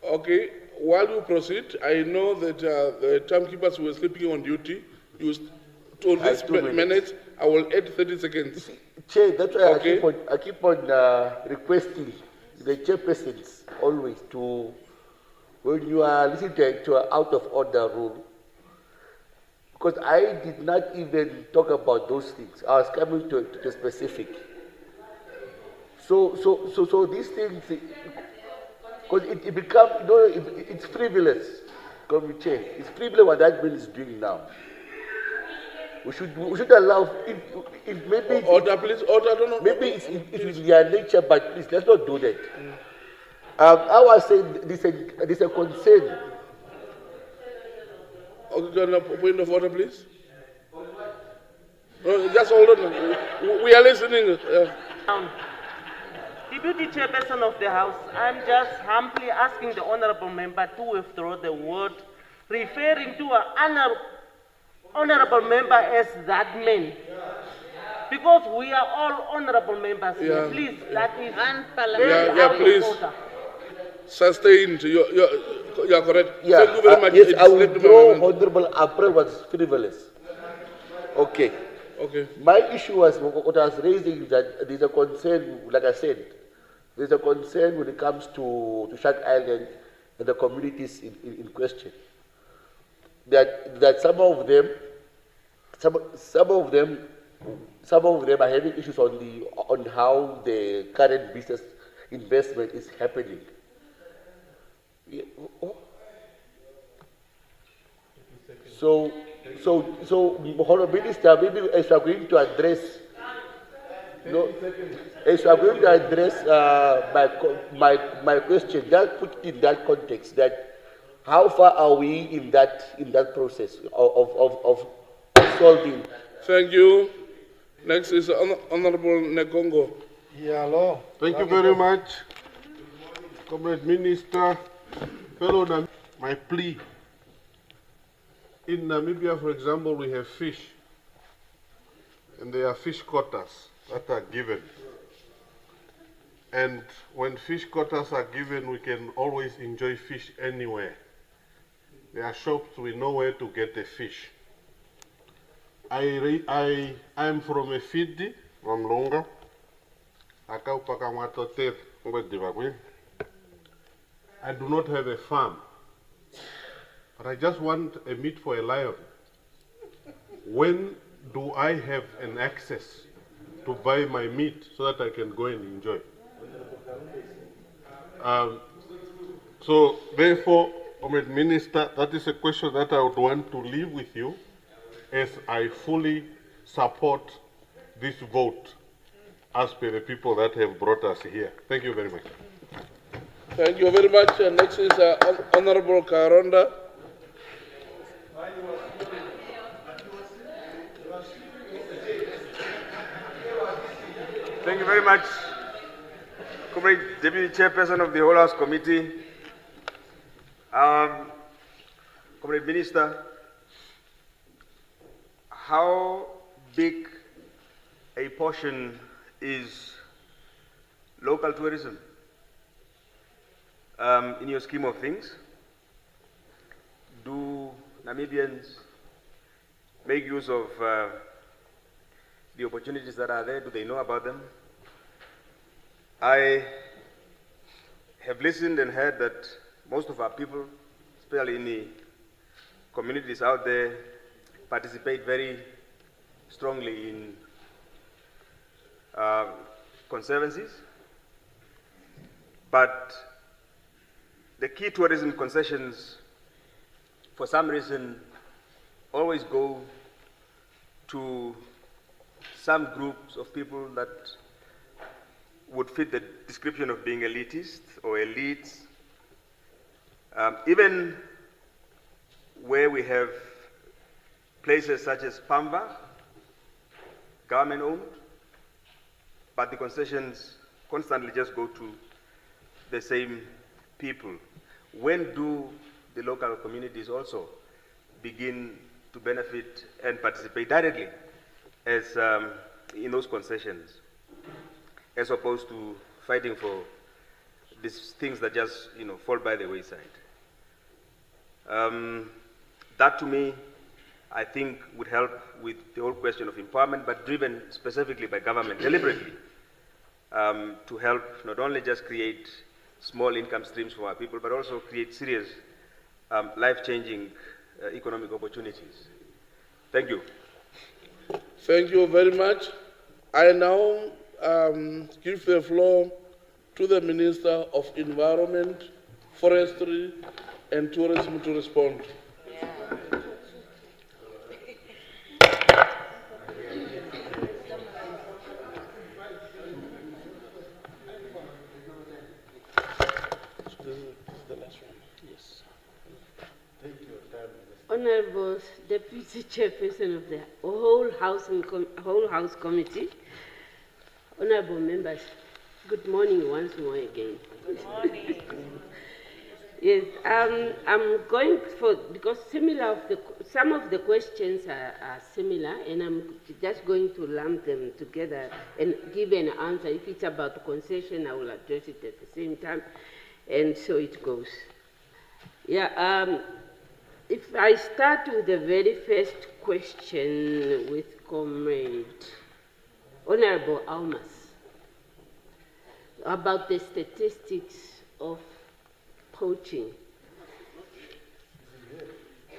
Okay, while you proceed, I know that the timekeepers were sleeping on duty. You told this minutes. I will add 30 seconds. Chair, that's why Okay. I keep on requesting the chairpersons always to, when you are listening to an out of order rule, because I did not even talk about those things. I was coming to the specific. So these things, because it becomes, it's frivolous. Chair, it's frivolous what that bill is doing now. We should allow, if maybe order, please, order, no. Maybe it's in their nature, but please, let's not do that. I was saying this a concern. Okay, point of order, please. No, just hold on. We are listening. Deputy Chairperson of the House, I'm just humbly asking the Honourable Member to withdraw the word, referring to an honourable member as that man. Because we are all honourable members here. Please, that is Please. order. Sustained. You're correct. Yeah, Thank you very much. yes, I withdraw Honourable April was frivolous. Okay. Okay. My issue was what I was raising, that there's a concern, like I said, there's a concern when it comes to Shark Island and the communities in question. That some of them are having issues on how the current business investment is happening. Yeah. So, Honourable Minister, maybe as you are going to address, as you are going to address my question, just put in that context, that how far are we in that process of solving? Thank you. Next is Honourable Negongo. Yeah, hello. Thank you very much, Comrade Minister. Fellow, my plea. In Namibia, for example, we have fish, and there are fish quotas that are given. And when fish quotas are given, we can always enjoy fish anywhere. There are shops, we know where to get the fish. I am from a Fidi, from Longa. I do not have a farm, but I just want a meat for a lion. When do I have an access to buy my meat so that I can go and enjoy? So therefore, Comrade Minister, that is a question that I would want to leave with you, as I fully support this vote as per the people that have brought us here. Thank you very much. Thank you very much. Next is Honourable Karonda. Thank you very much, Comrade Deputy Chairperson of the Whole House Committee. Comrade Minister, how big a portion is local tourism in your scheme of things? Do Namibians make use of the opportunities that are there? Do they know about them? I have listened and heard that most of our people, especially in the communities out there, participate very strongly in conservancies. But the key tourism concessions, for some reason, always go to some groups of people that would fit the description of being elitist or elites. Even where we have places such as Pamba, government owned, but the concessions constantly just go to the same people. When do the local communities also begin to benefit and participate directly as in those concessions, as opposed to fighting for these things that just fall by the wayside? That to me, I think, would help with the whole question of empowerment, but driven specifically by government deliberately, to help not only just create small income streams for our people, but also create serious life-changing economic opportunities. Thank you. Thank you very much. I now give the floor to the Minister of Environment, Forestry and Tourism to respond. Honorable Deputy Chairperson of the whole House Committee, honorable members, good morning once more again. Good morning. Yes, I'm going for, because some of the questions are similar, and I'm just going to lump them together and give an answer. If it's about concession, I will address it at the same time, and so it goes. Yeah, if I start with the very first question with Comrade Honorable Almas about the statistics of poaching.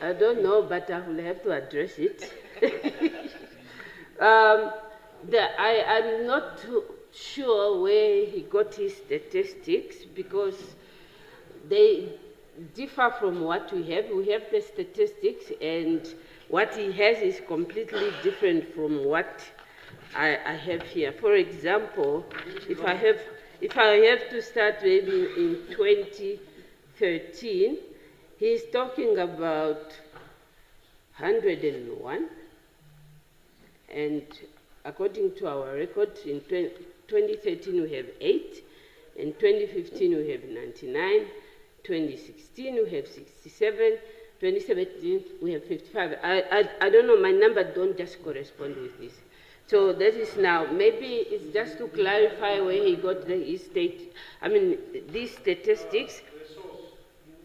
I don't know, but I will have to address it. I'm not too sure where he got his statistics, because they differ from what we have. We have the statistics, and what he has is completely different from what I have here. For example, if I have to start maybe in 2013, he's talking about 101, and according to our record, in 2013 we have 8, in 2015 we have 99, 2016 we have 67, 2017 we have 55. I don't know, my number don't just correspond with this. So that is now, maybe it's just to clarify where he got these statistics.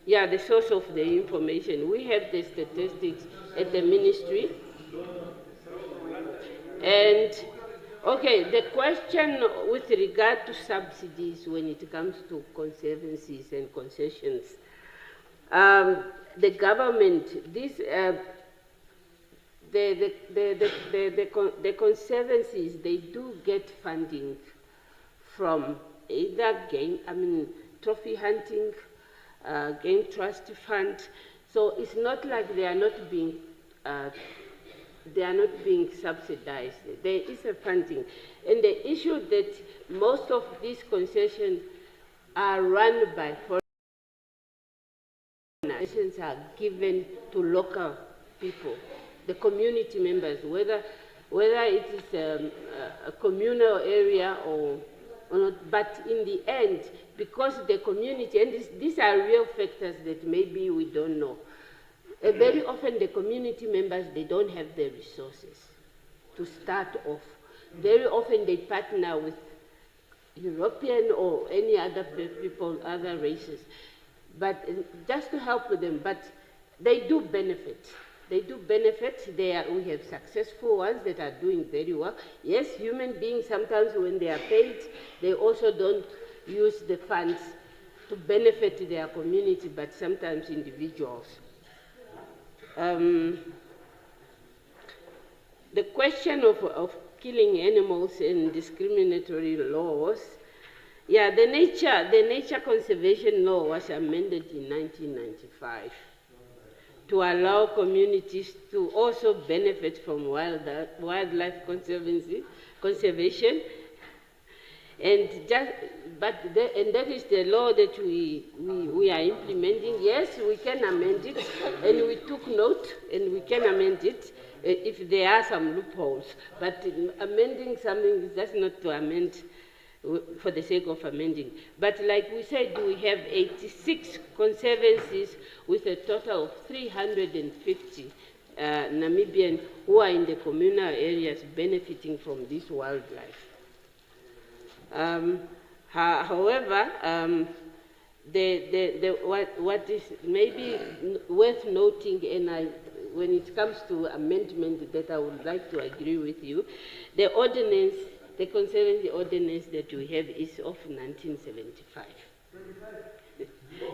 Yeah, the source of the information. We have the statistics at the ministry. And, okay, the question with regard to subsidies when it comes to conservancies and concessions. The government, the conservancies, they do get funding from either trophy hunting, game trust fund. So it's not like they are not being subsidized. There is a funding. And the issue that most of these concessions are run by foreign concessions are given to local people, the community members, whether it is a communal area or not. But in the end, because the community, and these are real factors that maybe we don't know, very often the community members, they don't have the resources to start off. Very often they partner with European or any other people, other races, but just to help them. But they do benefit. They do benefit. We have successful ones that are doing very well. Yes, human beings, sometimes when they are paid, they also don't use the funds to benefit their community, but sometimes individuals. The question of killing animals and discriminatory laws, yeah, the nature conservation law was amended in 1995 to allow communities to also benefit from wildlife conservation. And that is the law that we are implementing. Yes, we can amend it, and we took note, and we can amend it if there are some loopholes. But amending something is just not to amend for the sake of amending. But like we said, we have 86 conservancies with a total of 350 Namibians who are in the communal areas benefiting from this wildlife. However, what is maybe worth noting, and when it comes to amendment that I would like to agree with you, the ordinance, the Conservancy ordinance that we have is of 1975.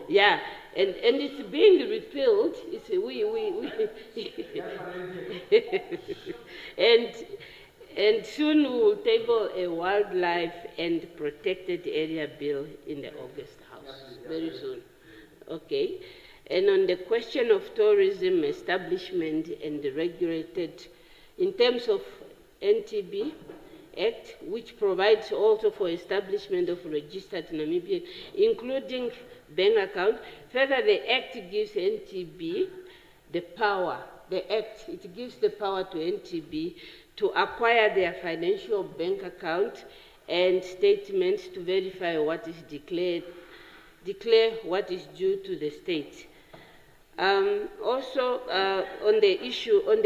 Yeah, and it's being repealed. It's, and soon we will table a wildlife and protected area bill in the August House, very soon. Okay, and on the question of tourism establishment and regulated, in terms of NTB Act, which provides also for establishment of registered Namibian, including bank account. Further, the Act gives NTB the power, the Act, it gives the power to NTB to acquire their financial bank account and statements to verify what is declare what is due to the state. Also, on the issue of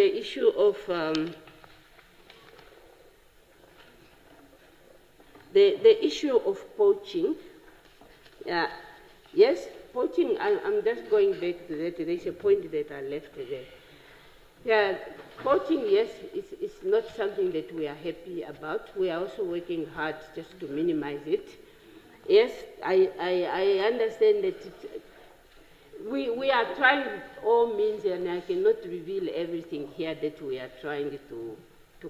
the issue of poaching, yes, poaching, I'm just going back to that. There's a point that I left there. Yeah, poaching, yes, it's not something that we are happy about. We are also working hard just to minimize it. Yes, I understand that we are trying all means, and I cannot reveal everything here that we are trying to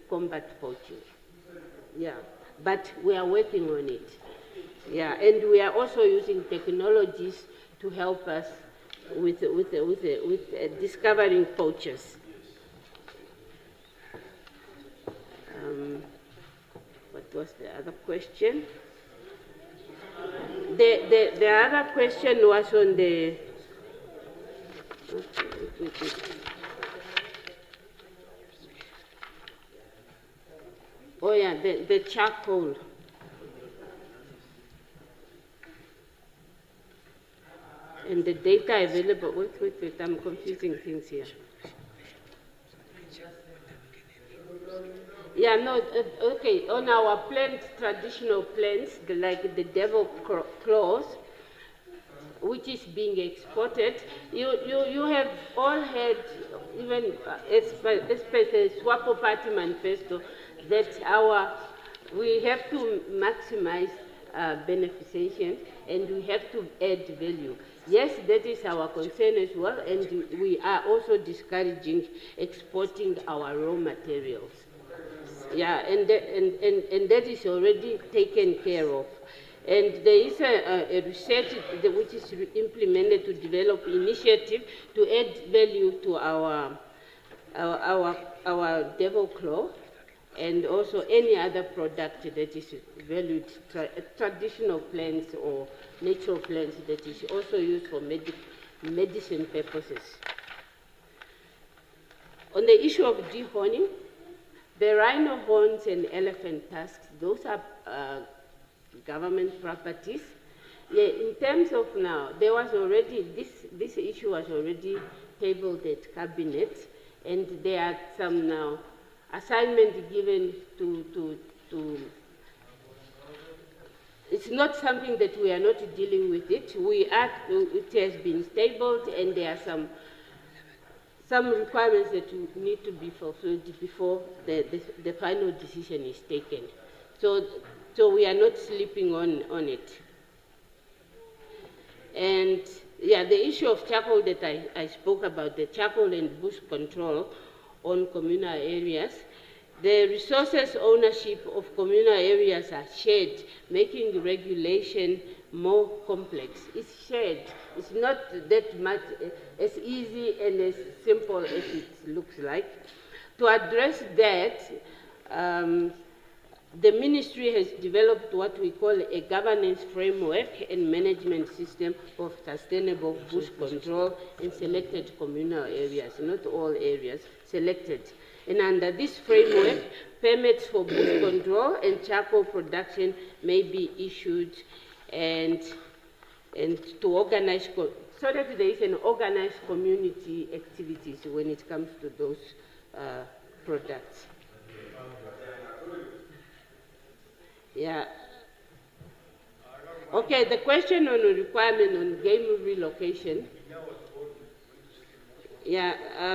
combat poaching. Yeah, but we are working on it. Yeah, and we are also using technologies to help us with discovering poachers. What was the other question? The other question was on the oh yeah, the charcoal. And the data available. Wait, I'm confusing things here. Yeah, no, okay, on our plants, traditional plants, like the devil claws, which is being exported, you have all heard, even especially Swapo Party Manifesto, that we have to maximize beneficiation and we have to add value. Yes, that is our concern as well, and we are also discouraging exporting our raw materials. Yeah, and that is already taken care of. And there is a research which is implemented to develop initiative to add value to our devil claw, and also any other product that is valued, traditional plants or natural plants that is also used for medicine purposes. On the issue of dehorning, the rhino horns and elephant tusks, those are government properties. Yeah, in terms of now, there was already, this issue was already tabled at Cabinet, and there are some now assignment given to it's not something that we are not dealing with it. It has been tabled, and there are some requirements that need to be fulfilled before the final decision is taken. So we are not sleeping on it. And yeah, the issue of charcoal that I spoke about, the charcoal and bush control on communal areas, the resources ownership of communal areas are shared, making regulation more complex. It's shared. It's not that much as easy and as simple as it looks like. To address that, the ministry has developed what we call a governance framework and management system of sustainable bush control in selected communal areas, not all areas, selected. And under this framework, permits for bush control and charcoal production may be issued and to organize, so that there is an organized community activities when it comes to those products. Yeah. Okay, the question on the requirement on game relocation. Yeah,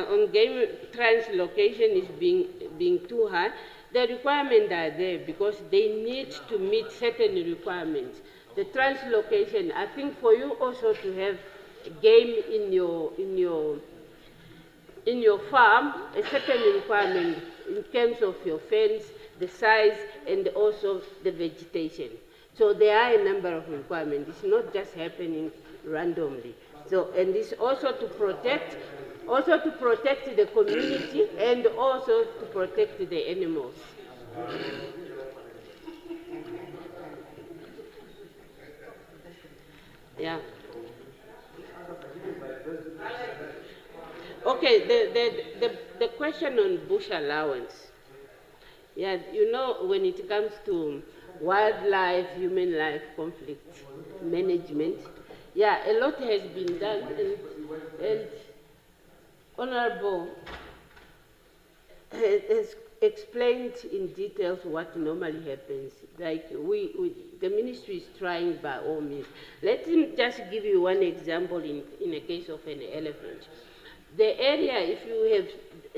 on game translocation is being too high. The requirements are there because they need to meet certain requirements. The translocation, I think for you also to have game in your farm, a certain requirement in terms of your fence, the size, and also the vegetation. So there are a number of requirements. It's not just happening randomly. So, and it's also to protect the community and also to protect the animals. Yeah. Okay, the question on bush allowance. Yeah, you know, when it comes to wildlife, human life conflict management, yeah, a lot has been done, and Honorable has explained in details what normally happens. Like the ministry is trying by all means. Let me just give you one example in a case of an elephant. The area, if you have,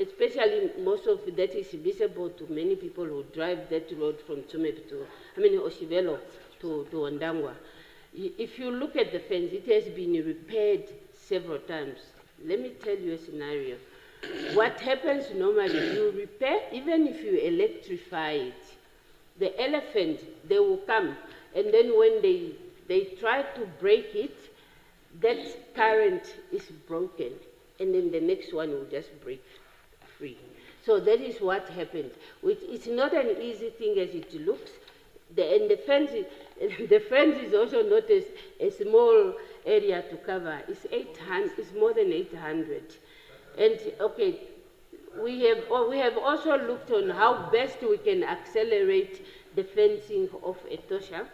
especially most of that is visible to many people who drive that road from Oshivelo to Ondangwa. If you look at the fence, it has been repaired several times. Let me tell you a scenario. What happens normally, you repair, even if you electrify it, the elephant, they will come, and then when they try to break it, that current is broken, and then the next one will just break free. So that is what happened. It's not an easy thing as it looks, and the fence is also not a small area to cover. It's 800. It's more than 800. And okay, we have also looked on how best we can accelerate the fencing of Etosha.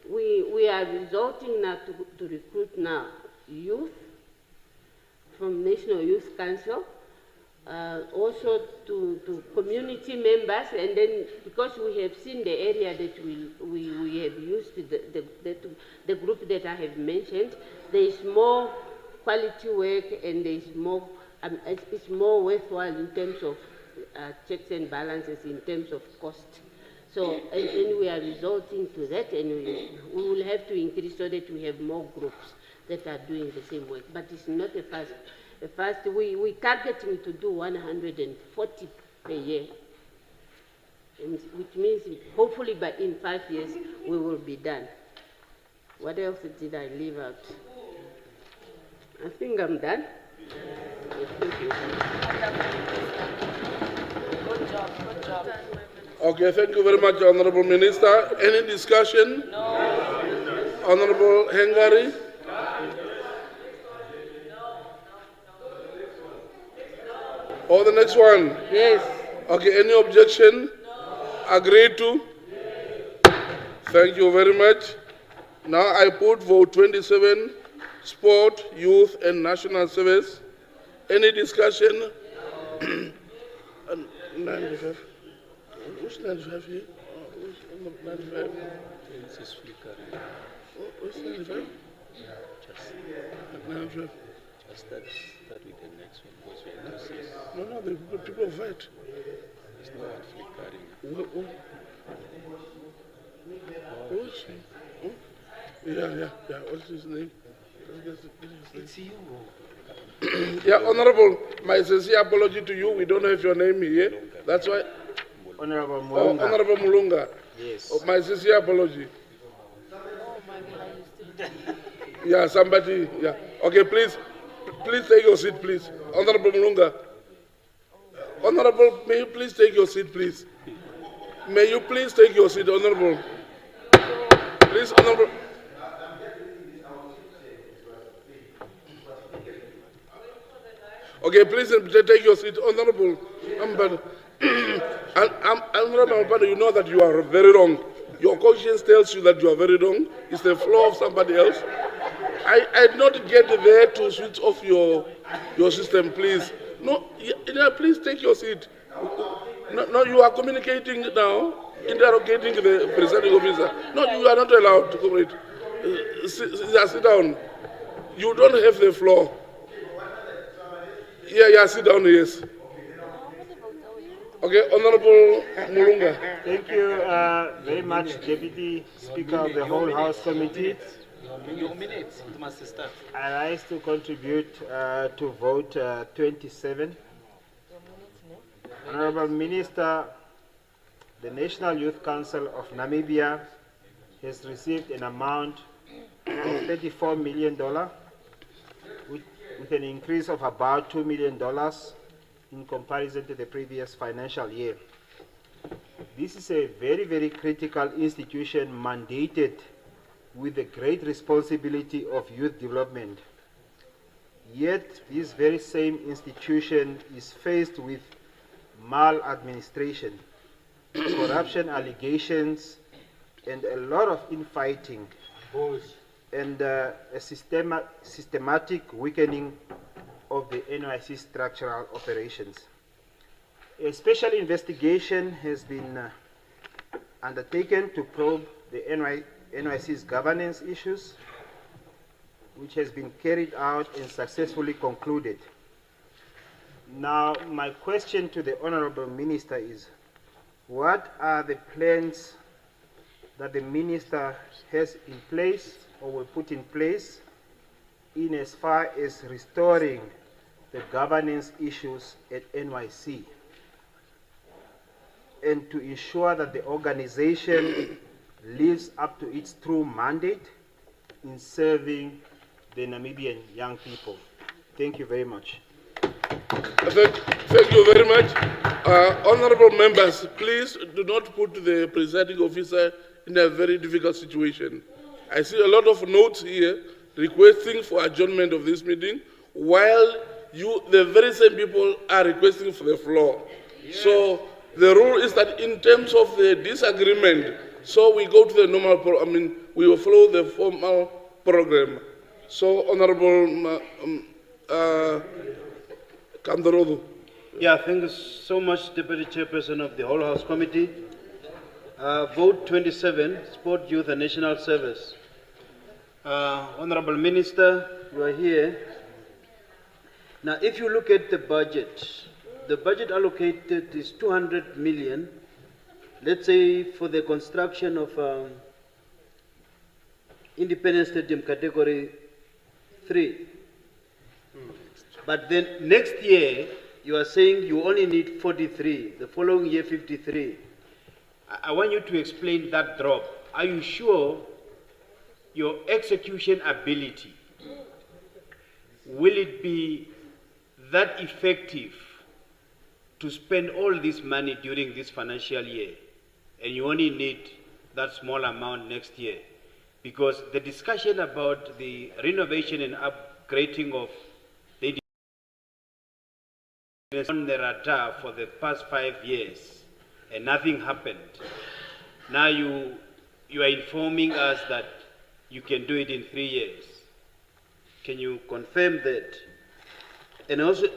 We are resorting now to recruit now youth from National Youth Council, also to community members, and then because we have seen the area that we have used, the group that I have mentioned, there is more quality work and there is more, it's more worthwhile in terms of checks and balances, in terms of cost. So, and we are resorting to that, and we will have to increase so that we have more groups that are doing the same work. But it's not a fast. We're targeting to do 140 per year, and which means hopefully in 5 years we will be done. What else did I leave out? I think I'm done. Yes, thank you. Good job, good job. Okay, thank you very much, Honorable Minister. Any discussion? No. Honorable Hengari? Or the next one? Yes. Okay, any objection? No. Agreed to? Yes. Thank you very much. Now I put vote 27, sport, youth, and national service. Any discussion? No. 95. Who's 95 here? Who's 95? This is flickering. Who's 95? Yeah, just 95. Just that with the next one because we have to see. No, the people vote. It's not flickering. Who's? Yeah. What's his name? It's you. Yeah, Honorable, my sincere apology to you. We don't have your name here. That's why. Honorable Mulunga. Honorable Mulunga. Yes. My sincere apology. Yeah, somebody. Yeah. Okay, please take your seat, please. Honorable Mulunga. Honorable, may you please take your seat, please? May you please take your seat, Honorable? Please, Honorable. Okay, please take your seat, Honorable. Honorable Ambado, you know that you are very wrong. Your conscience tells you that you are very wrong. It's the flaw of somebody else. I did not get there to switch off your system, please. No, please take your seat. No, you are communicating now, interrogating the presiding officer. No, you are not allowed to cooperate. Sit down. You don't have the floor. Yeah, sit down, yes. Okay, Honorable Mulunga. Thank you very much, Deputy Speaker of the whole House Committee. I rise to contribute to vote 27. Honorable Minister, the National Youth Council of Namibia has received an amount of $34 million with an increase of about $2 million in comparison to the previous financial year. This is a very, very critical institution mandated with the great responsibility of youth development. Yet, this very same institution is faced with maladministration, corruption allegations, and a lot of infighting, and a systematic weakening of the NYC structural operations. A special investigation has been undertaken to probe the NYC's governance issues, which has been carried out and successfully concluded. Now, my question to the Honorable Minister is, what are the plans that the Minister has in place or will put in place in as far as restoring the governance issues at NYC and to ensure that the organization lives up to its true mandate in serving the Namibian young people? Thank you very much. Thank you very much. Honorable members, please do not put the presiding officer in a very difficult situation. I see a lot of notes here requesting for adjournment of this meeting, while the very same people are requesting for the floor. Yes. So the rule is that in terms of the disagreement, so we go to the normal, we will follow the formal program. So, Honorable Kandarodu. Yeah, thank you so much, Deputy Chairperson of the Whole House Committee. Vote 27, Sport, Youth and National Service. Honorable Minister, you are here. Now, if you look at the budget allocated is 200 million, let's say for the construction of Independence Stadium Category 3. But then next year, you are saying you only need 43, the following year 53. I want you to explain that drop. Are you sure your execution ability, will it be that effective to spend all this money during this financial year, and you only need that small amount next year? Because the discussion about the renovation and upgrading of the on the radar for the past 5 years, and nothing happened. Now you are informing us that you can do it in 3 years. Can you confirm that? And also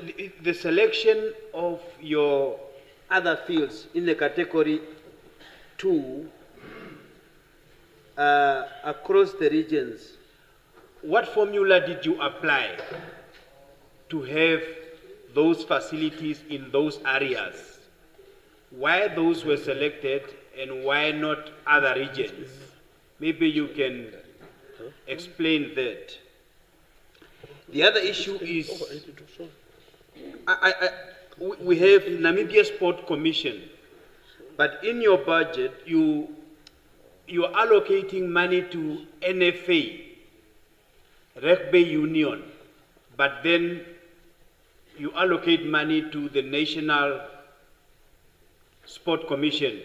the selection of your other fields in the category 2 across the regions, what formula did you apply to have those facilities in those areas? Why those were selected and why not other regions? Maybe you can explain that. The other issue is, we have Namibia Sport Commission, but in your budget, you are allocating money to NFA, Rugby Union, but then you allocate money to the National Sport Commission.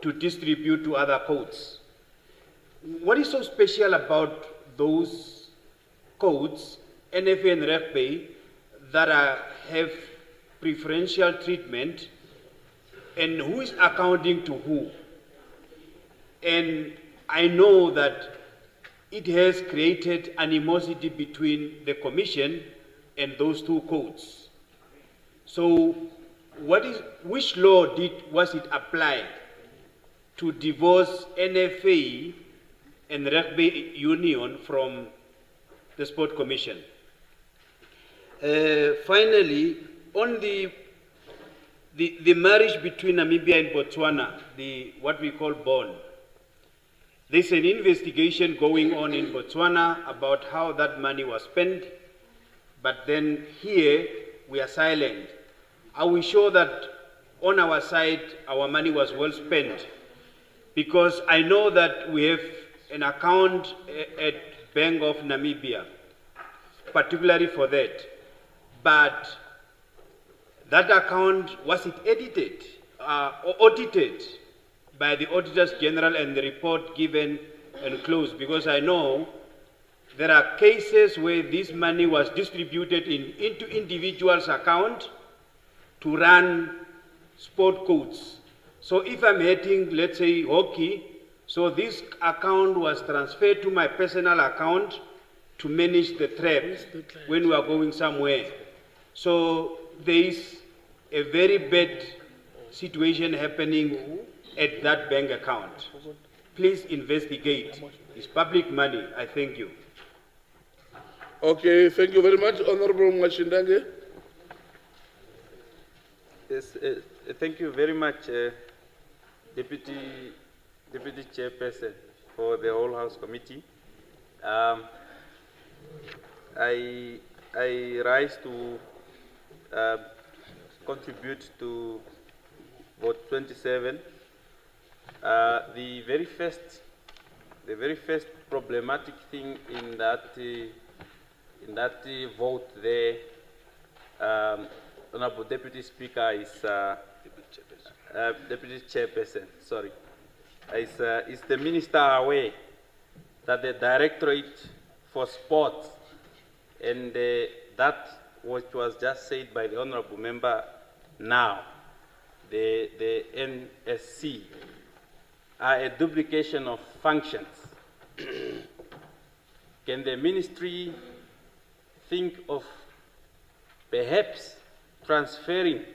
to distribute to other codes. What is so special about those codes, NFA and REFBA, that have preferential treatment, and who is accounting to who? And I know that it has created animosity between the Commission and those two codes. So which law was it applied to divorce NFA and Rugby Union from the Sport Commission? Finally, on the marriage between Namibia and Botswana, what we call bond, there's an investigation going on in Botswana about how that money was spent, but then here we are silent. Are we sure that on our side our money was well spent? Because I know that we have an account at Bank of Namibia, particularly for that. But that account, was it edited or audited by the Auditors General and the report given and closed? Because I know there are cases where this money was distributed into individuals' account to run sport codes. So if I'm heading, let's say, hockey, so this account was transferred to my personal account to manage the trap when we are going somewhere. So there is a very bad situation happening at that bank account. Please investigate. It's public money. I thank you. Okay, thank you very much, Honorable Mwashindange. Yes, thank you very much, Deputy Chairperson for the whole House Committee. I rise to contribute to vote 27. The very first problematic thing in that vote there, Honorable Deputy Speaker, is Deputy Chairperson. Sorry, is the Minister aware that the Directorate for Sports and that which was just said by the Honorable Member now, the NSC, are a duplication of functions? Can the Ministry think of perhaps transferring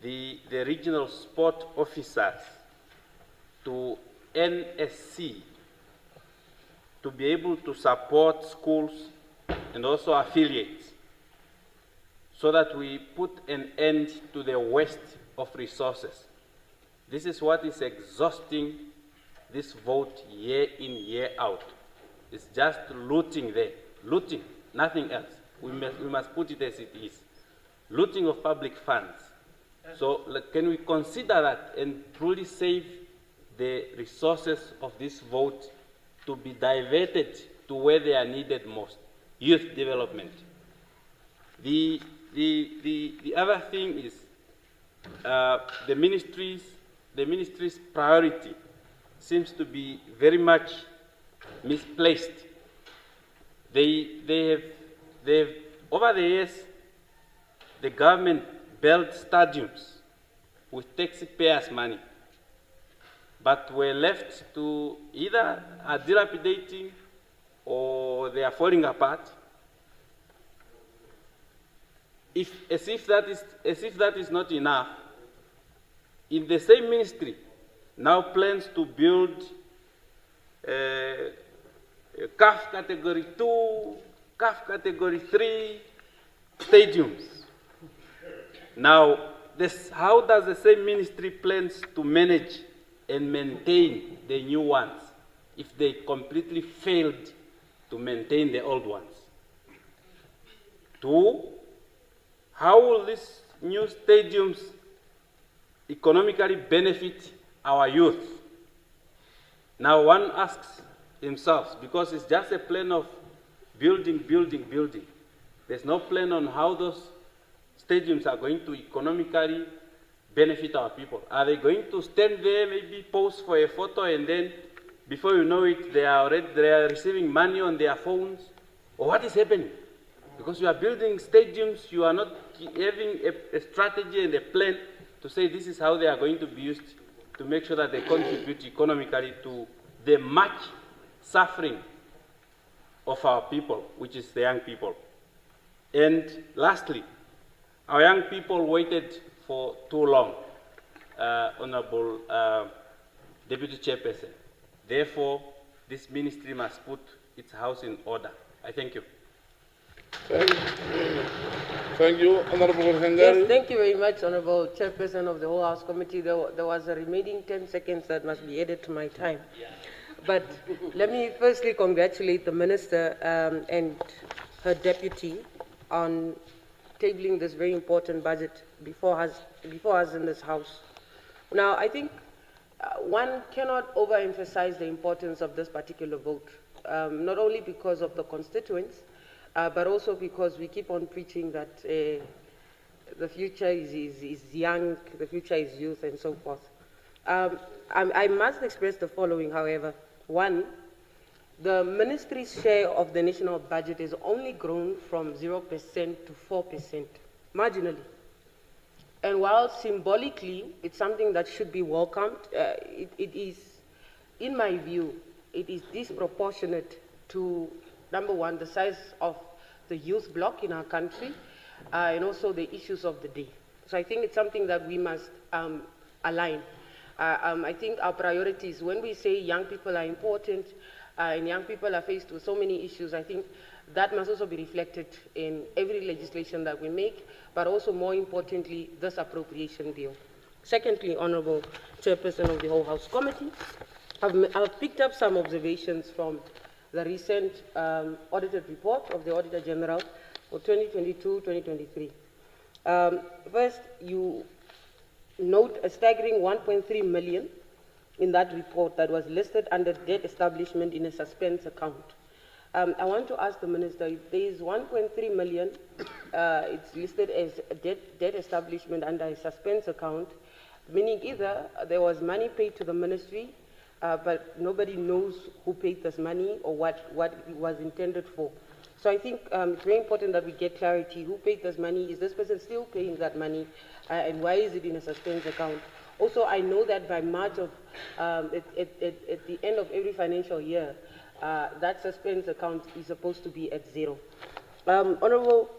the regional sport officers to NSC to be able to support schools and also affiliates, so that we put an end to the waste of resources? This is what is exhausting this vote year in, year out. It's just looting there, looting, nothing else. We must put it as it is. Looting of public funds. So can we consider that and truly save the resources of this vote to be diverted to where they are needed most? Youth development. The other thing is the ministry's priority seems to be very much misplaced. They have over the years, the government built stadiums with taxpayers' money, but were left to either are dilapidating or they are falling apart. As if that is not enough, in the same ministry now plans to build CAF Category 2, CAF Category 3 stadiums. Now, how does the same ministry plans to manage and maintain the new ones if they completely failed to maintain the old ones? Two, how will these new stadiums economically benefit our youth? Now one asks himself, because it's just a plan of building, building, building. There's no plan on how those stadiums are going to economically benefit our people? Are they going to stand there, maybe pose for a photo, and then before you know it, they are receiving money on their phones? Or what is happening? Because you are building stadiums, you are not having a strategy and a plan to say this is how they are going to be used to make sure that they contribute economically to the much suffering of our people, which is the young people. And lastly, our young people waited for too long, Honorable Deputy Chairperson. Therefore, this ministry must put its house in order. I thank you. Thank you, Honorable Hengari. Yes, thank you very much, Honorable Chairperson of the whole House Committee. There was a remaining 10 seconds that must be added to my time. But let me firstly congratulate the Minister and her deputy on tabling this very important budget before us in this House. Now, I think one cannot overemphasize the importance of this particular vote, not only because of the constituents, but also because we keep on preaching that the future is young, the future is youth, and so forth. I must express the following, however. One, the ministry's share of the national budget has only grown from 0% to 4%, marginally. And while symbolically it's something that should be welcomed, it is, in my view, it is disproportionate to, number one, the size of the youth bloc in our country, and also the issues of the day. So I think it's something that we must align. I think our priorities, when we say young people are important, and young people are faced with so many issues, I think that must also be reflected in every legislation that we make, but also more importantly, this appropriation bill. Secondly, Honorable Chairperson of the whole House Committee, I've picked up some observations from the recent audited report of the Auditor General for 2022-2023. First, you note a staggering 1.3 million in that report that was listed under debt establishment in a suspense account. I want to ask the Minister, if there is 1.3 million, it's listed as a debt establishment under a suspense account, meaning either there was money paid to the ministry, but nobody knows who paid this money or what it was intended for. So I think it's very important that we get clarity. Who paid this money? Is this person still paying that money? And why is it in a suspense account? Also, I know that by March of, at the end of every financial year, that suspense account is supposed to be at 0. Honorable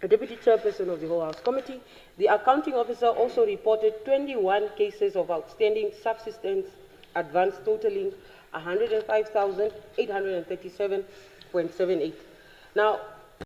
Deputy Chairperson of the whole House Committee, the accounting officer also reported 21 cases of outstanding subsistence advance totaling 105,837.78. Now,